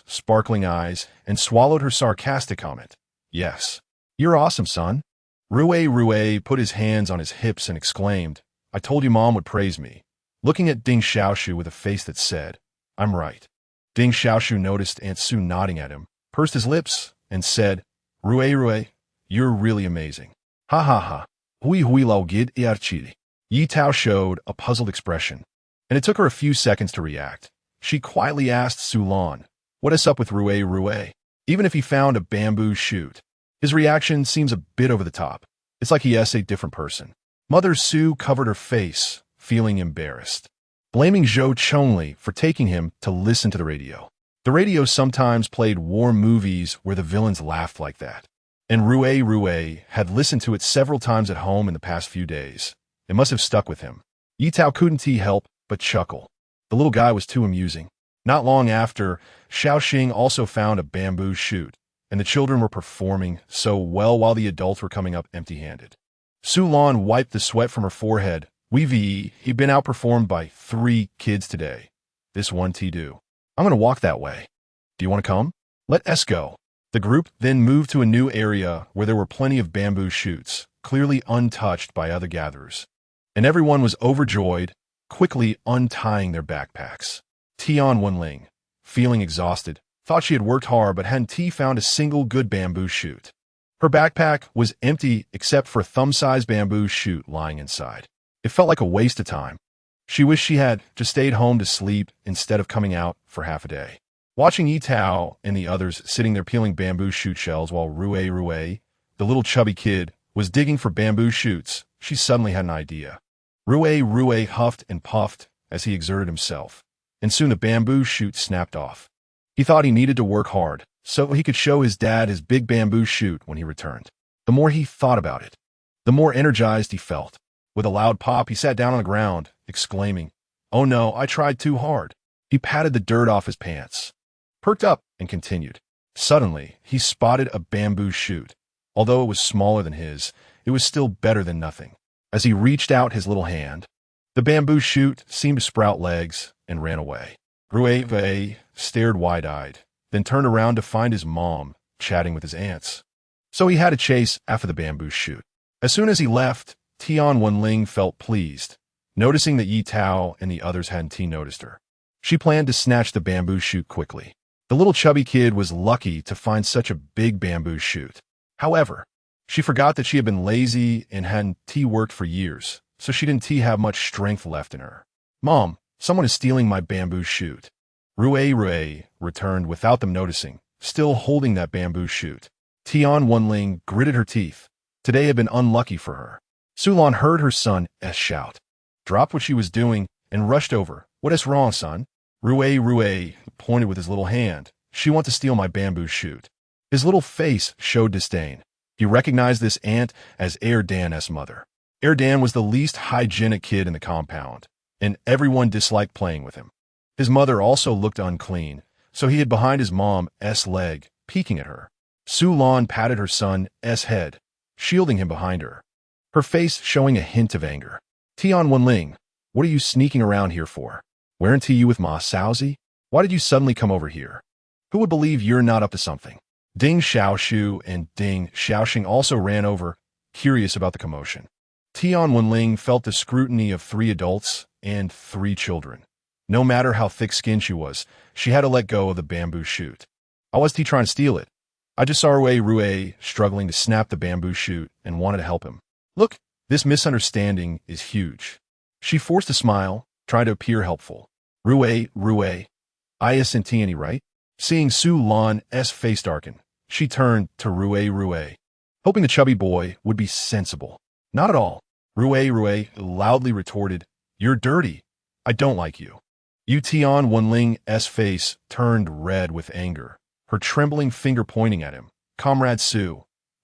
sparkling eyes and swallowed her sarcastic comment. "Yes. You're awesome, son." Rue put his hands on his hips and exclaimed, "I told you Mom would praise me," looking at Ding Xiaoshu with a face that said, "I'm right." Ding Xiaoshu noticed Aunt Su nodding at him, pursed his lips, and said, Rue, you're really amazing." "Ha ha ha. Hui lao gid iarchiri." Ye Tao showed a puzzled expression, and it took her a few seconds to react. She quietly asked Sulan, "What is up with Rue? Even if he found a bamboo shoot, his reaction seems a bit over the top. It's like he is a different person." Mother Su covered her face, feeling embarrassed, blaming Zhou Chongli for taking him to listen to the radio. The radio sometimes played war movies where the villains laughed like that, and Rue had listened to it several times at home in the past few days. It must have stuck with him. Ye Tao couldn't help but chuckle. The little guy was too amusing. Not long after, Xiaoxing also found a bamboo shoot, and the children were performing so well while the adults were coming up empty-handed. Sulan wiped the sweat from her forehead. He'd been outperformed by 3 kids today. This one do. I'm going to walk that way." Do you want to come? Let us go. The group then moved to a new area where there were plenty of bamboo shoots, clearly untouched by other gatherers. And everyone was overjoyed, quickly untying their backpacks. Tian Wenling, feeling exhausted, thought she had worked hard but hadn't found a single good bamboo shoot. Her backpack was empty except for a thumb-sized bamboo shoot lying inside. It felt like a waste of time. She wished she had just stayed home to sleep instead of coming out for half a day. Watching Ye Tao and the others sitting there peeling bamboo shoot shells while Rue, the little chubby kid, was digging for bamboo shoots, she suddenly had an idea. Rue huffed and puffed as he exerted himself, and soon the bamboo shoot snapped off. He thought he needed to work hard so he could show his dad his big bamboo shoot when he returned. The more he thought about it, the more energized he felt. With a loud pop, he sat down on the ground, exclaiming, "Oh no, I tried too hard." He patted the dirt off his pants, perked up, and continued. Suddenly, he spotted a bamboo shoot. Although it was smaller than his, it was still better than nothing. As he reached out his little hand, the bamboo shoot seemed to sprout legs and ran away. Rue stared wide-eyed, then turned around to find his mom chatting with his aunts. So he had to chase after the bamboo shoot. As soon as he left, Tian Wenling felt pleased, noticing that Ye Tao and the others hadn't noticed her. She planned to snatch the bamboo shoot quickly. The little chubby kid was lucky to find such a big bamboo shoot. However, she forgot that she had been lazy and hadn't worked for years, so she didn't have much strength left in her. "Mom, someone is stealing my bamboo shoot." Rue returned without them noticing, still holding that bamboo shoot. Tian Wenling gritted her teeth. Today had been unlucky for her. Sulan heard her son's shout, dropped what she was doing, and rushed over. "What is wrong, son?" Rue pointed with his little hand. "She wants to steal my bamboo shoot." His little face showed disdain. He recognized this aunt as Dan's mother. Dan was the least hygienic kid in the compound, and everyone disliked playing with him. His mother also looked unclean, so he hid behind his mom's leg, peeking at her. Sulan patted her son's head, shielding him behind her, her face showing a hint of anger. "Tian Wenling, what are you sneaking around here for? Weren't you with Ma Saozi? Why did you suddenly come over here? Who would believe you're not up to something?" Ding Xiaoshu and Ding Xiaoxing also ran over, curious about the commotion. Tian Wenling felt the scrutiny of 3 adults and 3 children. No matter how thick-skinned she was, she had to let go of the bamboo shoot. "I was trying to steal it. I just saw Rue struggling to snap the bamboo shoot and wanted to help him. Look, this misunderstanding is huge." She forced a smile, trying to appear helpful. Rue, I isn't any right?" Seeing Sulan's face darken, she turned to Rue, hoping the chubby boy would be sensible. "Not at all." Rue loudly retorted, "You're dirty. I don't like you." Tian Wenling's face turned red with anger, her trembling finger pointing at him. "Comrade Su,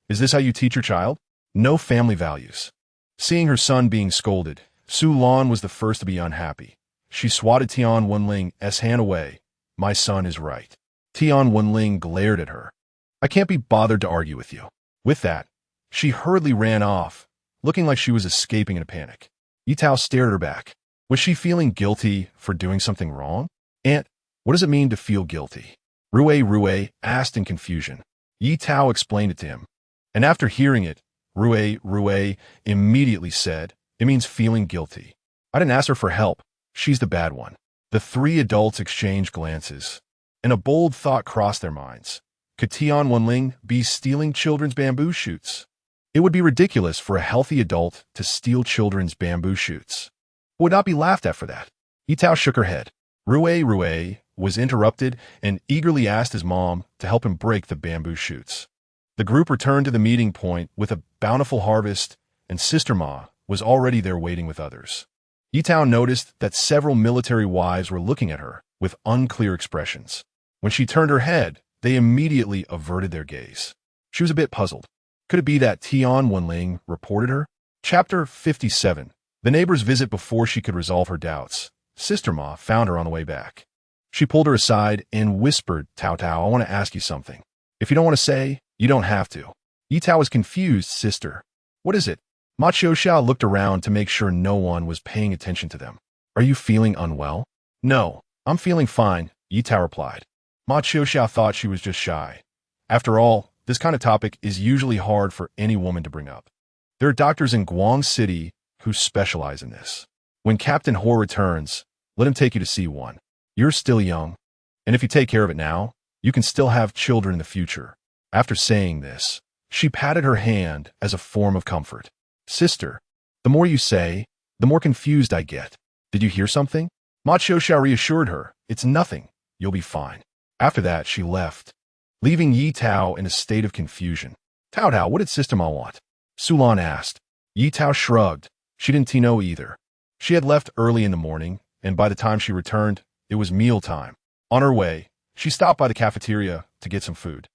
is this how you teach your child? No family values." Seeing her son being scolded, Sulan was the first to be unhappy. She swatted Tian Wenling's hand away. "My son is right." Tian Wenling glared at her. "I can't be bothered to argue with you." With that, she hurriedly ran off, looking like she was escaping in a panic. Ye Tao stared at her back. Was she feeling guilty for doing something wrong? "Aunt, what does it mean to feel guilty?" Rue asked in confusion. Ye Tao explained it to him. And after hearing it, Rue immediately said, "It means feeling guilty. I didn't ask her for help. She's the bad one." The 3 adults exchanged glances, and a bold thought crossed their minds. Could Tian Wenling be stealing children's bamboo shoots? It would be ridiculous for a healthy adult to steal children's bamboo shoots. Would not be laughed at for that. Ye Tao shook her head. Rue was interrupted and eagerly asked his mom to help him break the bamboo shoots. The group returned to the meeting point with a bountiful harvest, and Sister Ma was already there waiting with others. Ye Tao noticed that several military wives were looking at her with unclear expressions. When she turned her head, they immediately averted their gaze. She was a bit puzzled. Could it be that Tian Wenling reported her? Chapter 57. The neighbor's visit. Before she could resolve her doubts, Sister Ma found her on the way back. She pulled her aside and whispered, "Tao, I want to ask you something. If you don't want to say, you don't have to." Ye Tao was confused. "Sister, what is it?" Ma Xiao looked around to make sure no one was paying attention to them. "Are you feeling unwell?" "No, I'm feeling fine," Ye Tao replied. Ma Qiuxiao thought she was just shy. After all, this kind of topic is usually hard for any woman to bring up. There are doctors in Guang City who specialize in this. When Captain Huo returns, let him take you to see one. You're still young, and if you take care of it now, you can still have children in the future. After saying this, she patted her hand as a form of comfort. Sister, the more you say, the more confused I get. Did you hear something? Ma Qiuxiao reassured her. It's nothing. You'll be fine. After that, she left, leaving Ye Tao in a state of confusion. Tao, what did Sister Ma want? Sulan asked. Ye Tao shrugged. She didn't know either. She had left early in the morning, and by the time she returned, it was mealtime. On her way, she stopped by the cafeteria to get some food.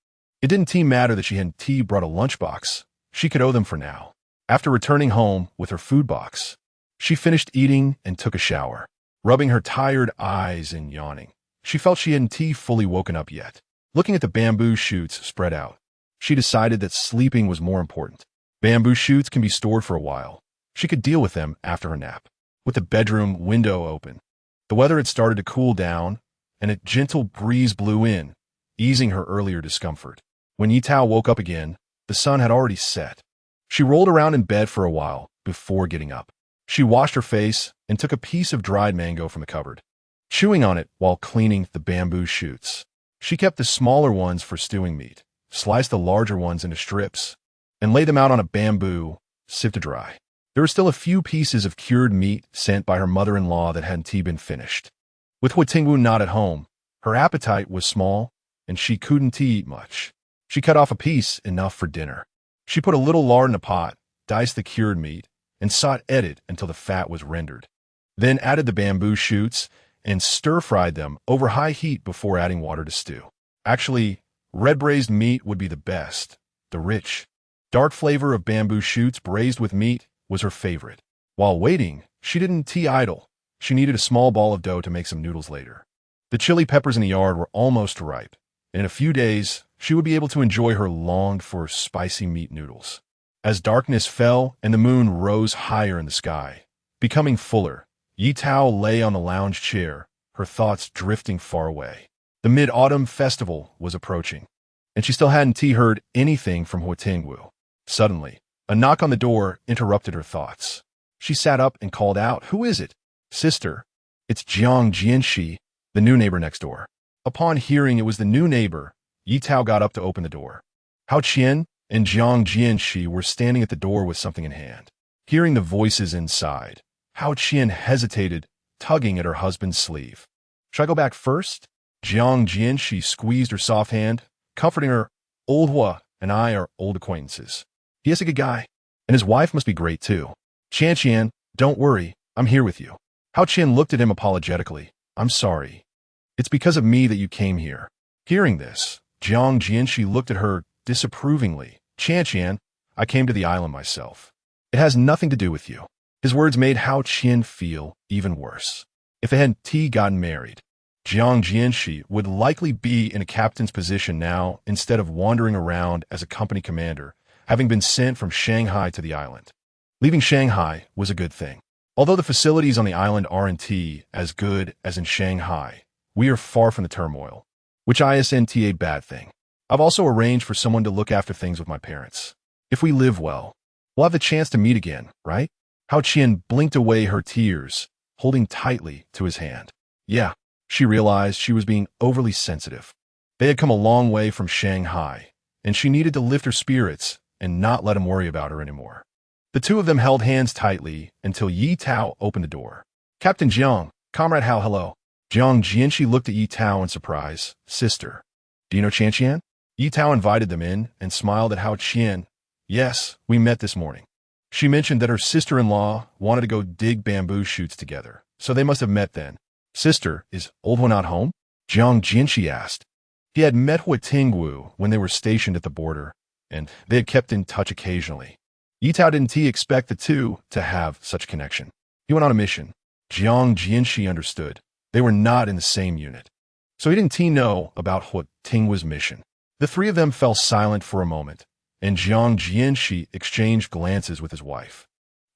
It didn't matter that she hadn't brought a lunchbox. She could owe them for now. After returning home with her food box, she finished eating and took a shower. Rubbing her tired eyes and yawning, she felt she hadn't fully woken up yet. Looking at the bamboo shoots spread out, she decided that sleeping was more important. Bamboo shoots can be stored for a while. She could deal with them after her nap. With the bedroom window open, the weather had started to cool down, and a gentle breeze blew in, easing her earlier discomfort. When Ye Tao woke up again, the sun had already set. She rolled around in bed for a while before getting up. She washed her face and took a piece of dried mango from the cupboard, chewing on it while cleaning the bamboo shoots. She kept the smaller ones for stewing meat, sliced the larger ones into strips, and laid them out on a bamboo, sieve to dry. There were still a few pieces of cured meat sent by her mother-in-law that hadn't been finished. With Huo Tingwu not at home, her appetite was small, and she couldn't eat much. She cut off a piece enough for dinner. She put a little lard in a pot, diced the cured meat, and sought it until the fat was rendered. Then added the bamboo shoots and stir-fried them over high heat before adding water to stew. Actually, red braised meat would be the best. The rich, dark flavor of bamboo shoots braised with meat was her favorite. While waiting, she didn't idle. She needed a small ball of dough to make some noodles later. The chili peppers in the yard were almost ripe. In a few days, she would be able to enjoy her longed-for spicy meat noodles. As darkness fell and the moon rose higher in the sky, becoming fuller, Ye Tao lay on the lounge chair, her thoughts drifting far away. The mid-autumn festival was approaching, and she still hadn't heard anything from Huo Tingwu. Suddenly, a knock on the door interrupted her thoughts. She sat up and called out, "Who is it?" "Sister, it's Jiang Jianxi, the new neighbor next door." Upon hearing it was the new neighbor, Ye Tao got up to open the door. Hao Qian and Jiang Jianxi were standing at the door with something in hand. Hearing the voices inside, Hao Qian hesitated, tugging at her husband's sleeve. "Should I go back first?" Jiang Jianxi squeezed her soft hand, comforting her. "Old Hua and I are old acquaintances. He is a good guy, and his wife must be great too. Qian, don't worry, I'm here with you." Hao Qian looked at him apologetically. "I'm sorry. It's because of me that you came here." Hearing this, Jiang Jianxi looked at her disapprovingly. "Qian, I came to the island myself. It has nothing to do with you." His words made Hao Qian feel even worse. If they hadn't gotten married, Jiang Jianxi would likely be in a captain's position now instead of wandering around as a company commander, having been sent from Shanghai to the island. Leaving Shanghai was a good thing. Although the facilities on the island aren't as good as in Shanghai, we are far from the turmoil, which isn't a bad thing. I've also arranged for someone to look after things with my parents. If we live well, we'll have the chance to meet again, right? Hao Qian blinked away her tears, holding tightly to his hand. Yeah, she realized she was being overly sensitive. They had come a long way from Shanghai, and she needed to lift her spirits and not let him worry about her anymore. The two of them held hands tightly until Ye Tao opened the door. "Captain Jiang, Comrade Hao, hello." Jiang Jianxi looked at Ye Tao in surprise. "Sister, do you know Qian?" Ye Tao invited them in and smiled at Hao Qian. "Yes, we met this morning. She mentioned that her sister-in-law wanted to go dig bamboo shoots together, so they must have met then." "Sister, is old one not home?" Jiang Jianxi asked. He had met Huo Tingwu when they were stationed at the border, and they had kept in touch occasionally. Ye Tao didn't expect the two to have such a connection. He went on a mission. Jiang Jianxi understood. They were not in the same unit, so he didn't know about Huo Tingwu's mission. The three of them fell silent for a moment, and Jiang Jianxi exchanged glances with his wife.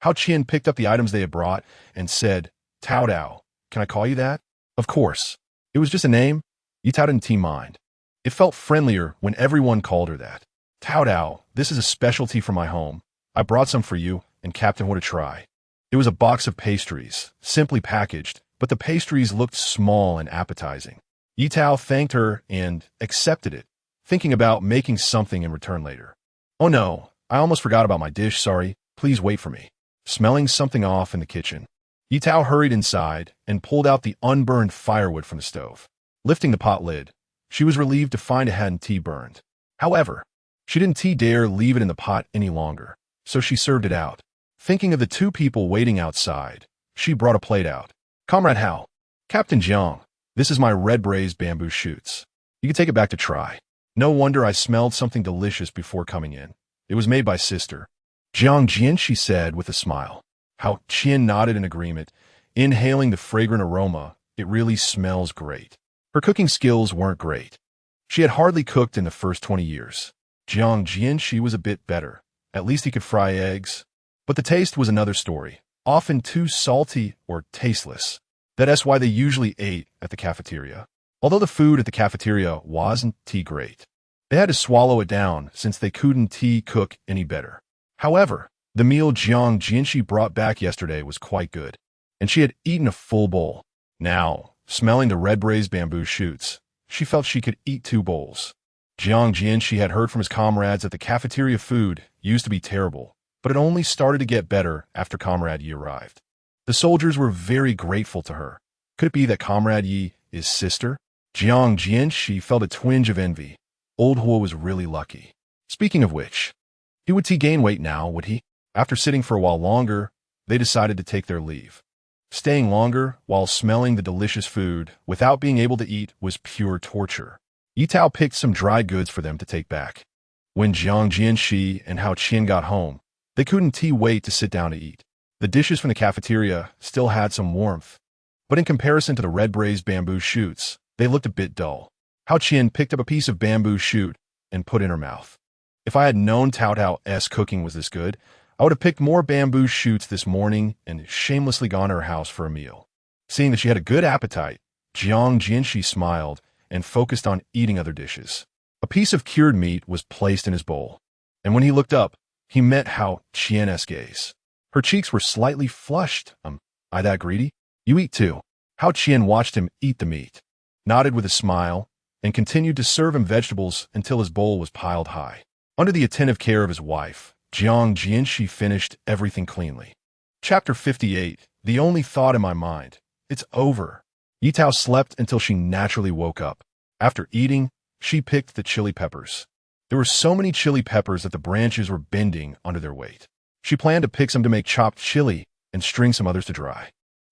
Hao Qian picked up the items they had brought and said, "Tao, can I call you that?" "Of course. It was just a name." Ye Tao didn't mind. It felt friendlier when everyone called her that. Tao, this is a specialty from my home. I brought some for you and Captain Huo to try. It was a box of pastries, simply packaged, but the pastries looked small and appetizing. Ye Tao thanked her and accepted it, thinking about making something in return later. Oh no, I almost forgot about my dish, sorry. Please wait for me. Smelling something off in the kitchen, Ye Tao hurried inside and pulled out the unburned firewood from the stove. Lifting the pot lid, she was relieved to find it hadn't tea burned. However, she didn't dare leave it in the pot any longer, so she served it out. Thinking of the two people waiting outside, she brought a plate out. Comrade Hao, Captain Jiang, this is my red braised bamboo shoots. You can take it back to try. No wonder I smelled something delicious before coming in. It was made by sister. Jiang Jian, she said with a smile. Hao Qian nodded in agreement, inhaling the fragrant aroma. It really smells great. Her cooking skills weren't great. She had hardly cooked in the first 20 years. Jiang Jian, she was a bit better. At least he could fry eggs. But the taste was another story, often too salty or tasteless. That's why they usually ate at the cafeteria. Although the food at the cafeteria wasn't great, they had to swallow it down since they couldn't cook any better. However, the meal Jiang Jianxi brought back yesterday was quite good, and she had eaten a full bowl. Now, smelling the red braised bamboo shoots, she felt she could eat 2 bowls. Jiang Jianxi had heard from his comrades that the cafeteria food used to be terrible, but it only started to get better after Comrade Ye arrived. The soldiers were very grateful to her. Could it be that Comrade Ye is sister? Jiang Jianxi felt a twinge of envy. Old Huo was really lucky. Speaking of which, he would gain weight now, would he? After sitting for a while longer, they decided to take their leave. Staying longer while smelling the delicious food without being able to eat was pure torture. Ye Tao picked some dry goods for them to take back. When Jiang Jianxi and Hao Qian got home, they couldn't wait to sit down to eat. The dishes from the cafeteria still had some warmth, but in comparison to the red braised bamboo shoots, they looked a bit dull. Hao Qian picked up a piece of bamboo shoot and put in her mouth. If I had known Tao's cooking was this good, I would have picked more bamboo shoots this morning and shamelessly gone to her house for a meal. Seeing that she had a good appetite, Jiang Jianxi smiled and focused on eating other dishes. A piece of cured meat was placed in his bowl, and when he looked up, he met Hao Qian's gaze. Her cheeks were slightly flushed. I that greedy? You eat too. Hao Qian watched him eat the meat, nodded with a smile, and continued to serve him vegetables until his bowl was piled high. Under the attentive care of his wife, Jiang Jianxi finished everything cleanly. Chapter 58. The only thought in my mind. It's over. Ye Tao slept until she naturally woke up. After eating, she picked the chili peppers. There were so many chili peppers that the branches were bending under their weight. She planned to pick some to make chopped chili and string some others to dry.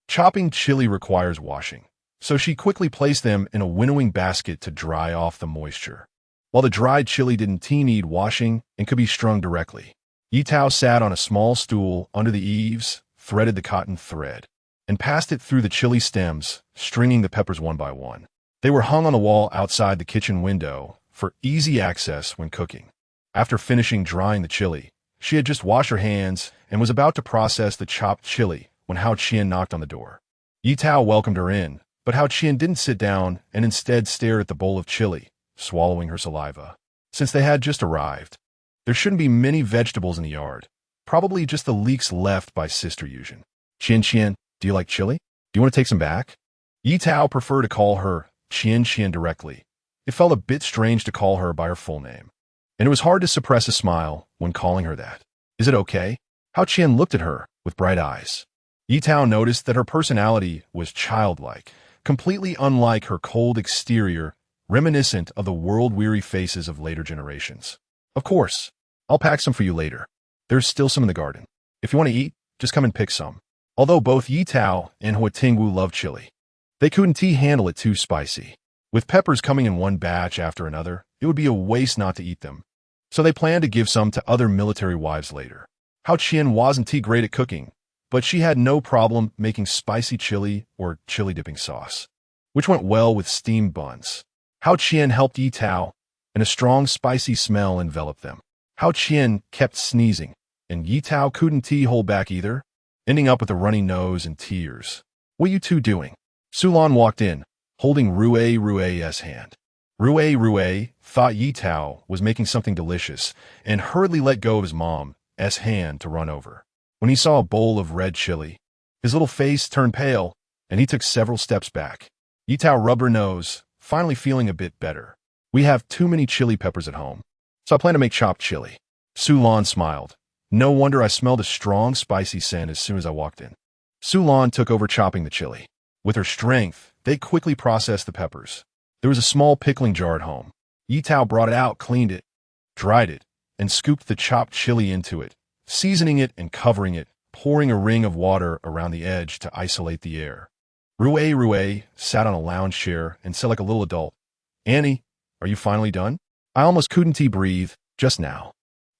Chopping chili requires washing, so she quickly placed them in a winnowing basket to dry off the moisture. While the dried chili didn't need washing and could be strung directly, Ye Tao sat on a small stool under the eaves, threaded the cotton thread, and passed it through the chili stems, stringing the peppers one by one. They were hung on the wall outside the kitchen window for easy access when cooking. After finishing drying the chili, she had just washed her hands and was about to process the chopped chili when Hao Qian knocked on the door. Ye Tao welcomed her in, but Hao Qian didn't sit down and instead stared at the bowl of chili, swallowing her saliva. Since they had just arrived, there shouldn't be many vegetables in the yard, probably just the leeks left by Sister Yuzhen. Qian, do you like chili? Do you want to take some back? Ye Tao preferred to call her Qian directly. It felt a bit strange to call her by her full name, and it was hard to suppress a smile when calling her that. Is it okay? Hao Qian looked at her with bright eyes. Ye Tao noticed that her personality was childlike, completely unlike her cold exterior, reminiscent of the world-weary faces of later generations. Of course, I'll pack some for you later. There's still some in the garden. If you want to eat, just come and pick some. Although both Ye Tao and Huo Tingwu loved chili, they couldn't handle it too spicy. With peppers coming in one batch after another, it would be a waste not to eat them. So they planned to give some to other military wives later. Hao Qian wasn't great at cooking, but she had no problem making spicy chili or chili dipping sauce, which went well with steamed buns. Hao Qian helped Ye Tao, and a strong spicy smell enveloped them. Hao Qian kept sneezing, and Ye Tao couldn't hold back either, ending up with a runny nose and tears. What are you two doing? Sulan walked in, holding Rue's hand. Rue thought Ye Tao was making something delicious and hurriedly let go of his mom's hand to run over. When he saw a bowl of red chili, his little face turned pale, and he took several steps back. Ye Tao rubbed her nose, finally feeling a bit better. We have too many chili peppers at home, so I plan to make chopped chili. Su Lan smiled. No wonder I smelled a strong, spicy scent as soon as I walked in. Su Lan took over chopping the chili. With her strength, they quickly processed the peppers. There was a small pickling jar at home. Ye Tao brought it out, cleaned it, dried it, and scooped the chopped chili into it, seasoning it and covering it, pouring a ring of water around the edge to isolate the air. Rue sat on a lounge chair and said like a little adult, "Annie, are you finally done? I almost couldn't breathe just now."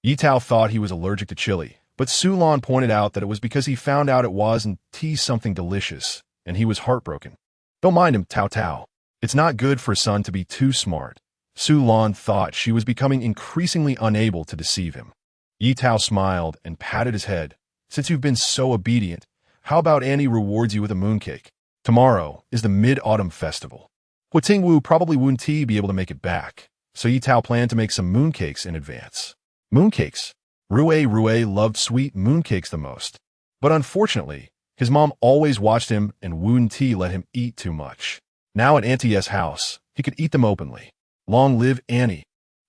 Ye Tao thought he was allergic to chili, but Su Lan pointed out that it was because he found out it wasn't something delicious, and he was heartbroken. "Don't mind him, Tao Tao. It's not good for a son to be too smart." Su Lan thought she was becoming increasingly unable to deceive him. Ye Tao smiled and patted his head. "Since you've been so obedient, how about Annie rewards you with a mooncake? Tomorrow is the Mid-Autumn Festival. Huo Tingwu probably wouldn't be able to make it back, so Ye Tao planned to make some mooncakes in advance." Mooncakes? Rue loved sweet mooncakes the most. But unfortunately, his mom always watched him and wouldn't let him eat too much. Now at Auntie's house, he could eat them openly. Long live Annie.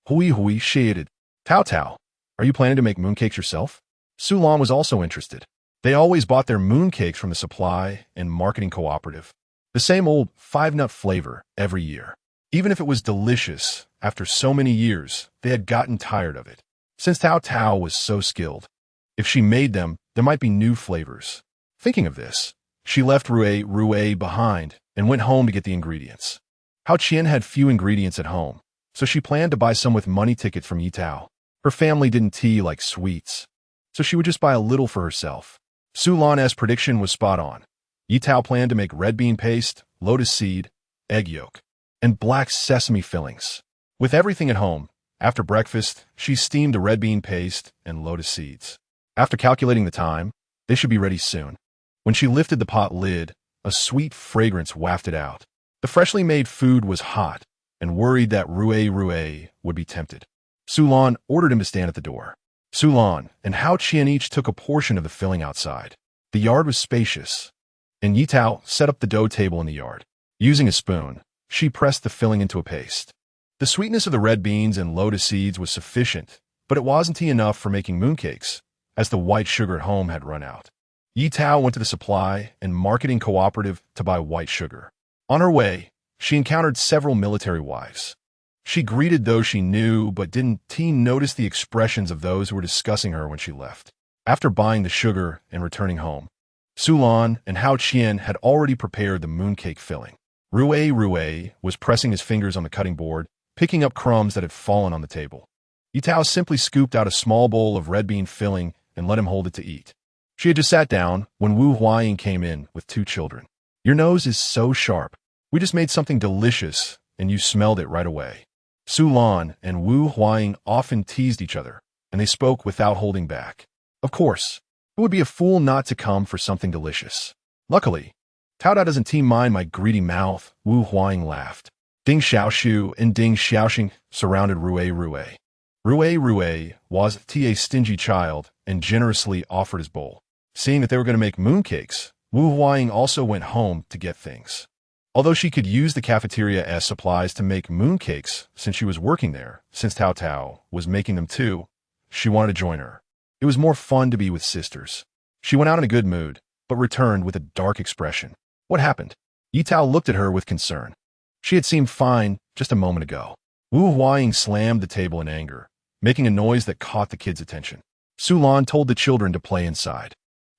Hui shaded. Tao Tao, are you planning to make mooncakes yourself? Su Lan was also interested. They always bought their mooncakes from the supply and marketing cooperative. The same old 5-nut flavor every year. Even if it was delicious, after so many years, they had gotten tired of it. Since Tao Tao was so skilled, if she made them, there might be new flavors. Thinking of this, she left Rue behind and went home to get the ingredients. Hao Qian had few ingredients at home, so she planned to buy some with money tickets from Ye Tao. Her family didn't like sweets, so she would just buy a little for herself. Su Lan's prediction was spot on. Ye Tao planned to make red bean paste, lotus seed, egg yolk, and black sesame fillings. With everything at home, after breakfast, she steamed the red bean paste and lotus seeds. After calculating the time, they should be ready soon. When she lifted the pot lid, a sweet fragrance wafted out. The freshly made food was hot, and worried that Rue would be tempted. Su Lan ordered him to stand at the door. Su Lan and Hao Qian each took a portion of the filling outside. The yard was spacious, and Ye Tao set up the dough table in the yard. Using a spoon, she pressed the filling into a paste. The sweetness of the red beans and lotus seeds was sufficient, but it wasn't enough for making mooncakes, as the white sugar at home had run out. Ye Tao went to the supply and marketing cooperative to buy white sugar. On her way, she encountered several military wives. She greeted those she knew, but didn't notice the expressions of those who were discussing her when she left. After buying the sugar and returning home, Su Lan and Hao Qian had already prepared the mooncake filling. Rue was pressing his fingers on the cutting board, picking up crumbs that had fallen on the table. Ye Tao simply scooped out a small bowl of red bean filling and let him hold it to eat. She had just sat down when Wu Huaying came in with 2 children. "Your nose is so sharp. We just made something delicious, and you smelled it right away." Su Lan and Wu Huaying often teased each other, and they spoke without holding back. Of course, it would be a fool not to come for something delicious. Luckily, Tao Tao doesn't mind my greedy mouth, Wu Huaying laughed. Ding Xiaoshu and Ding Xiaoxing surrounded Rue. Rue was a stingy child and generously offered his bowl. Seeing that they were going to make mooncakes, Wu Huaying also went home to get things. Although she could use the cafeteria as supplies to make mooncakes since she was working there, since Tao Tao was making them too, she wanted to join her. It was more fun to be with sisters. She went out in a good mood, but returned with a dark expression. What happened? Ye Tao looked at her with concern. She had seemed fine just a moment ago. Wu Huaying slammed the table in anger, making a noise that caught the kids' attention. Su Lan told the children to play inside.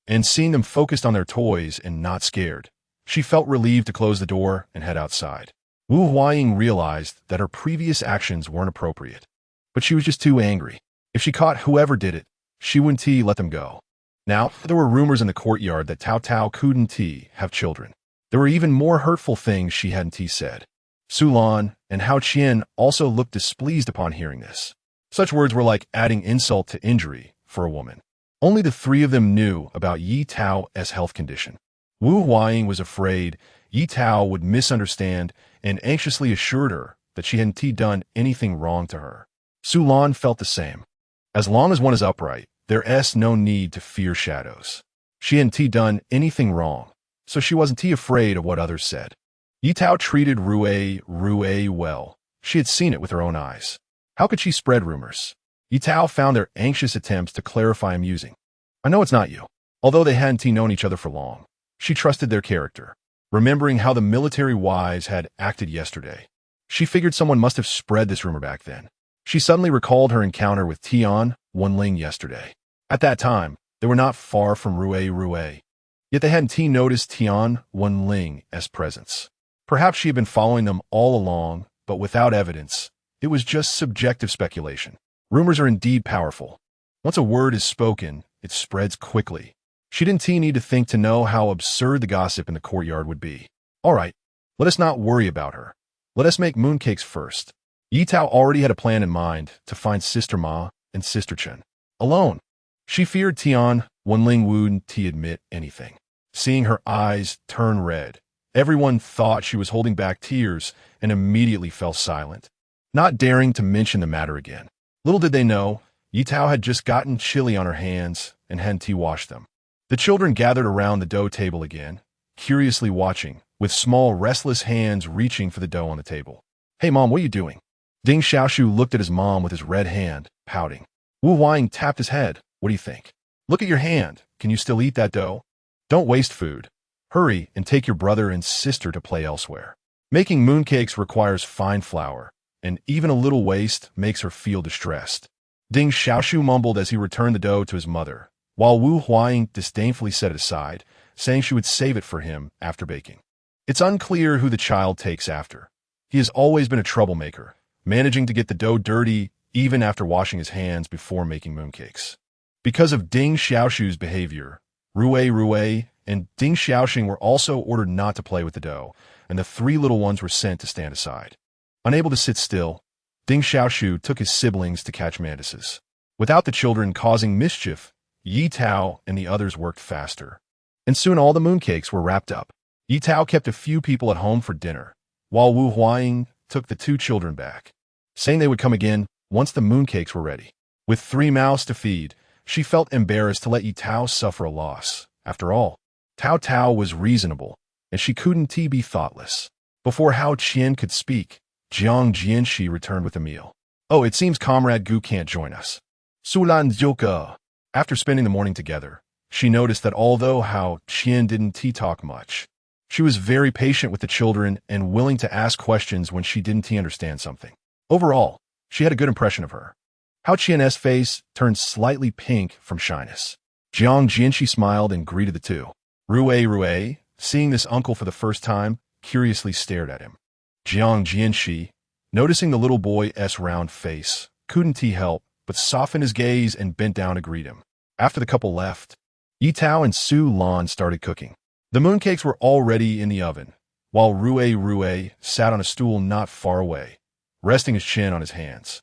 And seeing them focused on their toys and not scared, she felt relieved to close the door and head outside. Wu Huaying realized that her previous actions weren't appropriate, but she was just too angry. If she caught whoever did it, she wouldn't let them go. Now, there were rumors in the courtyard that Tao Tao couldn't have children. There were even more hurtful things she hadn't said. Su Lan and Hao Qian also looked displeased upon hearing this. Such words were like adding insult to injury for a woman. Only the 3 of them knew about Ye Tao's health condition. Wu Huaying was afraid Ye Tao would misunderstand and anxiously assured her that she hadn't done anything wrong to her. Su Lan felt the same. As long as one is upright, there's no need to fear shadows. She hadn't done anything wrong, so she wasn't afraid of what others said. Ye Tao treated Rue well. She had seen it with her own eyes. How could she spread rumors? Ye Tao found their anxious attempts to clarify amusing. I know it's not you. Although they hadn't known each other for long, she trusted their character. Remembering how the military wives had acted yesterday, she figured someone must have spread this rumor back then. She suddenly recalled her encounter with Tian Wenling yesterday. At that time, they were not far from Rue, yet they hadn't noticed Tian Wenling's presence. Perhaps she had been following them all along, but without evidence. It was just subjective speculation. Rumors are indeed powerful. Once a word is spoken, it spreads quickly. She didn't need to think to know how absurd the gossip in the courtyard would be. All right, let us not worry about her. Let us make mooncakes first. Ye Tao already had a plan in mind to find Sister Ma and Sister Chen. Alone, she feared Tian Wenling wouldn't admit anything. Seeing her eyes turn red, everyone thought she was holding back tears and immediately fell silent, not daring to mention the matter again. Little did they know, Ye Tao had just gotten chili on her hands and hadn't washed them. The children gathered around the dough table again, curiously watching, with small restless hands reaching for the dough on the table. Hey mom, what are you doing? Ding Xiaoshu looked at his mom with his red hand, pouting. Wu Huang tapped his head. What do you think? Look at your hand. Can you still eat that dough? Don't waste food. Hurry and take your brother and sister to play elsewhere. Making mooncakes requires fine flour, and even a little waste makes her feel distressed. Ding Xiaoshu mumbled as he returned the dough to his mother, while Wu Huang disdainfully set it aside, saying she would save it for him after baking. It's unclear who the child takes after. He has always been a troublemaker, managing to get the dough dirty even after washing his hands before making mooncakes. Because of Ding Xiaoshu's behavior, Rue and Ding Xiaoxing were also ordered not to play with the dough, and the three little ones were sent to stand aside. Unable to sit still, Ding Xiaoshu took his siblings to catch mantises. Without the children causing mischief, Ye Tao and the others worked faster. And soon all the mooncakes were wrapped up. Ye Tao kept a few people at home for dinner, while Wu Huang took the two children back, saying they would come again once the mooncakes were ready. With 3 mouths to feed, she felt embarrassed to let Ye Tao suffer a loss. After all, Tao was reasonable, and she couldn't be thoughtless. Before Hao Qian could speak, Jiang Jianxi returned with a meal. Oh, it seems Comrade Gu can't join us. Sulan Zhuge. After spending the morning together, she noticed that although Hao Qian didn't talk much, she was very patient with the children and willing to ask questions when she didn't understand something. Overall, she had a good impression of her. Hao Qian's face turned slightly pink from shyness. Jiang Jianxi smiled and greeted the two. Rue, seeing this uncle for the first time, curiously stared at him. Jiang Jianxi, noticing the little boy's round face, couldn't help but soften his gaze and bent down to greet him. After the couple left, Ye Tao and Su Lan started cooking. The mooncakes were already in the oven, while Rue sat on a stool not far away, resting his chin on his hands,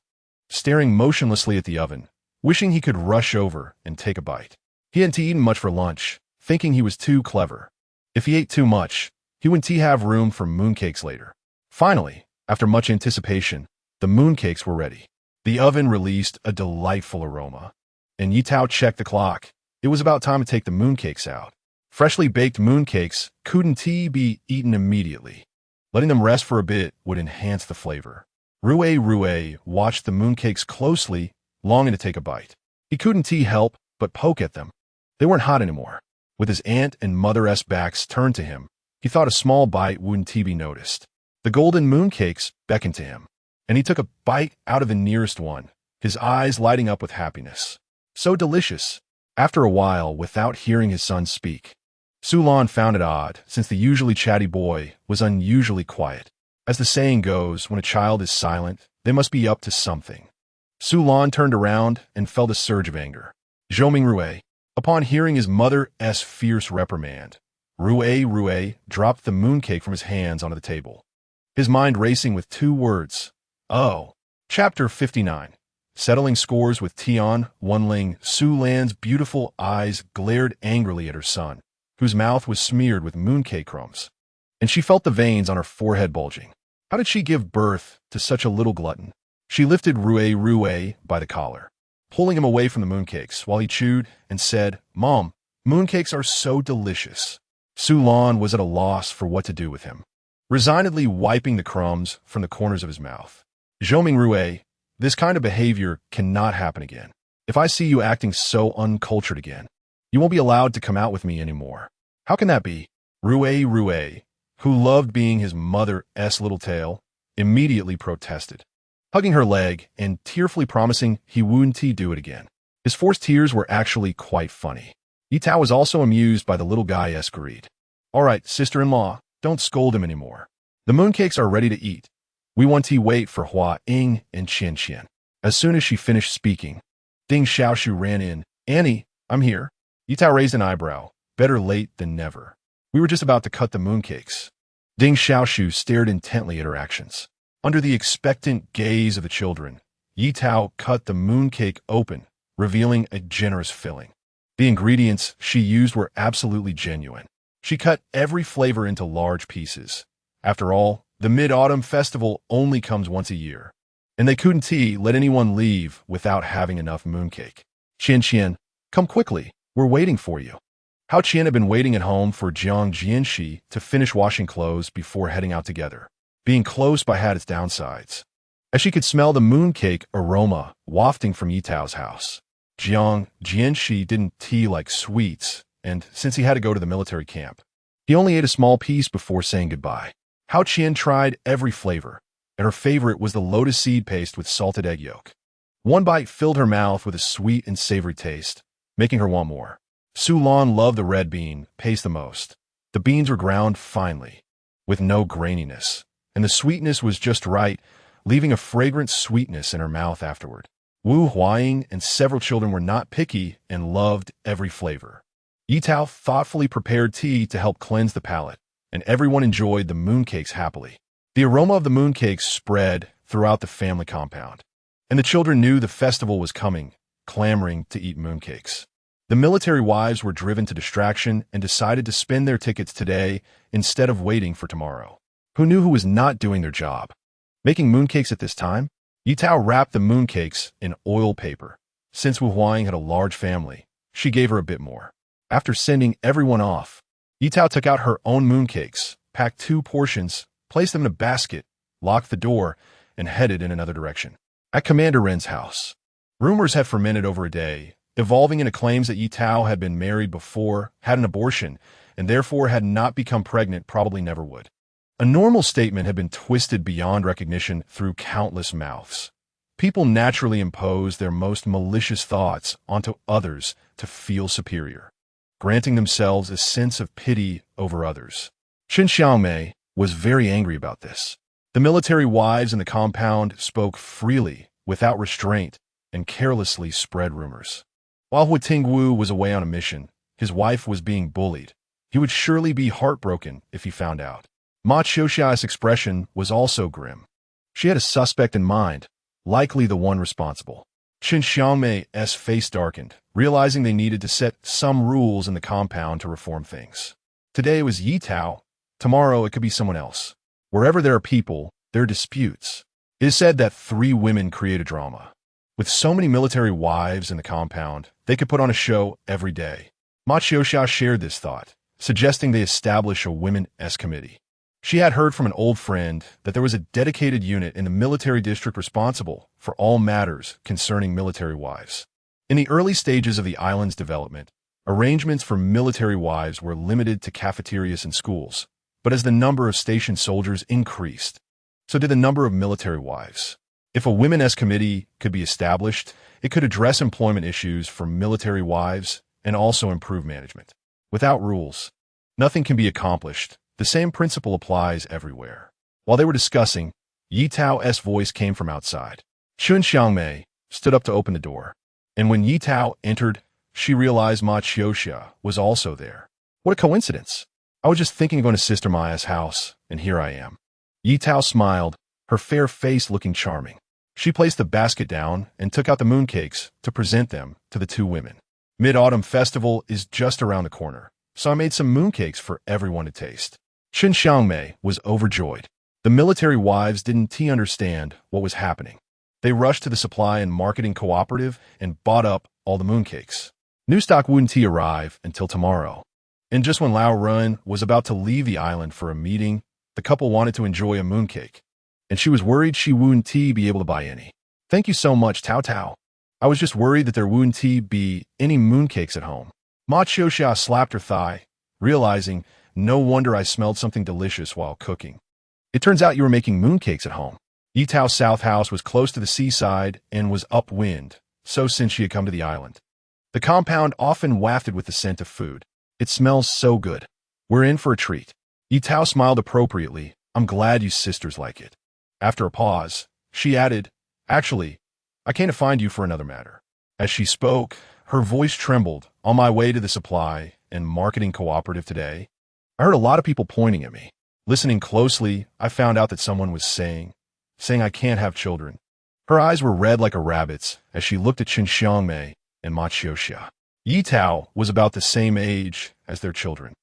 staring motionlessly at the oven, wishing he could rush over and take a bite. He hadn't eaten much for lunch, thinking he was too clever. If he ate too much, he wouldn't have room for mooncakes later. Finally, after much anticipation, the mooncakes were ready. The oven released a delightful aroma, and Ye Tao checked the clock. It was about time to take the mooncakes out. Freshly baked mooncakes couldn't be eaten immediately. Letting them rest for a bit would enhance the flavor. Rue watched the mooncakes closely, longing to take a bite. He couldn't help but poke at them. They weren't hot anymore. With his aunt and mother's backs turned to him, he thought a small bite wouldn't be noticed. The golden mooncakes beckoned to him, and he took a bite out of the nearest one, his eyes lighting up with happiness. So delicious. After a while, without hearing his son speak, Su Lan found it odd, since the usually chatty boy was unusually quiet. As the saying goes, when a child is silent, they must be up to something. Su Lan turned around and felt a surge of anger. Zhoming Rue, upon hearing his mother's fierce reprimand, Rue dropped the mooncake from his hands onto the table, his mind racing with 2 words. Oh. Chapter 59. Settling scores with Tian Wenling, Su Lan's beautiful eyes glared angrily at her son, whose mouth was smeared with mooncake crumbs. and she felt the veins on her forehead bulging. How did she give birth to such a little glutton? She lifted Rue by the collar, pulling him away from the mooncakes while he chewed and said, "Mom, mooncakes are so delicious." Su Lan was at a loss for what to do with him, resignedly wiping the crumbs from the corners of his mouth. "Zhoming Rue, this kind of behavior cannot happen again. If I see you acting so uncultured again, you won't be allowed to come out with me anymore." "How can that be?" Rue, who loved being his mother's little tail, immediately protested, hugging her leg and tearfully promising he wouldn't do it again. His forced tears were actually quite funny. Ye Tao was also amused by the little guy's greed. "All right, sister-in-law, don't scold him anymore. The mooncakes are ready to eat. We want to wait for Hua Ing and Qian Qian." As soon as she finished speaking, Ding Xiaoshu ran in. "Annie, I'm here." Ye Tao raised an eyebrow. "Better late than never. We were just about to cut the mooncakes." Ding Xiaoshu stared intently at her actions. Under the expectant gaze of the children, Ye Tao cut the mooncake open, revealing a generous filling. The ingredients she used were absolutely genuine. She cut every flavor into large pieces. After all, the Mid-Autumn Festival only comes once a year, and they couldn't let anyone leave without having enough mooncake. "Qian Qian, come quickly. We're waiting for you." Hao Qian had been waiting at home for Jiang Jianxi to finish washing clothes before heading out together. Being close by had its downsides, as she could smell the mooncake aroma wafting from Ye Tao's house. Jiang Jianxi didn't like sweets, and since he had to go to the military camp, he only ate a small piece before saying goodbye. Hao Qian tried every flavor, and her favorite was the lotus seed paste with salted egg yolk. One bite filled her mouth with a sweet and savory taste, making her want more. Su Lan loved the red bean paste the most. The beans were ground finely, with no graininess, and the sweetness was just right, leaving a fragrant sweetness in her mouth afterward. Wu Huaying and several children were not picky and loved every flavor. Ye Tao thoughtfully prepared tea to help cleanse the palate, and everyone enjoyed the mooncakes happily. The aroma of the mooncakes spread throughout the family compound, and the children knew the festival was coming, clamoring to eat mooncakes. The military wives were driven to distraction and decided to spend their tickets today instead of waiting for tomorrow. Who was not doing their job? Making mooncakes at this time? Ye Tao wrapped the mooncakes in oil paper. Since Wu Huang had a large family, she gave her a bit more. After sending everyone off, Ye Tao took out her own mooncakes, packed 2 portions, placed them in a basket, locked the door, and headed in another direction. At Commander Ren's house, rumors had fermented over a day, evolving into claims that Ye Tao had been married before, had an abortion, and therefore had not become pregnant, probably never would. A normal statement had been twisted beyond recognition through countless mouths. People naturally impose their most malicious thoughts onto others to feel superior, granting themselves a sense of pity over others. Chen Xiaomei was very angry about this. The military wives in the compound spoke freely, without restraint, and carelessly spread rumors. While Huo Tingwu was away on a mission, his wife was being bullied. He would surely be heartbroken if he found out. Ma Qiuxia's expression was also grim. She had a suspect in mind, likely the one responsible. Chen Xiaomei's face darkened, realizing they needed to set some rules in the compound to reform things. Today was Ye Tao, tomorrow it could be someone else. Wherever there are people, there are disputes. It is said that 3 women create a drama. With so many military wives in the compound, they could put on a show every day. Ma Qiuxia shared this thought, suggesting they establish a women's committee. She had heard from an old friend that there was a dedicated unit in the military district responsible for all matters concerning military wives. In the early stages of the island's development, arrangements for military wives were limited to cafeterias and schools, but as the number of stationed soldiers increased, so did the number of military wives. If a women's committee could be established, it could address employment issues for military wives and also improve management. Without rules, nothing can be accomplished. The same principle applies everywhere. While they were discussing, Ye Tao's voice came from outside. Chen Xiaomei stood up to open the door, and when Ye Tao entered, she realized Ma Qiuxia was also there. What a coincidence! I was just thinking of going to Sister Maya's house, and here I am. Ye Tao smiled, her fair face looking charming. She placed the basket down and took out the mooncakes to present them to the 2 women. Mid-Autumn Festival is just around the corner, so I made some mooncakes for everyone to taste. Chen Xiangmei was overjoyed. The military wives didn't understand what was happening. They rushed to the supply and marketing cooperative and bought up all the mooncakes. New stock wouldn't arrive until tomorrow. And just when Lao Run was about to leave the island for a meeting, the couple wanted to enjoy a mooncake, and she was worried she wouldn't be able to buy any. Thank you so much, Tao Tao. I was just worried that there wouldn't be any mooncakes at home. Ma Qiuxia slapped her thigh, realizing, no wonder I smelled something delicious while cooking. It turns out you were making mooncakes at home. Ye Tao South House was close to the seaside and was upwind, so since she had come to the island. The compound often wafted with the scent of food. It smells so good. We're in for a treat. Ye Tao smiled appropriately. I'm glad you sisters like it. After a pause, she added, actually, I came to find you for another matter. As she spoke, her voice trembled. On my way to the supply and marketing cooperative today, I heard a lot of people pointing at me. Listening closely, I found out that someone was saying I can't have children. Her eyes were red like a rabbit's as she looked at Chen Xiangmei and Ma Qiuxia. Ye Tao was about the same age as their children,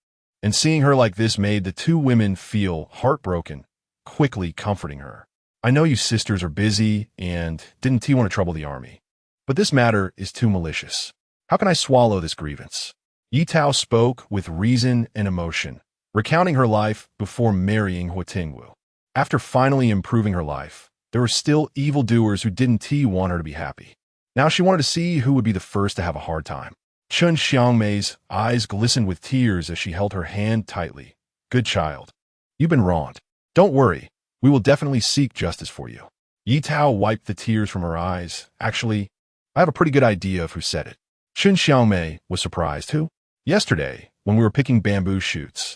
and seeing her like this made the two women feel heartbroken, quickly comforting her. I know you sisters are busy and didn't want to trouble the army, but this matter is too malicious. How can I swallow this grievance? Ye Tao spoke with reason and emotion, recounting her life before marrying Huo Tingwu. After finally improving her life, there were still evildoers who didn't want her to be happy. Now she wanted to see who would be the first to have a hard time. Chen Xiangmei's eyes glistened with tears as she held her hand tightly. Good child. You've been wronged. Don't worry. We will definitely seek justice for you. Ye Tao wiped the tears from her eyes. Actually, I have a pretty good idea of who said it. Chen Xiangmei was surprised. Who? Yesterday, when we were picking bamboo shoots.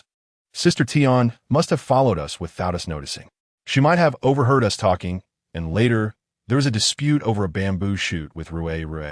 Sister Tian must have followed us without us noticing. She might have overheard us talking, and later, there was a dispute over a bamboo shoot with Rue.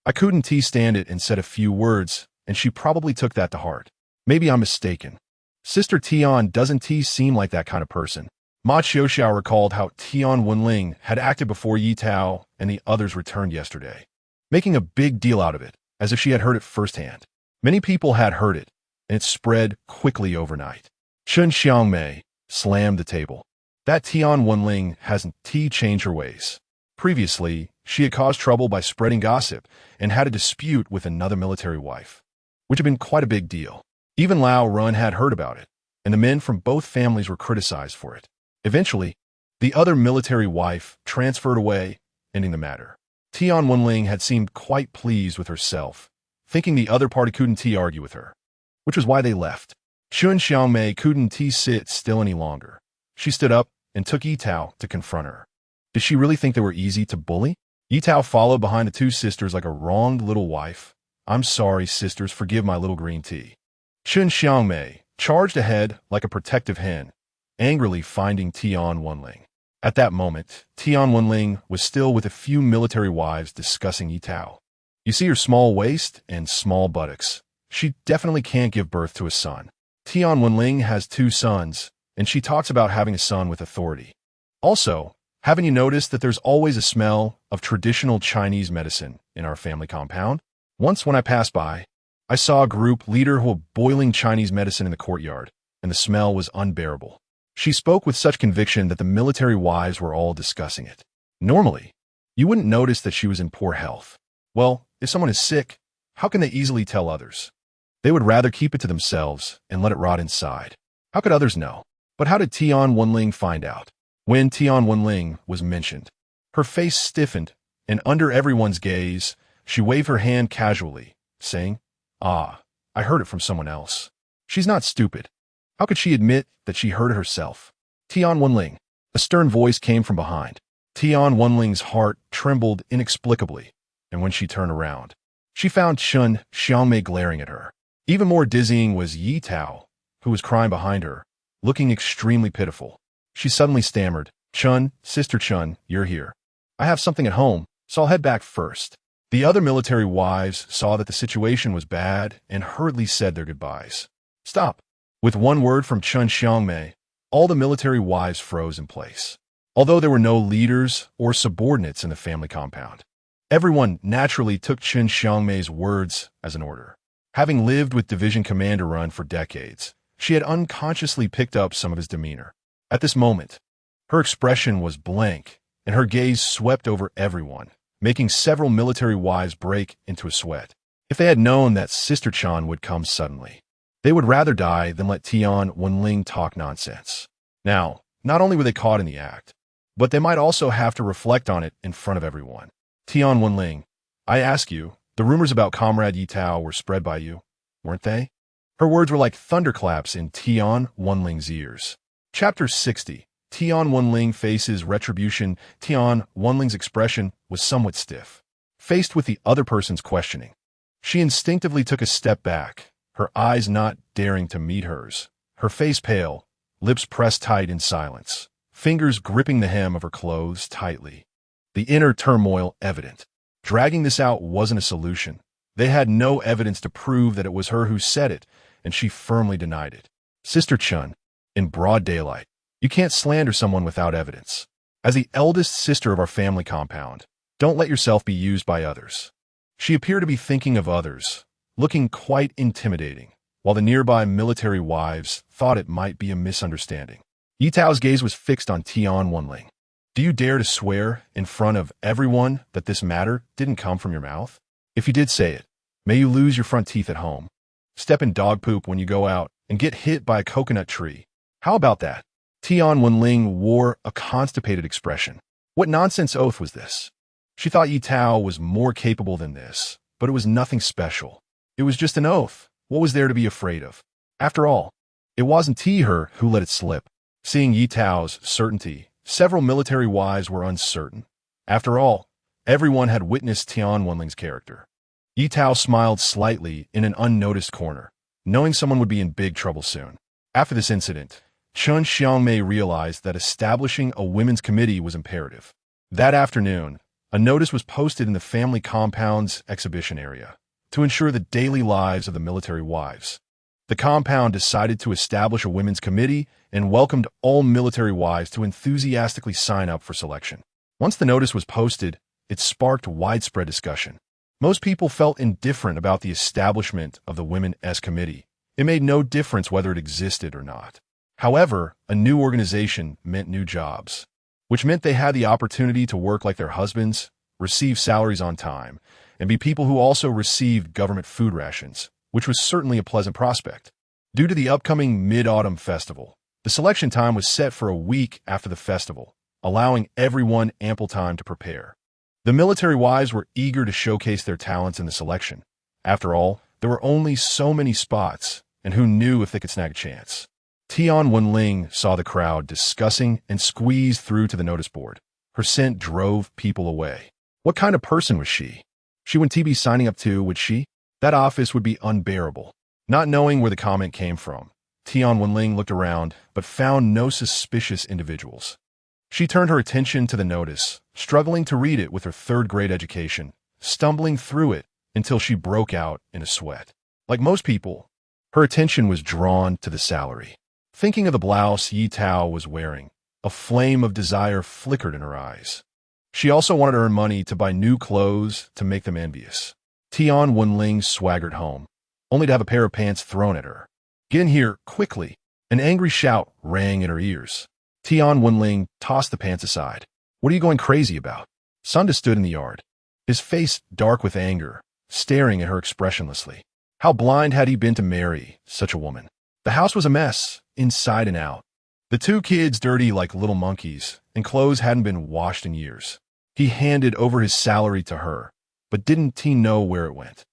I couldn't stand it and said a few words, and she probably took that to heart. Maybe I'm mistaken. Sister Tian doesn't seem like that kind of person. Ma Qiuxia recalled how Tian Wenling had acted before Ye Tao and the others returned yesterday, making a big deal out of it, as if she had heard it firsthand. Many people had heard it, and it spread quickly overnight. Chen Xiangmei slammed the table. That Tian Wenling hasn't changed her ways. Previously, she had caused trouble by spreading gossip and had a dispute with another military wife, which had been quite a big deal. Even Lao Run had heard about it, and the men from both families were criticized for it. Eventually, the other military wife transferred away, ending the matter. Tian Wenling had seemed quite pleased with herself, thinking the other party couldn't argue with her, which was why they left. Chen Xiangmei couldn't sit still any longer. She stood up and took Ye Tao to confront her. Did she really think they were easy to bully? Ye Tao followed behind the two sisters like a wronged little wife. I'm sorry, sisters, forgive my little green tea. Chen Xiangmei charged ahead like a protective hen, angrily finding Tian Wenling. At that moment, Tian Wenling was still with a few military wives discussing Ye Tao. You see her small waist and small buttocks. She definitely can't give birth to a son. Tian Wenling has 2 sons, and she talks about having a son with authority. Also, haven't you noticed that there's always a smell of traditional Chinese medicine in our family compound? Once when I passed by, I saw a group leader who was boiling Chinese medicine in the courtyard, and the smell was unbearable. She spoke with such conviction that the military wives were all discussing it. Normally, you wouldn't notice that she was in poor health. Well, if someone is sick, how can they easily tell others? They would rather keep it to themselves and let it rot inside. How could others know? But how did Tian Wenling find out? When Tian Wenling was mentioned, her face stiffened, and under everyone's gaze, she waved her hand casually, saying, I heard it from someone else. She's not stupid. How could she admit that she heard it herself? Tian Wenling. A stern voice came from behind. Tian Wenling's heart trembled inexplicably, and when she turned around, she found Chen Xiangmei glaring at her. Even more dizzying was Ye Tao, who was crying behind her, looking extremely pitiful. She suddenly stammered, Chun, Sister Chun, you're here. I have something at home, so I'll head back first. The other military wives saw that the situation was bad and hurriedly said their goodbyes. Stop. With one word from Chen Xiangmei, all the military wives froze in place. Although there were no leaders or subordinates in the family compound, everyone naturally took Chen Xiangmei's words as an order. Having lived with Division Commander Run for decades, She had unconsciously picked up some of his demeanor. At this moment, her expression was blank, and her gaze swept over everyone, making several military wives break into a sweat. If they had known that Sister Chan would come suddenly, they would rather die than let Tian Wenling talk nonsense. Now, not only were they caught in the act, but they might also have to reflect on it in front of everyone. Tian Wenling, I ask you, the rumors about Comrade Ye Tao were spread by you, weren't they? Her words were like thunderclaps in Tian Wenling's ears. Chapter 60. Tian Wenling faces retribution. Tian Wenling's expression was somewhat stiff. Faced with the other person's questioning, she instinctively took a step back, her eyes not daring to meet hers, her face pale, lips pressed tight in silence, fingers gripping the hem of her clothes tightly. The inner turmoil evident. Dragging this out wasn't a solution. They had no evidence to prove that it was her who said it, and she firmly denied it. Sister Chun, in broad daylight, you can't slander someone without evidence. As the eldest sister of our family compound, don't let yourself be used by others. She appeared to be thinking of others, looking quite intimidating, while the nearby military wives thought it might be a misunderstanding. Ye Tao's gaze was fixed on Tian Wenling. Do you dare to swear in front of everyone that this matter didn't come from your mouth? If you did say it, may you lose your front teeth at home. Step in dog poop when you go out and get hit by a coconut tree. How about that? Tian Wenling wore a constipated expression. What nonsense oath was this? She thought Ye Tao was more capable than this, but it was nothing special. It was just an oath. What was there to be afraid of? After all, it wasn't her who let it slip. Seeing Ye Tao's certainty, several military wives were uncertain. After all, everyone had witnessed Tian Wenling's character. Ye Tao smiled slightly in an unnoticed corner, knowing someone would be in big trouble soon. After this incident, Chun Xiangmei realized that establishing a women's committee was imperative. That afternoon, a notice was posted in the family compound's exhibition area to ensure the daily lives of the military wives. The compound decided to establish a women's committee and welcomed all military wives to enthusiastically sign up for selection. Once the notice was posted, it sparked widespread discussion. Most people felt indifferent about the establishment of the Women's Committee. It made no difference whether it existed or not. However, a new organization meant new jobs, which meant they had the opportunity to work like their husbands, receive salaries on time, and be people who also received government food rations, which was certainly a pleasant prospect. Due to the upcoming Mid-Autumn Festival, the selection time was set for a week after the festival, allowing everyone ample time to prepare. The military wives were eager to showcase their talents in the selection. After all, there were only so many spots, and who knew if they could snag a chance. Tian Wenling saw the crowd discussing and squeezed through to the notice board. Her scent drove people away. What kind of person was she? She wouldn't be signing up to, would she? That office would be unbearable. Not knowing where the comment came from, Tian Wenling looked around, but found no suspicious individuals. She turned her attention to the notice, struggling to read it with her third-grade education, stumbling through it until she broke out in a sweat. Like most people, her attention was drawn to the salary. Thinking of the blouse Ye Tao was wearing, a flame of desire flickered in her eyes. She also wanted to earn money to buy new clothes to make them envious. Tian Wenling swaggered home, only to have a pair of pants thrown at her. Get in here, quickly! An angry shout rang in her ears. Tian Wenling tossed the pants aside. What are you going crazy about? Sunda stood in the yard, his face dark with anger, staring at her expressionlessly. How blind had he been to marry such a woman? The house was a mess, inside and out. The two kids dirty like little monkeys, and clothes hadn't been washed in years. He handed over his salary to her, but didn't he know where it went?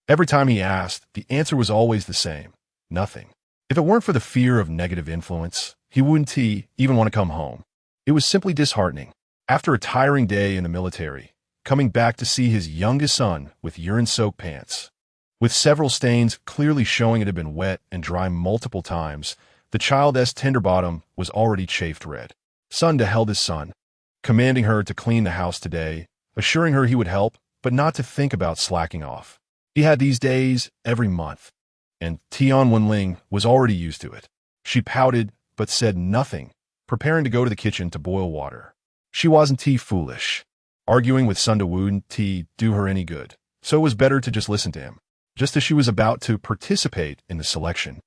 Every time he asked, the answer was always the same: nothing. If it weren't for the fear of negative influence, he wouldn't even want to come home. It was simply disheartening. After a tiring day in the military, coming back to see his youngest son with urine-soaked pants, with several stains clearly showing it had been wet and dry multiple times, the child's tender bottom was already chafed red. Sunda held his son, commanding her to clean the house today, assuring her he would help, but not to think about slacking off. He had these days every month, and Tian Wenling was already used to it. She pouted, but said nothing, preparing to go to the kitchen to boil water. She wasn't foolish. Arguing with Sunda wouldn't do her any good, so it was better to just listen to him. Just as she was about to participate in the selection,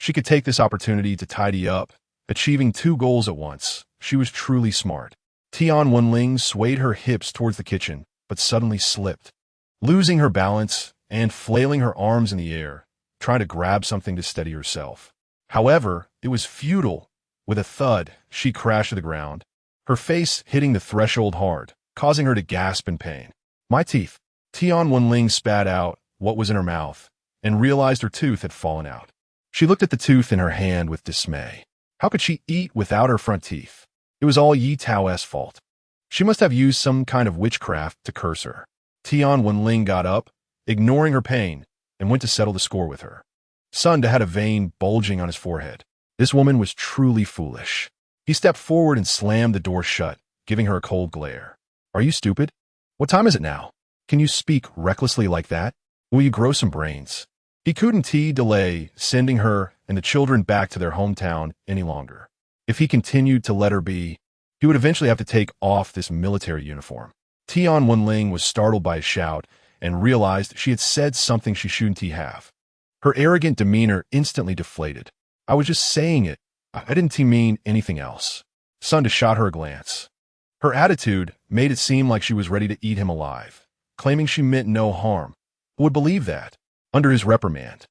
She could take this opportunity to tidy up, achieving two goals at once. She was truly smart. Tian Wenling swayed her hips towards the kitchen, but suddenly slipped, losing her balance and flailing her arms in the air, trying to grab something to steady herself. However, it was futile. With a thud, she crashed to the ground, her face hitting the threshold hard, causing her to gasp in pain. My teeth. Tian Wenling spat out what was in her mouth and realized her tooth had fallen out. She looked at the tooth in her hand with dismay. How could she eat without her front teeth? It was all Ye Tao's fault. She must have used some kind of witchcraft to curse her. Tian Wenling got up, ignoring her pain, and went to settle the score with her. Sunda had a vein bulging on his forehead. This woman was truly foolish. He stepped forward and slammed the door shut, giving her a cold glare. Are you stupid? What time is it now? Can you speak recklessly like that? Will you grow some brains? He couldn't delay sending her and the children back to their hometown any longer. If he continued to let her be, he would eventually have to take off this military uniform. Tian Wenling was startled by his shout and realized she had said something she shouldn't have. Her arrogant demeanor instantly deflated. I was just saying it. I didn't mean anything else. Sunda shot her a glance. Her attitude made it seem like she was ready to eat him alive, claiming she meant no harm. Who would believe that? Under his reprimand,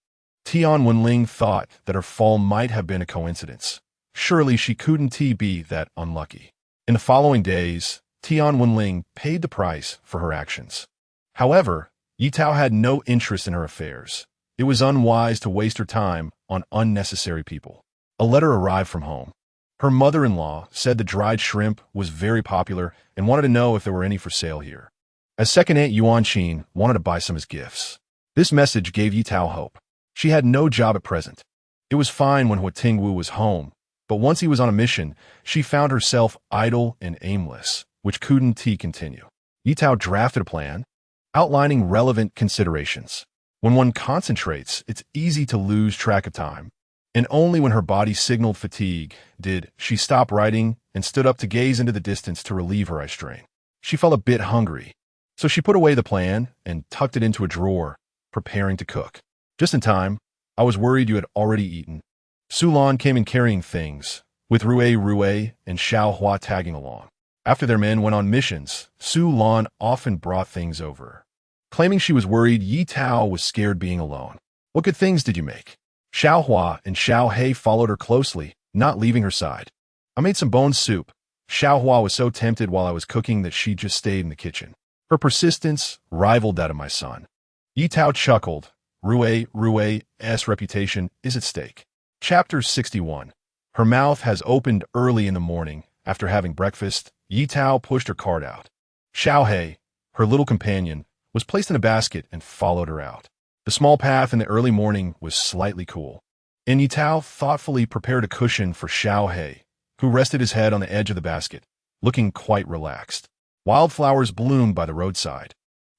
Tian Wenling thought that her fall might have been a coincidence. Surely she couldn't be that unlucky. In the following days, Tian Wenling paid the price for her actions. However, Ye Tao had no interest in her affairs. It was unwise to waste her time on unnecessary people. A letter arrived from home. Her mother-in-law said the dried shrimp was very popular and wanted to know if there were any for sale here. As second aunt Yuan Qin wanted to buy some as gifts. This message gave Ye Tao hope. She had no job at present. It was fine when Huo Tingwu was home, but once he was on a mission, she found herself idle and aimless, which couldn't continue. Ye Tao drafted a plan, outlining relevant considerations. When one concentrates, it's easy to lose track of time. And only when her body signaled fatigue did she stop writing and stood up to gaze into the distance to relieve her eye strain. She felt a bit hungry, so she put away the plan and tucked it into a drawer, preparing to cook. Just in time, I was worried you had already eaten. Su Lan came in carrying things, with Rue and Xiaohua tagging along. After their men went on missions, Su Lan often brought things over. Claiming she was worried, Ye Tao was scared being alone. What good things did you make? Xiaohua and Xiaohei followed her closely, not leaving her side. I made some bone soup. Xiaohua was so tempted while I was cooking that she just stayed in the kitchen. Her persistence rivaled that of my son. Ye Tao chuckled. Rue's reputation is at stake. Chapter 61. Her mouth has opened early in the morning. After having breakfast, Ye Tao pushed her cart out. Xiaohei, her little companion, was placed in a basket and followed her out. The small path in the early morning was slightly cool, and Ye Tao thoughtfully prepared a cushion for Xiaohei, who rested his head on the edge of the basket, looking quite relaxed. Wildflowers bloomed by the roadside,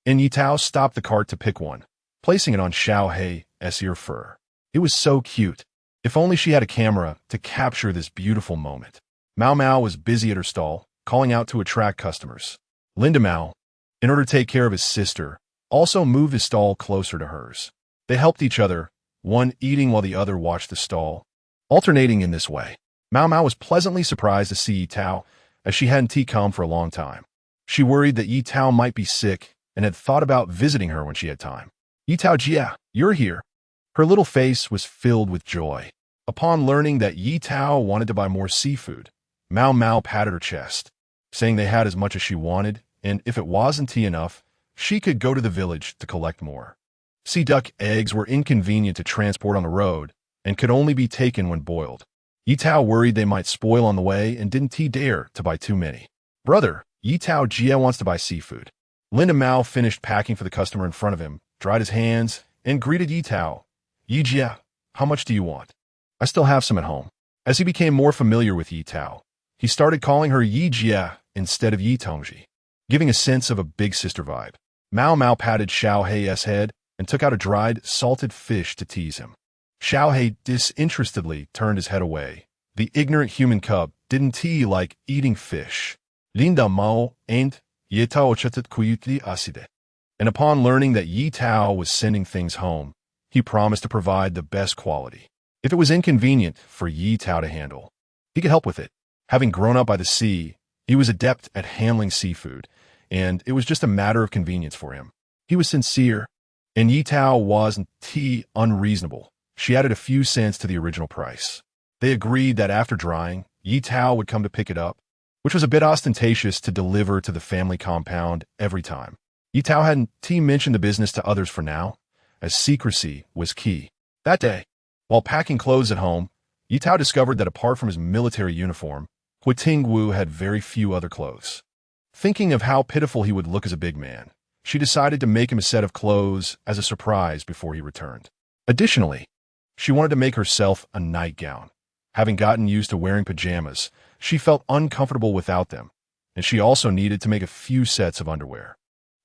and Ye Tao stopped the cart to pick one, placing it on Xiaohei's ear fur. It was so cute. If only she had a camera to capture this beautiful moment. Mao Mao was busy at her stall, calling out to attract customers. Linda Mao, in order to take care of his sister, also moved his stall closer to hers. They helped each other, one eating while the other watched the stall. Alternating in this way, Mao Mao was pleasantly surprised to see Ye Tao, as she hadn't come for a long time. She worried that Ye Tao might be sick and had thought about visiting her when she had time. Ye Tao Jia, you're here. Her little face was filled with joy. Upon learning that Ye Tao wanted to buy more seafood, Mao Mao patted her chest, saying they had as much as she wanted, and if it wasn't enough, she could go to the village to collect more. Sea duck eggs were inconvenient to transport on the road and could only be taken when boiled. Ye Tao worried they might spoil on the way and didn't dare to buy too many. Brother, Ye Tao Jia wants to buy seafood. Linda Mao finished packing for the customer in front of him, dried his hands, and greeted Ye Tao. Ye Jia, how much do you want? I still have some at home. As he became more familiar with Ye Tao, he started calling her Ye Jia instead of Ye Tongji, giving a sense of a big sister vibe. Mao Mao patted Xiaohei's head and took out a dried, salted fish to tease him. Xiaohei disinterestedly turned his head away. The ignorant human cub didn't like eating fish. Linda Mao ain't Ye Tao chatat kuyutli aside. And upon learning that Ye Tao was sending things home, he promised to provide the best quality. if it was inconvenient for Ye Tao to handle. He could help with it. Having grown up by the sea, he was adept at handling seafood, and it was just a matter of convenience for him. He was sincere, and Ye Tao wasn't unreasonable. She added a few cents to the original price. They agreed that after drying, Ye Tao would come to pick it up, which was a bit ostentatious to deliver to the family compound every time. Ye Tao hadn't mentioned the business to others for now, as secrecy was key. That day, while packing clothes at home, Ye Tao discovered that apart from his military uniform, Huo Tingwu had very few other clothes. Thinking of how pitiful he would look as a big man, she decided to make him a set of clothes as a surprise before he returned. Additionally, she wanted to make herself a nightgown. Having gotten used to wearing pajamas, she felt uncomfortable without them, and she also needed to make a few sets of underwear.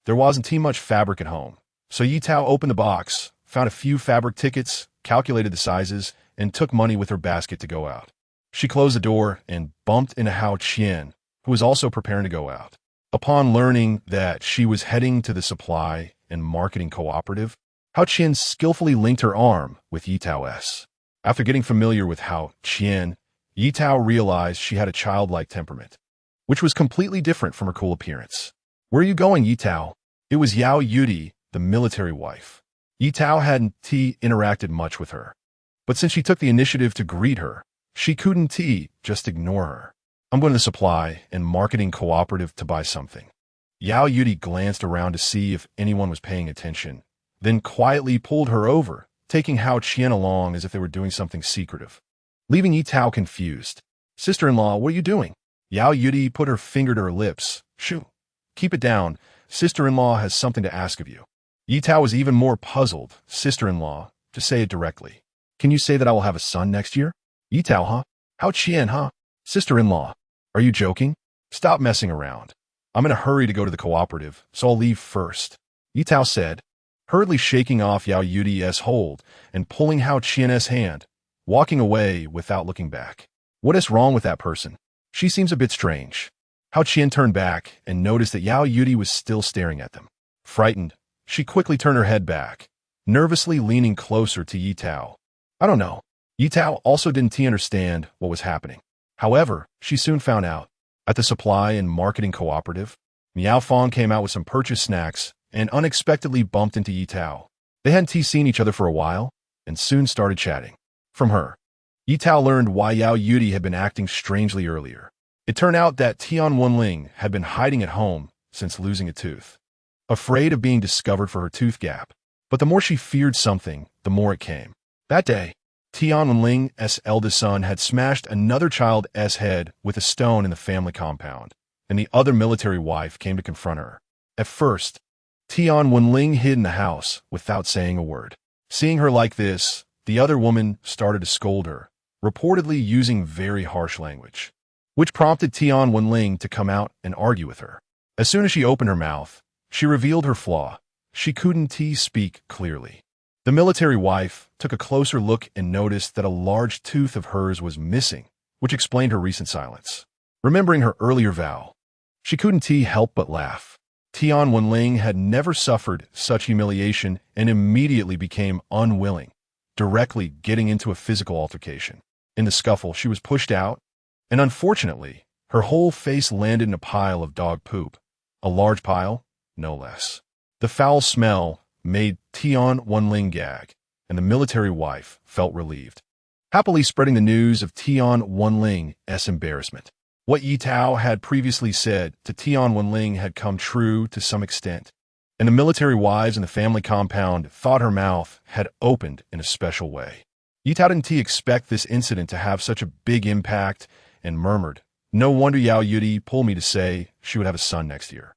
There wasn't much fabric at home, so Ye Tao opened the box, found a few fabric tickets, calculated the sizes, and took money with her basket to go out. She closed the door and bumped into Huo Tingwu, who was also preparing to go out. Upon learning that she was heading to the supply and marketing cooperative, Huo Tingwu skillfully linked her arm with Ye Tao's. After getting familiar with Huo Tingwu, Ye Tao realized she had a childlike temperament, which was completely different from her cool appearance. "Where are you going, Ye Tao?" It was Yao Yudi, the military wife. Ye Tao hadn't interacted much with her, but since she took the initiative to greet her, she couldn't just ignore her. "I'm going to the supply and marketing cooperative to buy something." Yao Yudi glanced around to see if anyone was paying attention, then quietly pulled her over, taking Huo Tingwu along as if they were doing something secretive. Leaving Ye Tao confused. "Sister-in-law, what are you doing?" Yao Yudi put her finger to her lips. "Shoo, keep it down. Sister-in-law has something to ask of you." Ye Tao was even more puzzled. "Sister-in-law, to say it directly. Can you say that I will have a son next year?" "Ye Tao, huh? Huo Tingwu, huh? Sister-in-law, are you joking? Stop messing around. I'm in a hurry to go to the cooperative, so I'll leave first," Ye Tao said, hurriedly shaking off Yao Yudi's hold and pulling Huo Tingwu's hand, walking away without looking back. "What is wrong with that person? She seems a bit strange." Huo Tingwu turned back and noticed that Yao Yudi was still staring at them. Frightened, she quickly turned her head back, nervously leaning closer to Ye Tao. "I don't know." Ye Tao also didn't understand what was happening. However, she soon found out. At the supply and marketing cooperative, Miao Fong came out with some purchased snacks and unexpectedly bumped into Ye Tao. They hadn't seen each other for a while and soon started chatting. From her, Ye Tao learned why Yao Yudi had been acting strangely earlier. It turned out that Tian Wenling had been hiding at home since losing a tooth, afraid of being discovered for her tooth gap. But the more she feared something, the more it came. That day, Tian Wenling's eldest son had smashed another child's head with a stone in the family compound, and the other military wife came to confront her. At first, Tian Wenling hid in the house without saying a word. Seeing her like this, the other woman started to scold her, reportedly using very harsh language, which prompted Tian Wenling to come out and argue with her. As soon as she opened her mouth, she revealed her flaw. She couldn't speak clearly. The military wife took a closer look and noticed that a large tooth of hers was missing, which explained her recent silence. Remembering her earlier vow, she couldn't help but laugh. Tian Wenling had never suffered such humiliation and immediately became unwilling, directly getting into a physical altercation. In the scuffle, she was pushed out, and unfortunately, her whole face landed in a pile of dog poop. A large pile, no less. The foul smell made Tian Wenling gag, and the military wife felt relieved, happily spreading the news of Tian Wenling's embarrassment. What Ye Tao had previously said to Tian Wenling had come true to some extent, and the military wives in the family compound thought her mouth had opened in a special way. Ye Tao didn't expect this incident to have such a big impact and murmured, "No wonder Yao Yudi pulled me to say she would have a son next year."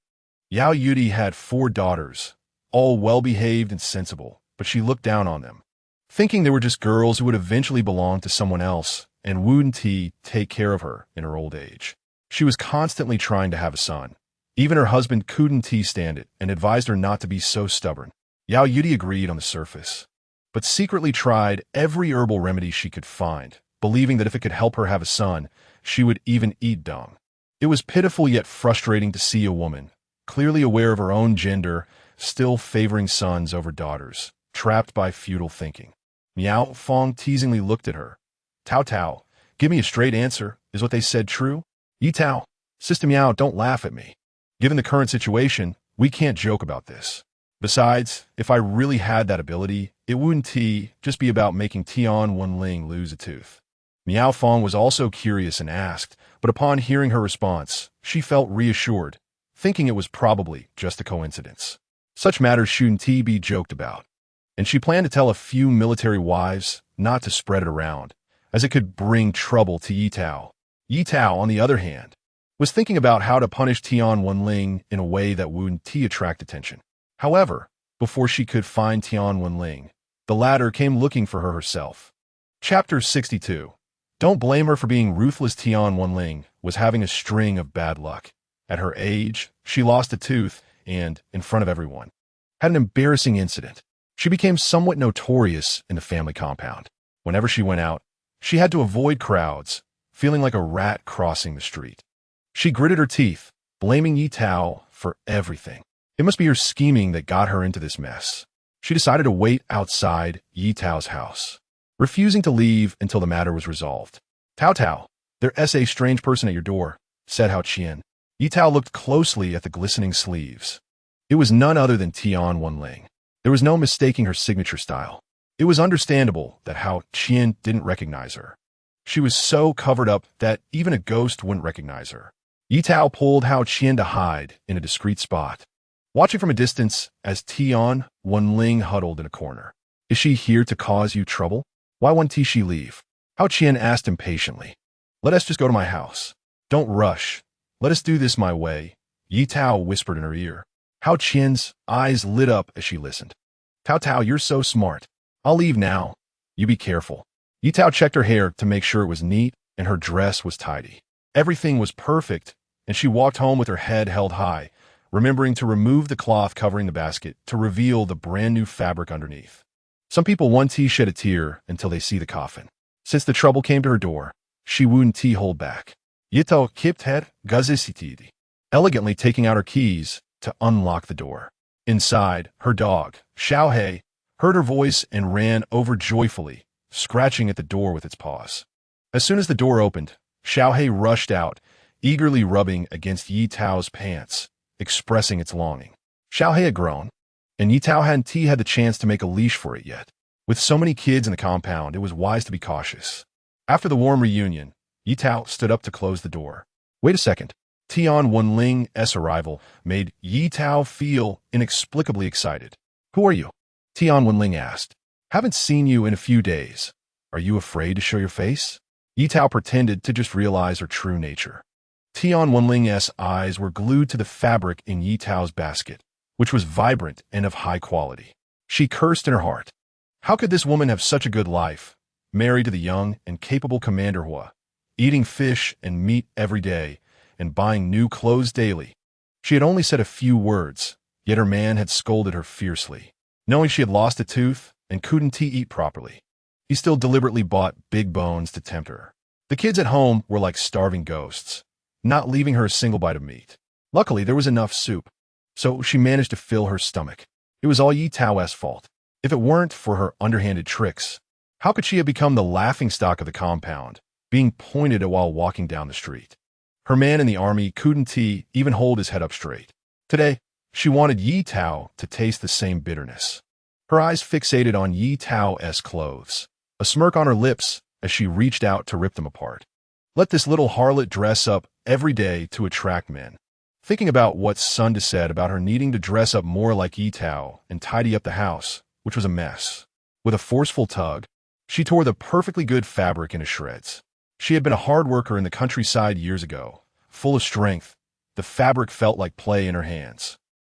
Yao Yudi had 4 daughters, all well-behaved and sensible, but she looked down on them, thinking they were just girls who would eventually belong to someone else and wouldn't take care of her in her old age. She was constantly trying to have a son. Even her husband couldn't stand it and advised her not to be so stubborn. Yao Yudi agreed on the surface, but secretly tried every herbal remedy she could find, believing that if it could help her have a son, she would even eat dung. It was pitiful yet frustrating to see a woman, clearly aware of her own gender, still favoring sons over daughters, trapped by feudal thinking. Miao Fong teasingly looked at her. Tao Tao, give me a straight answer. Is what they said true? Ye Tao, Sister Miao, don't laugh at me. Given the current situation, we can't joke about this. Besides, if I really had that ability, it wouldn't just be about making Tian Wenling lose a tooth. Miao Fong was also curious and asked, but upon hearing her response, she felt reassured, thinking it was probably just a coincidence. Such matters shouldn't be joked about. And she planned to tell a few military wives not to spread it around, as it could bring trouble to Ye Tao. Ye Tao, on the other hand, was thinking about how to punish Tian Wenling in a way that wouldn't attract attention. However, before she could find Tian Wenling, the latter came looking for her herself. Chapter 62. Don't blame her for being ruthless. Tian Wenling was having a string of bad luck. At her age, she lost a tooth and, in front of everyone, had an embarrassing incident. She became somewhat notorious in the family compound. Whenever she went out, she had to avoid crowds, feeling like a rat crossing the street. She gritted her teeth, blaming Ye Tao for everything. It must be her scheming that got her into this mess. She decided to wait outside Ye Tao's house, refusing to leave until the matter was resolved. Tao Tao, there's a strange person at your door, said Hao Qian. Ye Tao looked closely at the glistening sleeves. It was none other than Tian Wenling. There was no mistaking her signature style. It was understandable that Hao Qian didn't recognize her. She was so covered up that even a ghost wouldn't recognize her. Ye Tao pulled Hao Qian to hide in a discreet spot, watching from a distance as Tian Wenling huddled in a corner. Is she here to cause you trouble? Why won't she leave? Hao Qian asked impatiently. Let us just go to my house. Don't rush. Let us do this my way, Ye Tao whispered in her ear. Hao Qian's eyes lit up as she listened. Tao Tao, you're so smart. I'll leave now. You be careful. Ye Tao checked her hair to make sure it was neat and her dress was tidy. Everything was perfect, and she walked home with her head held high, remembering to remove the cloth covering the basket to reveal the brand new fabric underneath. Some people won't shed a tear until they see the coffin. Since the trouble came to her door, she wouldn't hold back. Ye Tao kept head gazisitidi, elegantly taking out her keys to unlock the door. Inside, her dog, Xiaohei, heard her voice and ran over joyfully, scratching at the door with its paws. As soon as the door opened, Xiaohei rushed out, eagerly rubbing against Ye Tao's pants, expressing its longing. Xiaohei had grown, and Ye Tao hadn't had the chance to make a leash for it yet. With so many kids in the compound, it was wise to be cautious. After the warm reunion, Ye Tao stood up to close the door. Wait a second. Tian Wenling's arrival made Ye Tao feel inexplicably excited. Who are you? Tian Wenling asked. Haven't seen you in a few days. Are you afraid to show your face? Ye Tao pretended to just realize her true nature. Tian Wenling's eyes were glued to the fabric in Ye Tao's basket, which was vibrant and of high quality. She cursed in her heart. How could this woman have such a good life, married to the young and capable Commander Huo, eating fish and meat every day, and buying new clothes daily? She had only said a few words, yet her man had scolded her fiercely. Knowing she had lost a tooth and couldn't eat properly, he still deliberately bought big bones to tempt her. The kids at home were like starving ghosts, not leaving her a single bite of meat. Luckily, there was enough soup, so she managed to fill her stomach. It was all Ye Tao's fault. If it weren't for her underhanded tricks, how could she have become the laughingstock of the compound, being pointed at while walking down the street? Her man in the army couldn't even hold his head up straight. Today, she wanted Ye Tao to taste the same bitterness. Her eyes fixated on Ye Tao's clothes, a smirk on her lips as she reached out to rip them apart. Let this little harlot dress up every day to attract men. Thinking about what Sunda said about her needing to dress up more like Ye Tao and tidy up the house, which was a mess. With a forceful tug, she tore the perfectly good fabric into shreds. She had been a hard worker in the countryside years ago. Full of strength, the fabric felt like play in her hands.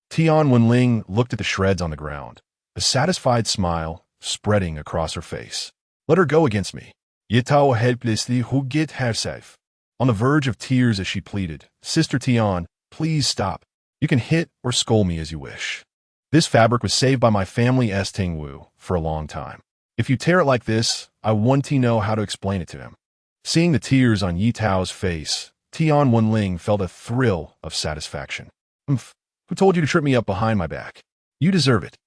Tian Wenling looked at the shreds on the ground, a satisfied smile spreading across her face. Let her go against me. Ye Tao helplessly who get herself. On the verge of tears as she pleaded, Sister Tian, please stop. You can hit or scold me as you wish. This fabric was saved by my family Huo Tingwu for a long time. If you tear it like this, I want to know how to explain it to him. Seeing the tears on Ye Tao's face, Tian Wenling felt a thrill of satisfaction. Who told you to trip me up behind my back? You deserve it.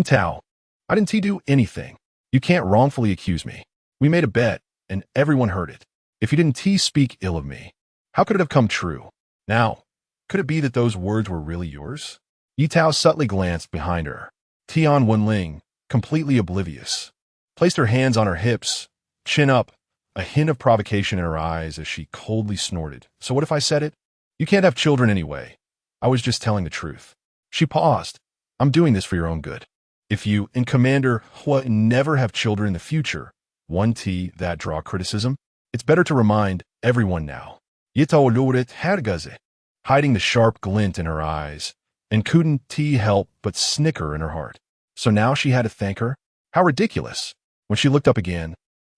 Tao. I didn't do anything. You can't wrongfully accuse me. We made a bet, and everyone heard it. If you didn't speak ill of me, how could it have come true? Now, could it be that those words were really yours? Ye Tao subtly glanced behind her. Tian Wenling, completely oblivious, placed her hands on her hips, chin up, a hint of provocation in her eyes as she coldly snorted. So what if I said it? You can't have children anyway. I was just telling the truth. She paused. I'm doing this for your own good. If you and Commander Huo never have children in the future, that draw criticism, it's better to remind everyone now. Ye Tao luret hergaze, hiding the sharp glint in her eyes, and couldn't help but snicker in her heart. So now she had to thank her? How ridiculous. When she looked up again,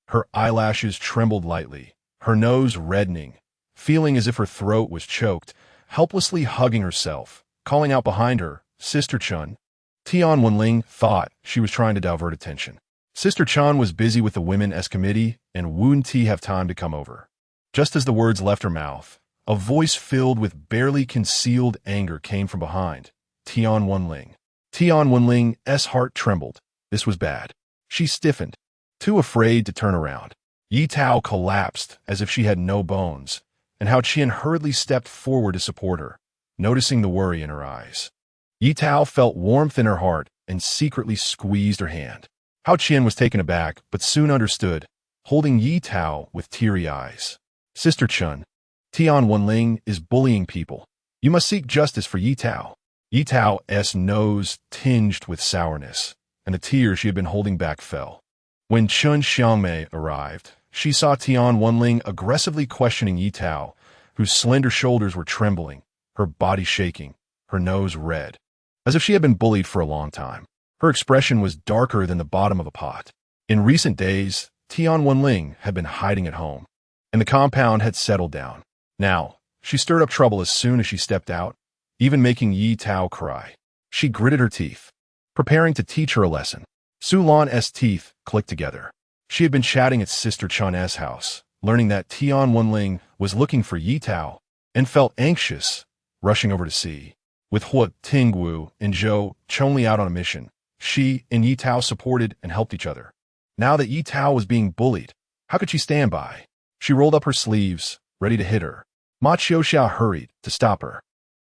her eyelashes trembled lightly, her nose reddening, feeling as if her throat was choked, helplessly hugging herself, calling out behind her, Sister Chun. Tian Wenling thought she was trying to divert attention. Sister Chun was busy with the women's committee and wouldn't have time to come over. Just as the words left her mouth, a voice filled with barely concealed anger came from behind. Tian Wenling. Tian Wenling's heart trembled. This was bad. She stiffened, too afraid to turn around. Ye Tao collapsed as if she had no bones, and Hao Qian hurriedly stepped forward to support her, noticing the worry in her eyes. Ye Tao felt warmth in her heart and secretly squeezed her hand. Hao Qian was taken aback, but soon understood, holding Ye Tao with teary eyes. Sister Chun, Tian Wenling is bullying people. You must seek justice for Ye Tao. Ye Tao's nose tinged with sourness, and the tears she had been holding back fell. When Chun Xiangmei arrived, she saw Tian Wenling aggressively questioning Ye Tao, whose slender shoulders were trembling, her body shaking, her nose red, as if she had been bullied for a long time. Her expression was darker than the bottom of a pot. In recent days, Tian Wenling had been hiding at home, and the compound had settled down. Now, she stirred up trouble as soon as she stepped out, even making Ye Tao cry. She gritted her teeth, preparing to teach her a lesson. Su Lan's teeth clicked together. She had been chatting at Sister Chun's house, learning that Tian Wenling was looking for Ye Tao, and felt anxious, rushing over to see. With Huo Tingwu and Zhou Chonli out on a mission, she and Ye Tao supported and helped each other. Now that Ye Tao was being bullied, how could she stand by? She rolled up her sleeves, ready to hit her. Ma Qiuxia hurried to stop her.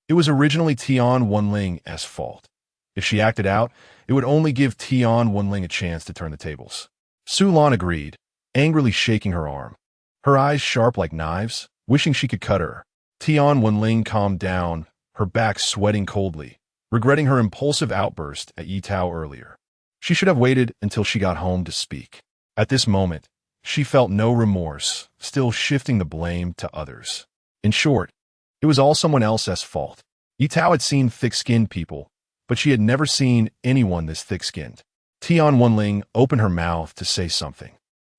It was originally Tian Wenling's fault. If she acted out, it would only give Tian Wenling a chance to turn the tables. Su Lan agreed, angrily shaking her arm, her eyes sharp like knives, wishing she could cut her. Tian Wenling calmed down, her back sweating coldly, regretting her impulsive outburst at Ye Tao earlier. She should have waited until she got home to speak. At this moment, she felt no remorse, still shifting the blame to others. In short, it was all someone else's fault. Ye Tao had seen thick-skinned people, but she had never seen anyone this thick-skinned. Tian Wenling opened her mouth to say something,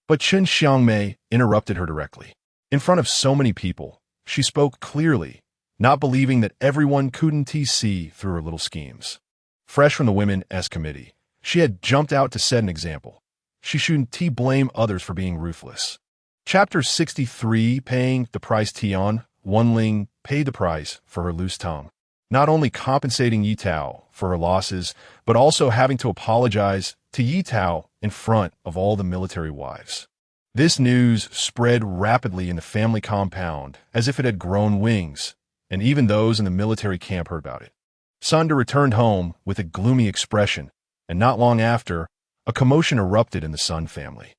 but Chun Xiangmei interrupted her directly. In front of so many people, she spoke clearly, not believing that everyone couldn't see through her little schemes. Fresh from the women's committee, she had jumped out to set an example. She shouldn't blame others for being ruthless. Chapter 63, Paying the Price. Tian Wenling paid the price for her loose tongue, not only compensating Ye Tao for her losses, but also having to apologize to Ye Tao in front of all the military wives. This news spread rapidly in the family compound as if it had grown wings, and even those in the military camp heard about it. Sunder returned home with a gloomy expression, and not long after, a commotion erupted in the Sun family.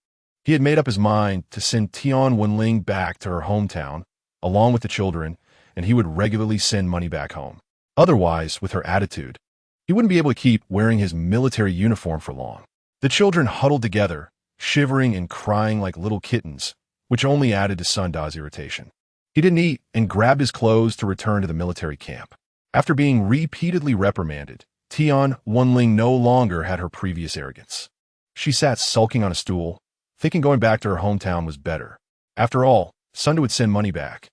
He had made up his mind to send Tian Wenling back to her hometown, along with the children, and he would regularly send money back home. Otherwise, with her attitude, he wouldn't be able to keep wearing his military uniform for long. The children huddled together, shivering and crying like little kittens, which only added to Sunda's irritation. He didn't eat and grabbed his clothes to return to the military camp. After being repeatedly reprimanded, Tian Wenling no longer had her previous arrogance. She sat sulking on a stool, thinking going back to her hometown was better. After all, Sunda would send money back,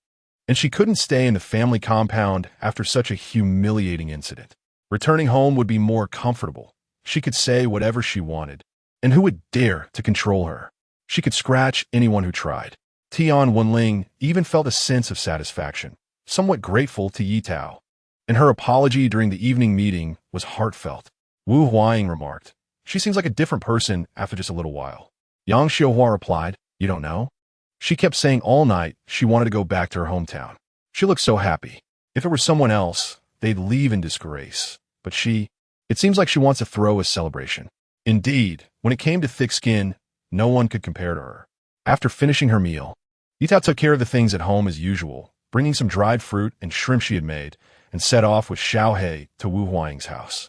and she couldn't stay in the family compound after such a humiliating incident. Returning home would be more comfortable. She could say whatever she wanted, and who would dare to control her? She could scratch anyone who tried. Tian Wenling even felt a sense of satisfaction, somewhat grateful to Ye Tao, and her apology during the evening meeting was heartfelt. Wu Huaying remarked, She seems like a different person after just a little while. Yang Xiuhua replied, "You don't know?" She kept saying all night she wanted to go back to her hometown. She looked so happy. If it were someone else, they'd leave in disgrace. But it seems like she wants to throw a celebration. Indeed, when it came to thick skin, no one could compare to her. After finishing her meal, Ye Tao took care of the things at home as usual, bringing some dried fruit and shrimp she had made, and set off with Xiaohe to Wu Huang's house.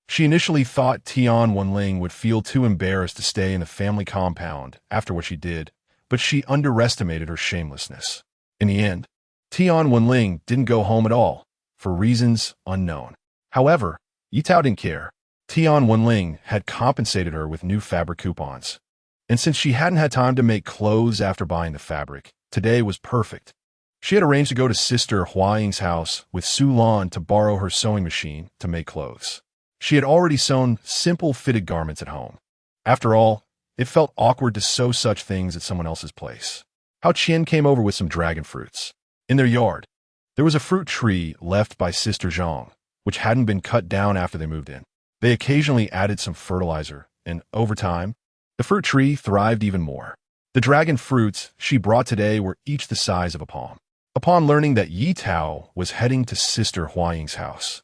She initially thought Tian Wenling would feel too embarrassed to stay in the family compound after what she did, but she underestimated her shamelessness. In the end, Tian Wenling didn't go home at all, for reasons unknown. However, Ye Tao didn't care. Tian Wenling had compensated her with new fabric coupons. And since she hadn't had time to make clothes after buying the fabric, today was perfect. She had arranged to go to Sister Huo Ying's house with Su Lan to borrow her sewing machine to make clothes. She had already sewn simple fitted garments at home. After all, it felt awkward to sew such things at someone else's place. Hao Qian came over with some dragon fruits. In their yard, there was a fruit tree left by Sister Zhang, which hadn't been cut down after they moved in. They occasionally added some fertilizer, and over time, the fruit tree thrived even more. The dragon fruits she brought today were each the size of a palm. Upon learning that Ye Tao was heading to Sister Huo Ying's house,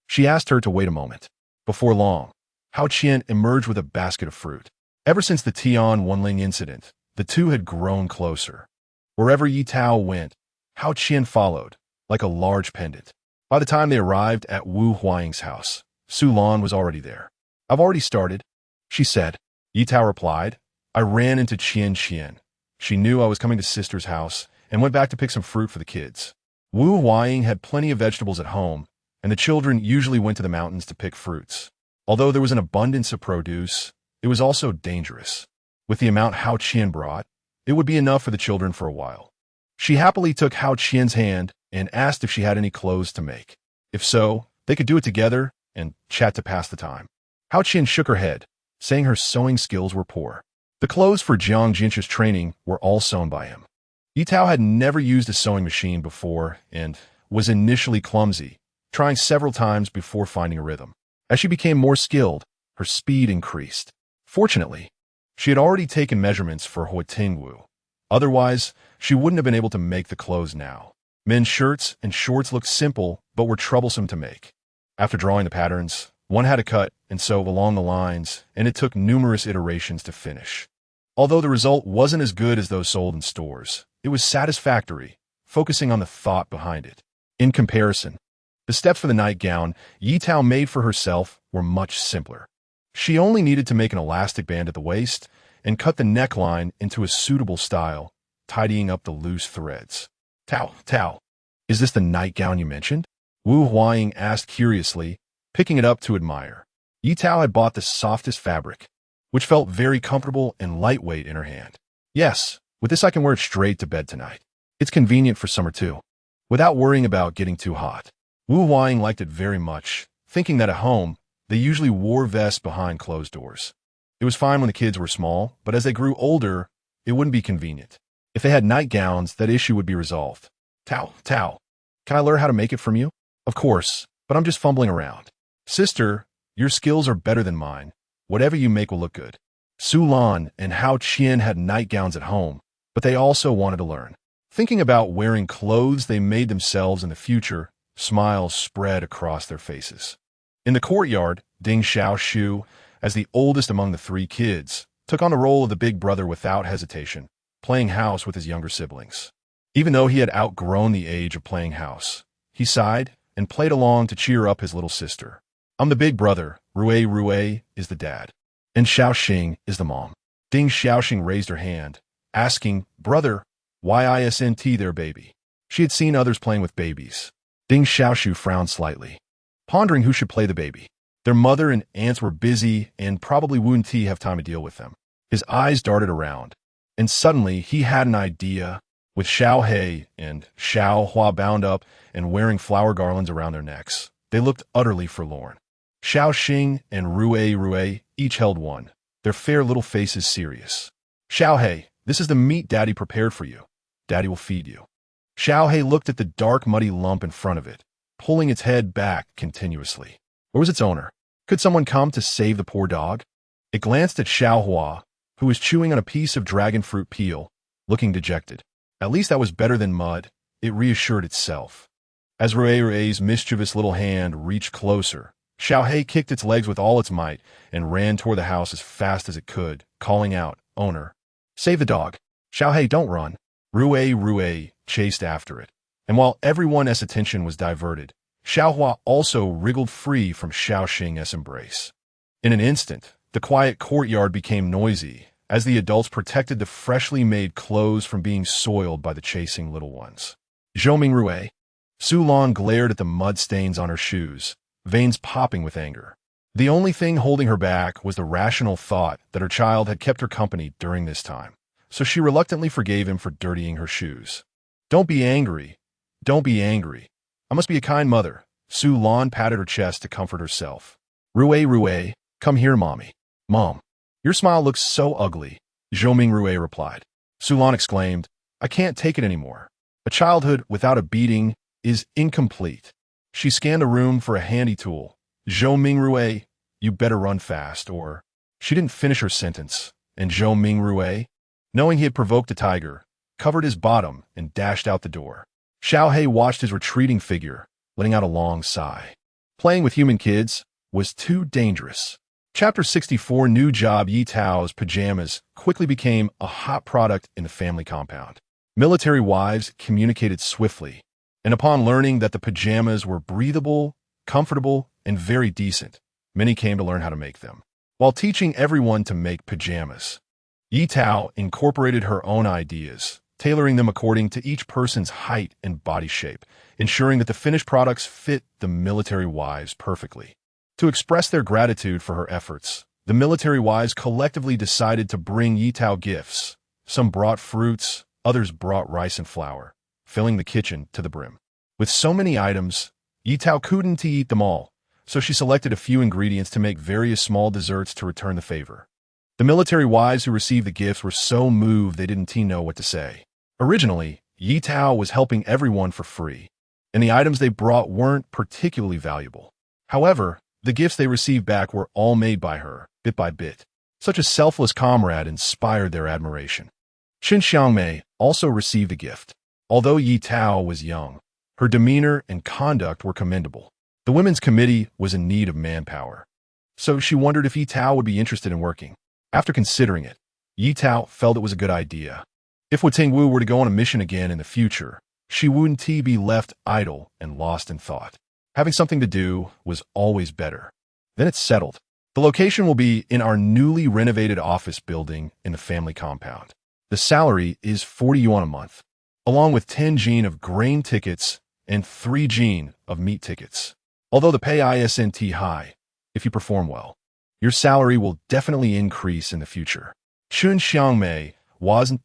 she asked her to wait a moment. Before long, Hao Qian emerged with a basket of fruit. Ever since the Tian Wenling incident, the two had grown closer. Wherever Ye Tao went, Hao Qian followed, like a large pendant. By the time they arrived at Wu Huang's house, Su Lan was already there. "I've already started," she said. Ye Tao replied, "I ran into Qian. She knew I was coming to Sister's house and went back to pick some fruit for the kids." Wu Huang had plenty of vegetables at home, and the children usually went to the mountains to pick fruits. Although there was an abundance of produce, it was also dangerous. With the amount Hao Qian brought, it would be enough for the children for a while. She happily took Hao Qian's hand and asked if she had any clothes to make. If so, they could do it together and chat to pass the time. Hao Qian shook her head, saying her sewing skills were poor. The clothes for Jiang Jincha's training were all sewn by him. Ye Tao had never used a sewing machine before and was initially clumsy, trying several times before finding a rhythm. As she became more skilled, her speed increased. Fortunately, she had already taken measurements for Huo Tingwu. Otherwise, she wouldn't have been able to make the clothes now. Men's shirts and shorts looked simple, but were troublesome to make. After drawing the patterns, one had to cut and sew along the lines, and it took numerous iterations to finish. Although the result wasn't as good as those sold in stores, it was satisfactory, focusing on the thought behind it. In comparison, the steps for the nightgown Ye Tao made for herself were much simpler. She only needed to make an elastic band at the waist and cut the neckline into a suitable style, tidying up the loose threads. Tao, is this the nightgown you mentioned?" Wu Huang asked curiously, picking it up to admire. Ye Tao had bought the softest fabric, which felt very comfortable and lightweight in her hand. "Yes, with this I can wear it straight to bed tonight. It's convenient for summer too, without worrying about getting too hot." Wu Huang liked it very much, thinking that at home, they usually wore vests behind closed doors. It was fine when the kids were small, but as they grew older, it wouldn't be convenient. If they had nightgowns, that issue would be resolved. Tao, can I learn how to make it from you?" "Of course, but I'm just fumbling around." "Sister, your skills are better than mine. Whatever you make will look good." Su Lan and Hao Qian had nightgowns at home, but they also wanted to learn. Thinking about wearing clothes they made themselves in the future, smiles spread across their faces. In the courtyard, Ding Xiaoshu, as the oldest among the three kids, took on the role of the big brother without hesitation, playing house with his younger siblings. Even though he had outgrown the age of playing house, he sighed and played along to cheer up his little sister. "I'm the big brother, Rui is the dad, and Xiaoxing is the mom." Ding Xiaoxing raised her hand, asking, "Brother, why isn't their baby?" She had seen others playing with babies. Ding Xiaoshu frowned slightly, pondering who should play the baby. Their mother and aunts were busy and probably wouldn't have time to deal with them. His eyes darted around, and suddenly he had an idea. With Xiao He and Xiao Hua bound up and wearing flower garlands around their necks, they looked utterly forlorn. Xiao Xing and Rui each held one, their fair little faces serious. "Xiao He, this is the meat Daddy prepared for you. Daddy will feed you." Xiao He looked at the dark, muddy lump in front of it, pulling its head back continuously. Where was its owner? Could someone come to save the poor dog? It glanced at Xiaohua, who was chewing on a piece of dragon fruit peel, looking dejected. At least that was better than mud, it reassured itself. As Rue's mischievous little hand reached closer, Xiaohei kicked its legs with all its might and ran toward the house as fast as it could, calling out, "Owner, save the dog." "Xiaohei, don't run." Rue chased after it. And while everyone's attention was diverted, Xiaohua also wriggled free from Xiaoxing's embrace. In an instant, the quiet courtyard became noisy as the adults protected the freshly made clothes from being soiled by the chasing little ones. Zhoming Rue. Su Lan glared at the mud stains on her shoes, veins popping with anger. The only thing holding her back was the rational thought that her child had kept her company during this time, so she reluctantly forgave him for dirtying her shoes. Don't be angry. Don't be angry. I must be a kind mother." Su Lan patted her chest to comfort herself. Rue, come here, mommy. Mom, your smile looks so ugly," Zhoming Rue replied. Su Lan exclaimed, "I can't take it anymore. A childhood without a beating is incomplete." She scanned the room for a handy tool. "Zhoming Rue, you better run fast, or—" She didn't finish her sentence, and Zhoming Rue, knowing he had provoked a tiger, covered his bottom and dashed out the door. Xiaohei watched his retreating figure, letting out a long sigh. Playing with human kids was too dangerous. Chapter 64 New Job. Ye Tao's pajamas quickly became a hot product in the family compound. Military wives communicated swiftly, and upon learning that the pajamas were breathable, comfortable, and very decent, many came to learn how to make them. While teaching everyone to make pajamas, Ye Tao incorporated her own ideas, tailoring them according to each person's height and body shape, ensuring that the finished products fit the military wives perfectly. To express their gratitude for her efforts, the military wives collectively decided to bring Ye Tao gifts. Some brought fruits, others brought rice and flour, filling the kitchen to the brim. With so many items, Ye Tao couldn't eat them all, so she selected a few ingredients to make various small desserts to return the favor. The military wives who received the gifts were so moved they didn't know what to say. Originally, Ye Tao was helping everyone for free, and the items they brought weren't particularly valuable. However, the gifts they received back were all made by her, bit by bit. Such a selfless comrade inspired their admiration. Qin Xiangmei also received a gift. Although Ye Tao was young, her demeanor and conduct were commendable. The women's committee was in need of manpower, so she wondered if Ye Tao would be interested in working. After considering it, Ye Tao felt it was a good idea. If Huo Tingwu were to go on a mission again in the future, she wouldn't be left idle and lost in thought. Having something to do was always better. Then it's settled. The location will be in our newly renovated office building in the family compound. The salary is 40 yuan a month, along with 10 jin of grain tickets and 3 jin of meat tickets. Although the pay isn't high, if you perform well, your salary will definitely increase in the future. Qin Xiangmei wasn't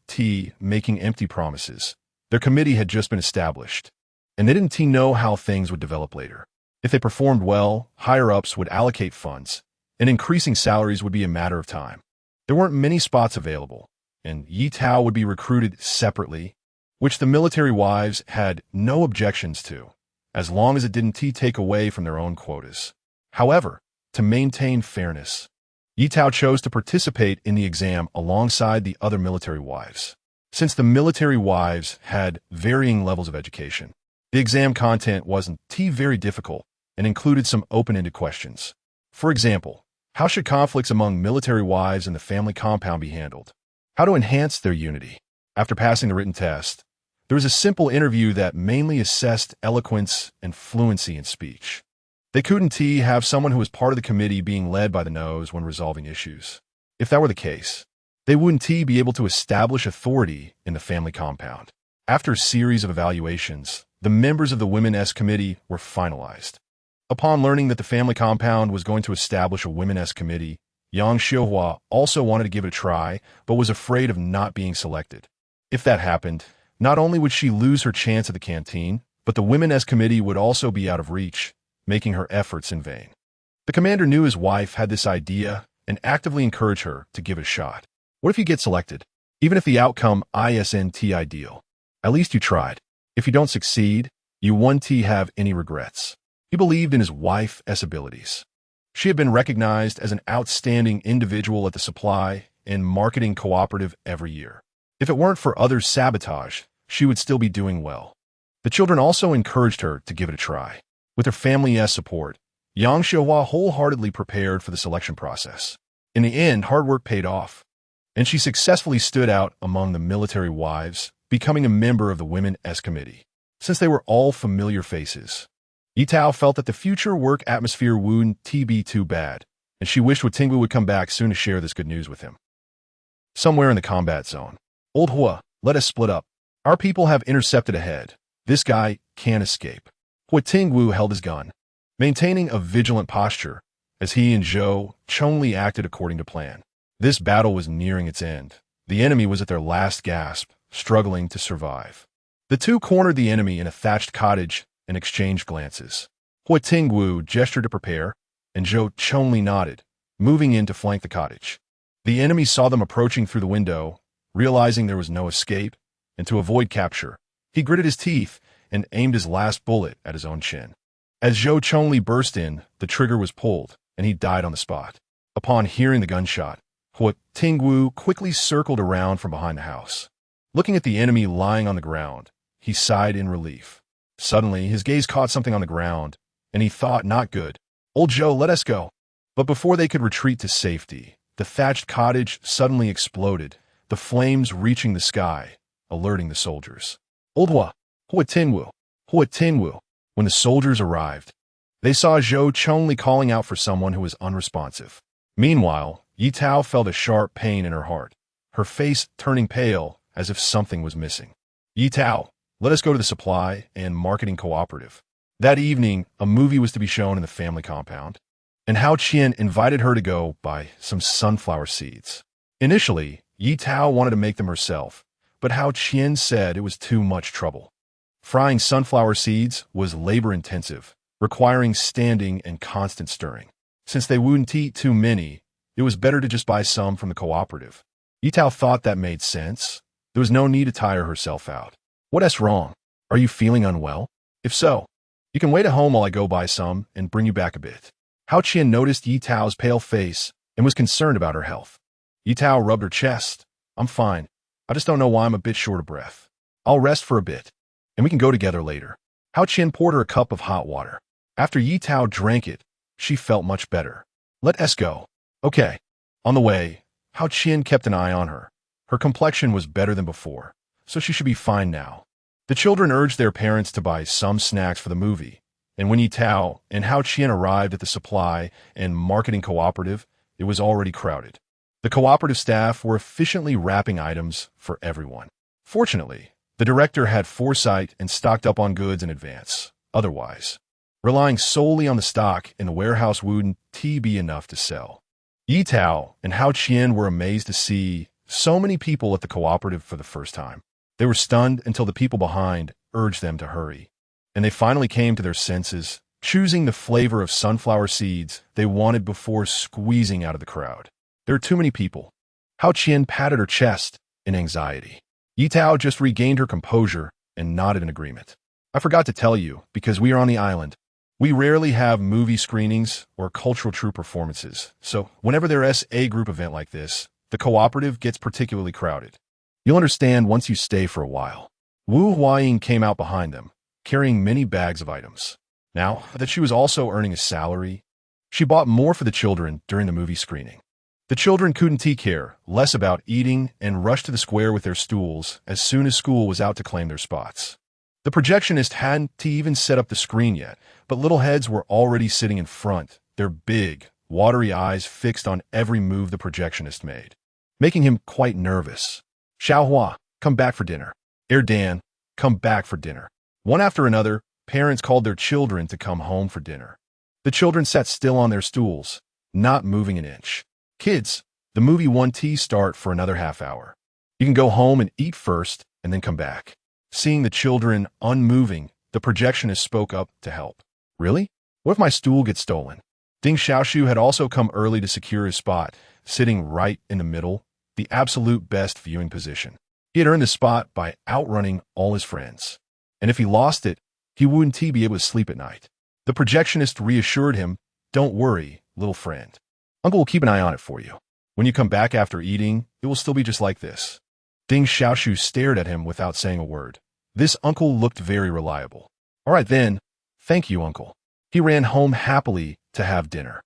making empty promises. Their committee had just been established, and they didn't know how things would develop later. If they performed well, higher-ups would allocate funds, and increasing salaries would be a matter of time. There weren't many spots available, and Ye Tao would be recruited separately, which the military wives had no objections to, as long as it didn't take away from their own quotas. However, to maintain fairness, Ye Tao chose to participate in the exam alongside the other military wives. Since the military wives had varying levels of education, the exam content wasn't very difficult and included some open-ended questions. For example, how should conflicts among military wives in the family compound be handled? How to enhance their unity? After passing the written test, there was a simple interview that mainly assessed eloquence and fluency in speech. They couldn't have someone who was part of the committee being led by the nose when resolving issues. If that were the case, they wouldn't be able to establish authority in the family compound. After a series of evaluations, the members of the women's committee were finalized. Upon learning that the family compound was going to establish a women's committee, Yang Xiuhua also wanted to give it a try, but was afraid of not being selected. If that happened, not only would she lose her chance at the canteen, but the women's committee would also be out of reach, making her efforts in vain. The commander knew his wife had this idea and actively encouraged her to give it a shot. What if you get selected? Even if the outcome isn't ideal, at least you tried. If you don't succeed, you won't have any regrets. He believed in his wife's abilities. She had been recognized as an outstanding individual at the supply and marketing cooperative every year. If it weren't for others' sabotage, she would still be doing well. The children also encouraged her to give it a try. With her family's support, Yang Xiaohua wholeheartedly prepared for the selection process. In the end, hard work paid off, and she successfully stood out among the military wives, becoming a member of the Women's Committee. Since they were all familiar faces, Ye Tao felt that the future work atmosphere wouldn't be too bad, and she wished Huo Tingwu would come back soon to share this good news with him. Somewhere in the combat zone. Old Huo, let us split up. Our people have intercepted ahead. This guy can't escape. Huo Tingwu held his gun, maintaining a vigilant posture, as he and Zhou Chongli acted according to plan. This battle was nearing its end. The enemy was at their last gasp, struggling to survive. The two cornered the enemy in a thatched cottage and exchanged glances. Huo Tingwu gestured to prepare, and Zhou Chongli nodded, moving in to flank the cottage. The enemy saw them approaching through the window, realizing there was no escape, and to avoid capture, he gritted his teeth and aimed his last bullet at his own chin. As Zhou Chongli burst in, the trigger was pulled, and he died on the spot. Upon hearing the gunshot, Huo Tingwu quickly circled around from behind the house. Looking at the enemy lying on the ground, he sighed in relief. Suddenly, his gaze caught something on the ground, and he thought, not good. Old Zhou, let us go. But before they could retreat to safety, the thatched cottage suddenly exploded, the flames reaching the sky, alerting the soldiers. Old Huo Tingwu, Huo Tingwu. When the soldiers arrived, they saw Zhou Chongli calling out for someone who was unresponsive. Meanwhile, Ye Tao felt a sharp pain in her heart, her face turning pale as if something was missing. Ye Tao, let us go to the supply and marketing cooperative. That evening, a movie was to be shown in the family compound, and Hao Qian invited her to go buy some sunflower seeds. Initially, Ye Tao wanted to make them herself, but Hao Qian said it was too much trouble. Frying sunflower seeds was labor-intensive, requiring standing and constant stirring. Since they wouldn't eat too many, it was better to just buy some from the cooperative. Ye Tao thought that made sense. There was no need to tire herself out. What's wrong? Are you feeling unwell? If so, you can wait at home while I go buy some and bring you back a bit. Hao Qian noticed Ye Tao's pale face and was concerned about her health. Ye Tao rubbed her chest. I'm fine. I just don't know why I'm a bit short of breath. I'll rest for a bit, and we can go together later. Hao Qian poured her a cup of hot water. After Ye Tao drank it, she felt much better. Let us go. Okay. On the way, Hao Qian kept an eye on her. Her complexion was better than before, so she should be fine now. The children urged their parents to buy some snacks for the movie, and when Ye Tao and Hao Qian arrived at the supply and marketing cooperative, it was already crowded. The cooperative staff were efficiently wrapping items for everyone. Fortunately, the director had foresight and stocked up on goods in advance. Otherwise, relying solely on the stock in the warehouse wouldn't be enough to sell. Ye Tao and Hao Qian were amazed to see so many people at the cooperative for the first time. They were stunned until the people behind urged them to hurry, and they finally came to their senses, choosing the flavor of sunflower seeds they wanted before squeezing out of the crowd. There are too many people. Hao Qian patted her chest in anxiety. Ye Tao just regained her composure and nodded in agreement. I forgot to tell you, because we are on the island, we rarely have movie screenings or cultural troupe performances, so whenever there's a group event like this, the cooperative gets particularly crowded. You'll understand once you stay for a while. Wu Huaying came out behind them, carrying many bags of items. Now that she was also earning a salary, she bought more for the children during the movie screening. The children couldn't care less about eating and rushed to the square with their stools as soon as school was out to claim their spots. The projectionist hadn't even set up the screen yet, but little heads were already sitting in front, their big, watery eyes fixed on every move the projectionist made, making him quite nervous. Xiaohua, come back for dinner. Dan, come back for dinner. One after another, parents called their children to come home for dinner. The children sat still on their stools, not moving an inch. Kids, the movie won't start for another half hour. You can go home and eat first and then come back. Seeing the children unmoving, the projectionist spoke up to help. Really? What if my stool gets stolen? Ding Xiaoshu had also come early to secure his spot, sitting right in the middle, the absolute best viewing position. He had earned the spot by outrunning all his friends, and if he lost it, he wouldn't be able to sleep at night. The projectionist reassured him, don't worry, little friend. Uncle will keep an eye on it for you. When you come back after eating, it will still be just like this." Ding Xiaoshu stared at him without saying a word. This uncle looked very reliable. "All right then. Thank you, uncle." He ran home happily to have dinner.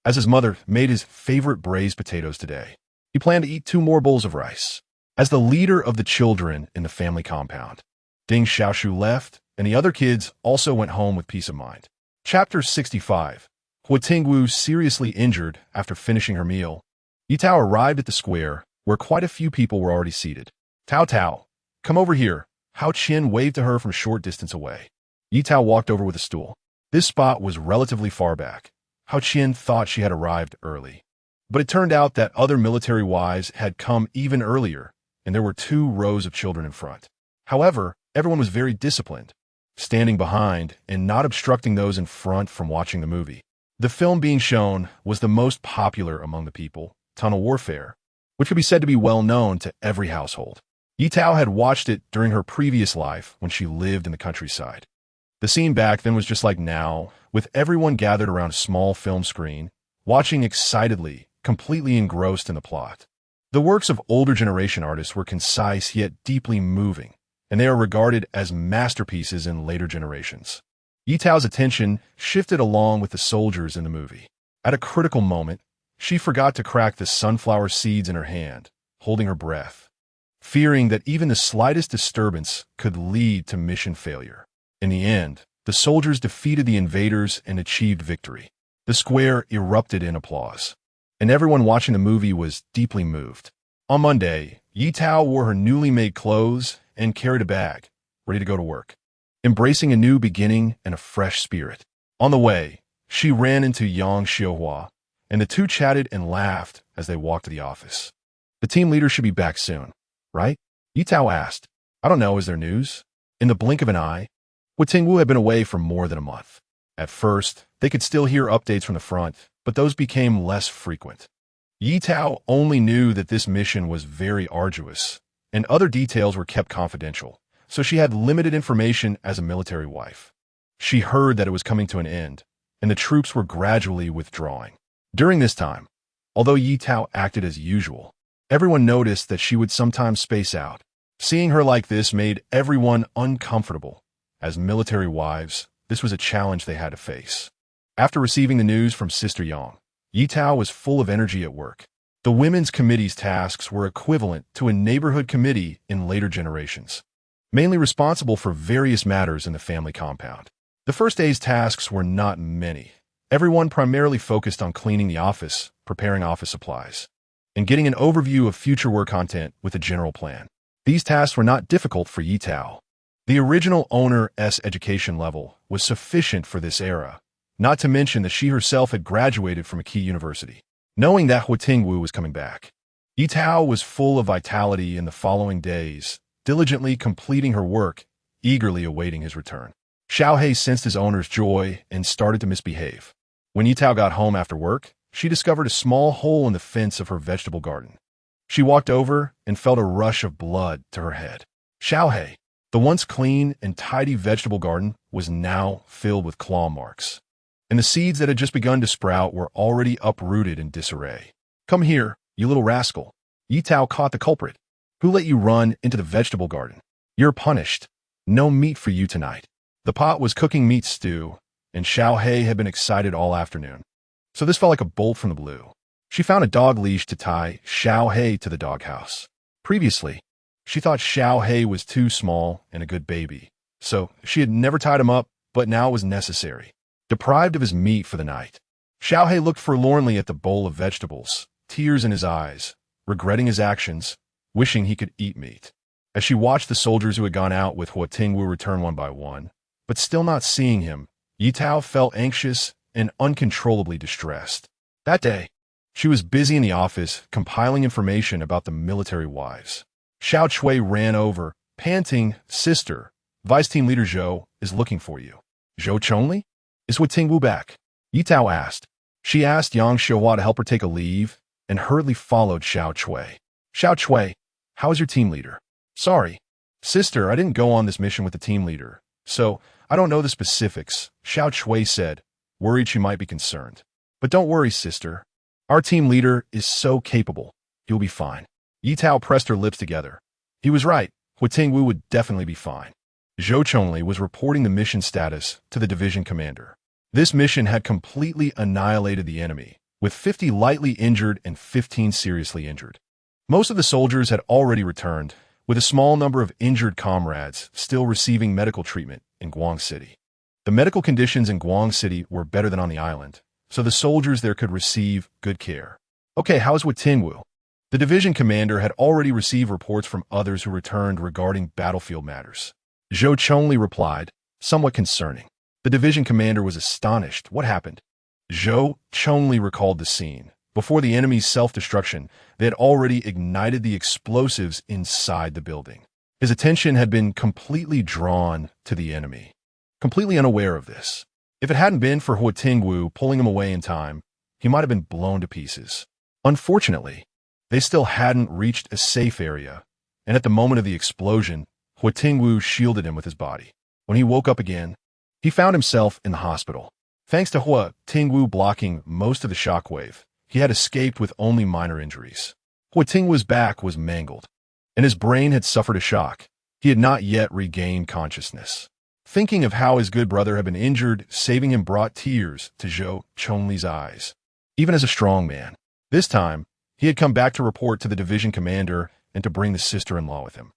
As his mother made his favorite braised potatoes today, he planned to eat 2 more bowls of rice. As the leader of the children in the family compound, Ding Xiaoshu left, and the other kids also went home with peace of mind. Chapter 65. Huo Tingwu seriously injured after finishing her meal. Ye Tao arrived at the square, where quite a few people were already seated. "Tao Tao, come over here." Hao Qin waved to her from a short distance away. Ye Tao walked over with a stool. This spot was relatively far back. Hao Qin thought she had arrived early. But it turned out that other military wives had come even earlier, and there were 2 rows of children in front. However, everyone was very disciplined, standing behind and not obstructing those in front from watching the movie. The film being shown was the most popular among the people, Tunnel Warfare, which could be said to be well known to every household. Ye Tao had watched it during her previous life when she lived in the countryside. The scene back then was just like now, with everyone gathered around a small film screen, watching excitedly, completely engrossed in the plot. The works of older generation artists were concise yet deeply moving, and they are regarded as masterpieces in later generations. Ye Tao's attention shifted along with the soldiers in the movie. At a critical moment, she forgot to crack the sunflower seeds in her hand, holding her breath, fearing that even the slightest disturbance could lead to mission failure. In the end, the soldiers defeated the invaders and achieved victory. The square erupted in applause, and everyone watching the movie was deeply moved. On Monday, Ye Tao wore her newly made clothes and carried a bag, ready to go to work, embracing a new beginning and a fresh spirit. On the way, she ran into Yang Xiuhua, and the 2 chatted and laughed as they walked to the office. "The team leader should be back soon, right?" Ye Tao asked. "I don't know, is there news?" In the blink of an eye, Huo Tingwu had been away for more than a month. At first, they could still hear updates from the front, but those became less frequent. Ye Tao only knew that this mission was very arduous, and other details were kept confidential, so she had limited information as a military wife. She heard that it was coming to an end, and the troops were gradually withdrawing. During this time, although Ye Tao acted as usual, everyone noticed that she would sometimes space out. Seeing her like this made everyone uncomfortable. As military wives, this was a challenge they had to face. After receiving the news from Sister Yang, Ye Tao was full of energy at work. The women's committee's tasks were equivalent to a neighborhood committee in later generations, mainly responsible for various matters in the family compound. The first day's tasks were not many. Everyone primarily focused on cleaning the office, preparing office supplies, and getting an overview of future work content with a general plan. These tasks were not difficult for Ye Tao. The original owner's education level was sufficient for this era, not to mention that she herself had graduated from a key university. Knowing that Huo Tingwu was coming back, Ye Tao was full of vitality in the following days, diligently completing her work, eagerly awaiting his return. Xiaohei sensed his owner's joy and started to misbehave. When Ye Tao got home after work, she discovered a small hole in the fence of her vegetable garden. She walked over and felt a rush of blood to her head. Xiaohei, the once clean and tidy vegetable garden, was now filled with claw marks, and the seeds that had just begun to sprout were already uprooted in disarray. "Come here, you little rascal." Ye Tao caught the culprit. "Who let you run into the vegetable garden? You're punished. No meat for you tonight." The pot was cooking meat stew, and Xiaohei had been excited all afternoon, so this felt like a bolt from the blue. She found a dog leash to tie Xiaohei to the doghouse. Previously, she thought Xiaohei was too small and a good baby, so she had never tied him up, but now it was necessary. Deprived of his meat for the night, Xiaohei looked forlornly at the bowl of vegetables, tears in his eyes, regretting his actions, wishing he could eat meat. As she watched the soldiers who had gone out with Huo Tingwu return one by one, but still not seeing him, Ye Tao felt anxious and uncontrollably distressed. That day, she was busy in the office compiling information about the military wives. Xiao Chui ran over, panting, "Sister, Vice Team Leader Zhou is looking for you." "Zhou Chongli? Is Huo Tingwu back?" Ye Tao asked. She asked Yang Xiuhua to help her take a leave and hurriedly followed Xiao Chui. "Xiao Chui, how is your team leader?" "Sorry, sister, I didn't go on this mission with the team leader, so I don't know the specifics," Xiao Chui said, worried she might be concerned. But don't worry, sister. Our team leader is so capable. He'll be fine. Ye Tao pressed her lips together. He was right. Huo Tingwu would definitely be fine. Zhou Chongli was reporting the mission status to the division commander. This mission had completely annihilated the enemy, with 50 lightly injured and 15 seriously injured. Most of the soldiers had already returned, with a small number of injured comrades still receiving medical treatment in Guang City. The medical conditions in Guang City were better than on the island, so the soldiers there could receive good care. Okay, how's Huo Tingwu? The division commander had already received reports from others who returned regarding battlefield matters. Zhou Chongli replied, somewhat concerning. The division commander was astonished. What happened? Zhou Chongli recalled the scene. Before the enemy's self-destruction, they had already ignited the explosives inside the building. His attention had been completely drawn to the enemy, completely unaware of this. If it hadn't been for Huo Tingwu pulling him away in time, he might have been blown to pieces. Unfortunately, they still hadn't reached a safe area, and at the moment of the explosion, Huo Tingwu shielded him with his body. When he woke up again, he found himself in the hospital. Thanks to Huo Tingwu blocking most of the shockwave, he had escaped with only minor injuries. Huo Tingwu's back was mangled, and his brain had suffered a shock. He had not yet regained consciousness. Thinking of how his good brother had been injured, saving him brought tears to Zhou Chongli's eyes. Even as a strong man, this time, he had come back to report to the division commander and to bring the sister-in-law with him.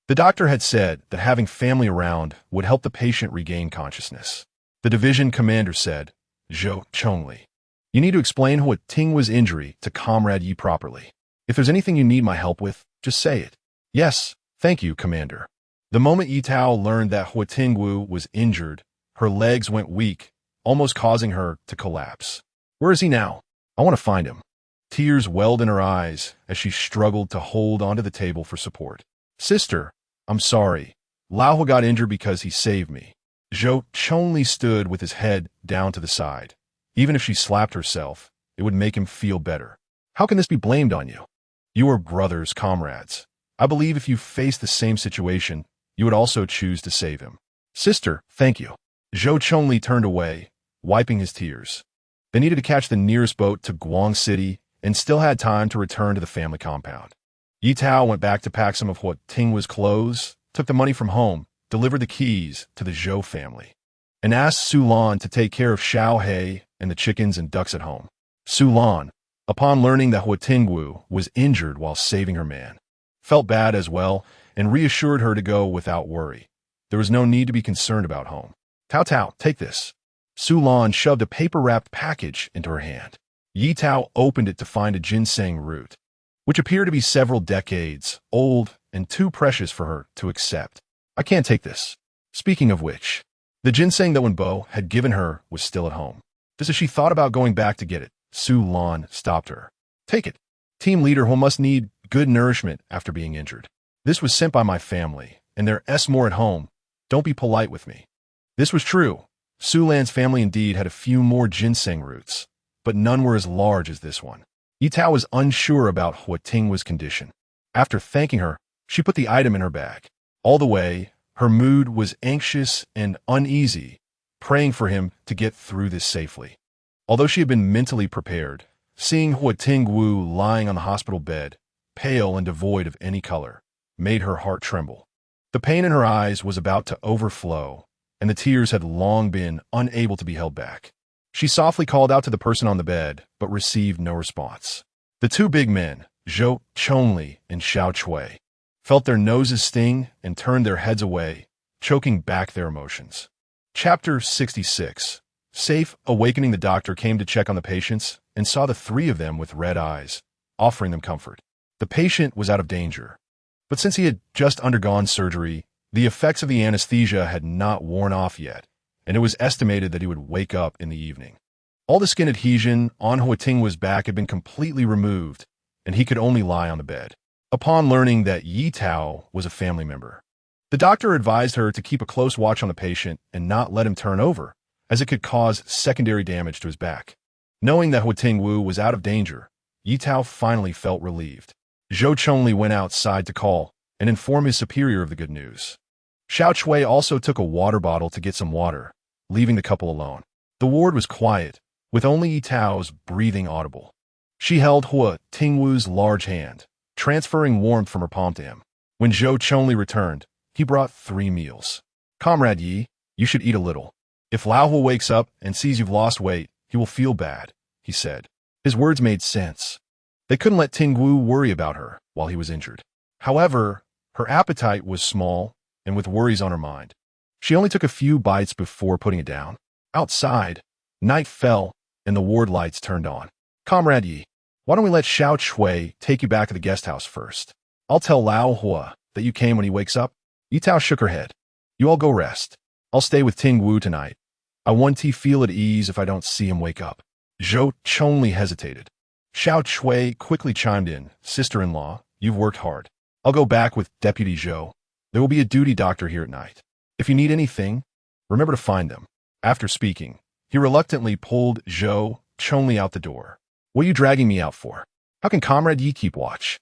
The doctor had said that having family around would help the patient regain consciousness. The division commander said, Zhou Chongli, you need to explain Huo Tingwu's injury to Comrade Ye properly. If there's anything you need my help with, just say it. Yes, thank you, Commander. The moment Ye Tao learned that Huo Tingwu was injured, her legs went weak, almost causing her to collapse. Where is he now? I want to find him. Tears welled in her eyes as she struggled to hold onto the table for support. Sister, I'm sorry. Lao got injured because he saved me. Zhou Chongli stood with his head down to the side. Even if she slapped herself, it would make him feel better. How can this be blamed on you? You are brothers, comrades. I believe if you faced the same situation, you would also choose to save him. Sister, thank you. Zhou Chongli turned away, wiping his tears. They needed to catch the nearest boat to Guang City and still had time to return to the family compound. Ye Tao went back to pack some of Huo Tingwu's clothes, took the money from home, delivered the keys to the Zhou family, and asked Su Lan to take care of Xiao He and the chickens and ducks at home. Su Lan, upon learning that Huo Tingwu was injured while saving her man, felt bad as well and reassured her to go without worry. There was no need to be concerned about home. Tao Tao, take this. Su Lan shoved a paper-wrapped package into her hand. Ye Tao opened it to find a ginseng root, which appeared to be several decades old and too precious for her to accept. I can't take this. Speaking of which, the ginseng that Wenbo had given her was still at home. Just as she thought about going back to get it, Su Lan stopped her. Take it. Team leader who must need good nourishment after being injured. This was sent by my family, and there is more at home. Don't be polite with me. This was true. Su Lan's family indeed had a few more ginseng roots, but none were as large as this one. Ye Tao was unsure about Huo Tingwu's condition. After thanking her, she put the item in her bag. All the way, her mood was anxious and uneasy, praying for him to get through this safely. Although she had been mentally prepared, seeing Huo Tingwu lying on the hospital bed, pale and devoid of any color, made her heart tremble. The pain in her eyes was about to overflow, and the tears had long been unable to be held back. She softly called out to the person on the bed, but received no response. The two big men, Zhou Chongli and Xiao Chui, felt their noses sting and turned their heads away, choking back their emotions. Chapter 66. Safe awakening. The doctor came to check on the patients and saw the three of them with red eyes, offering them comfort. The patient was out of danger, but since he had just undergone surgery, the effects of the anesthesia had not worn off yet, and it was estimated that he would wake up in the evening. All the skin adhesion on Huo Tingwu's back had been completely removed, and he could only lie on the bed. Upon learning that Ye Tao was a family member, the doctor advised her to keep a close watch on the patient and not let him turn over, as it could cause secondary damage to his back. Knowing that Huo Tingwu was out of danger, Ye Tao finally felt relieved. Zhou Chongli went outside to call and inform his superior of the good news. Xiao Chui also took a water bottle to get some water, leaving the couple alone. The ward was quiet, with only Ye Tao's breathing audible. She held Huo Tingwu's large hand, transferring warmth from her palm to him. When Zhou Chonli returned, he brought 3 meals. Comrade Yi, you should eat a little. If Lao Huo wakes up and sees you've lost weight, he will feel bad, he said. His words made sense. They couldn't let Tingwu worry about her while he was injured. However, her appetite was small and with worries on her mind. She only took a few bites before putting it down. Outside, night fell and the ward lights turned on. Comrade Yi, why don't we let Xiao Chui take you back to the guest house first? I'll tell Lao Hua that you came when he wakes up. Ye Tao shook her head. You all go rest. I'll stay with Tingwu tonight. I want to feel at ease if I don't see him wake up. Zhou Chonli hesitated. Xiao Chui quickly chimed in. Sister-in-law, you've worked hard. I'll go back with Deputy Zhou. There will be a duty doctor here at night. If you need anything, remember to find them. After speaking, he reluctantly pulled Zhou Chonli out the door. What are you dragging me out for? How can Comrade Yi keep watch?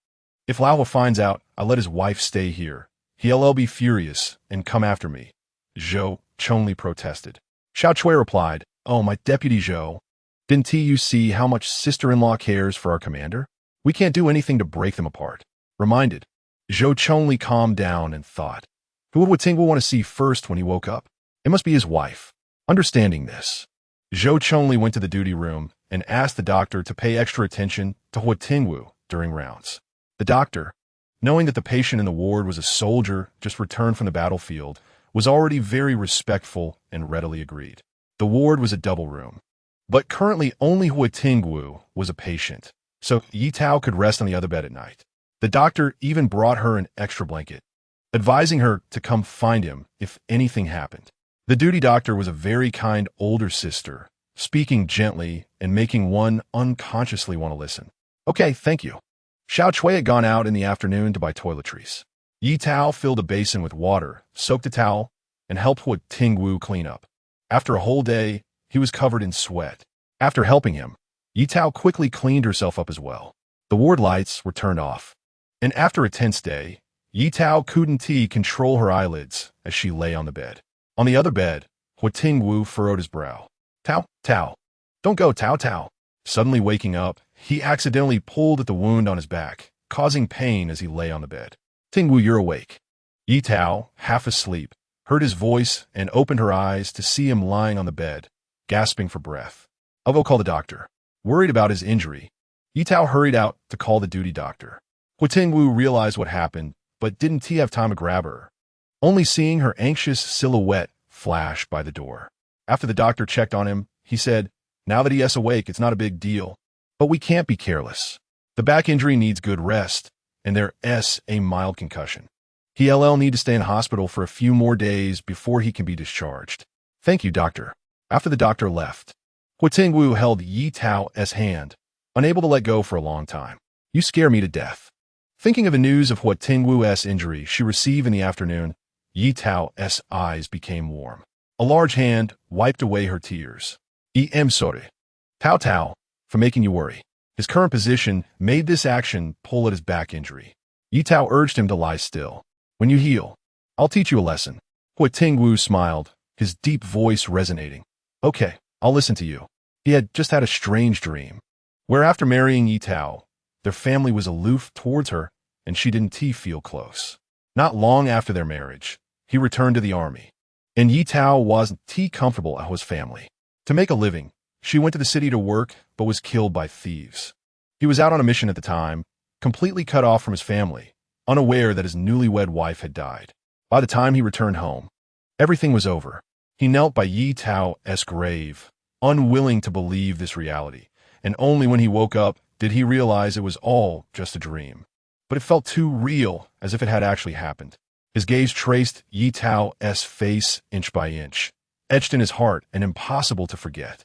If Lao Hua finds out, I'll let his wife stay here. He'll be furious and come after me. Zhou Chonli protested. Xiao Chui replied, Oh, my Deputy Zhou, didn't you see how much sister-in-law cares for our commander? We can't do anything to break them apart. Reminded, Zhou Chonli calmed down and thought, who would Tingwu want to see first when he woke up? It must be his wife. Understanding this, Zhou Chonli went to the duty room and asked the doctor to pay extra attention to Huo Tingwu during rounds. The doctor, knowing that the patient in the ward was a soldier just returned from the battlefield, was already very respectful and readily agreed. The ward was a double room, but currently only Huo Tingwu was a patient, so Ye Tao could rest on the other bed at night. The doctor even brought her an extra blanket, advising her to come find him if anything happened. The duty doctor was a very kind older sister, speaking gently and making one unconsciously want to listen. Okay, thank you. Xiao Chui had gone out in the afternoon to buy toiletries. Ye Tao filled a basin with water, soaked a towel, and helped Huo Tingwu clean up. After a whole day, he was covered in sweat. After helping him, Ye Tao quickly cleaned herself up as well. The ward lights were turned off, and after a tense day, Ye Tao couldn't control her eyelids as she lay on the bed. On the other bed, Huo Tingwu furrowed his brow. Tao, Tao. Don't go, Tao, Tao. Suddenly waking up, he accidentally pulled at the wound on his back, causing pain as he lay on the bed. Tingwu, you're awake. Ye Tao, half asleep, heard his voice and opened her eyes to see him lying on the bed, gasping for breath. I'll go call the doctor. Worried about his injury, Ye Tao hurried out to call the duty doctor. Huo Tingwu realized what happened, but didn't have time to grab her, only seeing her anxious silhouette flash by the door. After the doctor checked on him, he said, now that he is awake, it's not a big deal, but we can't be careless. The back injury needs good rest, and there is a mild concussion. He'll need to stay in hospital for a few more days before he can be discharged. Thank you, doctor. After the doctor left, Huo Tingwu held Ye Tao's hand, unable to let go for a long time. You scare me to death. Thinking of the news of Huo Tingwu's injury she received in the afternoon, Ye Tao's eyes became warm. A large hand wiped away her tears. I'm sorry, Tao Tao, for making you worry. His current position made this action pull at his back injury. Ye Tao urged him to lie still. When you heal, I'll teach you a lesson. Huo Tingwu smiled, his deep voice resonating. Okay, I'll listen to you. He had just had a strange dream, where after marrying Ye Tao, their family was aloof towards her, and she didn't feel close. Not long after their marriage, he returned to the army, and Ye Tao wasn't comfortable at his family. To make a living, she went to the city to work, but was killed by thieves. He was out on a mission at the time, completely cut off from his family, unaware that his newlywed wife had died. By the time he returned home, everything was over. He knelt by Ye Tao's grave, unwilling to believe this reality, and only when he woke up did he realize it was all just a dream. But it felt too real, as if it had actually happened. His gaze traced Ye Tao's face inch by inch, etched in his heart and impossible to forget.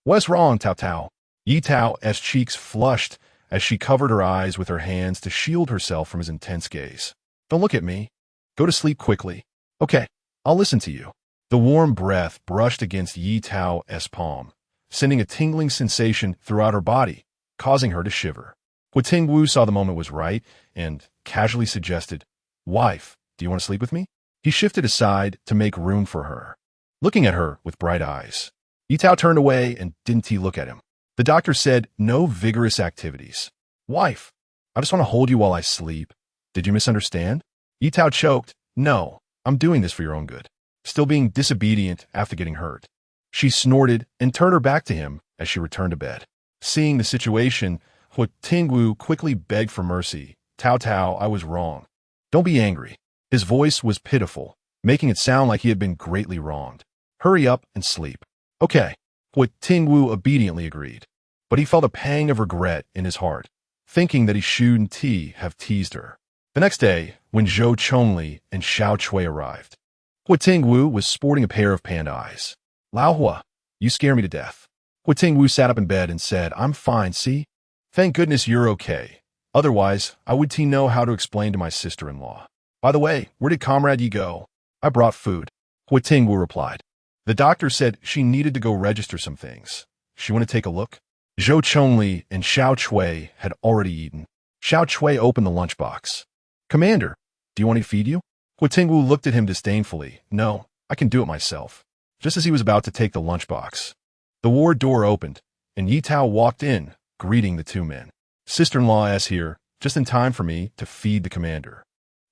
What's wrong, Tao Tao? Ye Tao's cheeks flushed as she covered her eyes with her hands to shield herself from his intense gaze. Don't look at me. Go to sleep quickly. Okay, I'll listen to you. The warm breath brushed against Ye Tao's palm, sending a tingling sensation throughout her body, causing her to shiver. Huo Tingwu saw the moment was right and casually suggested, Wife, do you want to sleep with me? He shifted aside to make room for her, looking at her with bright eyes. Ye Tao turned away and didn't look at him. The doctor said, "No vigorous activities." "Wife, I just want to hold you while I sleep. Did you misunderstand?" Ye Tao choked. "No, I'm doing this for your own good." Still being disobedient after getting hurt. She snorted and turned her back to him as she returned to bed. Seeing the situation, Huo Tingwu quickly begged for mercy. "Tao Tao, I was wrong. Don't be angry." His voice was pitiful, making it sound like he had been greatly wronged. "Hurry up and sleep." "Okay." Huo Tingwu obediently agreed, but he felt a pang of regret in his heart, thinking that he shouldn't have teased her. The next day, when Zhou Chongli and Xiao Chui arrived, Huo Tingwu was sporting a pair of panda eyes. "Lao Hua, you scare me to death." Huo Tingwu sat up in bed and said, "I'm fine, see? Thank goodness you're okay. Otherwise, I would know how to explain to my sister-in-law. By the way, where did Comrade Ye go?" "I brought food," Huo Tingwu replied. The doctor said she needed to go register some things. "She want to take a look?" Zhou Chongli and Xiao Chui had already eaten. Xiao Chui opened the lunchbox. "Commander, do you want me to feed you?" Huo Tingwu looked at him disdainfully. "No, I can do it myself." Just as he was about to take the lunchbox, the ward door opened, and Ye Tao walked in, greeting the two men. "Sister-in-law is here, just in time for me to feed the commander."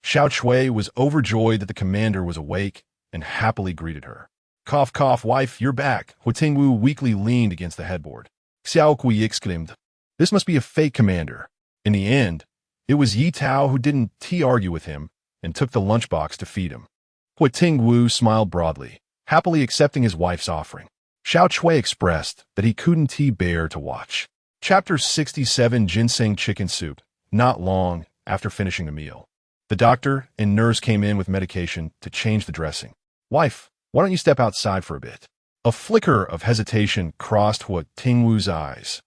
Xiao Chui was overjoyed that the commander was awake and happily greeted her. "Cough, cough, wife, you're back." Huo Tingwu weakly leaned against the headboard. Xiao Kui exclaimed, "This must be a fake commander." In the end, it was Ye Tao who didn't argue with him and took the lunchbox to feed him. Huo Tingwu smiled broadly, happily accepting his wife's offering. Xiao Chui expressed that he couldn't bear to watch. Chapter 67 Ginseng Chicken Soup. Not long after finishing the meal, the doctor and nurse came in with medication to change the dressing. "Wife, why don't you step outside for a bit?" A flicker of hesitation crossed Huo Tingwu's eyes.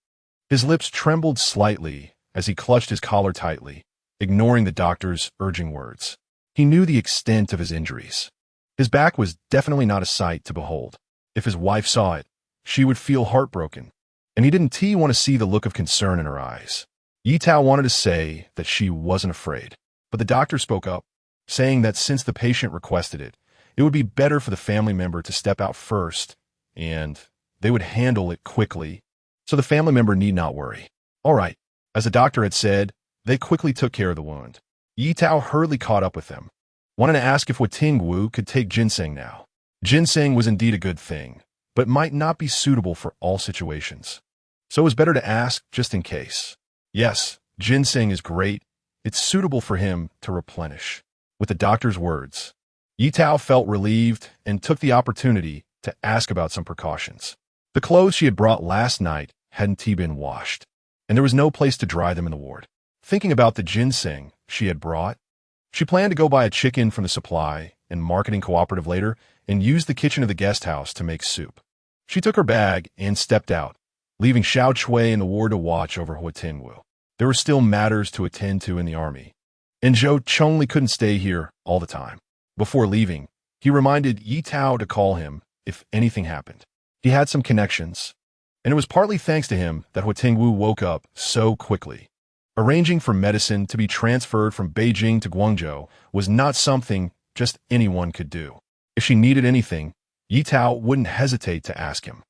His lips trembled slightly as he clutched his collar tightly, ignoring the doctor's urging words. He knew the extent of his injuries. His back was definitely not a sight to behold. If his wife saw it, she would feel heartbroken, and he didn't want to see the look of concern in her eyes. Ye Tao wanted to say that she wasn't afraid, but the doctor spoke up, saying that since the patient requested it, it would be better for the family member to step out first, and they would handle it quickly, so the family member need not worry. All right, as the doctor had said, they quickly took care of the wound. Ye Tao hurriedly caught up with them, wanted to ask if Huo Tingwu could take ginseng now. Ginseng was indeed a good thing, but might not be suitable for all situations. So it was better to ask just in case. Yes, ginseng is great. It's suitable for him to replenish. With the doctor's words, Ye Tao felt relieved and took the opportunity to ask about some precautions. The clothes she had brought last night hadn't been washed, and there was no place to dry them in the ward. Thinking about the ginseng she had brought, she planned to go buy a chicken from the supply and marketing cooperative later and use the kitchen of the guest house to make soup. She took her bag and stepped out, leaving Xiao Chui in the ward to watch over Huo Tingwu. There were still matters to attend to in the army, and Zhou Chongli couldn't stay here all the time. Before leaving, he reminded Ye Tao to call him if anything happened. He had some connections, and it was partly thanks to him that Huo Tingwu woke up so quickly. Arranging for medicine to be transferred from Beijing to Guangzhou was not something just anyone could do. If she needed anything, Ye Tao wouldn't hesitate to ask him.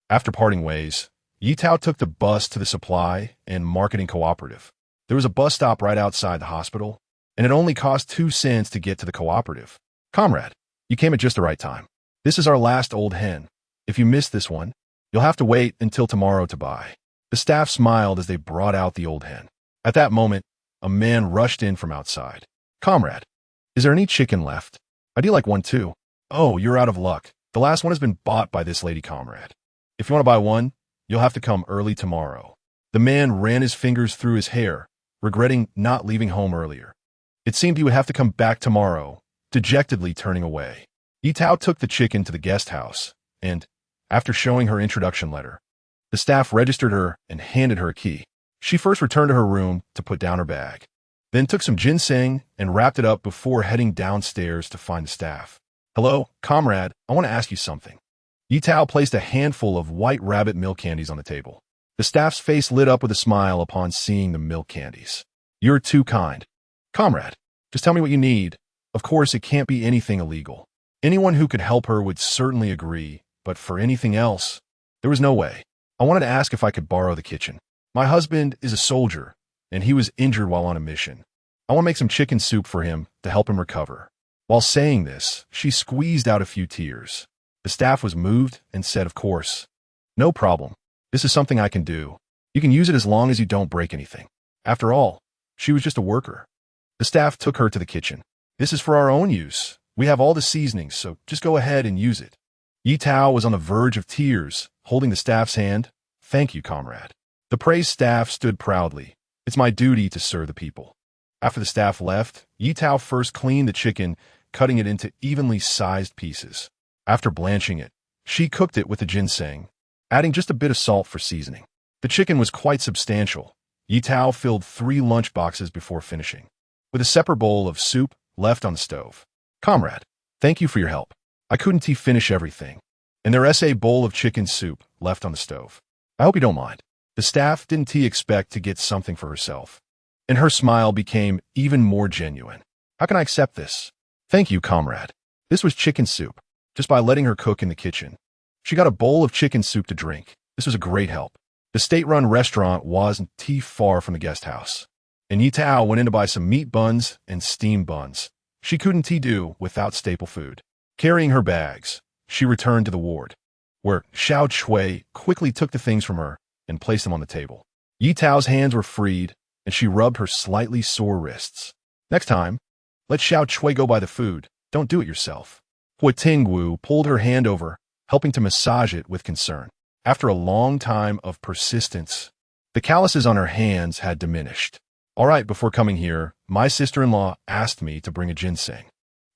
After parting ways, Ye Tao took the bus to the supply and marketing cooperative. There was a bus stop right outside the hospital, and it only cost 2 cents to get to the cooperative. "Comrade, you came at just the right time. This is our last old hen. If you miss this one, you'll have to wait until tomorrow to buy." The staff smiled as they brought out the old hen. At that moment, a man rushed in from outside. "Comrade, is there any chicken left? I'd like one too." "Oh, you're out of luck. The last one has been bought by this lady, comrade. If you want to buy one, you'll have to come early tomorrow." The man ran his fingers through his hair, regretting not leaving home earlier. It seemed he would have to come back tomorrow, dejectedly turning away. Ye Tao took the chicken to the guest house, and, after showing her introduction letter, the staff registered her and handed her a key. She first returned to her room to put down her bag, then took some ginseng and wrapped it up before heading downstairs to find the staff. "Hello, comrade, I want to ask you something." Ye Tao placed a handful of white rabbit milk candies on the table. The staff's face lit up with a smile upon seeing the milk candies. "You're too kind. Comrade, just tell me what you need. Of course, it can't be anything illegal." Anyone who could help her would certainly agree, but for anything else, There was no way. I wanted to ask if I could borrow the kitchen. My husband is a soldier, and he was injured while on a mission. I want to make some chicken soup for him to help him recover. While saying this, she squeezed out a few tears. The staff was moved and said, of course. No problem. This is something I can do. You can use it as long as you don't break anything. After all, she was just a worker. The staff took her to the kitchen. This is for our own use. We have all the seasonings, so just go ahead and use it. Ye Tao was on the verge of tears, holding the staff's hand. Thank you, comrade. The praised staff stood proudly. It's my duty to serve the people. After the staff left, Ye Tao first cleaned the chicken, cutting it into evenly sized pieces. After blanching it, she cooked it with the ginseng, adding just a bit of salt for seasoning. The chicken was quite substantial. Ye Tao filled 3 lunch boxes before finishing, with a separate bowl of soup left on the stove. Comrade, thank you for your help. I couldn't finish everything. And there's a bowl of chicken soup left on the stove. I hope you don't mind. The staff didn't expect to get something for herself, and her smile became even more genuine. How can I accept this? Thank you, comrade. This was chicken soup. Just by letting her cook in the kitchen, she got a bowl of chicken soup to drink. This was a great help. The state-run restaurant wasn't too far from the guest house, and Ye Tao went in to buy some meat buns and steamed buns. She couldn't do without staple food. Carrying her bags, she returned to the ward, where Xiao Chui quickly took the things from her and placed them on the table. Ye Tao's hands were freed, and she rubbed her slightly sore wrists. Next time, let Xiao Chui go buy the food. Don't do it yourself. Huo Tingwu pulled her hand over, helping to massage it with concern. After a long time of persistence, the calluses on her hands had diminished. All right, before coming here, my sister-in-law asked me to bring a ginseng.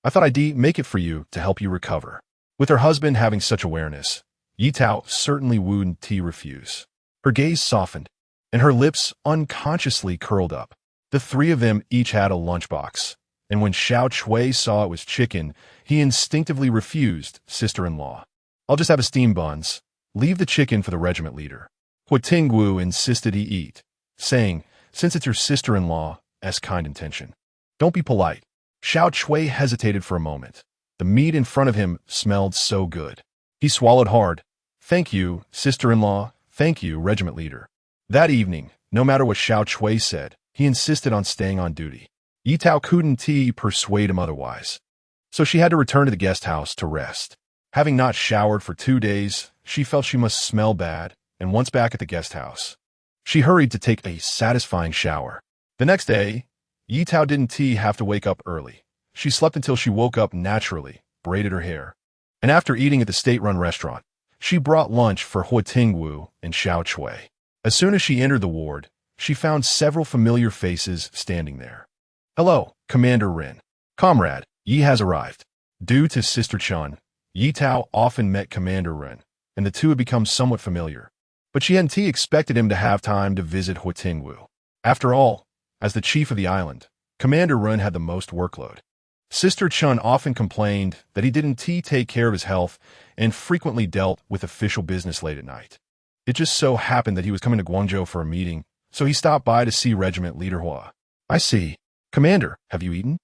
I thought I'd make it for you to help you recover. With her husband having such awareness, Ye Tao certainly wouldn't refuse. Her gaze softened, and her lips unconsciously curled up. The 3 of them each had a lunchbox, and when Xiao Chui saw it was chicken, he instinctively refused, sister-in-law. I'll just have a steamed buns. Leave the chicken for the regiment leader. Huo Tingwu insisted he eat, saying, since it's your sister-in-law, as kind intention. Don't be polite. Xiao Chui hesitated for a moment. The meat in front of him smelled so good. He swallowed hard. Thank you, sister-in-law. Thank you, regiment leader. That evening, no matter what Xiao Chui said, he insisted on staying on duty. Ye Tao couldn't persuade him otherwise, so she had to return to the guest house to rest. Having not showered for 2 days, she felt she must smell bad, and once back at the guest house, she hurried to take a satisfying shower. The next day, Ye Tao didn't have to wake up early. She slept until she woke up naturally, braided her hair, and after eating at the state-run restaurant, she brought lunch for Huo Tingwu and Xiao Chui. As soon as she entered the ward, she found several familiar faces standing there. Hello, Commander Rin. Comrade, Yi has arrived. Due to Sister Chun, Ye Tao often met Commander Rin, and the two had become somewhat familiar. But she hadn't expected him to have time to visit Huo Tingwu. After all, as the chief of the island, Commander Rin had the most workload. Sister Chun often complained that he didn't take care of his health and frequently dealt with official business late at night. It just so happened that he was coming to Guangzhou for a meeting, so he stopped by to see Regiment Leader Hua. I see. Commander, have you eaten?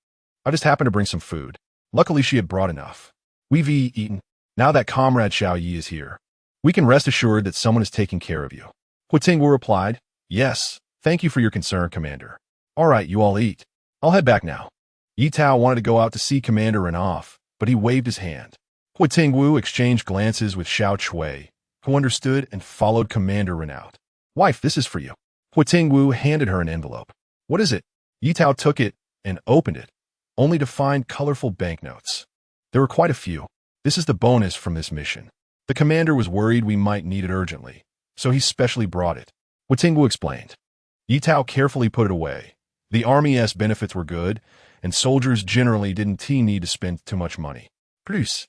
I just happened to bring some food. Luckily, she had brought enough. We've eaten. Now that Comrade Xiao Yi is here, we can rest assured that someone is taking care of you. Huo Tingwu replied, Yes, thank you for your concern, Commander. All right, you all eat. I'll head back now. Ye Tao wanted to go out to see Commander Rin off, but he waved his hand. Huo Tingwu exchanged glances with Xiao Chui, who understood and followed Commander Rin out. Wife, this is for you. Huo Tingwu handed her an envelope. What is it? Ye Tao took it and opened it, only to find colorful banknotes. There were quite a few. This is the bonus from this mission. The commander was worried we might need it urgently, so he specially brought it. Huo Tingwu explained. Ye Tao carefully put it away. The Army's benefits were good, and soldiers generally didn't need to spend too much money. Plus,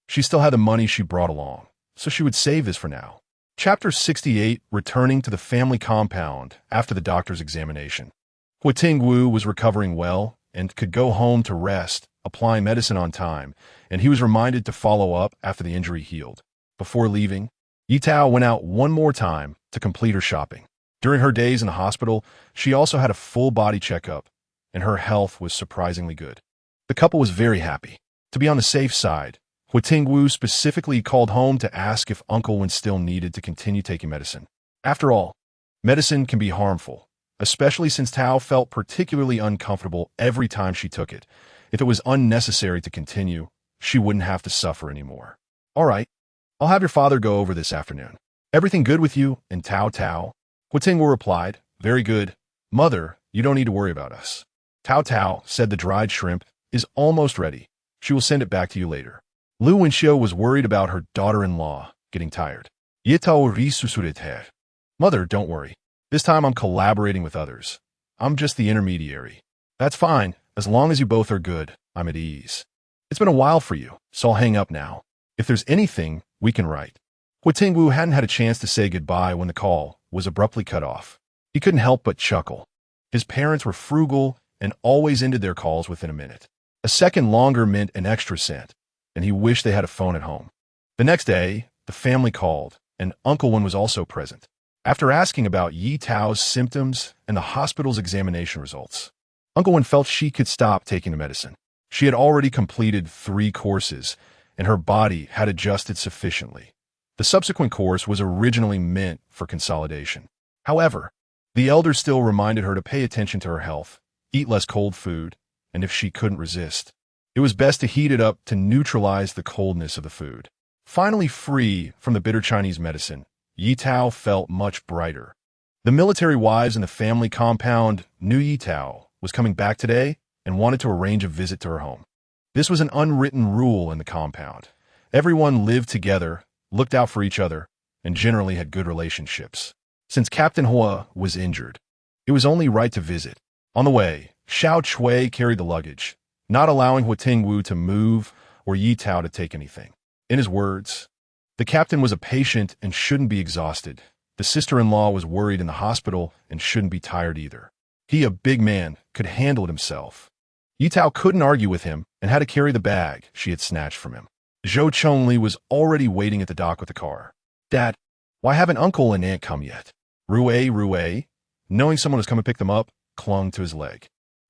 she still had the money she brought along, so she would save this for now. Chapter 68, Returning to the Family Compound after the doctor's examination. Huo Tingwu was recovering well and could go home to rest, applying medicine on time, and he was reminded to follow up after the injury healed. Before leaving, Ye Tao went out one more time to complete her shopping. During her days in the hospital, she also had a full body checkup, and her health was surprisingly good. The couple was very happy. To be on the safe side, Huo Tingwu specifically called home to ask if Uncle Wen still needed to continue taking medicine. After all, medicine can be harmful, especially since Tao felt particularly uncomfortable every time she took it. If it was unnecessary to continue, she wouldn't have to suffer anymore. All right, I'll have your father go over this afternoon. Everything good with you and Tao Tao? Huo Tingwu replied, very good. Mother, you don't need to worry about us. Tao Tao said the dried shrimp is almost ready. She will send it back to you later. Lu Wenxiu was worried about her daughter-in-law getting tired. Ye Tao resuscitated. Mother, don't worry. This time I'm collaborating with others. I'm just the intermediary. That's fine. As long as you both are good, I'm at ease. It's been a while for you, so I'll hang up now. If there's anything, we can write. Huo Tingwu hadn't had a chance to say goodbye when the call was abruptly cut off. He couldn't help but chuckle. His parents were frugal and always ended their calls within a minute. A second longer meant an extra cent, and he wished they had a phone at home. The next day, the family called, and Uncle Wen was also present. After asking about Ye Tao's symptoms and the hospital's examination results, Uncle Wen felt she could stop taking the medicine. She had already completed 3 courses, and her body had adjusted sufficiently. The subsequent course was originally meant for consolidation. However, the elder still reminded her to pay attention to her health, eat less cold food, and if she couldn't resist, it was best to heat it up to neutralize the coldness of the food. Finally free from the bitter Chinese medicine, Ye Tao felt much brighter. The military wives in the family compound knew Ye Tao was coming back today and wanted to arrange a visit to her home. This was an unwritten rule in the compound. Everyone lived together, looked out for each other, and generally had good relationships. Since Captain Huo was injured, it was only right to visit. On the way, Xiao Chui carried the luggage, not allowing Huo Tingwu to move or Ye Tao to take anything. In his words, the captain was a patient and shouldn't be exhausted. The sister-in-law was worried in the hospital and shouldn't be tired either. He, a big man, could handle it himself. Ye Tao couldn't argue with him and had to carry the bag she had snatched from him. Zhou Chongli was already waiting at the dock with the car. Dad, why haven't Uncle and Aunt come yet? Rue, knowing someone was coming to pick them up, clung to his leg.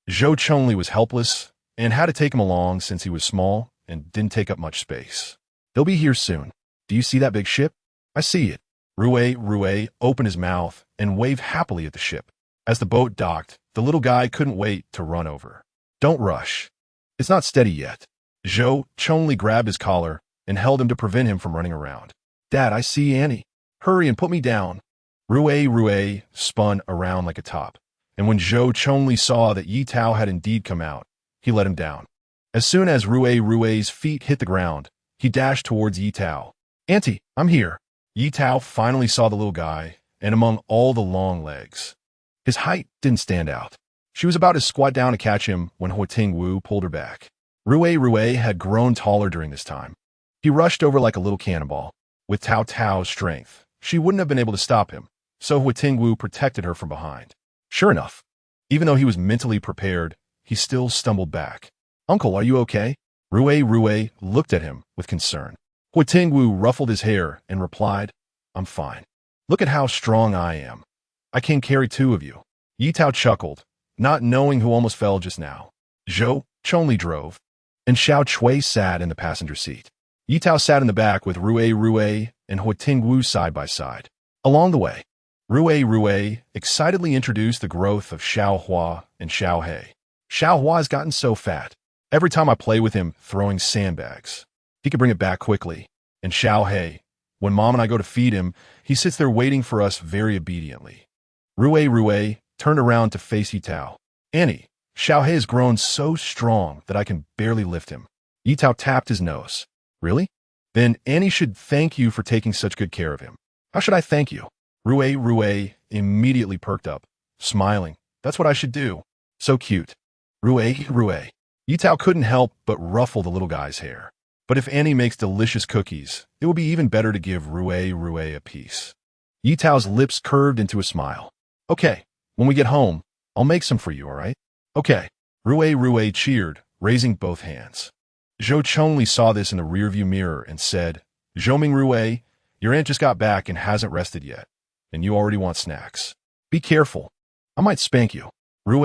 Zhou Chongli was helpless and had to take him along since he was small and didn't take up much space. They'll be here soon. Do you see that big ship? I see it. Rue opened his mouth and waved happily at the ship. As the boat docked, the little guy couldn't wait to run over. Don't rush. It's not steady yet. Zhou Chongli grabbed his collar and held him to prevent him from running around. Dad, I see Annie. Hurry and put me down. Rue spun around like a top, and when Zhou Chongli saw that Ye Tao had indeed come out, he let him down. As soon as Rue's feet hit the ground, he dashed towards Ye Tao. Auntie, I'm here. Ye Tao finally saw the little guy, and among all the long legs, his height didn't stand out. She was about to squat down to catch him when Huo Tingwu pulled her back. Rue had grown taller during this time. He rushed over like a little cannonball. With Tao Tao's strength, she wouldn't have been able to stop him, so Huo Tingwu protected her from behind. Sure enough, even though he was mentally prepared, he still stumbled back. Uncle, are you okay? Rue looked at him with concern. Huo Tingwu ruffled his hair and replied, I'm fine. Look at how strong I am. I can carry 2 of you. Ye Tao chuckled, not knowing who almost fell just now. Zhou Chongli drove, and Xiao Chui sat in the passenger seat. Ye Tao sat in the back with Rue and Huo Tingwu side by side. Along the way, Rue excitedly introduced the growth of Xiao Hua and Xiao He. Xiao Hua has gotten so fat. Every time I play with him throwing sandbags, he can bring it back quickly. And Xiao He, when Mom and I go to feed him, he sits there waiting for us very obediently. Rue turned around to face Ye Tao. Annie, Xiao He has grown so strong that I can barely lift him. Ye Tao tapped his nose. Really? Then Annie should thank you for taking such good care of him. How should I thank you? Rue immediately perked up, smiling. That's what I should do. So cute. Rue. Ye Tao couldn't help but ruffle the little guy's hair. But if Annie makes delicious cookies, it will be even better to give Rue a piece. Ye Tao's lips curved into a smile. Okay, when we get home, I'll make some for you, all right? Okay. Rue cheered, raising both hands. Zhou Chongli saw this in the rearview mirror and said, Zhoming Rue, your aunt just got back and hasn't rested yet, and you already want snacks. Be careful. I might spank you. Rue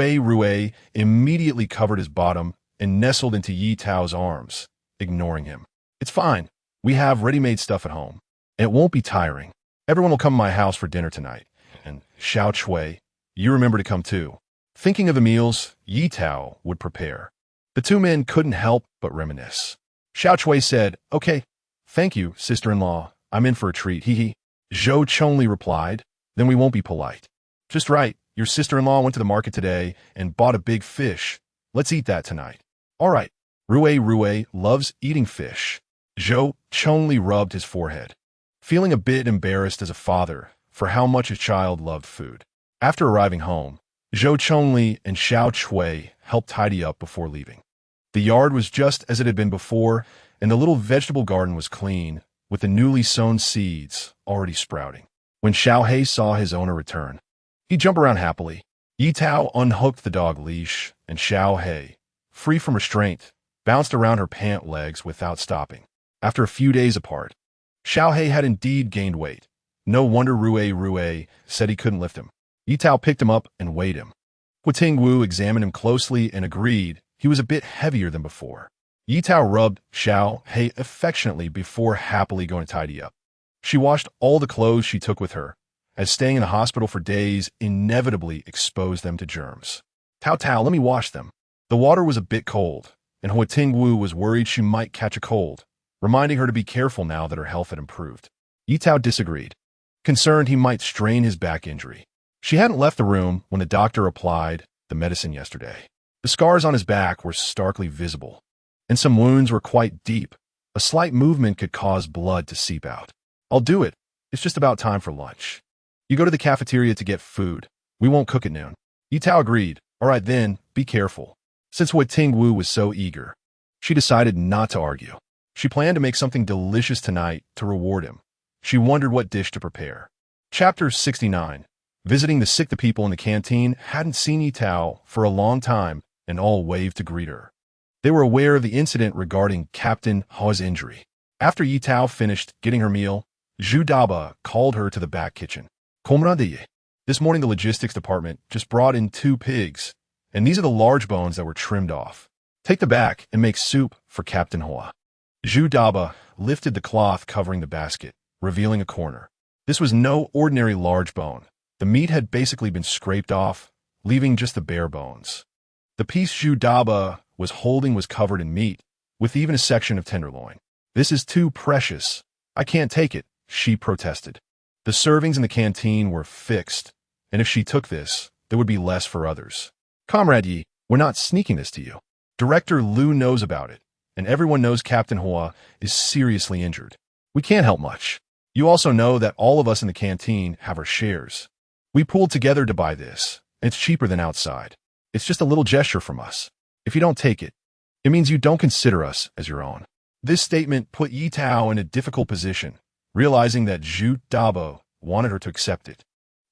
immediately covered his bottom and nestled into Ye Tao's arms, ignoring him. It's fine. We have ready-made stuff at home. And it won't be tiring. Everyone will come to my house for dinner tonight. And Xiao Chui, you remember to come too. Thinking of the meals Ye Tao would prepare, the two men couldn't help but reminisce. Xiao Chui said, "Okay, thank you, sister-in-law. I'm in for a treat, hee. Zhou Chongli replied, "Then we won't be polite." "Just right. Your sister-in-law went to the market today and bought a big fish. Let's eat that tonight." "All right." Rue loves eating fish. Zhou Chongli rubbed his forehead, feeling a bit embarrassed as a father for how much his child loved food. After arriving home, Zhou Chongli and Xiao Chui helped tidy up before leaving. The yard was just as it had been before, and the little vegetable garden was clean, with the newly sown seeds already sprouting. When Xiao He saw his owner return, he jumped around happily. Ye Tao unhooked the dog leash, and Xiao He, free from restraint, bounced around her pant legs without stopping. After a few days apart, Xiao He had indeed gained weight. No wonder Rue said he couldn't lift him. Ye Tao picked him up and weighed him. Huo Tingwu examined him closely and agreed he was a bit heavier than before. Ye Tao rubbed Xiao He affectionately before happily going to tidy up. She washed all the clothes she took with her, as staying in the hospital for days inevitably exposed them to germs. Tao, let me wash them." The water was a bit cold, and Huo Tingwu was worried she might catch a cold, reminding her to be careful now that her health had improved. Ye Tao disagreed, concerned he might strain his back injury. She hadn't left the room when the doctor applied the medicine yesterday. The scars on his back were starkly visible, and some wounds were quite deep. A slight movement could cause blood to seep out. "I'll do it. It's just about time for lunch. You go to the cafeteria to get food. We won't cook at noon." Ye Tao agreed. "All right then, be careful." Since Huo Tingwu was so eager, she decided not to argue. She planned to make something delicious tonight to reward him. She wondered what dish to prepare. Chapter 69. Visiting the people in the canteen hadn't seen Ye Tao for a long time, and all waved to greet her. They were aware of the incident regarding Captain Huo's injury. After Ye Tao finished getting her meal, Zhu Daba called her to the back kitchen. "Comrade, this morning the logistics department just brought in 2 pigs, and these are the large bones that were trimmed off. Take the back and make soup for Captain Huo." Zhu Daba lifted the cloth covering the basket, revealing a corner. This was no ordinary large bone. The meat had basically been scraped off, leaving just the bare bones. The piece Zhu Daba was holding was covered in meat, with even a section of tenderloin. "This is too precious. I can't take it," she protested. The servings in the canteen were fixed, and if she took this, there would be less for others. "Comrade Yi, we're not sneaking this to you. Director Liu knows about it, and everyone knows Captain Huo is seriously injured. We can't help much. You also know that all of us in the canteen have our shares. We pooled together to buy this, and it's cheaper than outside. It's just a little gesture from us. If you don't take it, it means you don't consider us as your own." This statement put Ye Tao in a difficult position, realizing that Zhu Dabo wanted her to accept it.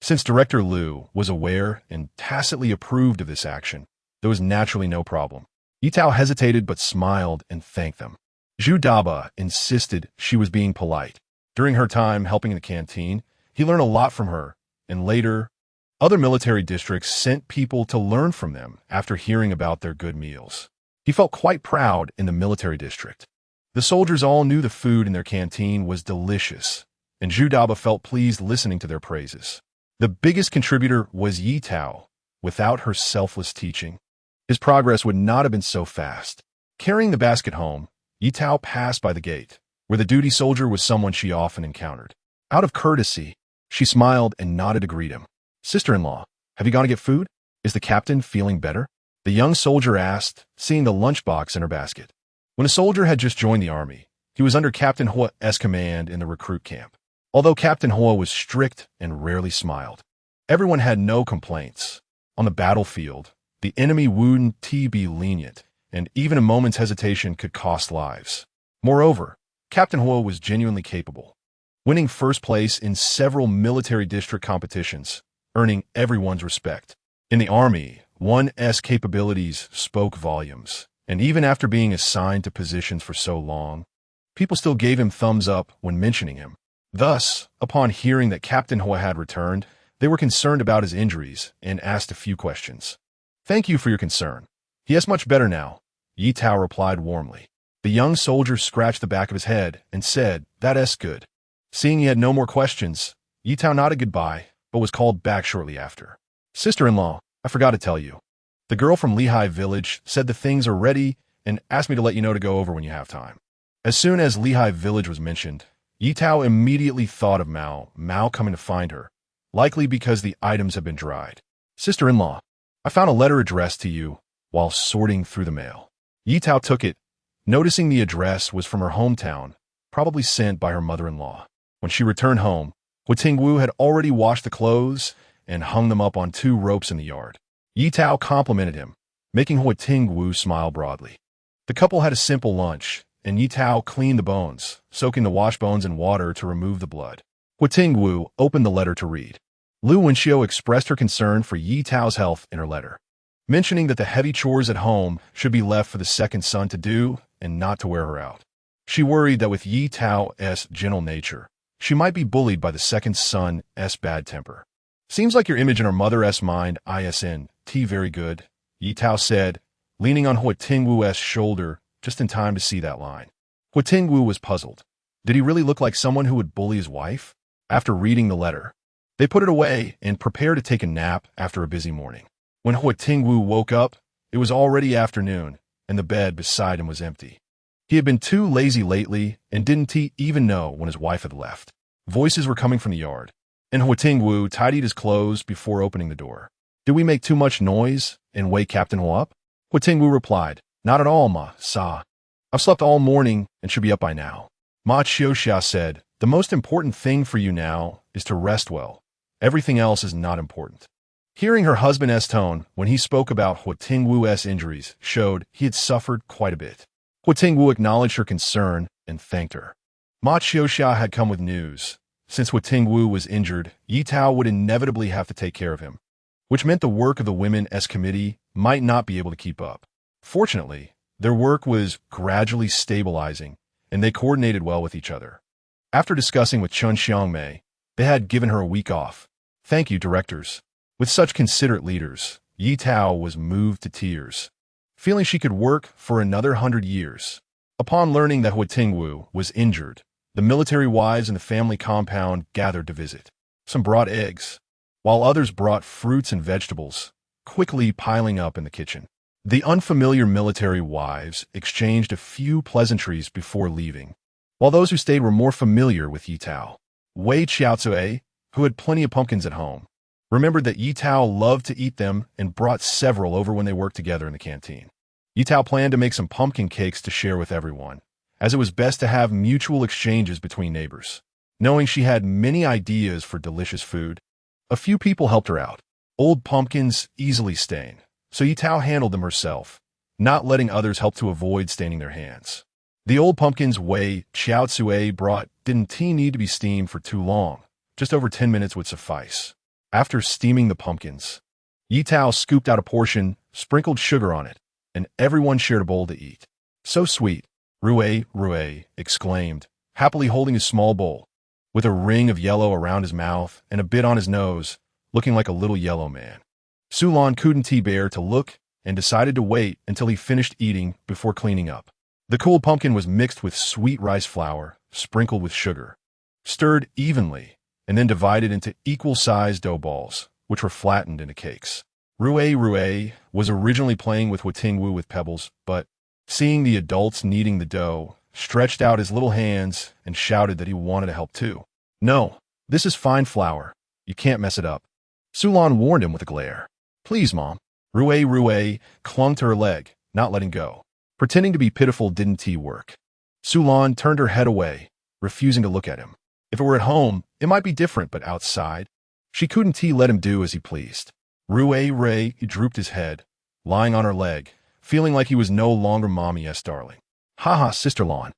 Since Director Liu was aware and tacitly approved of this action, there was naturally no problem. Ye Tao hesitated but smiled and thanked them. Zhu Daba insisted she was being polite. During her time helping in the canteen, he learned a lot from her, and later, other military districts sent people to learn from them after hearing about their good meals. He felt quite proud in the military district. The soldiers all knew the food in their canteen was delicious, and Zhu Daba felt pleased listening to their praises. The biggest contributor was Ye Tao. Without her selfless teaching, his progress would not have been so fast. Carrying the basket home, Ye Tao passed by the gate, where the duty soldier was someone she often encountered. Out of courtesy, she smiled and nodded to greet him. "Sister-in-law, have you gone to get food? Is the captain feeling better?" the young soldier asked, seeing the lunchbox in her basket. When a soldier had just joined the army, he was under Captain Huo's command in the recruit camp. Although Captain Huo was strict and rarely smiled, everyone had no complaints. On the battlefield, the enemy wouldn't be lenient, and even a moment's hesitation could cost lives. Moreover, Captain Huo was genuinely capable, winning first place in several military district competitions, earning everyone's respect. In the army, one's capabilities spoke volumes, and even after being assigned to positions for so long, people still gave him thumbs up when mentioning him. Thus, upon hearing that Captain Huo had returned, they were concerned about his injuries and asked a few questions. "Thank you for your concern. He is much better now," Ye Tao replied warmly. The young soldier scratched the back of his head and said, "That's good." Seeing he had no more questions, Ye Tao nodded goodbye, but was called back shortly after. "Sister-in-law, I forgot to tell you. The girl from Lehigh Village said the things are ready and asked me to let you know to go over when you have time." As soon as Lehigh Village was mentioned, Ye Tao immediately thought of Mao coming to find her, likely because the items had been dried. "Sister-in-law, I found a letter addressed to you while sorting through the mail." Ye Tao took it, noticing the address was from her hometown, probably sent by her mother-in-law. When she returned home, Huo Tingwu had already washed the clothes and hung them up on 2 ropes in the yard. Ye Tao complimented him, making Huo Tingwu smile broadly. The couple had a simple lunch, and Ye Tao cleaned the bones, soaking the washbones in water to remove the blood. Huo Tingwu opened the letter to read. Lu Wenxiu expressed her concern for Ye Tao's health in her letter, mentioning that the heavy chores at home should be left for the second son to do and not to wear her out. She worried that with Ye Tao's gentle nature, she might be bullied by the second son's bad temper. "Seems like your image in her mother's mind isn't very good," Ye Tao said, leaning on Huo Tingwu's shoulder just in time to see that line. Huo Tingwu was puzzled. Did he really look like someone who would bully his wife? After reading the letter, they put it away and prepared to take a nap after a busy morning. When Huo Tingwu woke up, it was already afternoon, and the bed beside him was empty. He had been too lazy lately and didn't even know when his wife had left. Voices were coming from the yard, and Huo Tingwu tidied his clothes before opening the door. "Did we make too much noise and wake Captain Huo up?" Huo Tingwu replied, "Not at all, Ma Sa. I've slept all morning and should be up by now." Ma Qiuxia said, "The most important thing for you now is to rest well. Everything else is not important." Hearing her husband's tone when he spoke about Huo Tingwu's injuries showed he had suffered quite a bit. Huo Tingwu acknowledged her concern and thanked her. Ma Qiuxia had come with news. Since Huo Tingwu was injured, Ye Tao would inevitably have to take care of him, which meant the work of the women's committee might not be able to keep up. Fortunately, their work was gradually stabilizing, and they coordinated well with each other. After discussing with Chun Xiangmei, they had given her a week off. "Thank you, directors." With such considerate leaders, Ye Tao was moved to tears, feeling she could work for another 100 years. Upon learning that Huo Tingwu was injured, the military wives in the family compound gathered to visit. Some brought eggs, while others brought fruits and vegetables, quickly piling up in the kitchen. The unfamiliar military wives exchanged a few pleasantries before leaving, while those who stayed were more familiar with Ye Tao. Wei Qiaozue, who had plenty of pumpkins at home, remembered that Ye Tao loved to eat them and brought several over when they worked together in the canteen. Ye Tao planned to make some pumpkin cakes to share with everyone, as it was best to have mutual exchanges between neighbors. Knowing she had many ideas for delicious food, a few people helped her out. Old pumpkins easily stain, so Ye Tao handled them herself, not letting others help to avoid staining their hands. The old pumpkins Wei Qiaozue brought didn't need to be steamed for too long. Just over 10 minutes would suffice. After steaming the pumpkins, Ye Tao scooped out a portion, sprinkled sugar on it, and everyone shared a bowl to eat. "So sweet," Rue exclaimed, happily holding his small bowl, with a ring of yellow around his mouth and a bit on his nose, looking like a little yellow man. Sulan couldn't bear to look and decided to wait until he finished eating before cleaning up. The cooled pumpkin was mixed with sweet rice flour, sprinkled with sugar, stirred evenly, and then divided into equal-sized dough balls, which were flattened into cakes. Rue was originally playing with Huo Tingwu with pebbles, but, seeing the adults kneading the dough, stretched out his little hands and shouted that he wanted to help too. "No, this is fine flour. You can't mess it up." Sulan warned him with a glare. "Please, Mom." Rue clung to her leg, not letting go. Pretending to be pitiful didn't work. Sulan turned her head away, refusing to look at him. If it were at home, it might be different, but outside, she couldn't let him do as he pleased. Rue drooped his head, lying on her leg, feeling like he was no longer Mommy's darling. "Haha, sister-lawn.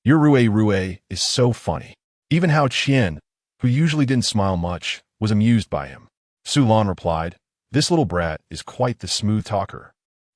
Your Rue is so funny." Even Hao Qian, who usually didn't smile much, was amused by him. Sulan replied, "This little brat is quite the smooth talker.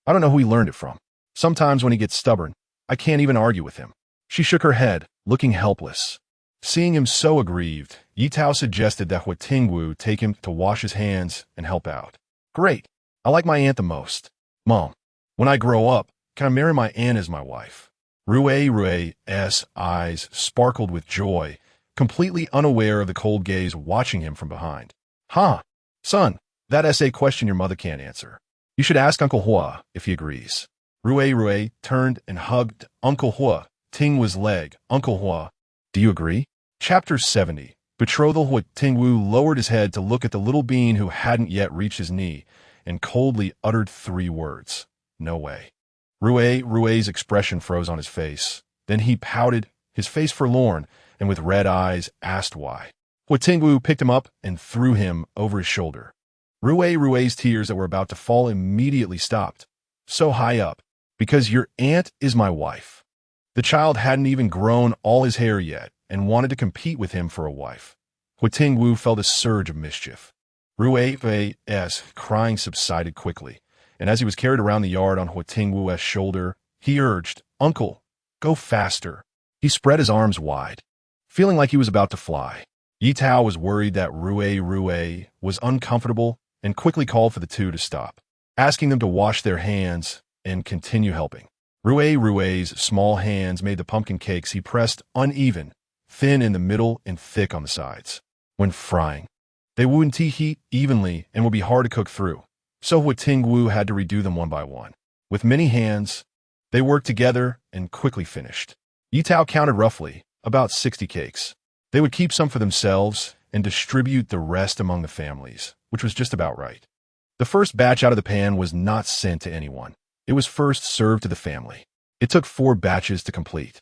I don't know who he learned it from. Sometimes when he gets stubborn, I can't even argue with him." She shook her head, looking helpless. Seeing him so aggrieved, Ye Tao suggested that Huo Tingwu take him to wash his hands and help out. "Great. I like my aunt the most. Mom, when I grow up, can I marry my aunt as my wife?" Rue's eyes sparkled with joy, completely unaware of the cold gaze watching him from behind. Huh, son, that's a question your mother can't answer. You should ask Uncle Huo if he agrees. Rue turned and hugged Uncle Huo Tingwu's leg. Uncle Huo, do you agree? Chapter 70. Betrothal. Huo Tingwu lowered his head to look at the little being who hadn't yet reached his knee and coldly uttered 3 words. No way. Rue's expression froze on his face. Then he pouted, his face forlorn, and with red eyes asked why. Huo Tingwu picked him up and threw him over his shoulder. Rue's tears that were about to fall immediately stopped. So high up. Because your aunt is my wife. The child hadn't even grown all his hair yet and wanted to compete with him for a wife. Huo Tingwu felt a surge of mischief. Rue's crying subsided quickly, and as he was carried around the yard on Huo Tingwu's shoulder, he urged, Uncle, go faster. He spread his arms wide, feeling like he was about to fly. Ye Tao was worried that Rue was uncomfortable and quickly called for the two to stop, asking them to wash their hands and continue helping. Rue's small hands made the pumpkin cakes he pressed uneven, thin in the middle and thick on the sides. When frying, they wouldn't heat evenly and would be hard to cook through, so Huo Tingwu had to redo them one by one. With many hands, they worked together and quickly finished. Ye Tao counted roughly about 60 cakes. They would keep some for themselves and distribute the rest among the families, which was just about right. The first batch out of the pan was not sent to anyone. It was first served to the family. It took 4 batches to complete.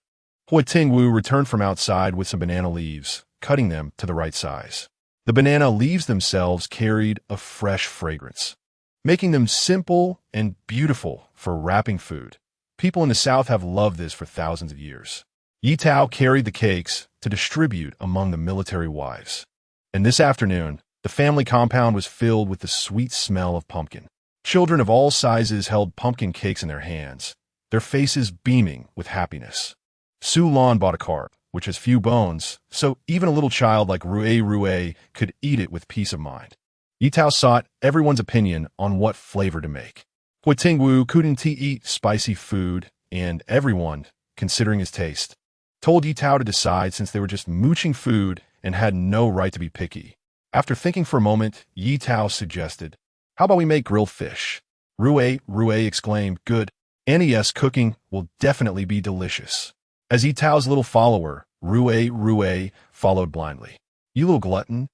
Huo Tingwu returned from outside with some banana leaves, cutting them to the right size. The banana leaves themselves carried a fresh fragrance, making them simple and beautiful for wrapping food. People in the South have loved this for thousands of years. Ye Tao carried the cakes to distribute among the military wives. And this afternoon, the family compound was filled with the sweet smell of pumpkin. Children of all sizes held pumpkin cakes in their hands, their faces beaming with happiness. Su Lan bought a carp, which has few bones, so even a little child like Rue could eat it with peace of mind. Ye Tao sought everyone's opinion on what flavor to make. Huo Tingwu couldn't eat spicy food, and everyone, considering his taste, told Ye Tao to decide since they were just mooching food and had no right to be picky. After thinking for a moment, Ye Tao suggested, how about we make grilled fish? Rue exclaimed, good. Annie's cooking will definitely be delicious. As Ye Tao's little follower, Rue followed blindly. You little glutton,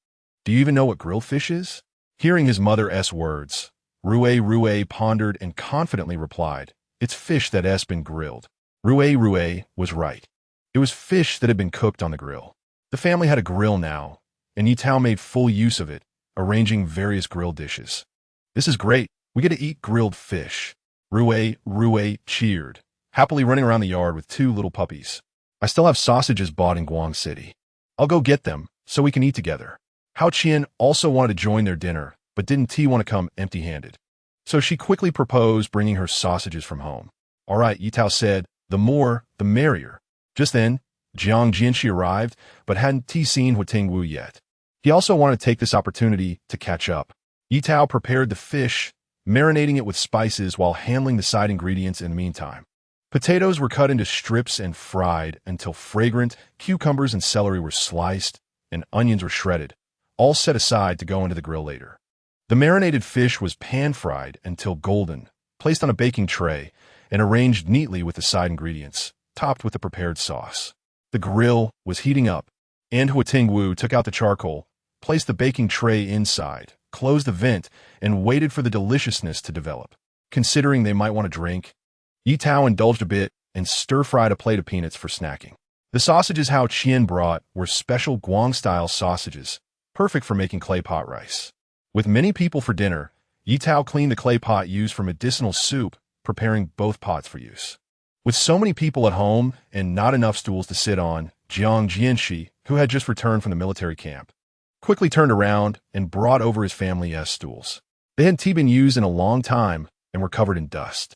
do you even know what grilled fish is? Hearing his mother's words, Rue pondered and confidently replied, it's fish that has been grilled. Rue was right. It was fish that had been cooked on the grill. The family had a grill now, and Ye Tao made full use of it, arranging various grilled dishes. This is great. We get to eat grilled fish. Rue cheered, happily running around the yard with 2 little puppies. I still have sausages bought in Guang City. I'll go get them so we can eat together. Hao Qian also wanted to join their dinner, but didn't want to come empty-handed. So she quickly proposed bringing her sausages from home. All right, Ye Tao said, the more, the merrier. Just then, Jiang Jianxi arrived, but hadn't seen Huo Tingwu yet. He also wanted to take this opportunity to catch up. Ye Tao prepared the fish, marinating it with spices while handling the side ingredients in the meantime. Potatoes were cut into strips and fried until fragrant, cucumbers and celery were sliced, and onions were shredded, all set aside to go into the grill later. The marinated fish was pan-fried until golden, placed on a baking tray, and arranged neatly with the side ingredients, topped with the prepared sauce. The grill was heating up, and Huo Tingwu took out the charcoal, placed the baking tray inside, closed the vent, and waited for the deliciousness to develop. Considering they might want a drink, Ye Tao indulged a bit and stir-fried a plate of peanuts for snacking. The sausages Hao Qian brought were special Guang-style sausages, perfect for making clay pot rice. With many people for dinner, Ye Tao cleaned the clay pot used for medicinal soup, preparing both pots for use. With so many people at home and not enough stools to sit on, Jiang Jianxi, who had just returned from the military camp, quickly turned around and brought over his family's stools. They hadn't been used in a long time and were covered in dust.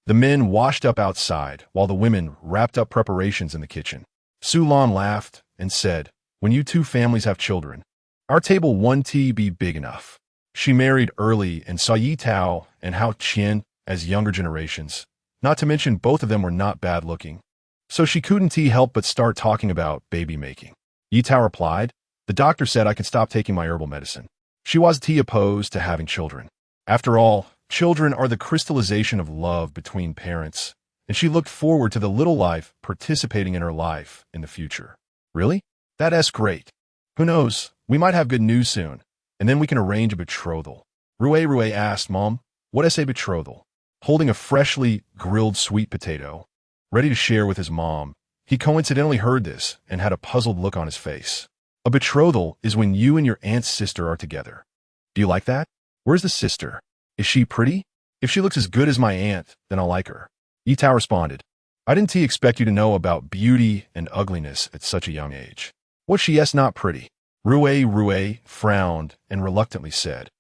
The men washed up outside, while the women wrapped up preparations in the kitchen. Su Lan laughed and said, when you 2 families have children, our table won't be big enough. She married early and saw Ye Tao and Hao Qian as younger generations, not to mention both of them were not bad looking. so she couldn't help but start talking about baby making. Ye Tao replied, "The doctor said I could stop taking my herbal medicine." She was opposed to having children. After all, children are the crystallization of love between parents, and she looked forward to the little life participating in her life in the future. Really? That's great. Who knows, we might have good news soon, and then we can arrange a betrothal. Rue asked, "Mom, what is a betrothal?" Holding a freshly grilled sweet potato, ready to share with his mom, he coincidentally heard this and had a puzzled look on his face. A betrothal is when you and your aunt's sister are together. Do you like that? Where's the sister? Is she pretty? If she looks as good as my aunt, then I'll like her. Ye Tao responded, "I didn't expect you to know about beauty and ugliness at such a young age. Was she not pretty?" Rue frowned and reluctantly said,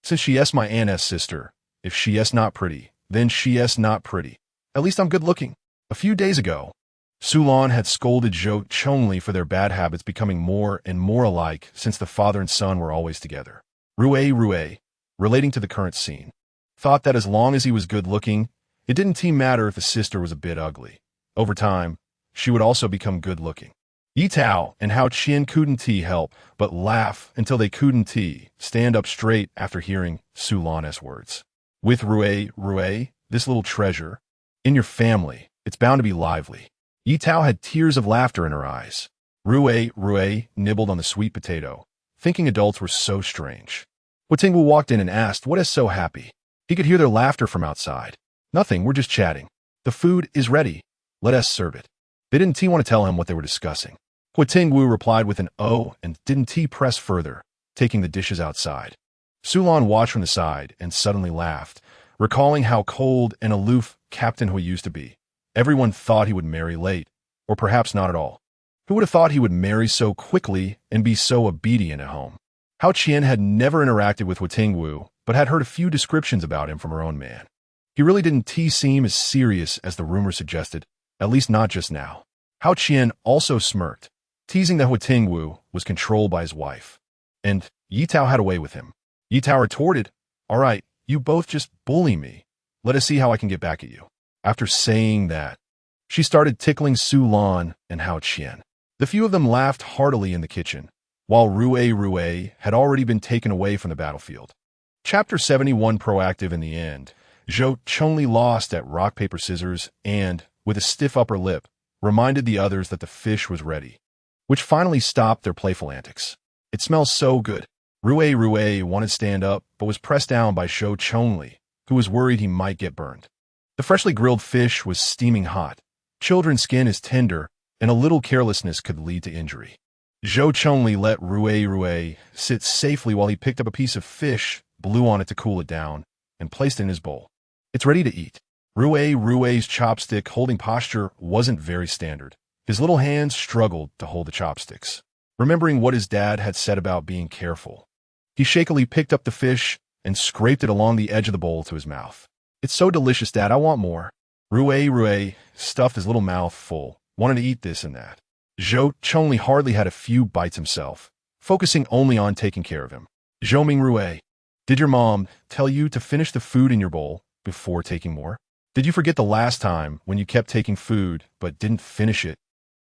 "Since she my aunt's sister, if she not pretty, then she not pretty. At least I'm good looking." A few days ago, Sulan had scolded Zhou Chongli for their bad habits becoming more and more alike since the father and son were always together. Rue, relating to the current scene, thought that as long as he was good looking, it didn't matter if the sister was a bit ugly. Over time, she would also become good looking. Ye Tao and Hao Qian couldn't help but laugh until they couldn't stand up straight after hearing Sulan's words. With Rue, this little treasure, in your family, it's bound to be lively. Ye Tao had tears of laughter in her eyes. Rue nibbled on the sweet potato, thinking adults were so strange. Huo Tingwu walked in and asked, "What is so happy?" He could hear their laughter from outside. "Nothing, we're just chatting. The food is ready. Let us serve it." They didn't want to tell him what they were discussing. Huo Tingwu replied with an "oh" and didn't press further, taking the dishes outside. Sulan watched from the side and suddenly laughed, recalling how cold and aloof Captain Hui used to be. Everyone thought he would marry late, or perhaps not at all. Who would have thought he would marry so quickly and be so obedient at home? Hao Qian had never interacted with Huo Tingwu, but had heard a few descriptions about him from her own man. He really didn't seem as serious as the rumor suggested, at least not just now. Hao Qian also smirked, teasing that Huo Tingwu was controlled by his wife. And Ye Tao had a way with him. Ye Tao retorted, "All right, you both just bully me. Let us see how I can get back at you." After saying that, she started tickling Sulan and Hao Qian. The few of them laughed heartily in the kitchen, while Rue had already been taken away from the battlefield. Chapter 71 Proactive in the end. Zhou Chongli lost at rock, paper, scissors and, with a stiff upper lip, reminded the others that the fish was ready, which finally stopped their playful antics. "It smells so good." Rue wanted to stand up, but was pressed down by Zhou Chongli, who was worried he might get burned. The freshly grilled fish was steaming hot. Children's skin is tender, and a little carelessness could lead to injury. Zhou Chongli let Rue sit safely while he picked up a piece of fish, blew on it to cool it down, and placed it in his bowl. "It's ready to eat." Rue's chopstick holding posture wasn't very standard. His little hands struggled to hold the chopsticks. Remembering what his dad had said about being careful, he shakily picked up the fish and scraped it along the edge of the bowl to his mouth. "It's so delicious, Dad, I want more." Rue stuffed his little mouth full, wanted to eat this and that. Zhou Chongli hardly had a few bites himself, focusing only on taking care of him. "Zhou Rue, did your mom tell you to finish the food in your bowl before taking more? Did you forget the last time when you kept taking food but didn't finish it,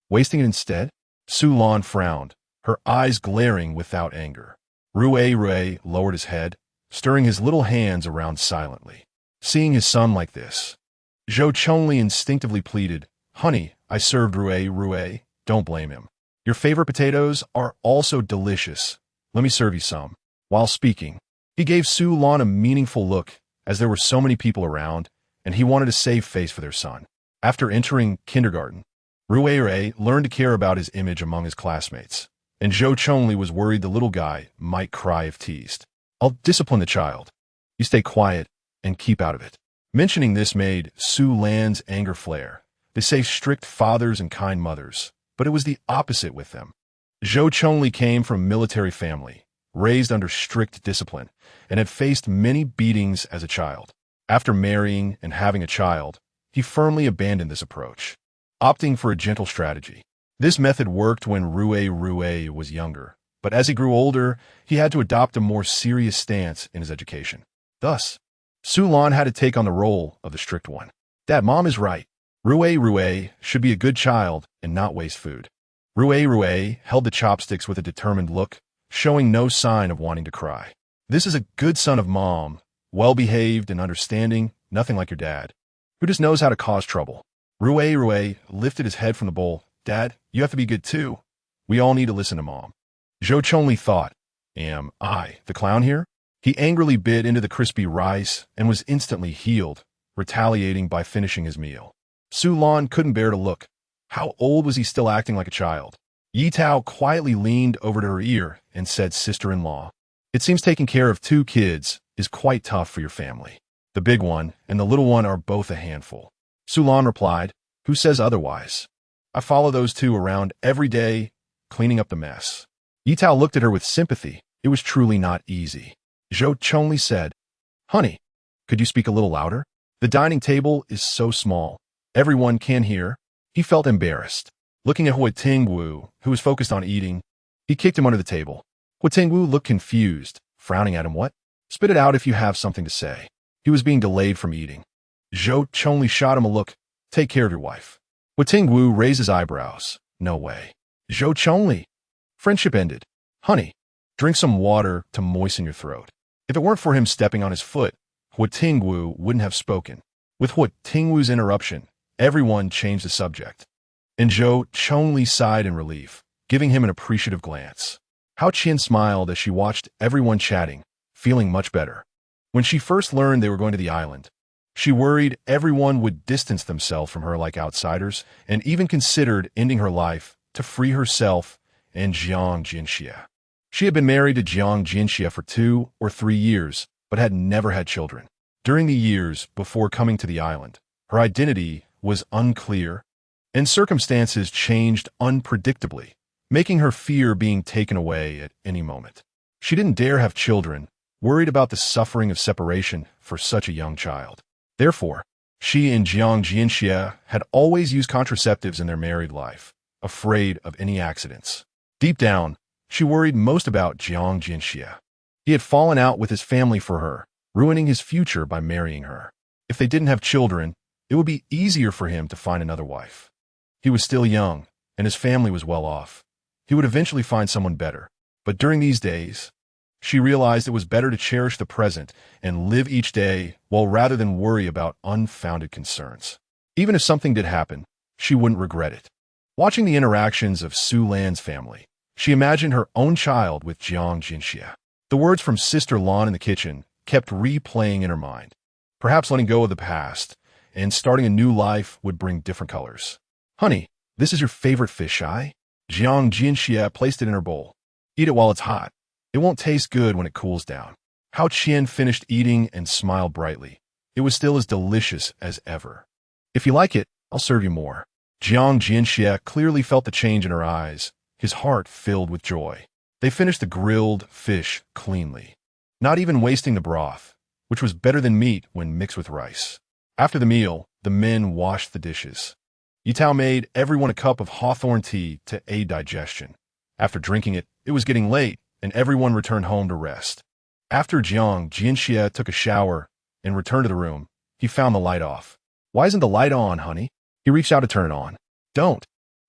wasting it instead?" Sulan frowned, her eyes glaring without anger. Rue lowered his head, stirring his little hands around silently. Seeing his son like this, Zhou Chongli instinctively pleaded, "Honey, I served Rue, don't blame him. Your favorite potatoes are also delicious. Let me serve you some." While speaking, he gave Sulan a meaningful look, as there were so many people around, and he wanted to save face for their son. After entering kindergarten, Rue learned to care about his image among his classmates, and Zhou Chongli was worried the little guy might cry if teased. "I'll discipline the child. You stay quiet and keep out of it." Mentioning this made Sulan's anger flare. They say strict fathers and kind mothers, but it was the opposite with them. Zhou Chongli came from a military family, raised under strict discipline, and had faced many beatings as a child. After marrying and having a child, he firmly abandoned this approach, opting for a gentle strategy. This method worked when Rue was younger, but as he grew older, he had to adopt a more serious stance in his education. Thus, Sulan had to take on the role of the strict one. "Dad, Mom is right. Rue should be a good child and not waste food. Rue held the chopsticks with a determined look, showing no sign of wanting to cry. This is a good son of mom, well-behaved and understanding, nothing like your dad, who just knows how to cause trouble. Rue lifted his head from the bowl. Dad, you have to be good too. We all need to listen to mom. Zhou Chongli thought, am I the clown here? He angrily bit into the crispy rice and was instantly healed, retaliating by finishing his meal. Su Lan couldn't bear to look. How old was he still acting like a child? Ye Tao quietly leaned over to her ear and said, sister-in-law, it seems taking care of 2 kids is quite tough for your family. The big one and the little one are both a handful. Su Lan replied, who says otherwise? I follow those 2 around every day, cleaning up the mess. Ye Tao looked at her with sympathy. It was truly not easy. Zhou Chongli said, honey, could you speak a little louder? The dining table is so small. Everyone can hear. He felt embarrassed. Looking at Huo Tingwu, who was focused on eating, he kicked him under the table. Huo Tingwu looked confused, frowning at him. What? Spit it out if you have something to say. He was being delayed from eating. Zhou Chongli shot him a look. Take care of your wife. Huo Tingwu raised his eyebrows. No way. Zhou Chongli. Friendship ended. Honey, drink some water to moisten your throat. If it weren't for him stepping on his foot, Huo Tingwu wouldn't have spoken. With Huo Tingwu's interruption, everyone changed the subject. And Zhou Chongli sighed in relief, giving him an appreciative glance. Hao Qian smiled as she watched everyone chatting, feeling much better. When she first learned they were going to the island, she worried everyone would distance themselves from her like outsiders and even considered ending her life to free herself and Jiang Jinxia. She had been married to Jiang Jinxia for 2 or 3 years, but had never had children. During the years before coming to the island, her identity was unclear, and circumstances changed unpredictably, making her fear being taken away at any moment. She didn't dare have children, worried about the suffering of separation for such a young child. Therefore, she and Jiang Jinxia had always used contraceptives in their married life, afraid of any accidents. Deep down, she worried most about Jiang Jinxia. He had fallen out with his family for her, ruining his future by marrying her. If they didn't have children, it would be easier for him to find another wife. He was still young, and his family was well off. He would eventually find someone better. But during these days, she realized it was better to cherish the present and live each day rather than worry about unfounded concerns. Even if something did happen, she wouldn't regret it. Watching the interactions of Su Lan's family, she imagined her own child with Jiang Jinxia. The words from Sister Lan in the kitchen kept replaying in her mind. Perhaps letting go of the past and starting a new life would bring different colors. Honey, this is your favorite fish eye? Jiang Jinxia placed it in her bowl. Eat it while it's hot. It won't taste good when it cools down. Hao Qian finished eating and smiled brightly. It was still as delicious as ever. If you like it, I'll serve you more. Jiang Jinxia clearly felt the change in her eyes, his heart filled with joy. They finished the grilled fish cleanly, not even wasting the broth, which was better than meat when mixed with rice. After the meal, the men washed the dishes. Ye Tao made everyone a cup of hawthorn tea to aid digestion. After drinking it, it was getting late, and everyone returned home to rest. After Jiang Jinxia took a shower and returned to the room, he found the light off. Why isn't the light on, honey? He reached out to turn it on. Don't.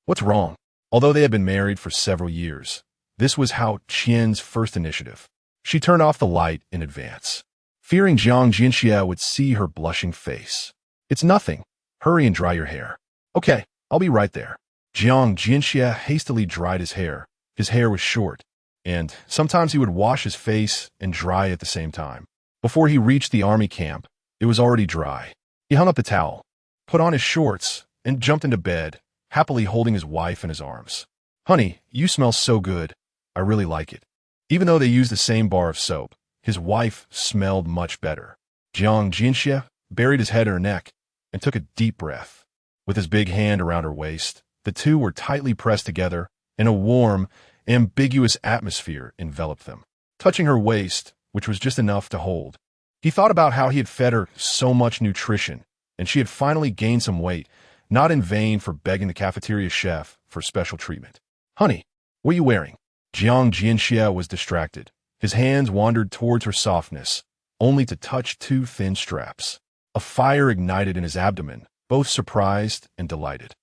What's wrong? Although they had been married for several years, this was Hao Qian's first initiative. She turned off the light in advance, fearing Jiang Jinxia would see her blushing face. It's nothing. Hurry and dry your hair. Okay, I'll be right there. Jiang Jinxia hastily dried his hair. His hair was short, and sometimes he would wash his face and dry at the same time. Before he reached the army camp, it was already dry. He hung up the towel, put on his shorts, and jumped into bed, happily holding his wife in his arms. Honey, you smell so good. I really like it. Even though they used the same bar of soap, his wife smelled much better. Jiang Jinxia buried his head in her neck and took a deep breath. With his big hand around her waist, the two were tightly pressed together, and a warm, ambiguous atmosphere enveloped them, touching her waist, which was just enough to hold. He thought about how he had fed her so much nutrition, and she had finally gained some weight, not in vain for begging the cafeteria chef for special treatment. Honey, what are you wearing? Jiang Jinxia was distracted. His hands wandered towards her softness, only to touch two thin straps. A fire ignited in his abdomen both surprised and delighted.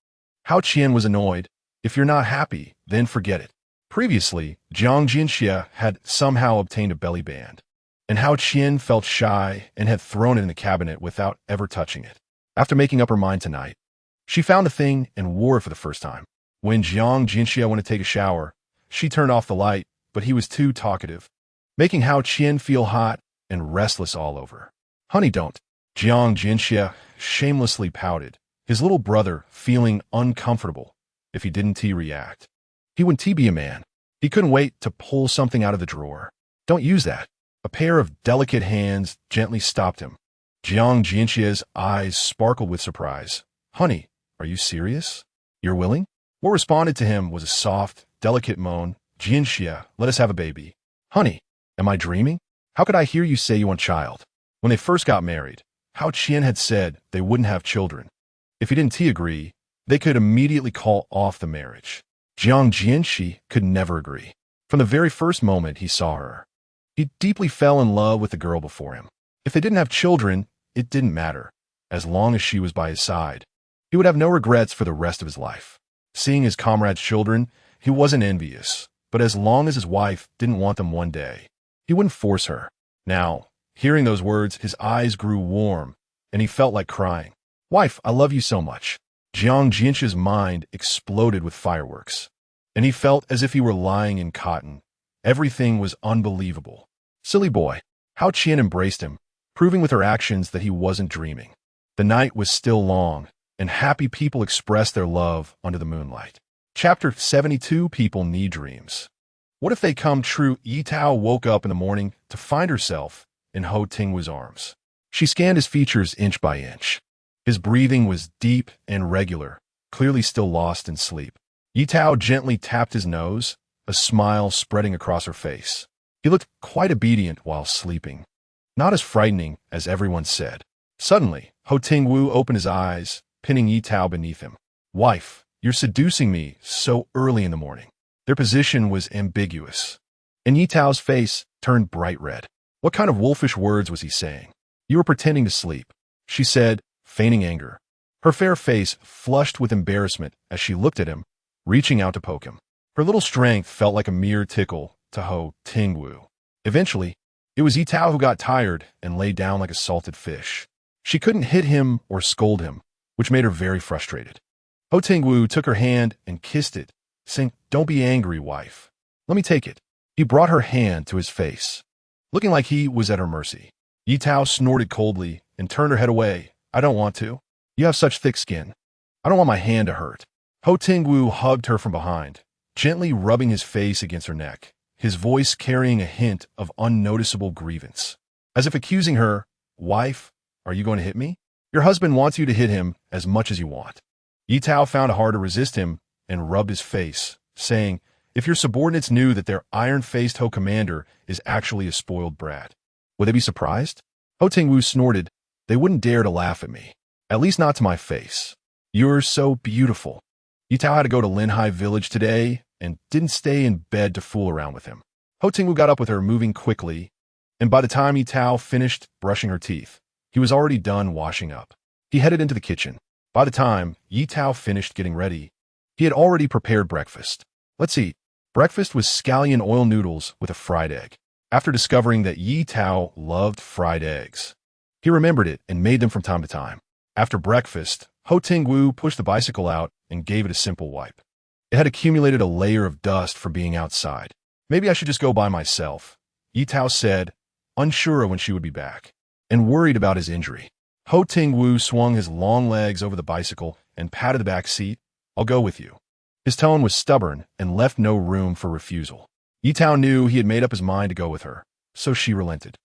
Hao Qian was annoyed. If you're not happy, then forget it. Previously, Jiang Jinxia had somehow obtained a belly band, and Hao Qian felt shy and had thrown it in the cabinet without ever touching it. After making up her mind tonight, she found the thing and wore it for the first time. When Jiang Jinxia went to take a shower, she turned off the light, but he was too talkative, making Hao Qian feel hot and restless all over. Honey, don't. Jiang Jinxia shamelessly pouted, his little brother feeling uncomfortable if he didn't react. He wouldn't be a man. He couldn't wait to pull something out of the drawer. Don't use that. A pair of delicate hands gently stopped him. Jiang Jinxia's eyes sparkled with surprise. Honey, are you serious? You're willing? What responded to him was a soft, delicate moan. Jinxia, let us have a baby. Honey, am I dreaming? How could I hear you say you want a child? When they first got married, Hao Qian had said they wouldn't have children. If he didn't agree, they could immediately call off the marriage. Jiang Jinxia could never agree. From the very first moment he saw her, he deeply fell in love with the girl before him. If they didn't have children, it didn't matter. As long as she was by his side, he would have no regrets for the rest of his life. Seeing his comrades' children, he wasn't envious, but as long as his wife didn't want them one day, he wouldn't force her. Now, hearing those words, his eyes grew warm, and he felt like crying. Wife, I love you so much. Jiang Jinxia's mind exploded with fireworks, and he felt as if he were lying in cotton. Everything was unbelievable. Silly boy. Hao Qian embraced him, proving with her actions that he wasn't dreaming. The night was still long, and happy people expressed their love under the moonlight. Chapter 72. People Need Dreams. What if they come true? Ye Tao woke up in the morning to find herself in Huo Tingwu's arms. She scanned his features inch by inch. His breathing was deep and regular, clearly still lost in sleep. Ye Tao gently tapped his nose, a smile spreading across her face. He looked quite obedient while sleeping, not as frightening as everyone said. Suddenly, Huo Tingwu opened his eyes, pinning Ye Tao beneath him. Wife, you're seducing me so early in the morning. Their position was ambiguous, and Ye Tao's face turned bright red. What kind of wolfish words was he saying? You were pretending to sleep, she said, feigning anger. Her fair face flushed with embarrassment as she looked at him, reaching out to poke him. Her little strength felt like a mere tickle to Huo Tingwu. Eventually, it was Ye Tao who got tired and lay down like a salted fish. She couldn't hit him or scold him, which made her very frustrated. Huo Tingwu took her hand and kissed it, saying, Don't be angry, wife. Let me take it. He brought her hand to his face, looking like he was at her mercy. Ye Tao snorted coldly and turned her head away. I don't want to. You have such thick skin. I don't want my hand to hurt. Huo Tingwu hugged her from behind, gently rubbing his face against her neck, his voice carrying a hint of unnoticeable grievance. As if accusing her, Wife, are you going to hit me? Your husband wants you to hit him as much as you want. Ye Tao found it hard to resist him and rubbed his face, saying, If your subordinates knew that their iron-faced Ho commander is actually a spoiled brat, would they be surprised? Huo Tingwu snorted, They wouldn't dare to laugh at me, at least not to my face. You're so beautiful. Ye Tao had to go to Linhai village today and didn't stay in bed to fool around with him. Huo Tingwu got up with her, moving quickly, and by the time Ye Tao finished brushing her teeth, he was already done washing up. He headed into the kitchen. By the time Ye Tao finished getting ready, he had already prepared breakfast. Let's eat. Breakfast was scallion oil noodles with a fried egg. After discovering that Ye Tao loved fried eggs, he remembered it and made them from time to time. After breakfast, Huo Tingwu pushed the bicycle out and gave it a simple wipe. It had accumulated a layer of dust from being outside. Maybe I should just go by myself, Ye Tao said, unsure of when she would be back, and worried about his injury. Huo Tingwu swung his long legs over the bicycle and patted the back seat. I'll go with you. His tone was stubborn and left no room for refusal. Ye Tao knew he had made up his mind to go with her, so she relented.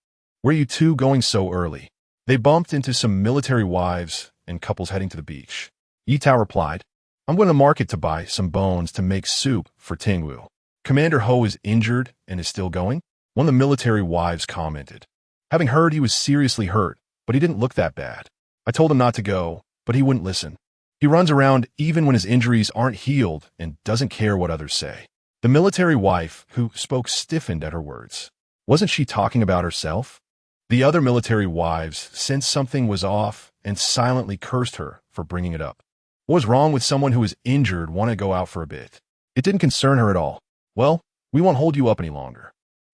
Where are you two going so early? They bumped into some military wives and couples heading to the beach. Ye Tao replied, I'm going to market to buy some bones to make soup for Tingwu. Commander Ho is injured and is still going? One of the military wives commented. Having heard he was seriously hurt, but he didn't look that bad. I told him not to go, but he wouldn't listen. He runs around even when his injuries aren't healed and doesn't care what others say. The military wife, who spoke, stiffened at her words. Wasn't she talking about herself? The other military wives sensed something was off and silently cursed her for bringing it up. What was wrong with someone who was injured wanting to go out for a bit? It didn't concern her at all. Well, we won't hold you up any longer.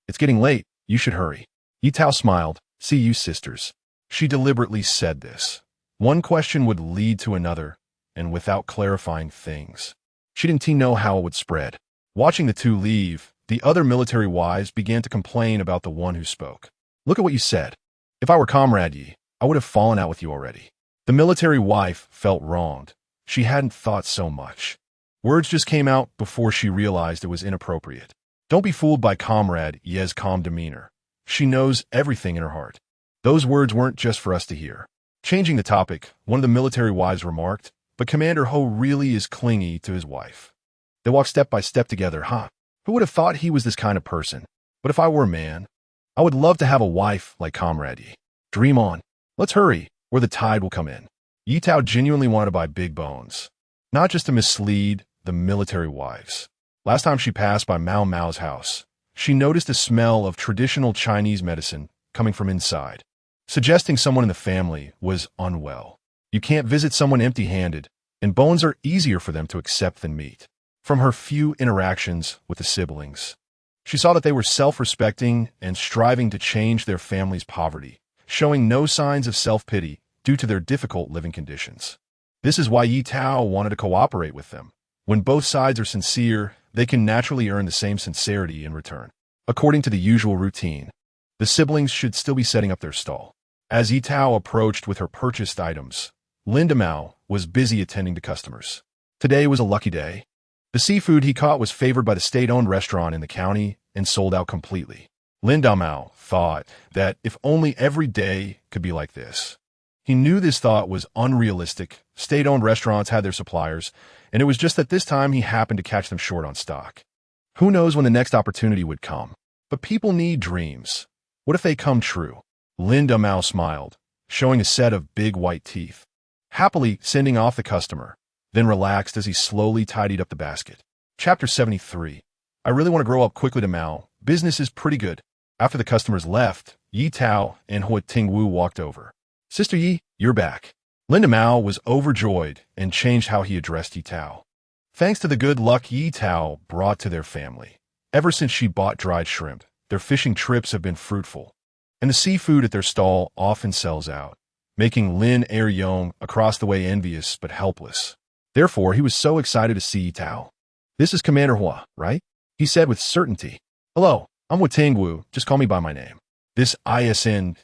It's getting late. You should hurry. Ye Tao smiled. See you, sisters. She deliberately said this. One question would lead to another, and without clarifying things. She didn't know how it would spread. Watching the two leave, the other military wives began to complain about the one who spoke. Look at what you said. If I were Comrade Ye, I would have fallen out with you already. The military wife felt wronged. She hadn't thought so much. Words just came out before she realized it was inappropriate. Don't be fooled by Comrade Ye's calm demeanor. She knows everything in her heart. Those words weren't just for us to hear. Changing the topic, one of the military wives remarked, but Commander Ho really is clingy to his wife. They walk step by step together, huh? Who would have thought he was this kind of person? But if I were a man, I would love to have a wife like Comrade Ye. Dream on. Let's hurry, or the tide will come in. Ye Tao genuinely wanted to buy big bones, not just to mislead the military wives. Last time she passed by Mao Mao's house, she noticed a smell of traditional Chinese medicine coming from inside, suggesting someone in the family was unwell. You can't visit someone empty-handed, and bones are easier for them to accept than meat. From her few interactions with the siblings, she saw that they were self-respecting and striving to change their family's poverty, showing no signs of self-pity due to their difficult living conditions. This is why Ye Tao wanted to cooperate with them. When both sides are sincere, they can naturally earn the same sincerity in return. According to the usual routine, the siblings should still be setting up their stall. As Ye Tao approached with her purchased items, Linda Mao was busy attending to customers. Today was a lucky day. The seafood he caught was favored by the state-owned restaurant in the county and sold out completely. Linda Mao thought that if only every day could be like this. He knew this thought was unrealistic. State-owned restaurants had their suppliers, and it was just that this time he happened to catch them short on stock. Who knows when the next opportunity would come? But people need dreams. What if they come true? Linda Mao smiled, showing a set of big white teeth, happily sending off the customer, then relaxed as he slowly tidied up the basket. Chapter 73. I really want to grow up quickly to Mao. Business is pretty good. After the customers left, Ye Tao and Huo Tingwu walked over. Sister Ye, you're back. Linda Mao was overjoyed and changed how he addressed Ye Tao. Thanks to the good luck Ye Tao brought to their family. Ever since she bought dried shrimp, their fishing trips have been fruitful, and the seafood at their stall often sells out, making Lin Er-yong across the way envious but helpless. Therefore, he was so excited to see Ye Tao. This is Commander Huo, right? He said with certainty. Hello, I'm Huo Tingwu, just call me by my name. This ISNT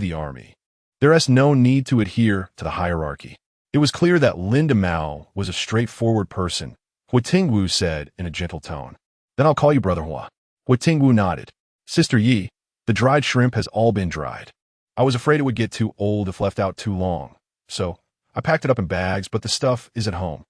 the army. There is no need to adhere to the hierarchy. It was clear that Linda Mao was a straightforward person, Huo Tingwu said in a gentle tone. Then I'll call you Brother Huo. Huo Tingwu nodded. Sister Ye, the dried shrimp has all been dried. I was afraid it would get too old if left out too long, so I packed it up in bags, but the stuff is at home.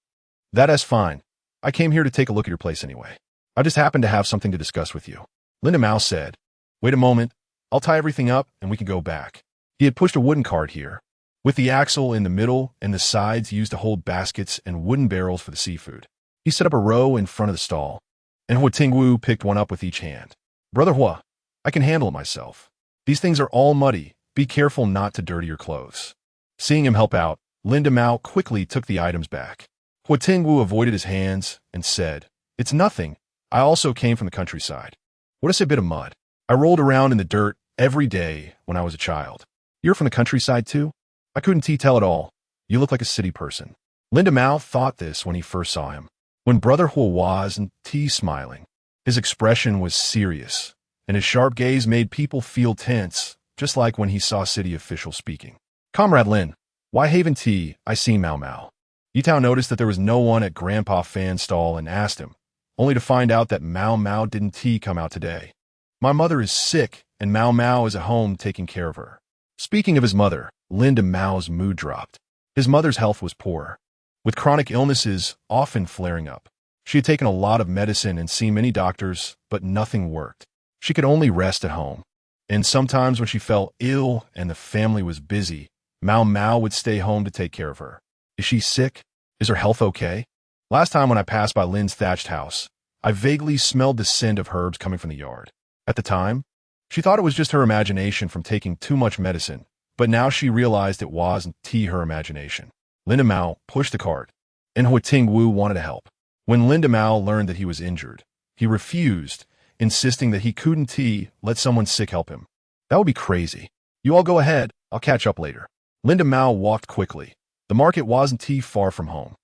That is fine. I came here to take a look at your place anyway. I just happened to have something to discuss with you. Linda Mao said. Wait a moment. I'll tie everything up and we can go back. He had pushed a wooden cart here, with the axle in the middle and the sides used to hold baskets and wooden barrels for the seafood. He set up a row in front of the stall, and Huo Tingwu picked one up with each hand. Brother Huo, I can handle it myself. These things are all muddy. Be careful not to dirty your clothes. Seeing him help out, Linda Mao quickly took the items back. Huo Tingwu avoided his hands and said, It's nothing. I also came from the countryside. What is a bit of mud? I rolled around in the dirt every day when I was a child. You're from the countryside too? I couldn't tell at all. You look like a city person. Linda Mao thought this when he first saw him. When Brother Huo wasn't smiling, his expression was serious, and his sharp gaze made people feel tense, just like when he saw city officials speaking. Comrade Lin, why haven't I seen Mao Mao? Ye Tao noticed that there was no one at Grandpa Fan's stall and asked him, only to find out that Mao Mao didn't come out today. My mother is sick, and Mao Mao is at home taking care of her. Speaking of his mother, Linda Mao's mood dropped. His mother's health was poor, with chronic illnesses often flaring up. She had taken a lot of medicine and seen many doctors, but nothing worked. She could only rest at home. And sometimes when she fell ill and the family was busy, Mao Mao would stay home to take care of her. Is she sick? Is her health okay? Last time when I passed by Lin's thatched house, I vaguely smelled the scent of herbs coming from the yard. At the time, she thought it was just her imagination from taking too much medicine, But now she realized it wasn't her imagination. Linda Mao pushed the cart, and Huo Tingwu wanted to help. When Linda Mao learned that he was injured, he refused, insisting that he couldn't let someone sick help him. That would be crazy. You all go ahead, I'll catch up later. Linda Mao walked quickly. The market wasn't far from home.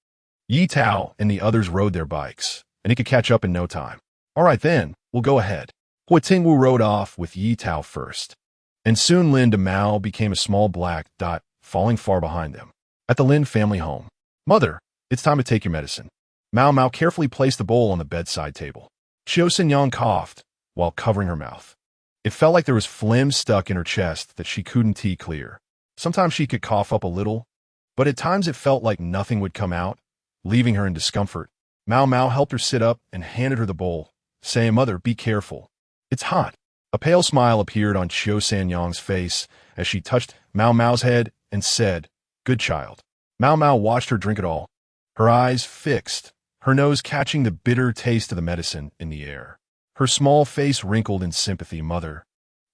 Ye Tao and the others rode their bikes, and he could catch up in no time. All right then, we'll go ahead. Huo Tingwu rode off with Ye Tao first. And soon Linda Mao became a small black dot, falling far behind them. At the Lin family home. Mother, it's time to take your medicine. Mao Mao carefully placed the bowl on the bedside table. Xiao Xinyang coughed while covering her mouth. It felt like there was phlegm stuck in her chest that she couldn't clear. Sometimes she could cough up a little, but at times it felt like nothing would come out, leaving her in discomfort. Mao Mao helped her sit up and handed her the bowl, saying, Mother, be careful. It's hot. A pale smile appeared on Xiao Xinyang's face as she touched Mao Mao's head and said, Good child. Mao Mao watched her drink it all, her eyes fixed, her nose catching the bitter taste of the medicine in the air. Her small face wrinkled in sympathy. Mother,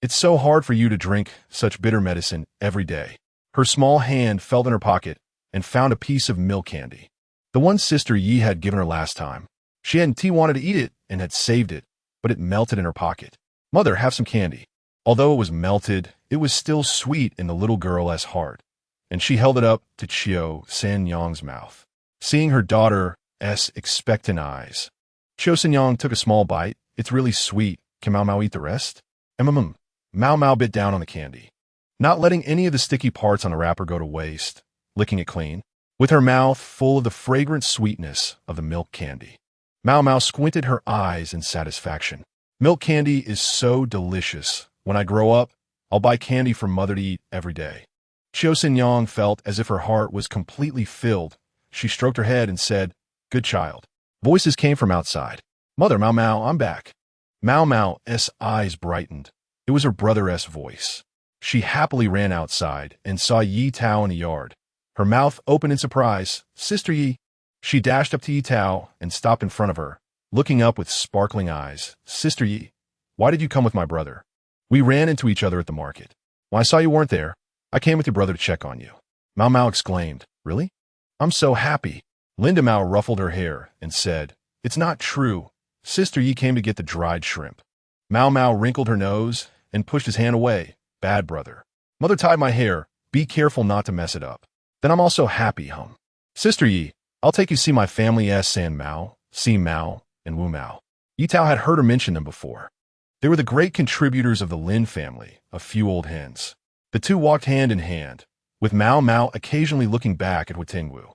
it's so hard for you to drink such bitter medicine every day. Her small hand felt in her pocket and found a piece of milk candy. The one Sister Ye had given her last time. She hadn't wanted to eat it and had saved it, but it melted in her pocket. Mother, have some candy. Although it was melted, it was still sweet in the little girl's heart, and she held it up to Xiao Xinyang's mouth. Seeing her daughter's expectant eyes, Xiao Xinyang took a small bite. It's really sweet. Can Mao Mao eat the rest? Mao Mao bit down on the candy, not letting any of the sticky parts on the wrapper go to waste, licking it clean, with her mouth full of the fragrant sweetness of the milk candy. Mao Mao squinted her eyes in satisfaction. Milk candy is so delicious. When I grow up, I'll buy candy for Mother to eat every day. Xiao Xinyang felt as if her heart was completely filled. She stroked her head and said, Good child. Voices came from outside. Mother, Mao Mao, I'm back. Mao Mao's eyes brightened. It was her brother's voice. She happily ran outside and saw Ye Tao in the yard. Her mouth opened in surprise. Sister Ye. She dashed up to Ye Tao and stopped in front of her, looking up with sparkling eyes. Sister Ye, why did you come with my brother? We ran into each other at the market. When I saw you weren't there, I came with your brother to check on you. Mao Mao exclaimed, Really? I'm so happy. Linda Mao ruffled her hair and said, It's not true. Sister Ye came to get the dried shrimp. Mao Mao wrinkled her nose and pushed his hand away. Bad brother. Mother tied my hair. Be careful not to mess it up. Then I'm also happy, Sister Ye, I'll take you see my family San Mao, Si Mao, and Wu Mao. Ye Tao had heard her mention them before. They were the great contributors of the Lin family, a few old hens. The two walked hand in hand, with Mao Mao occasionally looking back at Huo Tingwu.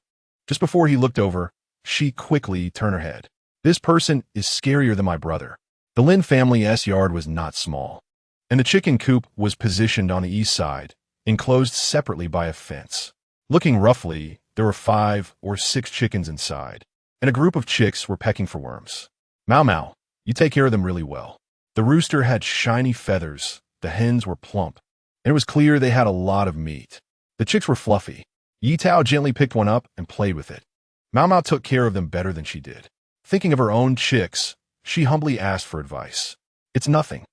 Just before he looked over, she quickly turned her head. This person is scarier than my brother. The Lin family's yard was not small, and the chicken coop was positioned on the east side, enclosed separately by a fence. Looking roughly, there were 5 or 6 chickens inside, and a group of chicks were pecking for worms. Mao Mao, you take care of them really well. The rooster had shiny feathers, the hens were plump, and it was clear they had a lot of meat. The chicks were fluffy. Ye Tao gently picked one up and played with it. Mao Mao took care of them better than she did. Thinking of her own chicks, she humbly asked for advice. It's nothing.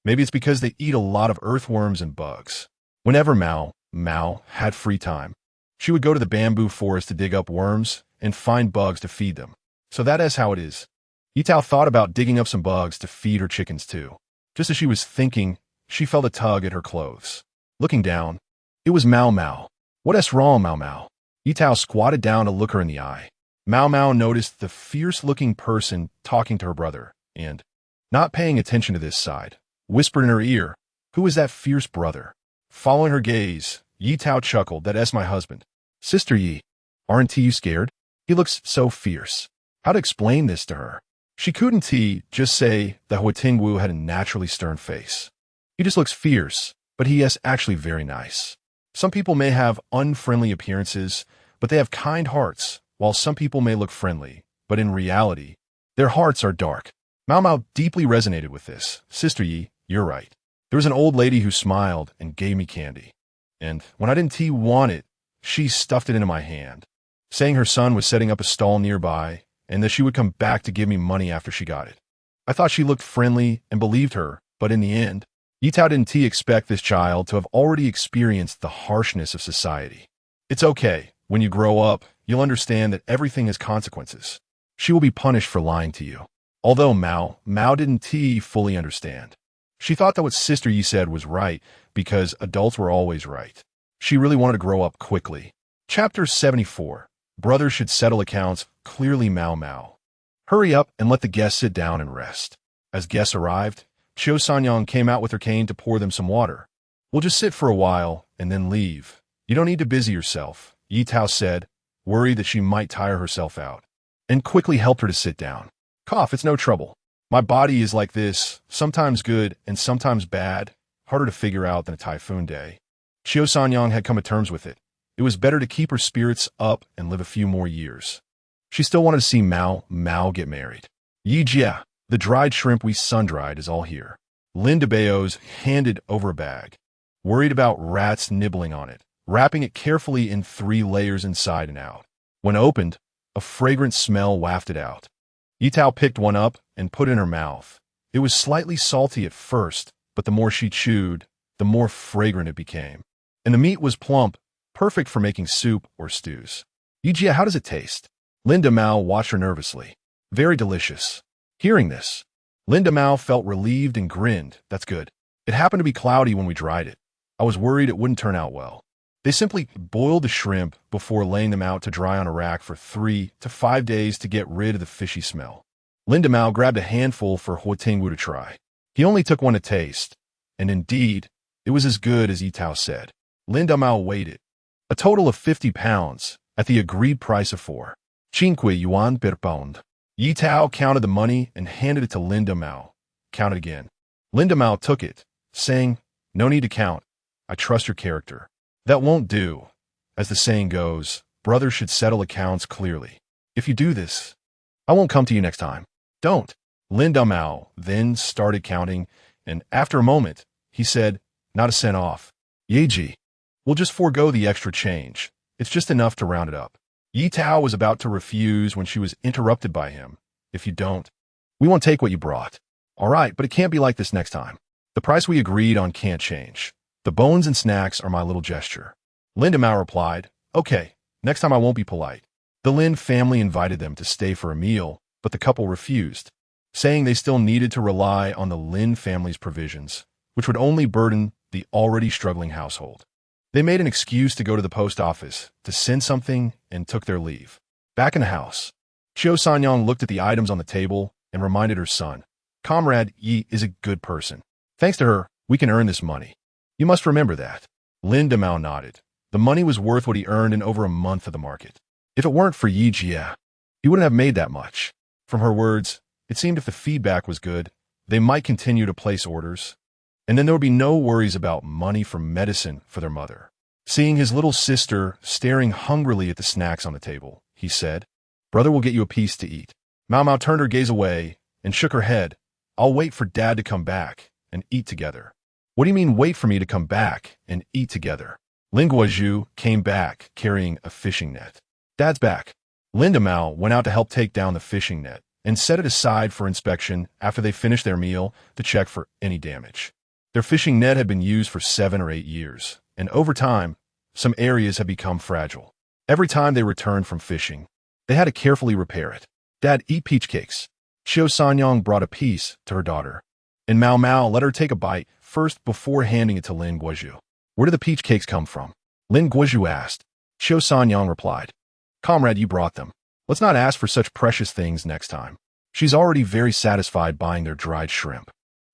Maybe it's because they eat a lot of earthworms and bugs. Whenever Mao had free time, she would go to the bamboo forest to dig up worms and find bugs to feed them. So that is how it is. Ye Tao thought about digging up some bugs to feed her chickens too. Just as she was thinking, she felt a tug at her clothes. Looking down, it was Mao Mao. What's wrong, Mao Mao? Ye Tao squatted down to look her in the eye. Mao Mao noticed the fierce-looking person talking to her brother, and, not paying attention to this side, whispered in her ear, Who is that fierce brother? Following her gaze, Ye Tao chuckled, That's my husband. Sister Ye, aren't you scared? He looks so fierce. How to explain this to her? She couldn't just say that Huo Tingwu had a naturally stern face. He just looks fierce, but he is actually very nice. Some people may have unfriendly appearances, but they have kind hearts, while some people may look friendly, but in reality, their hearts are dark. Mao Mao deeply resonated with this. Sister Ye, you're right. There was an old lady who smiled and gave me candy. And when I didn't want it, she stuffed it into my hand, saying her son was setting up a stall nearby and that she would come back to give me money after she got it. I thought she looked friendly and believed her, but in the end, Ye Tao didn't expect this child to have already experienced the harshness of society. It's okay. When you grow up, you'll understand that everything has consequences. She will be punished for lying to you. Although Mao didn't fully understand. She thought that what Sister Yi said was right because adults were always right. She really wanted to grow up quickly. Chapter 74. Brothers should settle accounts. Clearly Mao. Hurry up and let the guests sit down and rest. As guests arrived, Qiu Sanyang came out with her cane to pour them some water. We'll just sit for a while and then leave. You don't need to busy yourself, Ye Tao said, worried that she might tire herself out, and quickly helped her to sit down. Cough, it's no trouble. My body is like this, sometimes good and sometimes bad, harder to figure out than a typhoon day. Qiu Sanyang had come to terms with it. It was better to keep her spirits up and live a few more years. She still wanted to see Mao get married. Ye Jia, the dried shrimp we sun-dried, is all here. Lin DeBeos handed over a bag, worried about rats nibbling on it, wrapping it carefully in 3 layers inside and out. When opened, a fragrant smell wafted out. Ye Tao picked one up and put it in her mouth. It was slightly salty at first, but the more she chewed, the more fragrant it became. And the meat was plump, perfect for making soup or stews. Ye Jia, how does it taste? Linda Mao watched her nervously. Very delicious. Hearing this, Linda Mao felt relieved and grinned. That's good. It happened to be cloudy when we dried it. I was worried it wouldn't turn out well. They simply boiled the shrimp before laying them out to dry on a rack for 3 to 5 days to get rid of the fishy smell. Linda Mao grabbed a handful for Huo Tingwu to try. He only took one to taste, and indeed, it was as good as Ye Tao said. Linda Mao weighed it, a total of 50 pounds, at the agreed price of 4.5 yuan per pound. Ye Tao counted the money and handed it to Linda Mao. Counted again. Linda Mao took it, saying, "No need to count. I trust your character." That won't do. As the saying goes, brothers should settle accounts clearly. If you do this, I won't come to you next time. Don't. Linda Mao then started counting, and after a moment, he said, "Not a cent off. Yeji, we'll just forego the extra change. It's just enough to round it up." Ye Tao was about to refuse when she was interrupted by him. "If you don't, we won't take what you brought." "All right, but it can't be like this next time. The price we agreed on can't change. The bones and snacks are my little gesture." Linda Mao replied, "Okay, next time I won't be polite." The Lin family invited them to stay for a meal, but the couple refused, saying they still needed to rely on the Lin family's provisions, which would only burden the already struggling household. They made an excuse to go to the post office to send something and took their leave. Back in the house, Qiu Sanyang looked at the items on the table and reminded her son, "Comrade Yi is a good person. Thanks to her, we can earn this money. You must remember that." Linda Mao nodded. The money was worth what he earned in over a month of the market. If it weren't for Ye Jia, he wouldn't have made that much. From her words, it seemed if the feedback was good, they might continue to place orders, and then there would be no worries about money for medicine for their mother. Seeing his little sister staring hungrily at the snacks on the table, he said, "Brother will get you a piece to eat." Mao turned her gaze away and shook her head. "I'll wait for Dad to come back and eat together." "What do you mean wait for me to come back and eat together?" Lin Guozhu came back carrying a fishing net. "Dad's back." Linda Mao went out to help take down the fishing net and set it aside for inspection after they finished their meal to check for any damage. Their fishing net had been used for 7 or 8 years, and over time, some areas had become fragile. Every time they returned from fishing, they had to carefully repair it. "Dad, eat peach cakes." Qiu Sanyang brought a piece to her daughter, and Mao let her take a bite first before handing it to Lin Guozhu. "Where did the peach cakes come from?" Lin Guozhu asked. Qiu Sanyang replied, "Comrade, you brought them. Let's not ask for such precious things next time." She's already very satisfied buying their dried shrimp.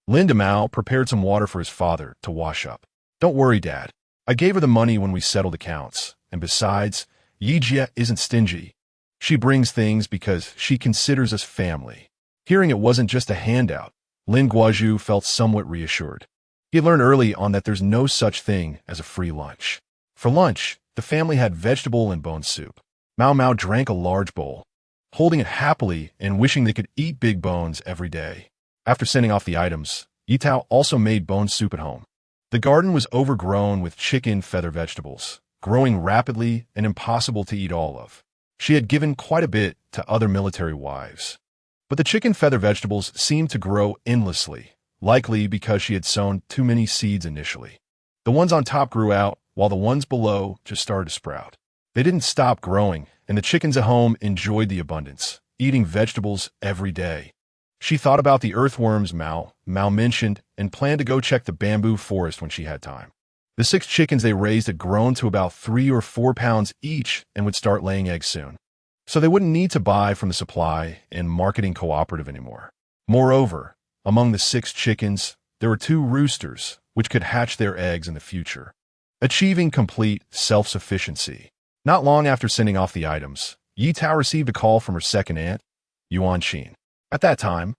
Linda Mao prepared some water for his father to wash up. "Don't worry, Dad. I gave her the money when we settled accounts, and besides, Ye Jia isn't stingy. She brings things because she considers us family." Hearing it wasn't just a handout, Lin Guozhu felt somewhat reassured. He had learned early on that there's no such thing as a free lunch. For lunch, the family had vegetable and bone soup. Mao drank a large bowl, holding it happily and wishing they could eat big bones every day. After sending off the items, Ye Tao also made bone soup at home. The garden was overgrown with chicken feather vegetables, growing rapidly and impossible to eat all of. She had given quite a bit to other military wives. But the chicken feather vegetables seemed to grow endlessly, likely because she had sown too many seeds initially. The ones on top grew out, while the ones below just started to sprout. They didn't stop growing, and the chickens at home enjoyed the abundance, eating vegetables every day. She thought about the earthworms Mao mentioned and planned to go check the bamboo forest when she had time. The 6 chickens they raised had grown to about 3 or 4 pounds each and would start laying eggs soon. So they wouldn't need to buy from the supply and marketing cooperative anymore. Moreover, among the 6 chickens, there were 2 roosters, which could hatch their eggs in the future, achieving complete self-sufficiency. Not long after sending off the items, Ye Tao received a call from her second aunt, Yuanxin. At that time,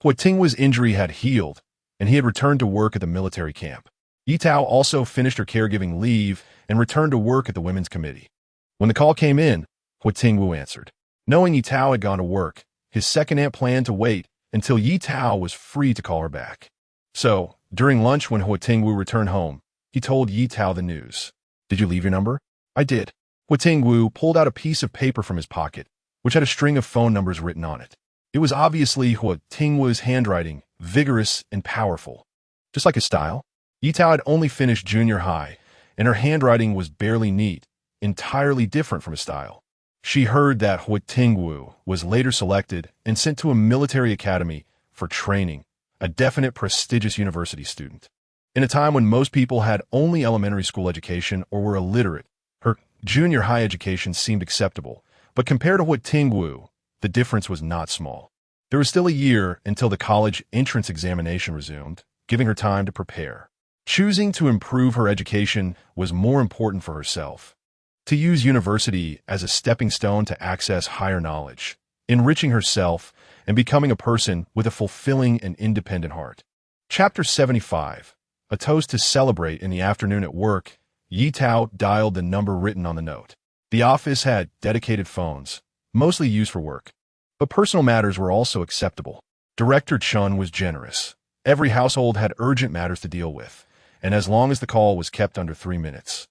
Huo Tingwu's injury had healed, and he had returned to work at the military camp. Ye Tao also finished her caregiving leave and returned to work at the women's committee. When the call came in, Huo Tingwu answered. Knowing Ye Tao had gone to work, his second aunt planned to wait until Ye Tao was free to call her back. So, during lunch when Huo Tingwu returned home, he told Ye Tao the news. "Did you leave your number?" "I did." Huo Tingwu pulled out a piece of paper from his pocket, which had a string of phone numbers written on it. It was obviously Huo Tingwu's handwriting, vigorous and powerful. Just like his style, Ye Tao had only finished junior high, and her handwriting was barely neat, entirely different from his style. She heard that Huo Tingwu was later selected and sent to a military academy for training, a definite prestigious university student. In a time when most people had only elementary school education or were illiterate, her junior high education seemed acceptable, but compared to Huo Tingwu, the difference was not small. There was still a year until the college entrance examination resumed, giving her time to prepare. Choosing to improve her education was more important for herself. To use university as a stepping stone to access higher knowledge, enriching herself, and becoming a person with a fulfilling and independent heart. Chapter 75. A toast to celebrate. In the afternoon at work, Ye Tao dialed the number written on the note. The office had dedicated phones, mostly used for work. But personal matters were also acceptable. Director Chun was generous. Every household had urgent matters to deal with, and as long as the call was kept under 3 minutes,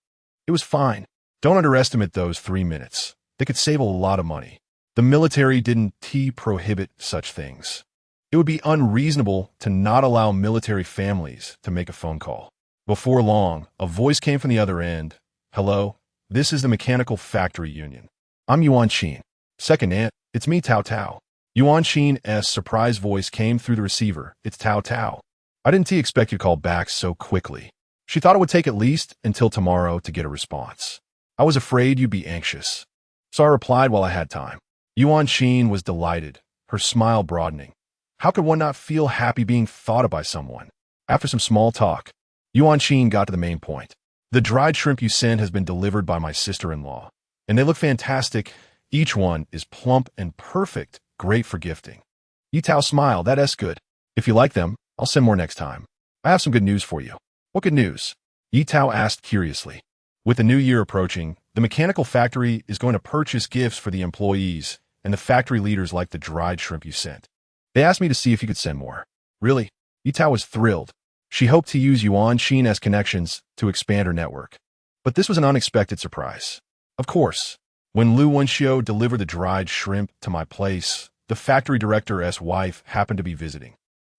it was fine. Don't underestimate those 3 minutes. They could save a lot of money. The military didn't prohibit such things. It would be unreasonable to not allow military families to make a phone call. Before long, a voice came from the other end. "Hello, this is the Mechanical Factory Union. I'm Yuanxin. Second aunt, it's me, Tao Tao." Yuanxin's surprised voice came through the receiver. "It's Tao Tao. I didn't expect you to call back so quickly." She thought it would take at least until tomorrow to get a response. "I was afraid you'd be anxious, so I replied while I had time." Yuanxin was delighted, her smile broadening. How could one not feel happy being thought of by someone? After some small talk, Yuanxin got to the main point. "The dried shrimp you sent has been delivered by my sister-in-law, and they look fantastic. Each one is plump and perfect, great for gifting." Ye Tao smiled. "That's good. If you like them, I'll send more next time. I have some good news for you." "What good news?" Ye Tao asked curiously. With the new year approaching, the mechanical factory is going to purchase gifts for the employees, and the factory leaders like the dried shrimp you sent. They asked me to see if you could send more. "Really?" Ye Tao was thrilled. She hoped to use Yuanxin's connections to expand her network. But this was an unexpected surprise. Of course, when Lu Wenxiu delivered the dried shrimp to my place, the factory director's wife happened to be visiting.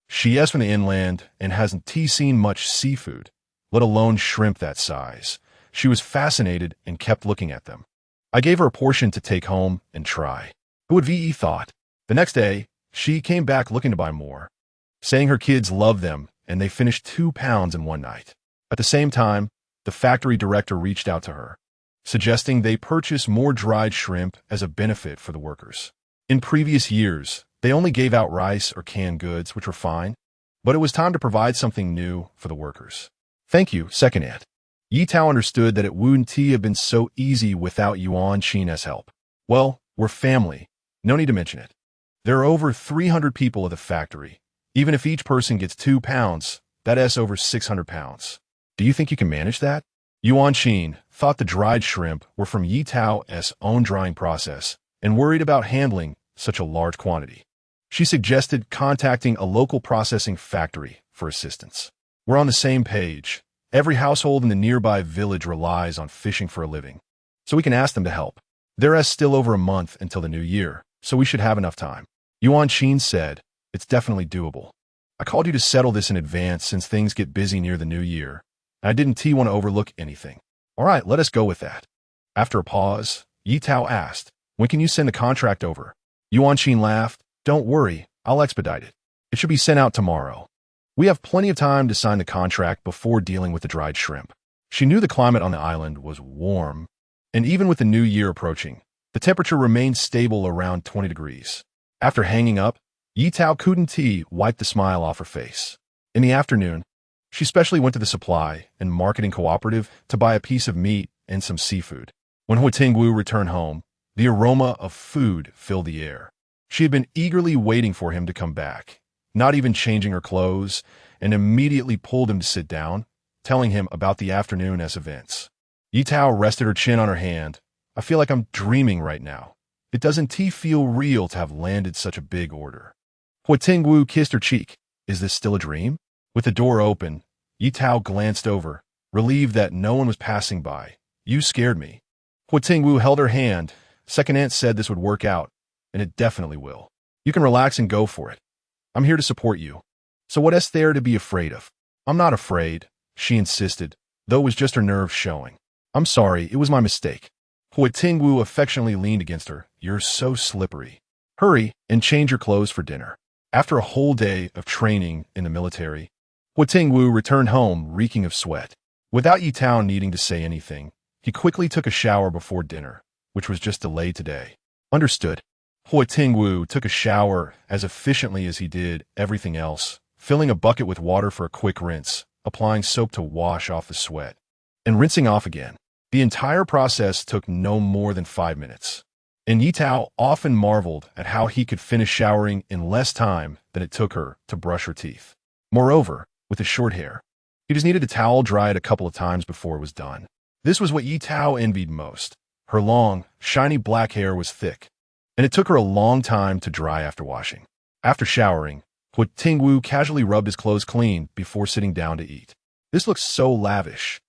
She is from the inland and hasn't seen much seafood, let alone shrimp that size. She was fascinated and kept looking at them. I gave her a portion to take home and try. Who would VE thought? The next day, she came back looking to buy more, saying her kids loved them and they finished 2 pounds in one night. At the same time, the factory director reached out to her, suggesting they purchase more dried shrimp as a benefit for the workers. In previous years, they only gave out rice or canned goods, which were fine, but it was time to provide something new for the workers. "Thank you, second aunt." Ye Tao understood that it wouldn't have been so easy without Yuanxin's help. "Well, we're family. No need to mention it. There are over 300 people at the factory. Even if each person gets 2 pounds, that's over 600 pounds. Do you think you can manage that?" Yuanxin thought the dried shrimp were from Ye Tao's own drying process and worried about handling such a large quantity. She suggested contacting a local processing factory for assistance. "We're on the same page. Every household in the nearby village relies on fishing for a living, so we can ask them to help. There is still over a month until the new year, so we should have enough time." Yuanxin said, "It's definitely doable. I called you to settle this in advance since things get busy near the new year. And I didn't want to overlook anything. All right, let us go with that. After a pause, Ye Tao asked, when can you send the contract over? Yuan Xin laughed. Don't worry, I'll expedite it. It should be sent out tomorrow. We have plenty of time to sign the contract before dealing with the dried shrimp. She knew the climate on the island was warm, and even with the new year approaching, the temperature remained stable around 20 degrees. After hanging up, Ye Tao couldn't wiped the smile off her face. In the afternoon, she specially went to the supply and marketing cooperative to buy a piece of meat and some seafood. When Huo Tingwu returned home, the aroma of food filled the air. She had been eagerly waiting for him to come back, not even changing her clothes, and immediately pulled him to sit down, telling him about the afternoon's events. Ye Tao rested her chin on her hand. I feel like I'm dreaming right now. It doesn't feel real to have landed such a big order. Huo Tingwu kissed her cheek. Is this still a dream? With the door open, Ye Tao glanced over, relieved that no one was passing by. You scared me. Huo Tingwu held her hand. Second aunt said this would work out, and it definitely will. You can relax and go for it. I'm here to support you. So what is there to be afraid of? I'm not afraid, she insisted, though it was just her nerves showing. I'm sorry, it was my mistake. Huo Tingwu affectionately leaned against her. You're so slippery. Hurry and change your clothes for dinner. After a whole day of training in the military, Huo Tingwu returned home reeking of sweat. Without Ye Tao needing to say anything, he quickly took a shower before dinner, which was just delayed today. Understood. Huo Tingwu took a shower as efficiently as he did everything else, filling a bucket with water for a quick rinse, applying soap to wash off the sweat, and rinsing off again. The entire process took no more than 5 minutes. And Ye Tao often marveled at how he could finish showering in less time than it took her to brush her teeth. Moreover, with his short hair, he just needed a towel dried a couple of times before it was done. This was what Ye Tao envied most. Her long, shiny black hair was thick, and it took her a long time to dry after washing. After showering, Huo Tingwu casually rubbed his clothes clean before sitting down to eat. This looked so lavish.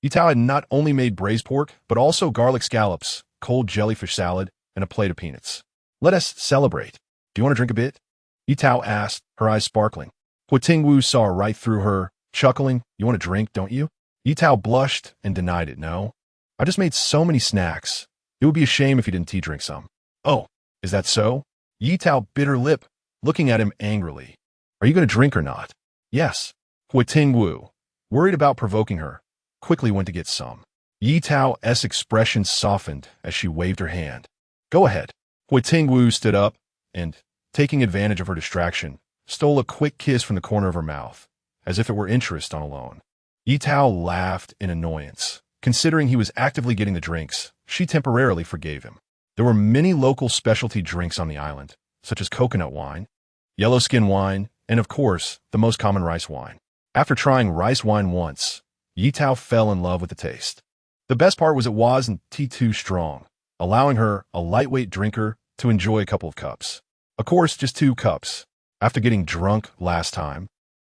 Ye Tao had not only made braised pork, but also garlic scallops, cold jellyfish salad, and a plate of peanuts. Let us celebrate. Do you want to drink a bit? Ye Tao asked, her eyes sparkling. Huo Tingwu saw right through her, chuckling. You want a drink, don't you? Ye Tao blushed and denied it. No. I just made so many snacks. It would be a shame if you didn't drink some. Oh, is that so? Ye Tao bit her lip, looking at him angrily. Are you going to drink or not? Yes. Huo Tingwu, worried about provoking her, quickly went to get some. Ye Tao's expression softened as she waved her hand. Go ahead. Huo Tingwu stood up and, taking advantage of her distraction, stole a quick kiss from the corner of her mouth, as if it were interest on a loan. Ye Tao laughed in annoyance. Considering he was actively getting the drinks, she temporarily forgave him. There were many local specialty drinks on the island, such as coconut wine, yellow skin wine, and of course, the most common rice wine. After trying rice wine once, Ye Tao fell in love with the taste. The best part was it wasn't too strong, allowing her, a lightweight drinker, to enjoy a couple of cups. Of course, just 2 cups. After getting drunk last time,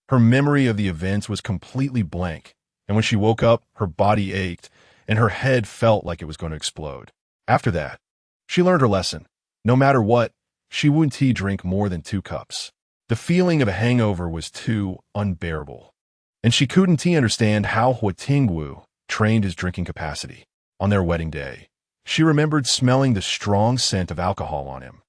her memory of the events was completely blank, and when she woke up, her body ached, and her head felt like it was going to explode. After that, she learned her lesson. No matter what, she wouldn't drink more than 2 cups. The feeling of a hangover was too unbearable, and she couldn't understand how Huo Tingwu trained his drinking capacity. On their wedding day, she remembered smelling the strong scent of alcohol on him.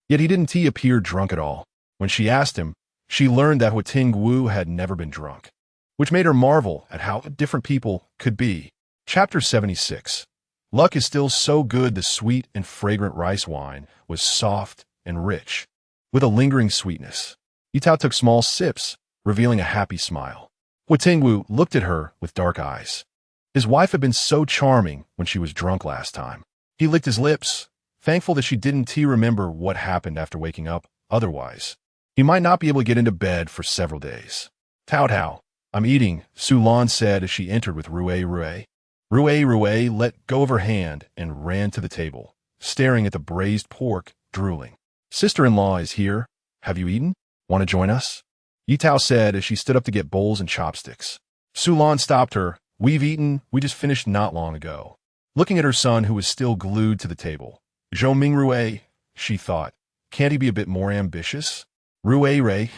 Yet he didn't appear drunk at all. When she asked him, she learned that Huo Tingwu had never been drunk, which made her marvel at how different people could be. Chapter 76. Luck is still so good. The sweet and fragrant rice wine was soft and rich, with a lingering sweetness. Ye Tao took small sips, revealing a happy smile. Huo Tingwu looked at her with dark eyes. His wife had been so charming when she was drunk last time. He licked his lips, thankful that she didn't remember what happened after waking up. Otherwise, he might not be able to get into bed for several days. Tao, I'm eating, Su Lan said as she entered with Rue. Rue let go of her hand and ran to the table, staring at the braised pork, drooling. Sister-in-law is here. Have you eaten? Want to join us? Ye Tao said as she stood up to get bowls and chopsticks. Su Lan stopped her. We've eaten. We just finished not long ago. Looking at her son, who was still glued to the table. Zhou Ming Rue, she thought. Can't he be a bit more ambitious? Rue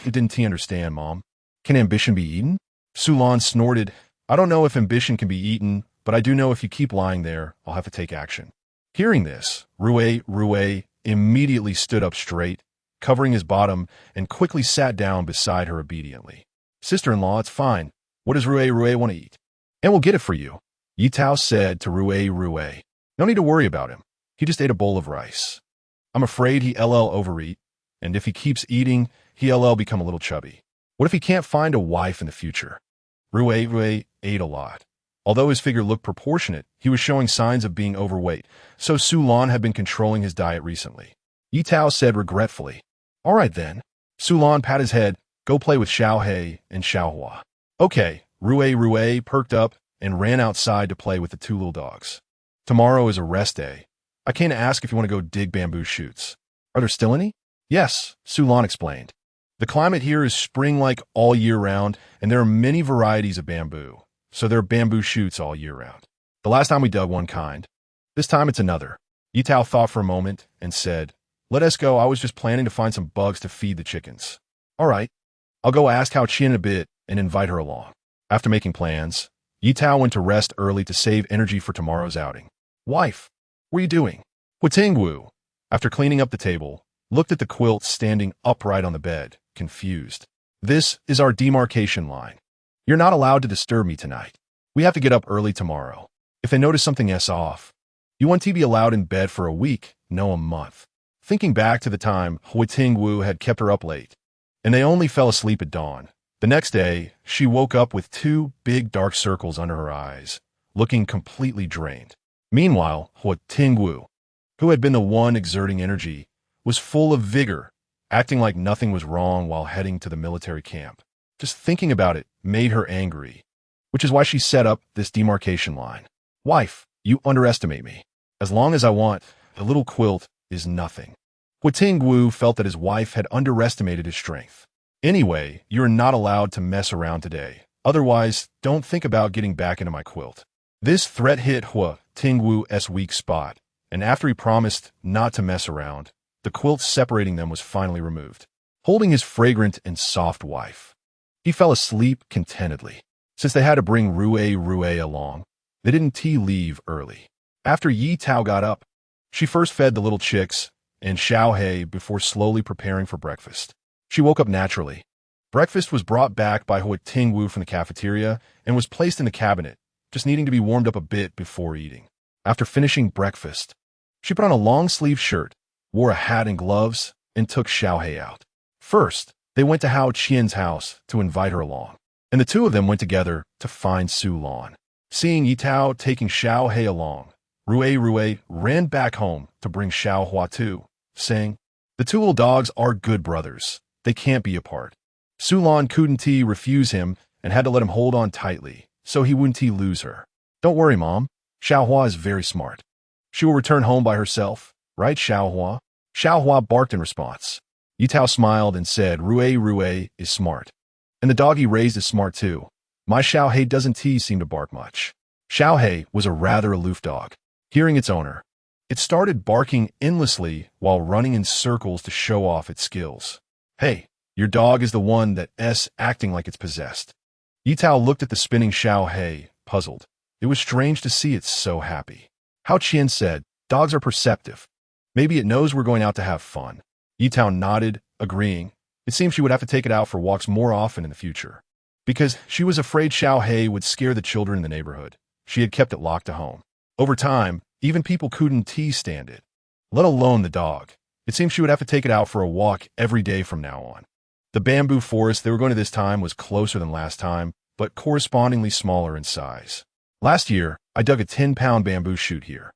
didn't understand, Mom. Can ambition be eaten? Sulan snorted. I don't know if ambition can be eaten, but I do know if you keep lying there, I'll have to take action. Hearing this, Rue immediately stood up straight, covering his bottom, and quickly sat down beside her obediently. Sister-in-law, it's fine. What does Rue want to eat? And we'll get it for you, Ye Tao said to Rue. No need to worry about him. He just ate a bowl of rice. I'm afraid he'll overeat, and if he keeps eating, he'll become a little chubby. What if he can't find a wife in the future? Rue ate a lot. Although his figure looked proportionate, he was showing signs of being overweight, so Sulan had been controlling his diet recently. Ye Tao said regretfully, All right then. Sulan pat his head, Go play with Xiaohe and Xiaohua. Okay, Rue perked up and ran outside to play with the two little dogs. Tomorrow is a rest day. I came to ask if you want to go dig bamboo shoots. Are there still any? Yes, Sulan explained. The climate here is spring-like all year round, and there are many varieties of bamboo, so there are bamboo shoots all year round. The last time we dug one kind. This time it's another. Ye Tao thought for a moment and said, Let us go. I was just planning to find some bugs to feed the chickens. All right. I'll go ask Hao Qian a bit and invite her along. After making plans, Ye Tao went to rest early to save energy for tomorrow's outing. Wife, what are you doing? Huo Tingwu, after cleaning up the table, looked at the quilt standing upright on the bed, confused. This is our demarcation line. You're not allowed to disturb me tonight. We have to get up early tomorrow. If they notice something off, you want to be allowed in bed for a week, no a month. Thinking back to the time Huo Tingwu had kept her up late, and they only fell asleep at dawn. The next day, she woke up with 2 big dark circles under her eyes, looking completely drained. Meanwhile, Huo Tingwu, who had been the one exerting energy, was full of vigor, acting like nothing was wrong while heading to the military camp. Just thinking about it made her angry, which is why she set up this demarcation line. Wife, you underestimate me. As long as I want, the little quilt is nothing. Huo Tingwu felt that his wife had underestimated his strength. Anyway, you're not allowed to mess around today. Otherwise, don't think about getting back into my quilt. This threat hit Huo Tingwu's weak spot, and after he promised not to mess around, the quilt separating them was finally removed. Holding his fragrant and soft wife, he fell asleep contentedly. Since they had to bring Rue along, they didn't leave early. After Ye Tao got up, she first fed the little chicks and Xiaohe before slowly preparing for breakfast. She woke up naturally. Breakfast was brought back by Huo Tingwu from the cafeteria and was placed in the cabinet, just needing to be warmed up a bit before eating. After finishing breakfast, she put on a long-sleeved shirt, wore a hat and gloves, and took Xiaohe out. First, they went to Hao Qian's house to invite her along, and the two of them went together to find Sulan. Seeing Ye Tao taking Xiaohe along, Rue ran back home to bring Xiaohua too, saying, The two little dogs are good brothers. They can't be apart. Sulan couldn't refuse him and had to let him hold on tightly, so he wouldn't lose her. Don't worry, Mom. Xiaohua is very smart. She will return home by herself, right, Xiaohua? Xiaohua barked in response. Ye Tao smiled and said, Rue is smart. And the dog he raised is smart too. My Xiaohe doesn't seem to bark much. Xiaohe was a rather aloof dog. Hearing its owner, it started barking endlessly while running in circles to show off its skills. Hey, your dog is the one that's acting like it's possessed. Ye Tao looked at the spinning Xiaohe, puzzled. It was strange to see it so happy. Hao Qian said, Dogs are perceptive. Maybe it knows we're going out to have fun. Ye Tao nodded, agreeing. It seemed she would have to take it out for walks more often in the future. Because she was afraid Xiaohe would scare the children in the neighborhood, she had kept it locked to home. Over time, even people couldn't stand it, let alone the dog. It seemed she would have to take it out for a walk every day from now on. The bamboo forest they were going to this time was closer than last time, but correspondingly smaller in size. Last year, I dug a 10-pound bamboo shoot here.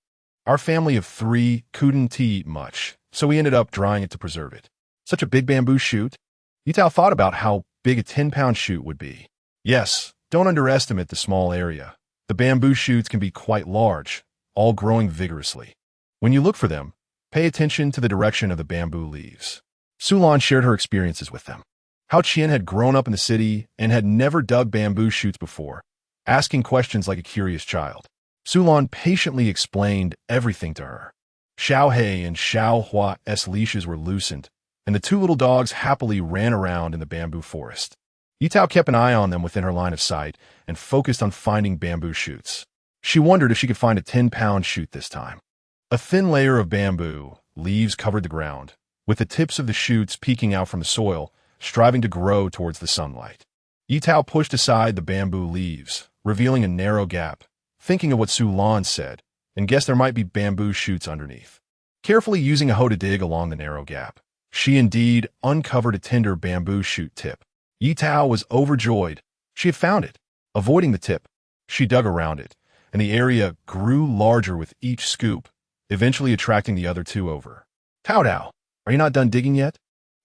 Our family of 3 couldn't eat much, so we ended up drying it to preserve it. Such a big bamboo shoot? Ye Tao thought about how big a 10-pound shoot would be. Yes, don't underestimate the small area. The bamboo shoots can be quite large, all growing vigorously. When you look for them, pay attention to the direction of the bamboo leaves. Sulan shared her experiences with them. Hao Qian had grown up in the city and had never dug bamboo shoots before, asking questions like a curious child. Sulan patiently explained everything to her. Xiaohe and Xiaohua's leashes were loosened, and the two little dogs happily ran around in the bamboo forest. Ye Tao kept an eye on them within her line of sight and focused on finding bamboo shoots. She wondered if she could find a 10-pound shoot this time. A thin layer of bamboo leaves covered the ground, with the tips of the shoots peeking out from the soil, striving to grow towards the sunlight. Ye Tao pushed aside the bamboo leaves, revealing a narrow gap, thinking of what Su Lan said, and guessed there might be bamboo shoots underneath. Carefully using a hoe to dig along the narrow gap, she indeed uncovered a tender bamboo shoot tip. Ye Tao was overjoyed. She had found it. Avoiding the tip, she dug around it, and the area grew larger with each scoop, eventually attracting the other two over. Tao Tao, are you not done digging yet?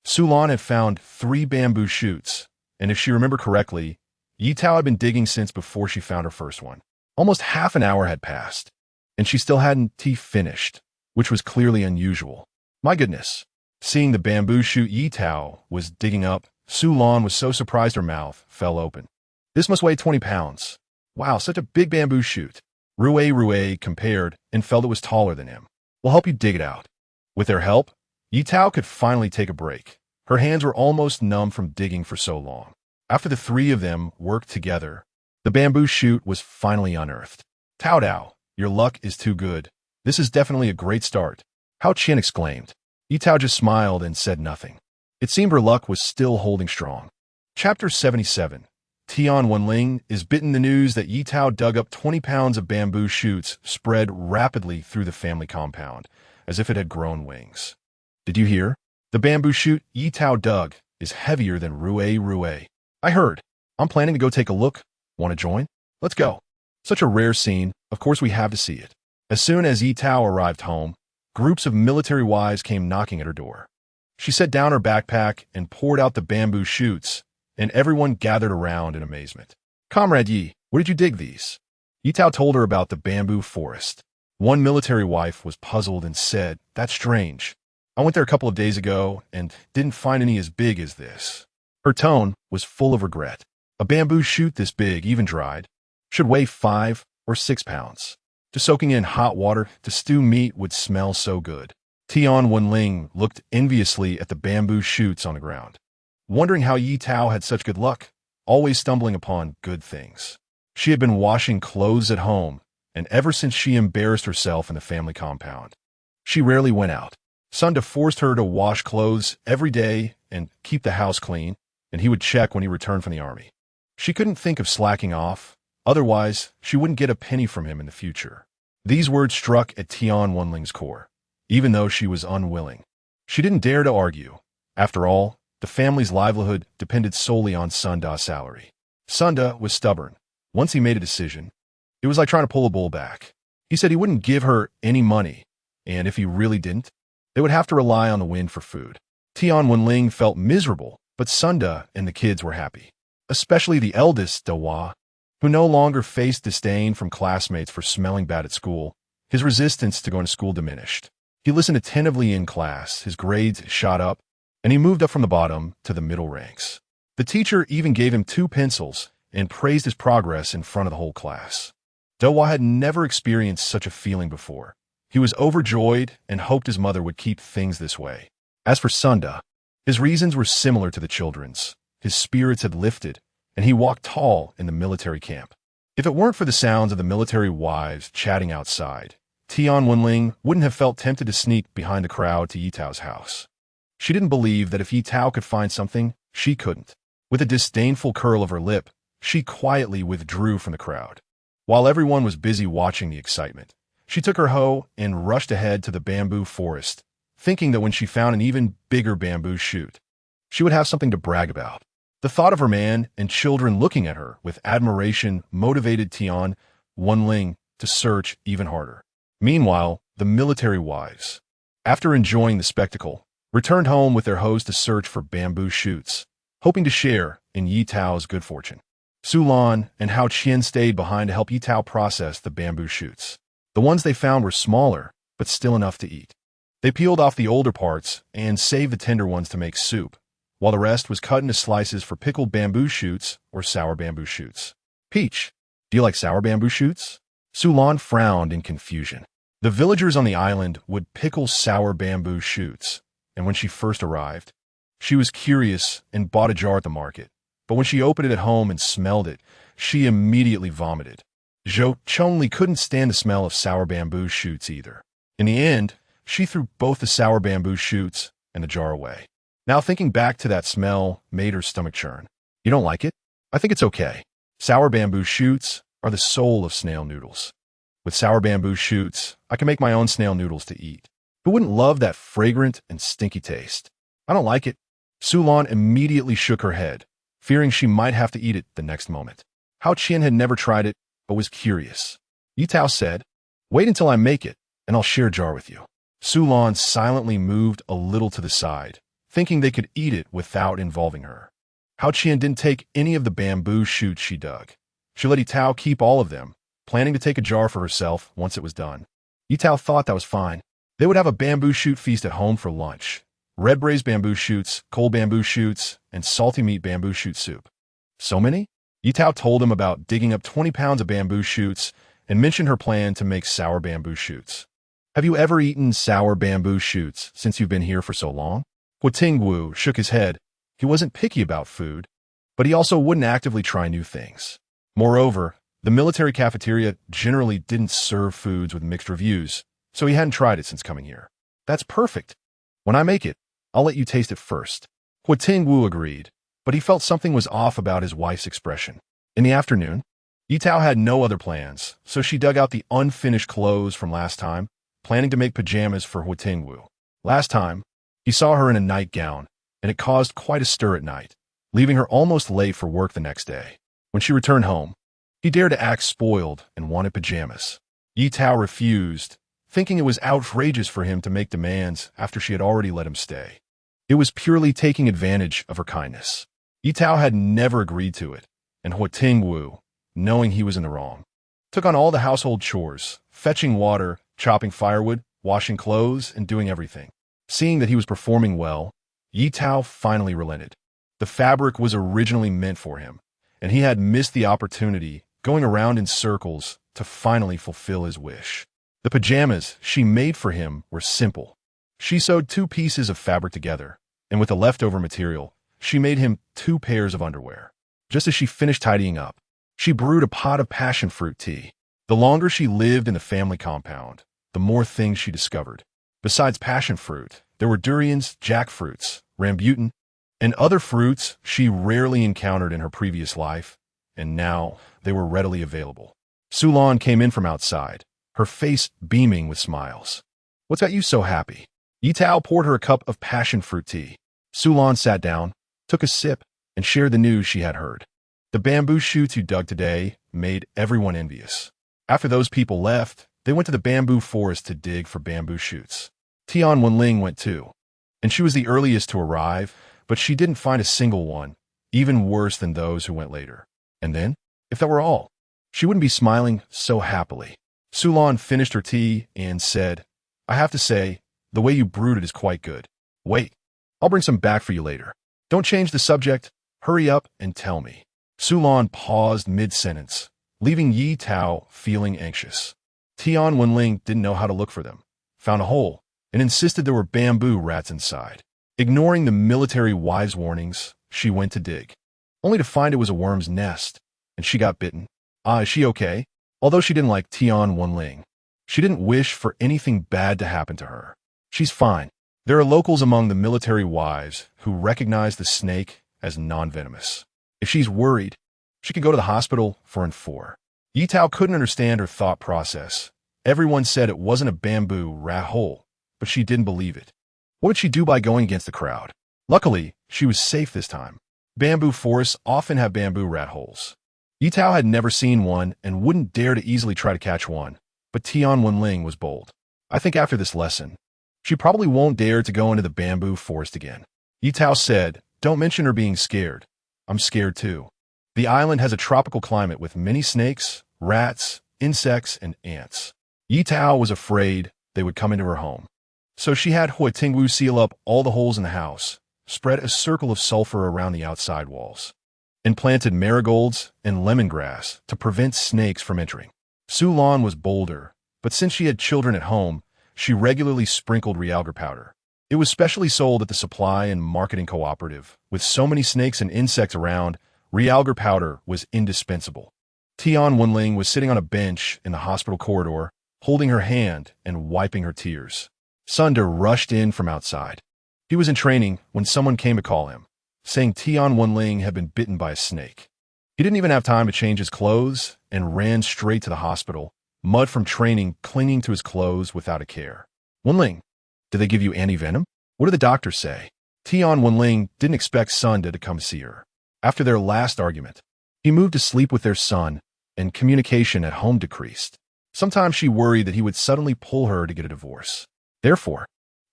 Su Lan had found 3 bamboo shoots, and if she remembered correctly, Ye Tao had been digging since before she found her first one. Almost half an hour had passed, and she still hadn't finished, which was clearly unusual. My goodness. Seeing the bamboo shoot Ye Tao was digging up, Su Lan was so surprised her mouth fell open. This must weigh 20 pounds. Wow, such a big bamboo shoot. Rue compared and felt it was taller than him. We'll help you dig it out. With their help, Ye Tao could finally take a break. Her hands were almost numb from digging for so long. After the 3 of them worked together, the bamboo shoot was finally unearthed. Tao Tao, your luck is too good. This is definitely a great start. Hao Qian exclaimed. Ye Tao just smiled and said nothing. It seemed her luck was still holding strong. Chapter 77. Tian Wenling is bitten. The news that Ye Tao dug up 20 pounds of bamboo shoots spread rapidly through the family compound, as if it had grown wings. Did you hear? The bamboo shoot Ye Tao dug is heavier than Rue. I heard. I'm planning to go take a look. Want to join? Let's go. Such a rare scene, of course we have to see it. As soon as Ye Tao arrived home, groups of military wives came knocking at her door. She set down her backpack and poured out the bamboo shoots, and everyone gathered around in amazement. Comrade Yi, where did you dig these? Ye Tao told her about the bamboo forest. One military wife was puzzled and said, That's strange. I went there a couple of days ago and didn't find any as big as this. Her tone was full of regret. A bamboo shoot this big, even dried, should weigh 5 or 6 pounds. Just soaking in hot water to stew meat would smell so good. Tian Wenling looked enviously at the bamboo shoots on the ground, wondering how Ye Tao had such good luck, always stumbling upon good things. She had been washing clothes at home, and ever since she embarrassed herself in the family compound, she rarely went out. Sunda forced her to wash clothes every day and keep the house clean, and he would check when he returned from the army. She couldn't think of slacking off, otherwise she wouldn't get a penny from him in the future. These words struck at Tian Wenling's core, even though she was unwilling. She didn't dare to argue. After all, the family's livelihood depended solely on Sunda's salary. Sunda was stubborn. Once he made a decision, it was like trying to pull a bull back. He said he wouldn't give her any money, and if he really didn't, they would have to rely on the wind for food. Tian Wenling felt miserable, but Sunda and the kids were happy. Especially the eldest, Dehua, who no longer faced disdain from classmates for smelling bad at school. His resistance to going to school diminished. He listened attentively in class, his grades shot up, and he moved up from the bottom to the middle ranks. The teacher even gave him 2 pencils and praised his progress in front of the whole class. Dehua had never experienced such a feeling before. He was overjoyed and hoped his mother would keep things this way. As for Sunda, his reasons were similar to the children's. His spirits had lifted, and he walked tall in the military camp. If it weren't for the sounds of the military wives chatting outside, Tian Wenling wouldn't have felt tempted to sneak behind the crowd to Ye Tao's house. She didn't believe that if Ye Tao could find something, she couldn't. With a disdainful curl of her lip, she quietly withdrew from the crowd. While everyone was busy watching the excitement, she took her hoe and rushed ahead to the bamboo forest, thinking that when she found an even bigger bamboo shoot, she would have something to brag about. The thought of her man and children looking at her with admiration motivated Tian Wenling to search even harder. Meanwhile, the military wives, after enjoying the spectacle, returned home with their hoes to search for bamboo shoots, hoping to share in Ye Tao's good fortune. Su Lan and Hao Qian stayed behind to help Ye Tao process the bamboo shoots. The ones they found were smaller, but still enough to eat. They peeled off the older parts and saved the tender ones to make soup, while the rest was cut into slices for pickled bamboo shoots or sour bamboo shoots. Peach, do you like sour bamboo shoots? Su Lan frowned in confusion. The villagers on the island would pickle sour bamboo shoots, and when she first arrived, she was curious and bought a jar at the market. but when she opened it at home and smelled it, she immediately vomited. Zhou Chongli couldn't stand the smell of sour bamboo shoots either. In the end, she threw both the sour bamboo shoots and the jar away. Now thinking back to that smell made her stomach churn. You don't like it? I think it's okay. Sour bamboo shoots are the soul of snail noodles. With sour bamboo shoots, I can make my own snail noodles to eat. Who wouldn't love that fragrant and stinky taste? I don't like it. Sulan immediately shook her head, fearing she might have to eat it the next moment. Hao Qian had never tried it, but was curious. Ye Tao said, "Wait until I make it, and I'll share a jar with you." Sulan silently moved a little to the side, thinking they could eat it without involving her. Hao Qian didn't take any of the bamboo shoots she dug. She let Ye Tao keep all of them, planning to take a jar for herself once it was done. Ye Tao thought that was fine. They would have a bamboo shoot feast at home for lunch. Red braised bamboo shoots, cold bamboo shoots, and salty meat bamboo shoot soup. So many? Ye Tao told him about digging up 20 pounds of bamboo shoots and mentioned her plan to make sour bamboo shoots. Have you ever eaten sour bamboo shoots since you've been here for so long? Huo Tingwu shook his head. He wasn't picky about food, but he also wouldn't actively try new things. Moreover, the military cafeteria generally didn't serve foods with mixed reviews, so he hadn't tried it since coming here. That's perfect. When I make it, I'll let you taste it first. Huo Tingwu agreed, but he felt something was off about his wife's expression. In the afternoon, Ye Tao had no other plans, so she dug out the unfinished clothes from last time, planning to make pajamas for Huo Tingwu. Last time, he saw her in a nightgown, and it caused quite a stir at night, leaving her almost late for work the next day. When she returned home, he dared to act spoiled and wanted pajamas. Ye Tao refused, thinking it was outrageous for him to make demands after she had already let him stay. It was purely taking advantage of her kindness. Ye Tao had never agreed to it, and Huo Tingwu, knowing he was in the wrong, took on all the household chores, fetching water, chopping firewood, washing clothes, and doing everything. Seeing that he was performing well, Ye Tao finally relented. The fabric was originally meant for him, and he had missed the opportunity, going around in circles, to finally fulfill his wish. The pajamas she made for him were simple. She sewed 2 pieces of fabric together, and with the leftover material, she made him 2 pairs of underwear. Just as she finished tidying up, she brewed a pot of passion fruit tea. The longer she lived in the family compound, the more things she discovered. Besides passion fruit, there were durians, jackfruits, rambutan, and other fruits she rarely encountered in her previous life, and now they were readily available. Sulan came in from outside, her face beaming with smiles. "What's got you so happy?" Ye Tao poured her a cup of passion fruit tea. Sulan sat down, took a sip, and shared the news she had heard. "The bamboo shoots you dug today made everyone envious. After those people left, they went to the bamboo forest to dig for bamboo shoots. Tian Wenling went too, and she was the earliest to arrive, but she didn't find a single one, even worse than those who went later. And then, if that were all, she wouldn't be smiling so happily." Sulan finished her tea and said, "I have to say, the way you brewed it is quite good. Wait, I'll bring some back for you later. Don't change the subject. Hurry up and tell me." Sulan paused mid-sentence, leaving Ye Tao feeling anxious. Tian Wenling didn't know how to look for them, found a hole, and insisted there were bamboo rats inside. Ignoring the military wives' warnings, she went to dig, only to find it was a worm's nest, and she got bitten. Is she okay? Although she didn't like Tian Wenling, she didn't wish for anything bad to happen to her. She's fine. There are locals among the military wives who recognize the snake as non-venomous. If she's worried, she could go to the hospital for N4. Ye Tao couldn't understand her thought process. Everyone said it wasn't a bamboo rat hole, but she didn't believe it. What would she do by going against the crowd? Luckily, she was safe this time. Bamboo forests often have bamboo rat holes. Ye Tao had never seen one and wouldn't dare to easily try to catch one, but Tian Wenling was bold. I think after this lesson, she probably won't dare to go into the bamboo forest again. Ye Tao said, "Don't mention her being scared. I'm scared too." The island has a tropical climate with many snakes, rats, insects, and ants. Ye Tao was afraid they would come into her home. So she had Huo Tingwu seal up all the holes in the house, spread a circle of sulfur around the outside walls, and planted marigolds and lemongrass to prevent snakes from entering. Sulan was bolder, but since she had children at home, she regularly sprinkled realgar powder. It was specially sold at the supply and marketing cooperative. With so many snakes and insects around, Realgar powder was indispensable. Tian Wenling was sitting on a bench in the hospital corridor, holding her hand and wiping her tears. Sunda rushed in from outside. He was in training when someone came to call him, saying Tian Wenling had been bitten by a snake. He didn't even have time to change his clothes and ran straight to the hospital, mud from training clinging to his clothes without a care. Wenling, did they give you anti-venom? What did the doctor say? Tian Wenling didn't expect Sunda to come see her. After their last argument, he moved to sleep with their son, and communication at home decreased. Sometimes she worried that he would suddenly pull her to get a divorce. Therefore,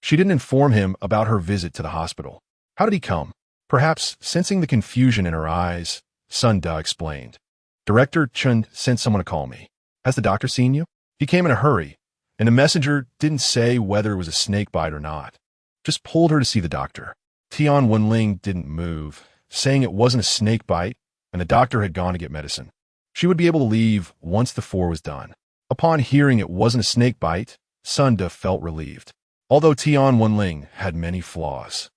she didn't inform him about her visit to the hospital. How did he come? Perhaps sensing the confusion in her eyes, Sunda explained. Director Chun sent someone to call me. Has the doctor seen you? He came in a hurry, and the messenger didn't say whether it was a snake bite or not. Just pulled her to see the doctor. Tian Wenling didn't move, saying it wasn't a snake bite, and the doctor had gone to get medicine. She would be able to leave once the 4 was done. Upon hearing it wasn't a snake bite, Sunda felt relieved. Although Tian Wenling had many flaws,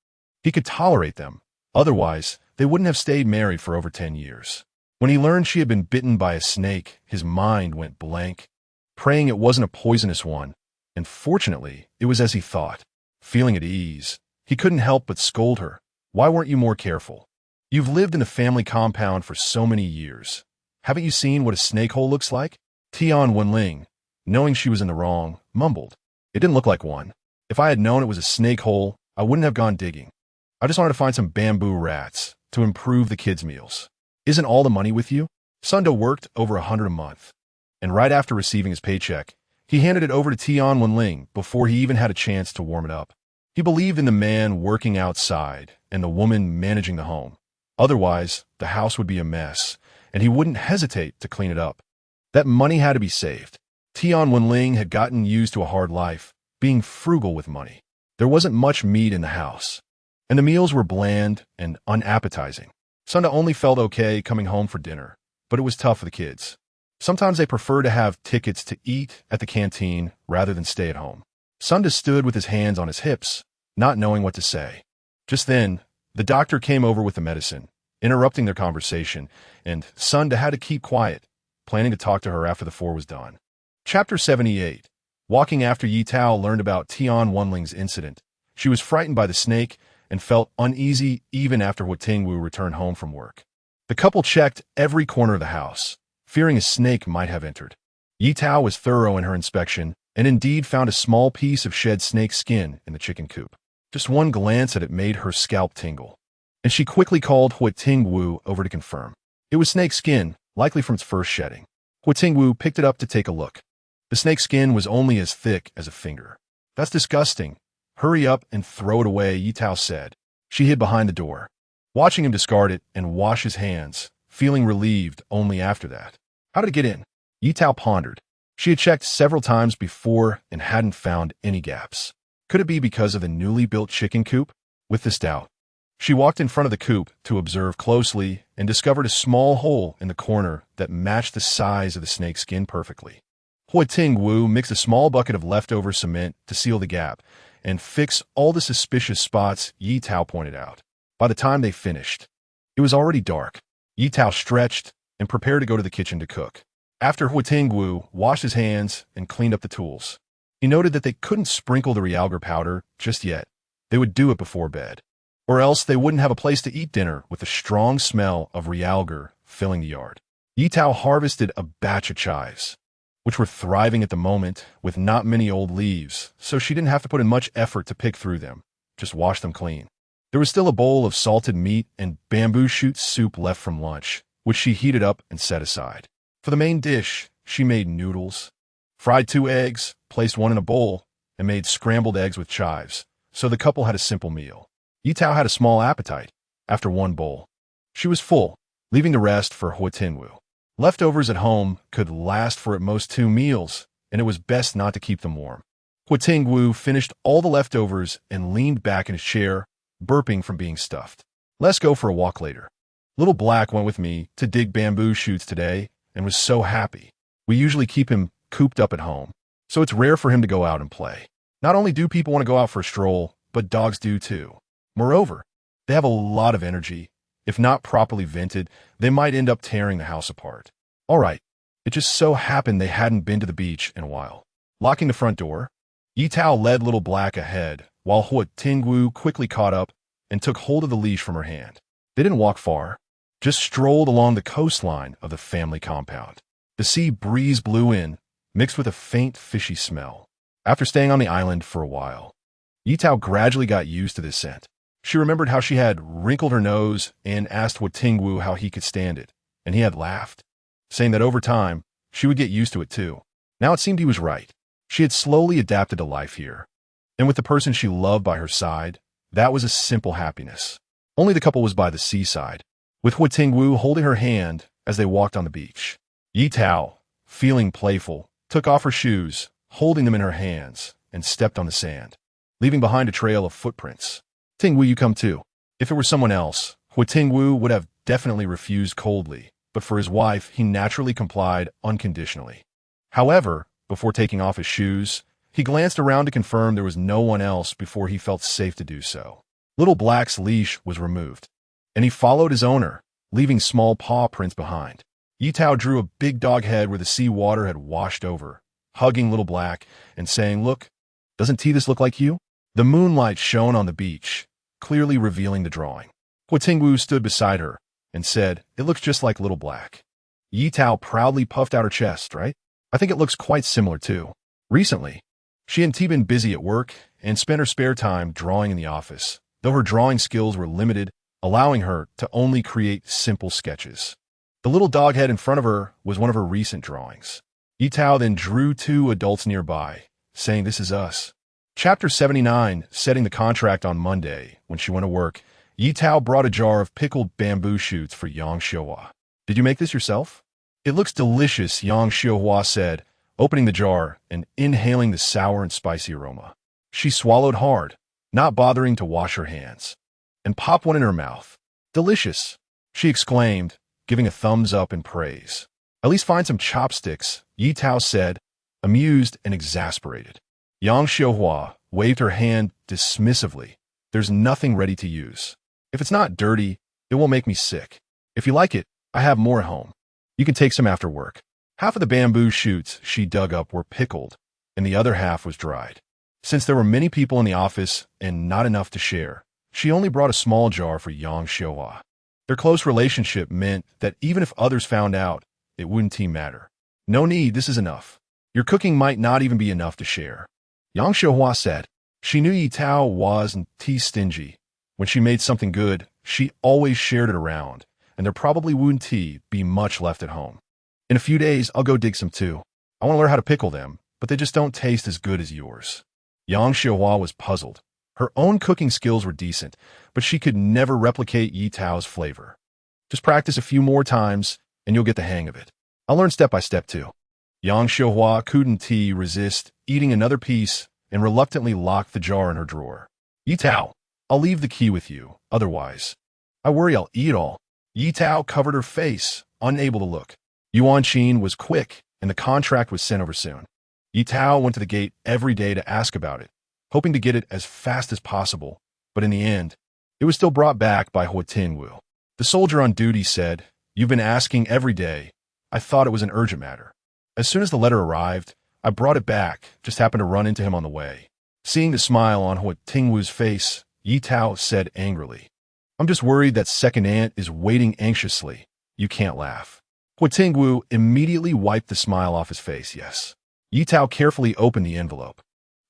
he could tolerate them. Otherwise, they wouldn't have stayed married for over 10 years. When he learned she had been bitten by a snake, his mind went blank, praying it wasn't a poisonous one, and fortunately, it was as he thought. Feeling at ease, he couldn't help but scold her. Why weren't you more careful? You've lived in the family compound for so many years. Haven't you seen what a snake hole looks like? Tian Wenling, knowing she was in the wrong, mumbled. It didn't look like one. If I had known it was a snake hole, I wouldn't have gone digging. I just wanted to find some bamboo rats to improve the kids' meals. Isn't all the money with you? Sunda worked over 100 a month, and right after receiving his paycheck, he handed it over to Tian Wenling before he even had a chance to warm it up. He believed in the man working outside and the woman managing the home. Otherwise, the house would be a mess, and he wouldn't hesitate to clean it up. That money had to be saved. Tian Wenling had gotten used to a hard life, being frugal with money. There wasn't much meat in the house, and the meals were bland and unappetizing. Sunda only felt okay coming home for dinner, but it was tough for the kids. Sometimes they preferred to have tickets to eat at the canteen rather than stay at home. Sunda stood with his hands on his hips, not knowing what to say. Just then, the doctor came over with the medicine, interrupting their conversation, and Sunda had to keep quiet, planning to talk to her after the 4 was done. Chapter 78. Walking after Ye Tao learned about Tian Wenling's incident. She was frightened by the snake and felt uneasy even after Huo Tingwu returned home from work. The couple checked every corner of the house, fearing a snake might have entered. Ye Tao was thorough in her inspection and indeed found a small piece of shed snake skin in the chicken coop. Just one glance at it made her scalp tingle, and she quickly called Huo Tingwu over to confirm. It was snake skin, likely from its first shedding. Huo Tingwu picked it up to take a look. The snake skin was only as thick as a finger. That's disgusting. Hurry up and throw it away, Ye Tao said. She hid behind the door, watching him discard it and wash his hands, feeling relieved only after that. How did it get in? Ye Tao pondered. She had checked several times before and hadn't found any gaps. Could it be because of the newly built chicken coop? With this doubt, she walked in front of the coop to observe closely and discovered a small hole in the corner that matched the size of the snake skin perfectly. Huo Tingwu mixed a small bucket of leftover cement to seal the gap and fix all the suspicious spots Ye Tao pointed out. By the time they finished, it was already dark. Ye Tao stretched and prepared to go to the kitchen to cook. After Huo Tingwu washed his hands and cleaned up the tools, he noted that they couldn't sprinkle the Realgar powder just yet. They would do it before bed, or else they wouldn't have a place to eat dinner with the strong smell of Realgar filling the yard. Ye Tao harvested a batch of chives, which were thriving at the moment with not many old leaves, so she didn't have to put in much effort to pick through them, just wash them clean. There was still a bowl of salted meat and bamboo shoot soup left from lunch, which she heated up and set aside. For the main dish, she made noodles, fried 2 eggs, placed one in a bowl, and made scrambled eggs with chives, so the couple had a simple meal. Ye Tao had a small appetite after 1 bowl. She was full, leaving the rest for Huo Tingwu. Leftovers at home could last for at most 2 meals, and it was best not to keep them warm. Huo Tingwu finished all the leftovers and leaned back in his chair, burping from being stuffed. Let's go for a walk later. Little Black went with me to dig bamboo shoots today and was so happy. We usually keep him cooped up at home, so it's rare for him to go out and play. Not only do people want to go out for a stroll, but dogs do too. Moreover, they have a lot of energy If not properly vented, they might end up tearing the house apart. All right. It just so happened they hadn't been to the beach in a while. Locking the front door, Ye Tao led Little Black ahead, while Huo Tingwu quickly caught up and took hold of the leash from her hand. They didn't walk far, just strolled along the coastline of the family compound. The sea breeze blew in, mixed with a faint fishy smell. After staying on the island for a while, Ye Tao gradually got used to this scent. She remembered how she had wrinkled her nose and asked Huo Tingwu how he could stand it, and he had laughed, saying that over time, she would get used to it too. Now it seemed he was right. She had slowly adapted to life here, and with the person she loved by her side, that was a simple happiness. Only the couple was by the seaside, with Huo Tingwu holding her hand as they walked on the beach. Ye Tao, feeling playful, took off her shoes, holding them in her hands, and stepped on the sand, leaving behind a trail of footprints. Tingwu, you come too. If it were someone else, Huo Tingwu would have definitely refused coldly, but for his wife, he naturally complied unconditionally. However, before taking off his shoes, he glanced around to confirm there was no one else before he felt safe to do so. Little Black's leash was removed, and he followed his owner, leaving small paw prints behind. Ye Tao drew a big dog head where the sea water had washed over, hugging Little Black and saying, "Look, doesn't this look like you?" The moonlight shone on the beach, clearly revealing the drawing. Huo Tingwu stood beside her and said, "It looks just like Little Black." Ye Tao proudly puffed out her chest, "Right? I think it looks quite similar too." Recently, she and T been busy at work and spent her spare time drawing in the office, though her drawing skills were limited, allowing her to only create simple sketches. The little dog head in front of her was one of her recent drawings. Ye Tao then drew two adults nearby, saying, "This is us." Chapter 79, setting the contract on Monday. When she went to work, Ye Tao brought a jar of pickled bamboo shoots for Yang Xiuhua. "Did you make this yourself?" "It looks delicious," Yang Xiuhua said, opening the jar and inhaling the sour and spicy aroma. She swallowed hard, not bothering to wash her hands, and popped one in her mouth. "Delicious," she exclaimed, giving a thumbs up in praise. "At least find some chopsticks," Ye Tao said, amused and exasperated. Yang Xiuhua waved her hand dismissively. "There's nothing ready to use. If it's not dirty, it won't make me sick. If you like it, I have more at home. You can take some after work." Half of the bamboo shoots she dug up were pickled, and the other half was dried. Since there were many people in the office and not enough to share, she only brought a small jar for Yang Xiuhua. Their close relationship meant that even if others found out, it wouldn't matter. "No need, this is enough. Your cooking might not even be enough to share," Yang Xiuhua said. She knew Ye Tao wasn't stingy. When she made something good, she always shared it around, and there probably wouldn't be much left at home. "In a few days, I'll go dig some too. I want to learn how to pickle them, but they just don't taste as good as yours." Yang Xiuhua was puzzled. Her own cooking skills were decent, but she could never replicate Ye Tao's flavor. "Just practice a few more times, and you'll get the hang of it. I'll learn step by step too." Yang Xiuhua couldn't resist eating another piece and reluctantly locked the jar in her drawer. "Ye Tao, I'll leave the key with you. Otherwise, I worry I'll eat all." Ye Tao covered her face, unable to look. Yuan Qin was quick, and the contract was sent over soon. Ye Tao went to the gate every day to ask about it, hoping to get it as fast as possible, but in the end, it was still brought back by Huo Tingwu. The soldier on duty said, "You've been asking every day. I thought it was an urgent matter. As soon as the letter arrived, I brought it back, just happened to run into him on the way." Seeing the smile on Huo Tingwu's face, Ye Tao said angrily, "I'm just worried that second aunt is waiting anxiously. You can't laugh." Huo Tingwu immediately wiped the smile off his face. "Yes." Ye Tao carefully opened the envelope.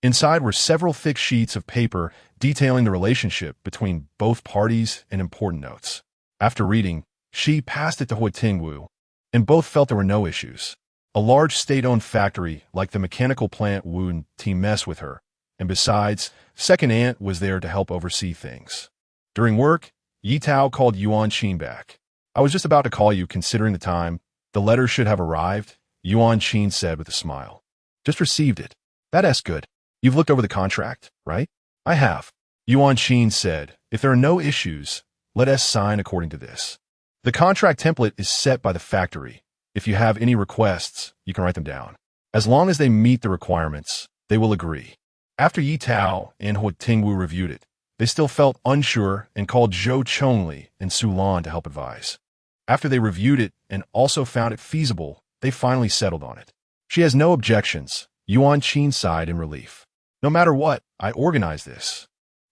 Inside were several thick sheets of paper detailing the relationship between both parties and important notes. After reading, she passed it to Huo Tingwu, and both felt there were no issues. A large state-owned factory like the mechanical plant wouldn't mess with her, and besides, second aunt was there to help oversee things. During work, Ye Tao called Yuan Qin back. "I was just about to call you considering the time. The letter should have arrived," Yuan Qin said with a smile. "Just received it. That's good. You've looked over the contract, right?" "I have," Yuan Qin said. "If there are no issues, let us sign according to this. The contract template is set by the factory. If you have any requests, you can write them down. As long as they meet the requirements, they will agree." After Ye Tao and Huo Tingwu reviewed it, They still felt unsure and called Zhou Chongli and Su Lan to help advise. After they reviewed it and also found it feasible, they finally settled on it. She has no objections, Yuan Qin sighed in relief. No matter what, I organize this.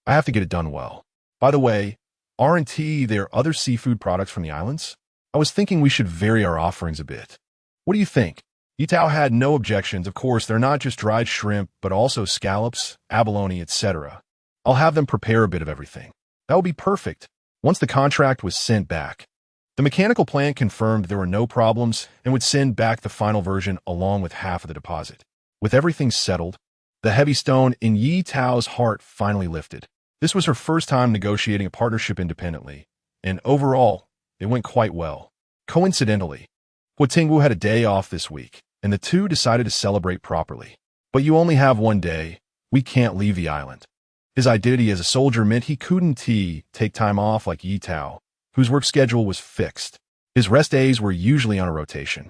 I have to get it done well. By the way, aren't there other seafood products from the islands? I was thinking we should vary our offerings a bit. What do you think? Ye Tao had no objections. Of course, they're not just dried shrimp, but also scallops, abalone, etc. I'll have them prepare a bit of everything. That would be perfect. Once the contract was sent back, the mechanical plant confirmed there were no problems and would send back the final version along with half of the deposit. With everything settled, the heavy stone in Ye Tao's heart finally lifted. This was her first time negotiating a partnership independently, and overall, it went quite well. Coincidentally, Huo Tingwu had a day off this week, and the two decided to celebrate properly. But you only have one day. We can't leave the island. His identity as a soldier meant he couldn't take time off like Ye Tao, whose work schedule was fixed. His rest days were usually on a rotation.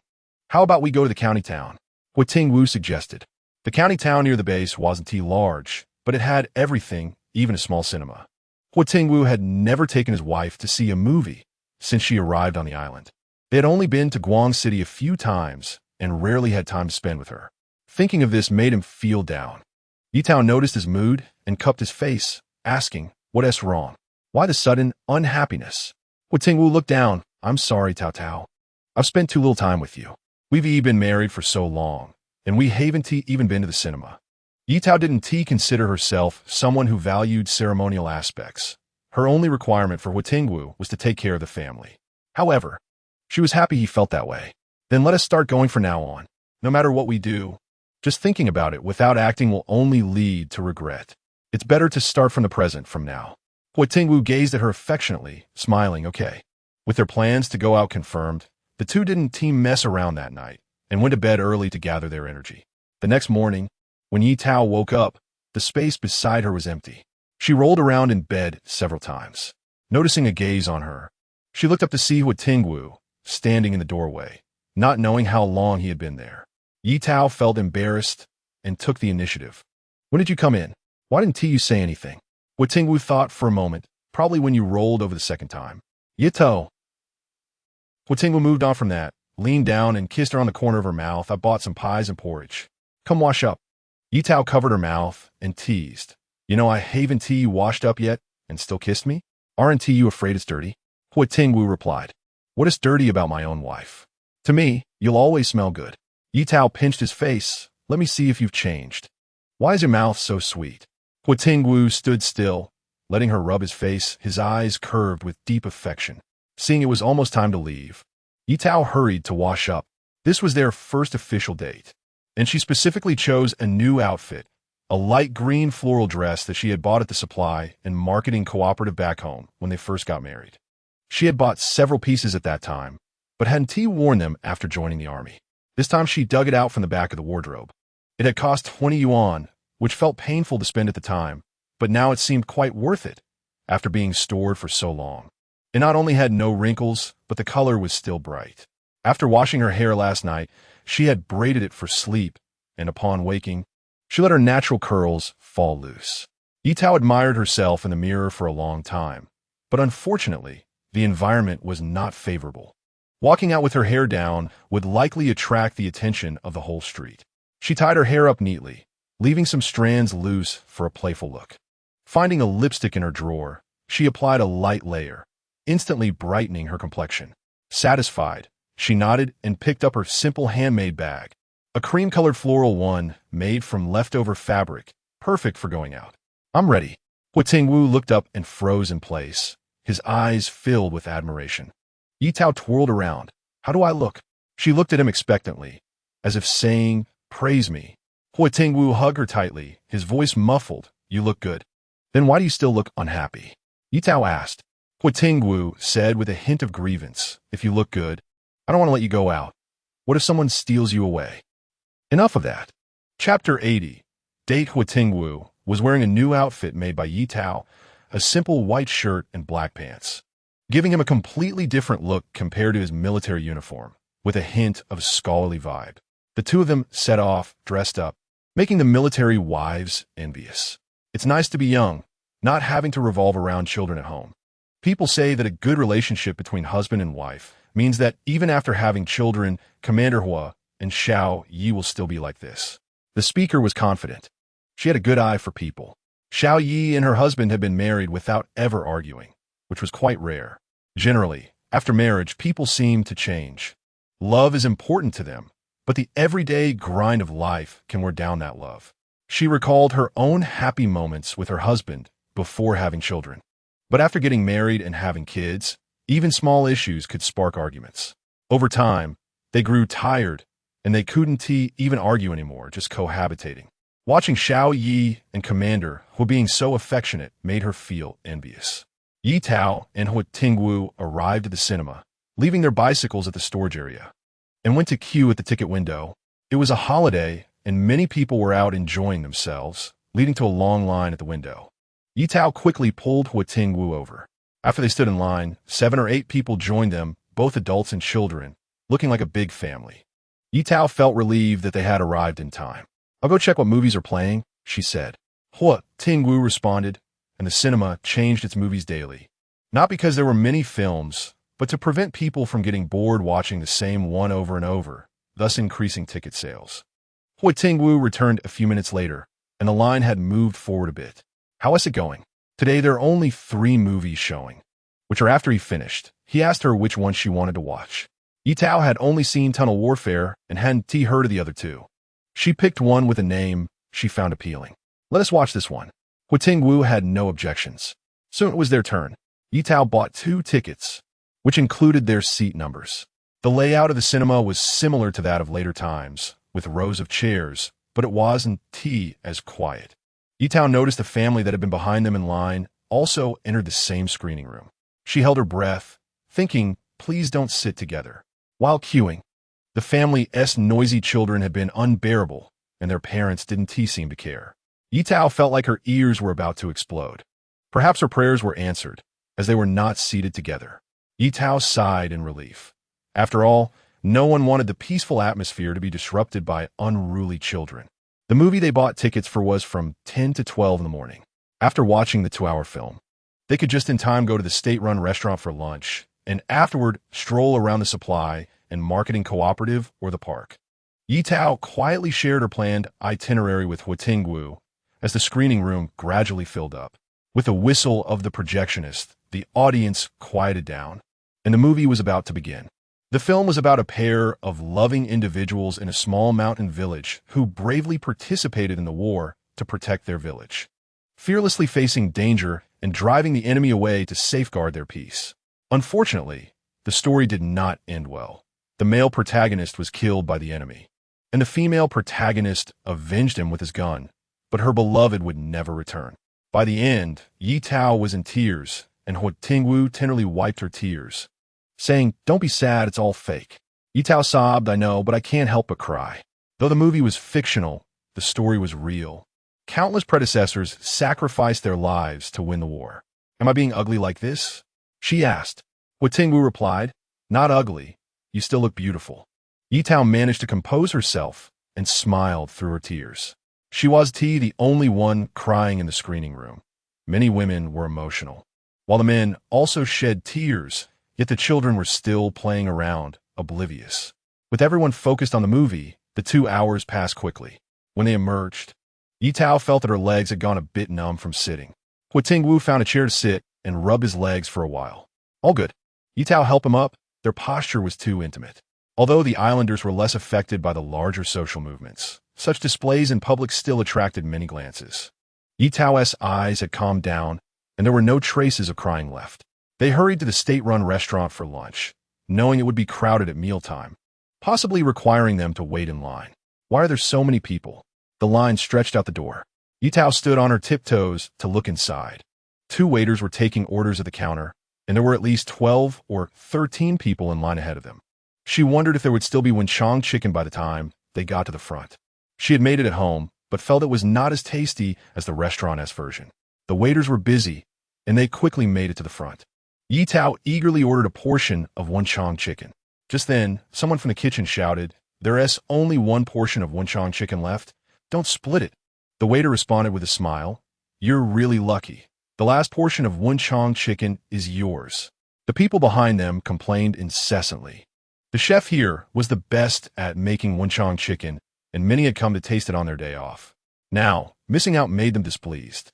How about we go to the county town? Huo Tingwu suggested. The county town near the base wasn't large, but it had everything, even a small cinema. Huo Tingwu had never taken his wife to see a movie since she arrived on the island. They had only been to Guang City a few times and rarely had time to spend with her. Thinking of this made him feel down. Ye Tao noticed his mood and cupped his face, asking, "What's wrong? Why the sudden unhappiness?" Huo Tingwu looked down. "I'm sorry, Tao Tao. I've spent too little time with you. We've been married for so long, and we haven't even been to the cinema." Ye Tao didn't consider herself someone who valued ceremonial aspects. Her only requirement for Huo Tingwu was to take care of the family. However, she was happy he felt that way. "Then let us start going from now on. No matter what we do, just thinking about it without acting will only lead to regret. It's better to start from the present from now." Huo Tingwu gazed at her affectionately, smiling. Okay. With their plans to go out confirmed, the two didn't mess around that night and went to bed early to gather their energy. The next morning, when Ye Tao woke up, the space beside her was empty. She rolled around in bed several times. Noticing a gaze on her, she looked up to see Huo Tingwu standing in the doorway, not knowing how long he had been there. Ye Tao felt embarrassed and took the initiative. "When did you come in? Why didn't you say anything?" Huo Tingwu thought for a moment, "Probably when you rolled over the second time." "Ye Tao." Huo Tingwu moved on from that, leaned down and kissed her on the corner of her mouth. "I bought some pies and porridge. Come wash up." Ye Tao covered her mouth and teased. I haven't washed up yet and still kissed me? Aren't you afraid it's dirty?" Huo Tingwu replied. "What is dirty about my own wife? To me, you'll always smell good." Ye Tao pinched his face. "Let me see if you've changed. Why is your mouth so sweet?" Huo Tingwu stood still, letting her rub his face, his eyes curved with deep affection. Seeing it was almost time to leave, Ye Tao hurried to wash up. This was their first official date, and she specifically chose a new outfit, a light green floral dress that she had bought at the supply and marketing cooperative back home when they first got married. She had bought several pieces at that time, but hadn't worn them after joining the army. This time she dug it out from the back of the wardrobe. It had cost 20 yuan, which felt painful to spend at the time, but now it seemed quite worth it after being stored for so long. It not only had no wrinkles, but the color was still bright. After washing her hair last night, she had braided it for sleep, and upon waking, she let her natural curls fall loose. Ye Tao admired herself in the mirror for a long time, but unfortunately, the environment was not favorable. Walking out with her hair down would likely attract the attention of the whole street. She tied her hair up neatly, leaving some strands loose for a playful look. Finding a lipstick in her drawer, she applied a light layer, instantly brightening her complexion. Satisfied, she nodded and picked up her simple handmade bag. A cream-colored floral one made from leftover fabric, perfect for going out. "I'm ready." Huo Tingwu looked up and froze in place, his eyes filled with admiration. Ye Tao twirled around. "How do I look?" She looked at him expectantly, as if saying, "Praise me." Huo Tingwu hugged her tightly, his voice muffled. "You look good." "Then why do you still look unhappy?" Ye Tao asked. Huo Tingwu said with a hint of grievance, "If you look good, I don't want to let you go out. What if someone steals you away?" Enough of that. Chapter 80. Date. Huo Tingwu was wearing a new outfit made by Ye Tao, a simple white shirt and black pants, giving him a completely different look compared to his military uniform, with a hint of a scholarly vibe. The two of them set off, dressed up, making the military wives envious. "It's nice to be young," not having to revolve around children at home. People say that a good relationship between husband and wife means that even after having children, Commander Huo and Ye will still be like this. The speaker was confident. She had a good eye for people. Ye and her husband had been married without ever arguing, which was quite rare. Generally, after marriage, people seem to change. Love is important to them, but the everyday grind of life can wear down that love. She recalled her own happy moments with her husband before having children. But after getting married and having kids, even small issues could spark arguments. Over time, they grew tired, and they couldn't even argue anymore, just cohabitating. Watching Ye and Commander Huo being so affectionate made her feel envious. Ye Tao and Huo Tingwu arrived at the cinema, leaving their bicycles at the storage area, and went to queue at the ticket window. It was a holiday, and many people were out enjoying themselves, leading to a long line at the window. Ye Tao quickly pulled Huo Tingwu over. After they stood in line, 7 or 8 people joined them, both adults and children, looking like a big family. Ye Tao felt relieved that they had arrived in time. "I'll go check what movies are playing," she said. Huo Tingwu responded, and the cinema changed its movies daily. Not because there were many films, but to prevent people from getting bored watching the same one over and over, thus increasing ticket sales. Huo Tingwu returned a few minutes later, and the line had moved forward a bit. "How is it going?" "Today there are only 3 movies showing." Which are after he finished, he asked her which one she wanted to watch. Ye Tao had only seen Tunnel Warfare and hadn't heard of the other 2. She picked one with a name she found appealing. "Let us watch this one." Huo Tingwu had no objections. Soon it was their turn. Ye Tao bought 2 tickets, which included their seat numbers. The layout of the cinema was similar to that of later times, with rows of chairs, but it wasn't as quiet. Ye Tao noticed a family that had been behind them in line also entered the same screening room. She held her breath, thinking, please don't sit together. While queuing, the family's noisy children had been unbearable, and their parents didn't seem to care. Ye Tao felt like her ears were about to explode. Perhaps her prayers were answered, as they were not seated together. Ye Tao sighed in relief. After all, no one wanted the peaceful atmosphere to be disrupted by unruly children. The movie they bought tickets for was from 10 to 12 in the morning. After watching the 2-hour film, they could just in time go to the state-run restaurant for lunch, and afterward stroll around the supply and marketing cooperative or the park. Ye Tao quietly shared her planned itinerary with Huo Tingwu as the screening room gradually filled up. With the whistle of the projectionist, the audience quieted down, and the movie was about to begin. The film was about a pair of loving individuals in a small mountain village who bravely participated in the war to protect their village, fearlessly facing danger and driving the enemy away to safeguard their peace. Unfortunately, the story did not end well. The male protagonist was killed by the enemy, and the female protagonist avenged him with his gun, but her beloved would never return. By the end, Ye Tao was in tears, and Huo Tingwu tenderly wiped her tears, saying, "Don't be sad, it's all fake." Ye Tao sobbed, "I know, but I can't help but cry." Though the movie was fictional, the story was real. Countless predecessors sacrificed their lives to win the war. "Am I being ugly like this?" she asked. Huo Tingwu replied, "Not ugly. You still look beautiful." Ye Tao managed to compose herself and smiled through her tears. She was the only one crying in the screening room. Many women were emotional, while the men also shed tears, yet the children were still playing around, oblivious. With everyone focused on the movie, the 2 hours passed quickly. When they emerged, Ye Tao felt that her legs had gone a bit numb from sitting. Huo Tingwu found a chair to sit and rub his legs for a while. "All good." Ye Tao helped him up. Their posture was too intimate. Although the islanders were less affected by the larger social movements, such displays in public still attracted many glances. Ye Tao's eyes had calmed down, and there were no traces of crying left. They hurried to the state-run restaurant for lunch, knowing it would be crowded at mealtime, possibly requiring them to wait in line. Why are there so many people? The line stretched out the door. Ye Tao stood on her tiptoes to look inside. 2 waiters were taking orders at the counter, and there were at least 12 or 13 people in line ahead of them. She wondered if there would still be Wenchang chicken by the time they got to the front. She had made it at home, but felt it was not as tasty as the restaurant's version. The waiters were busy, and they quickly made it to the front. Ye Tao eagerly ordered a portion of Wenchang chicken. Just then, someone from the kitchen shouted, "There's only 1 portion of Wenchang chicken left. Don't split it." The waiter responded with a smile, "You're really lucky." The last portion of Wunchong chicken is yours." The people behind them complained incessantly. The chef here was the best at making Wunchong chicken, and many had come to taste it on their day off. Now, missing out made them displeased.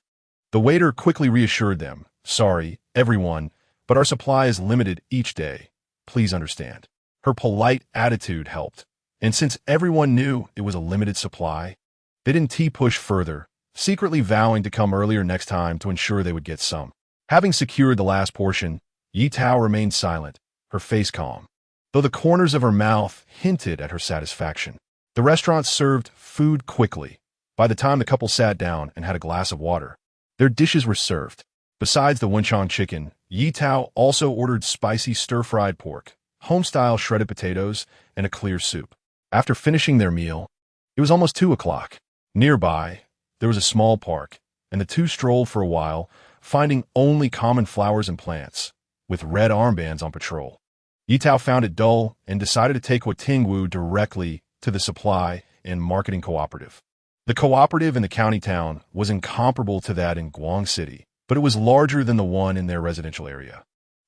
The waiter quickly reassured them, "Sorry, everyone, but our supply is limited each day. Please understand." Her polite attitude helped, and since everyone knew it was a limited supply, they didn't push further, secretly vowing to come earlier next time to ensure they would get some. Having secured the last portion, Ye Tao remained silent, her face calm, though the corners of her mouth hinted at her satisfaction. The restaurant served food quickly. By the time the couple sat down and had a glass of water, their dishes were served. Besides the Wunchong chicken, Ye Tao also ordered spicy stir-fried pork, home-style shredded potatoes, and a clear soup. After finishing their meal, it was almost 2 o'clock. Nearby, there was a small park, and the two strolled for a while, finding only common flowers and plants, with red armbands on patrol. Ye Tao found it dull and decided to take Huo Tingwu directly to the supply and marketing cooperative. The cooperative in the county town was incomparable to that in Guang City, but it was larger than the one in their residential area.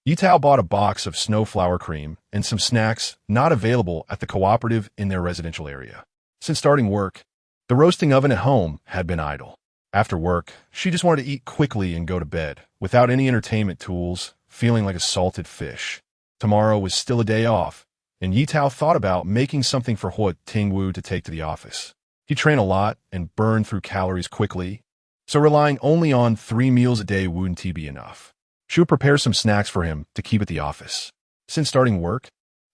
Ye Tao bought a box of snowflower cream and some snacks not available at the cooperative in their residential area. Since starting work, the roasting oven at home had been idle. After work, she just wanted to eat quickly and go to bed, without any entertainment tools, feeling like a salted fish. Tomorrow was still a day off, and Ye Tao thought about making something for Huo Tingwu to take to the office. He trained a lot and burned through calories quickly, so relying only on 3 meals a day wouldn't be enough. She would prepare some snacks for him to keep at the office. Since starting work,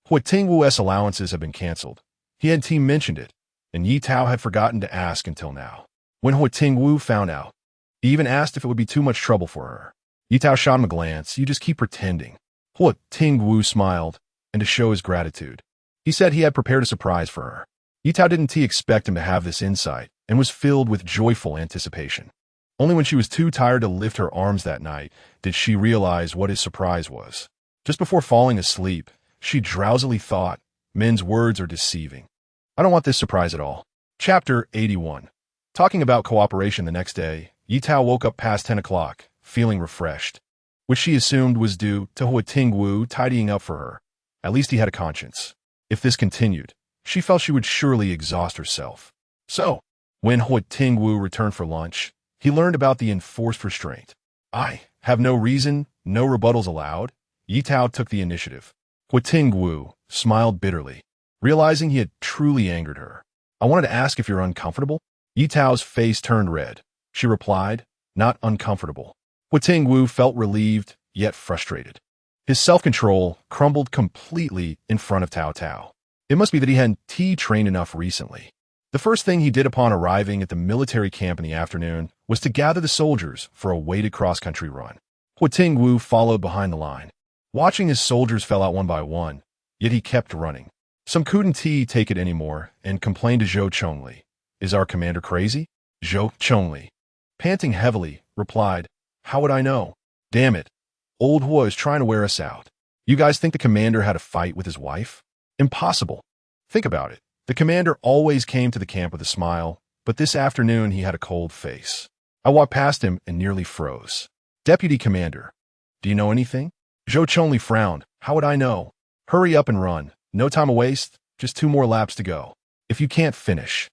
Huo Tingwu's allowances had been canceled. He hadn't mentioned it, and Ye Tao had forgotten to ask until now. When Huo Tingwu found out, he even asked if it would be too much trouble for her. Ye Tao shot him a glance. "You just keep pretending." Huo Tingwu smiled, and to show his gratitude, he said he had prepared a surprise for her. Ye Tao didn't expect him to have this insight, and was filled with joyful anticipation. Only when she was too tired to lift her arms that night did she realize what his surprise was. Just before falling asleep, she drowsily thought, "Men's words are deceiving. I don't want this surprise at all." Chapter 81. Talking about cooperation the next day, Ye Tao woke up past 10 o'clock, feeling refreshed, which she assumed was due to Huo Tingwu tidying up for her. At least he had a conscience. If this continued, she felt she would surely exhaust herself. So, when Huo Tingwu returned for lunch, he learned about the enforced restraint. "I have no reason, no rebuttals allowed." Ye Tao took the initiative. Huo Tingwu smiled bitterly, realizing he had truly angered her. "I wanted to ask if you're uncomfortable." Ye Tao's face turned red. She replied, "Not uncomfortable." Huo Tingwu felt relieved, yet frustrated. His self-control crumbled completely in front of Tao Tao. It must be that he hadn't trained enough recently. The first thing he did upon arriving at the military camp in the afternoon was to gather the soldiers for a weighted cross-country run. Huo Tingwu followed behind the line, watching as soldiers fell out one by one, yet he kept running. Some couldn't take it anymore and complained to Zhou Chongli. "Is our commander crazy?" Zhou Chongli, panting heavily, replied, "How would I know? Damn it. Old Huo is trying to wear us out. You guys think the commander had a fight with his wife? Impossible. Think about it. The commander always came to the camp with a smile, but this afternoon he had a cold face. I walked past him and nearly froze." "Deputy Commander, do you know anything?" Zhou Chongli frowned. "How would I know? Hurry up and run. No time to waste. Just 2 more laps to go. If you can't finish,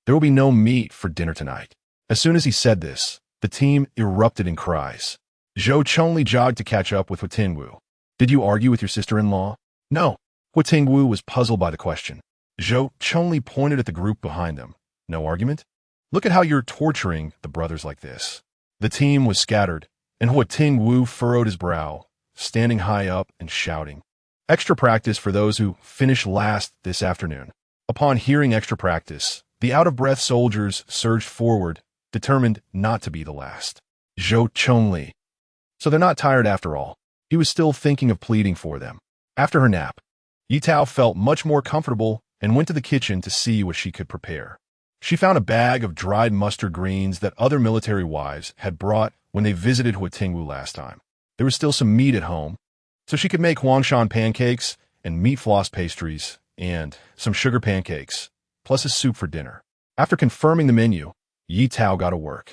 there will be no meat for dinner tonight." As soon as he said this, the team erupted in cries. Zhou Chongli jogged to catch up with Huo Tingwu. "Did you argue with your sister-in-law?" "No." Huo Tingwu was puzzled by the question. Zhou Chongli pointed at the group behind them. "No argument? Look at how you're torturing the brothers like this." The team was scattered, and Huo Tingwu furrowed his brow, standing high up and shouting, "Extra practice for those who finish last this afternoon." Upon hearing extra practice, the out-of-breath soldiers surged forward, determined not to be the last. Zhou Chongli. So they're not tired after all. He was still thinking of pleading for them. After her nap, Ye Tao felt much more comfortable and went to the kitchen to see what she could prepare. She found a bag of dried mustard greens that other military wives had brought when they visited Huo Tingwu last time. There was still some meat at home, so she could make huangshan pancakes and meat floss pastries and some sugar pancakes, plus a soup for dinner. After confirming the menu, Ye Tao got to work.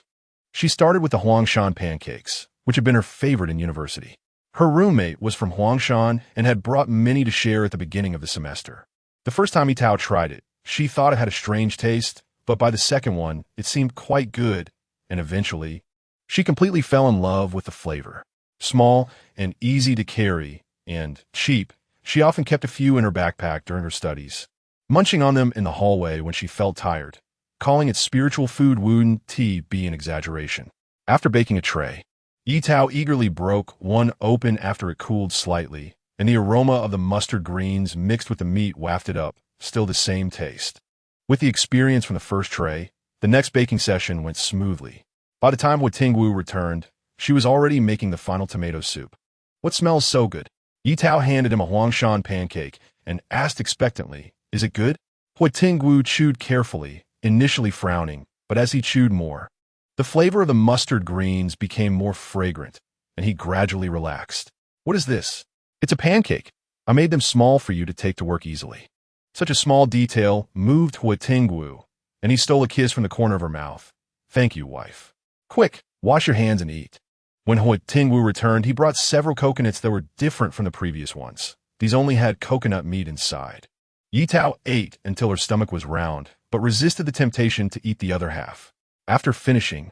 She started with the huangshan pancakes, which had been her favorite in university. Her roommate was from Huangshan and had brought many to share at the beginning of the semester. The first time Ye Tao tried it, she thought it had a strange taste, but by the second one, it seemed quite good, and eventually, she completely fell in love with the flavor. Small and easy to carry, and cheap, she often kept a few in her backpack during her studies, munching on them in the hallway when she felt tired. Calling it spiritual food wouldn't be an exaggeration. After baking a tray, Ye Tao eagerly broke one open after it cooled slightly, and the aroma of the mustard greens mixed with the meat wafted up, still the same taste. With the experience from the first tray, the next baking session went smoothly. By the time Huo Tingwu returned, she was already making the final tomato soup. What smells so good? Ye Tao handed him a Huangshan pancake and asked expectantly, "Is it good?" Huo Tingwu chewed carefully, initially frowning, but as he chewed more, the flavor of the mustard greens became more fragrant, and he gradually relaxed. "What is this?" "It's a pancake. I made them small for you to take to work easily." Such a small detail moved Huo Tingwu, and he stole a kiss from the corner of her mouth. "Thank you, wife. Quick, wash your hands and eat." When Huo Tingwu returned, he brought several coconuts that were different from the previous ones. These only had coconut meat inside. Ye Tao ate until her stomach was round, but resisted the temptation to eat the other half. After finishing,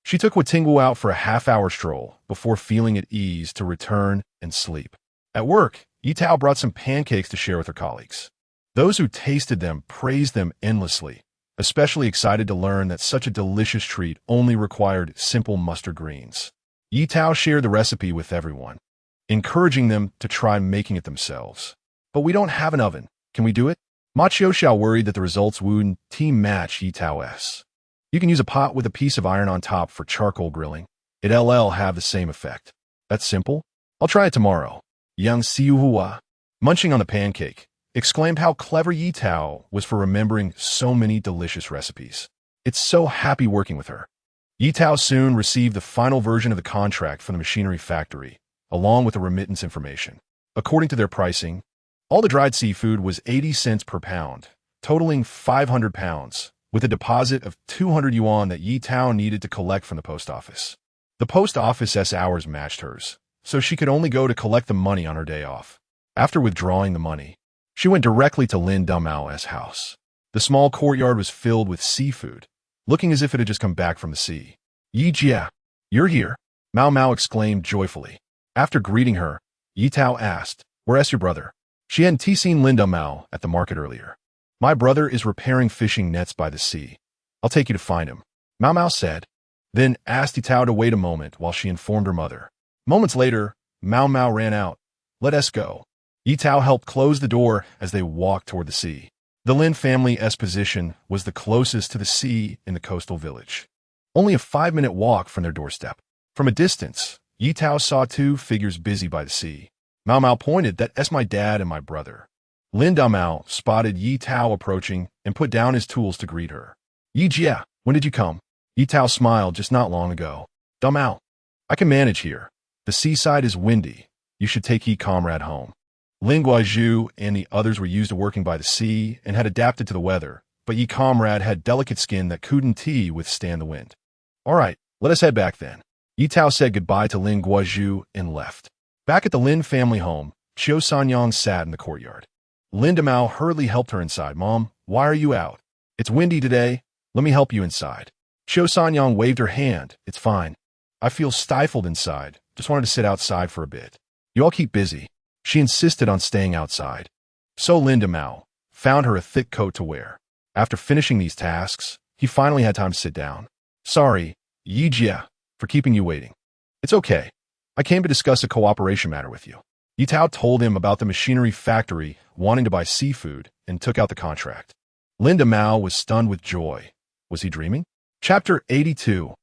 she took Huo Tingwu out for a half-hour stroll before feeling at ease to return and sleep. At work, Ye Tao brought some pancakes to share with her colleagues. Those who tasted them praised them endlessly, especially excited to learn that such a delicious treat only required simple mustard greens. Ye Tao shared the recipe with everyone, encouraging them to try making it themselves. "But we don't have an oven. Can we do it?" Ma Qiuxiao worried that the results wouldn't match Ye Tao's. "You can use a pot with a piece of iron on top for charcoal grilling. It'll have the same effect." "That's simple. I'll try it tomorrow." Yang Xiuhua, munching on the pancake, exclaimed how clever Ye Tao was for remembering so many delicious recipes. "It's so happy working with her." Ye Tao soon received the final version of the contract from the machinery factory, along with the remittance information. According to their pricing, all the dried seafood was 80 cents per pound, totaling 500 pounds, with a deposit of 200 yuan that Ye Tao needed to collect from the post office. The post office's hours matched hers, so she could only go to collect the money on her day off. After withdrawing the money, she went directly to Lin Dumao's house. The small courtyard was filled with seafood, looking as if it had just come back from the sea. "Ye Jia, you're here," Mao Mao exclaimed joyfully. After greeting her, Ye Tao asked, "Where's your brother?" She hadn't seen Lin Dumao at the market earlier. "My brother is repairing fishing nets by the sea. I'll take you to find him," Mao Mao said, then asked Ye Tao to wait a moment while she informed her mother. Moments later, Mao Mao ran out. "Let us go." Ye Tao helped close the door as they walked toward the sea. The Lin family's position was the closest to the sea in the coastal village, only a 5-minute walk from their doorstep. From a distance, Ye Tao saw two figures busy by the sea. Mao Mao pointed, "That's my dad and my brother." Lin Dumao spotted Ye Tao approaching and put down his tools to greet her. "Ye Jia, when did you come?" Ye Tao smiled, "Just not long ago." "Dumao, I can manage here. The seaside is windy. You should take Ye comrade home." Lin Guazhu and the others were used to working by the sea and had adapted to the weather, but Ye comrade had delicate skin that couldn't withstand the wind. "All right, let us head back then." Ye Tao said goodbye to Lin Guazhu and left. Back at the Lin family home, Qiu Sanyang sat in the courtyard. Lin Dumao hurriedly helped her inside. "Mom, why are you out?" "It's windy today. Let me help you inside." Qiu Sanyang waved her hand. "It's fine. I feel stifled inside. Just wanted to sit outside for a bit." "You all keep busy." She insisted on staying outside. So Lin Dumao found her a thick coat to wear. After finishing these tasks, he finally had time to sit down. "Sorry, Ye Jia, for keeping you waiting." "It's okay. I came to discuss a cooperation matter with you." Ye Tao told him about the machinery factory wanting to buy seafood and took out the contract. Lin Dumao was stunned with joy. Was he dreaming? Chapter 82.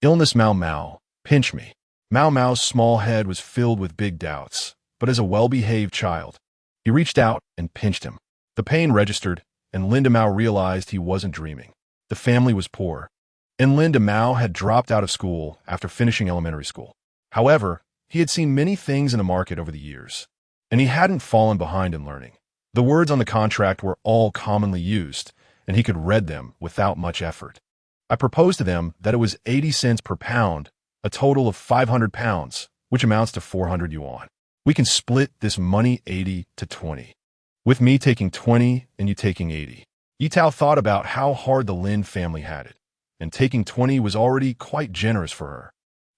Illness. Mao Mao, pinch me. Mao Mao's small head was filled with big doubts, but as a well-behaved child, he reached out and pinched him. The pain registered, and Lin Dumao realized he wasn't dreaming. The family was poor, and Lin Dumao had dropped out of school after finishing elementary school. However, he had seen many things in the market over the years, and he hadn't fallen behind in learning. The words on the contract were all commonly used, and he could read them without much effort. "I proposed to them that it was 80 cents per pound, a total of 500 pounds, which amounts to 400 yuan. We can split this money 80 to 20. With me taking 20 and you taking 80. Ye Tao thought about how hard the Lin family had it, and taking 20 was already quite generous for her,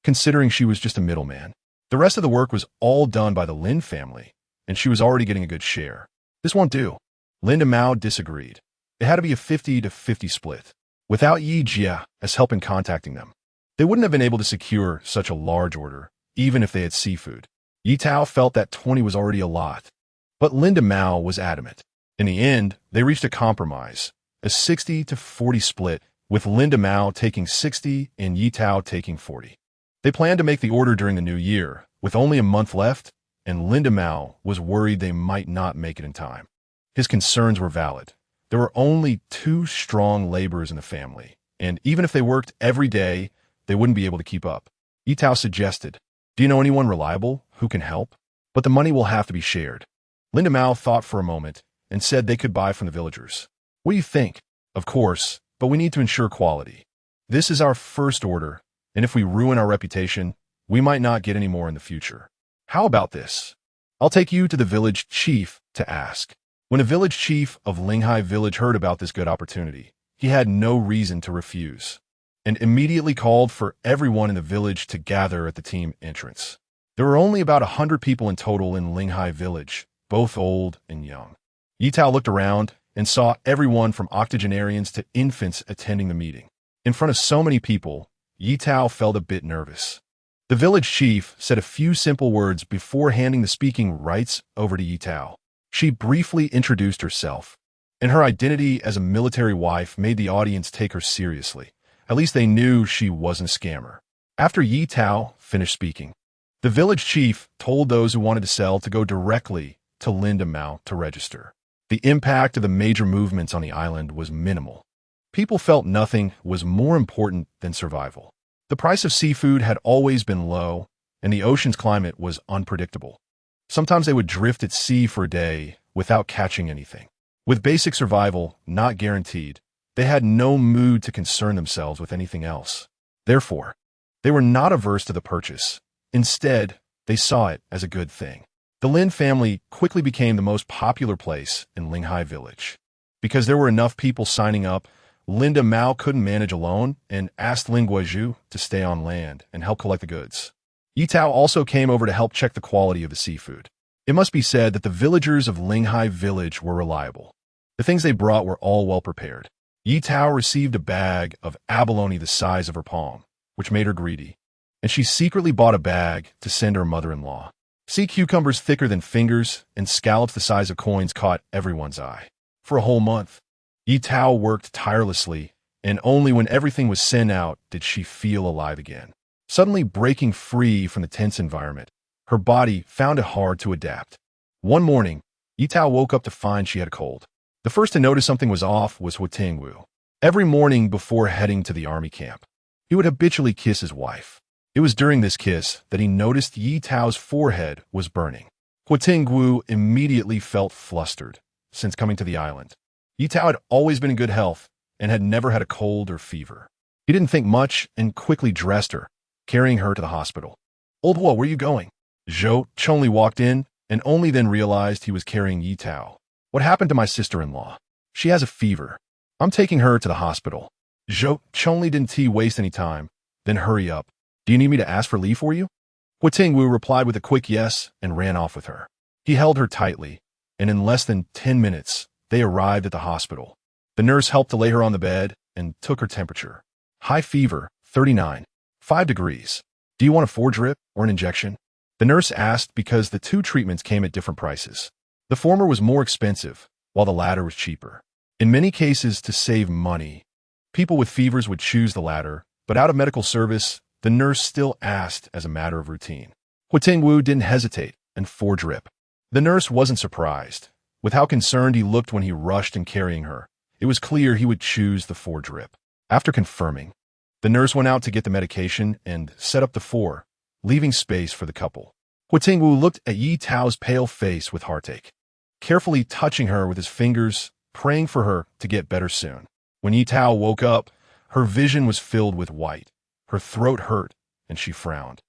considering she was just a middleman. The rest of the work was all done by the Lin family, and she was already getting a good share. This won't do. Linda Mao disagreed. It had to be a 50 to 50 split. Without Ye Jia as help in contacting them, they wouldn't have been able to secure such a large order, even if they had seafood. Ye Tao felt that 20 was already a lot, but Linda Mao was adamant. In the end, they reached a compromise, a 60 to 40 split, with Linda Mao taking 60 and Ye Tao taking 40. They planned to make the order during the new year, with only a month left, and Linda Mao was worried they might not make it in time. His concerns were valid. There were only 2 strong laborers in the family, and even if they worked every day, they wouldn't be able to keep up. Ye Tao suggested, "Do you know anyone reliable who can help? But the money will have to be shared." Linda Mao thought for a moment and said they could buy from the villagers. "What do you think?" "Of course, but we need to ensure quality. This is our first order, and if we ruin our reputation, we might not get any more in the future. How about this? I'll take you to the village chief to ask." When a village chief of Linghai village heard about this good opportunity, he had no reason to refuse, and immediately called for everyone in the village to gather at the team entrance. There were only about 100 people in total in Linghai village, both old and young. Ye Tao looked around and saw everyone from octogenarians to infants attending the meeting. In front of so many people, Ye Tao felt a bit nervous. The village chief said a few simple words before handing the speaking rights over to Ye Tao. She briefly introduced herself, and her identity as a military wife made the audience take her seriously. At least they knew she wasn't a scammer. After Ye Tao finished speaking, the village chief told those who wanted to sell to go directly to Linda Mao to register. The impact of the major movements on the island was minimal. People felt nothing was more important than survival. The price of seafood had always been low, and the ocean's climate was unpredictable. Sometimes they would drift at sea for a day without catching anything. With basic survival not guaranteed, they had no mood to concern themselves with anything else. Therefore, they were not averse to the purchase. Instead, they saw it as a good thing. The Lin family quickly became the most popular place in Linghai village. Because there were enough people signing up, Linda Mao couldn't manage alone and asked Lin Guizhu to stay on land and help collect the goods. Ye Tao also came over to help check the quality of the seafood. It must be said that the villagers of Linghai village were reliable. The things they brought were all well prepared. Ye Tao received a bag of abalone the size of her palm, which made her greedy, and she secretly bought a bag to send her mother-in-law. Sea cucumbers thicker than fingers and scallops the size of coins caught everyone's eye. For a whole month, Ye Tao worked tirelessly, and only when everything was sent out did she feel alive again. Suddenly breaking free from the tense environment, her body found it hard to adapt. One morning, Ye Tao woke up to find she had a cold. The first to notice something was off was Huo Tingwu. Every morning before heading to the army camp, he would habitually kiss his wife. It was during this kiss that he noticed Ye Tao's forehead was burning. Huo Tingwu immediately felt flustered since coming to the island. Ye Tao had always been in good health and had never had a cold or fever. He didn't think much and quickly dressed her, carrying her to the hospital. "Old Huo, where are you going?" Zhou Chonli walked in and only then realized he was carrying Ye Tao. "What happened to my sister-in-law? She has a fever. I'm taking her to the hospital." Zhou Chonli didn't waste any time, then hurry up. "Do you need me to ask for leave for you?" Huo Tingwu replied with a quick yes and ran off with her. He held her tightly, and in less than 10 minutes, they arrived at the hospital. The nurse helped to lay her on the bed and took her temperature. High fever, 39.5 degrees. "Do you want a foredrip or an injection?" The nurse asked because the 2 treatments came at different prices. The former was more expensive, while the latter was cheaper. In many cases, to save money, people with fevers would choose the latter, but out of medical service, the nurse still asked as a matter of routine. Huo Tingwu didn't hesitate and foredrip. The nurse wasn't surprised. With how concerned he looked when he rushed in carrying her, it was clear he would choose the foredrip. After confirming, the nurse went out to get the medication and set up the 4, leaving space for the couple. Huo Tingwu looked at Ye Tao's pale face with heartache, carefully touching her with his fingers, praying for her to get better soon. When Ye Tao woke up, her vision was filled with white. Her throat hurt, and she frowned,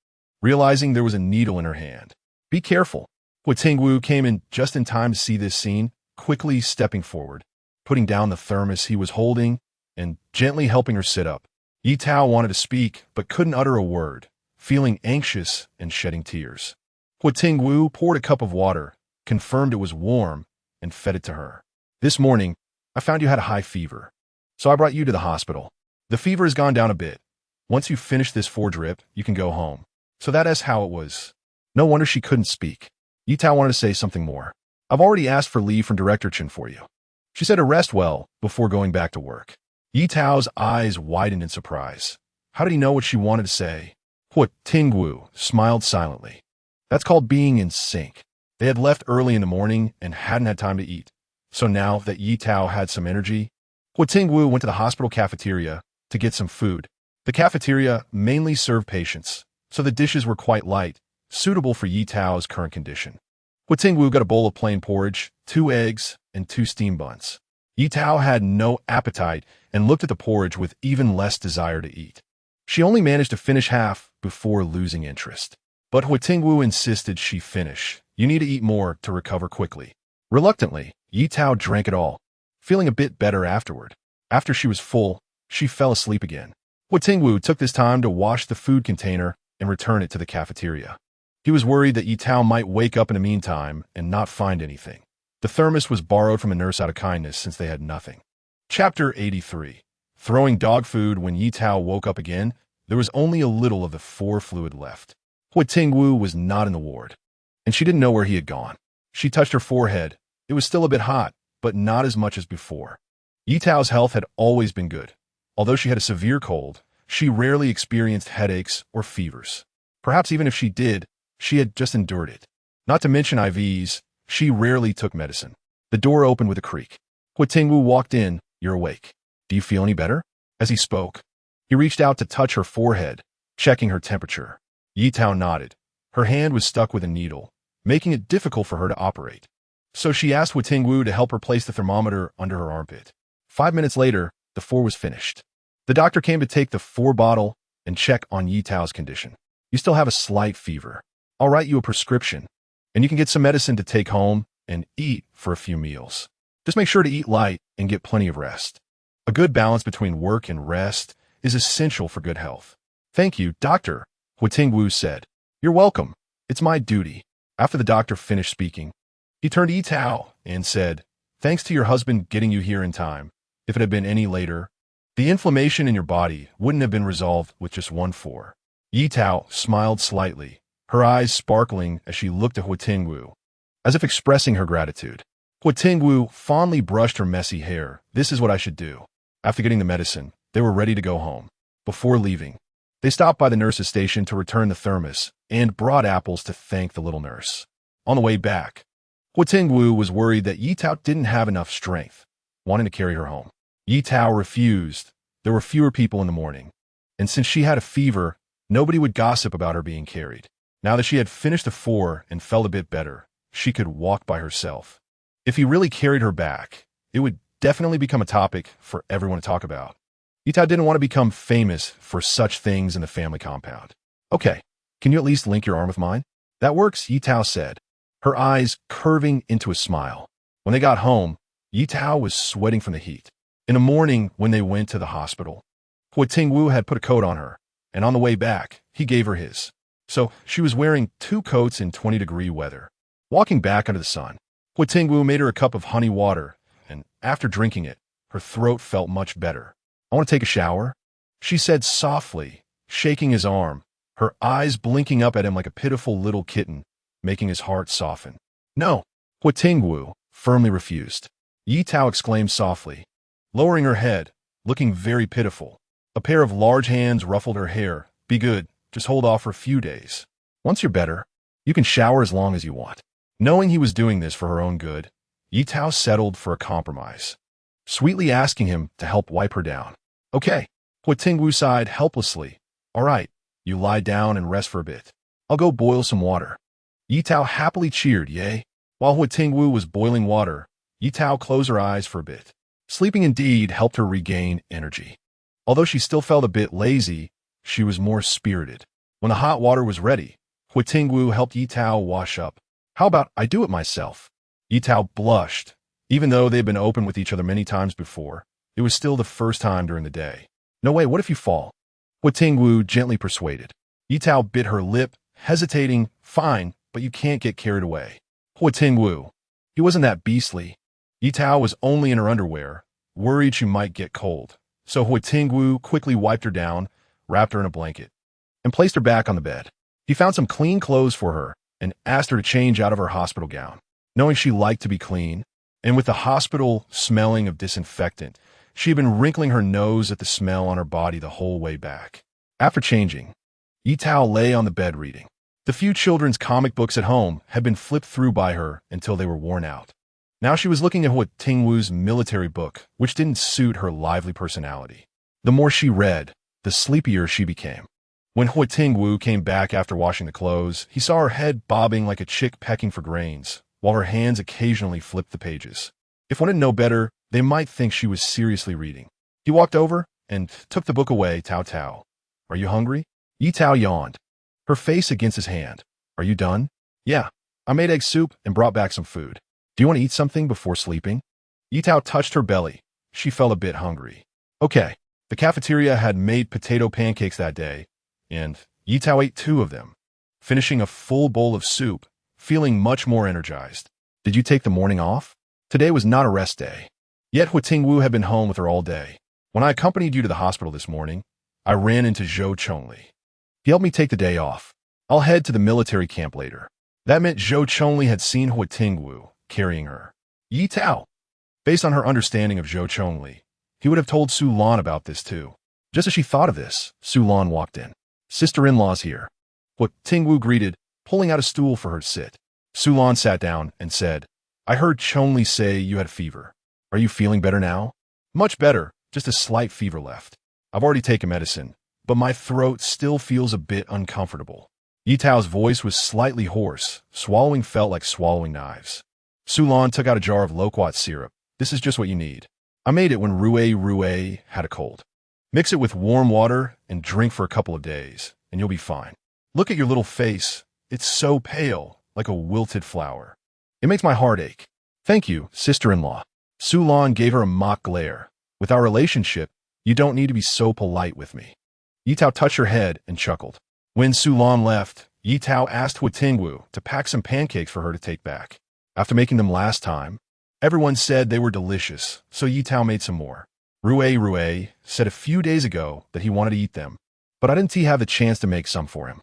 realizing there was a needle in her hand. Be careful. Huo Tingwu came in just in time to see this scene, quickly stepping forward, putting down the thermos he was holding, and gently helping her sit up. Ye Tao wanted to speak, but couldn't utter a word, feeling anxious and shedding tears. Huo Tingwu poured a cup of water, confirmed it was warm, and fed it to her. This morning, I found you had a high fever, so I brought you to the hospital. The fever has gone down a bit. Once you finish this 4-drip, you can go home. So that is how it was. No wonder she couldn't speak. Ye Tao wanted to say something more. I've already asked for leave from Director Chen for you. She said to rest well before going back to work. Ye Tao's eyes widened in surprise. How did he know what she wanted to say? Huo Tingwu smiled silently. That's called being in sync. They had left early in the morning and hadn't had time to eat. So now that Ye Tao had some energy, Huo Tingwu went to the hospital cafeteria to get some food. The cafeteria mainly served patients, so the dishes were quite light, suitable for Ye Tao's current condition. Huo Tingwu got a bowl of plain porridge, 2 eggs, and 2 steamed buns. Ye Tao had no appetite and looked at the porridge with even less desire to eat. She only managed to finish half before losing interest. But Huo Tingwu insisted she finish. You need to eat more to recover quickly. Reluctantly, Ye Tao drank it all, feeling a bit better afterward. After she was full, she fell asleep again. Huo Tingwu took this time to wash the food container and return it to the cafeteria. He was worried that Ye Tao might wake up in the meantime and not find anything. The thermos was borrowed from a nurse out of kindness since they had nothing. Chapter 83. Throwing dog food. When Ye Tao woke up again, there was only a little of the 4 fluid left. Huo Tingwu was not in the ward, and she didn't know where he had gone. She touched her forehead. It was still a bit hot, but not as much as before. Ye Tao's health had always been good. Although she had a severe cold, she rarely experienced headaches or fevers. Perhaps even if she did, she had just endured it. Not to mention IVs, she rarely took medicine. The door opened with a creak. Huo Tingwu walked in. You're awake. Do you feel any better? As he spoke, he reached out to touch her forehead, checking her temperature. Ye Tao nodded. Her hand was stuck with a needle, making it difficult for her to operate. So she asked Huo Tingwu to help her place the thermometer under her armpit. 5 minutes later, the 4 was finished. The doctor came to take the 4 bottle and check on Ye Tao's condition. You still have a slight fever. I'll write you a prescription, and you can get some medicine to take home and eat for a few meals. Just make sure to eat light and get plenty of rest. A good balance between work and rest is essential for good health. Thank you, doctor, Huo Tingwu said. You're welcome. It's my duty. After the doctor finished speaking, he turned to Ye Tao and said, thanks to your husband getting you here in time. If it had been any later, the inflammation in your body wouldn't have been resolved with just 1 4. Ye Tao smiled slightly, her eyes sparkling as she looked at Huo Tingwu, as if expressing her gratitude. Huo Tingwu fondly brushed her messy hair. This is what I should do. After getting the medicine, they were ready to go home. Before leaving, they stopped by the nurse's station to return the thermos and brought apples to thank the little nurse. On the way back, Huo Tingwu was worried that Ye Tao didn't have enough strength, wanting to carry her home. Ye Tao refused. There were fewer people in the morning, and since she had a fever, nobody would gossip about her being carried. Now that she had finished the 4 and felt a bit better, she could walk by herself. If he really carried her back, it would definitely become a topic for everyone to talk about. Ye Tao didn't want to become famous for such things in the family compound. Okay, can you at least link your arm with mine? That works, Ye Tao said, her eyes curving into a smile. When they got home, Ye Tao was sweating from the heat. In the morning, when they went to the hospital, Huo Tingwu had put a coat on her, and on the way back, he gave her his. So she was wearing 2 coats in 20-degree weather. Walking back under the sun, Huo Tingwu made her a cup of honey water, and after drinking it, her throat felt much better. I want to take a shower, she said softly, shaking his arm, her eyes blinking up at him like a pitiful little kitten, making his heart soften. No, Huo Tingwu firmly refused. Ye Tao exclaimed softly, lowering her head, looking very pitiful. A pair of large hands ruffled her hair. Be good, just hold off for a few days. Once you're better, you can shower as long as you want. Knowing he was doing this for her own good, Ye Tao settled for a compromise, sweetly asking him to help wipe her down. Okay, Huo Tingwu sighed helplessly. All right, you lie down and rest for a bit. I'll go boil some water. Ye Tao happily cheered, yay. While Huo Tingwu was boiling water, Ye Tao closed her eyes for a bit. Sleeping indeed helped her regain energy. Although she still felt a bit lazy, she was more spirited. When the hot water was ready, Huo Tingwu helped Ye Tao wash up. How about I do it myself? Ye Tao blushed. Even though they had been open with each other many times before, it was still the first time during the day. No way, what if you fall? Huo Tingwu gently persuaded. Ye Tao bit her lip, hesitating. Fine, but you can't get carried away. Huo Tingwu. He wasn't that beastly. Ye Tao was only in her underwear, worried she might get cold. So Huo Tingwu quickly wiped her down, wrapped her in a blanket, and placed her back on the bed. He found some clean clothes for her and asked her to change out of her hospital gown. Knowing she liked to be clean, and with the hospital smelling of disinfectant, she had been wrinkling her nose at the smell on her body the whole way back. After changing, Ye Tao lay on the bed reading. The few children's comic books at home had been flipped through by her until they were worn out. Now she was looking at Huo Tingwu's military book, which didn't suit her lively personality. The more she read, the sleepier she became. When Huo Tingwu came back after washing the clothes, he saw her head bobbing like a chick pecking for grains, while her hands occasionally flipped the pages. If one didn't know better, they might think she was seriously reading. He walked over and took the book away. Tao Tao. Are you hungry? Ye Tao yawned, her face against his hand. Are you done? Yeah. I made egg soup and brought back some food. Do you want to eat something before sleeping? Ye Tao touched her belly. She felt a bit hungry. Okay. The cafeteria had made potato pancakes that day, and Ye Tao ate 2 of them, finishing a full bowl of soup, feeling much more energized. Did you take the morning off? Today was not a rest day. Yet Huo Tingwu had been home with her all day. When I accompanied you to the hospital this morning, I ran into Zhou Chongli. He helped me take the day off. I'll head to the military camp later. That meant Zhou Chongli had seen Huo Tingwu carrying her. Ye Tao. Based on her understanding of Zhou Chongli, he would have told Su Lan about this too. Just as she thought of this, Su Lan walked in. Sister-in-law's here. Huo Tingwu greeted, pulling out a stool for her to sit. Su Lan sat down and said, I heard Chongli say you had fever. Are you feeling better now? Much better, just a slight fever left. I've already taken medicine, but my throat still feels a bit uncomfortable. Ye Tao's voice was slightly hoarse. Swallowing felt like swallowing knives. Su Lan took out a jar of loquat syrup. This is just what you need. I made it when Rue had a cold. Mix it with warm water and drink for a couple of days, and you'll be fine. Look at your little face. It's so pale, like a wilted flower. It makes my heart ache. Thank you, sister-in-law. Su Lan gave her a mock glare. With our relationship, you don't need to be so polite with me. Ye Tao touched her head and chuckled. When Su Lan left, Ye Tao asked Huo Tingwu to pack some pancakes for her to take back. After making them last time, everyone said they were delicious, so Ye Tao made some more. Rue said a few days ago that he wanted to eat them, but I didn't have the chance to make some for him.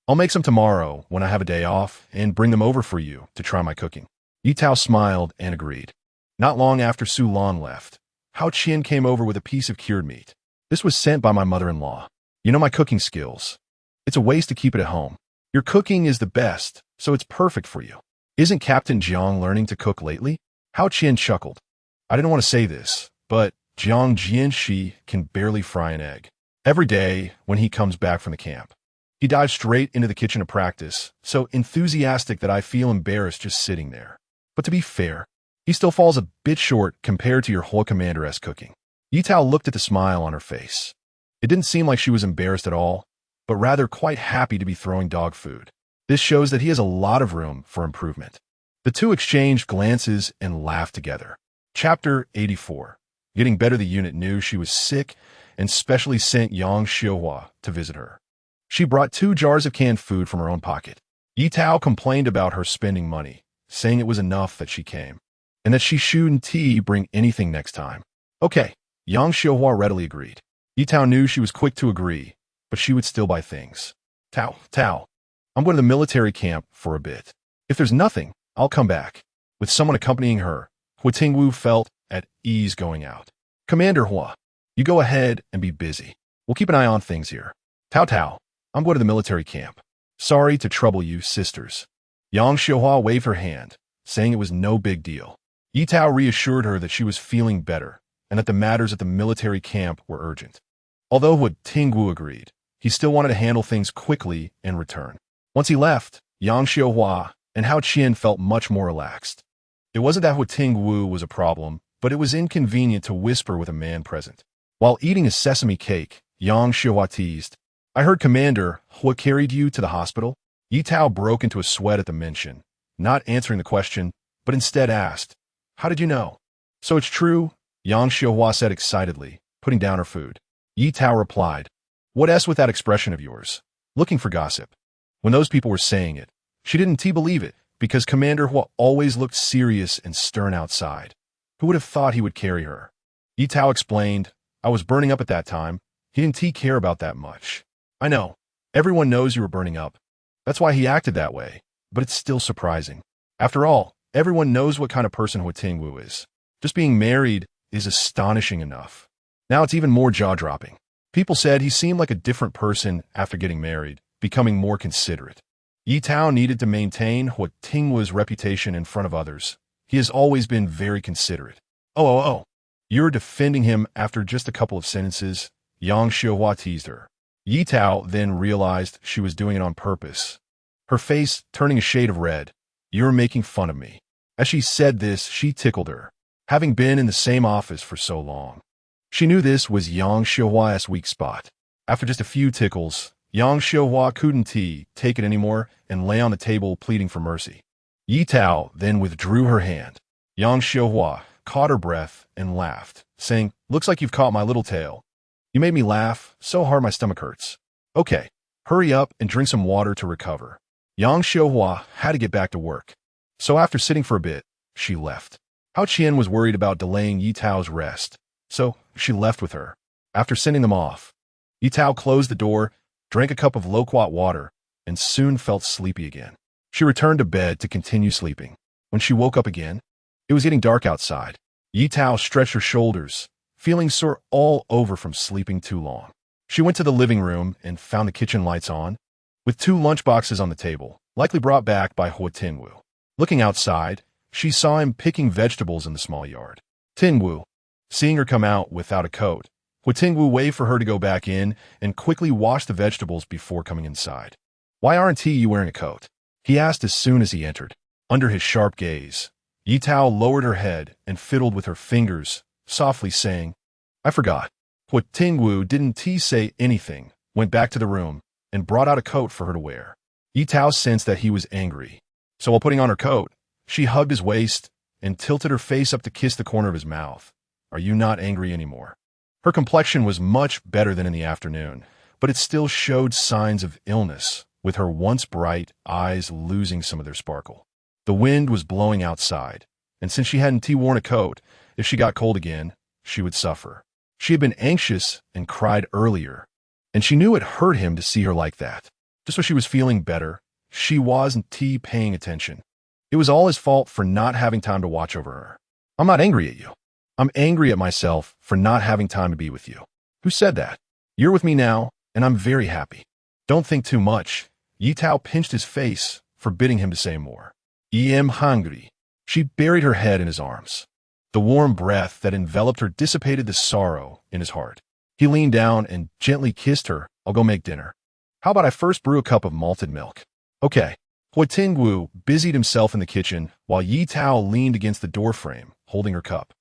I'll make some tomorrow when I have a day off and bring them over for you to try my cooking. Ye Tao smiled and agreed. Not long after Su Lan left, Hao Qian came over with a piece of cured meat. This was sent by my mother-in-law. You know my cooking skills. It's a waste to keep it at home. Your cooking is the best, so it's perfect for you. Isn't Captain Jiang learning to cook lately? Hao Qian chuckled. I didn't want to say this, but Jiang Jianxi can barely fry an egg. Every day, when he comes back from the camp, he dives straight into the kitchen to practice, so enthusiastic that I feel embarrassed just sitting there. But to be fair, he still falls a bit short compared to your whole commander-esque cooking. Ye Tao looked at the smile on her face. It didn't seem like she was embarrassed at all, but rather quite happy to be throwing dog food. This shows that he has a lot of room for improvement. The two exchanged glances and laughed together. Chapter 84. Getting better, the unit knew she was sick and specially sent Yang Xiuhua to visit her. She brought 2 jars of canned food from her own pocket. Ye Tao complained about her spending money, saying it was enough that she came, and that she shouldn't bring anything next time. Okay, Yang Xiuhua readily agreed. Ye Tao knew she was quick to agree, but she would still buy things. Tao, I'm going to the military camp for a bit. If there's nothing, I'll come back. With someone accompanying her, Huo Tingwu felt at ease going out. Commander Huo, you go ahead and be busy. We'll keep an eye on things here. Tao, I'm going to the military camp. Sorry to trouble you, sisters. Yang Xiuhua waved her hand, saying it was no big deal. Ye Tao reassured her that she was feeling better and that the matters at the military camp were urgent. Although Huo Tingwu agreed, he still wanted to handle things quickly and return. Once he left, Yang Xiuhua and Hao Qian felt much more relaxed. It wasn't that Huo Tingwu was a problem, but it was inconvenient to whisper with a man present. While eating a sesame cake, Yang Xiuhua teased, I heard Commander Huo carried you to the hospital. Ye Tao broke into a sweat at the mention, not answering the question, but instead asked, "How did you know?" "So it's true," Yang Xiuhua said excitedly, putting down her food. Ye Tao replied, "What s with that expression of yours? Looking for gossip." When those people were saying it, she didn't believe it, because Commander Huo always looked serious and stern outside. Who would have thought he would carry her? Ye Tao explained, "I was burning up at that time. He didn't care about that much." "I know. Everyone knows you were burning up. That's why he acted that way, but it's still surprising. After all, everyone knows what kind of person Huo Tingwu is. Just being married is astonishing enough. Now it's even more jaw-dropping. People said he seemed like a different person after getting married, becoming more considerate. Ye Tao needed to maintain Huo Tingwu's reputation in front of others. He has always been very considerate. Oh. You're defending him after just a couple of sentences," Yang Xiuhua teased her. Ye Tao then realized she was doing it on purpose, her face turning a shade of red. "You're making fun of me." As she said this, she tickled her, having been in the same office for so long. She knew this was Yang Xiuhua's weak spot. After just a few tickles, Yang Xiuhua couldn't take it anymore and lay on the table pleading for mercy. Ye Tao then withdrew her hand. Yang Xiuhua caught her breath and laughed, saying, "Looks like you've caught my little tail. You made me laugh so hard my stomach hurts. Okay, hurry up and drink some water to recover." Yang Xiuhua had to get back to work. So after sitting for a bit, she left. Hao Qian was worried about delaying Ye Tao's rest, so she left with her. After sending them off, Ye Tao closed the door, drank a cup of loquat water, and soon felt sleepy again. She returned to bed to continue sleeping. When she woke up again, it was getting dark outside. Ye Tao stretched her shoulders, feeling sore all over from sleeping too long. She went to the living room and found the kitchen lights on, with 2 lunchboxes on the table, likely brought back by Huo Tingwu. Looking outside, she saw him picking vegetables in the small yard. Tingwu, seeing her come out without a coat, Huo Tingwu waved for her to go back in and quickly wash the vegetables before coming inside. "Why aren't you wearing a coat?" he asked as soon as he entered. Under his sharp gaze, Ye Tao lowered her head and fiddled with her fingers, softly saying, "I forgot." Huo Tingwu didn't say anything, went back to the room, and brought out a coat for her to wear. Ye Tao sensed that he was angry, so while putting on her coat, she hugged his waist and tilted her face up to kiss the corner of his mouth. "Are you not angry anymore?" Her complexion was much better than in the afternoon, but it still showed signs of illness, with her once bright eyes losing some of their sparkle. The wind was blowing outside, and since she hadn't worn a coat, if she got cold again, she would suffer. She had been anxious and cried earlier, and she knew it hurt him to see her like that. Just when she was feeling better, she wasn't paying attention. It was all his fault for not having time to watch over her. "I'm not angry at you. I'm angry at myself for not having time to be with you." "Who said that? You're with me now, and I'm very happy. Don't think too much." Ye Tao pinched his face, forbidding him to say more. "I am hungry." She buried her head in his arms. The warm breath that enveloped her dissipated the sorrow in his heart. He leaned down and gently kissed her. "I'll go make dinner. How about I first brew a cup of malted milk?" "Okay." Huo Tingwu busied himself in the kitchen while Ye Tao leaned against the doorframe, holding her cup.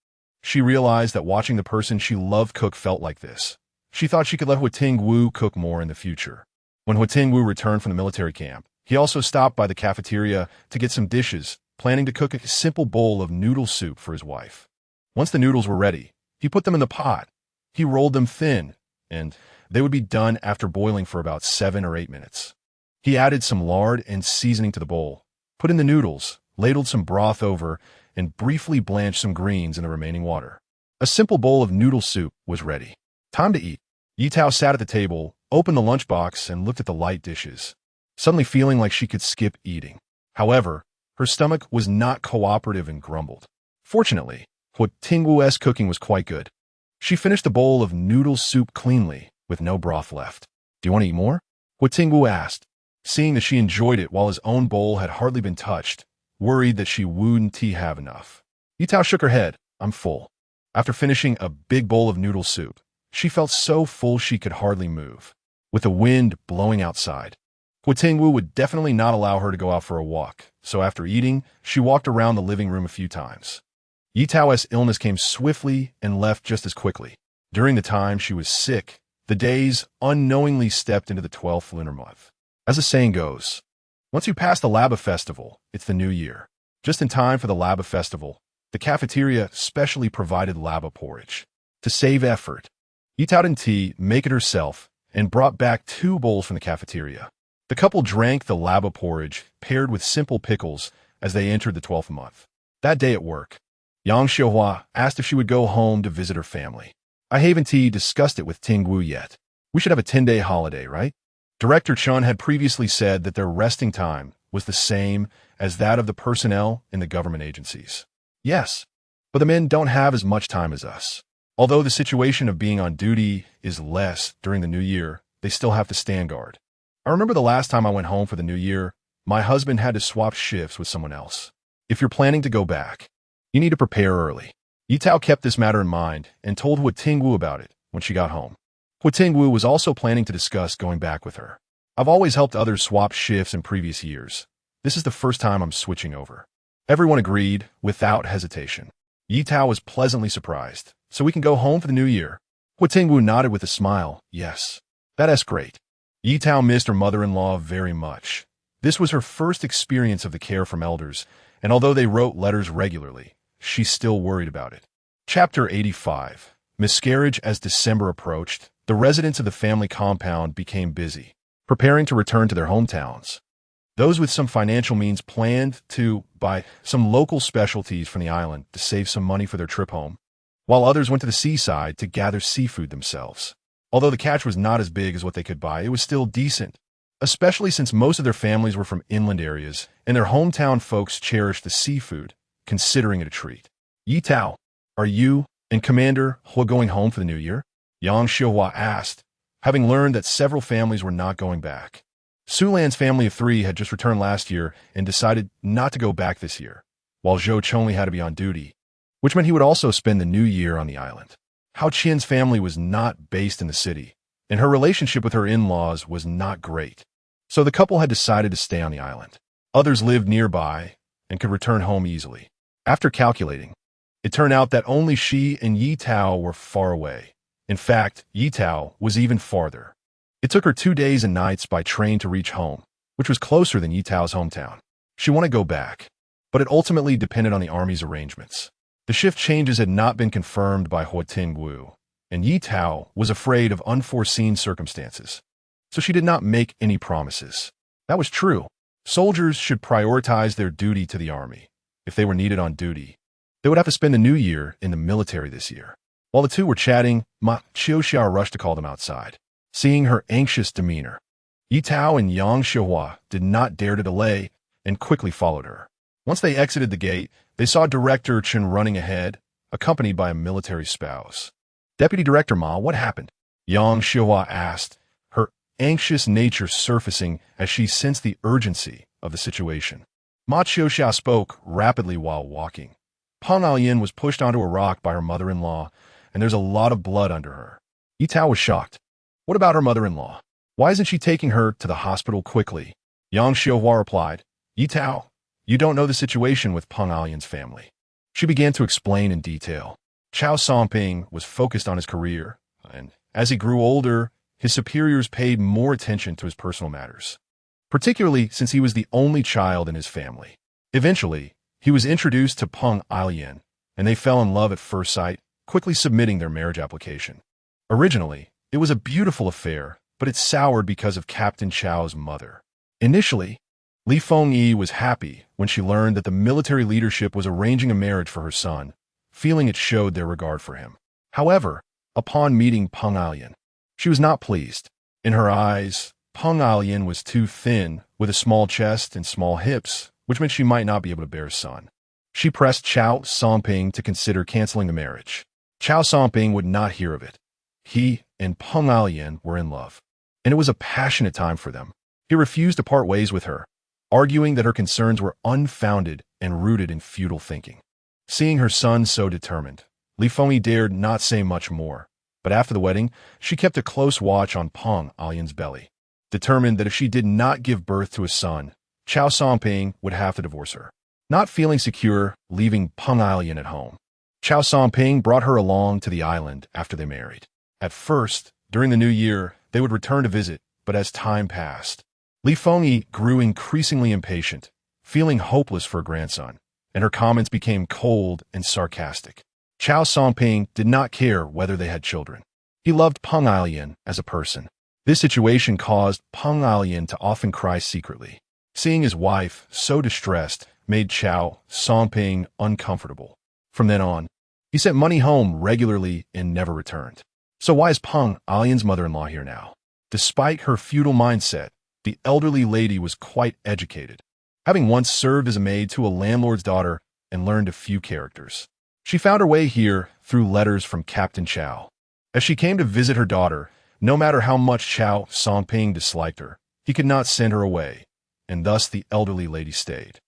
She realized that watching the person she loved cook felt like this. She thought she could let Huo Tingwu cook more in the future. When Huo Tingwu returned from the military camp, he also stopped by the cafeteria to get some dishes, planning to cook a simple bowl of noodle soup for his wife. Once the noodles were ready, he put them in the pot. He rolled them thin, and they would be done after boiling for about 7 or 8 minutes. He added some lard and seasoning to the bowl, put in the noodles, ladled some broth over, and briefly blanched some greens in the remaining water. A simple bowl of noodle soup was ready. Time to eat. Ye Tao sat at the table, opened the lunchbox, and looked at the light dishes, suddenly feeling like she could skip eating. However, her stomach was not cooperative and grumbled. Fortunately, Huo Tingwu's cooking was quite good. She finished the bowl of noodle soup cleanly, with no broth left. "Do you want to eat more?" Huo Tingwu asked, seeing that she enjoyed it while his own bowl had hardly been touched, worried that she wouldn't have enough. Ye Tao shook her head. "I'm full." After finishing a big bowl of noodle soup, she felt so full she could hardly move. With the wind blowing outside, Huo Tingwu would definitely not allow her to go out for a walk, so after eating, she walked around the living room a few times. Ye Tao's illness came swiftly and left just as quickly. During the time she was sick, The days unknowingly stepped into the 12th lunar month. As the saying goes, once you pass the Laba festival, it's the new year. Just in time for the Laba festival, the cafeteria specially provided Laba porridge. To save effort, Ye Tao didn't make it herself and brought back 2 bowls from the cafeteria. The couple drank the Laba porridge paired with simple pickles as they entered the 12th month. That day at work, Yang Xiuhua asked if she would go home to visit her family. I haven't discussed it with Tingwu yet. We should have a 10-day holiday, right? Director Chun had previously said that their resting time was the same as that of the personnel in the government agencies. Yes, but the men don't have as much time as us. Although the situation of being on duty is less during the new year, they still have to stand guard. I remember the last time I went home for the new year, my husband had to swap shifts with someone else. If you're planning to go back, you need to prepare early. Ye Tao kept this matter in mind and told Huo Tingwu about it when she got home. Huo Tingwu was also planning to discuss going back with her. I've always helped others swap shifts in previous years. This is the first time I'm switching over. Everyone agreed without hesitation. Ye Tao was pleasantly surprised. So we can go home for the new year. Huo Tingwu nodded with a smile. Yes, that's great. Ye Tao missed her mother-in-law very much. This was her first experience of the care from elders, and although they wrote letters regularly, she still worried about it. Chapter 85. Miscarriage. As December approached, the residents of the family compound became busy, preparing to return to their hometowns. Those with some financial means planned to buy some local specialties from the island to save some money for their trip home, while others went to the seaside to gather seafood themselves. Although the catch was not as big as what they could buy, it was still decent, especially since most of their families were from inland areas, and their hometown folks cherished the seafood, considering it a treat. Ye Tao, are you and Commander Huo going home for the new year? Yang Xiuhua asked, having learned that several families were not going back. Sulan's family of 3 had just returned last year and decided not to go back this year, while Zhou Chonli had to be on duty, which meant he would also spend the new year on the island. Hao Qian's family was not based in the city, and her relationship with her in-laws was not great, so the couple had decided to stay on the island. Others lived nearby and could return home easily. After calculating, it turned out that only she and Ye Tao were far away. In fact, Ye Tao was even farther. It took her 2 days and nights by train to reach home, which was closer than Ye Tao's hometown. She wanted to go back, but it ultimately depended on the army's arrangements. The shift changes had not been confirmed by Huo Tingwu, and Ye Tao was afraid of unforeseen circumstances, so she did not make any promises. That was true. Soldiers should prioritize their duty to the army. If they were needed on duty, they would have to spend the new year in the military this year. While the two were chatting, Ma Qiuxia rushed to call them outside. Seeing her anxious demeanor, Ye Tao and Yang Xiuhua did not dare to delay and quickly followed her. Once they exited the gate, they saw Director Chen running ahead, accompanied by a military spouse. Deputy Director Ma, what happened? Yang Xiuhua asked, her anxious nature surfacing as she sensed the urgency of the situation. Ma Qiuxia spoke rapidly while walking. Peng Alian was pushed onto a rock by her mother-in-law, and there's a lot of blood under her. Ye Tao was shocked. What about her mother-in-law? Why isn't she taking her to the hospital quickly? Yang Xiuhua replied, Ye Tao, you don't know the situation with Peng Alian's family. She began to explain in detail. Chao Songping was focused on his career, and as he grew older, his superiors paid more attention to his personal matters, particularly since he was the only child in his family. Eventually, he was introduced to Peng Alian, and they fell in love at first sight, quickly submitting their marriage application. Originally, it was a beautiful affair, but it soured because of Captain Chao's mother. Initially, Li Fengyi was happy when she learned that the military leadership was arranging a marriage for her son, feeling it showed their regard for him. However, upon meeting Peng Alian, she was not pleased. In her eyes, Peng Alian was too thin, with a small chest and small hips, which meant she might not be able to bear a son. She pressed Chao Songping to consider canceling the marriage. Chao Songping would not hear of it. He and Peng Alian were in love, and it was a passionate time for them. He refused to part ways with her, arguing that her concerns were unfounded and rooted in feudal thinking. Seeing her son so determined, Li Fengyi dared not say much more, but after the wedding, she kept a close watch on Peng Alian's belly, determined that if she did not give birth to a son, Chao Songping would have to divorce her. Not feeling secure, leaving Peng Alian at home, Chao Songping brought her along to the island after they married. At first, During the new year, they would return to visit, but as time passed, Li Fengyi grew increasingly impatient, feeling hopeless for her grandson, and her comments became cold and sarcastic. Chao Songping did not care whether they had children. He loved Peng Ailian as a person. This situation caused Peng Ailian to often cry secretly. Seeing his wife so distressed made Chao Songping uncomfortable. From then on, he sent money home regularly and never returned. So why is Peng Ailian's mother-in-law here now? Despite her feudal mindset, the elderly lady was quite educated, having once served as a maid to a landlord's daughter and learned a few characters. She found her way here through letters from Captain Chao. As she came to visit her daughter, no matter how much Chao Songping disliked her, he could not send her away, and thus the elderly lady stayed.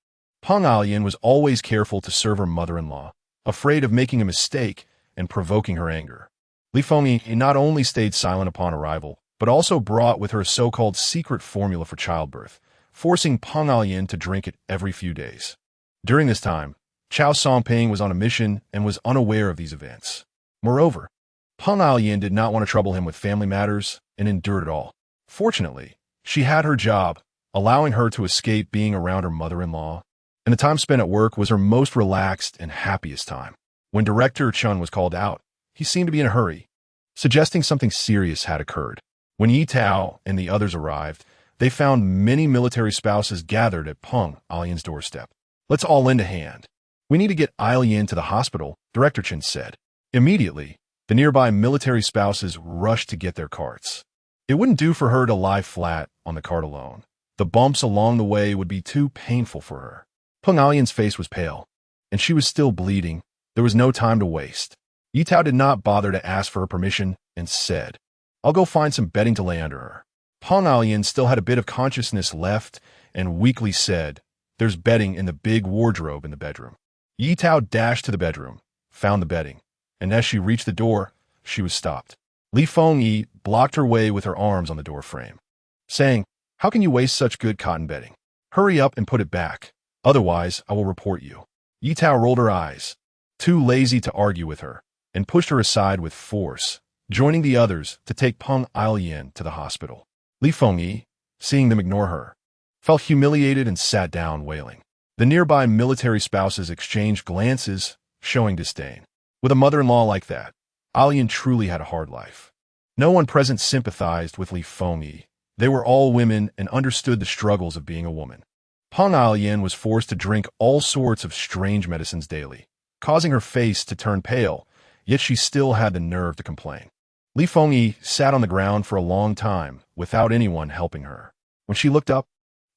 Peng Ailian was always careful to serve her mother-in-law, afraid of making a mistake and provoking her anger. Li Fengyi not only stayed silent upon arrival, but also brought with her a so-called secret formula for childbirth, forcing Peng Ailian to drink it every few days. During this time, Chao Songping was on a mission and was unaware of these events. Moreover, Peng Ailian did not want to trouble him with family matters and endured it all. Fortunately, she had her job, allowing her to escape being around her mother-in-law, and the time spent at work was her most relaxed and happiest time. When Director Chun was called out, he seemed to be in a hurry, suggesting something serious had occurred. When Ye Tao and the others arrived, they found many military spouses gathered at Peng Ailian's doorstep. "Let's all lend a hand. We need to get Ailian to the hospital," Director Chen said. Immediately, the nearby military spouses rushed to get their carts. It wouldn't do for her to lie flat on the cart alone. The bumps along the way would be too painful for her. Peng Ailian's face was pale, and she was still bleeding. There was no time to waste. Ye Tao did not bother to ask for her permission and said, "I'll go find some bedding to lay under her." Peng Ailian still had a bit of consciousness left and weakly said, "There's bedding in the big wardrobe in the bedroom." Ye Tao dashed to the bedroom, found the bedding, and as she reached the door, she was stopped. Li Fengyi blocked her way with her arms on the door frame, saying, "How can you waste such good cotton bedding? Hurry up and put it back. Otherwise, I will report you." Ye Tao rolled her eyes, too lazy to argue with her, and pushed her aside with force, joining the others to take Peng Ailian to the hospital. Li Fengyi, seeing them ignore her, felt humiliated and sat down wailing. The nearby military spouses exchanged glances, showing disdain. With a mother-in-law like that, Ailian truly had a hard life. No one present sympathized with Li Fengyi. They were all women and understood the struggles of being a woman. Peng Ailian was forced to drink all sorts of strange medicines daily, causing her face to turn pale, yet she still had the nerve to complain. Li Fengyi sat on the ground for a long time without anyone helping her. When she looked up,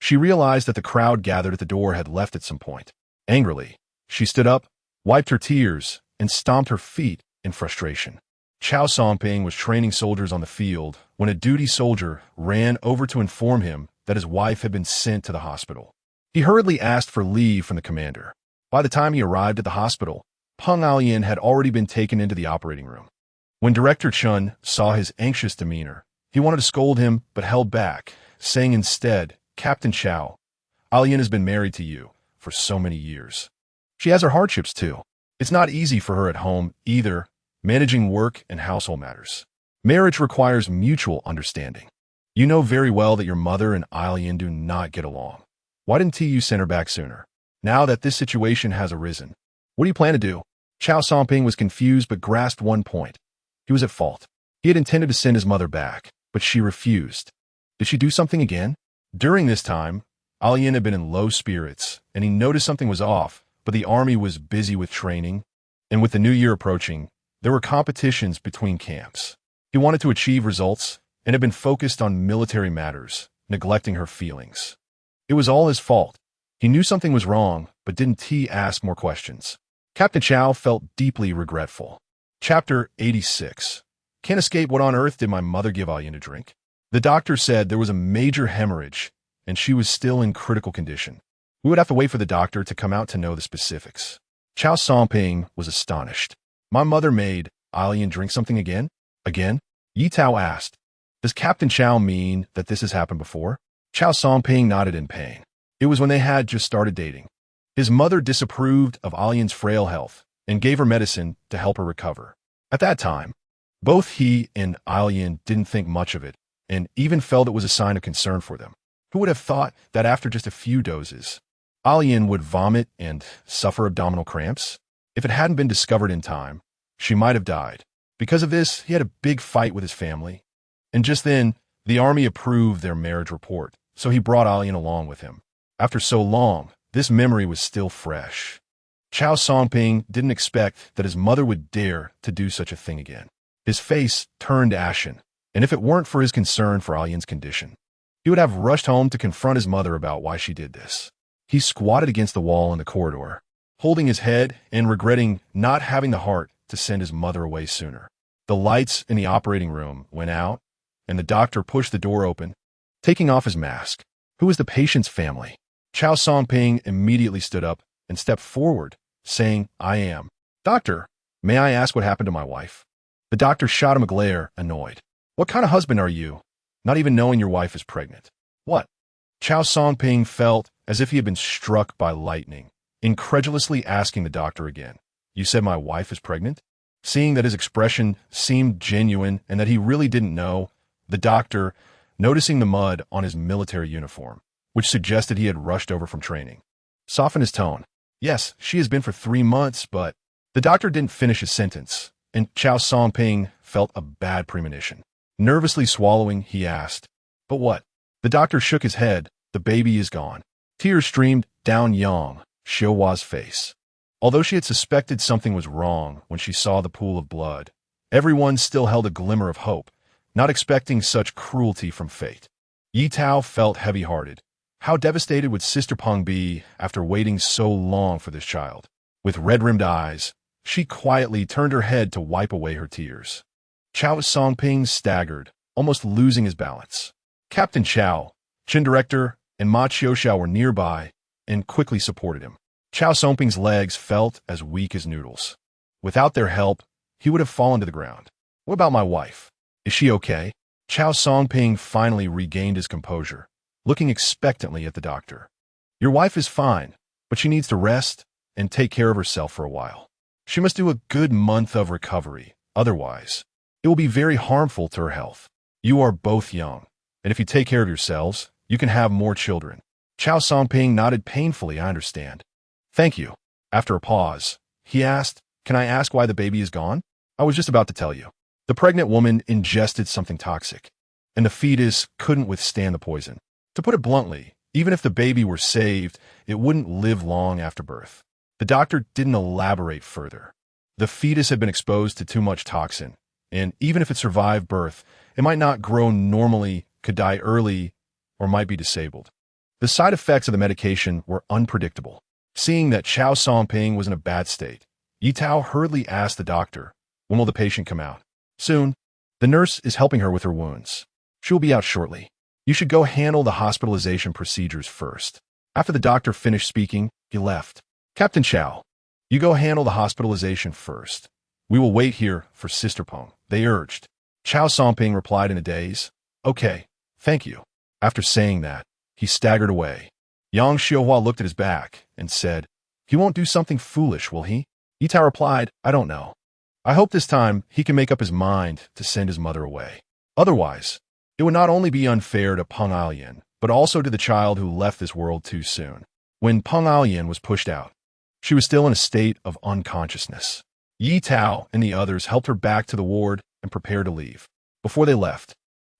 she realized that the crowd gathered at the door had left at some point. Angrily, she stood up, wiped her tears, and stomped her feet in frustration. Chao Songping was training soldiers on the field when a duty soldier ran over to inform him that his wife had been sent to the hospital. He hurriedly asked for leave from the commander. By the time he arrived at the hospital, Peng Ailian had already been taken into the operating room. When Director Chun saw his anxious demeanor, he wanted to scold him but held back, saying instead, "Captain Chao, Ailian has been married to you for so many years. She has her hardships too. It's not easy for her at home either, managing work and household matters. Marriage requires mutual understanding. You know very well that your mother and Ailian do not get along. Why didn't you send her back sooner? Now that this situation has arisen, what do you plan to do?" Chao Songping was confused but grasped one point. He was at fault. He had intended to send his mother back, but she refused. Did she do something again? During this time, Ailian had been in low spirits, and he noticed something was off, but the army was busy with training, and with the new year approaching, there were competitions between camps. He wanted to achieve results, and had been focused on military matters, neglecting her feelings. It was all his fault. He knew something was wrong, but didn't ask more questions. Captain Chao felt deeply regretful. Chapter 86. Can't escape. What on earth did my mother give Ailian to drink? The doctor said there was a major hemorrhage, and she was still in critical condition. We would have to wait for the doctor to come out to know the specifics. Chao Songping was astonished. My mother made Ailian drink something again? Again? Ye Tao asked. Does Captain Chao mean that this has happened before? Chao Songping nodded in pain. It was when they had just started dating. His mother disapproved of Ailian's frail health and gave her medicine to help her recover. At that time, Both he and Alian didn't think much of it, and even felt it was a sign of concern for them. Who would have thought that after just a few doses, Alian would vomit and suffer abdominal cramps? If it hadn't been discovered in time, she might have died. Because of this, he had a big fight with his family. And just then, the army approved their marriage report, so he brought Alian along with him. After so long, this memory was still fresh. Chao Songping didn't expect that his mother would dare to do such a thing again. His face turned ashen, and if it weren't for his concern for Alian's condition, he would have rushed home to confront his mother about why she did this. He squatted against the wall in the corridor, holding his head and regretting not having the heart to send his mother away sooner. The lights in the operating room went out, and the doctor pushed the door open, taking off his mask. Who was the patient's family? Chao Songping immediately stood up and stepped forward, saying, "I am." "Doctor, may I ask what happened to my wife?" The doctor shot him a glare, annoyed. "What kind of husband are you, not even knowing your wife is pregnant?" "What?" Chao Songping felt as if he had been struck by lightning, incredulously asking the doctor again, "You said my wife is pregnant?" Seeing that his expression seemed genuine and that he really didn't know, the doctor, noticing the mud on his military uniform, which suggested he had rushed over from training, softened his tone. "Yes, she has been for 3 months, but—" The doctor didn't finish his sentence, and Chao Songping felt a bad premonition. Nervously swallowing, he asked, "But what?" The doctor shook his head. "The baby is gone." Tears streamed down Yang Xiuhua's face. Although she had suspected something was wrong when she saw the pool of blood, everyone still held a glimmer of hope, not expecting such cruelty from fate. Ye Tao felt heavy-hearted. How devastated would Sister Peng be after waiting so long for this child? With red-rimmed eyes, she quietly turned her head to wipe away her tears. Chao Songping staggered, almost losing his balance. Captain Chao, Chin Director, and Ma Qiuxiao were nearby and quickly supported him. Chao Songping's legs felt as weak as noodles. Without their help, he would have fallen to the ground. "What about my wife? Is she okay?" Chao Songping finally regained his composure, looking expectantly at the doctor. "Your wife is fine, but she needs to rest and take care of herself for a while. She must do a good month of recovery, otherwise, it will be very harmful to her health. You are both young, and if you take care of yourselves, you can have more children." Chao Songping nodded painfully. "I understand. Thank you." After a pause, he asked, "Can I ask why the baby is gone?" "I was just about to tell you. The pregnant woman ingested something toxic, and the fetus couldn't withstand the poison. To put it bluntly, even if the baby were saved, it wouldn't live long after birth." The doctor didn't elaborate further. The fetus had been exposed to too much toxin, and even if it survived birth, it might not grow normally, could die early, or might be disabled. The side effects of the medication were unpredictable. Seeing that Chao Songping was in a bad state, Ye Tao hurriedly asked the doctor, "When will the patient come out?" "Soon. The nurse is helping her with her wounds. She will be out shortly. You should go handle the hospitalization procedures first." After the doctor finished speaking, he left. "Captain Chao, you go handle the hospitalization first. We will wait here for Sister Peng," they urged. Chao Songping replied in a daze, "Okay, thank you." After saying that, he staggered away. Yang Xiuhua looked at his back and said, "He won't do something foolish, will he?" Ye Tao replied, "I don't know. I hope this time he can make up his mind to send his mother away. Otherwise, it would not only be unfair to Peng Alian, but also to the child who left this world too soon." When Peng Alian was pushed out, she was still in a state of unconsciousness. Ye Tao and the others helped her back to the ward and prepared to leave. Before they left,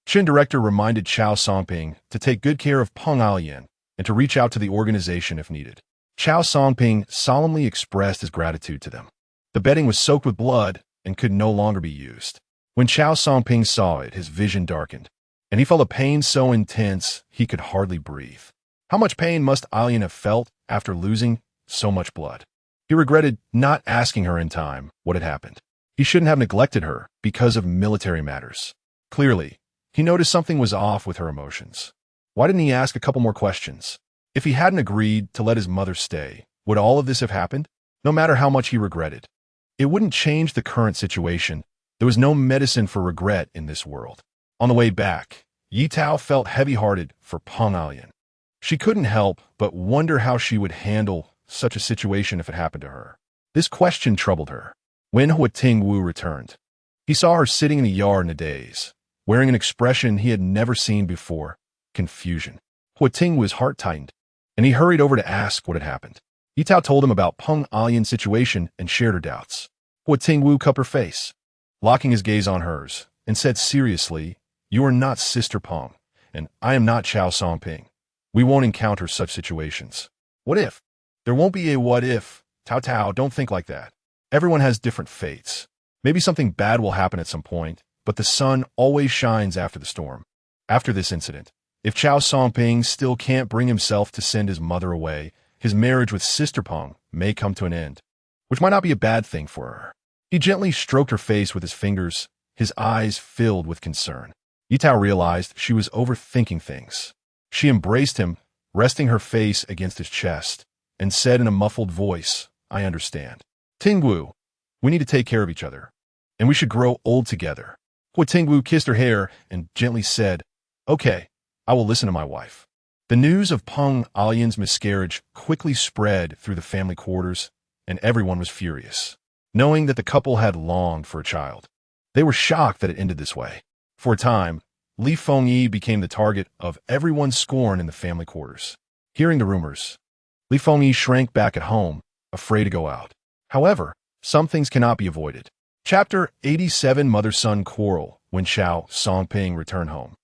Chin Director reminded Chao Songping to take good care of Peng Alian and to reach out to the organization if needed. Chao Songping solemnly expressed his gratitude to them. The bedding was soaked with blood and could no longer be used. When Chao Songping saw it, his vision darkened, and he felt a pain so intense he could hardly breathe. How much pain must Alian have felt after losing so much blood? He regretted not asking her in time what had happened. He shouldn't have neglected her because of military matters. Clearly, he noticed something was off with her emotions. Why didn't he ask a couple more questions? If he hadn't agreed to let his mother stay, would all of this have happened? No matter how much he regretted, it wouldn't change the current situation. There was no medicine for regret in this world. On the way back, Ye Tao felt heavy-hearted for Peng Alian. She couldn't help but wonder how she would handle such a situation if it happened to her. This question troubled her. When Huo Tingwu returned, He saw her sitting in the yard in a daze, wearing an expression he had never seen before, confusion. Huo Tingwu's heart tightened, and he hurried over to ask what had happened. Ye Tao told him about Peng Alian's situation and shared her doubts. Huo Tingwu cupped her face, locking his gaze on hers, and said seriously, "You are not Sister Peng, and I am not Chao Songping. We won't encounter such situations." "What if?" "There won't be a what if. Tao Tao, don't think like that. Everyone has different fates. Maybe something bad will happen at some point, but the sun always shines after the storm." After this incident, if Chao Songping still can't bring himself to send his mother away, his marriage with Sister Peng may come to an end, which might not be a bad thing for her. He gently stroked her face with his fingers, his eyes filled with concern. Ye Tao realized she was overthinking things. She embraced him, resting her face against his chest, and said in a muffled voice, "I understand. Tingwu, we need to take care of each other, and we should grow old together." Huo Tingwu kissed her hair and gently said, "Okay, I will listen to my wife." The news of Peng Alian's miscarriage quickly spread through the family quarters, and everyone was furious, knowing that the couple had longed for a child. They were shocked that it ended this way. For a time, Li Fengyi became the target of everyone's scorn in the family quarters. Hearing the rumors, Li Fengyi shrank back at home, afraid to go out. However, some things cannot be avoided. Chapter 87 Mother-Son Quarrel. When Chao Songping returned home,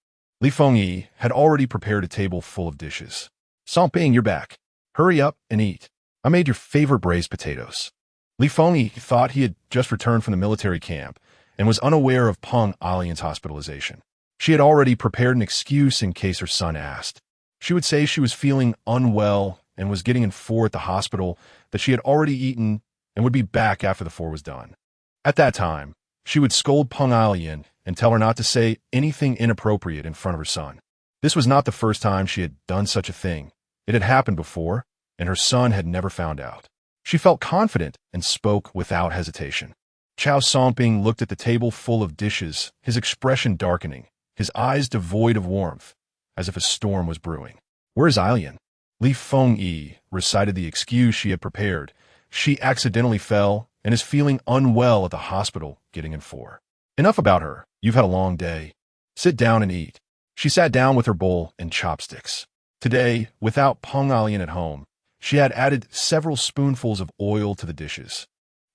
Li Fengyi had already prepared a table full of dishes. "Songping, you're back. Hurry up and eat. I made your favorite braised potatoes." Li Fengyi thought he had just returned from the military camp and was unaware of Peng Alian's hospitalization. She had already prepared an excuse in case her son asked. She would say she was feeling unwell and was getting in four at the hospital, that she had already eaten and would be back after the four was done. At that time, she would scold Peng Alian and tell her not to say anything inappropriate in front of her son. This was not the first time she had done such a thing. It had happened before, and her son had never found out. She felt confident and spoke without hesitation. Chao Songping looked at the table full of dishes, his expression darkening, his eyes devoid of warmth, as if a storm was brewing. "Where is Alian?" Li Fengyi recited the excuse she had prepared. She accidentally fell and is feeling unwell at the hospital, getting in four. "Enough about her. You've had a long day. Sit down and eat." She sat down with her bowl and chopsticks. Today, without Peng Alian at home, she had added several spoonfuls of oil to the dishes,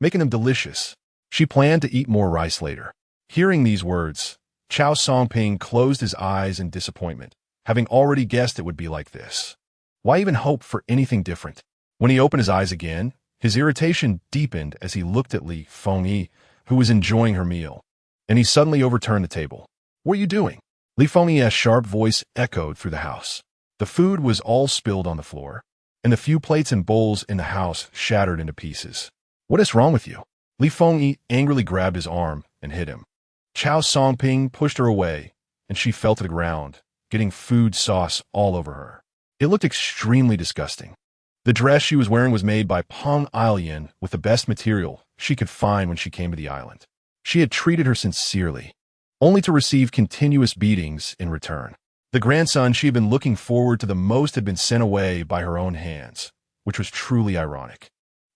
making them delicious. She planned to eat more rice later. Hearing these words, Chao Songping closed his eyes in disappointment, having already guessed it would be like this. Why even hope for anything different? When he opened his eyes again, his irritation deepened as he looked at Li Fengyi, who was enjoying her meal, and he suddenly overturned the table. "What are you doing?" Li Fengyi's sharp voice echoed through the house. The food was all spilled on the floor, and the few plates and bowls in the house shattered into pieces. "What is wrong with you?" Li Fengyi angrily grabbed his arm and hit him. Chao Songping pushed her away, and she fell to the ground, getting food sauce all over her. It looked extremely disgusting. The dress she was wearing was made by Peng Alian with the best material she could find when she came to the island. She had treated her sincerely, only to receive continuous beatings in return. The grandson she had been looking forward to the most had been sent away by her own hands, which was truly ironic.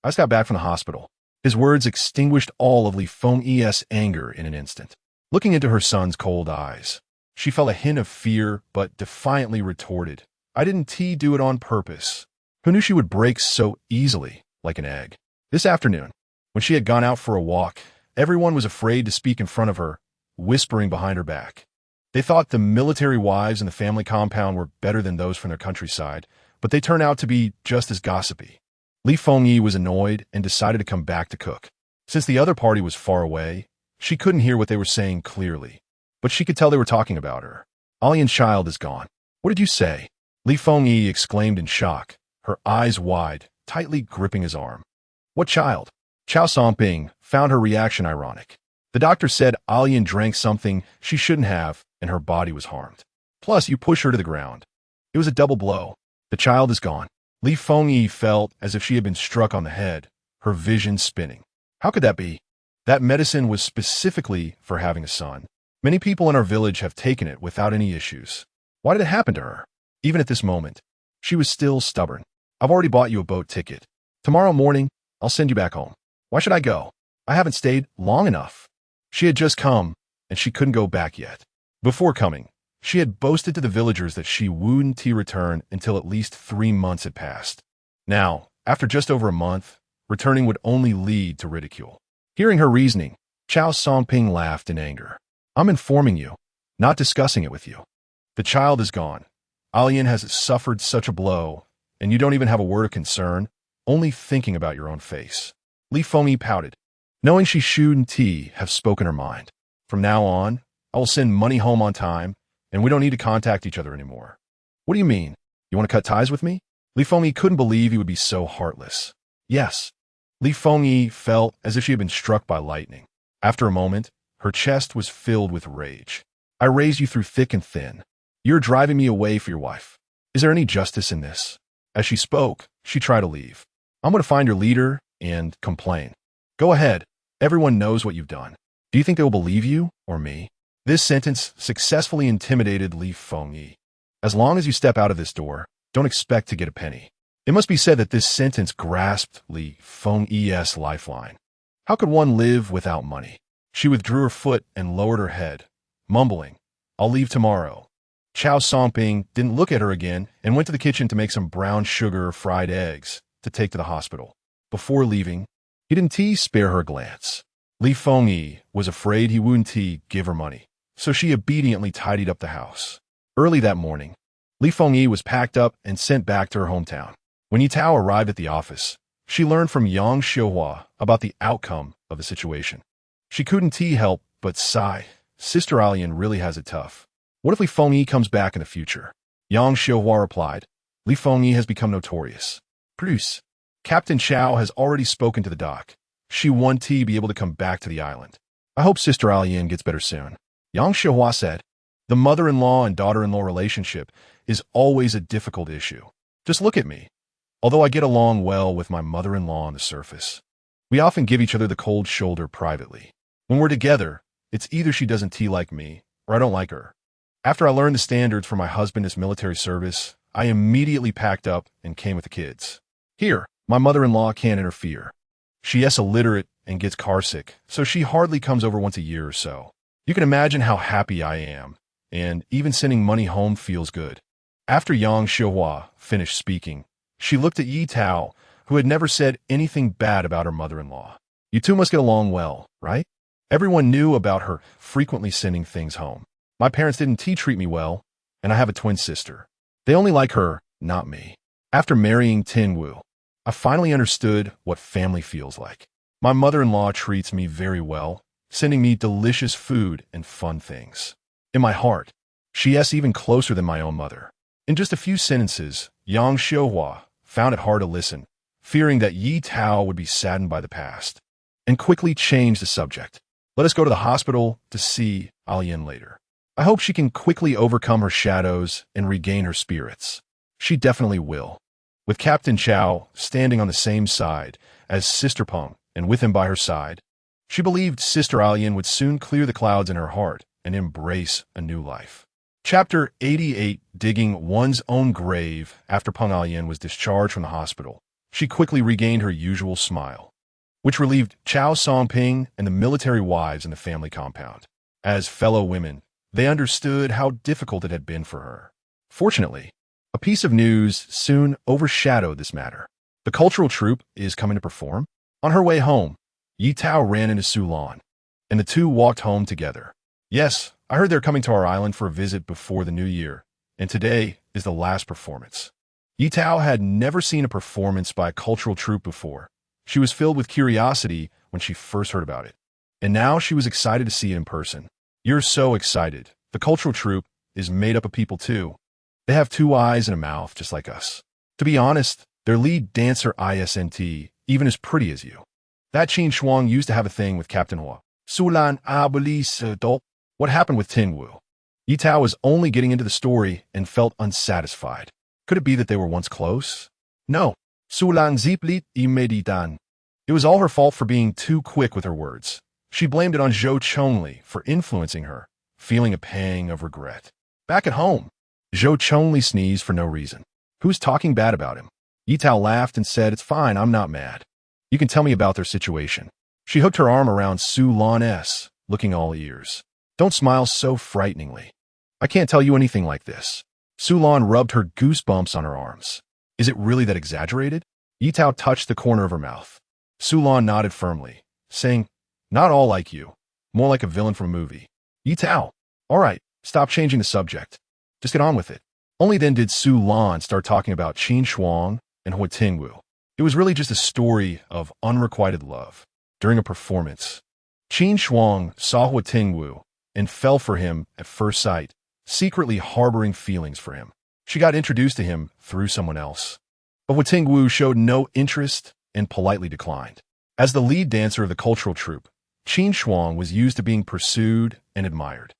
"I just got back from the hospital." His words extinguished all of Li Fengyi's anger in an instant. Looking into her son's cold eyes, she felt a hint of fear, but defiantly retorted, "I didn't do it on purpose." Who knew she would break so easily, like an egg? This afternoon, when she had gone out for a walk, everyone was afraid to speak in front of her, whispering behind her back. They thought the military wives in the family compound were better than those from their countryside, but they turned out to be just as gossipy. Li Fengyi was annoyed and decided to come back to cook. Since the other party was far away, she couldn't hear what they were saying clearly, but she could tell they were talking about her. "Alian's child is gone." "What did you say?" Li Fengyi exclaimed in shock, her eyes wide, tightly gripping his arm. "What child?" Chao Songping found her reaction ironic. "The doctor said Alian drank something she shouldn't have, and her body was harmed. Plus, you push her to the ground. It was a double blow. The child is gone." Li Fengyi felt as if she had been struck on the head, her vision spinning. How could that be? That medicine was specifically for having a son. Many people in our village have taken it without any issues. Why did it happen to her? Even at this moment, she was still stubborn. "I've already bought you a boat ticket. Tomorrow morning, I'll send you back home." "Why should I go? I haven't stayed long enough." She had just come, and she couldn't go back yet. Before coming, she had boasted to the villagers that she wouldn't return until at least 3 months had passed. Now, after just over a month, returning would only lead to ridicule. Hearing her reasoning, Chao Songping laughed in anger. I'm informing you, not discussing it with you. The child is gone. Alian has suffered such a blow, and you don't even have a word of concern, only thinking about your own face. Li Fengyi pouted, knowing she shouldn't have spoken her mind. From now on, I will send money home on time, and we don't need to contact each other anymore. What do you mean? You want to cut ties with me? Li Fengyi couldn't believe he would be so heartless. Yes. Li Fengyi felt as if she had been struck by lightning. After a moment, her chest was filled with rage. I raised you through thick and thin. You're driving me away for your wife. Is there any justice in this? As she spoke, she tried to leave. I'm going to find your leader and complain. Go ahead. Everyone knows what you've done. Do you think they will believe you or me? This sentence successfully intimidated Li Fengyi. As long as you step out of this door, don't expect to get a penny. It must be said that this sentence grasped Li Fengyi's lifeline. How could one live without money? She withdrew her foot and lowered her head, mumbling, I'll leave tomorrow. Chao Songping didn't look at her again and went to the kitchen to make some brown sugar fried eggs to take to the hospital. Before leaving, he didn't spare her a glance. Li Fengyi was afraid he wouldn't give her money, so she obediently tidied up the house. Early that morning, Li Fengyi was packed up and sent back to her hometown. When Ye Tao arrived at the office, she learned from Yang Xiuhua about the outcome of the situation. She couldn't help but sigh. Sister Alian really has it tough. What if Li Fengyi comes back in the future? Yang Xiuhua replied, Li Fengyi has become notorious. Plus, Captain Chao has already spoken to the doc. She wants to be able to come back to the island. I hope Sister Alian gets better soon. Yang Xiuhua said, the mother-in-law and daughter-in-law relationship is always a difficult issue. Just look at me. Although I get along well with my mother-in-law on the surface, we often give each other the cold shoulder privately. When we're together, it's either she doesn't like me or I don't like her. After I learned the standards for my husband's military service, I immediately packed up and came with the kids. Here, my mother-in-law can't interfere. She is illiterate and gets carsick, so she hardly comes over once a year or so. You can imagine how happy I am, and even sending money home feels good. After Yang Xiuhua finished speaking, she looked at Ye Tao, who had never said anything bad about her mother-in-law. You two must get along well, right? Everyone knew about her frequently sending things home. My parents didn't treat me well, and I have a twin sister. They only like her, not me. After marrying Tingwu, I finally understood what family feels like. My mother-in-law treats me very well, sending me delicious food and fun things. In my heart, she is even closer than my own mother. In just a few sentences, Yang Xiuhua found it hard to listen, fearing that Ye Tao would be saddened by the past, and quickly changed the subject. Let us go to the hospital to see Alian later. I hope she can quickly overcome her shadows and regain her spirits. She definitely will. With Captain Chao standing on the same side as Sister Peng and with him by her side, she believed Sister Alian would soon clear the clouds in her heart and embrace a new life. Chapter 88, Digging One's Own Grave. After Peng Alian was discharged from the hospital, she quickly regained her usual smile, which relieved Chao Songping and the military wives in the family compound. As fellow women, they understood how difficult it had been for her. Fortunately, a piece of news soon overshadowed this matter. The cultural troupe is coming to perform. On her way home, Ye Tao ran into Su Lan, and the two walked home together. Yes, I heard they're coming to our island for a visit before the new year, and today is the last performance. Ye Tao had never seen a performance by a cultural troupe before. She was filled with curiosity when she first heard about it, and now she was excited to see it in person. You're so excited. The cultural troupe is made up of people too. They have 2 eyes and a mouth just like us. To be honest, their lead dancer isn't even as pretty as you. That Qin Shuang used to have a thing with Captain Huo. Sulan do. What happened with Tingwu? Ye Tao was only getting into the story and felt unsatisfied. Could it be that they were once close? No. Sulan ziplit imeditan. It was all her fault for being too quick with her words. She blamed it on Zhou Chongli for influencing her, feeling a pang of regret. Back at home, Zhou Chongli sneezed for no reason. Who's talking bad about him? Ye Tao laughed and said, it's fine, I'm not mad. You can tell me about their situation. She hooked her arm around Su Lan's looking all ears. Don't smile so frighteningly. I can't tell you anything like this. Sulan rubbed her goosebumps on her arms. Is it really that exaggerated? Ye Tao touched the corner of her mouth. Sulan nodded firmly, saying, not all like you. More like a villain from a movie. Ye Tao. All right, stop changing the subject. Just get on with it. Only then did Sulan start talking about Qin Shuang and Huo Tingwu. It was really just a story of unrequited love. During a performance, Qin Shuang saw Huo Tingwu and fell for him at first sight, secretly harboring feelings for him. She got introduced to him through someone else. But Huo Tingwu showed no interest and politely declined. As the lead dancer of the cultural troupe, Qin Shuang was used to being pursued and admired.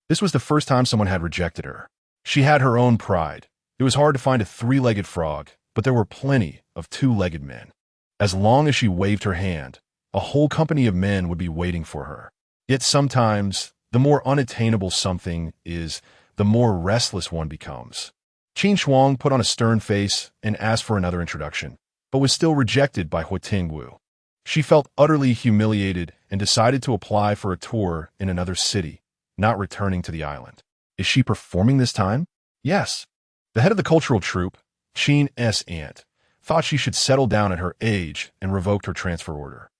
This was the first time someone had rejected her. She had her own pride. It was hard to find a three-legged frog, but there were plenty of two-legged men. As long as she waved her hand, a whole company of men would be waiting for her. Yet sometimes, the more unattainable something is, the more restless one becomes. Qin Shuang put on a stern face and asked for another introduction, but was still rejected by Huo Tingwu. She felt utterly humiliated and decided to apply for a tour in another city, not returning to the island. Is she performing this time? Yes. The head of the cultural troupe, Qin's aunt, thought she should settle down at her age and revoked her transfer order.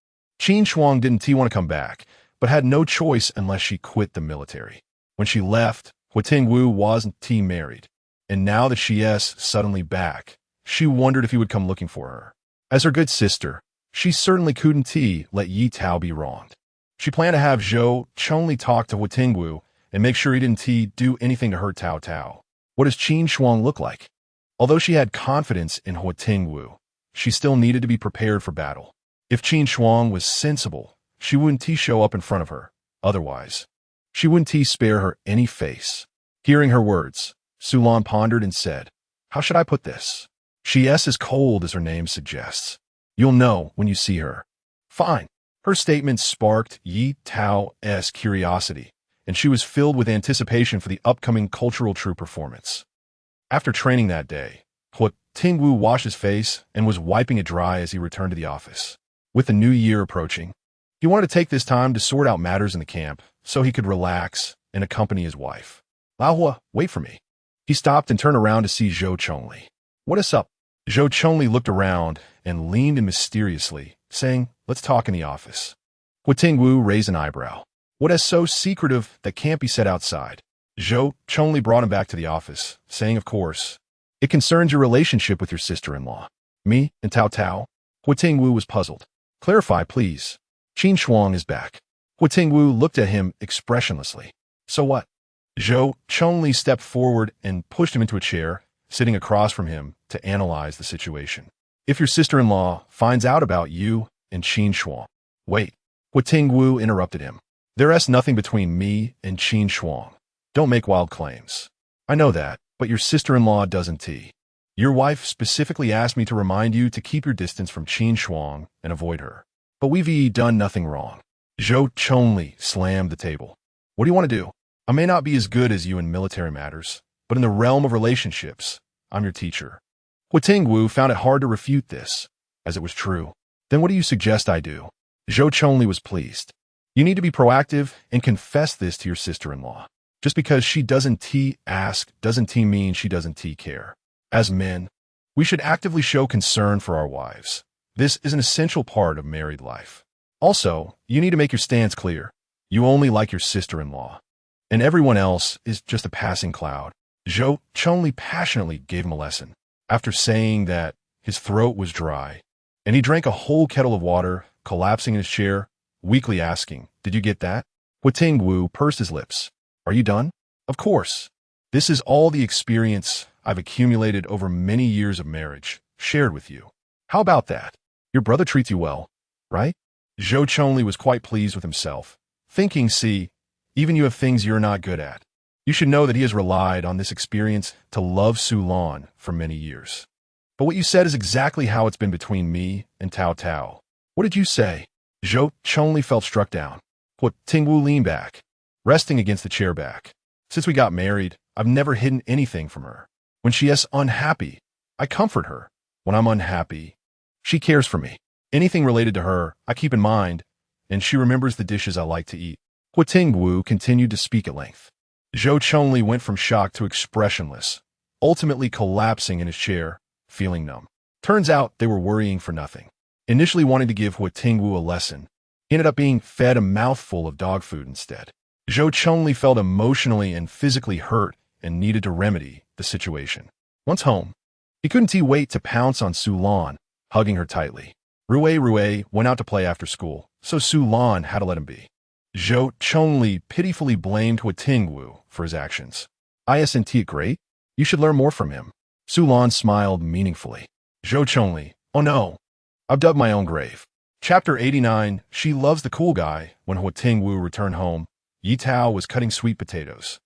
Qin Shuang didn't want to come back, but had no choice unless she quit the military. When she left, Huo Tingwu wasn't married, and now that she's suddenly back, she wondered if he would come looking for her. As her good sister, she certainly couldn't let Ye Tao be wronged. She planned to have Zhou Chongli talk to Huo Tingwu and make sure he didn't do anything to hurt Tao Tao. What does Qin Shuang look like? Although she had confidence in Huo Tingwu, she still needed to be prepared for battle. If Qin Shuang was sensible, she wouldn't show up in front of her. Otherwise, she wouldn't spare her any face. Hearing her words, Sulan pondered and said, how should I put this? She's as cold as her name suggests. You'll know when you see her. Fine. Her statement sparked Ye Tao's curiosity, and she was filled with anticipation for the upcoming cultural troupe performance. After training that day, Huo Tingwu washed his face and was wiping it dry as he returned to the office. With the new year approaching, he wanted to take this time to sort out matters in the camp so he could relax and accompany his wife. Hua, wait for me. He stopped and turned around to see Zhou Chongli. What is up? Zhou Chongli looked around and leaned in mysteriously, saying, let's talk in the office. Huo Tingwu raised an eyebrow. What is so secretive that can't be said outside? Zhou Chongli brought him back to the office, saying, of course, it concerns your relationship with your sister-in-law. Me and Tao Tao? Huo Tingwu was puzzled. Clarify, please. Qin Shuang is back. Huo Tingwu looked at him expressionlessly. So what? Zhou Chongli stepped forward and pushed him into a chair, sitting across from him to analyze the situation. If your sister-in-law finds out about you and Qin Shuang. Wait, Huo Tingwu interrupted him. There's nothing between me and Qin Shuang. Don't make wild claims. I know that, but your sister-in-law doesn't. Your wife specifically asked me to remind you to keep your distance from Qin Shuang and avoid her. But we've done nothing wrong. Zhou Chongli slammed the table. What do you want to do? I may not be as good as you in military matters, but in the realm of relationships, I'm your teacher. Huo Tingwu found it hard to refute this, as it was true. Then what do you suggest I do? Zhou Chongli was pleased. You need to be proactive and confess this to your sister-in-law. Just because she doesn't ask doesn't mean she doesn't care. As men, we should actively show concern for our wives. This is an essential part of married life. Also, you need to make your stance clear. You only like your sister-in-law, and everyone else is just a passing cloud. Zhou Chongli passionately gave him a lesson. After saying that, his throat was dry, and he drank a whole kettle of water, collapsing in his chair, weakly asking, did you get that? Huo Tingwu pursed his lips. Are you done? Of course. This is all the experience I've accumulated over many years of marriage, shared with you. How about that? Your brother treats you well, right? Zhou Chongli was quite pleased with himself, thinking, see, even you have things you're not good at. You should know that he has relied on this experience to love Sulan for many years. But what you said is exactly how it's been between me and Tao Tao. What did you say? Zhou Chongli felt struck down. Huo Tingwu leaned back, resting against the chair back. Since we got married, I've never hidden anything from her. When she is unhappy, I comfort her. When I'm unhappy, she cares for me. Anything related to her, I keep in mind, and she remembers the dishes I like to eat. Huo Tingwu continued to speak at length. Zhou Chongli went from shock to expressionless, ultimately collapsing in his chair, feeling numb. Turns out they were worrying for nothing. Initially wanting to give Huo Tingwu a lesson, he ended up being fed a mouthful of dog food instead. Zhou Chongli felt emotionally and physically hurt and needed to remedy the situation. Once home, he couldn't wait to pounce on Su Lan, hugging her tightly. Rui went out to play after school, so Su Lan had to let him be. Zhou Chongli pitifully blamed Huo Tingwu for his actions. Isn't it great? You should learn more from him. Su Lan smiled meaningfully. Zhou Chongli, oh no, I've dug my own grave. Chapter 89, She Loves the Cool Guy. When Huo Tingwu returned home, Ye Tao was cutting sweet potatoes.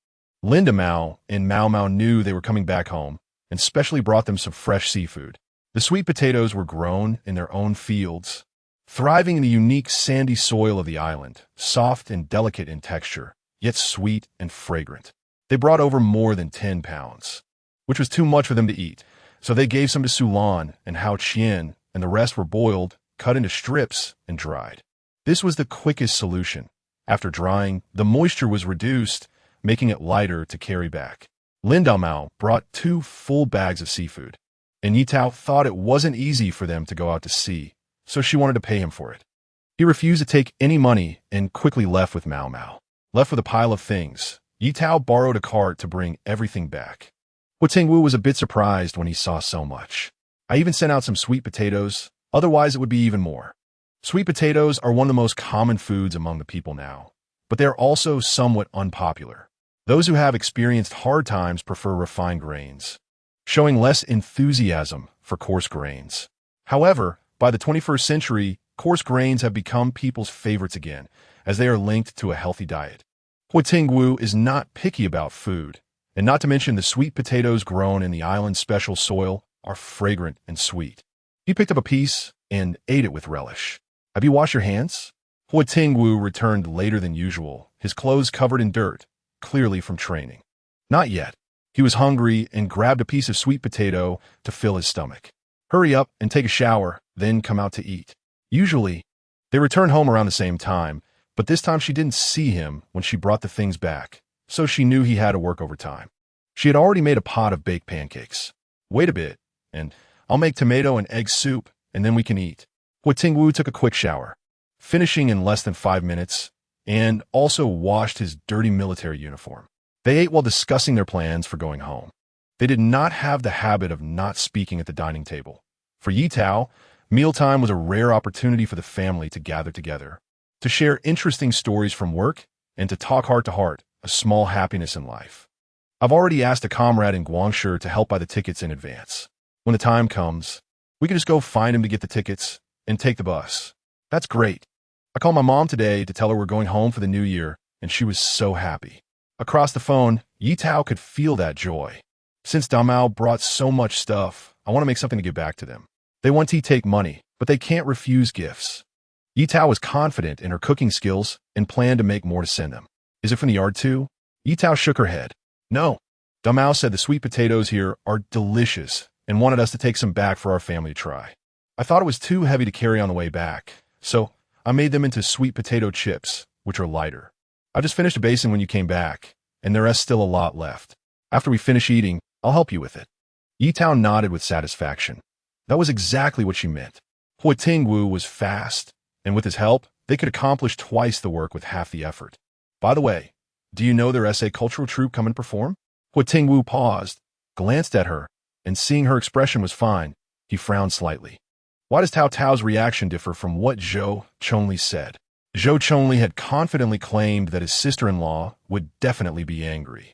Linda Mao and Mao Mao knew they were coming back home and specially brought them some fresh seafood. The sweet potatoes were grown in their own fields, thriving in the unique sandy soil of the island, soft and delicate in texture, yet sweet and fragrant. They brought over more than 10 pounds, which was too much for them to eat, so they gave some to Su Lan and Hao Qian, and the rest were boiled, cut into strips, and dried. This was the quickest solution. After drying, the moisture was reduced, making it lighter to carry back. Lin Mao brought 2 full bags of seafood, and Ye Tao thought it wasn't easy for them to go out to sea, so she wanted to pay him for it. He refused to take any money and quickly left with Mao Mao. Left with a pile of things, Ye Tao borrowed a cart to bring everything back. Huo Tingwu was a bit surprised when he saw so much. I even sent out some sweet potatoes, otherwise it would be even more. Sweet potatoes are one of the most common foods among the people now, but they are also somewhat unpopular. Those who have experienced hard times prefer refined grains, showing less enthusiasm for coarse grains. However, by the 21st century, coarse grains have become people's favorites again, as they are linked to a healthy diet. Huo Tingwu is not picky about food, and not to mention the sweet potatoes grown in the island's special soil are fragrant and sweet. He picked up a piece and ate it with relish. Have you washed your hands? Huo Tingwu returned later than usual, his clothes covered in dirt, clearly from training. Not yet. He was hungry and grabbed a piece of sweet potato to fill his stomach. Hurry up and take a shower, then come out to eat. Usually, they return home around the same time, but this time she didn't see him when she brought the things back, so she knew he had to work overtime. She had already made a pot of baked pancakes. Wait a bit, and I'll make tomato and egg soup, and then we can eat. Huo Tingwu took a quick shower, finishing in less than 5 minutes, and also washed his dirty military uniform. They ate while discussing their plans for going home. They did not have the habit of not speaking at the dining table. For Ye Tao, mealtime was a rare opportunity for the family to gather together, to share interesting stories from work, and to talk heart to heart, a small happiness in life. I've already asked a comrade in Guangshi to help buy the tickets in advance. When the time comes, we can just go find him to get the tickets and take the bus. That's great. I called my mom today to tell her we're going home for the new year, and she was so happy. Across the phone, Ye Tao could feel that joy. Since Damao brought so much stuff, I want to make something to give back to them. They want to take money, but they can't refuse gifts. Ye Tao was confident in her cooking skills and planned to make more to send them. Is it from the yard too? Ye Tao shook her head. No. Damao said the sweet potatoes here are delicious and wanted us to take some back for our family to try. I thought it was too heavy to carry on the way back, so I made them into sweet potato chips, which are lighter. I just finished a basin when you came back, and there is still a lot left. After we finish eating, I'll help you with it. Ye Tao nodded with satisfaction. That was exactly what she meant. Huo Tingwu was fast, and with his help, they could accomplish twice the work with half the effort. By the way, do you know their SA cultural troupe come and perform? Huo Tingwu paused, glanced at her, and seeing her expression was fine, he frowned slightly. Why does Tao Tao's reaction differ from what Zhou Chongli said? Zhou Chongli had confidently claimed that his sister-in-law would definitely be angry.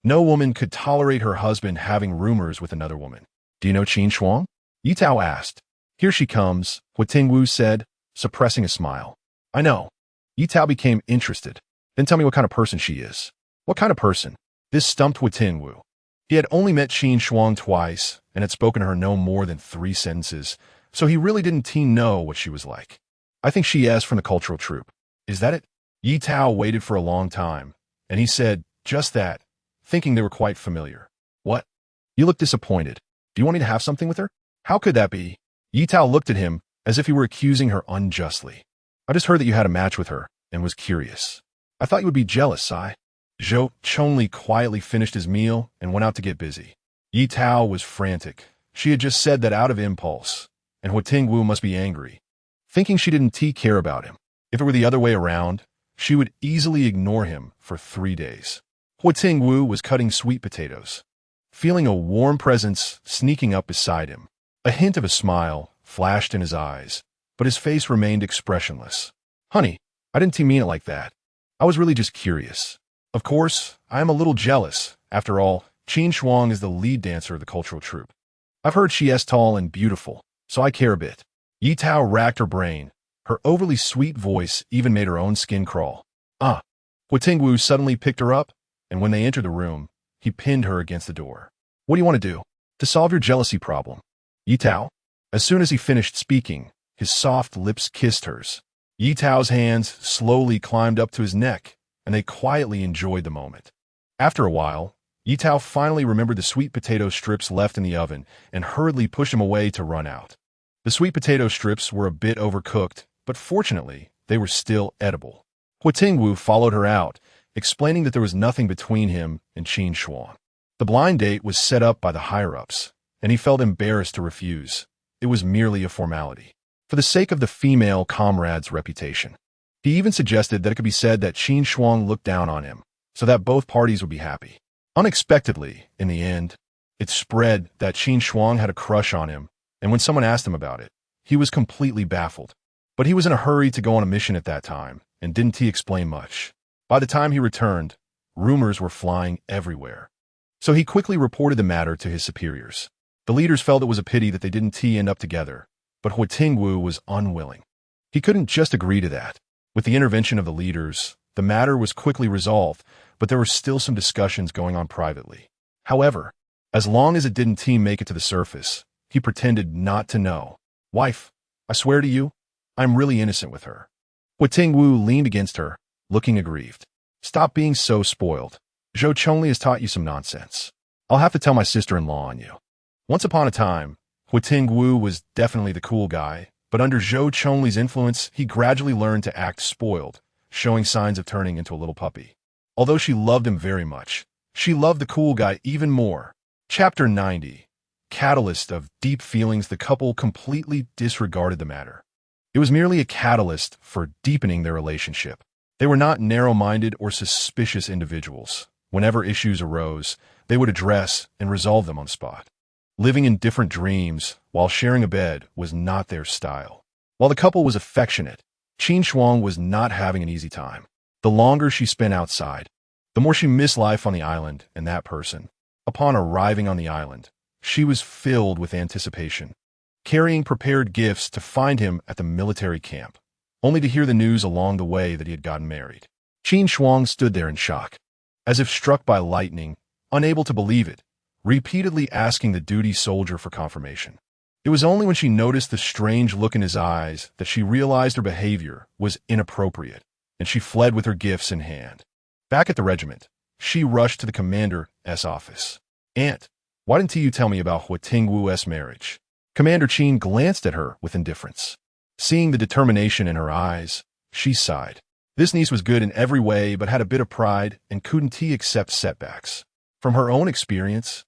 No woman could tolerate her husband having rumors with another woman. Do you know Qin Shuang? Ye Tao asked. Here she comes, Huo Tingwu said, suppressing a smile. I know. Ye Tao became interested. Then tell me what kind of person she is. What kind of person? This stumped Huo Tingwu. He had only met Qin Shuang twice and had spoken to her no more than 3 sentences, so he really didn't know what she was like. I think she is from the cultural troupe. Is that it? Ye Tao waited for a long time, and he said just that, thinking they were quite familiar. What? You look disappointed. Do you want me to have something with her? How could that be? Ye Tao looked at him as if he were accusing her unjustly. I just heard that you had a match with her and was curious. I thought you would be jealous, Sai. Zhou Chongli quietly finished his meal and went out to get busy. Ye Tao was frantic. She had just said that out of impulse, and Huo Tingwu must be angry, thinking she didn't care about him. If it were the other way around, she would easily ignore him for 3 days. Huo Tingwu was cutting sweet potatoes, feeling a warm presence sneaking up beside him. A hint of a smile flashed in his eyes, but his face remained expressionless. Honey, I didn't mean it like that. I was really just curious. Of course, I am a little jealous. After all, Qin Shuang is the lead dancer of the cultural troupe. I've heard she is tall and beautiful, so I care a bit. Ye Tao racked her brain. Her overly sweet voice even made her own skin crawl. Huo Tingwu suddenly picked her up, and when they entered the room, he pinned her against the door. What do you want to do? To solve your jealousy problem. Ye Tao? As soon as he finished speaking, his soft lips kissed hers. Ye Tao's hands slowly climbed up to his neck, and they quietly enjoyed the moment. After a while, Ye Tao finally remembered the sweet potato strips left in the oven and hurriedly pushed him away to run out. The sweet potato strips were a bit overcooked, but fortunately, they were still edible. Huo Tingwu followed her out, explaining that there was nothing between him and Qin Shuang. The blind date was set up by the higher-ups, and he felt embarrassed to refuse. It was merely a formality, for the sake of the female comrade's reputation. He even suggested that it could be said that Qin Shuang looked down on him, so that both parties would be happy. Unexpectedly, in the end, it spread that Qin Shuang had a crush on him, and when someone asked him about it, he was completely baffled. But he was in a hurry to go on a mission at that time, and didn't explain much. By the time he returned, rumors were flying everywhere. So he quickly reported the matter to his superiors. The leaders felt it was a pity that they didn't end up together, but Huo Tingwu was unwilling. He couldn't just agree to that. With the intervention of the leaders, the matter was quickly resolved, but there were still some discussions going on privately. However, as long as it didn't make it to the surface, he pretended not to know. Wife, I swear to you, I'm really innocent with her. Huo Tingwu leaned against her, looking aggrieved. Stop being so spoiled. Zhou Chongli has taught you some nonsense. I'll have to tell my sister-in-law on you. Once upon a time, Huo Tingwu was definitely the cool guy, but under Zhou Chongli's influence, he gradually learned to act spoiled, showing signs of turning into a little puppy. Although she loved him very much, she loved the cool guy even more. Chapter 90. Catalyst of deep feelings. The couple completely disregarded the matter. It was merely a catalyst for deepening their relationship. They were not narrow-minded or suspicious individuals. Whenever issues arose, they would address and resolve them on the spot. Living in different dreams while sharing a bed was not their style. While the couple was affectionate, Qin Shuang was not having an easy time. The longer she spent outside, the more she missed life on the island and that person. Upon arriving on the island, she was filled with anticipation, carrying prepared gifts to find him at the military camp, only to hear the news along the way that he had gotten married. Qin Shuang stood there in shock, as if struck by lightning, unable to believe it, repeatedly asking the duty soldier for confirmation. It was only when she noticed the strange look in his eyes that she realized her behavior was inappropriate, and she fled with her gifts in hand. Back at the regiment, she rushed to the commander's office. Aunt, why didn't you tell me about Huo Tingwu's marriage? Commander Qin glanced at her with indifference. Seeing the determination in her eyes, she sighed. This niece was good in every way but had a bit of pride and couldn't accept setbacks. From her own experience,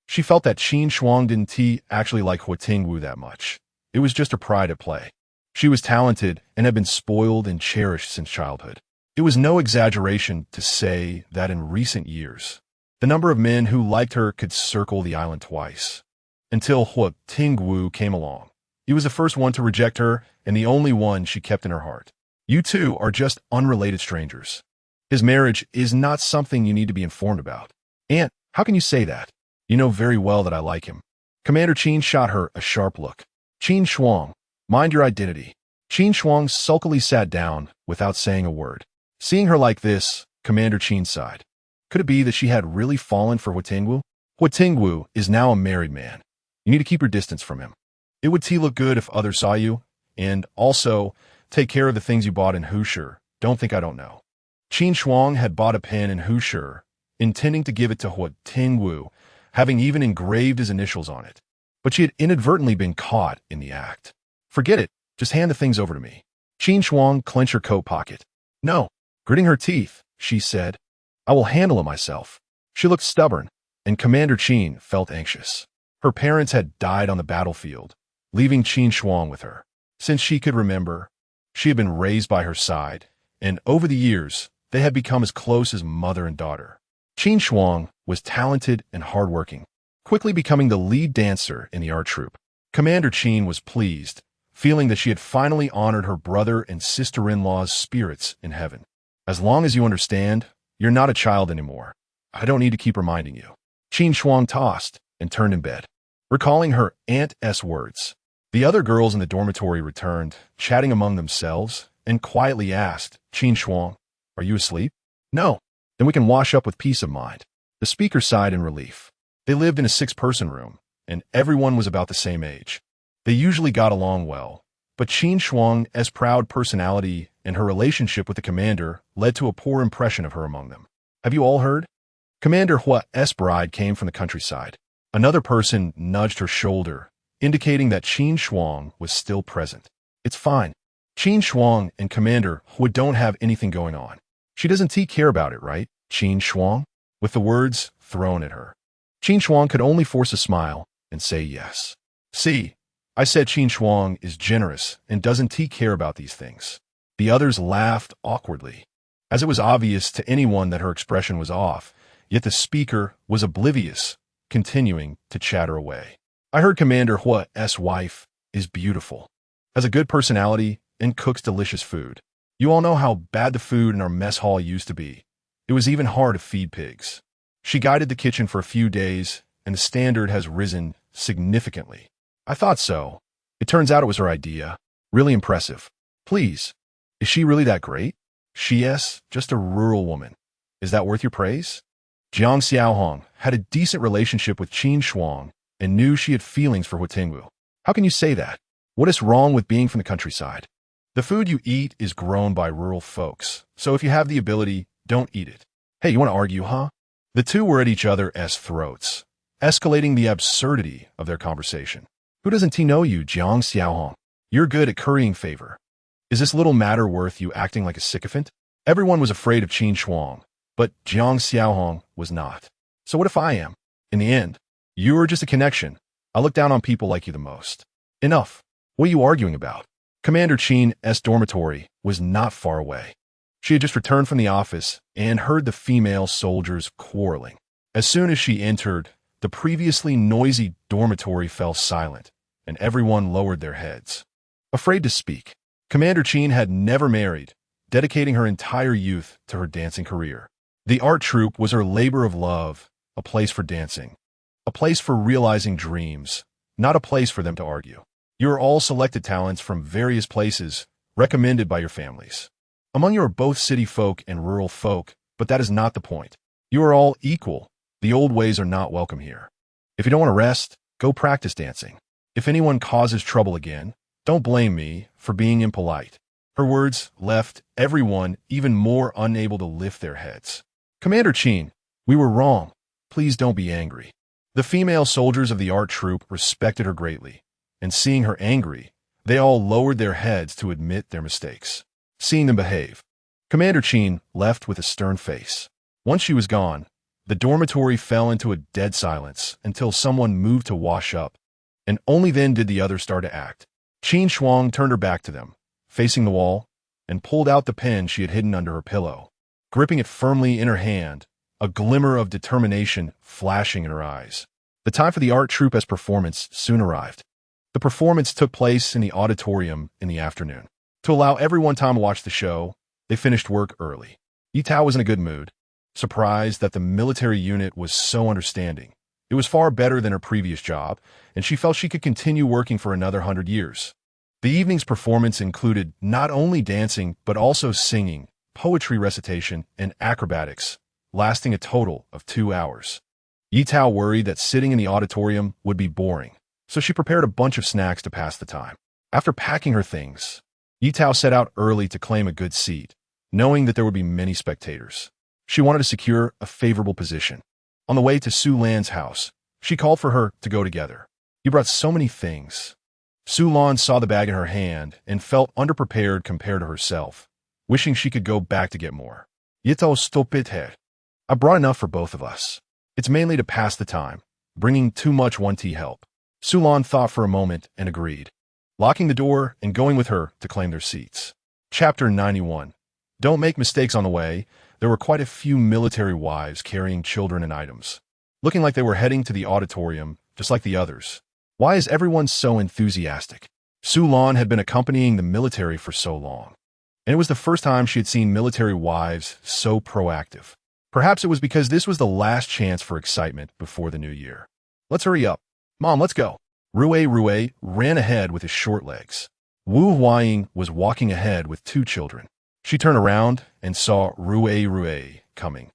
she felt that Qin Shuang didn't actually like Huo Tingwu that much. It was just her pride at play. She was talented and had been spoiled and cherished since childhood. It was no exaggeration to say that in recent years, the number of men who liked her could circle the island twice. Until Huo Tingwu came along. He was the first one to reject her and the only one she kept in her heart. You two are just unrelated strangers. His marriage is not something you need to be informed about. Aunt, how can you say that? You know very well that I like him. Commander Qin shot her a sharp look. Qin Shuang, mind your identity. Qin Shuang sulkily sat down without saying a word. Seeing her like this, Commander Qin sighed. Could it be that she had really fallen for Huo Tingwu? Huo Tingwu is now a married man. You need to keep your distance from him. It would look good if others saw you, and also take care of the things you bought in Hushi. Don't think I don't know. Qin Shuang had bought a pen in Hushi, intending to give it to Huo Tingwu, having even engraved his initials on it. But she had inadvertently been caught in the act. Forget it. Just hand the things over to me. Qin Shuang clenched her coat pocket. No, Gritting her teeth, she said, "I will handle it myself." She looked stubborn, and Commander Qin felt anxious. Her parents had died on the battlefield, leaving Qin Shuang with her. Since she could remember, she had been raised by her side, and over the years, they had become as close as mother and daughter. Qin Shuang was talented and hardworking, quickly becoming the lead dancer in the art troupe. Commander Qin was pleased, feeling that she had finally honored her brother and sister-in-law's spirits in heaven. "As long as you understand, you're not a child anymore. I don't need to keep reminding you." Qin Shuang tossed and turned in bed, recalling her aunt's words. The other girls in the dormitory returned, chatting among themselves, and quietly asked, "Qin Shuang, are you asleep?" "No." "Then we can wash up with peace of mind." The speaker sighed in relief. They lived in a 6-person room, and everyone was about the same age. They usually got along well, but Qin Shuang's proud personality and her relationship with the commander led to a poor impression of her among them. "Have you all heard? Commander Huo's bride came from the countryside." Another person nudged her shoulder, indicating that Qin Shuang was still present. "It's fine. Qin Shuang and Commander Huo don't have anything going on. She doesn't care about it, right, Qin Shuang?" With the words thrown at her, Qin Shuang could only force a smile and say yes. "See, I said Qin Shuang is generous and doesn't care about these things." The others laughed awkwardly, as it was obvious to anyone that her expression was off, yet the speaker was oblivious, continuing to chatter away. "I heard Commander Huo's wife is beautiful, has a good personality, and cooks delicious food. You all know how bad the food in our mess hall used to be. It was even hard to feed pigs. She guided the kitchen for a few days, and the standard has risen significantly." "I thought so. It turns out it was her idea. Really impressive. Please, is she really that great?" "She's just a rural woman. Is that worth your praise?" Jiang Xiaohong had a decent relationship with Qin Shuang and knew she had feelings for Huo Tingwu. "How can you say that? What is wrong with being from the countryside? The food you eat is grown by rural folks, so if you have the ability, don't eat it." "Hey, you want to argue, huh?" The two were at each other's throats, escalating the absurdity of their conversation. "Who doesn't know you, Jiang Xiaohong? You're good at currying favor. Is this little matter worth you acting like a sycophant?" Everyone was afraid of Qin Shuang, but Jiang Xiaohong was not. "So what if I am? In the end, you are just a connection. I look down on people like you the most." "Enough. What are you arguing about?" Commander Qin's dormitory was not far away. She had just returned from the office and heard the female soldiers quarreling. As soon as she entered, the previously noisy dormitory fell silent, and everyone lowered their heads, afraid to speak. Commander Qin had never married, dedicating her entire youth to her dancing career. The art troupe was her labor of love, a place for dancing, a place for realizing dreams, not a place for them to argue. "You are all selected talents from various places, recommended by your families. Among you are both city folk and rural folk, but that is not the point. You are all equal. The old ways are not welcome here. If you don't want to rest, go practice dancing. If anyone causes trouble again, don't blame me for being impolite." Her words left everyone even more unable to lift their heads. "Commander Qin, we were wrong. Please don't be angry." The female soldiers of the art troupe respected her greatly, and seeing her angry, they all lowered their heads to admit their mistakes. Seeing them behave, Commander Qin left with a stern face. Once she was gone, the dormitory fell into a dead silence until someone moved to wash up, and only then did the others start to act. Qin Shuang turned her back to them, facing the wall, and pulled out the pen she had hidden under her pillow. Gripping it firmly in her hand, a glimmer of determination flashing in her eyes. The time for the art troupe's performance soon arrived. The performance took place in the auditorium in the afternoon. To allow everyone time to watch the show, they finished work early. Ye Tao was in a good mood, surprised that the military unit was so understanding. It was far better than her previous job, and she felt she could continue working for another 100 years. The evening's performance included not only dancing, but also singing, poetry recitation, and acrobatics, lasting a total of 2 hours. Ye Tao worried that sitting in the auditorium would be boring, so she prepared a bunch of snacks to pass the time. After packing her things, Ye Tao set out early to claim a good seat, knowing that there would be many spectators. She wanted to secure a favorable position. On the way to Su Lan's house, she called for her to go together. "You brought so many things." Su Lan saw the bag in her hand and felt underprepared compared to herself, wishing she could go back to get more. Ye Tao stupid head. I brought enough for both of us. It's mainly to pass the time. Bringing too much one tea help. Sulan thought for a moment and agreed, locking the door and going with her to claim their seats. Chapter 91. Don't make mistakes on the way. There were quite a few military wives carrying children and items, looking like they were heading to the auditorium, just like the others. Why is everyone so enthusiastic? Sulan had been accompanying the military for so long, and it was the first time she had seen military wives so proactive. Perhaps it was because this was the last chance for excitement before the new year. Let's hurry up. Mom, let's go. Rue ran ahead with his short legs. Wu Huaying was walking ahead with two children. She turned around and saw Rue coming,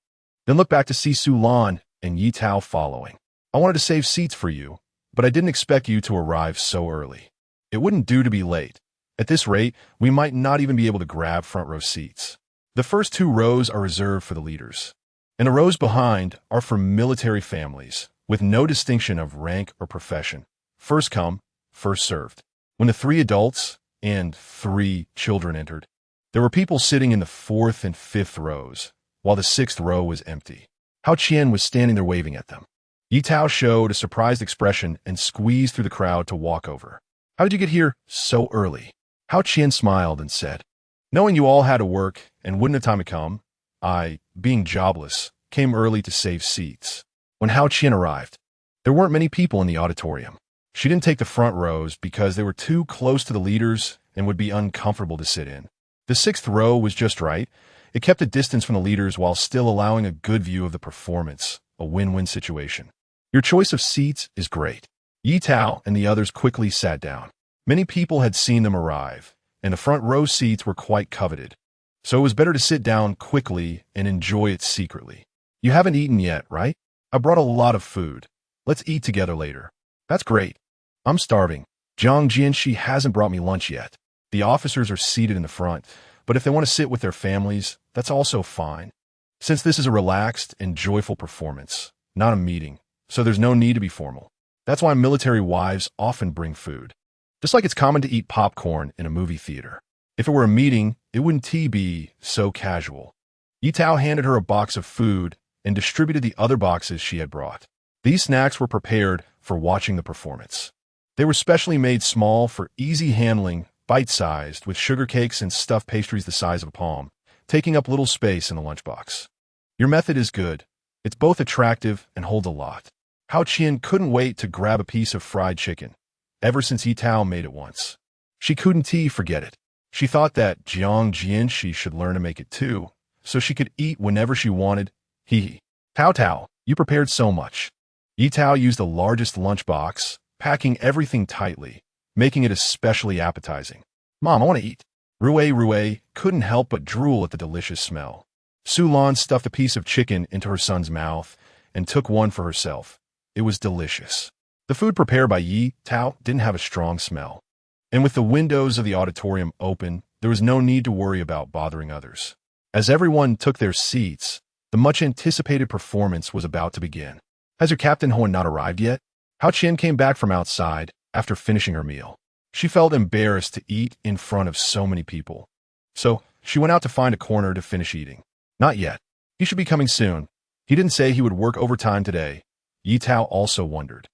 then looked back to see Sulan and Ye Tao following. I wanted to save seats for you, but I didn't expect you to arrive so early. It wouldn't do to be late. At this rate, we might not even be able to grab front row seats. The first 2 rows are reserved for the leaders, and the rows behind are for military families, with no distinction of rank or profession. First come, first served. When the 3 adults and 3 children entered, there were people sitting in the 4th and 5th rows, while the 6th row was empty. Hao Qian was standing there waving at them. Ye Tao showed a surprised expression and squeezed through the crowd to walk over. How did you get here so early? Hao Qian smiled and said, knowing you all had to work and wouldn't have time to come, I, being jobless, came early to save seats. When Hao Qian arrived, there weren't many people in the auditorium. She didn't take the front rows because they were too close to the leaders and would be uncomfortable to sit in. The 6th row was just right. It kept a distance from the leaders while still allowing a good view of the performance, a win-win situation. Your choice of seats is great. Ye Tao and the others quickly sat down. Many people had seen them arrive, and the front row seats were quite coveted. So it was better to sit down quickly and enjoy it secretly. You haven't eaten yet, right? I brought a lot of food. Let's eat together later. That's great. I'm starving. Zhang Jianxi hasn't brought me lunch yet. The officers are seated in the front, but if they want to sit with their families, that's also fine. Since this is a relaxed and joyful performance, not a meeting, so there's no need to be formal. That's why military wives often bring food. Just like it's common to eat popcorn in a movie theater. If it were a meeting, it wouldn't be so casual. Ye Tao handed her a box of food and distributed the other boxes she had brought. These snacks were prepared for watching the performance. They were specially made small for easy handling, bite-sized, with sugar cakes and stuffed pastries the size of a palm, taking up little space in the lunchbox. Your method is good. It's both attractive and holds a lot. Hao Qian couldn't wait to grab a piece of fried chicken, ever since Ye Tao made it once. She couldn't forget it. She thought that Zhang Jianxi should learn to make it too, so she could eat whenever she wanted. Tao, you prepared so much. Ye Tao used the largest lunchbox, packing everything tightly, making it especially appetizing. Mom, I want to eat. Rue couldn't help but drool at the delicious smell. Sulan stuffed a piece of chicken into her son's mouth and took one for herself. It was delicious. The food prepared by Ye Tao didn't have a strong smell, and with the windows of the auditorium open, there was no need to worry about bothering others. As everyone took their seats, the much-anticipated performance was about to begin. Has your Captain Huo not arrived yet? Hao Qian came back from outside after finishing her meal. She felt embarrassed to eat in front of so many people, so she went out to find a corner to finish eating. Not yet. He should be coming soon. He didn't say he would work overtime today. Ye Tao also wondered.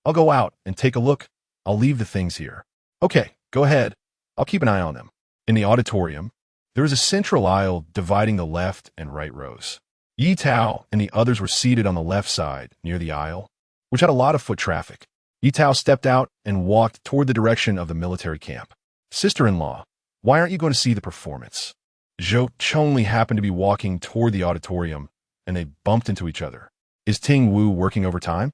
I'll go out and take a look. I'll leave the things here. Okay, go ahead. I'll keep an eye on them. In the auditorium, there was a central aisle dividing the left and right rows. Ye Tao and the others were seated on the left side, near the aisle, which had a lot of foot traffic. Ye Tao stepped out and walked toward the direction of the military camp. Sister-in-law, why aren't you going to see the performance? Zhou Chongli happened to be walking toward the auditorium, and they bumped into each other. Is Tingwu working overtime?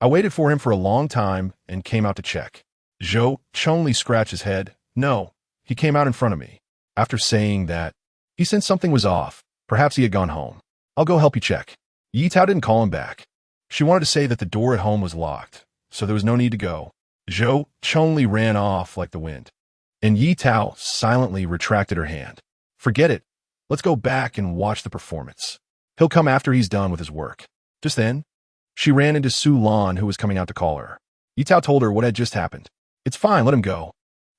I waited for him for a long time and came out to check. Zhou Chongli scratched his head. No, he came out in front of me. After saying that, he sensed something was off. Perhaps he had gone home. I'll go help you check. Ye Tao didn't call him back. She wanted to say that the door at home was locked, so there was no need to go. Zhou Chongli ran off like the wind, and Ye Tao silently retracted her hand. Forget it. Let's go back and watch the performance. He'll come after he's done with his work. Just then, she ran into Sulan, who was coming out to call her. Ye Tao told her what had just happened. It's fine, let him go.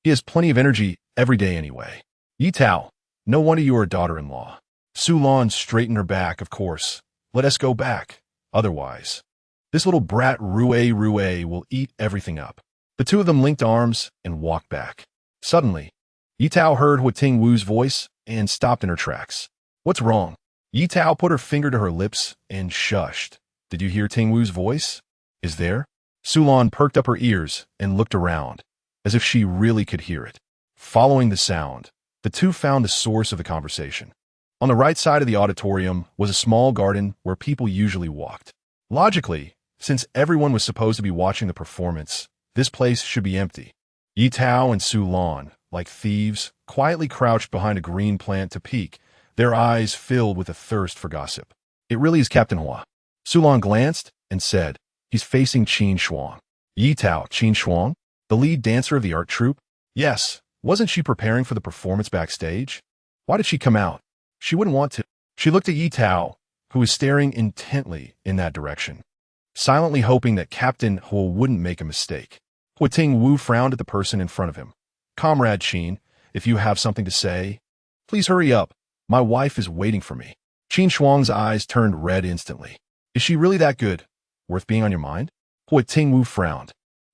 He has plenty of energy every day anyway. Ye Tao, No wonder you are a daughter-in-law. Su Lan straightened her back, of course. Let us go back. Otherwise, this little brat Rue will eat everything up. The two of them linked arms and walked back. Suddenly, Ye Tao heard Huo Tingwu's voice and stopped in her tracks. What's wrong? Ye Tao put her finger to her lips and shushed. Did you hear Tingwu's voice? Is there? Su Lan perked up her ears and looked around, as if she really could hear it. Following the sound, the two found the source of the conversation. On the right side of the auditorium was a small garden where people usually walked. Logically, since everyone was supposed to be watching the performance, this place should be empty. Ye Tao and Su Lan, like thieves, quietly crouched behind a green plant to peek, their eyes filled with a thirst for gossip. It really is Captain Hua. Su Lan glanced and said, he's facing Qin Shuang. Ye Tao, Qin Shuang? The lead dancer of the art troupe? Yes. Wasn't she preparing for the performance backstage? Why did she come out? She wouldn't want to. She looked at Ye Tao, who was staring intently in that direction, silently hoping that Captain Huo wouldn't make a mistake. Huo Tingwu frowned at the person in front of him. Comrade Qin, if you have something to say, please hurry up. My wife is waiting for me. Qin Shuang's eyes turned red instantly. Is she really that good? Worth being on your mind? Huo Tingwu frowned,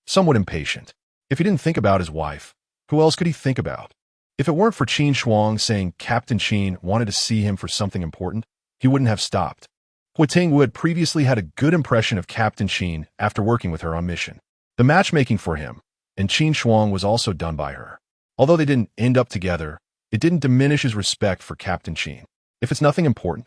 somewhat impatient. If he didn't think about his wife, who else could he think about? If it weren't for Qin Shuang saying Captain Qin wanted to see him for something important, he wouldn't have stopped. Huo Tingwu had previously had a good impression of Captain Qin after working with her on mission. The matchmaking for him, and Qin Shuang was also done by her. Although they didn't end up together, it didn't diminish his respect for Captain Qin. If it's nothing important,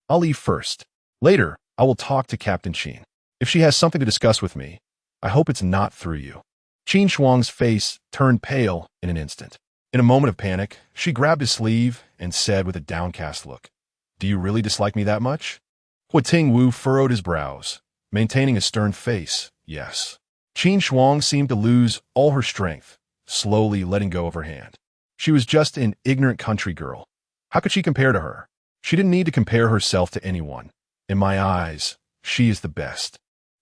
I'll leave first. Later, I will talk to Captain Qin. If she has something to discuss with me, I hope it's not through you. Qin Shuang's face turned pale in an instant. In a moment of panic, she grabbed his sleeve and said with a downcast look, do you really dislike me that much? Huo Tingwu furrowed his brows, maintaining a stern face. Yes. Qin Shuang seemed to lose all her strength, slowly letting go of her hand. She was just an ignorant country girl. How could she compare to her? She didn't need to compare herself to anyone. In my eyes, she is the best.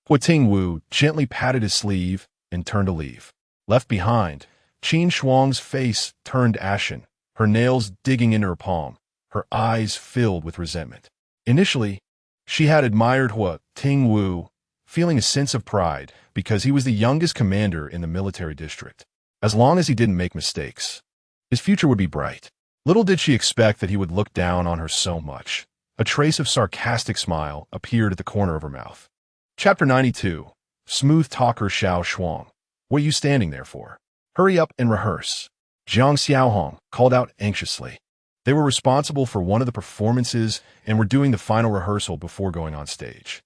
Huo Tingwu gently patted his sleeve and turned to leave. Left behind, Qin Shuang's face turned ashen, her nails digging into her palm, her eyes filled with resentment. Initially, she had admired Huo Tingwu, feeling a sense of pride because he was the youngest commander in the military district. As long as he didn't make mistakes, his future would be bright. Little did she expect that he would look down on her so much. A trace of sarcastic smile appeared at the corner of her mouth. Chapter 92. Smooth Talker Xiao Shuang. What are you standing there for? Hurry up and rehearse. Jiang Xiaohong called out anxiously. They were responsible for one of the performances and were doing the final rehearsal before going on stage.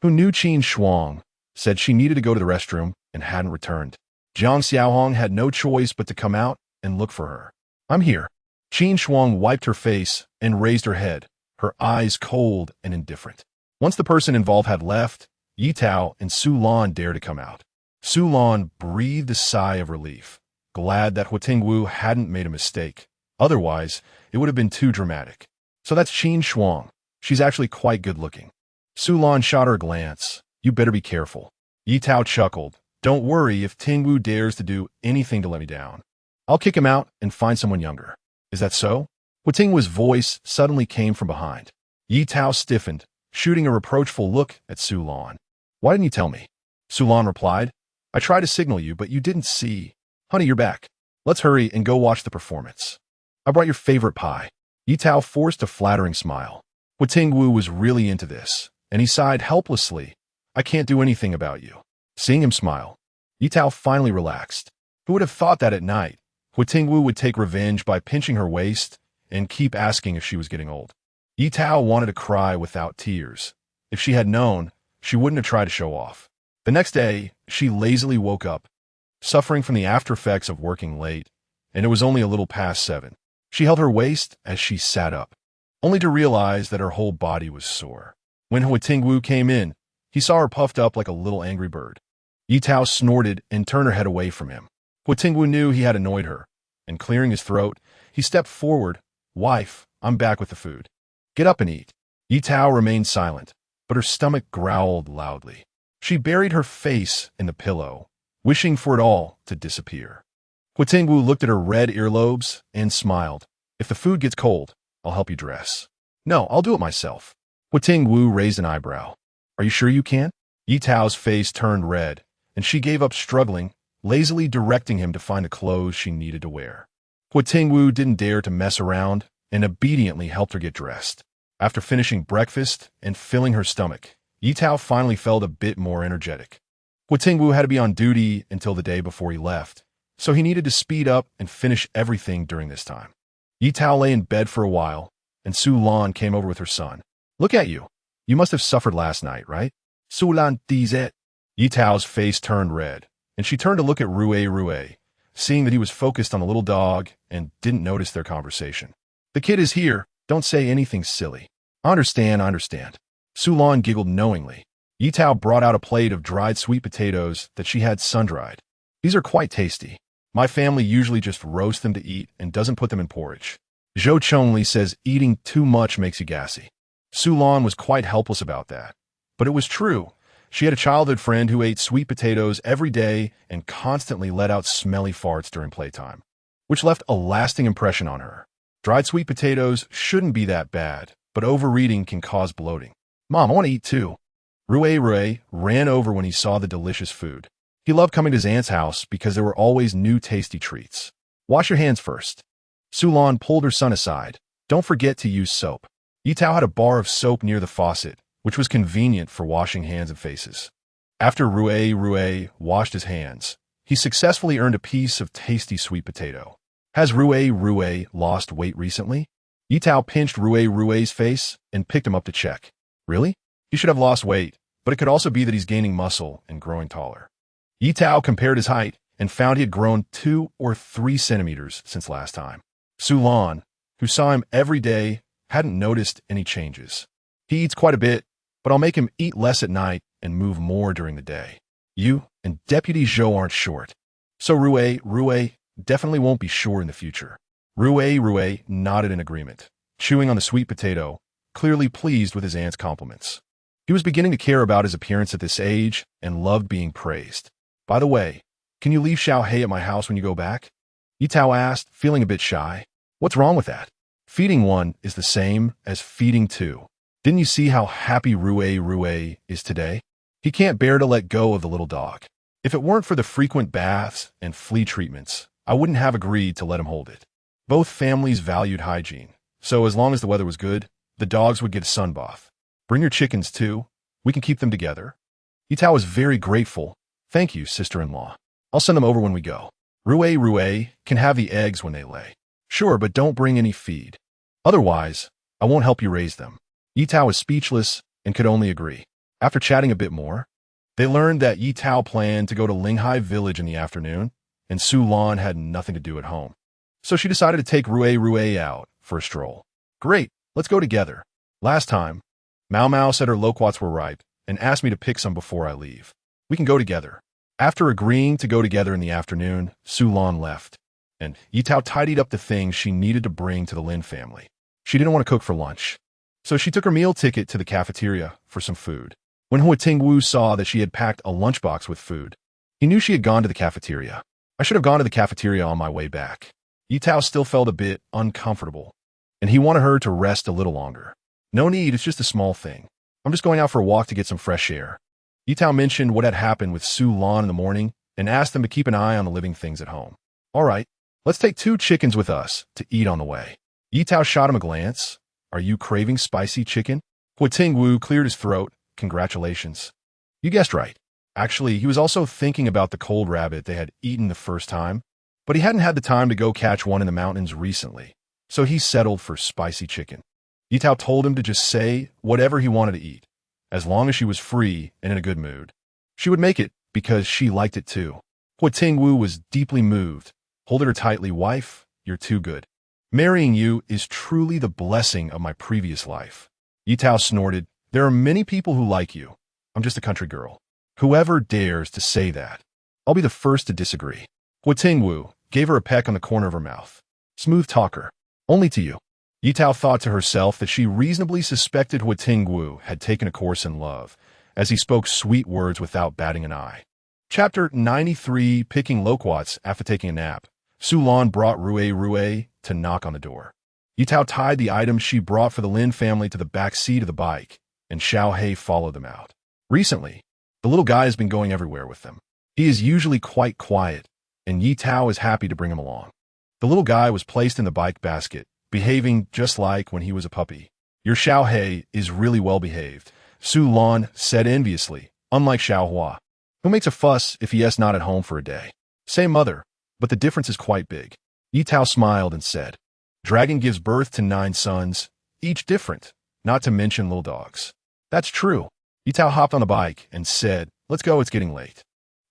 Who knew Qin Shuang said she needed to go to the restroom and hadn't returned. Jiang Xiaohong had no choice but to come out and look for her. I'm here. Qin Shuang wiped her face and raised her head, her eyes cold and indifferent. Once the person involved had left, Ye Tao and Su Lan dared to come out. Su Lan breathed a sigh of relief, glad that Huo Tingwu hadn't made a mistake. Otherwise, it would have been too dramatic. So that's Qin Shuang. She's actually quite good-looking. Su Lan shot her a glance. You better be careful. Ye Tao chuckled. Don't worry if Tingwu dares to do anything to let me down. I'll kick him out and find someone younger. Is that so? Huo Tingwu's voice suddenly came from behind. Ye Tao stiffened, shooting a reproachful look at Su Lan. Why didn't you tell me? Su Lan replied. I tried to signal you, but you didn't see. Honey, you're back. Let's hurry and go watch the performance. I brought your favorite pie. Ye Tao forced a flattering smile. Huo Tingwu was really into this, and he sighed helplessly. I can't do anything about you. Seeing him smile, Ye Tao finally relaxed. Who would have thought that at night, Huo Tingwu would take revenge by pinching her waist and keep asking if she was getting old? Ye Tao wanted to cry without tears. If she had known, she wouldn't have tried to show off. The next day, she lazily woke up, suffering from the after effects of working late, and it was only a little past 7. She held her waist as she sat up, only to realize that her whole body was sore. When Huo Tingwu came in, he saw her puffed up like a little angry bird. Ye Tao snorted and turned her head away from him. Huo Tingwu knew he had annoyed her, and clearing his throat, he stepped forward. Wife, I'm back with the food. Get up and eat. Ye Tao remained silent, but her stomach growled loudly. She buried her face in the pillow, wishing for it all to disappear. Huo Tingwu looked at her red earlobes and smiled. If the food gets cold, I'll help you dress. No, I'll do it myself. Huo Tingwu raised an eyebrow. Are you sure you can? Ye Tao's face turned red, and she gave up struggling, lazily directing him to find the clothes she needed to wear. Huo Tingwu didn't dare to mess around and obediently helped her get dressed. After finishing breakfast and filling her stomach, Ye Tao finally felt a bit more energetic. Huo Tingwu had to be on duty until the day before he left, so he needed to speed up and finish everything during this time. Ye Tao lay in bed for a while, and Su Lan came over with her son. Look at you. You must have suffered last night, right? Su Lan disait. Ye Tao's face turned red, and she turned to look at Rue, seeing that he was focused on the little dog and didn't notice their conversation. The kid is here. Don't say anything silly. I understand. Su Lan giggled knowingly. Ye Tao brought out a plate of dried sweet potatoes that she had sun-dried. These are quite tasty. My family usually just roasts them to eat and doesn't put them in porridge. Zhou Chongli says eating too much makes you gassy. Su Lan was quite helpless about that. But it was true. She had a childhood friend who ate sweet potatoes every day and constantly let out smelly farts during playtime, which left a lasting impression on her. Dried sweet potatoes shouldn't be that bad, but overeating can cause bloating. Mom, I want to eat too. Rue ran over when he saw the delicious food. He loved coming to his aunt's house because there were always new tasty treats. Wash your hands first. Su Lan pulled her son aside. Don't forget to use soap. Ye Tao had a bar of soap near the faucet, which was convenient for washing hands and faces. After Rue washed his hands, he successfully earned a piece of tasty sweet potato. Has Rue lost weight recently? Ye Tao pinched Rue's face and picked him up to check. Really? He should have lost weight, but it could also be that he's gaining muscle and growing taller. Ye Tao compared his height and found he had grown 2 or 3 centimeters since last time. Su Lan, who saw him every day, hadn't noticed any changes. He eats quite a bit, but I'll make him eat less at night and move more during the day. You and Deputy Zhou aren't short. So Rue definitely won't be short in the future. Rue nodded in agreement, chewing on the sweet potato, clearly pleased with his aunt's compliments. He was beginning to care about his appearance at this age and loved being praised. By the way, can you leave Xiao Hei at my house when you go back? Ye Tao asked, feeling a bit shy. What's wrong with that? Feeding one is the same as feeding two. Didn't you see how happy Rue is today? He can't bear to let go of the little dog. If it weren't for the frequent baths and flea treatments, I wouldn't have agreed to let him hold it. Both families valued hygiene, so as long as the weather was good, the dogs would get a sun bath. Bring your chickens too. We can keep them together. Ye Tao was very grateful. Thank you, sister-in-law. I'll send them over when we go. Rue can have the eggs when they lay. Sure, but don't bring any feed. Otherwise, I won't help you raise them. Ye Tao was speechless and could only agree. After chatting a bit more, they learned that Ye Tao planned to go to Linghai village in the afternoon, and Su Lan had nothing to do at home. So she decided to take Rue out for a stroll. Great, let's go together. Last time, Mao said her loquats were ripe and asked me to pick some before I leave. We can go together. After agreeing to go together in the afternoon, Su Lan left, and Ye Tao tidied up the things she needed to bring to the Lin family. She didn't want to cook for lunch, so she took her meal ticket to the cafeteria for some food. When Huo Tingwu saw that she had packed a lunchbox with food, he knew she had gone to the cafeteria. I should have gone to the cafeteria on my way back. Ye Tao still felt a bit uncomfortable, and he wanted her to rest a little longer. No need, it's just a small thing. I'm just going out for a walk to get some fresh air. Ye Tao mentioned what had happened with Su Lan in the morning and asked them to keep an eye on the living things at home. All right, let's take 2 chickens with us to eat on the way. Ye Tao shot him a glance. Are you craving spicy chicken? Huo Tingwu cleared his throat. Congratulations. You guessed right. Actually, he was also thinking about the cold rabbit they had eaten the first time, but he hadn't had the time to go catch one in the mountains recently, so he settled for spicy chicken. Ye Tao told him to just say whatever he wanted to eat, as long as she was free and in a good mood. She would make it because she liked it too. Huo Tingwu was deeply moved. Holding her tightly, wife, you're too good. Marrying you is truly the blessing of my previous life. Ye Tao snorted. There are many people who like you. I'm just a country girl. Whoever dares to say that, I'll be the first to disagree. Huo Tingwu gave her a peck on the corner of her mouth. Smooth talker. Only to you. Ye Tao thought to herself that she reasonably suspected Huo Tingwu had taken a course in love, as he spoke sweet words without batting an eye. Chapter 93, Picking Loquats After Taking a Nap. Su Lan brought Rue to knock on the door. Ye Tao tied the items she brought for the Lin family to the back seat of the bike, and Xiao He followed them out. Recently, the little guy has been going everywhere with them. He is usually quite quiet, and Ye Tao is happy to bring him along. The little guy was placed in the bike basket, behaving just like when he was a puppy. Your Xiao He is really well behaved, Su Lan said enviously, unlike Xiao Hua, who makes a fuss if he is not at home for a day. Same mother, but the difference is quite big. Ye Tao smiled and said, Dragon gives birth to 9 sons, each different, not to mention little dogs. That's true. Ye Tao hopped on the bike and said, let's go, it's getting late.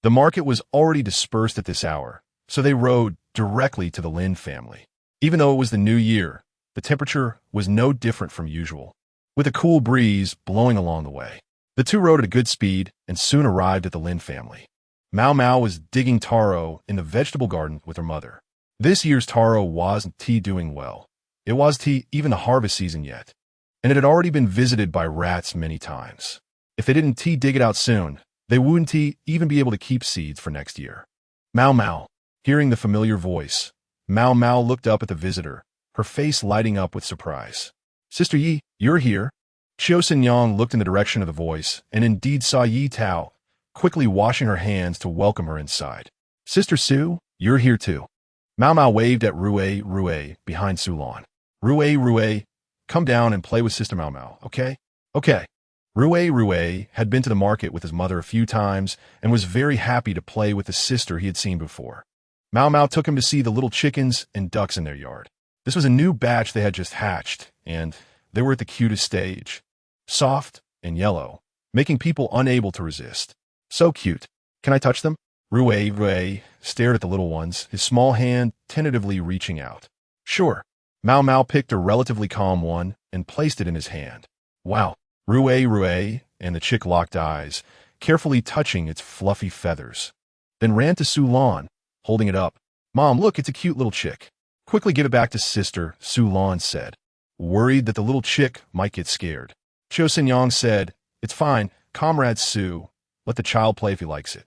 The market was already dispersed at this hour, so they rode directly to the Lin family. Even though it was the new year, the temperature was no different from usual, with a cool breeze blowing along the way. The two rode at a good speed and soon arrived at the Lin family. Mao Mao was digging taro in the vegetable garden with her mother. This year's taro wasn't doing well. It wasn't even the harvest season yet, and it had already been visited by rats many times. If they didn't dig it out soon, they wouldn't even be able to keep seeds for next year. Mao Mao, hearing the familiar voice, Mao Mao looked up at the visitor, her face lighting up with surprise. Sister Yi, you're here? Qiu Xinyang looked in the direction of the voice and indeed saw Ye Tao, quickly washing her hands to welcome her inside. Sister Su, you're here too. Mao Mao waved at Rue behind Su Lan. Rue, come down and play with Sister Mao Mao, okay? Okay. Rue had been to the market with his mother a few times and was very happy to play with the sister he had seen before. Mao Mao took him to see the little chickens and ducks in their yard. This was a new batch they had just hatched, and they were at the cutest stage. Soft and yellow, making people unable to resist. So cute. Can I touch them? Rue stared at the little ones, his small hand tentatively reaching out. Sure. Mao Mao picked a relatively calm one and placed it in his hand. Wow. Rue and the chick locked eyes, carefully touching its fluffy feathers. Then ran to Su Lan, holding it up. Mom, look, it's a cute little chick. Quickly give it back to sister, Su Lan said, worried that the little chick might get scared. Qiu Xinyang said, it's fine, comrade Su. Let the child play if he likes it.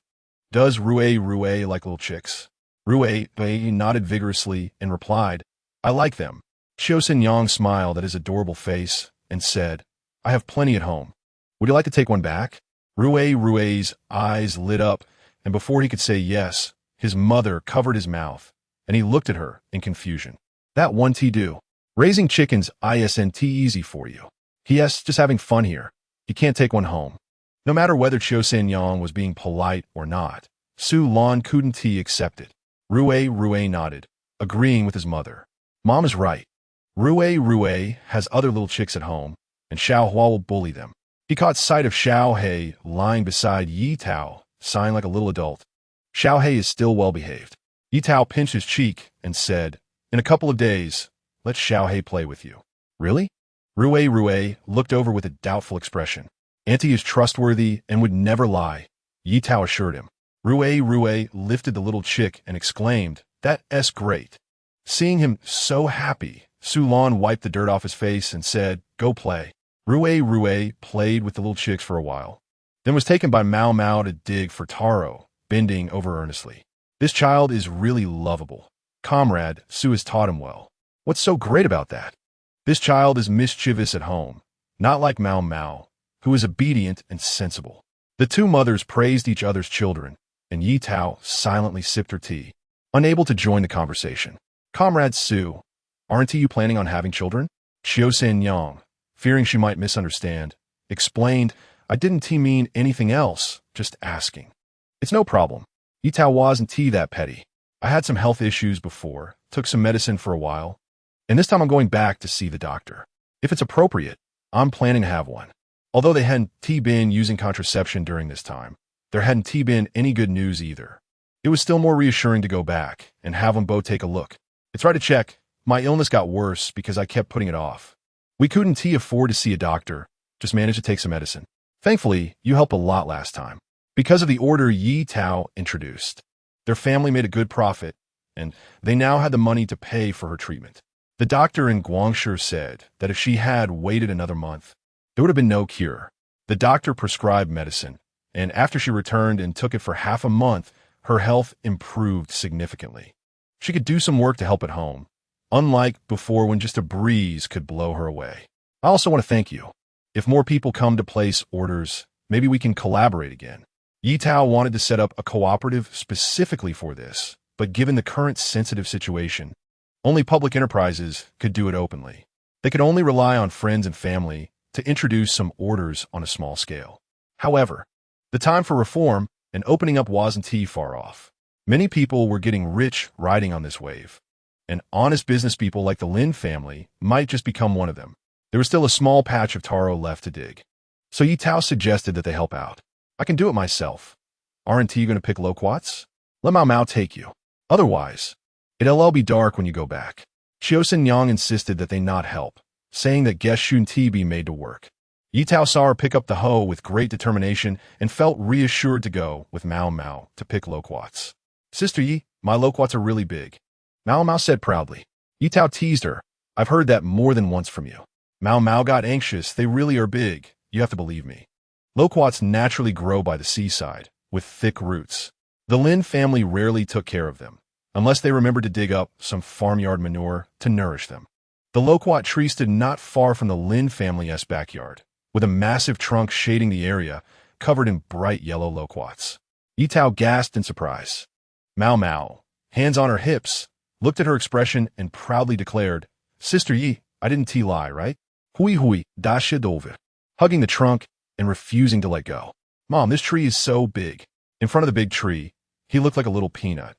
Does Rue like little chicks? Rue nodded vigorously and replied, I like them. Qiu Xinyang smiled at his adorable face and said, I have plenty at home. Would you like to take one back? Rue's eyes lit up, and before he could say yes, his mother covered his mouth, and he looked at her in confusion. That one do. Raising chickens isn't easy for you. Yes, just having fun here. You can't take one home. No matter whether Qiu Xinyang was being polite or not, Su Lan couldn't accept it. Rue nodded, agreeing with his mother. Mom is right. Rue has other little chicks at home, and Xiao Hua will bully them. He caught sight of Xiao He lying beside Ye Tao, sighing like a little adult. Xiao He is still well behaved. Ye Tao pinched his cheek and said, in a couple of days, let Xiao He play with you. Really? Rue looked over with a doubtful expression. Auntie is trustworthy and would never lie, Ye Tao assured him. Rue lifted the little chick and exclaimed, that's great. Seeing him so happy, Su Lan wiped the dirt off his face and said, go play. Rue played with the little chicks for a while, then was taken by Mao Mao to dig for taro, bending over earnestly. This child is really lovable. Comrade, Su has taught him well. What's so great about that? This child is mischievous at home, not like Mao Mao, who is obedient and sensible. The two mothers praised each other's children, and Ye Tao silently sipped her tea, unable to join the conversation. Comrade Su, aren't you planning on having children? Qiu Xinyang, fearing she might misunderstand, explained, I didn't mean anything else, just asking. It's no problem. Ye Tao wasn't that petty. I had some health issues before, took some medicine for a while, and this time I'm going back to see the doctor. If it's appropriate, I'm planning to have one. Although they hadn't been using contraception during this time, there hadn't been any good news either. It was still more reassuring to go back and have them both take a look. It's right to check. My illness got worse because I kept putting it off. We couldn't afford to see a doctor, just managed to take some medicine. Thankfully, you helped a lot last time. Because of the order Ye Tao introduced, their family made a good profit, and they now had the money to pay for her treatment. The doctor in Guangshi said that if she had waited another month, there would have been no cure. The doctor prescribed medicine, and after she returned and took it for half a month, her health improved significantly. She could do some work to help at home, unlike before when just a breeze could blow her away. I also want to thank you. If more people come to place orders, maybe we can collaborate again. Ye Tao wanted to set up a cooperative specifically for this, but given the current sensitive situation, only public enterprises could do it openly. They could only rely on friends and family to introduce some orders on a small scale. However, the time for reform and opening up wasn't far off. Many people were getting rich riding on this wave, and honest business people like the Lin family might just become one of them. There was still a small patch of taro left to dig. So Ye Tao suggested that they help out. I can do it myself. Aren't you going to pick loquats? Let Mao Mao take you. Otherwise, it'll be dark when you go back. Chiosen Yang insisted that they not help, saying that guests shouldn't be made to work. Ye Tao saw her pick up the hoe with great determination and felt reassured to go with Mao Mao to pick loquats. Sister Yi, my loquats are really big. Mao Mao said proudly. Ye Tao teased her. I've heard that more than once from you. Mao Mao got anxious. They really are big. You have to believe me. Loquats naturally grow by the seaside, with thick roots. The Lin family rarely took care of them, unless they remembered to dig up some farmyard manure to nourish them. The loquat tree stood not far from the Lin family's backyard, with a massive trunk shading the area, covered in bright yellow loquats. Ye Tao gasped in surprise. Mao Mao, hands on her hips, looked at her expression and proudly declared, Sister Yi, I didn't lie, right? Hui, da shidove. Hugging the trunk and refusing to let go. Mom, this tree is so big. In front of the big tree, he looked like a little peanut.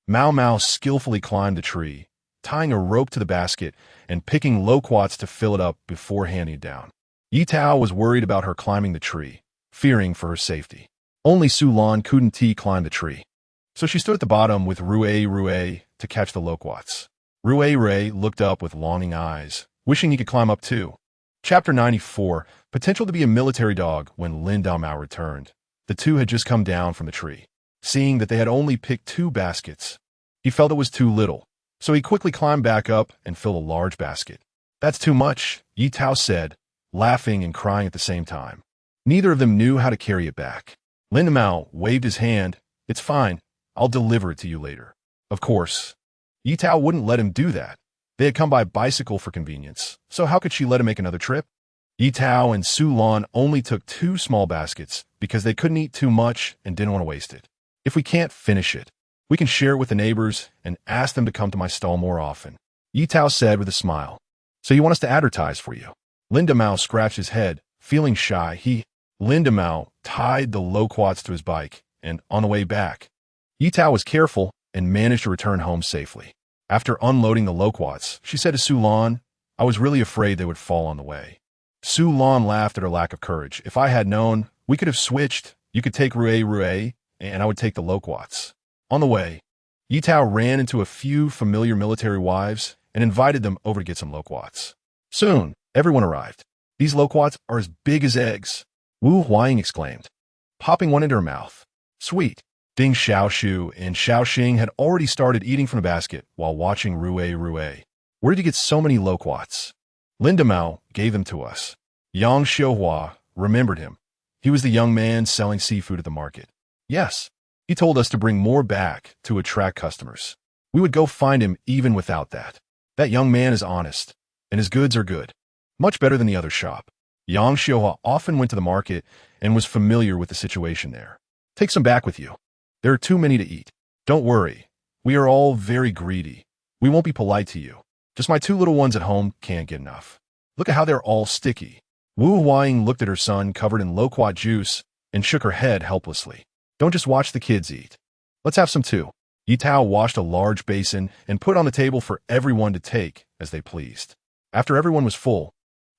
Mao Mao skillfully climbed the tree, tying a rope to the basket and picking loquats to fill it up before handing it down. Ye Tao was worried about her climbing the tree, fearing for her safety. Only Su Lan couldn't climb the tree. So she stood at the bottom with Rue to catch the loquats. Rue looked up with longing eyes, wishing he could climb up too. Chapter 94, Potential to be a military dog. When Lin Damao returned, the two had just come down from the tree. Seeing that they had only picked 2 baskets, he felt it was too little, so he quickly climbed back up and filled a large basket. That's too much, Ye Tao said, laughing and crying at the same time. Neither of them knew how to carry it back. Lin Damao waved his hand. It's fine, I'll deliver it to you later. Of course, Ye Tao wouldn't let him do that. They had come by bicycle for convenience, so how could she let him make another trip? Ye Tao and Su Lan only took 2 small baskets because they couldn't eat too much and didn't want to waste it. If we can't finish it, we can share it with the neighbors and ask them to come to my stall more often, Ye Tao said with a smile. So you want us to advertise for you? Lin Damao scratched his head, feeling shy. Lin Damao tied the loquats to his bike, and on the way back, Ye Tao was careful and managed to return home safely. After unloading the loquats, she said to Su Lan, I was really afraid they would fall on the way. Su Lan laughed at her lack of courage. If I had known, we could have switched. You could take Rue, and I would take the loquats. On the way, Ye Tao ran into a few familiar military wives and invited them over to get some loquats. Soon, everyone arrived. These loquats are as big as eggs, Wu Huaying exclaimed, popping one into her mouth. Sweet. Ding Xiaoshu and Xiaoxing had already started eating from the basket while watching Rue. Where did you get so many loquats? Lin Damao gave them to us. Yang Xiuhua remembered him. He was the young man selling seafood at the market. Yes, he told us to bring more back to attract customers. We would go find him even without that. That young man is honest, and his goods are good. Much better than the other shop. Yang Xiuhua often went to the market and was familiar with the situation there. Take some back with you. There are too many to eat. Don't worry. We are all very greedy. We won't be polite to you. Just my 2 little ones at home can't get enough. Look at how they're all sticky. Wu Huaying looked at her son covered in loquat juice and shook her head helplessly. Don't just watch the kids eat. Let's have some too. Ye Tao washed a large basin and put on the table for everyone to take as they pleased. After everyone was full,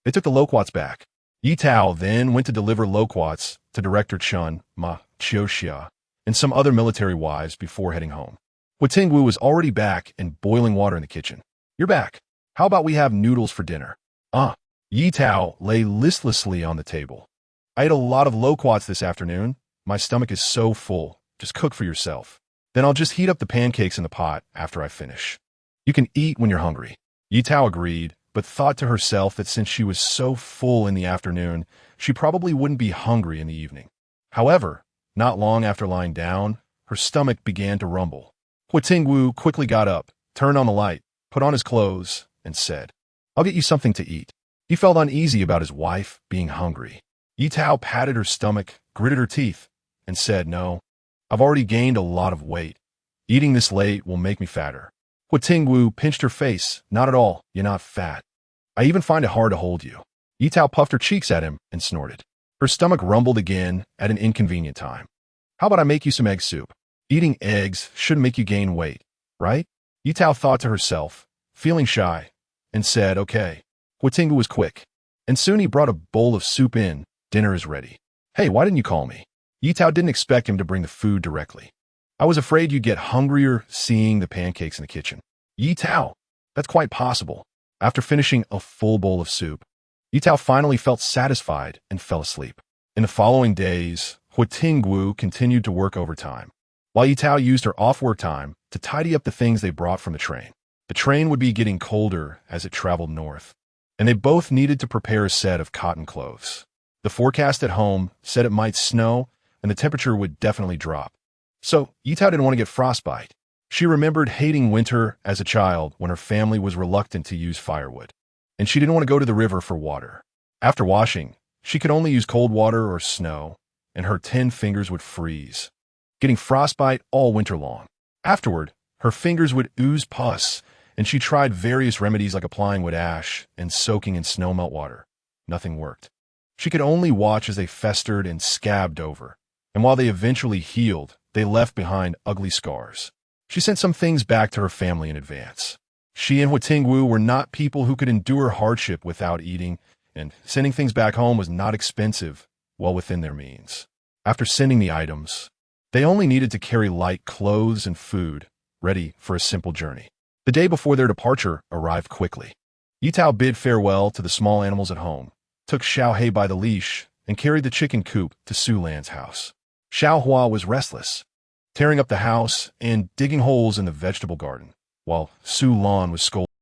they took the loquats back. Ye Tao then went to deliver loquats to Director Chun, Ma Chioxia, and some other military wives before heading home. Huo Tingwu was already back and boiling water in the kitchen. You're back. How about we have noodles for dinner? Ye Tao lay listlessly on the table. I ate a lot of loquats this afternoon. My stomach is so full. Just cook for yourself. Then I'll just heat up the pancakes in the pot after I finish. You can eat when you're hungry. Ye Tao agreed, but thought to herself that since she was so full in the afternoon, she probably wouldn't be hungry in the evening. However, not long after lying down, her stomach began to rumble. Huo Tingwu quickly got up, turned on the light, put on his clothes, and said, "I'll get you something to eat." He felt uneasy about his wife being hungry. Ye Tao patted her stomach, gritted her teeth, and said, "No, I've already gained a lot of weight. Eating this late will make me fatter." Huo Tingwu pinched her face. "Not at all. You're not fat. I even find it hard to hold you." Ye Tao puffed her cheeks at him and snorted. Her stomach rumbled again at an inconvenient time. "How about I make you some egg soup? Eating eggs shouldn't make you gain weight, right?" Ye Tao thought to herself, feeling shy, and said, "Okay." Huo Tingwu was quick, and soon he brought a bowl of soup in. "Dinner is ready." "Hey, why didn't you call me?" Ye Tao didn't expect him to bring the food directly. "I was afraid you'd get hungrier seeing the pancakes in the kitchen." Ye Tao, that's quite possible. After finishing a full bowl of soup, Ye Tao finally felt satisfied and fell asleep. In the following days, Huo Tingwu continued to work overtime, while Ye Tao used her off-work time to tidy up the things they brought from the train. The train would be getting colder as it traveled north, and they both needed to prepare a set of cotton clothes. The forecast at home said it might snow and the temperature would definitely drop. So Ye Tao didn't want to get frostbite. She remembered hating winter as a child when her family was reluctant to use firewood, and she didn't want to go to the river for water. After washing, she could only use cold water or snow, and her 10 fingers would freeze, getting frostbite all winter long. Afterward, her fingers would ooze pus, and she tried various remedies like applying wood ash and soaking in snowmelt water. Nothing worked. She could only watch as they festered and scabbed over, and while they eventually healed, they left behind ugly scars. She sent some things back to her family in advance. She and Huo Tingwu were not people who could endure hardship without eating, and sending things back home was not expensive, well within their means. After sending the items, they only needed to carry light clothes and food, ready for a simple journey. The day before their departure arrived quickly. Ye Tao bid farewell to the small animals at home, took Xiao He by the leash, and carried the chicken coop to Su Lan's house. Xiao Hua was restless, tearing up the house and digging holes in the vegetable garden, while Su Lan was scolding.